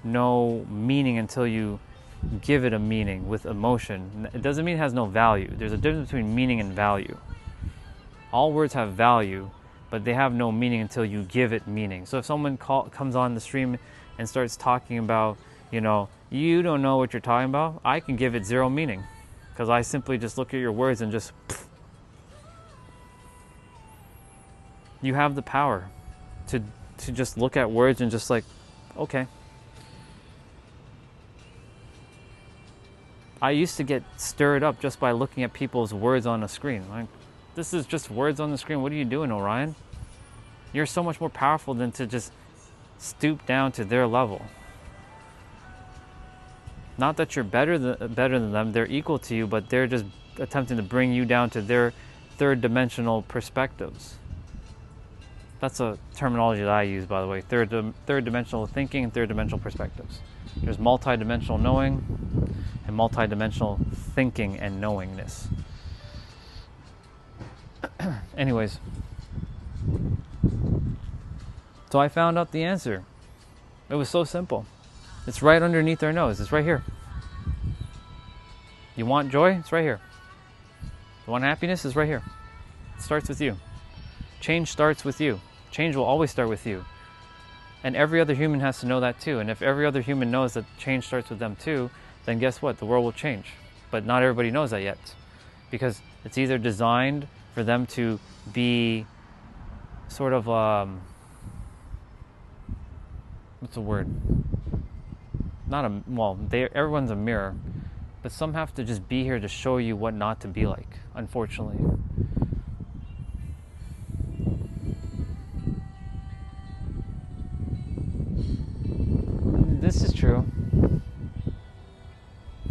meaning until you give it a meaning with emotion. It doesn't mean it has no value. There's a difference between meaning and value. All words have value, but they have no meaning until you give it meaning. So if someone comes on the stream and starts talking about, you don't know what you're talking about, I can give it zero meaning. Because I simply just look at your words and just... You have the power to just look at words and just like, okay. I used to get stirred up just by looking at people's words on a screen. Like, this is just words on the screen. What are you doing, Orion? You're so much more powerful than to just stoop down to their level. Not that you're better than them, they're equal to you, but they're just attempting to bring you down to their third-dimensional perspectives. That's a terminology that I use, by the way. Third-dimensional thinking and third-dimensional perspectives. There's multi-dimensional knowing and multi-dimensional thinking and knowingness. Anyways. So I found out the answer. It was so simple. It's right underneath our nose. It's right here. You want joy? It's right here. You want happiness? It's right here. It starts with you. Change starts with you. Change will always start with you. And every other human has to know that too. And if every other human knows that change starts with them too, then guess what? The world will change. But not everybody knows that yet. Because it's either designed for them to be sort of, what's the word? Everyone's a mirror, but some have to just be here to show you what not to be like, unfortunately. This is true.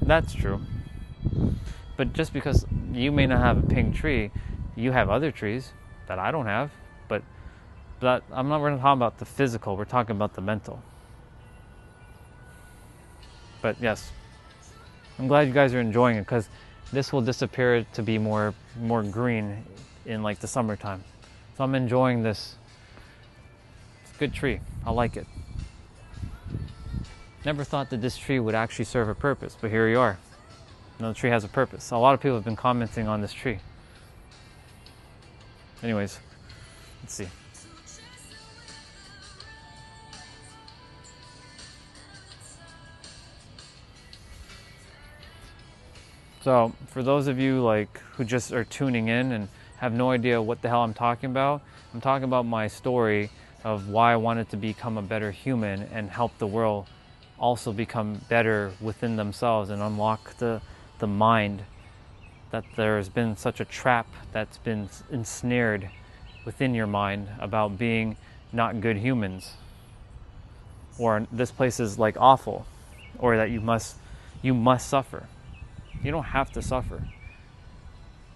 That's true. But just because you may not have a pink tree, you have other trees that I don't have. But we're not talking about the physical, we're talking about the mental. But yes, I'm glad you guys are enjoying it, because this will disappear to be more green in like the summertime. So I'm enjoying this. It's a good tree. I like it. Never thought that this tree would actually serve a purpose, but here you are. The tree has a purpose. A lot of people have been commenting on this tree. Anyways, let's see. So for those of you who just are tuning in and have no idea what the hell I'm talking about my story of why I wanted to become a better human and help the world also become better within themselves and unlock the mind, that there's been such a trap that's been ensnared within your mind about being not good humans, or this place is like awful, or that you must suffer. You don't have to suffer.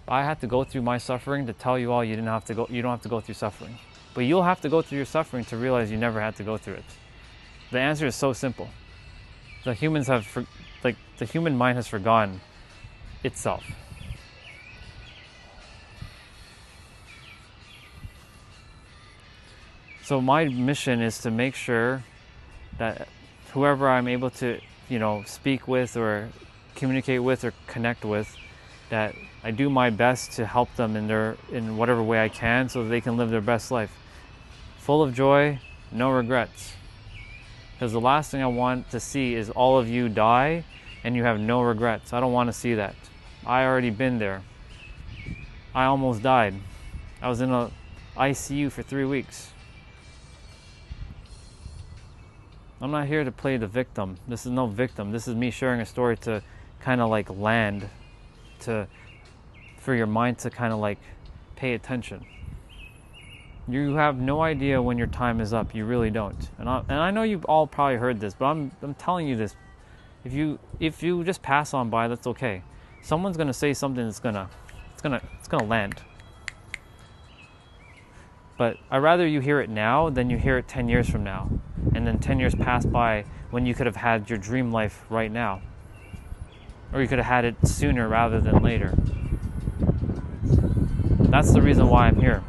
I had to go through my suffering to tell you all you don't have to go through suffering. But you'll have to go through your suffering to realize you never had to go through it. The answer is so simple. The human mind has forgotten itself. So my mission is to make sure that whoever I'm able to, speak with or communicate with or connect with, that I do my best to help them in whatever way I can so that they can live their best life. Full of joy, no regrets. Because the last thing I want to see is all of you die and you have no regrets. I don't want to see that. I already been there. I almost died. I was in a ICU for 3 weeks. I'm not here to play the victim. This is no victim. This is me sharing a story to kind of land, for your mind to kind of pay attention. You have no idea when your time is up. You really don't. And I know you've all probably heard this, but I'm telling you this. If you just pass on by, that's okay. Someone's gonna say something that's gonna land. But I'd rather you hear it now than you hear it 10 years from now. And then 10 years pass by when you could have had your dream life right now. Or you could have had it sooner rather than later. That's the reason why I'm here.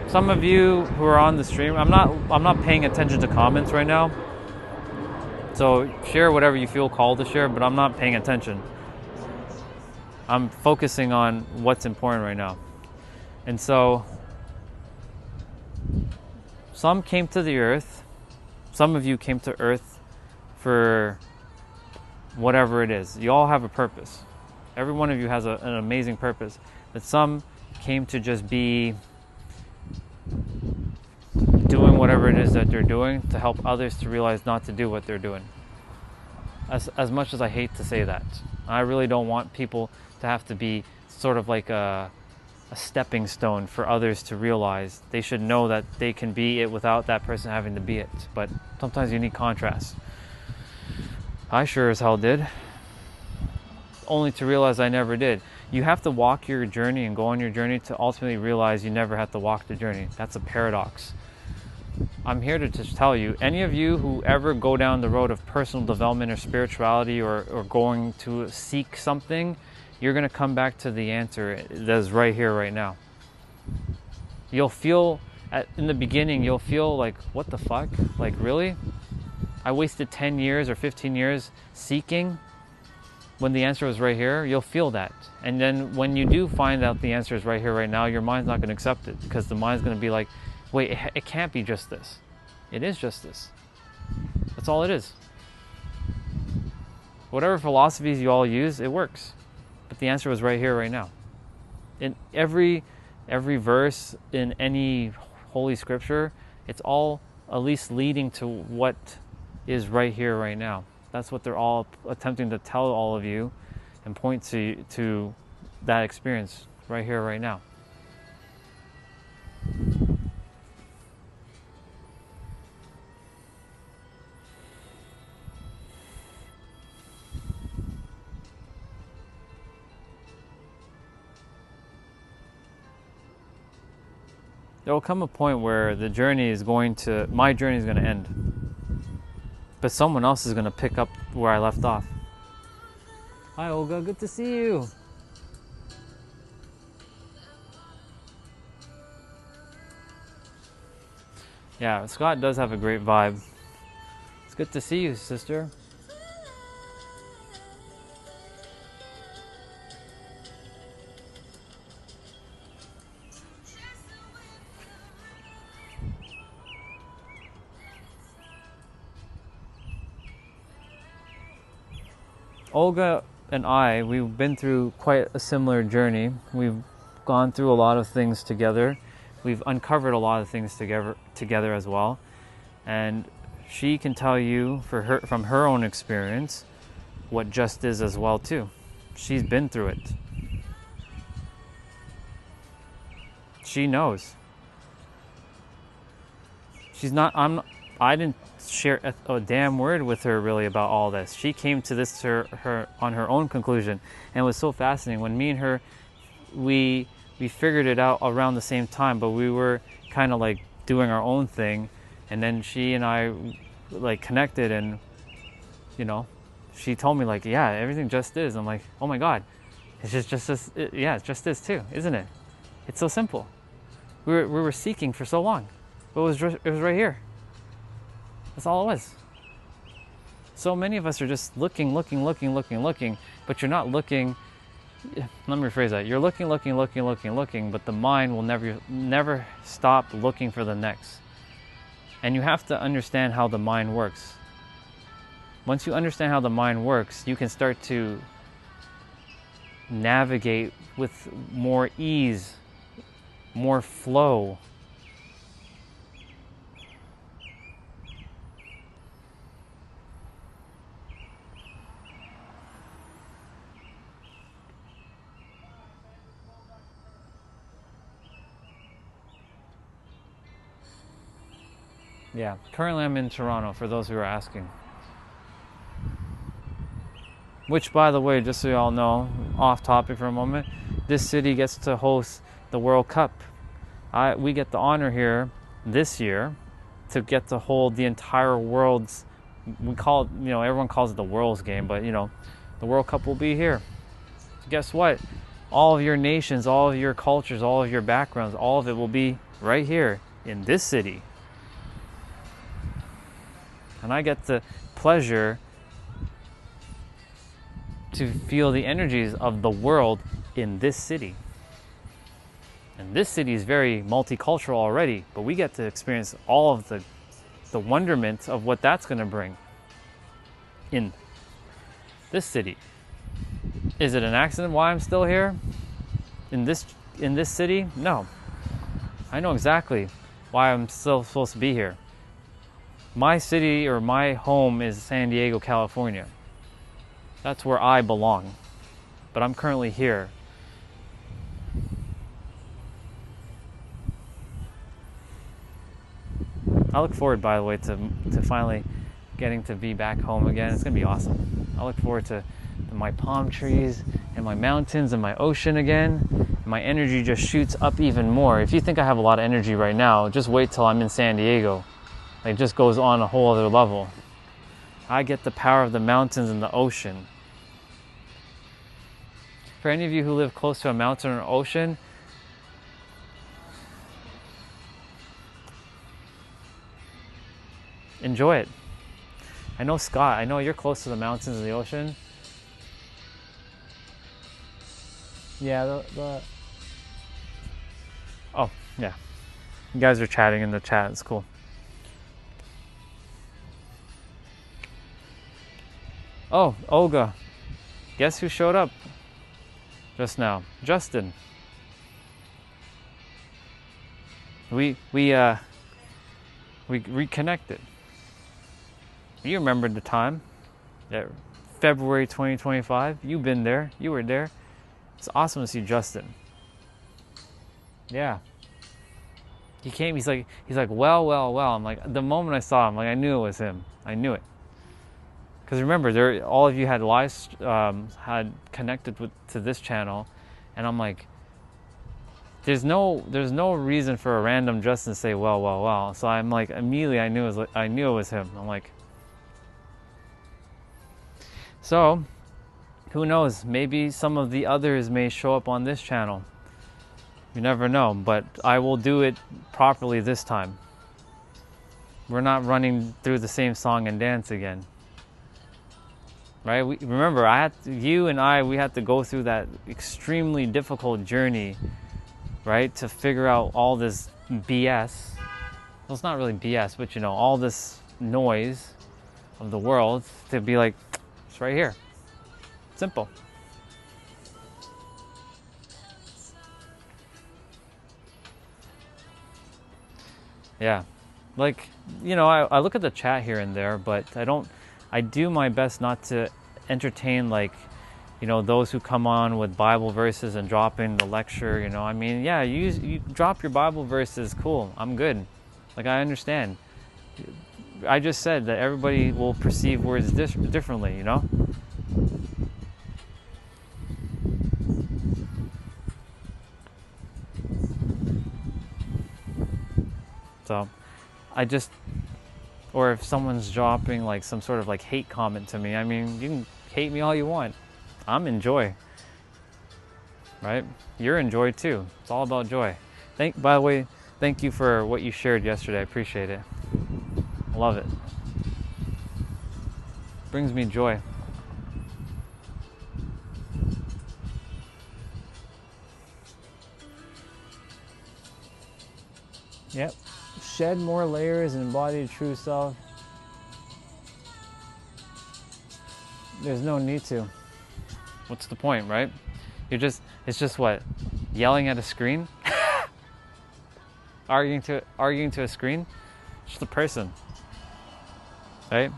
Some of you who are on the stream, I'm not paying attention to comments right now. So share whatever you feel called to share, but I'm not paying attention. I'm focusing on what's important right now. And so some came to the earth. Some of you came to earth for whatever it is. You all have a purpose. Every one of you has an amazing purpose. But some came to just be doing whatever it is that they're doing to help others to realize not to do what they're doing. As much as I hate to say that, I really don't want people to have to be sort of like a stepping stone for others to realize. They should know that they can be it without that person having to be it. But sometimes you need contrast. I sure as hell did, only to realize I never did. You have to walk your journey and go on your journey to ultimately realize you never have to walk the journey. That's a paradox. I'm here to just tell you, any of you who ever go down the road of personal development or spirituality or going to seek something, you're going to come back to the answer that's right here, right now. You'll feel, in the beginning, you'll feel like, what the fuck? Like, really? I wasted 10 years or 15 years seeking when the answer was right here. You'll feel that. And then when you do find out the answer is right here, right now, your mind's not going to accept it, because the mind's going to be like, wait, it can't be just this. It is just this. That's all it is. Whatever philosophies you all use, it works. But the answer was right here, right now. In every verse in any holy scripture, it's all at least leading to what is right here, right now. That's what they're all attempting to tell all of you and point to that experience right here, right now. There will come a point where my journey is going to end. But someone else is going to pick up where I left off. Hi Olga, good to see you. Yeah, Scott does have a great vibe. It's good to see you, sister. Olga and we've been through quite a similar journey. We've gone through a lot of things together. We've uncovered a lot of things together as well. And she can tell you from her own experience what just is as well too. She's been through it. She knows. I didn't share a damn word with her really about all this. She came to this her on her own conclusion, and it was so fascinating. When me and her, we figured it out around the same time, but we were kind of like doing our own thing, and then she and I like connected, and you know, she told me like, yeah, everything just is. I'm like, oh my god, it's just this. Yeah, it's just this too, isn't it? It's so simple. We were seeking for so long, but it was right here. That's all it was. So many of us are just looking, but you're not looking. Let me rephrase that. You're looking, but the mind will never stop looking for the next. And you have to understand how the mind works. Once you understand how the mind works, you can start to navigate with more ease, more flow. Yeah, currently I'm in Toronto, for those who are asking. Which, by the way, just so you all know, off topic for a moment, this city gets to host the World Cup. We get the honor here this year to get to hold the entire world's, we call it, everyone calls it the World's Game, but the World Cup will be here. Guess what? All of your nations, all of your cultures, all of your backgrounds, all of it will be right here in this city. And I get the pleasure to feel the energies of the world in this city. And this city is very multicultural already, but we get to experience all of the wonderment of what that's going to bring in this city. Is it an accident why I'm still here in this city? No. I know exactly why I'm still supposed to be here. My city or my home is San Diego, California. That's where I belong. But I'm currently here. I look forward, by the way, to finally getting to be back home again. It's going to be awesome. I look forward to my palm trees and my mountains and my ocean again. My energy just shoots up even more. If you think I have a lot of energy right now, just wait till I'm in San Diego. It just goes on a whole other level. I get the power of the mountains and the ocean. For any of you who live close to a mountain or ocean, enjoy it. I know, Scott, I know you're close to the mountains and the ocean. Yeah, oh, yeah. You guys are chatting in the chat. It's cool. Oh, Olga. Guess who showed up just now? Justin. We reconnected. You remembered the time. Yeah, February 2025. You've been there. You were there. It's awesome to see Justin. Yeah. He came, he's like, well. I'm like, the moment I saw him, like, I knew it was him. I knew it. Because remember, all of you had had connected to this channel, and I'm like, there's no reason for a random Justin to say well. So I'm like, immediately I knew it was him. I'm like, so who knows? Maybe some of the others may show up on this channel. You never know, but I will do it properly this time. We're not running through the same song and dance again. Right? Remember, we had to go through that extremely difficult journey, right? To figure out all this BS. Well, it's not really BS, but all this noise of the world to be like, it's right here. Simple. Yeah. Like, I look at the chat here and there, but I do my best not to entertain, like, those who come on with Bible verses and drop in the lecture, I mean, yeah, you drop your Bible verses, cool, I'm good. Like, I understand. I just said that everybody will perceive words differently, So, or if someone's dropping like some sort of like hate comment to me, I mean, you can hate me all you want. I'm in joy, right? You're in joy too. It's all about joy. By the way, thank you for what you shared yesterday. I appreciate it. I love it. Brings me joy. Yep. Shed more layers and embody the true self. There's no need to. What's the point, right? It's just what? Yelling at a screen? arguing to a screen? It's just a person. Right?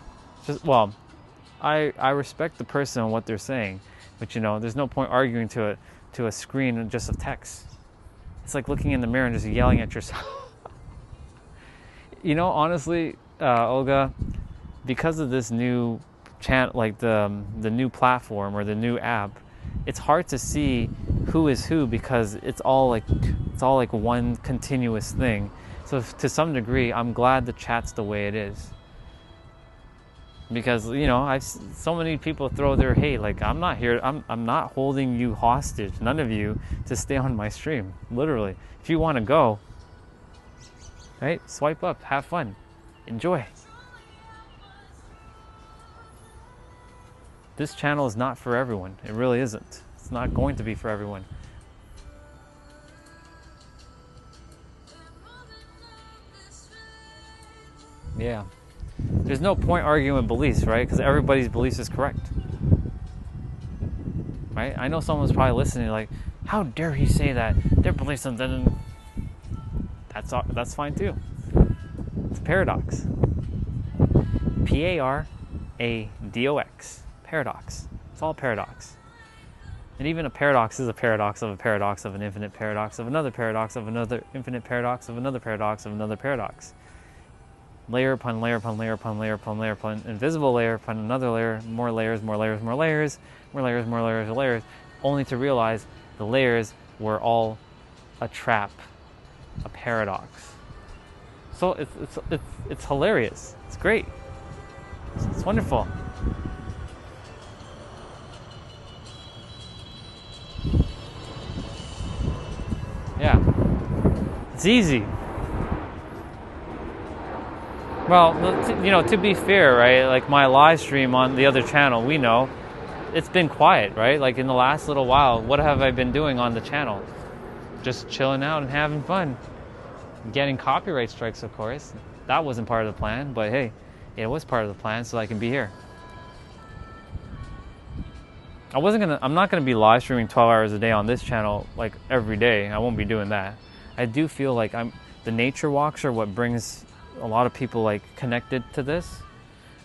I respect the person and what they're saying, but there's no point arguing to a screen and just a text. It's like looking in the mirror and just yelling at yourself. You know, honestly, Olga, because of this new channel, like the new platform or the new app, it's hard to see who is who because it's all like one continuous thing. So to some degree, I'm glad the chat's the way it is. Because, you know, so many people throw their hate. Like, I'm not here. I'm not holding you hostage, none of you, to stay on my stream. Literally, if you want to go, right, swipe up, have fun, enjoy. This channel is not for everyone. It really isn't. It's not going to be for everyone. Yeah. There's no point arguing with beliefs, right? Because everybody's beliefs is correct. Right? I know someone's probably listening like, how dare he say that? Their beliefs and then that's fine too. It's a paradox. P-A-R-A-D-O-X. Paradox. It's all paradox. And even a paradox is a paradox of an infinite paradox of another paradox of another infinite paradox of another paradox of another paradox. Layer upon layer upon layer upon layer upon layer upon invisible layer upon another layer, more layers, more layers, more layers, more layers, more layers, more layers, only to realize the layers were all a trap, a paradox. So it's hilarious. It's great. It's wonderful. Yeah. It's easy. Well, you know, to be fair, right, like my live stream on the other channel, we know, it's been quiet, right? Like in the last little while, what have I been doing on the channel? Just chilling out and having fun. Getting copyright strikes, of course. That wasn't part of the plan, but hey, it was part of the plan so I can be here. I'm not gonna be live streaming 12 hours a day on this channel like every day. I won't be doing that. I do feel like the nature walks are what brings a lot of people like connected to this,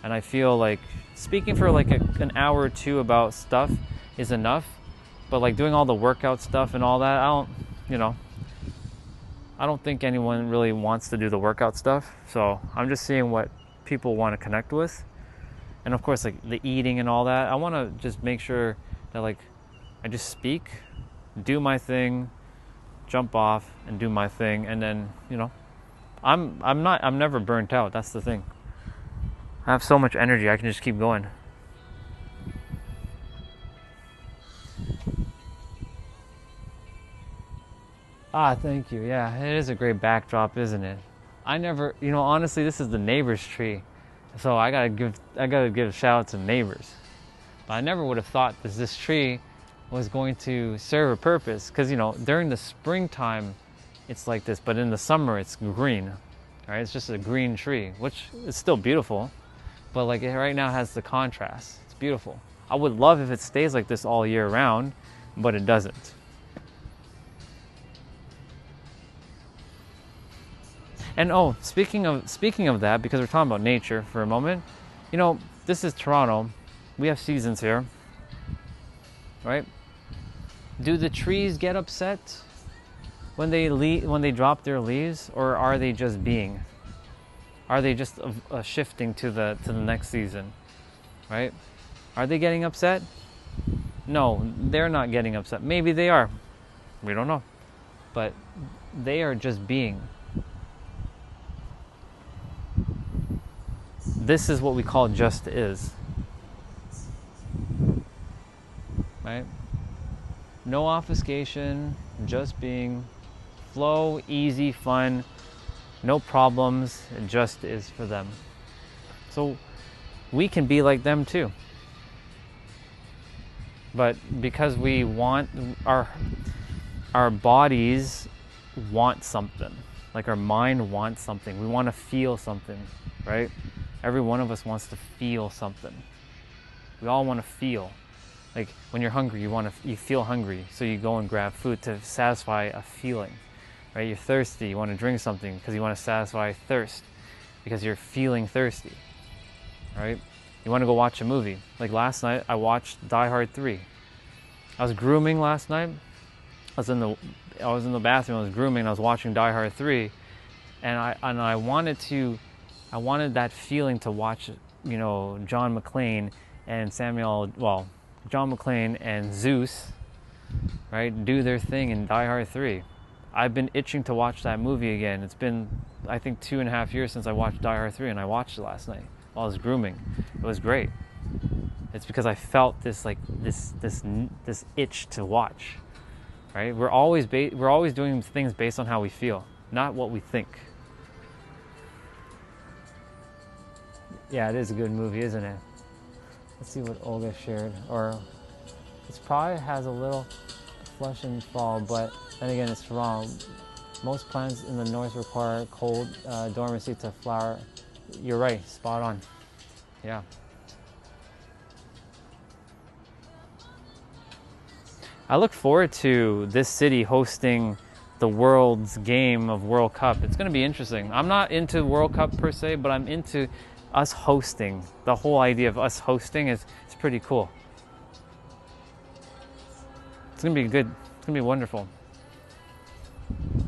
and I feel like speaking for like an hour or two about stuff is enough, but like doing all the workout stuff and all that, I don't think anyone really wants to do the workout stuff, so I'm just seeing what people want to connect with. And of course, like the eating and all that, I want to just make sure that like I just speak, do my thing, jump off and do my thing, and then, you know, I'm never burnt out. That's the thing. I have so much energy, I can just keep going. Thank you. Yeah, it is a great backdrop, isn't it? I never, you know, honestly, this is the neighbor's tree. So I gotta give a shout out to neighbors. But I never would have thought that this tree was going to serve a purpose, because, you know, during the springtime it's like this, but in the summer it's green, right? It's just a green tree, which is still beautiful, but like it right now has the contrast. It's beautiful. I would love if it stays like this all year round, but it doesn't. And oh, speaking of that, because we're talking about nature for a moment, you know, this is Toronto. We have seasons here, right? Do the trees get upset when they drop their leaves, or are they just being? Are they just shifting to the next season, right? Are they getting upset? No, they're not getting upset. Maybe they are. We don't know. But they are just being. This is what we call just is. Right? No obfuscation, just being. Flow, easy, fun, no problems, it just is for them. So we can be like them too. But because we want, our bodies want something. Like our mind wants something. We want to feel something, right? Every one of us wants to feel something. We all want to feel. Like when you're hungry, you feel hungry, so you go and grab food to satisfy a feeling. Right? You're thirsty, you want to drink something because you want to satisfy thirst, because you're feeling thirsty. Right? You want to go watch a movie. Like last night, I watched Die Hard 3. I was grooming last night. I was in the bathroom, I was grooming, and I was watching Die Hard 3. and I wanted that feeling to watch, you know, John McClane and John McClane and Zeus, right, do their thing in Die Hard 3. I've been itching to watch that movie again. It's been, I think, 2.5 years since I watched Die Hard 3, and I watched it last night while I was grooming. It was great. It's because I felt this itch to watch, right? We're always doing things based on how we feel, not what we think. Yeah, it is a good movie, isn't it? Let's see what Olga shared. Or it probably has a little flush and fall, but then again, it's wrong. Most plants in the north require cold dormancy to flower. You're right, spot on. Yeah. I look forward to this city hosting the world's game of World Cup. It's going to be interesting. I'm not into World Cup per se, but I'm into us hosting. The whole idea of us hosting is pretty cool. It's going to be good. It's going to be wonderful.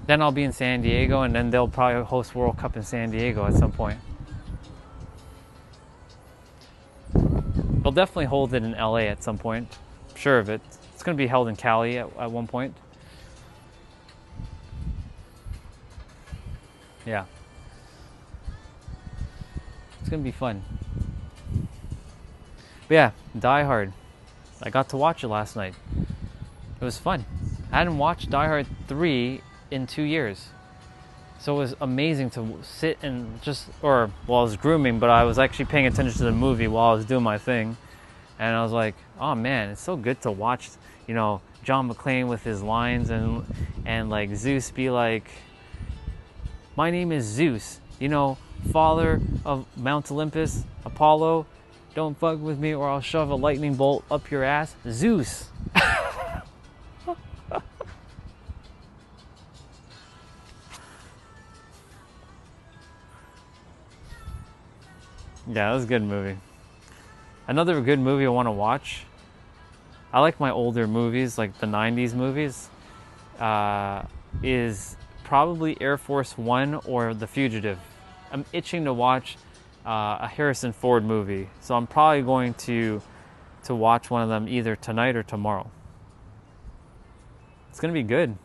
Then I'll be in San Diego, and then they'll probably host World Cup in San Diego at some point. They'll definitely hold it in LA at some point. I'm sure of it. It's going to be held in Cali at one point. Yeah. It's going to be fun. But yeah, Die Hard. I got to watch it last night. It was fun. I hadn't watched Die Hard 3 in 2 years. So it was amazing to sit and I was grooming, but I was actually paying attention to the movie while I was doing my thing. And I was like, oh man, it's so good to watch, you know, John McClane with his lines and like Zeus be like, my name is Zeus, you know, father of Mount Olympus, Apollo, don't fuck with me or I'll shove a lightning bolt up your ass, Zeus. Yeah, that was a good movie. Another good movie I want to watch. I like my older movies, like the 90s movies. Is probably Air Force One or The Fugitive. I'm itching to watch a Harrison Ford movie, so I'm probably going to watch one of them either tonight or tomorrow. It's gonna be good.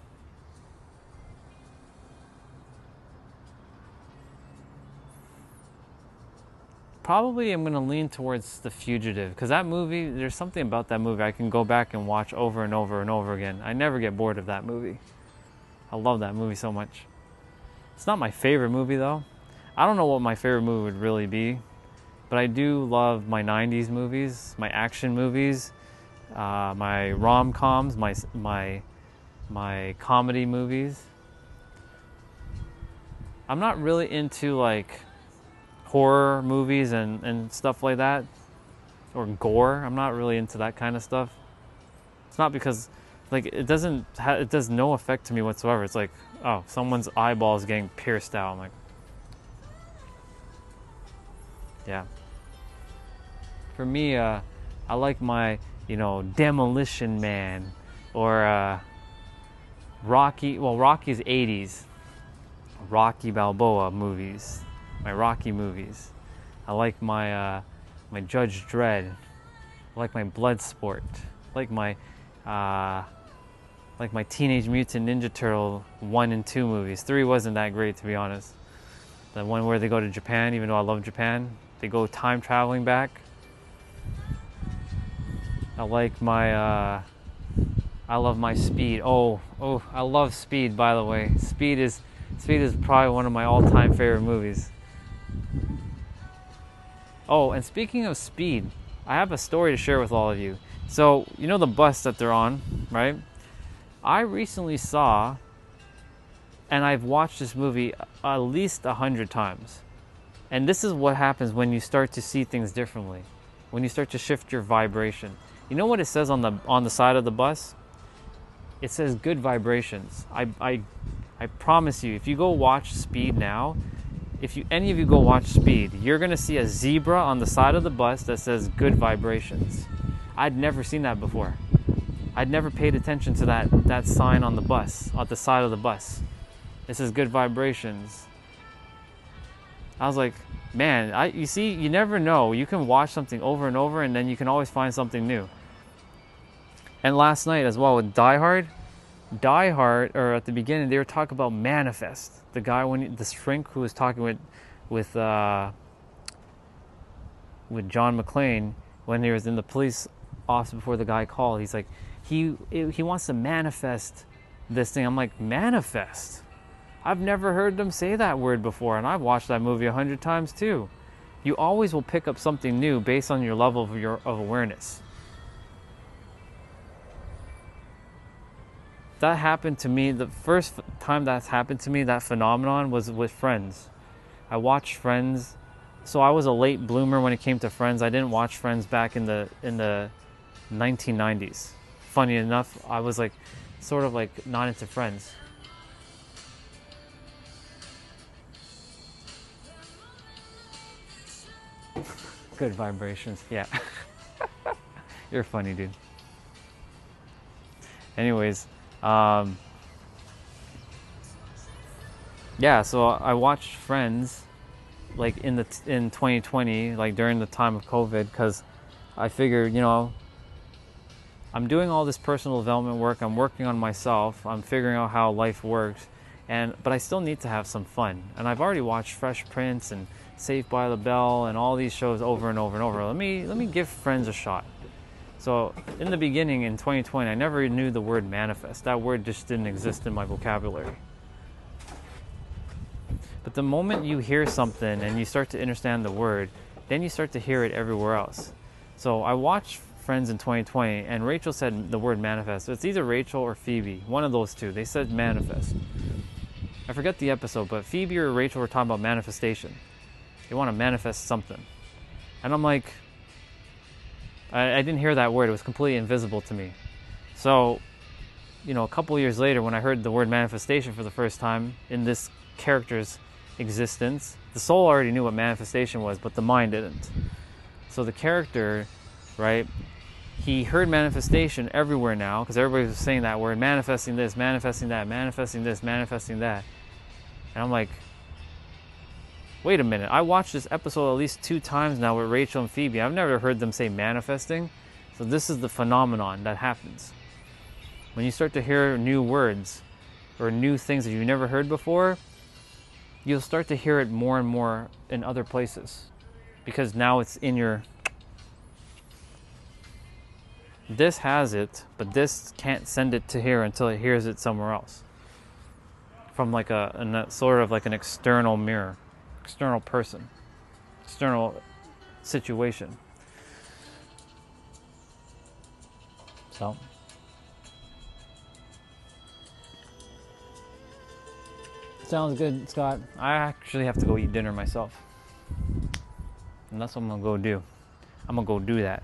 Probably I'm going to lean towards The Fugitive, because that movie, there's something about that movie I can go back and watch over and over and over again. I never get bored of that movie. I love that movie so much. It's not my favorite movie though. I don't know what my favorite movie would really be, but I do love my 90s movies, my action movies, my rom-coms, my comedy movies. I'm not really into like horror movies and stuff like that, or gore. I'm not really into that kind of stuff. It's not because like it does no effect to me whatsoever. It's like, oh, someone's eyeball is getting pierced out. I'm like, yeah. For me, I like my, you know, Demolition Man or Rocky. Well, Rocky's 80s. Rocky Balboa movies. My Rocky movies. I like my my Judge Dredd. I like my Bloodsport. I like my Teenage Mutant Ninja Turtle 1 and 2 movies. 3 wasn't that great, to be honest. The one where they go to Japan, even though I love Japan, they go time traveling back. I like my I love my Speed. Oh, I love Speed, by the way. Speed is probably one of my all-time favorite movies. Oh, and speaking of Speed, I have a story to share with all of you. So, you know the bus that they're on, right? I recently saw, and I've watched this movie at least 100 times. And this is what happens when you start to see things differently. When you start to shift your vibration. You know what it says on the side of the bus? It says good vibrations. I promise you, if you go watch Speed now, if any of you go watch Speed, you're going to see a zebra on the side of the bus that says good vibrations. I'd never seen that before. I'd never paid attention to that sign on the bus, at the side of the bus. It says good vibrations. I was like, man, you see, you never know. You can watch something over and over, and then you can always find something new. And last night as well with Die Hard, or at the beginning, they were talking about Manifest. The guy, the shrink who was talking with John McClane when he was in the police office before the guy called. He's like, he wants to manifest this thing. I'm like, manifest? I've never heard them say that word before, and I've watched that movie 100 times too. You always will pick up something new based on your level of awareness. That happened to me, the first time that's happened to me, that phenomenon, was with Friends. I watched Friends, so I was a late bloomer when it came to Friends. I didn't watch Friends back in the 1990s. Funny enough, I was like, sort of like not into Friends. Good vibrations, yeah. You're funny, dude. Anyways, yeah, so I watched Friends like in 2020, like during the time of COVID, because I figured, I'm doing all this personal development work, I'm working on myself, I'm figuring out how life works, but I still need to have some fun. And I've already watched Fresh Prince and Saved by the Bell and all these shows over and over and over. Let me give Friends a shot. So in the beginning, in 2020, I never knew the word manifest. That word just didn't exist in my vocabulary. But the moment you hear something and you start to understand the word, then you start to hear it everywhere else. So I watched Friends in 2020, and Rachel said the word manifest. So it's either Rachel or Phoebe, one of those two. They said manifest. I forget the episode, but Phoebe or Rachel were talking about manifestation. They want to manifest something. And I'm like, I didn't hear that word. It was completely invisible to me. So, a couple years later, when I heard the word manifestation for the first time in this character's existence, the soul already knew what manifestation was, but the mind didn't. So the character, right, he heard manifestation everywhere now, because everybody was saying that word, manifesting this, manifesting that, manifesting this, manifesting that. And I'm like, wait a minute, I watched this episode at least 2 times now with Rachel and Phoebe. I've never heard them say manifesting. So this is the phenomenon that happens. When you start to hear new words or new things that you've never heard before, you'll start to hear it more and more in other places. Because now it's in your... This has it, but this can't send it to here until it hears it somewhere else. From like a sort of like an external mirror. External person, external situation. So, sounds good, Scott. I actually have to go eat dinner myself, and that's what I'm gonna go do. I'm gonna go do that.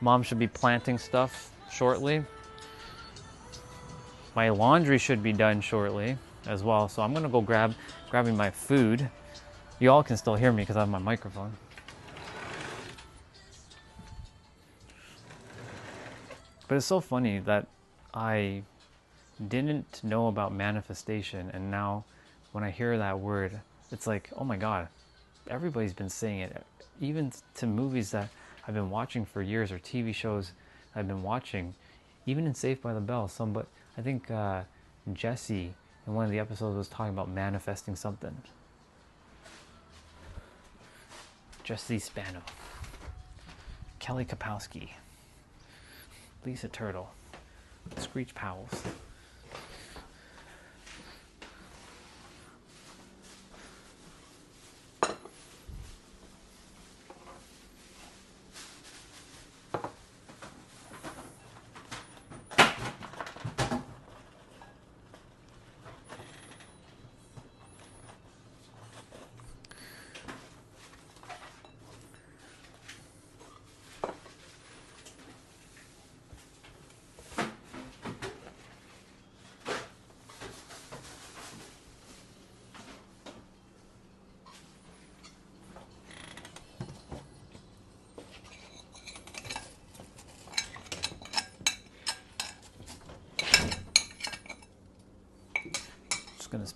Mom should be planting stuff shortly. My laundry should be done shortly as well, so I'm gonna go grabbing my food. You all can still hear me because I have my microphone. But it's so funny that I didn't know about manifestation, and now when I hear that word, it's like, oh my god, everybody's been saying it, even to movies that I've been watching for years, or TV shows I've been watching. Even in Saved by the Bell, I think Jesse in one of the episodes was talking about manifesting something. Jesse Spano, Kelly Kapowski, Lisa Turtle, Screech Powells.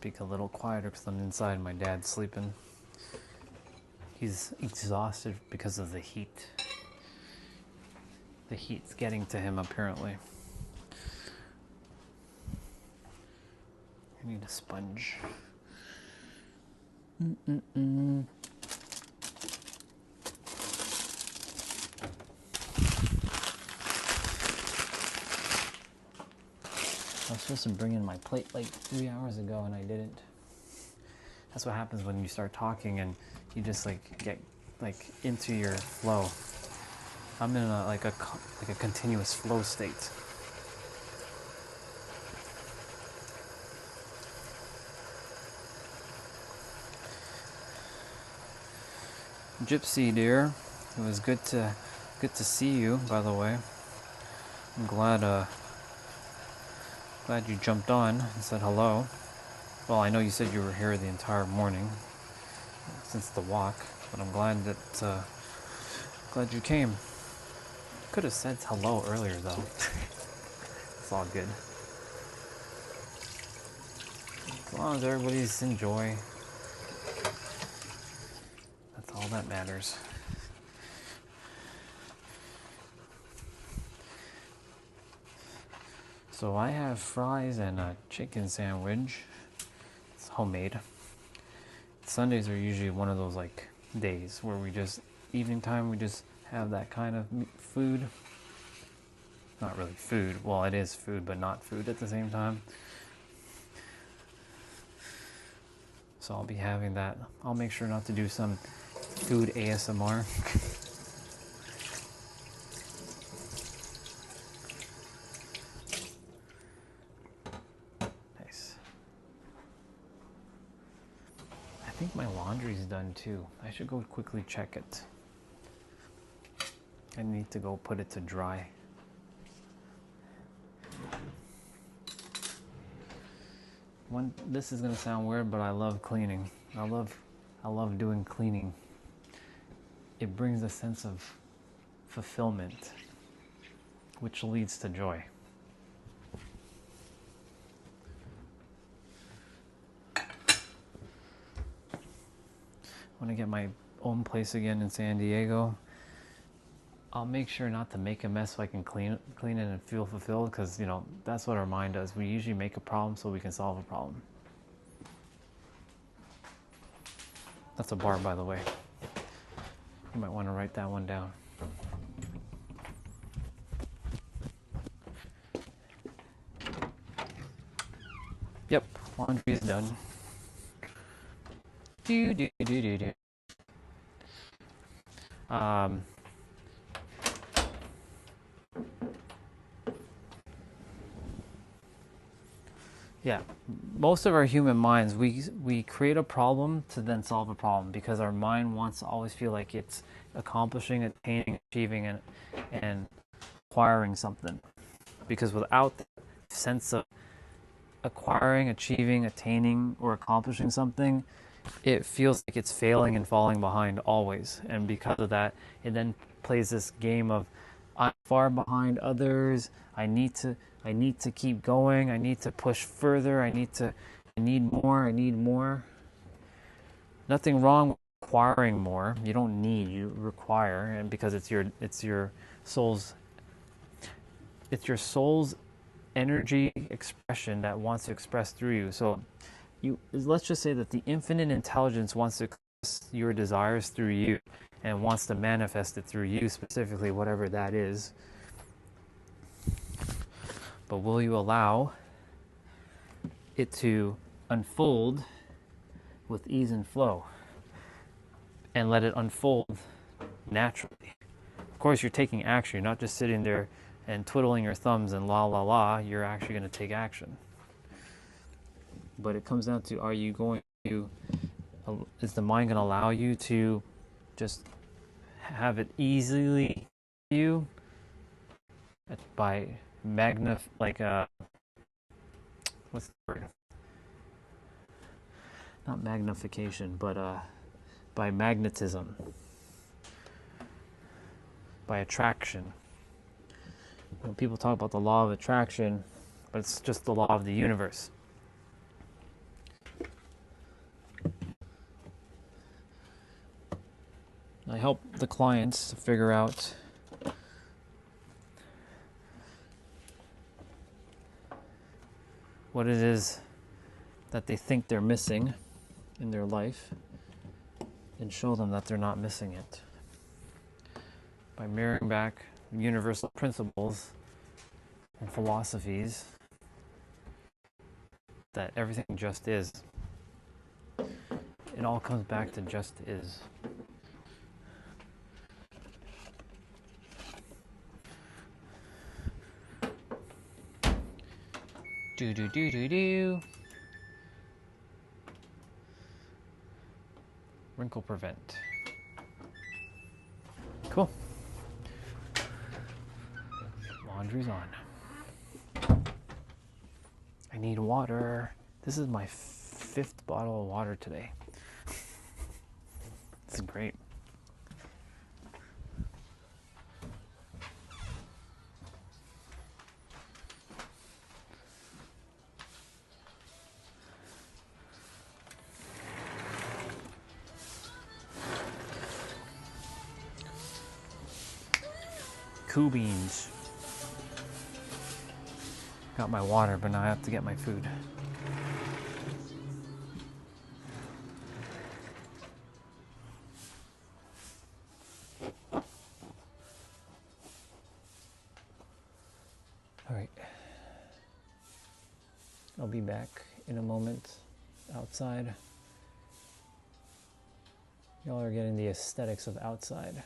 speak a little quieter because I'm inside. My dad's sleeping. He's exhausted because of the heat. The heat's getting to him, apparently. I need a sponge. I was supposed to bring in my plate like 3 hours ago and I didn't. That's what happens when you start talking and you just like get like into your flow. I'm in a continuous flow state. Gypsy dear, it was good to see you, by the way. I'm glad you jumped on and said hello. Well, I know you said you were here the entire morning since the walk, but I'm glad you came. Could have said hello earlier though. It's all good. As long as everybody's enjoy, that's all that matters. So I have fries and a chicken sandwich. It's homemade. Sundays are usually one of those like days where we just, evening time, we just have that kind of food. Not really food. Well, it is food, but not food at the same time. So I'll be having that. I'll make sure not to do some food ASMR. Nice. I think my laundry's done too. I should go quickly check it. I need to go put it to dry. This is gonna sound weird, but I love cleaning. I love doing cleaning. It brings a sense of fulfillment, which leads to joy. When I get my own place again in San Diego, I'll make sure not to make a mess so I can clean it and feel fulfilled, because you know that's what our mind does. We usually make a problem so we can solve a problem. That's a bar, by the way. You might want to write that one down. Yep, laundry is done. Yeah, most of our human minds, we create a problem to then solve a problem, because our mind wants to always feel like it's accomplishing, attaining, achieving, and acquiring something. Because without the sense of acquiring, achieving, attaining, or accomplishing something, it feels like it's failing and falling behind always. And because of that, it then plays this game of, I'm far behind others, I need to keep going, I need to push further, I need more. Nothing wrong with acquiring more. You don't need, you require, and because it's your soul's energy expression that wants to express through you. So let's just say that the infinite intelligence wants to express your desires through you and wants to manifest it through you, specifically whatever that is. But will you allow it to unfold with ease and flow, and let it unfold naturally? Of course, you're taking action. You're not just sitting there and twiddling your thumbs and la la la. You're actually going to take action. But it comes down to, is the mind going to allow you to just have it easily you by what's the word? Not magnification, but by magnetism, by attraction. When people talk about the law of attraction, but it's just the law of the universe. I help the clients to figure out what it is that they think they're missing in their life and show them that they're not missing it. By mirroring back universal principles and philosophies that everything just is. It all comes back to just is. Do do do do do. Wrinkle prevent. Cool. Laundry's on. I need water. This is my 5th bottle of water today. This is great. Cool beans. Got my water, but now I have to get my food. All right. I'll be back in a moment outside. Y'all are getting the aesthetics of outside.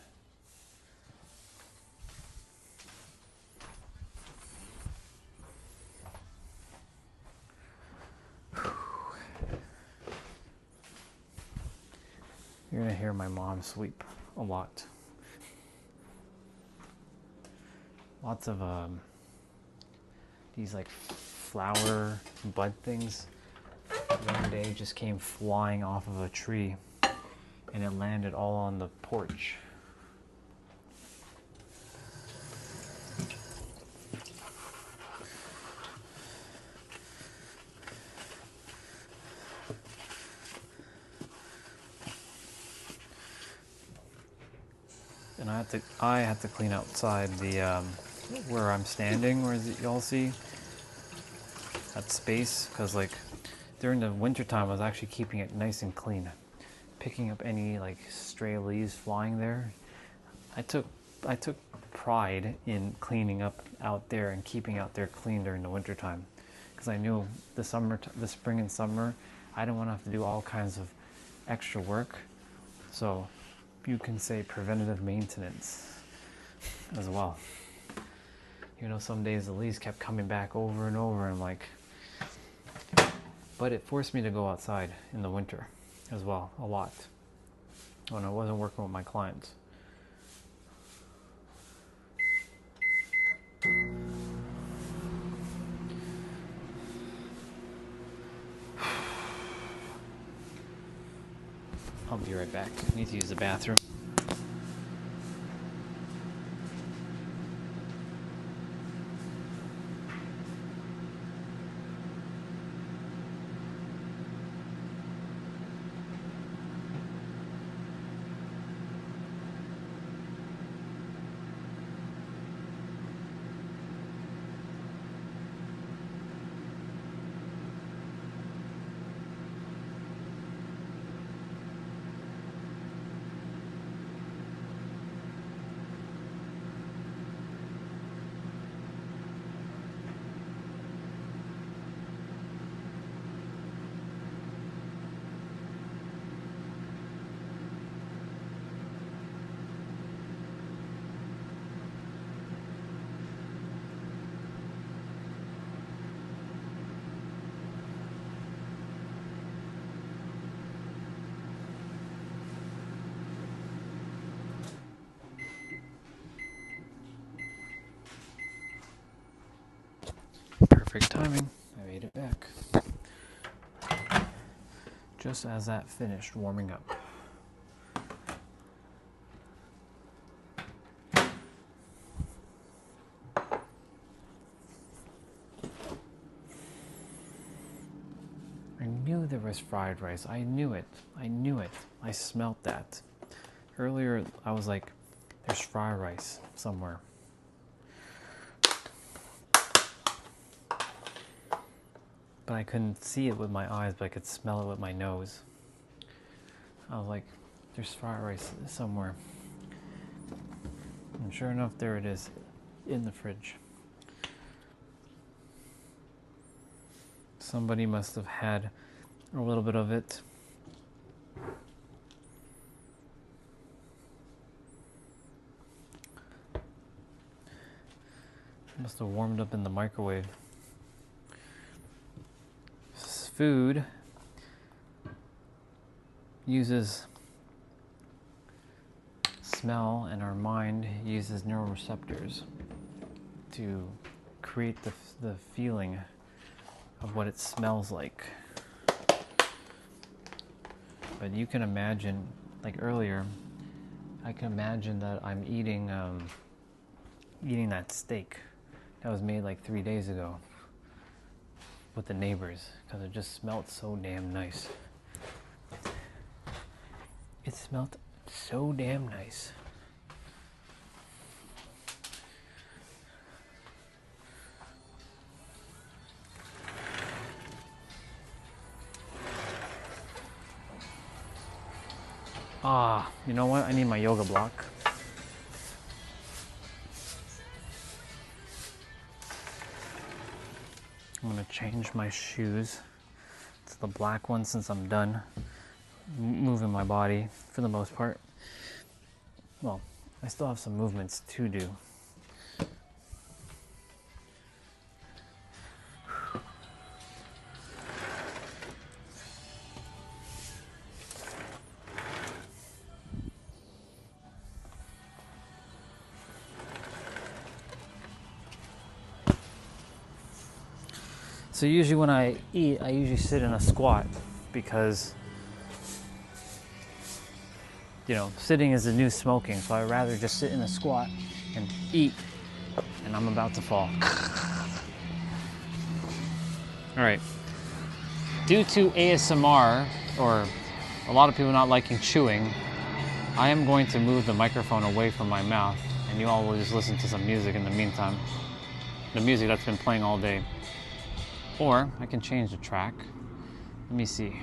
You're gonna hear my mom sweep a lot. Lots of these like flower bud things. One day just came flying off of a tree and it landed all on the porch. And I had to clean outside the where I'm standing, where y'all see that space, because like during the winter time I was actually keeping it nice and clean, picking up any like stray leaves flying there. I took pride in cleaning up out there and keeping out there clean during the winter time, because I knew the spring and summer I didn't want to have to do all kinds of extra work. So you can say preventative maintenance as well. You know, some days the leaves kept coming back over and over, and I'm like, but it forced me to go outside in the winter as well, a lot, when I wasn't working with my clients. I'll be right back. I need to use the bathroom. Perfect timing. I made it back. Just as that finished warming up. I knew there was fried rice. I knew it. I knew it. I smelt that. Earlier, I was like, there's fried rice somewhere. But I couldn't see it with my eyes, but I could smell it with my nose. I was like, there's fried rice somewhere. And sure enough, there it is in the fridge. Somebody must have had a little bit of it. Must have warmed up in the microwave. Food uses smell, and our mind uses neuroreceptors to create the feeling of what it smells like. But you can imagine, like earlier, I can imagine that I'm eating that steak that was made like 3 days ago with the neighbors, because it just smelled so damn nice. It smelled so damn nice. Ah, you know what? I need my yoga block. I'm gonna change my shoes to the black one since I'm done moving my body for the most part. Well, I still have some movements to do. So usually when I eat, I usually sit in a squat because, you know, sitting is the new smoking. So I'd rather just sit in a squat and eat, and I'm about to fall. All right. Due to ASMR, or a lot of people not liking chewing, I am going to move the microphone away from my mouth, and you all will just listen to some music in the meantime. The music that's been playing all day. Or I can change the track. Let me see.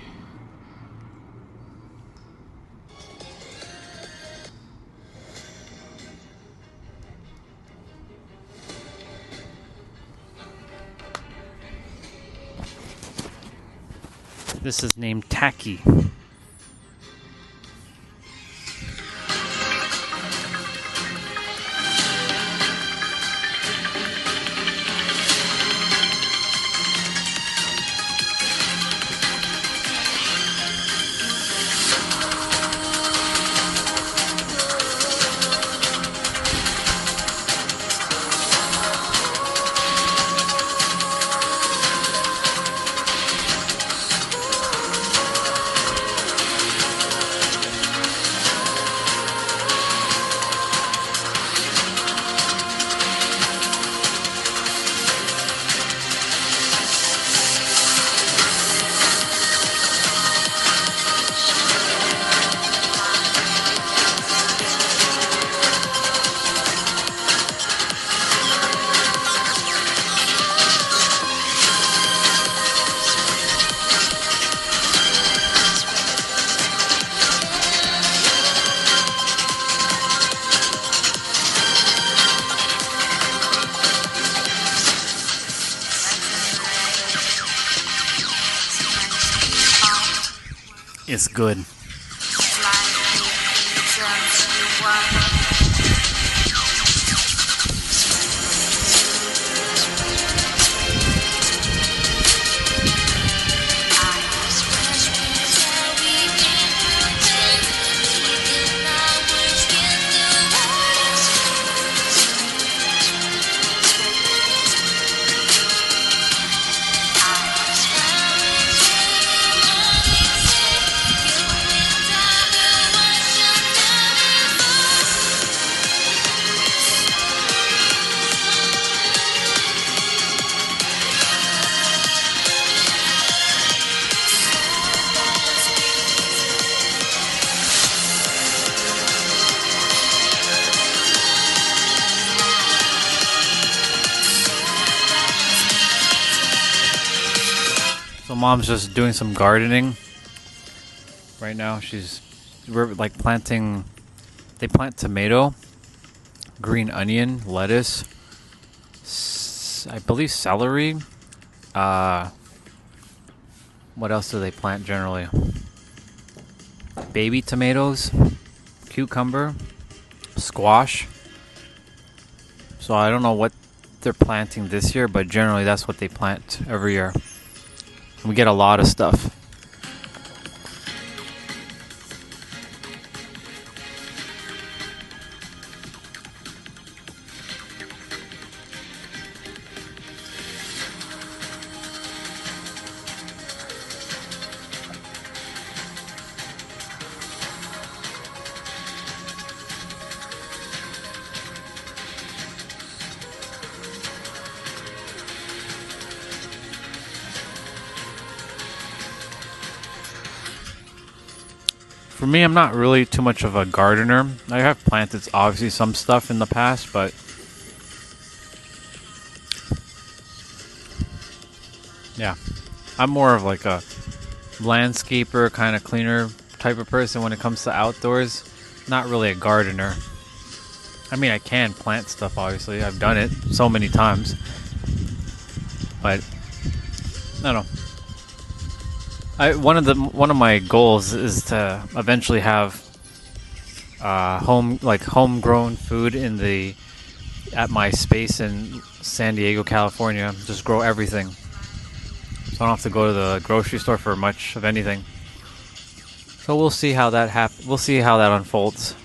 This is named Tacky. It's good. So mom's just doing some gardening right now. We're like planting. They plant tomato, green onion, lettuce, I believe celery. What else do they plant generally? Baby tomatoes, cucumber, squash. So I don't know what they're planting this year, but generally that's what they plant every year. And we get a lot of stuff. For me, I'm not really too much of a gardener. I have planted obviously some stuff in the past, but yeah, I'm more of like a landscaper, kind of cleaner type of person when it comes to outdoors. Not really a gardener. I mean, I can plant stuff, obviously. I've done it so many times. But I don't know. One of my goals is to eventually have homegrown food at my space in San Diego, California. Just grow everything, so I don't have to go to the grocery store for much of anything. So we'll see how that We'll see how that unfolds.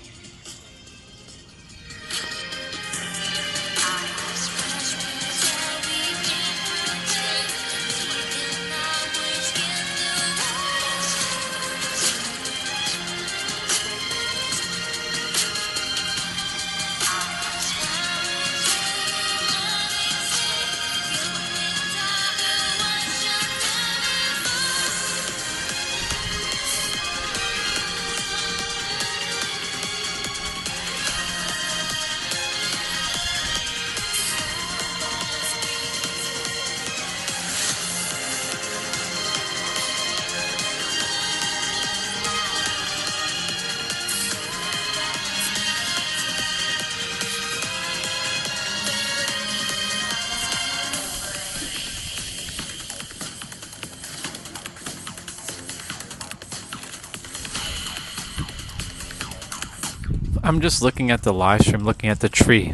I'm just looking at the live stream, looking at the tree.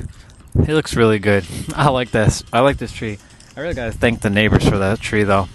It looks really good. I like this. I like this tree. I really gotta thank the neighbors for that tree, though.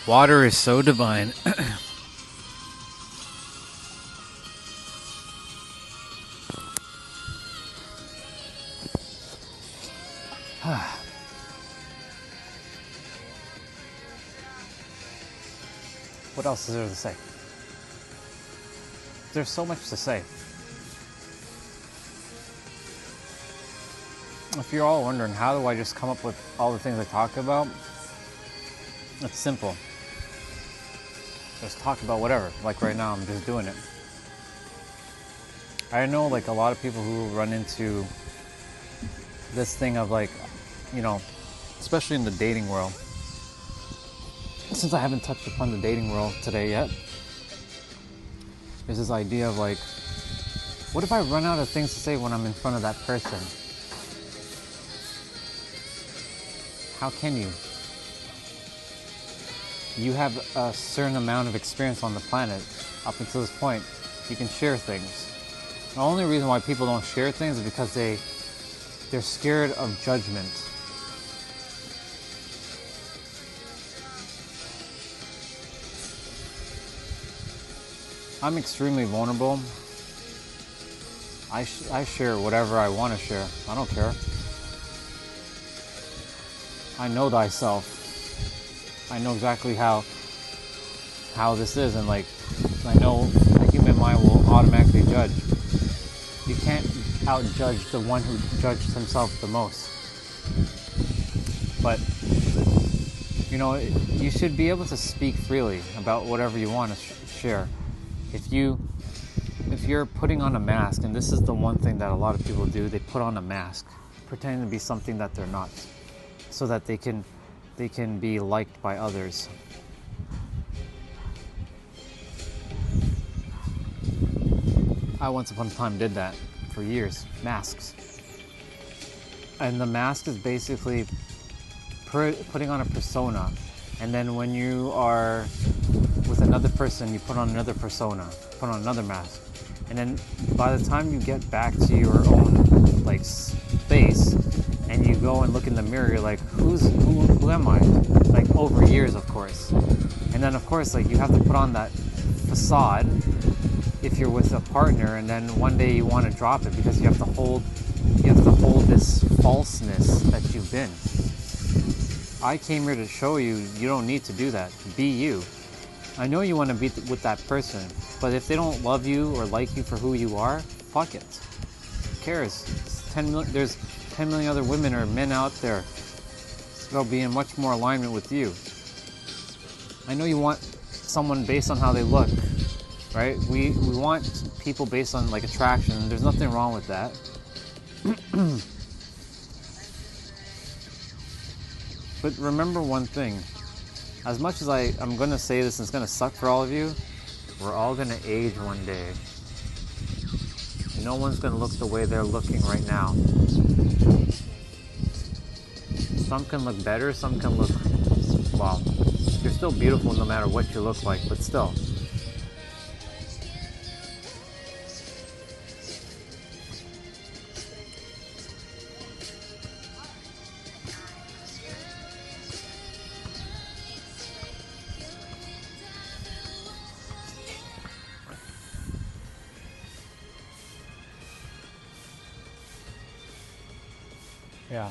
Water is so divine. What else is there to say? There's so much to say. If you're all wondering, how do I just come up with all the things I talk about? It's simple. Just talk about whatever. Like right now, I'm just doing it. I know like a lot of people who run into this thing of like, you know, especially in the dating world. Since I haven't touched upon the dating world today yet, there's this idea of like, what if I run out of things to say when I'm in front of that person? How can you? You have a certain amount of experience on the planet. Up until this point, you can share things. The only reason why people don't share things is because they're scared of judgment. I'm extremely vulnerable. I share whatever I want to share. I don't care. I know thyself. I know exactly how this is, and like I know the human mind will automatically judge. You can't outjudge the one who judged himself the most. But you know, you should be able to speak freely about whatever you want to share. If you're putting on a mask, and this is the one thing that a lot of people do, they put on a mask, pretending to be something that they're not, so that they can be liked by others. I once upon a time did that for years, masks. And the mask is basically putting on a persona, and then when you are with another person, you put on another persona, put on another mask, and then by the time you get back to your own like space, and you go and look in the mirror, you're like, who am I? Like over years, of course. And then of course, like you have to put on that facade if you're with a partner, and then one day you want to drop it because you have to hold this falseness that you've been. I came here to show you don't need to do that. Be you. I know you want to be with that person, but if they don't love you or like you for who you are, fuck it. Who cares? There's 10 million other women or men out there that'll be in much more alignment with you. I know you want someone based on how they look, right? We want people based on like attraction. There's nothing wrong with that. But remember one thing. As much as I'm going to say this and it's going to suck for all of you, we're all going to age one day. No one's going to look the way they're looking right now. Some can look better, some can look, well, you're still beautiful no matter what you look like, but still. Yeah.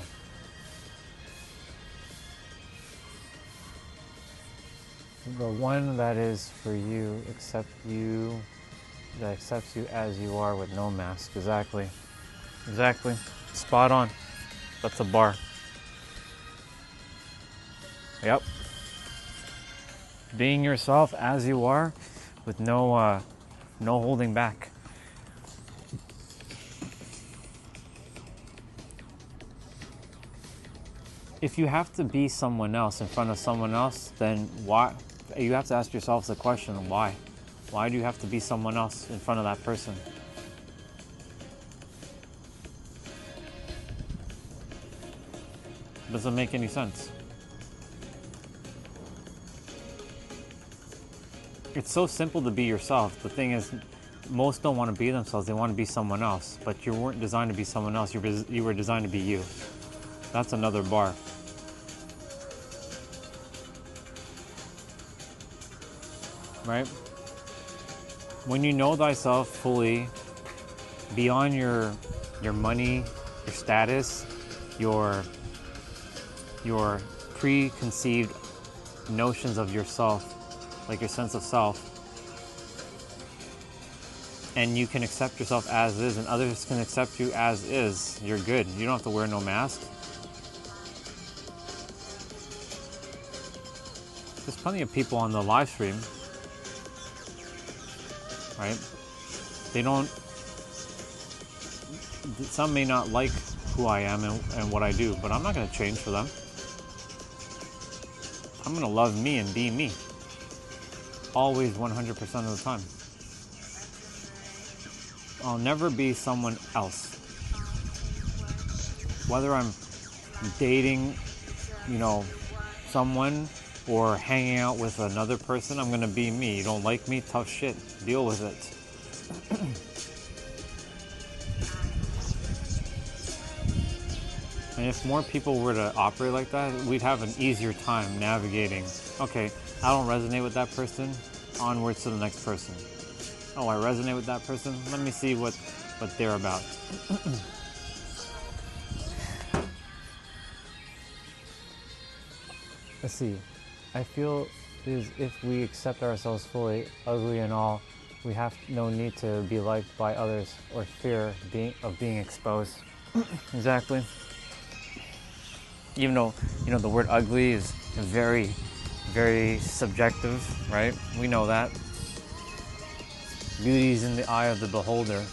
The one that is for you, that accepts you as you are with no mask. Exactly. Exactly. Spot on. That's a bar. Yep. Being yourself as you are with no holding back. If you have to be someone else in front of someone else, then why? You have to ask yourself the question, why? Why do you have to be someone else in front of that person? Doesn't make any sense. It's so simple to be yourself. The thing is, most don't want to be themselves. They want to be someone else. But you weren't designed to be someone else. You were designed to be you. That's another bar. right? When you know thyself fully, beyond your money, your status, your preconceived notions of yourself, like your sense of self, and you can accept yourself as is, and others can accept you as is, you're good. You don't have to wear no mask. There's plenty of people on the live stream, right? Some may not like who I am and what I do, but I'm not going to change for them. I'm going to love me and be me. Always, 100% of the time. I'll never be someone else. Whether I'm dating, someone or hanging out with another person, I'm going to be me. You don't like me? Tough shit. Deal with it. And if more people were to operate like that, we'd have an easier time navigating. Okay, I don't resonate with that person. Onwards to the next person. Oh, I resonate with that person. Let me see what they're about. Let's see. I feel is if we accept ourselves fully, ugly and all, we have no need to be liked by others or fear of being exposed. Exactly. Even though, the word ugly is very, very subjective, right? We know that. Beauty is in the eye of the beholder,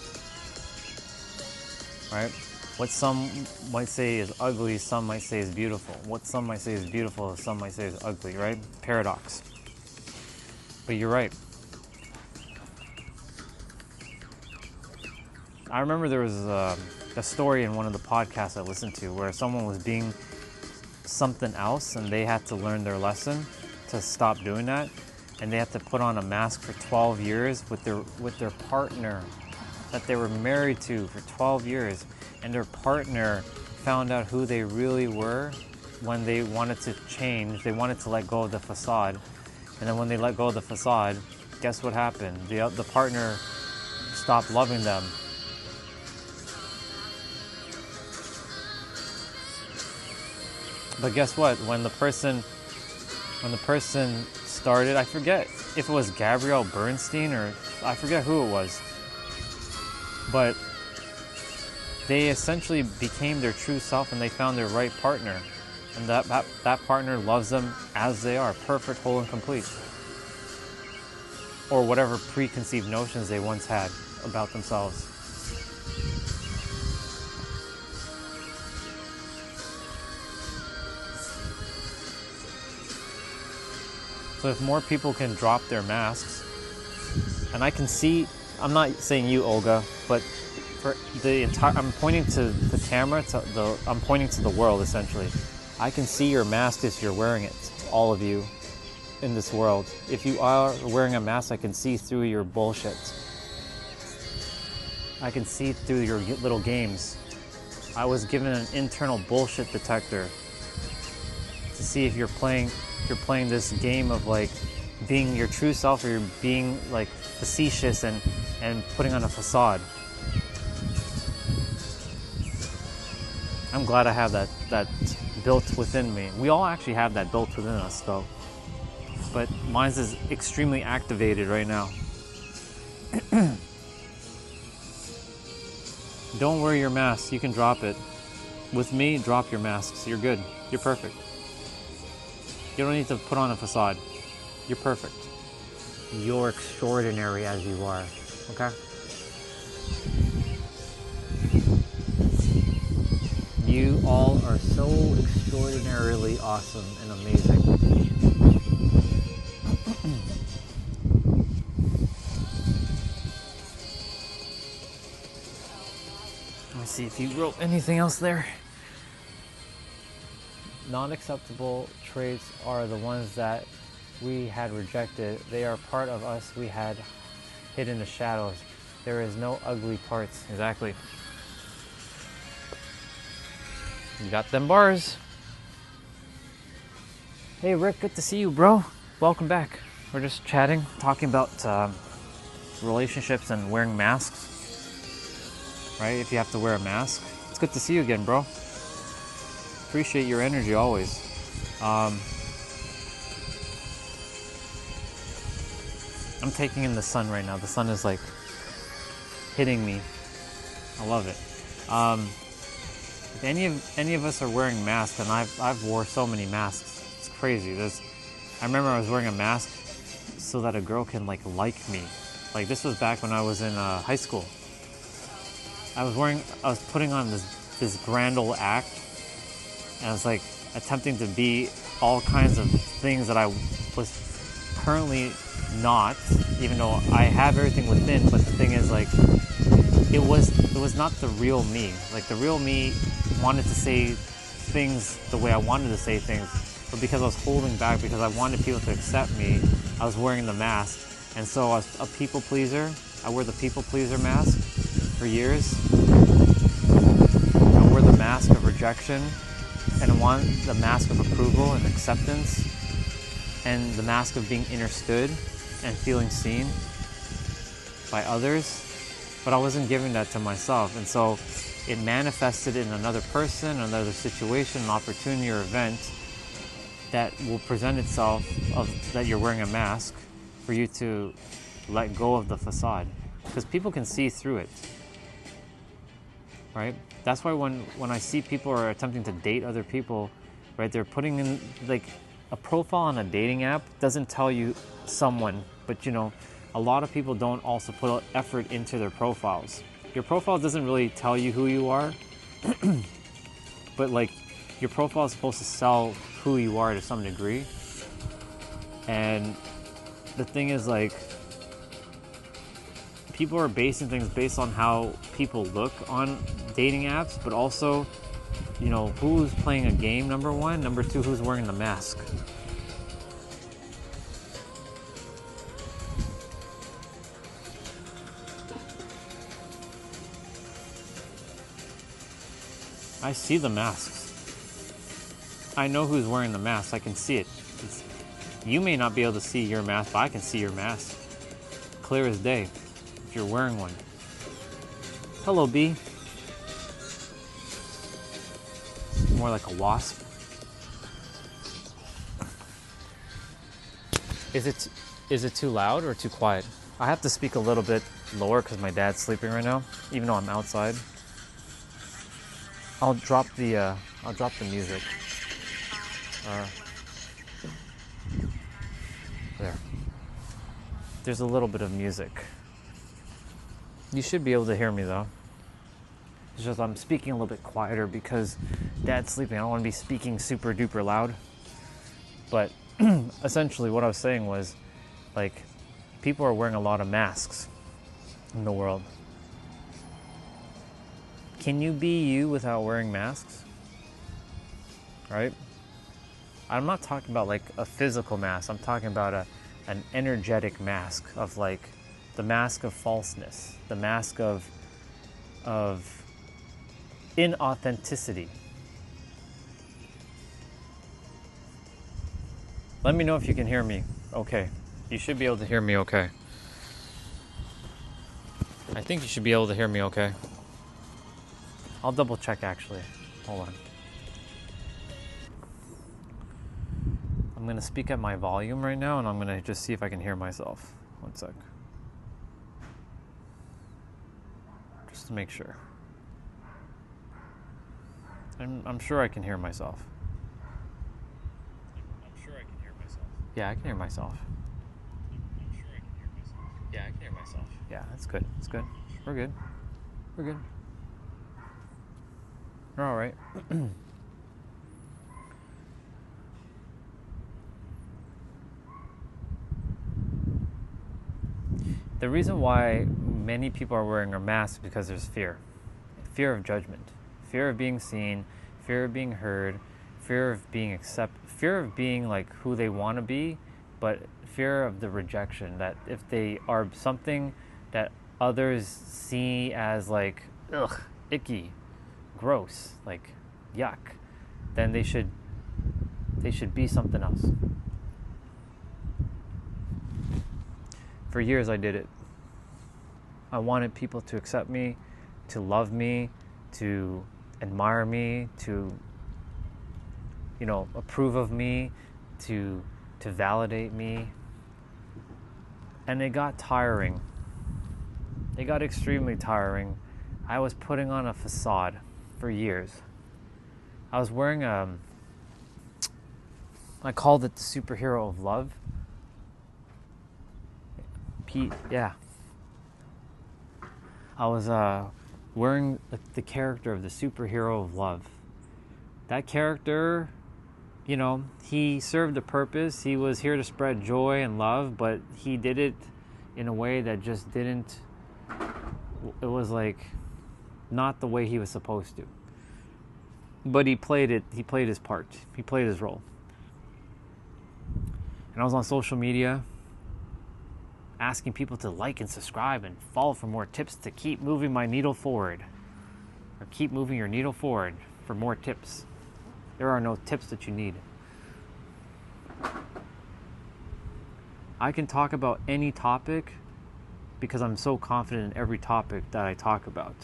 right? What some might say is ugly, some might say is beautiful. What some might say is beautiful, some might say is ugly, right? Paradox. But you're right. I remember there was a story in one of the podcasts I listened to where someone was being something else and they had to learn their lesson to stop doing that, and they had to put on a mask for 12 years with their partner that they were married to for 12 years, and their partner found out who they really were when they wanted to change. They wanted to let go of the facade, and then when they let go of the facade, guess what happened? The partner stopped loving them. But guess what? When the person started, I forget if it was Gabrielle Bernstein or I forget who it was, but they essentially became their true self and they found their right partner, and that partner loves them as they are, perfect, whole, and complete, or whatever preconceived notions they once had about themselves. So if more people can drop their masks, and I can see, I'm not saying you, Olga, but for the entire, I'm pointing to the camera, I'm pointing to the world essentially. I can see your mask if you're wearing it, all of you in this world. If you are wearing a mask, I can see through your bullshit. I can see through your little games. I was given an internal bullshit detector to see if you're playing this game of like being your true self, or you're being like facetious and putting on a facade. I'm glad I have that built within me. We all actually have that built within us though, but mine is extremely activated right now. Don't wear your mask, you can drop it. With me, drop your masks, you're good, you're perfect. You don't need to put on a facade. You're perfect. You're extraordinary as you are, okay? You all are so extraordinarily awesome and amazing. Let me see if you wrote anything else there. Non-acceptable traits are the ones that we had rejected. They are part of us we had hid in the shadows. There is no ugly parts. Exactly. You got them bars. Hey Rick, good to see you, bro. Welcome back. We're just chatting, talking about relationships and wearing masks. Right? If you have to wear a mask. It's good to see you again, bro. Appreciate your energy always. I'm taking in the sun right now. The sun is like hitting me. I love it. If any of us are wearing masks, and I've wore so many masks. It's crazy. I remember I was wearing a mask so that a girl can like me. Like this was back when I was in high school. I was putting on this grand old act, and I was like attempting to be all kinds of things that I was currently not, even though I have everything within. But the thing is, like, it was not the real me. Like the real me wanted to say things the way I wanted to say things, but because I was holding back, because I wanted people to accept me, I was wearing the mask. And so I was a people pleaser. I wore the people pleaser mask for years. I wore the mask of rejection, and I want the mask of approval and acceptance, and the mask of being understood and feeling seen by others. But I wasn't giving that to myself, and so it manifested in another person, another situation, an opportunity or event that will present itself of that you're wearing a mask for you to let go of the facade, because people can see through it, right? That's why when I see people are attempting to date other people, right, they're putting in like a profile on a dating app doesn't tell you someone, but you know, a lot of people don't also put effort into their profiles. Your profile doesn't really tell you who you are, but like your profile is supposed to sell who you are to some degree. And the thing is, like, people are basing things based on how people look on dating apps, but also, you know, who's playing a game, number one. Number two, who's wearing the mask. I see the masks. I know who's wearing the mask. I can see it. You may not be able to see your mask, but I can see your mask. Clear as day, if you're wearing one. Hello, bee. More like a wasp. Is it too loud or too quiet? I have to speak a little bit lower because my dad's sleeping right now, even though I'm outside. I'll drop the music. There. There's a little bit of music. You should be able to hear me though. It's just I'm speaking a little bit quieter because Dad's sleeping. I don't want to be speaking super duper loud. But essentially what I was saying was, like, people are wearing a lot of masks in the world. Can you be you without wearing masks? Right? I'm not talking about like a physical mask. I'm talking about an energetic mask of like the mask of falseness, the mask of inauthenticity. Let me know if you can hear me. Okay. You should be able to hear me okay. I think you should be able to hear me okay. I'll double check actually. Hold on. I'm gonna speak at my volume right now and I'm gonna just see if I can hear myself. One sec. Just to make sure. I'm sure I can hear myself. I'm sure I can hear myself. Yeah, I can hear myself. I'm sure I can hear myself. Yeah, I can hear myself. Yeah, that's good. That's good. We're good. We're good. We're all right. The reason why many people are wearing a mask is because there's fear. Fear of judgment. Fear of being seen. Fear of being heard. Fear of being accepted. Fear of being like who they want to be, but fear of the rejection. That if they are something that others see as like, ugh, icky, gross, like yuck, then they should be something else. For years I did it. I wanted people to accept me, to love me, to admire me, to, you know, approve of me, to validate me. And it got tiring. It got extremely tiring. I was putting on a facade for years. I was wearing I called it the superhero of love. Pete, yeah. I was wearing the character of the superhero of love. That character, you know, he served a purpose. He was here to spread joy and love, but he did it in a way that just didn't, it was like not the way he was supposed to. But he played his part. He played his role. And I was on social media asking people to like and subscribe and follow for more tips to keep moving my needle forward. Or keep moving your needle forward for more tips. There are no tips that you need. I can talk about any topic because I'm so confident in every topic that I talk about.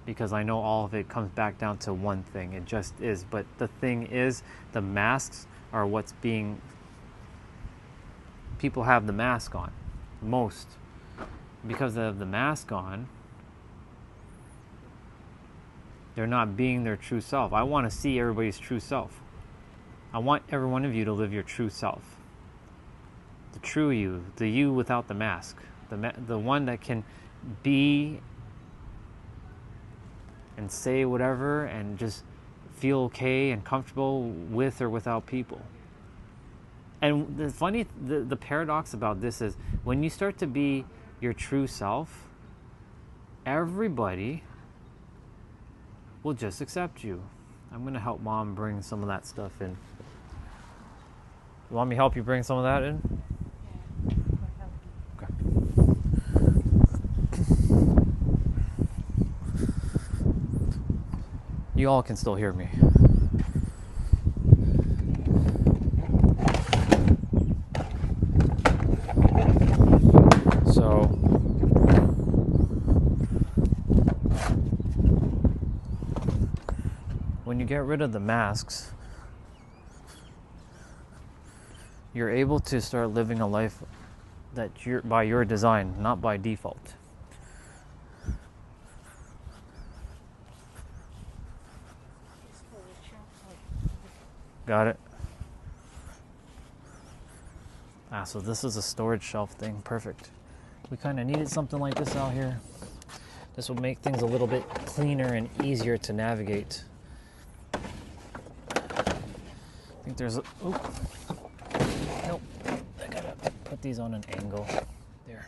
Because I know all of it comes back down to one thing. It just is. But the thing is, the masks are what's being... People have the mask on. Most. Because they have the mask on, they're not being their true self. I want to see everybody's true self. I want every one of you to live your true self. The true you. The you without the mask. The one that can be and say whatever and just feel okay and comfortable with or without people. And the paradox about this is when you start to be your true self, everybody will just accept you. I'm going to help Mom bring some of that stuff in. You want me to help you bring some of that in? Okay. You all can still hear me. So when you get rid of the masks, you're able to start living a life that you're by your design, not by default. Got it? So this is a storage shelf thing. Perfect. We kind of needed something like this out here. This will make things a little bit cleaner and easier to navigate. I think there's a... Oh. Nope. I gotta put these on an angle. There.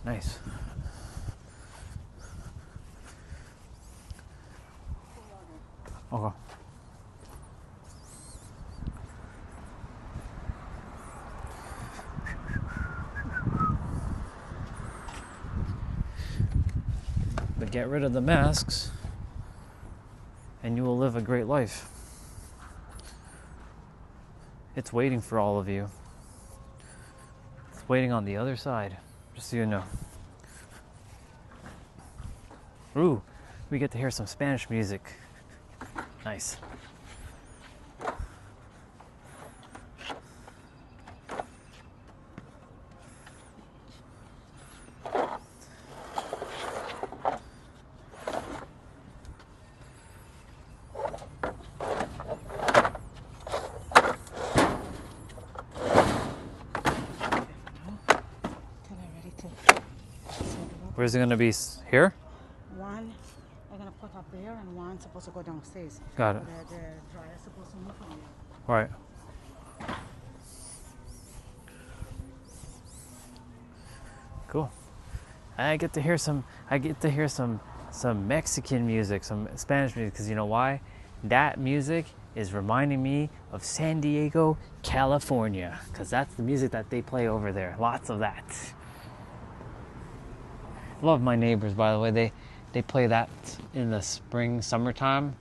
Nice. Okay. But get rid of the masks and you will live a great life. It's waiting for all of you. It's waiting on the other side, just so you know. Ooh, we get to hear some Spanish music. Nice. Where's it gonna be? Here? One, I'm gonna put up there, and one supposed to go downstairs. Got it. The dryer supposed to move from there. All right. Cool. I get to hear some Mexican music, some Spanish music, because you know why? That music is reminding me of San Diego, California, because that's the music that they play over there. Lots of that. Love my neighbors, by the way. They play that in the spring, summertime.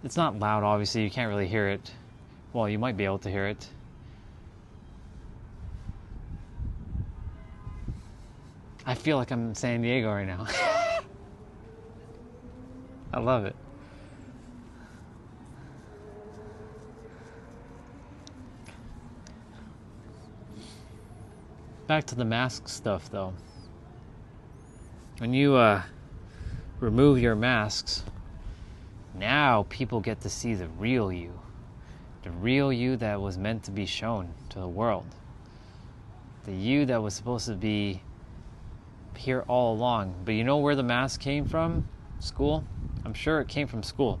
It's not loud, obviously. You can't really hear it. Well, you might be able to hear it. I feel like I'm in San Diego right now. I love it. Back to the mask stuff though. When you remove your masks, now people get to see the real you. The real you that was meant to be shown to the world. The you that was supposed to be here all along. But you know where the mask came from? School? I'm sure it came from school.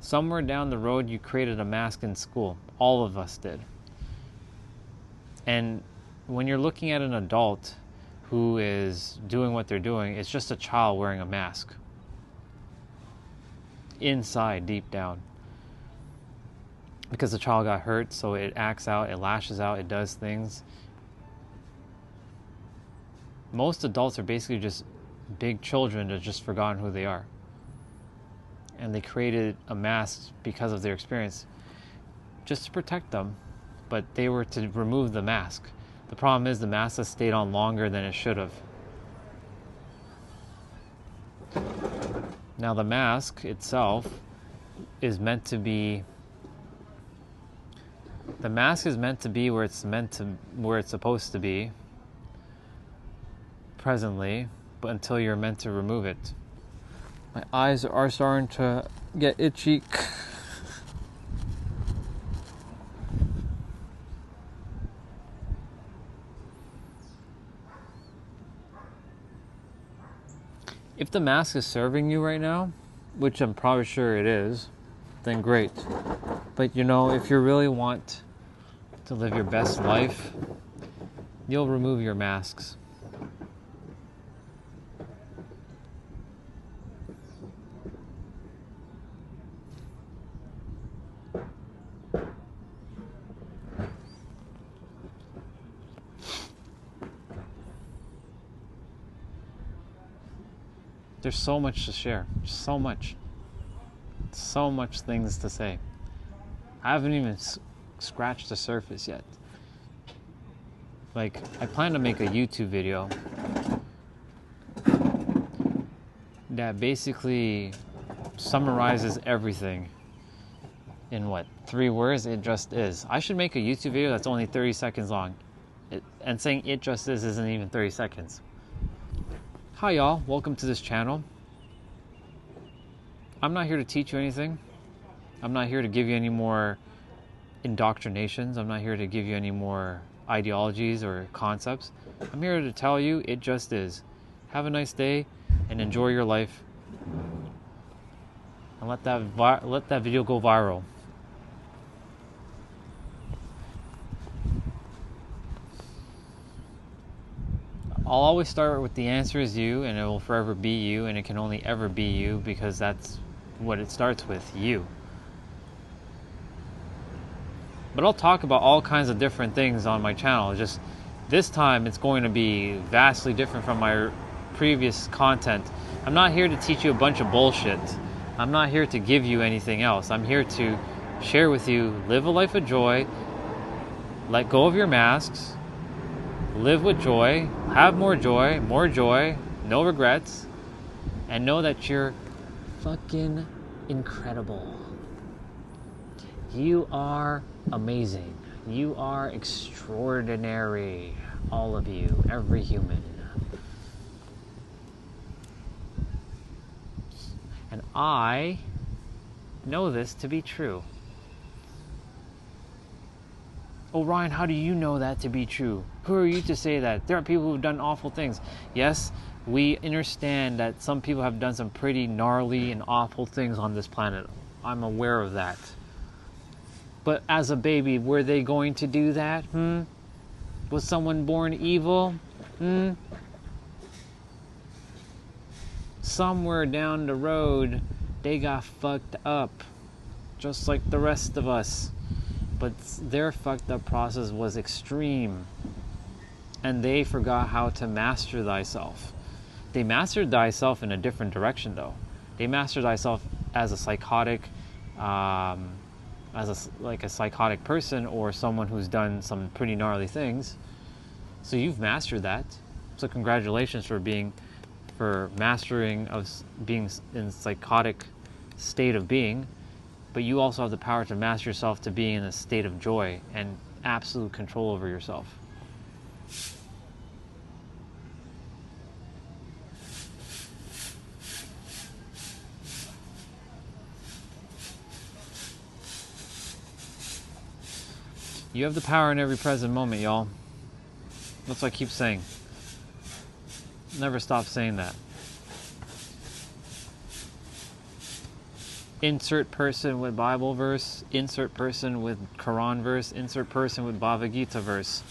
Somewhere down the road you created a mask in school. All of us did. And when you're looking at an adult who is doing what they're doing, it's just a child wearing a mask. Inside, deep down. Because the child got hurt, so it acts out, it lashes out, it does things. Most adults are basically just big children that have just forgotten who they are. And they created a mask because of their experience, just to protect them, but they were to remove the mask. The problem is the mask has stayed on longer than it should have. Now the mask itself is meant to be, the mask is meant to be where it's supposed to be presently, but until you're meant to remove it. My eyes are starting to get itchy. If the mask is serving you right now, which I'm probably sure it is, then great. But you know, if you really want to live your best life, you'll remove your masks. There's so much to share, so much things to say. I haven't even scratched the surface yet. Like, I plan to make a YouTube video that basically summarizes everything in what, 3 words? It just is. I should make a YouTube video that's only 30 seconds long. And saying it just is isn't even 30 seconds. Hi y'all, welcome to this channel. I'm not here to teach you anything. I'm not here to give you any more indoctrinations. I'm not here to give you any more ideologies or concepts. I'm here to tell you it just is. Have a nice day and enjoy your life. And let that video go viral. I'll always start with the answer is you, and it will forever be you, and it can only ever be you because that's what it starts with, you. But I'll talk about all kinds of different things on my channel. Just this time it's going to be vastly different from my previous content. I'm not here to teach you a bunch of bullshit. I'm not here to give you anything else. I'm here to share with you, live a life of joy, let go of your masks, live with joy, have more joy, no regrets, and know that you're fucking incredible. You are amazing. You are extraordinary. All of you, every human. And I know this to be true. Oh, Ryan, how do you know that to be true? Who are you to say that? There are people who've done awful things. Yes, we understand that some people have done some pretty gnarly and awful things on this planet. I'm aware of that. But as a baby, were they going to do that? Was someone born evil? Somewhere down the road, they got fucked up. Just like the rest of us. But their fucked up process was extreme. And they forgot how to master thyself. They mastered thyself in a different direction though. They mastered thyself as a psychotic, like a psychotic person or someone who's done some pretty gnarly things. So you've mastered that. So congratulations for mastering of being in psychotic state of being, but you also have the power to master yourself to being in a state of joy and absolute control over yourself. You have the power in every present moment, y'all. That's what I keep saying. Never stop saying that. Insert person with Bible verse, insert person with Quran verse, insert person with Bhagavad Gita verse.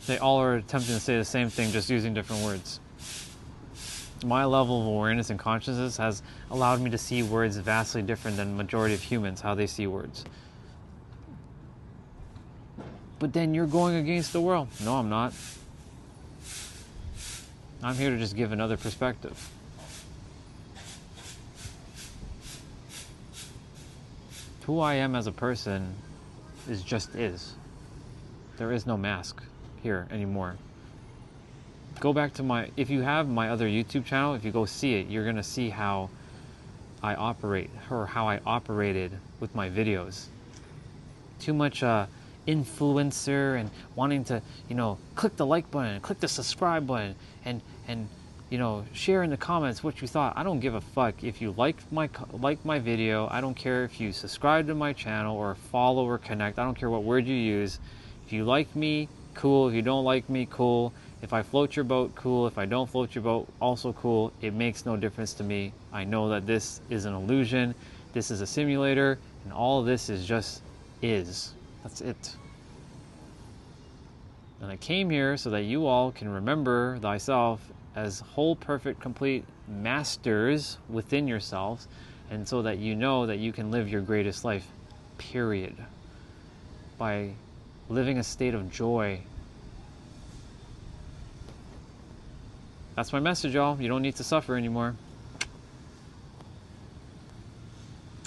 They all are attempting to say the same thing, just using different words. My level of awareness and consciousness has allowed me to see words vastly different than the majority of humans, how they see words. But then you're going against the world. No, I'm not. I'm here to just give another perspective. Who I am as a person is just is. There is no mask here anymore. Go back to if you have my other YouTube channel, if you go see it, you're gonna see how I operate, or how I operated with my videos. Too much influencer and wanting to, click the like button, click the subscribe button, and share in the comments what you thought. I don't give a fuck if you like my video. I don't care if you subscribe to my channel or follow or connect. I don't care what word you use. If you like me, cool. If you don't like me, cool. If I float your boat, cool. If I don't float your boat, also cool. It makes no difference to me. I know that this is an illusion. This is a simulator, and all of this is just is. That's it. And I came here so that you all can remember thyself as whole, perfect, complete masters within yourselves, and so that you know that you can live your greatest life, period. By living a state of joy. That's my message, y'all. You don't need to suffer anymore.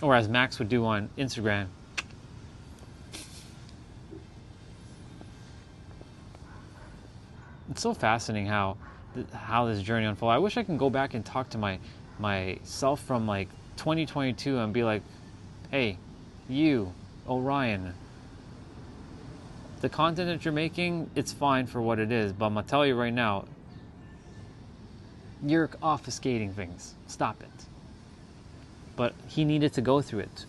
Or as Max would do on Instagram. It's so fascinating how this journey unfolds. I wish I can go back and talk to myself from like 2022 and be like, hey, you, Orion, the content that you're making, it's fine for what it is, but I'm gonna tell you right now, you're obfuscating things. Stop it. But he needed to go through it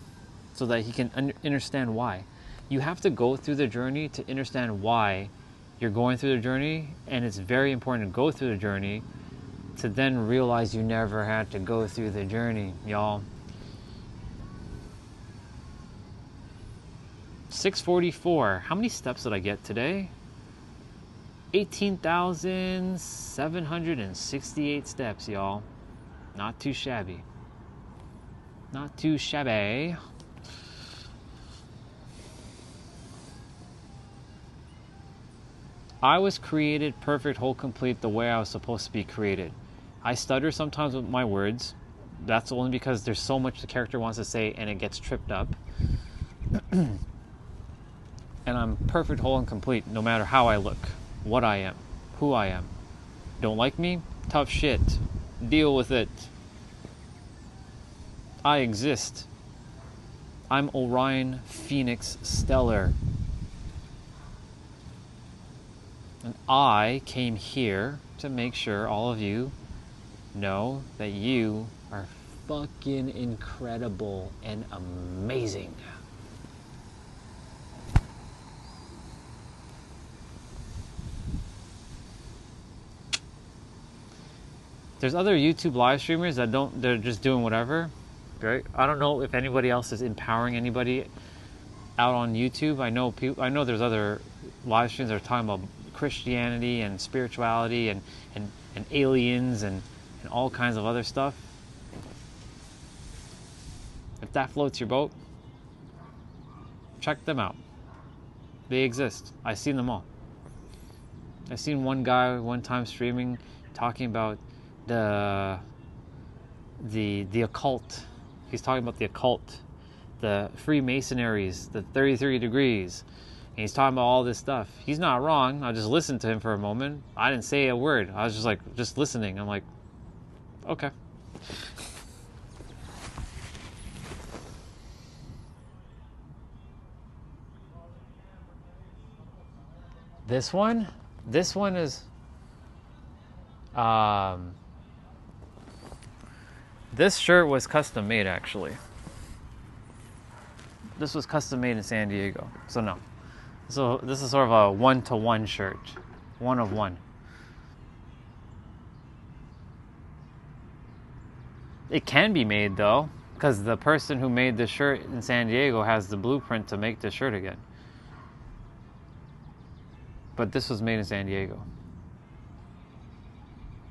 so that he can understand why. You have to go through the journey to understand why you're going through the journey, and it's very important to go through the journey to then realize you never had to go through the journey, y'all. 644. How many steps did I get today? 18,768 steps, y'all. Not too shabby. Not too shabby. I was created perfect, whole, complete, the way I was supposed to be created. I stutter sometimes with my words. That's only because there's so much the character wants to say and it gets tripped up. And I'm perfect, whole, and complete no matter how I look, what I am, who I am. Don't like me? Tough shit. Deal with it. I exist. I'm Orion Phoenix Stellar. And I came here to make sure all of you know that you are fucking incredible and amazing. There's other YouTube live streamers that they're just doing whatever, right? I don't know if anybody else is empowering anybody out on YouTube. I know there's other live streams that are talking about Christianity and spirituality and aliens and all kinds of other stuff. If that floats your boat, check them out. They exist. I've seen them all. I've seen one guy one time streaming talking about the occult. He's talking about the occult, the Freemasonries, the 33 degrees, And he's talking about all this stuff. He's not wrong. I just listened to him for a moment. I didn't say a word. I was just like, just listening. I'm like, okay. This one is, this shirt was custom made actually. This was custom made in San Diego. So no. So this is sort of a one-to-one shirt. One of one. It can be made though, because the person who made the shirt in San Diego has the blueprint to make the shirt again. But this was made in San Diego.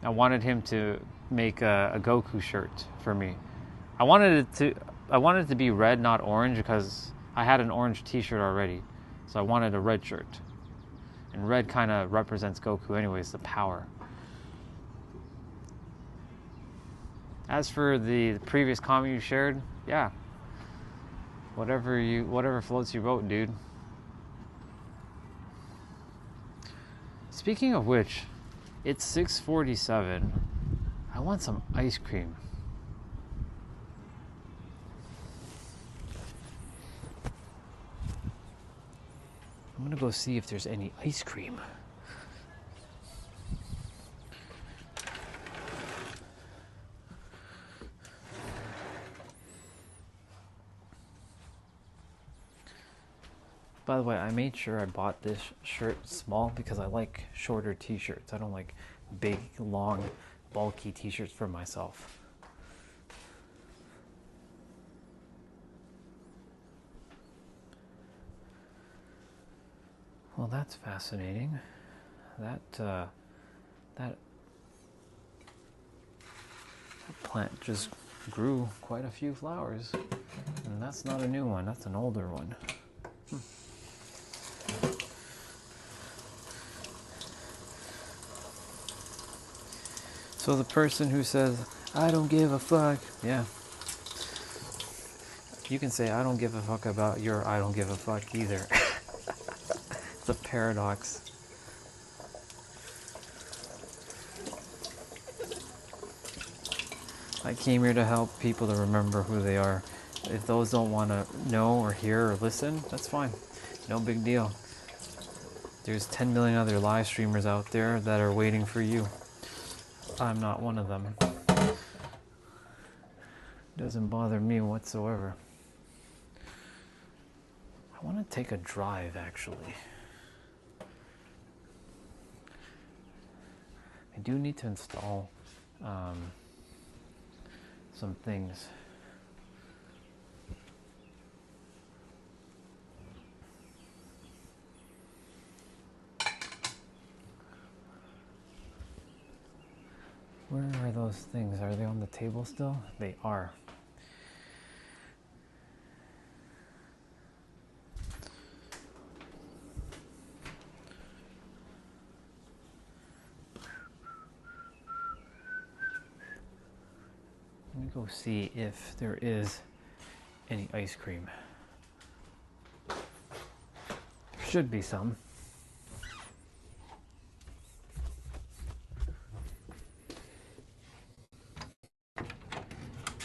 I wanted him to make a Goku shirt for me. I wanted it to be red, not orange, because I had an orange t-shirt already. So I wanted a red shirt. And red kind of represents Goku anyways, the power. As for the previous comment you shared, yeah. Whatever floats your boat, dude. Speaking of which, it's 6:47. I want some ice cream. I'm gonna go see if there's any ice cream. By the way, I made sure I bought this shirt small because I like shorter t-shirts. I don't like big, long, bulky t-shirts for myself. Well, that's fascinating. That plant just grew quite a few flowers. And that's not a new one, that's an older one. So the person who says, I don't give a fuck, yeah. You can say, I don't give a fuck about your I don't give a fuck either. It's a paradox. I came here to help people to remember who they are. If those don't want to know or hear or listen, that's fine. No big deal. There's 10 million other live streamers out there that are waiting for you. I'm not one of them. Doesn't bother me whatsoever. I want to take a drive, actually. I do need to install some things. Where are those things? Are they on the table still? They are. Let me go see if there is any ice cream. There should be some.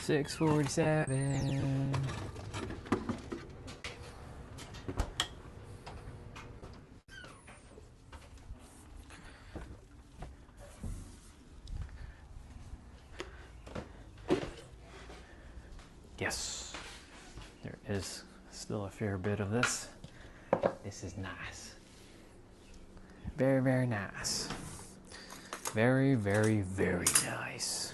$6.47. Yes, there is still a fair bit of this. This is nice. Very, very nice. Very, very, very nice.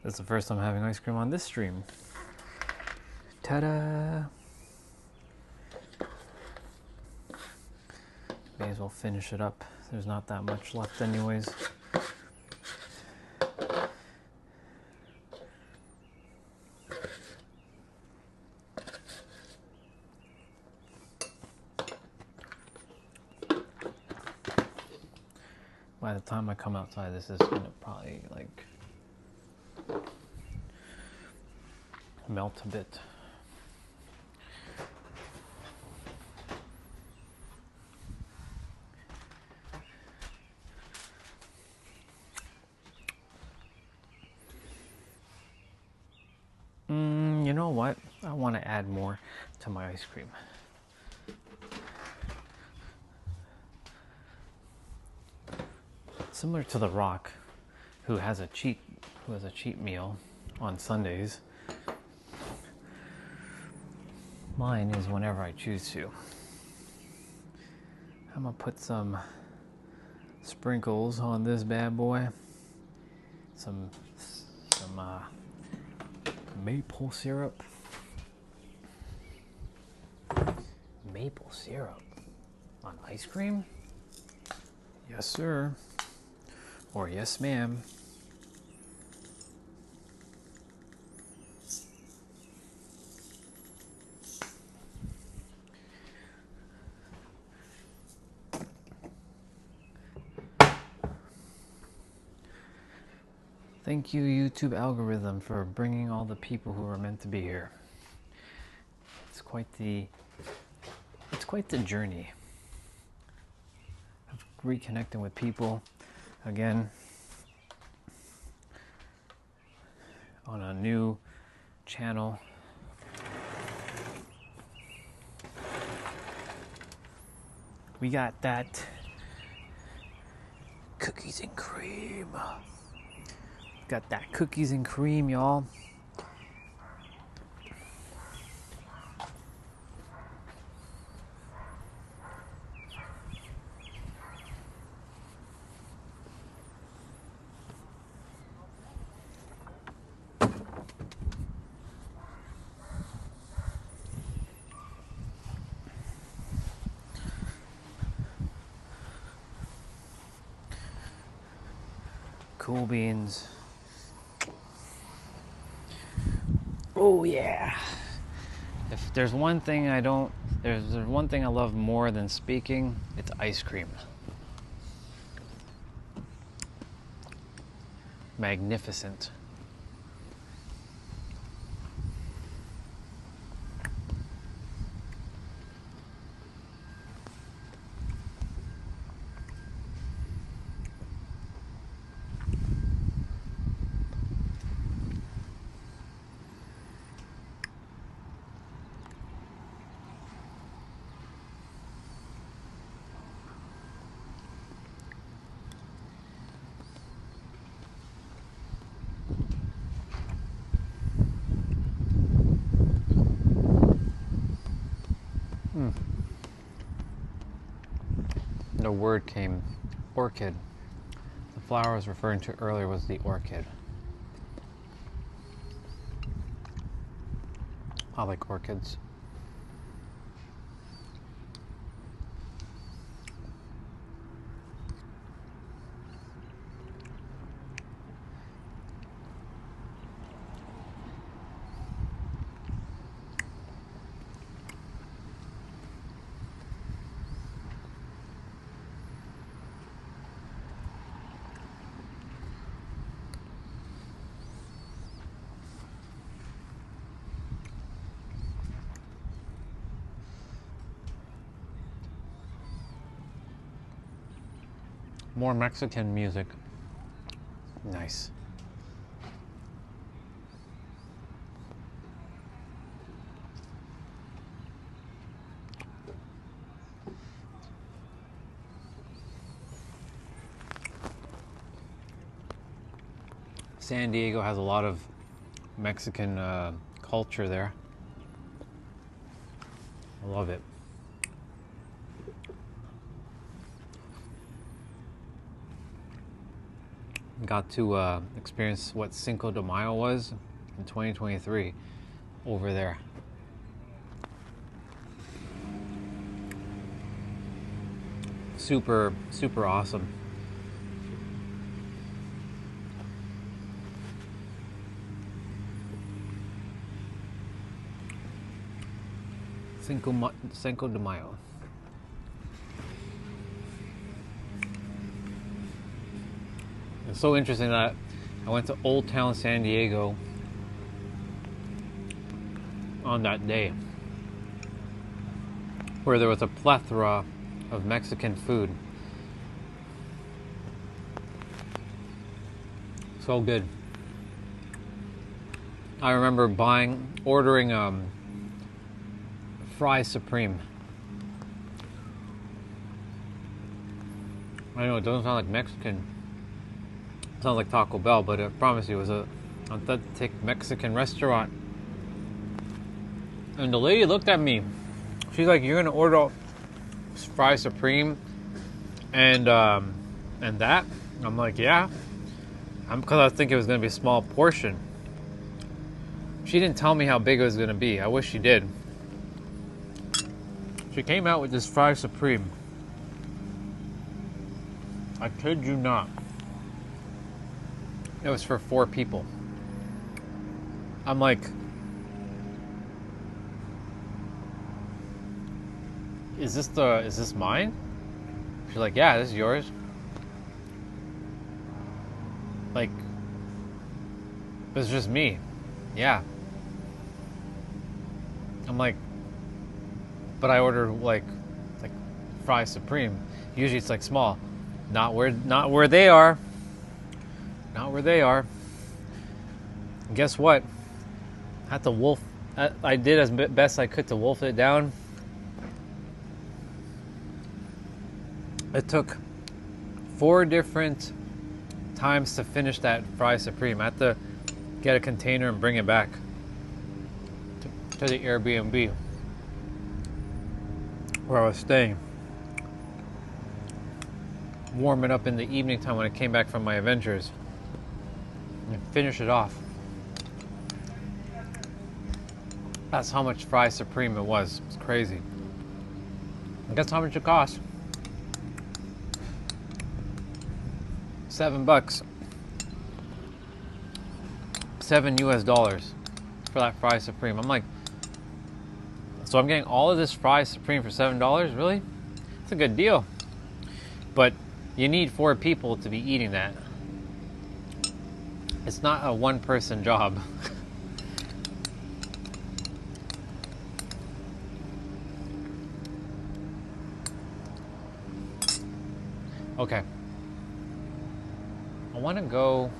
That's the first time having ice cream on this stream. Ta-da! May as well finish it up. There's not that much left anyways. by the time I come outside, this is gonna probably like melt a bit. You know what? I want to add more to my ice cream. Similar to The Rock, who has a cheat meal on Sundays. Mine is whenever I choose to. I'm gonna put some sprinkles on this bad boy. Some maple syrup. Maple syrup on ice cream? Yes, sir. Or yes, ma'am. Thank you, YouTube algorithm, for bringing all the people who are meant to be here. It's quite the journey of reconnecting with people again on a new channel. We got that cookies and cream. Got that cookies and cream, y'all. Cool beans. Oh yeah. If there's one thing there's one thing I love more than speaking, it's ice cream. Magnificent. The word came, orchid. The flower I was referring to earlier was the orchid. I like orchids. More Mexican music. Nice. San Diego has a lot of Mexican culture there. I love it. Got to experience what Cinco de Mayo was in 2023 over there. Super, super awesome. Cinco de Mayo. It's so interesting that I went to Old Town San Diego on that day, where there was a plethora of Mexican food. So good. I remember ordering fries supreme. I know it doesn't sound like Mexican. It sounds like Taco Bell, but I promise you it was an authentic Mexican restaurant. And the lady looked at me. She's like, "You're gonna order fries supreme and that?" I'm like, "Yeah." Because I think it was gonna be a small portion. She didn't tell me how big it was gonna be. I wish she did. She came out with this fries supreme. I kid you not. It was for 4 people. I'm like, is this mine? She's like, "Yeah, this is yours." Like, it's just me. Yeah. I'm like, but I ordered like fries supreme. Usually it's like small. Not where they are. Not where they are. And guess what? I had to I did as best I could to wolf it down. It took 4 different times to finish that fry supreme. I had to get a container and bring it back to the Airbnb where I was staying. Warm it up in the evening time when I came back from my adventures and finish it off. That's how much fry supreme it was. It's crazy. And guess how much it cost? $7. $7 for that fry supreme. I'm like, so I'm getting all of this fry supreme for $7? Really? It's a good deal. But you need 4 people to be eating that. It's not a one-person job. Okay. I want to go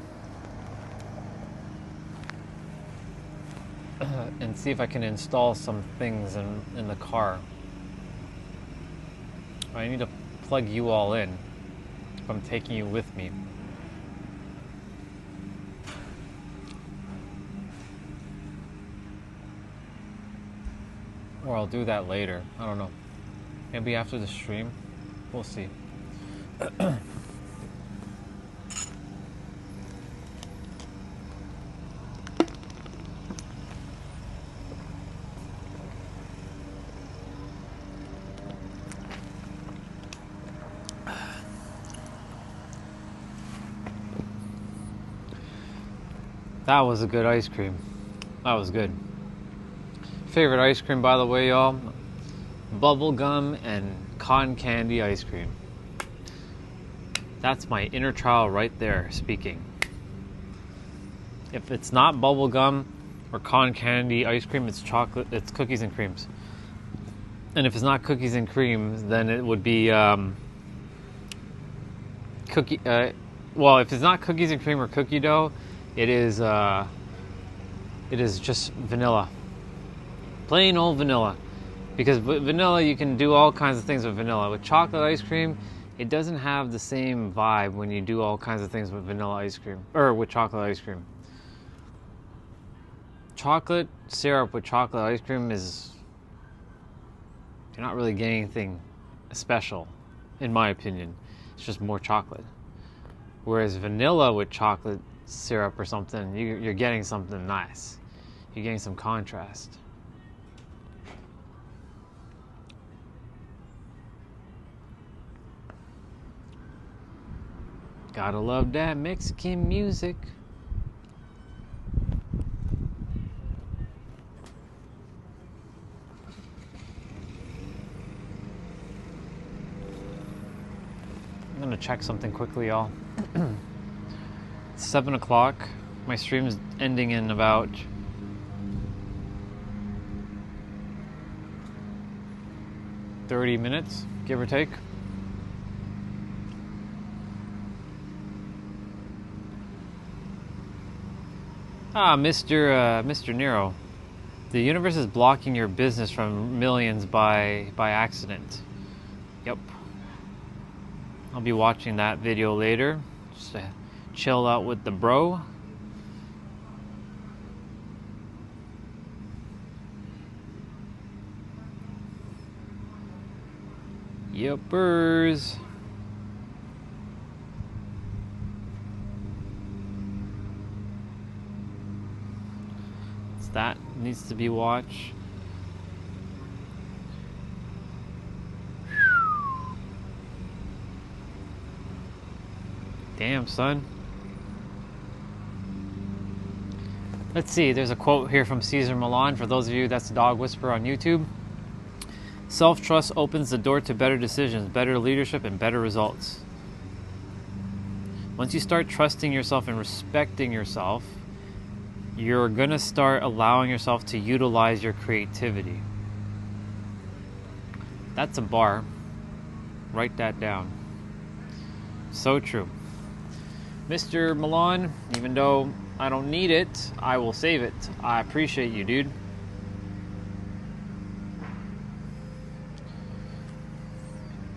and see if I can install some things in the car. I need to plug you all in if I'm taking you with me. Or I'll do that later. I don't know. Maybe after the stream. We'll see. That was a good ice cream. That was good. Favorite ice cream, by the way, y'all. Bubblegum and cotton candy ice cream. That's my inner child right there speaking. If it's not bubblegum or cotton candy ice cream, it's chocolate, it's cookies and creams. And if it's not cookies and creams, then it would be well, if it's not cookies and cream or cookie dough, it is just vanilla. Plain old vanilla. Because vanilla, you can do all kinds of things with vanilla. With chocolate ice cream, it doesn't have the same vibe when you do all kinds of things with vanilla ice cream, or with chocolate ice cream. Chocolate syrup with chocolate ice cream is, you're not really getting anything special, in my opinion. It's just more chocolate. Whereas vanilla with chocolate syrup or something, you're getting something nice. You're getting some contrast. Gotta love that Mexican music. I'm gonna check something quickly, y'all. It's 7 o'clock. My stream's ending in about 30 minutes, give or take. Ah, Mr. Nero. The universe is blocking your business from millions by accident. Yep. I'll be watching that video later. Just to chill out with the bro. Yepers. That needs to be watched. Damn, son. Let's see, there's a quote here from Cesar Millan. For those of you that's Dog Whisperer on YouTube. Self-trust opens the door to better decisions, better leadership, and better results. Once you start trusting yourself and respecting yourself, you're gonna start allowing yourself to utilize your creativity. That's a bar. Write that down. So true. Mr. Milan, even though I don't need it, I will save it. I appreciate you, dude.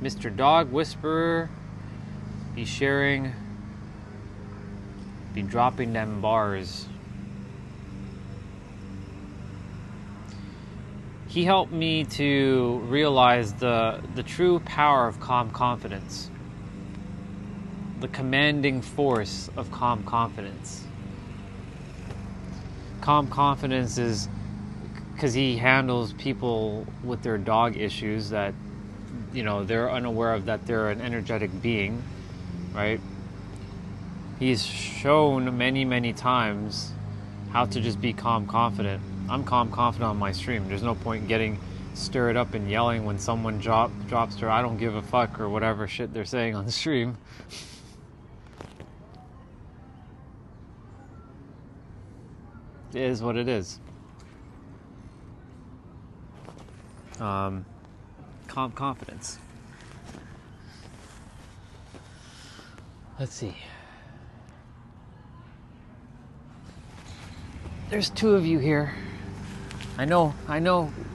Mr. Dog Whisperer, be sharing, be dropping them bars. He helped me to realize the true power of calm confidence. The commanding force of calm confidence. Calm confidence is because he handles people with their dog issues that, you know, they're unaware of that they're an energetic being, right? He's shown many times how to just be calm confident. I'm calm confident on my stream. There's no point getting stirred up and yelling when someone drops their I don't give a fuck or whatever shit they're saying on the stream. It is what it is. Calm confidence. Let's see. There's two of you here. I know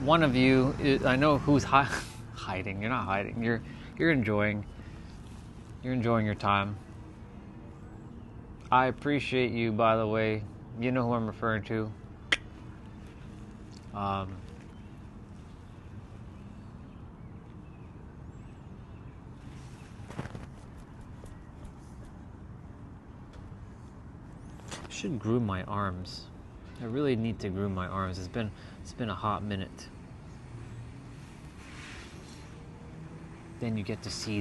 one of you I know who's hiding. You're not hiding. You're enjoying your time. I appreciate you, by the way. You know who I'm referring to. Should groom my arms. I really need to groom my arms. It's been a hot minute. Then you get to see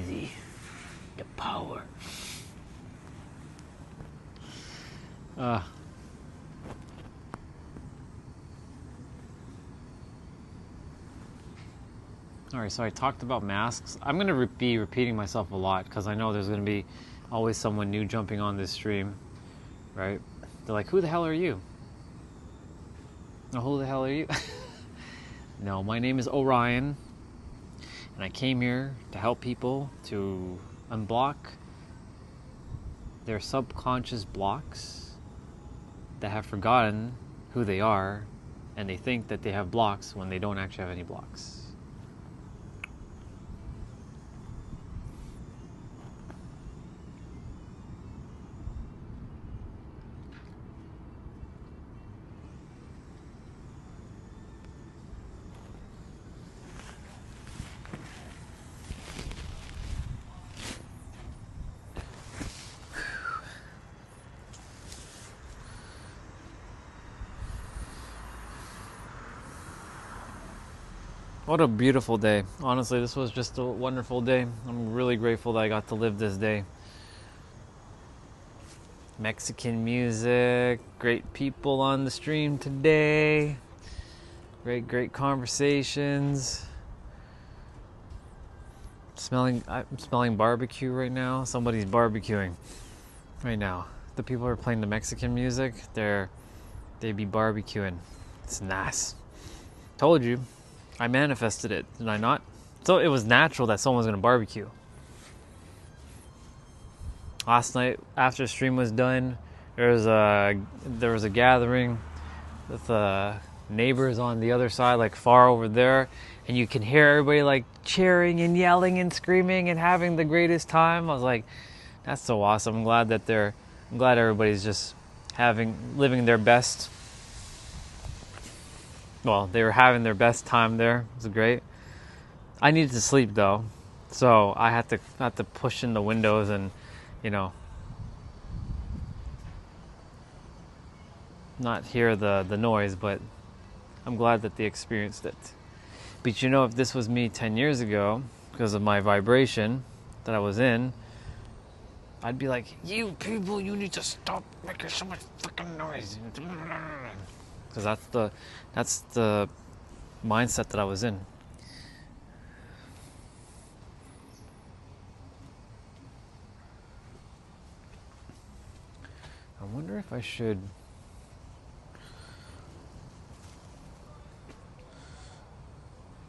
the power. Alright, so I talked about masks. I'm going to be repeating myself a lot because I know there's going to be always someone new jumping on this stream, right? They're like, who the hell are you? No, who the hell are you? No, my name is Orion, and I came here to help people to unblock their subconscious blocks that have forgotten who they are, and they think that they have blocks when they don't actually have any blocks. What a beautiful day. Honestly, this was just a wonderful day. I'm really grateful that I got to live this day. Mexican music, great people on the stream today. Great conversations. I'm smelling barbecue right now. Somebody's barbecuing right now. the people who are playing the Mexican music, they be barbecuing. It's nice. Told you. I manifested it, did I not? So it was natural that someone was going to barbecue. Last night, after stream was done, there was a gathering with neighbors on the other side, like far over there, and you can hear everybody like cheering and yelling and screaming and having the greatest time. I was like, that's so awesome. I'm glad everybody's just living their best. Well, they were having their best time there. It was great. I needed to sleep though, so I had to push in the windows and, not hear the noise, but I'm glad that they experienced it. But if this was me 10 years ago, because of my vibration that I was in, I'd be like, you people, you need to stop making so much fucking noise. Because that's the mindset that I was in. I wonder if I should...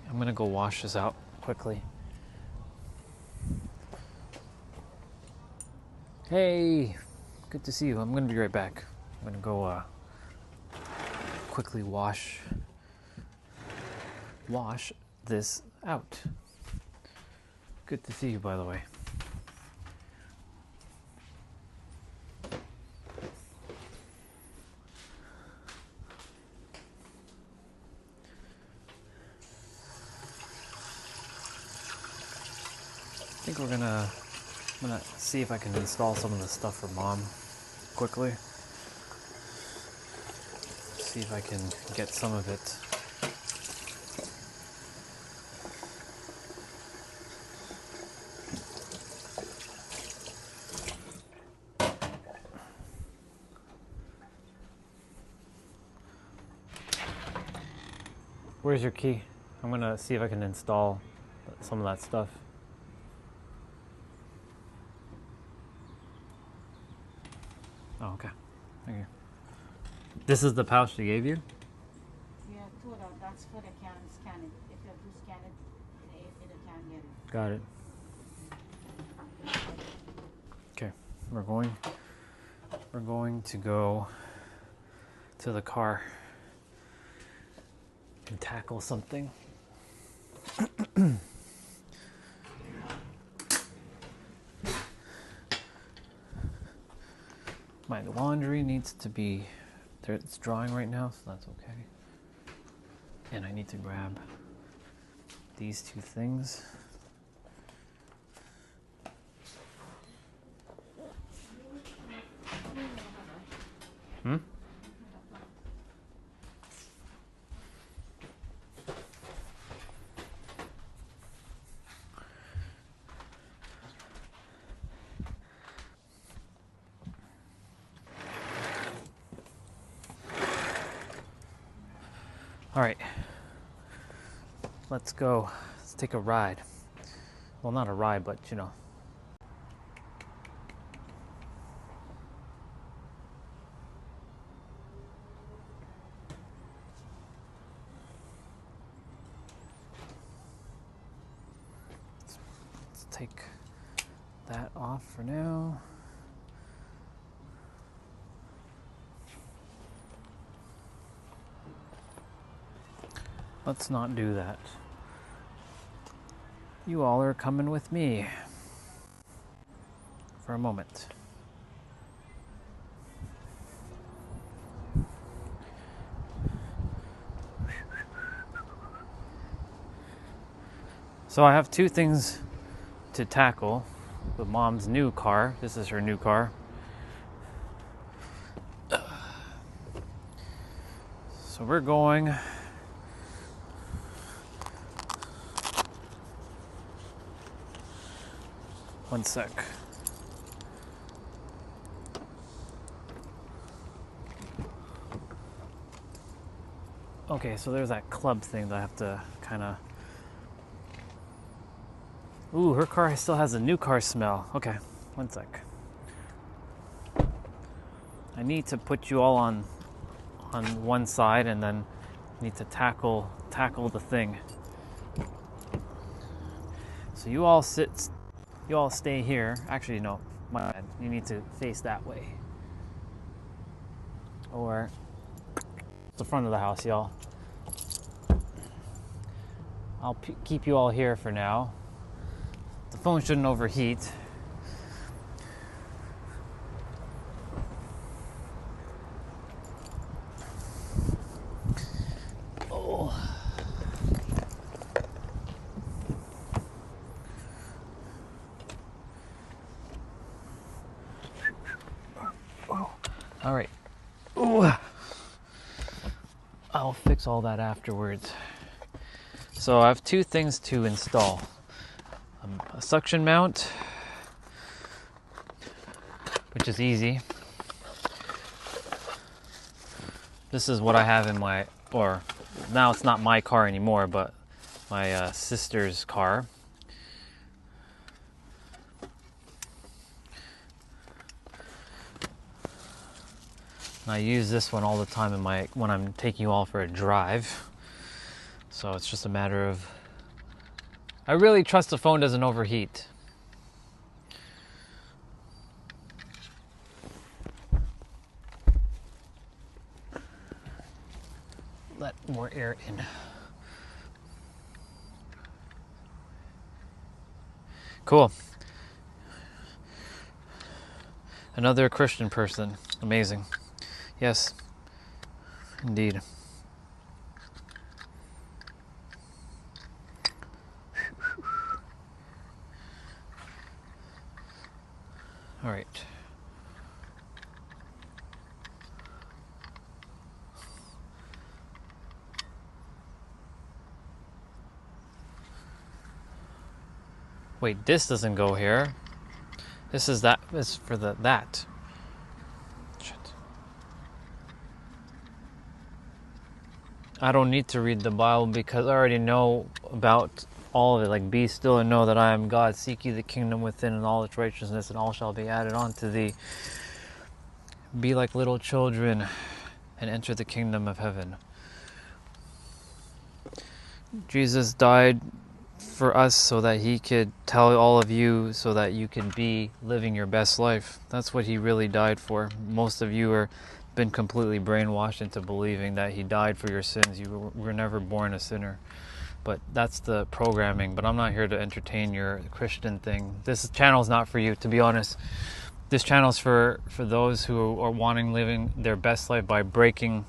I'm gonna go wash this out quickly. Hey, good to see you. I'm gonna be right back. I'm gonna go quickly wash this out. Good to see you, by the way. I think I'm gonna see if I can install some of the stuff for Mom quickly. See if I can get some of it. Where's your key? I'm gonna see if I can install some of that stuff. Oh, okay. Thank you. This is the pouch they gave you? Yeah, two of them. That's for the can scanning. If you do scan it, it can get it. Got it. Okay, we're going to go to the car and tackle something. My laundry needs to be there. It's drying right now, so that's okay. And I need to grab these two things. All right, let's go. Let's take a ride. Well, not a ride, but you know. Let's take that off for now. Let's not do that. You all are coming with me for a moment. So I have two things to tackle with Mom's new car. This is her new car. So we're going. One sec. Okay, so there's that club thing that I have to kind of... Ooh, her car still has a new car smell. Okay, one sec. I need to put you all on one side, and then need to tackle the thing. So you all stay here. Actually, no, my bad. You need to face that way, or the front of the house, y'all. I'll keep you all here for now. The phone shouldn't overheat. Oh. All right. Ooh. I'll fix all that afterwards. So I have two things to install. A suction mount, which is easy. This is what I have in my, or now it's not my car anymore, but my sister's car. And I use this one all the time when I'm taking you all for a drive. So it's just a matter of, I really trust the phone doesn't overheat. Let more air in. Cool. Another Christian person. Amazing. Yes, indeed. All right. Wait, this doesn't go here. This is for that. Shit. I don't need to read the Bible because I already know about all of it. Like, be still and know that I am God. Seek ye the kingdom within and all its righteousness, and all shall be added unto thee. Be like little children and enter the kingdom of heaven. Jesus died for us so that he could tell all of you so that you can be living your best life. That's what he really died for. Most of you are been completely brainwashed into believing that he died for your sins. You were never born a sinner. But that's the programming. But I'm not here to entertain your Christian thing. This channel is not for you, to be honest. This channel is for those who are wanting living their best life by breaking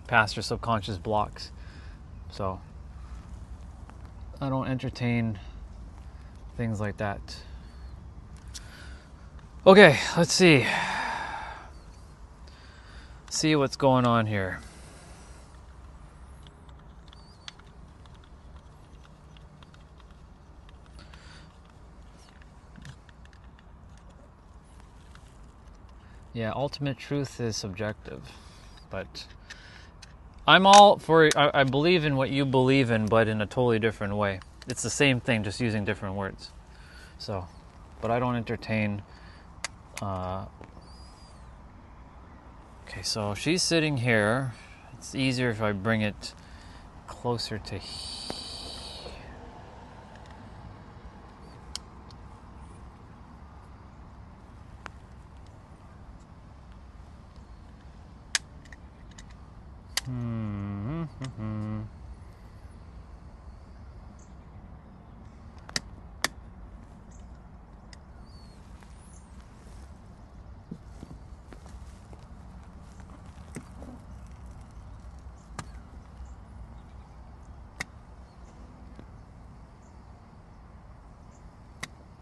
past their subconscious blocks. So I don't entertain things like that. Okay, let's see. See what's going on here. Yeah, ultimate truth is subjective, but I'm all for, I believe in what you believe in, but in a totally different way. It's the same thing, just using different words. So, but I don't entertain, okay, so she's sitting here. It's easier if I bring it closer to here.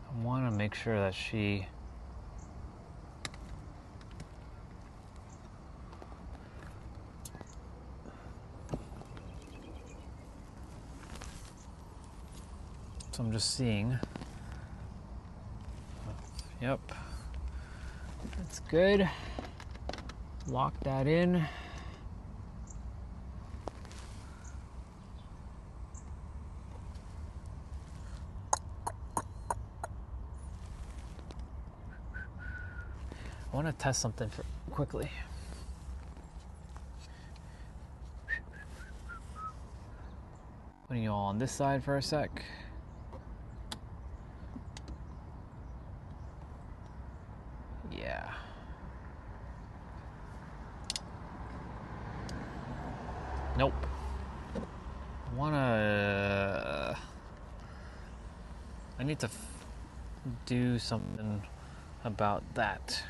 I want to make sure that she so I'm just seeing. Yep. That's good. Lock that in. I want to test something quickly. Putting you all on this side for a sec. Yeah. Nope. I need to do something about that.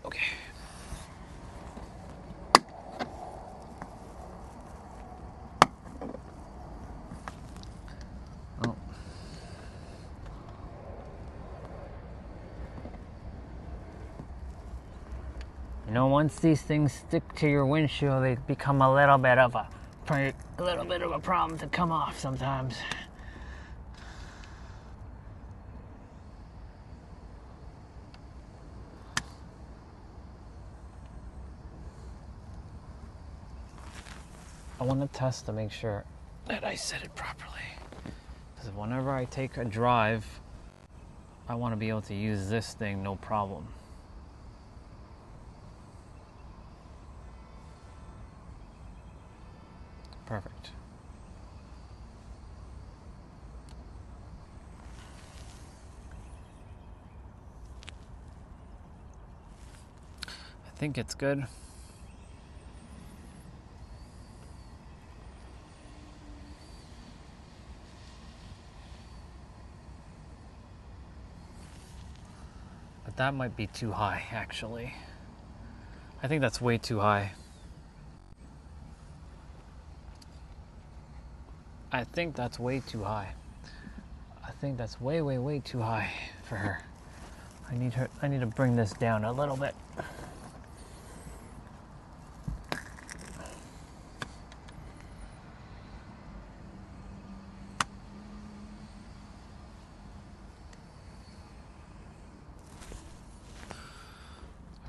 Okay. Oh. You know, once these things stick to your windshield, they become a little bit of a problem to come off sometimes. I want to test to make sure that I set it properly. Because whenever I take a drive, I want to be able to use this thing no problem. Perfect. I think it's good. But that might be too high, actually. I think that's way too high. I think that's way too high. I think that's way too high for her. I need to bring this down a little bit.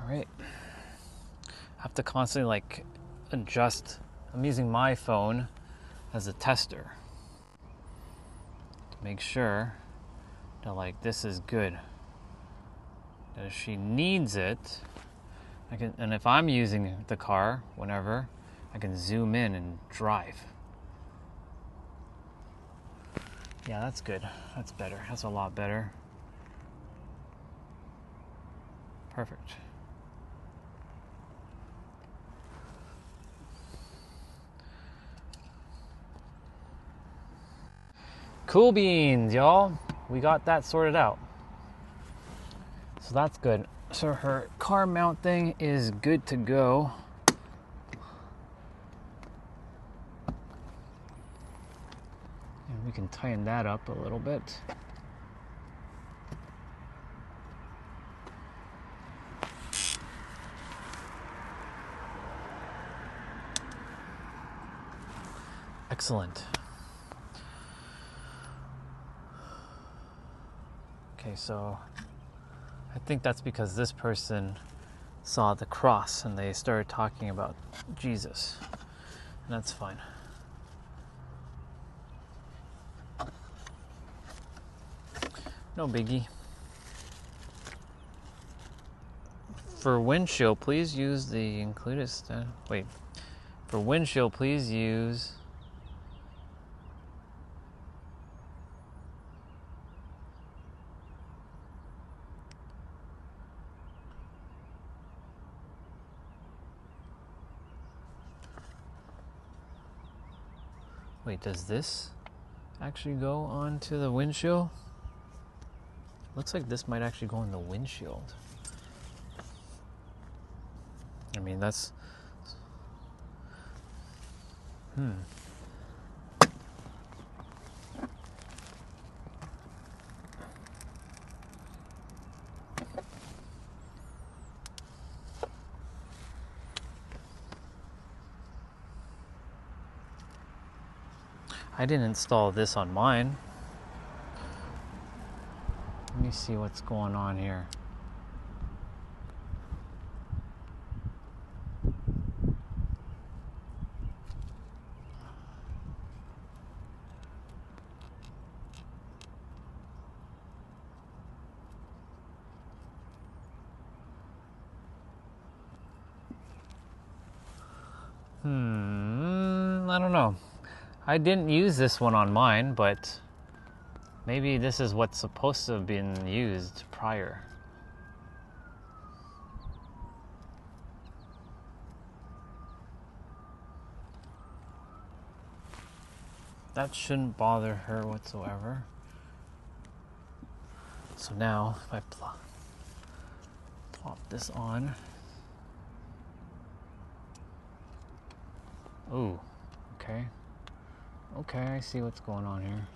All right. I have to constantly like adjust. I'm using my phone as a tester to make sure that like this is good. That if she needs it, I can, and if I'm using the car whenever, I can zoom in and drive. Yeah, that's good. That's better. That's a lot better. Perfect. Cool beans, y'all. We got that sorted out. So that's good. So her car mount thing is good to go. And we can tighten that up a little bit. Excellent. Okay, so I think that's because this person saw the cross and they started talking about Jesus. And that's fine. No biggie. For windshield, please use the included wait. For windshield, please use Wait, does this actually go onto the windshield? Looks like this might actually go in the windshield. I mean, that's... I didn't install this on mine. Let me see what's going on here. I don't know. I didn't use this one on mine, but maybe this is what's supposed to have been used prior. That shouldn't bother her whatsoever. So now, if I plop this on. Ooh, okay. Okay, I see what's going on here.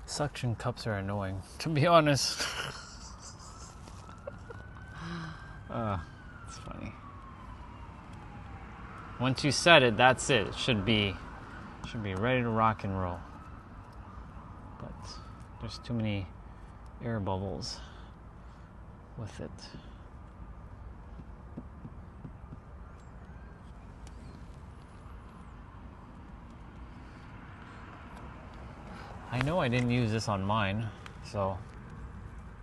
Suction cups are annoying, to be honest. It's funny. Once you set it, that's it. It should be ready to rock and roll. But there's too many air bubbles with it. I know I didn't use this on mine, so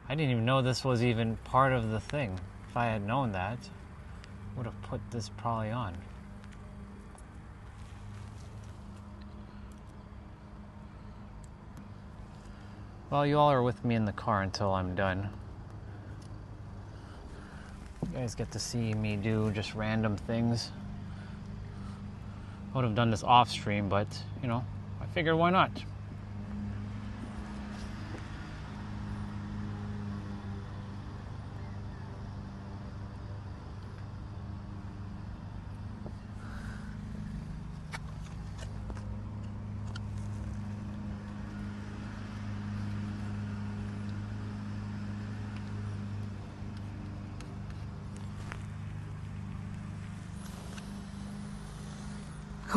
I didn't even know this was even part of the thing. If I had known that, I would have put this probably on. Well, you all are with me in the car until I'm done. You guys get to see me do just random things. I would have done this off stream, but, you know, I figured why not?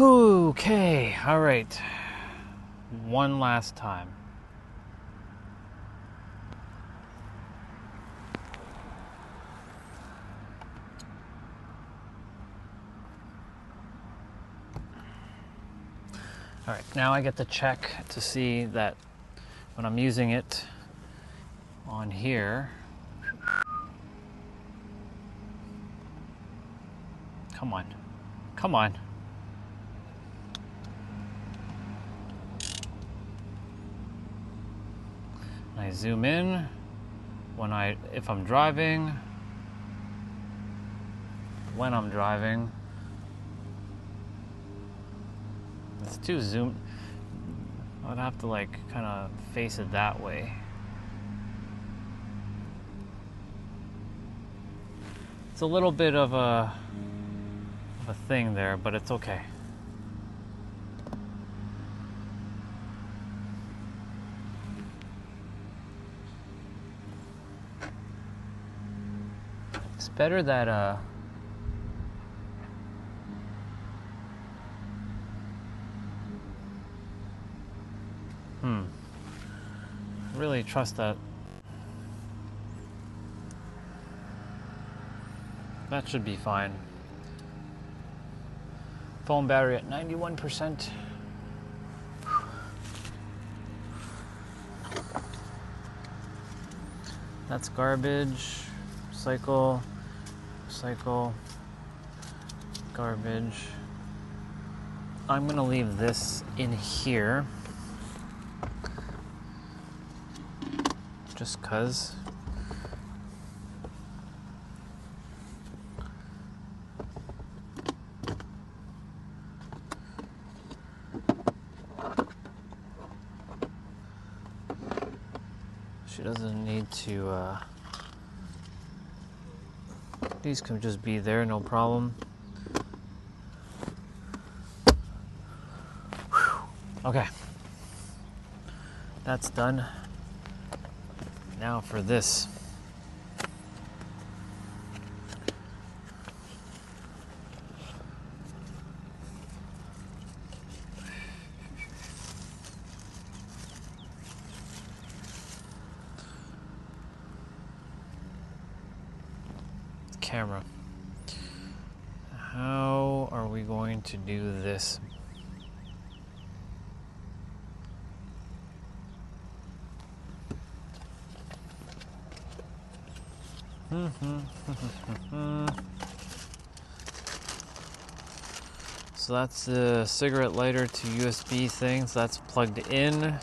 Okay, all right. One last time. All right, now I get to check to see that when I'm using it on here. Come on, come on. I zoom in if I'm driving, when I'm driving. It's too zoomed. I'd have to like kind of face it that way. It's a little bit of a thing there, but it's okay. It's better that really trust that. That should be fine. Phone battery at 91%. That's garbage. Recycle. Recycle. Garbage. I'm gonna leave this in here. Just 'cause. She doesn't need to, these can just be there, no problem. Whew. Okay. That's done. Now for this. Camera. How are we going to do this? So that's the cigarette lighter to USB thing, so that's plugged in.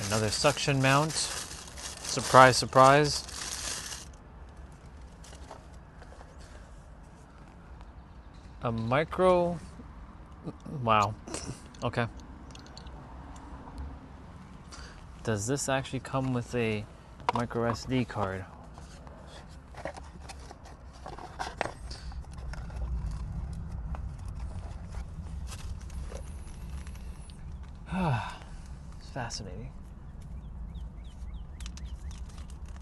Another suction mount. Surprise, surprise. A micro. Wow. Okay. Does this actually come with a micro SD card? It's fascinating.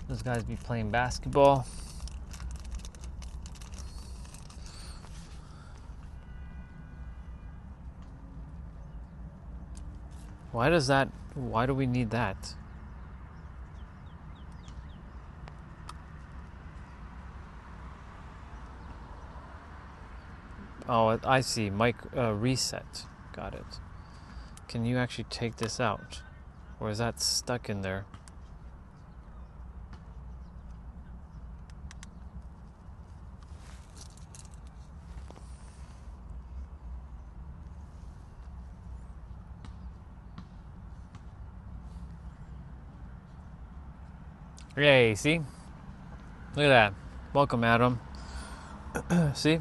Those guys be playing basketball. Why do we need that? Oh, I see. Reset. Got it. Can you actually take this out? Or is that stuck in there? Yay, see? Look at that. Welcome, Adam. See?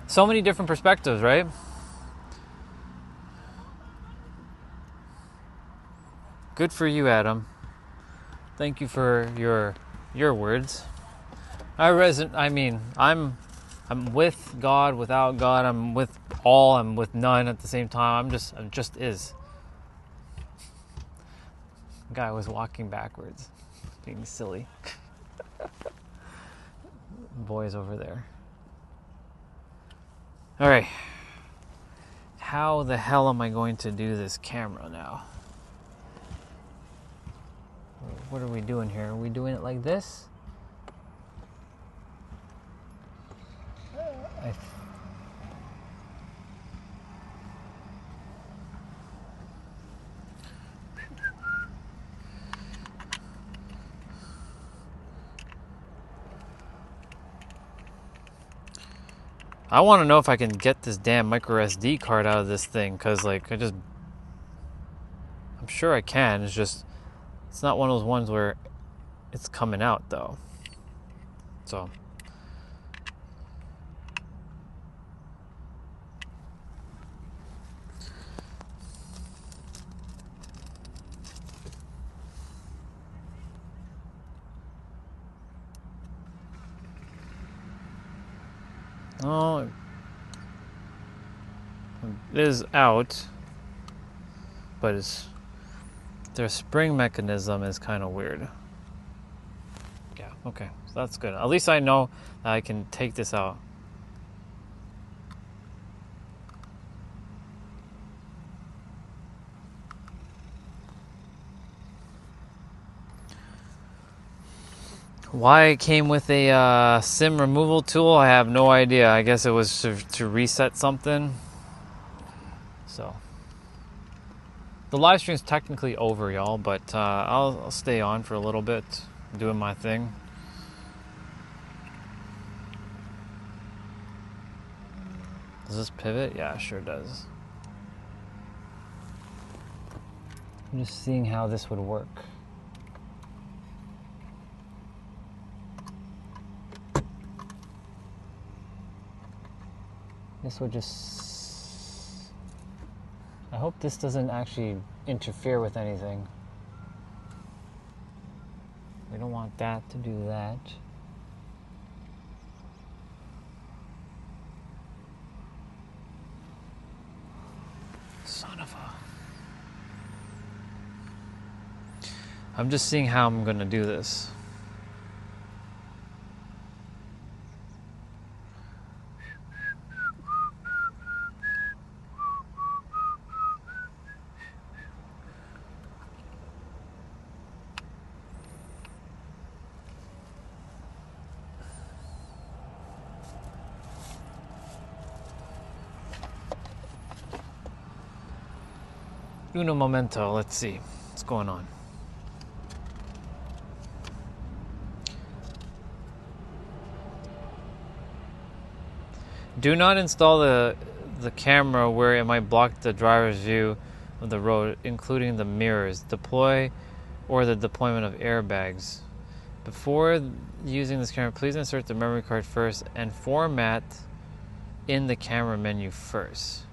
So many different perspectives, right? Good for you, Adam. Thank you for your words. I'm with God, without God, I'm with all, I'm with none at the same time. I'm just is. Guy was walking backwards, being silly. Boys over there. All right. How the hell am I going to do this camera now? What are we doing here? Are we doing it like this? I want to know if I can get this damn micro SD card out of this thing, because like I'm sure I can. It's not one of those ones where it's coming out though. So oh, it is out, but their spring mechanism is kind of weird. Yeah, okay, so that's good. At least I know that I can take this out. Why it came with a SIM removal tool, I have no idea. I guess it was to reset something. So the live stream's technically over, y'all, but I'll stay on for a little bit, doing my thing. Does this pivot? Yeah, it sure does. I'm just seeing how this would work. This would just... I hope this doesn't actually interfere with anything. We don't want that to do that. Son of a... I'm just seeing how I'm gonna do this. Uno momento. Let's see what's going on. Do not install the camera where it might block the driver's view of the road, including the mirrors. Deploy or the deployment of airbags. Before using this camera, please insert the memory card first and format in the camera menu first.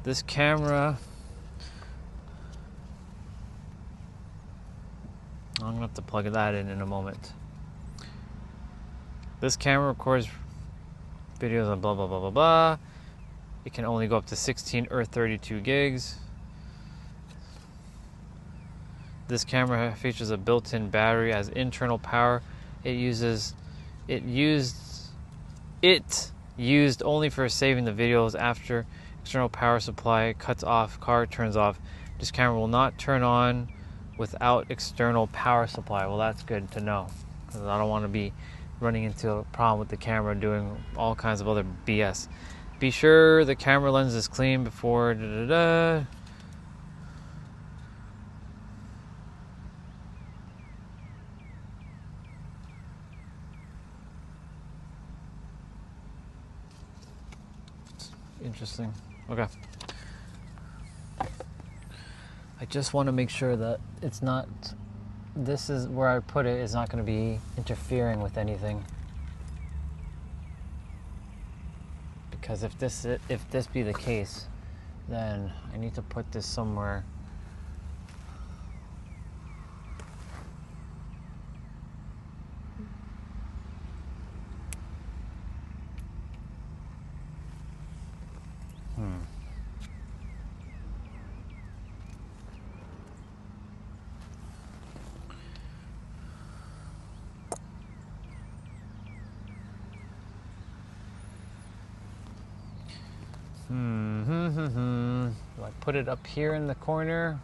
This camera, I'm gonna have to plug that in a moment. This camera records videos on blah blah blah blah blah. It can only go up to 16 or 32 gigs. This camera features a built-in battery as internal power. It used only for saving the videos after external power supply cuts off, car turns off. This camera will not turn on without external power supply. Well, that's good to know, because I don't want to be running into a problem with the camera doing all kinds of other BS. Be sure the camera lens is clean before Interesting. Okay. I just want to make sure that it's not, this is where I put it is not going to be interfering with anything. Because if this be the case, then I need to put this somewhere. Do I put it up here in the corner?